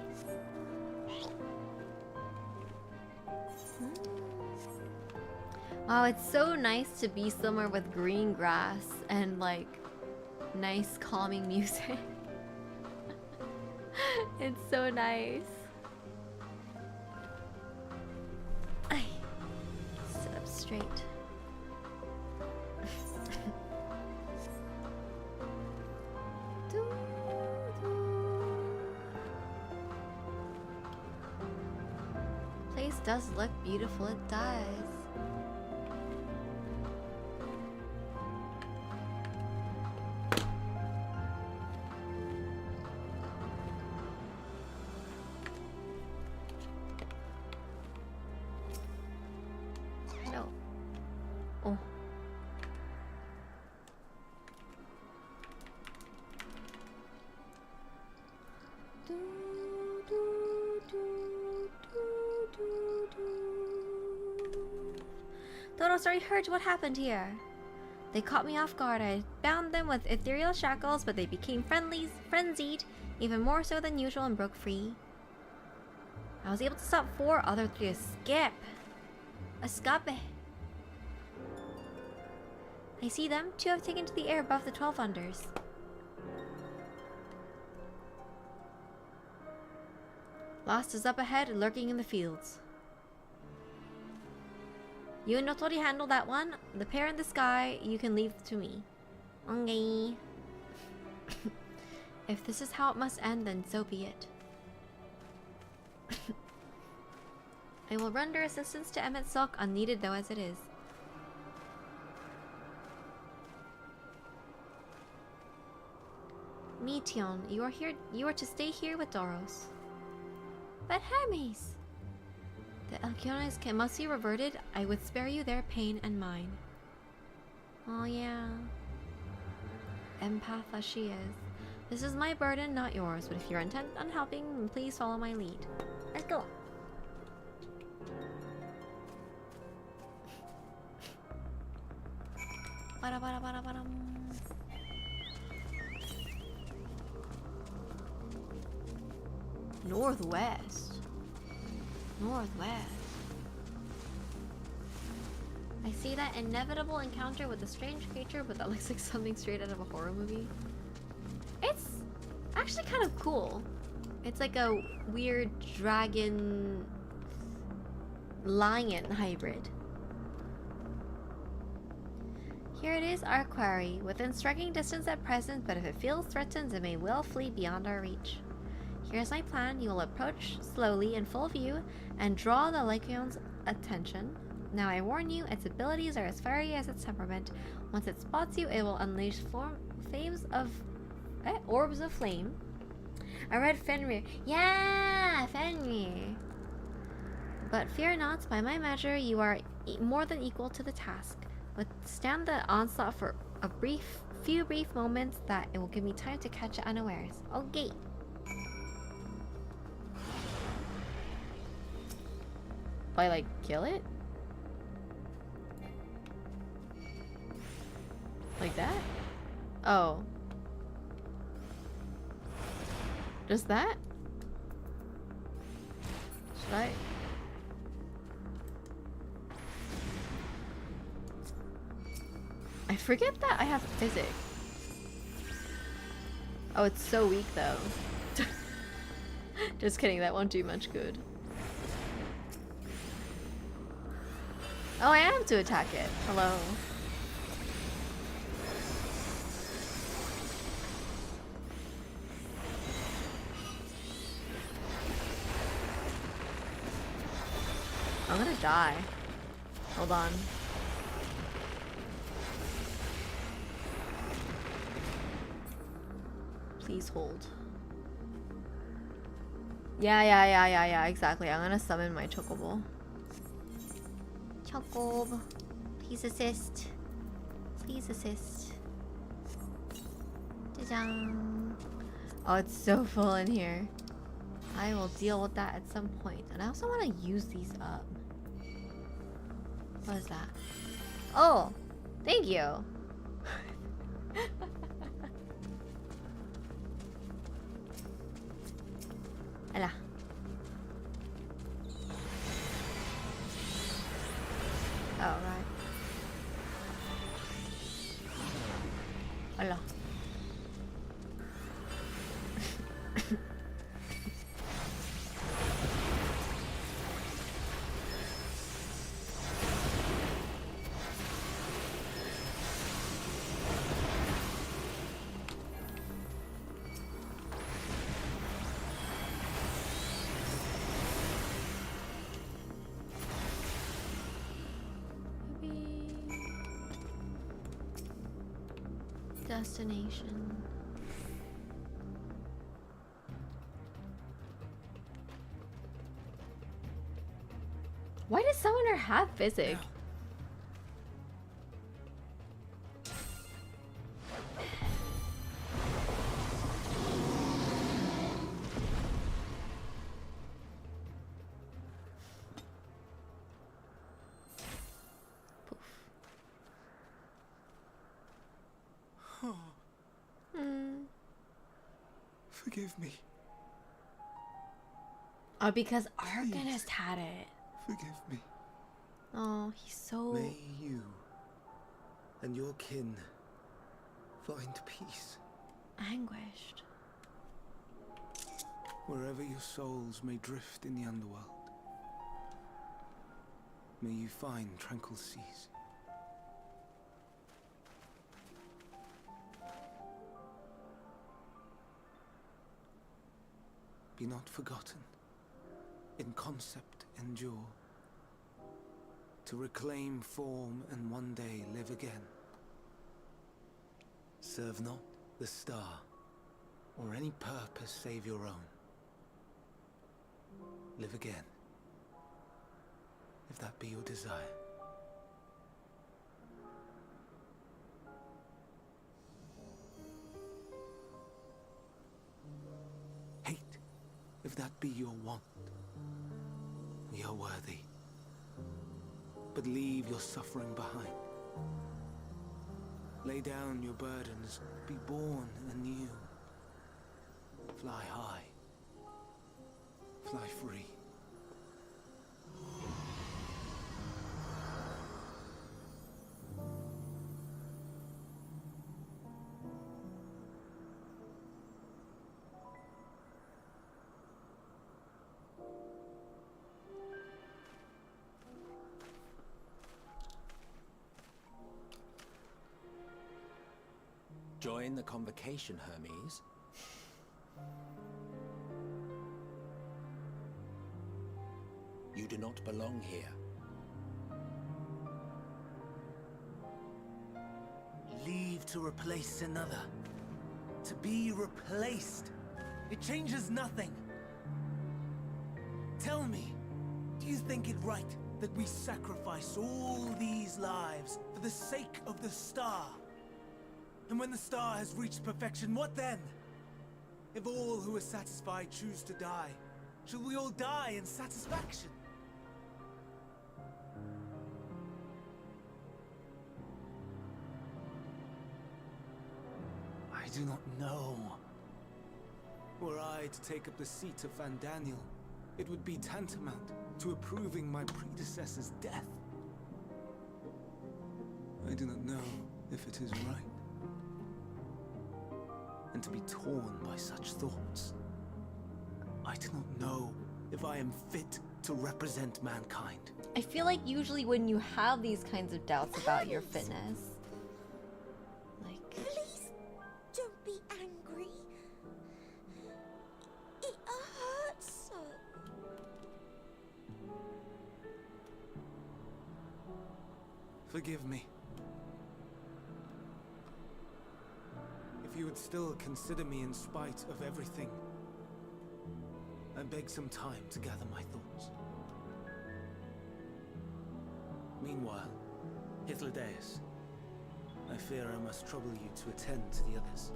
Wow, it's so nice to be somewhere with green grass and like nice calming music. It's so nice. Ay. Sit up straight. Place does look beautiful, it does. No. Oh. Dodo, sorry, heard what happened here. They caught me off guard. I bound them with ethereal shackles, but they became frenzied, even more so than usual, and broke free. I was able to stop 4 other 3 escape. I see them. 2 have taken to the air above the 12 unders. Lost is up ahead, lurking in the fields. You and Notori handle that one. The pair in the sky, you can leave to me. Okay. If this is how it must end, then so be it. I will render assistance to Emmet Silk, unneeded though as it is. Meteon, you are here. You are to stay here with Doros. But Hermes, The Elkiones must be reverted. I would spare you their pain and mine. Oh yeah. Empath as she is. This is my burden, not yours, but if you're intent on helping, then please follow my lead. Let's go. Northwest. Northwest. I see that inevitable encounter with a strange creature, but that looks like something straight out of a horror movie. It's actually kind of cool. It's like a weird dragon lion hybrid. Here it is, our quarry. Within striking distance at present, but if it feels threatened, it may well flee beyond our reach. Here's my plan. You will approach slowly in full view and draw the Lycaon's attention. Now I warn you, its abilities are as fiery as its temperament. Once it spots you, it will unleash orbs of flame. I read Fenrir. Yeah, Fenrir. But fear not, by my measure, you are more than equal to the task. Withstand the onslaught for a few brief moments that it will give me time to catch it unawares. Okay. Do I, like, kill it? Like that? Oh. Just that? Should I? I forget that I have physics. Oh, it's so weak though. Just kidding, that won't do much good. Oh, I am to attack it. Hello. I'm gonna die. Hold on. Please hold. Yeah, exactly. I'm gonna summon my Chocobo. Chocobo, please assist. Please assist. Ta-dang. Oh, it's so full in here. I will deal with that at some point. And I also want to use these up. What is that? Oh, thank you. Ella. Oh, right. Ella. Destination. Why does Summoner have physics? Forgive me. Oh, because Arcanist had it. Forgive me. Oh, he's so... May you and your kin find peace. Anguished. Wherever your souls may drift in the underworld, may you find tranquil seas. Be not forgotten, in concept endure, to reclaim form and one day live again. Serve not the star, or any purpose save your own. Live again, if that be your desire. Hate, if that be your want. We are worthy. But leave your suffering behind. Lay down your burdens, be born anew. Fly high. Fly free. Join the convocation, Hermes. You do not belong here. Leave to replace another. To be replaced. It changes nothing. Tell me, do you think it right that we sacrifice all these lives for the sake of the star? And when the star has reached perfection, what then? If all who are satisfied choose to die, shall we all die in satisfaction? I do not know. Were I to take up the seat of Van Daniel, it would be tantamount to approving my predecessor's death. I do not know if it is right. And to be torn by such thoughts, I do not know if I am fit to represent mankind. I feel like usually when you have these kinds of doubts about your fitness, like... Please don't be angry. It hurts so. Forgive me. If you would still consider me in spite of everything, I beg some time to gather my thoughts. Meanwhile, Hythlodaeus, I fear I must trouble you to attend to the others.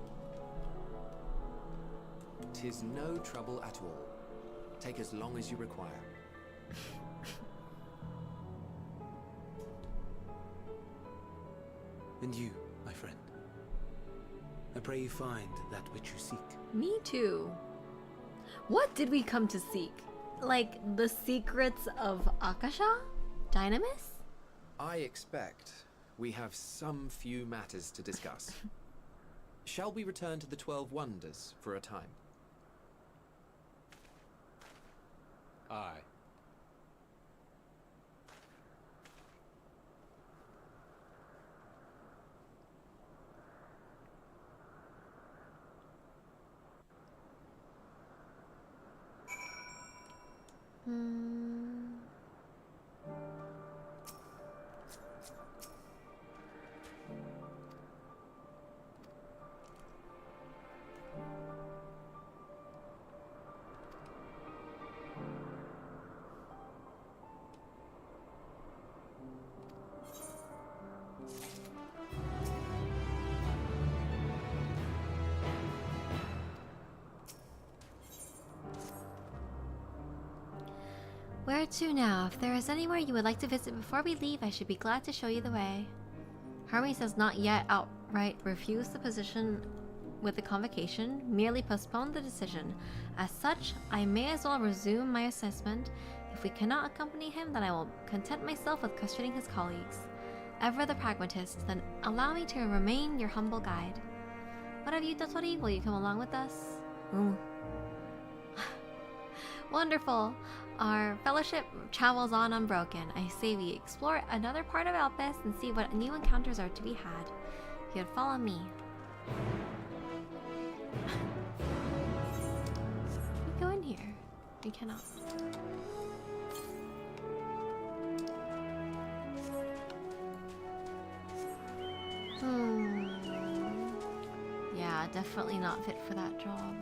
'Tis no trouble at all. Take as long as you require. And you, my friend, I pray you find that which you seek. Me too. What did we come to seek? Like the secrets of Akasha? Dynamis? I expect we have some few matters to discuss. Shall we return to the 12 Wonders for a time? Aye. Where to now? If there is anywhere you would like to visit before we leave, I should be glad to show you the way. Hermes has not yet outright refused the position with the convocation, merely postponed the decision. As such, I may as well resume my assessment. If we cannot accompany him, then I will content myself with questioning his colleagues. Ever the pragmatist, then allow me to remain your humble guide. What of you, Dotori? Will you come along with us? Wonderful! Our fellowship travels on unbroken. I say we explore another part of Alpes and see what new encounters are to be had. You would follow me. We go in here. We cannot. Yeah, definitely not fit for that job.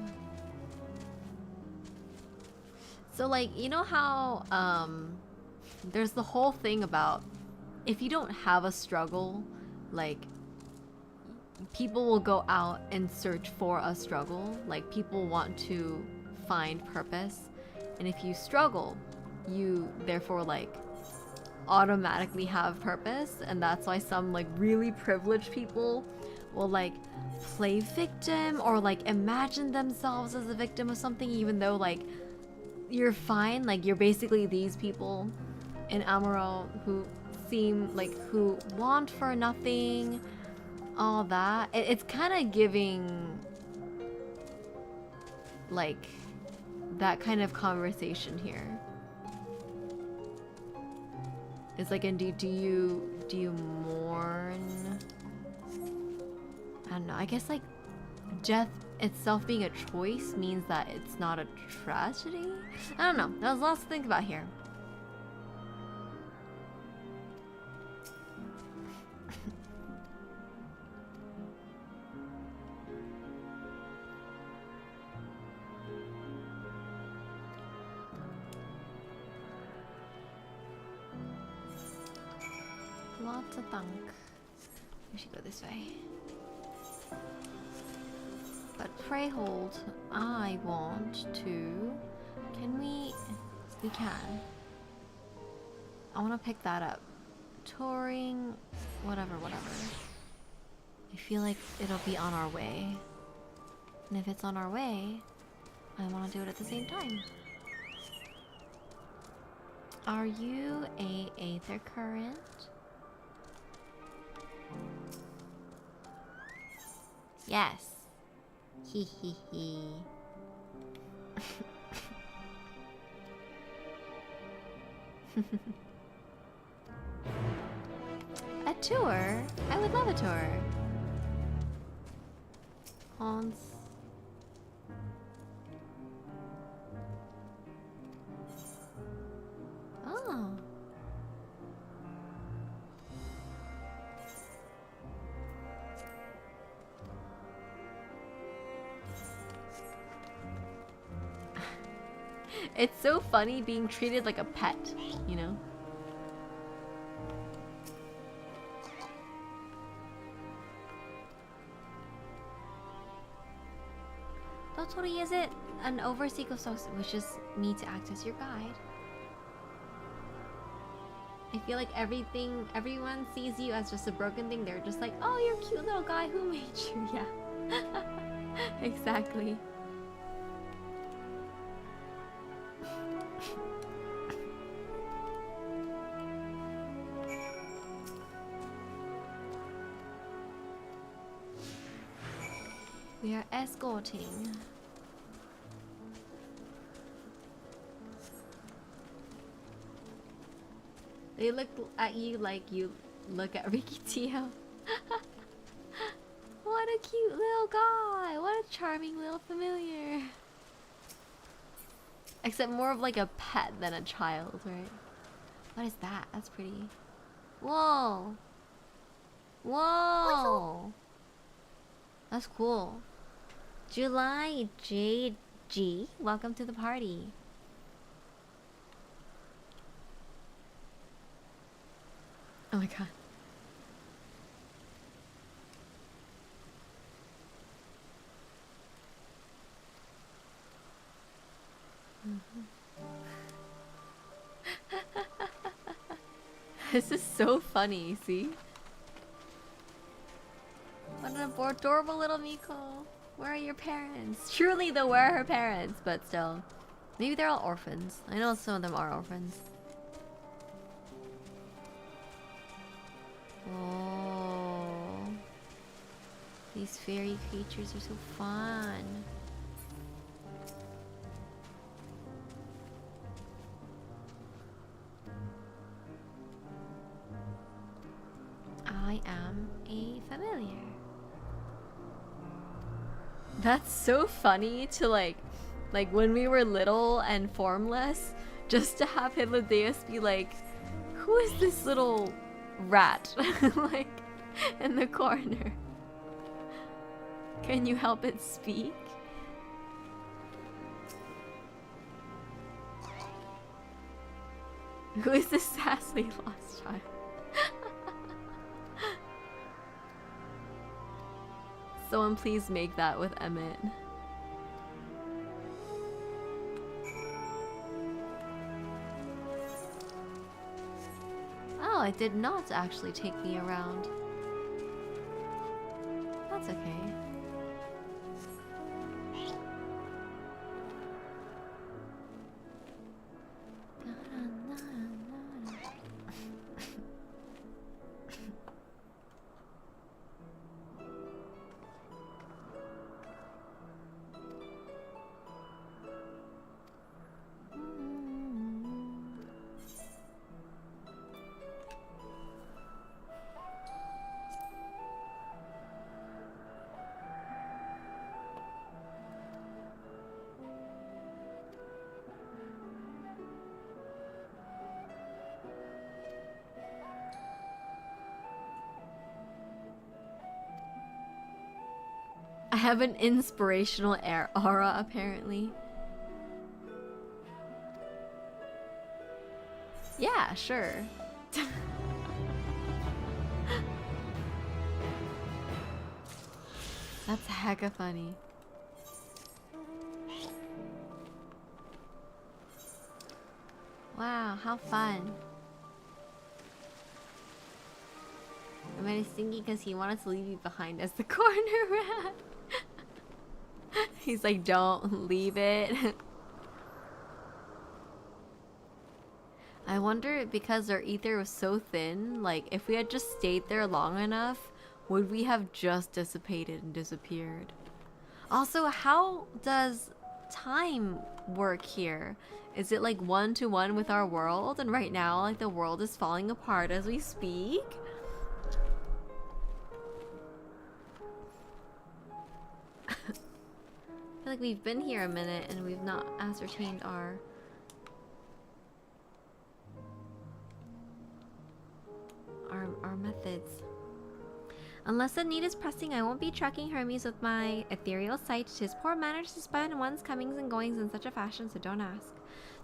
So like, you know how there's the whole thing about if you don't have a struggle, like people will go out and search for a struggle. Like people want to find purpose, and if you struggle, you therefore like automatically have purpose. And that's why some like really privileged people will like play victim or like imagine themselves as a victim of something, even though like you're fine. Like you're basically these people in Amaro who seem like who want for nothing, all that. It's kind of giving like that kind of conversation here. It's like, indeed, do you mourn? I don't know. I guess like death itself being a choice means that it's not a tragedy. I don't know. There's lots to think about here. Lots of thunk. We should go this way. But pray hold, I want to... Can we... We can. I want to pick that up. Touring... Whatever. I feel like it'll be on our way. And if it's on our way, I want to do it at the same time. Are you a aether current? Yes. Hee hee hee. A tour? I would love a tour. Hans. Oh. It's so funny being treated like a pet, you know? Totally, is it an overseer wishes me to act as your guide? I feel like everyone sees you as just a broken thing. They're just like, oh, you're a cute little guy, who made you? Yeah. Exactly. We are escorting. They look at you like you look at Ricky Tio. What a cute little guy. What a charming little familiar. Except more of like a pet than a child, right? What is that? That's pretty. Whoa. Whoa. That's cool. July JG, welcome to the party. Oh my god. This is so funny, see? What an adorable little Miko. Where are your parents? Truly though, where are her parents? But still. Maybe they're all orphans. I know some of them are orphans. Oh. These fairy creatures are so fun. I am a familiar. That's so funny to like when we were little and formless, just to have Hyladeus be like, who is this little rat like in the corner? Can you help it speak? Who is this sassy lost child? Someone please make that with Emmett. Oh, it did not actually take me around. That's okay. I have an inspirational aura, apparently. Yeah, sure. That's hecka funny. Wow, how fun. I mean, he's thinking because he wanted to leave you behind as the corner rat. He's like, don't leave it. I wonder, because our ether was so thin, like if we had just stayed there long enough, would we have just dissipated and disappeared? Also, how does time work here? Is it like 1-to-1 with our world? And right now, like the world is falling apart as we speak? I feel like we've been here a minute and we've not ascertained our methods. Unless the need is pressing, I won't be tracking Hermes with my ethereal sight. 'Tis poor manners to spy on one's comings and goings in such a fashion, so don't ask.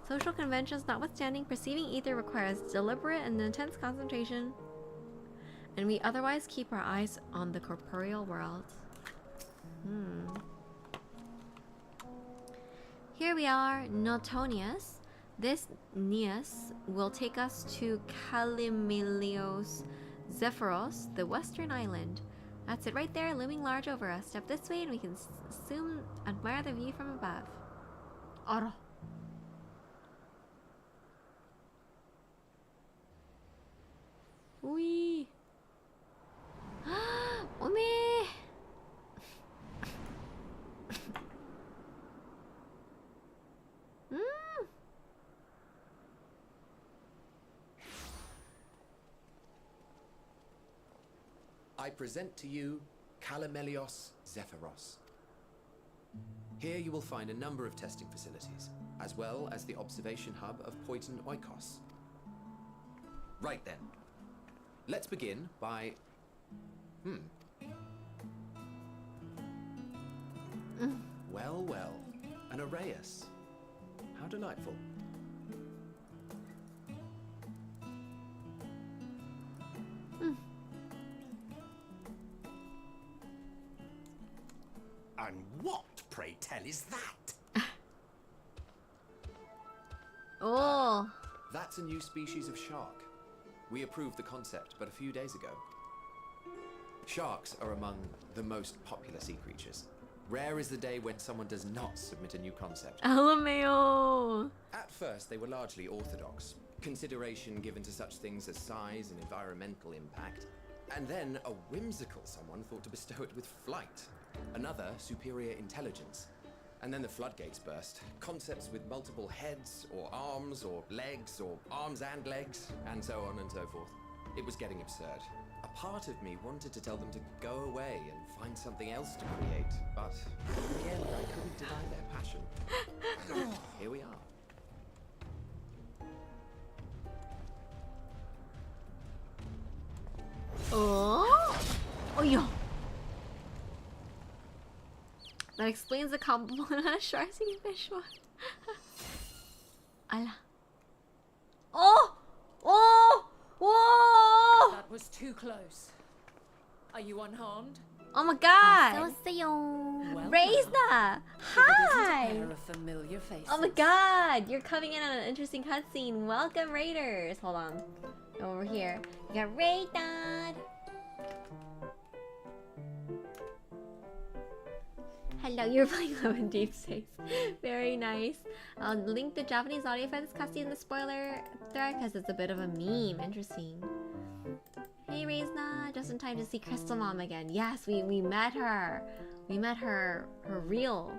Social conventions notwithstanding, perceiving ether requires deliberate and intense concentration, and we otherwise keep our eyes on the corporeal world. Here we are, Notonius. This Neus will take us to Kalimilios Zephyros, the western island. That's it right there, looming large over us. Step this way and we can soon admire the view from above. Oro. Wee. Umi. I present to you Kalimelios Zephyros. Here you will find a number of testing facilities, as well as the observation hub of Poiton Oikos. Right then. Let's begin by... Well, well. An Arraius. How delightful. And what, pray tell, is that? Oh. That's a new species of shark. We approved the concept but a few days ago. Sharks are among the most popular sea creatures. Rare is the day when someone does not submit a new concept. LMAO! At first, they were largely orthodox. Consideration given to such things as size and environmental impact. And then a whimsical someone thought to bestow it with flight. Another, superior intelligence. And then the floodgates burst. Concepts with multiple heads, or arms and legs, and so on and so forth. It was getting absurd. A part of me wanted to tell them to go away and find something else to create, but in the end, I couldn't deny their passion. Here we are. Oh! Oh, yo! That explains the compliment of sharks eating fish one. Ala. Oh! Too close. Are you unharmed? Oh my god! Well, Reisna! Hi! Pair of familiar faces. Oh my god! You're coming in on an interesting cutscene. Welcome, Raiders! Hold on. Over here. You got Raidad! Hello, you're playing Love in Deep Space. Very nice. I'll link the Japanese audio for this cutscene in the spoiler thread because it's a bit of a meme. Interesting. Hey Reisna, just in time to see Crystal Mom again. Yes, we met her. We met her real.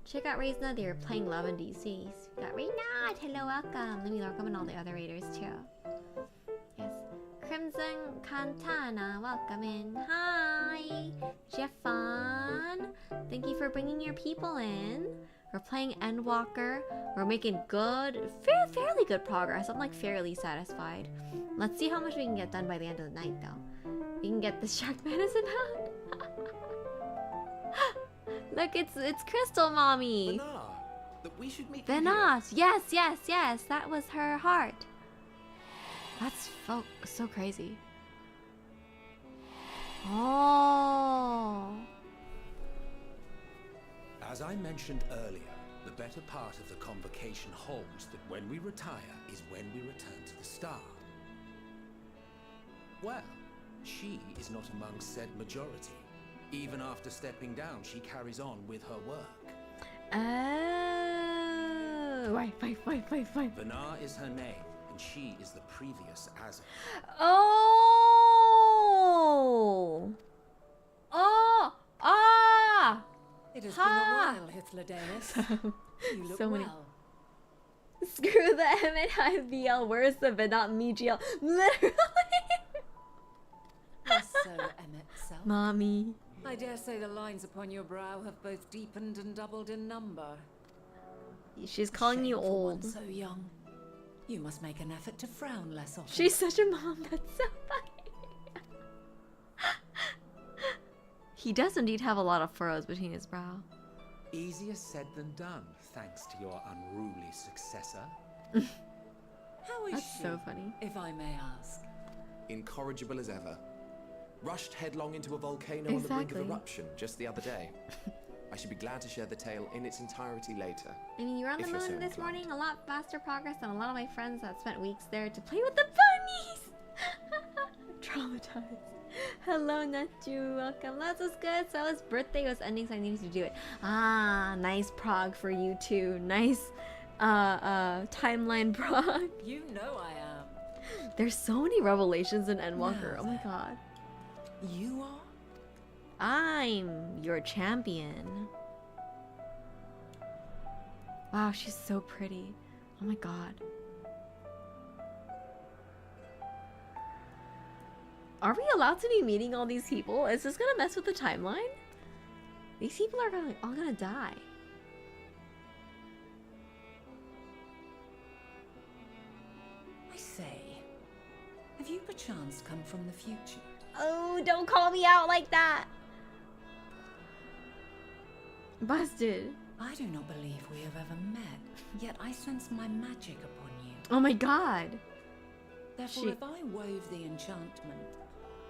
Check out Reisna, they're playing Love in DC. We got Reisna, hello, welcome. Let me welcome in all the other raiders too. Yes. Crimson Cantana, welcome in. Hi. Jeffon, thank you for bringing your people in. We're playing Endwalker. We're making fairly good progress. I'm like fairly satisfied. Let's see how much we can get done by the end of the night though. We can get the shark medicine out. Look, it's Crystal Mommy. We should meet Venat. Yes. That was her heart. That's so crazy. Oh. As I mentioned earlier, the better part of the convocation holds that when we retire is when we return to the star. Well, she is not among said majority. Even after stepping down, she carries on with her work. Oh. Wait. Benar is her name, and she is the previous Azza. Oh! It has been a while, Hythlodaeus. You look So many. well. Screw the M&IBL, where's the Venat MGL? Literally! Less so, Emmett Self. Mommy. I dare say the lines upon your brow have both deepened and doubled in number. She's calling you Shame for old. one so young. You must make an effort to frown less often. She's such a mom, that's so funny. He does indeed have a lot of furrows between his brow. Easier said than done, thanks to your unruly successor. How is That's she, so funny. if I may ask? Incorrigible as ever. Rushed headlong into a volcano on the brink of Exactly. eruption just the other day. I should be glad to share the tale in its entirety later. I mean, you're on the if you're moon so this inclined. morning, a lot faster progress than a lot of my friends that spent weeks there to play with the bunnies! Traumatized. Hello, Natju, welcome. That was good. So his birthday was ending, so I needed to do it. Ah, nice prog for you too. Nice, timeline prog. You know I am. There's so many revelations in Endwalker. Oh my god. You are? I'm your champion. Wow, she's so pretty. Oh my god. Are we allowed to be meeting all these people? Is this gonna mess with the timeline? These people are all gonna die. I say, have you perchance come from the future? Oh, don't call me out like that! Busted. I do not believe we have ever met, yet I sense my magic upon you. Oh my god. Therefore, if I wove the enchantment,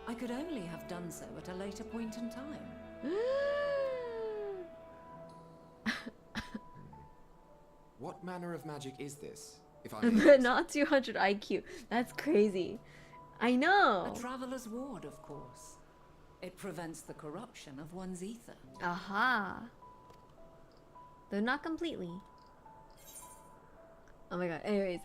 I could only have done so at a later point in time. What manner of magic is this? If I may But ask? not 200 IQ. That's crazy. I know. A traveler's ward, of course. It prevents the corruption of one's ether. Aha. Though not completely. Oh my god. Anyways,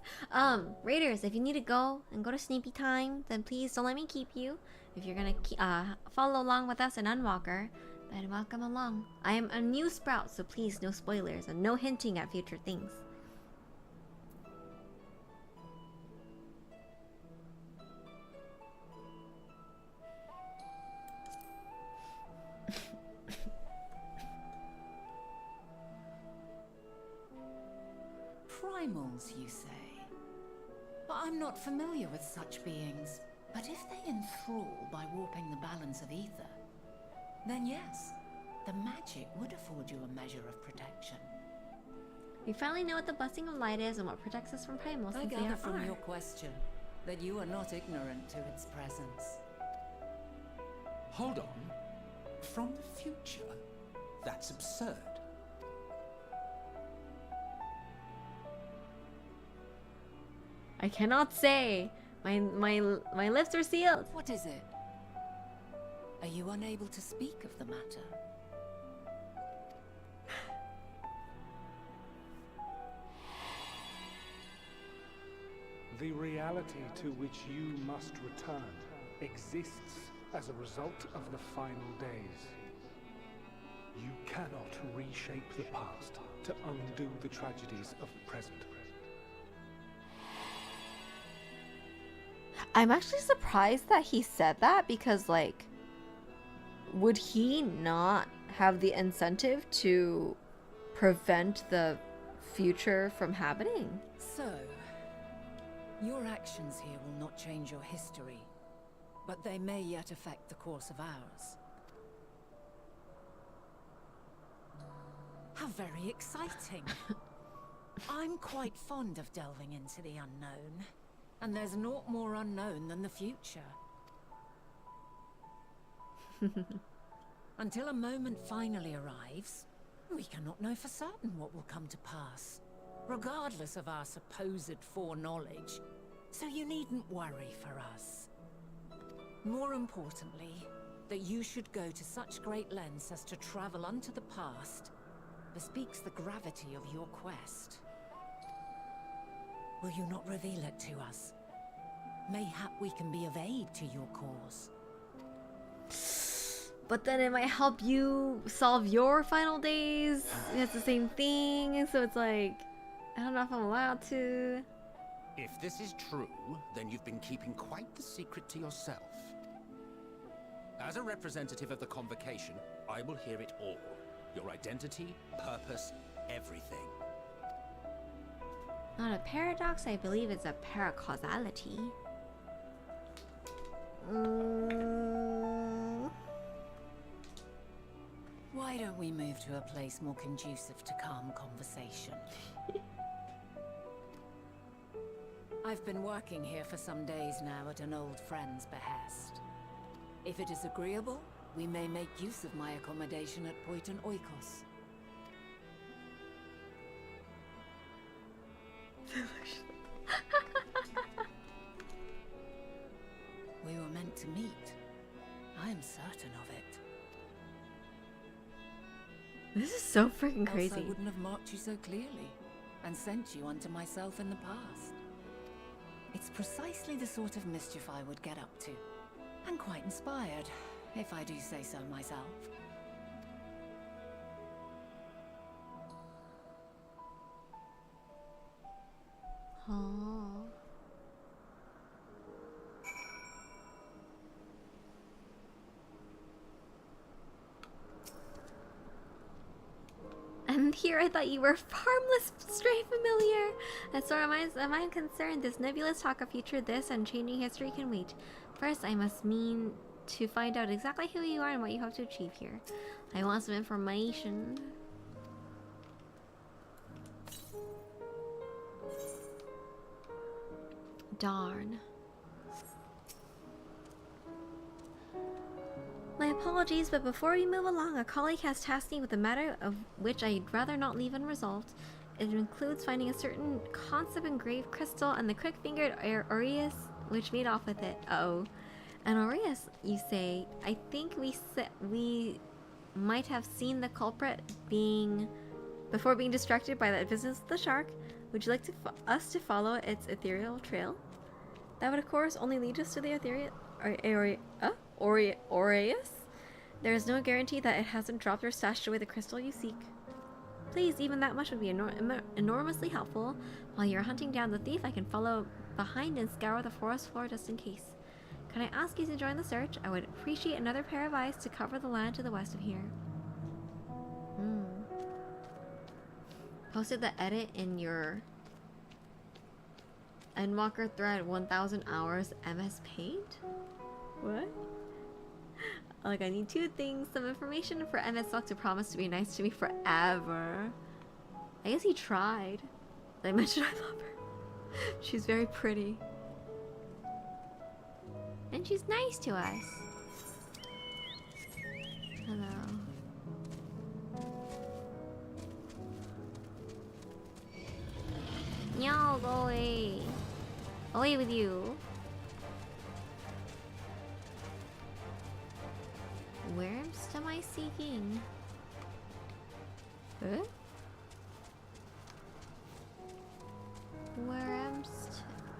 Raiders, if you need to go and go to sleepy time, then please don't let me keep you. If you're gonna follow along with us in Endwalker, then welcome along. I am a new sprout, so please no spoilers and no hinting at future things. Primals, you say? But I'm not familiar with such beings. But if they enthrall by warping the balance of ether, then yes, the magic would afford you a measure of protection. We finally know what the blessing of light is and what protects us from primals. I since they gather are from ours. your question that you are not ignorant to its presence. Hold on. From the future? That's absurd. I cannot say. My lips are sealed. What is it? Are you unable to speak of the matter? The reality to which you must return exists as a result of the final days. You cannot reshape the past to undo the tragedies of the present. I'm actually surprised that he said that because, like, would he not have the incentive to prevent the future from happening? So, your actions here will not change your history, but they may yet affect the course of ours. How very exciting. I'm quite fond of delving into the unknown, and there's naught more unknown than the future. Until a moment finally arrives, we cannot know for certain what will come to pass, regardless of our supposed foreknowledge, so you needn't worry for us. More importantly, that you should go to such great lengths as to travel unto the past bespeaks the gravity of your quest. Will you not reveal it to us? Mayhap we can be of aid to your cause. But then it might help you solve your final days. It's the same thing, so it's like, I don't know if I'm allowed to. If this is true, then you've been keeping quite the secret to yourself. As a representative of the Convocation, I will hear it all. Your identity, purpose, everything. Not a paradox, I believe it's a paracausality. Why don't we move to a place more conducive to calm conversation? I've been working here for some days now at an old friend's behest. If it is agreeable, we may make use of my accommodation at Poiton Oikos. We were meant to meet. I am certain of it. This is so freaking crazy. Else I wouldn't have marked you so clearly and sent you unto myself in the past. It's precisely the sort of mischief I would get up to. And quite inspired, if I do say so myself. Oh. And here I thought you were harmless, stray familiar. As far as I'm concerned, this nebulous talk of future this and changing history can wait. First, I must mean to find out exactly who you are and what you hope to achieve here. I want some information. Darn. My apologies, but before we move along, a colleague has tasked me with a matter of which I'd rather not leave unresolved. It includes finding a certain concept engraved crystal and the quick-fingered Aureus, which made off with it. Uh-oh. And Aureus, you say, I think we might have seen the culprit before being distracted by that business with the shark. Would you like us to follow its ethereal trail? That would, of course, only lead us to the Aureus? There is no guarantee that it hasn't dropped or stashed away the crystal you seek. Please, even that much would be enormously helpful. While you're hunting down the thief, I can follow behind and scour the forest floor just in case. Can I ask you to join the search? I would appreciate another pair of eyes to cover the land to the west of here. Posted the edit in your Endwalker thread 1000 hours MS Paint? What? Like, I need two things. Some information for MS Luck to promise to be nice to me forever. I guess he tried. Did I mention I love her? She's very pretty. And she's nice to us. Hello. No, go away. Away with you. Where am I seeking? Huh? Where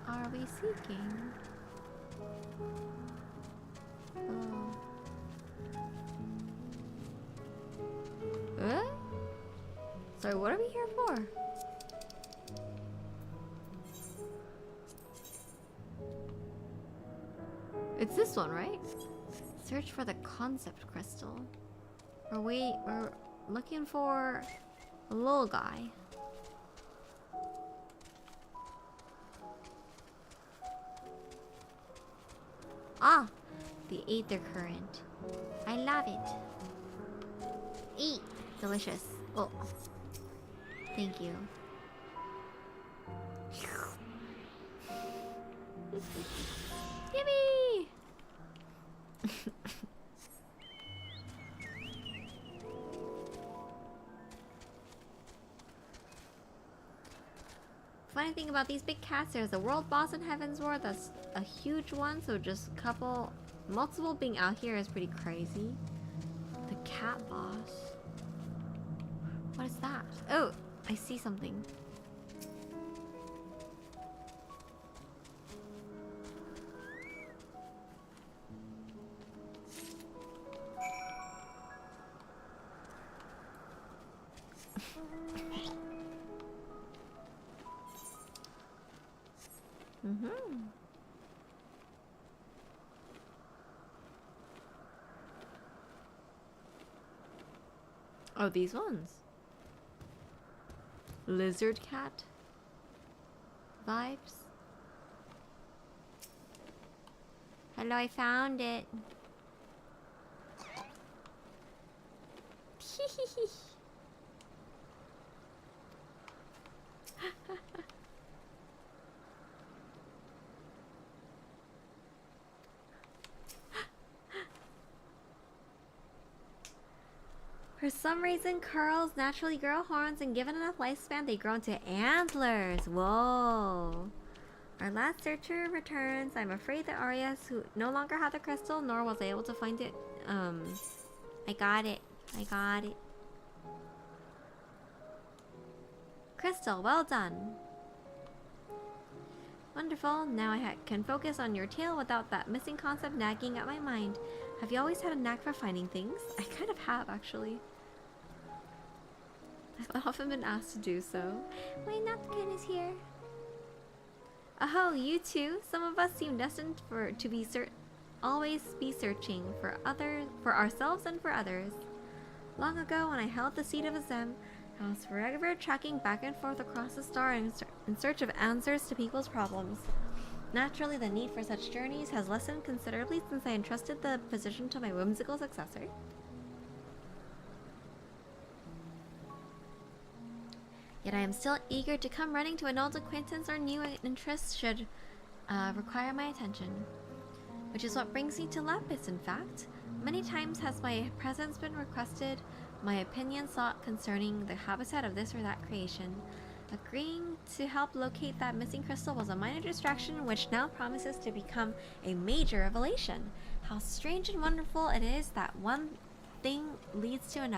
are we seeking? Oh. Huh? Sorry, what are we here for? It's this one, right? Search for the concept crystal. We're looking for a little guy. Ah, the aether current. I love it. Eat. Delicious. Oh. Thank you. Yippee! Funny thing about these big cats, there's a world boss in Heaven's Ward that's a huge one, so just multiple being out here is pretty crazy. The cat boss. What is that? Oh, I see something. Oh, these ones. Lizard cat vibes. Hello, I found it. For some reason, Curls naturally grow horns, and given enough lifespan, they grow into antlers. Whoa. Our last searcher returns. I'm afraid that Arias, who no longer had the crystal, nor was able to find it. I got it. I got it. Crystal, well done. Wonderful. Now I can focus on your tale without that missing concept nagging at my mind. Have you always had a knack for finding things? I kind of have, actually. I've often been asked to do so. My Nutkin is here. Oh, you too? Some of us seem destined to always be searching for ourselves and for others. Long ago, when I held the seat of Azem, I was forever tracking back and forth across the star in search of answers to people's problems. Naturally, the need for such journeys has lessened considerably since I entrusted the position to my whimsical successor. Yet I am still eager to come running to an old acquaintance or new interest should require my attention. Which is what brings me to Lapis, in fact. Many times has my presence been requested, my opinion sought concerning the habitat of this or that creation. Agreeing to help locate that missing crystal was a minor distraction which now promises to become a major revelation. How strange and wonderful it is that one thing leads to another.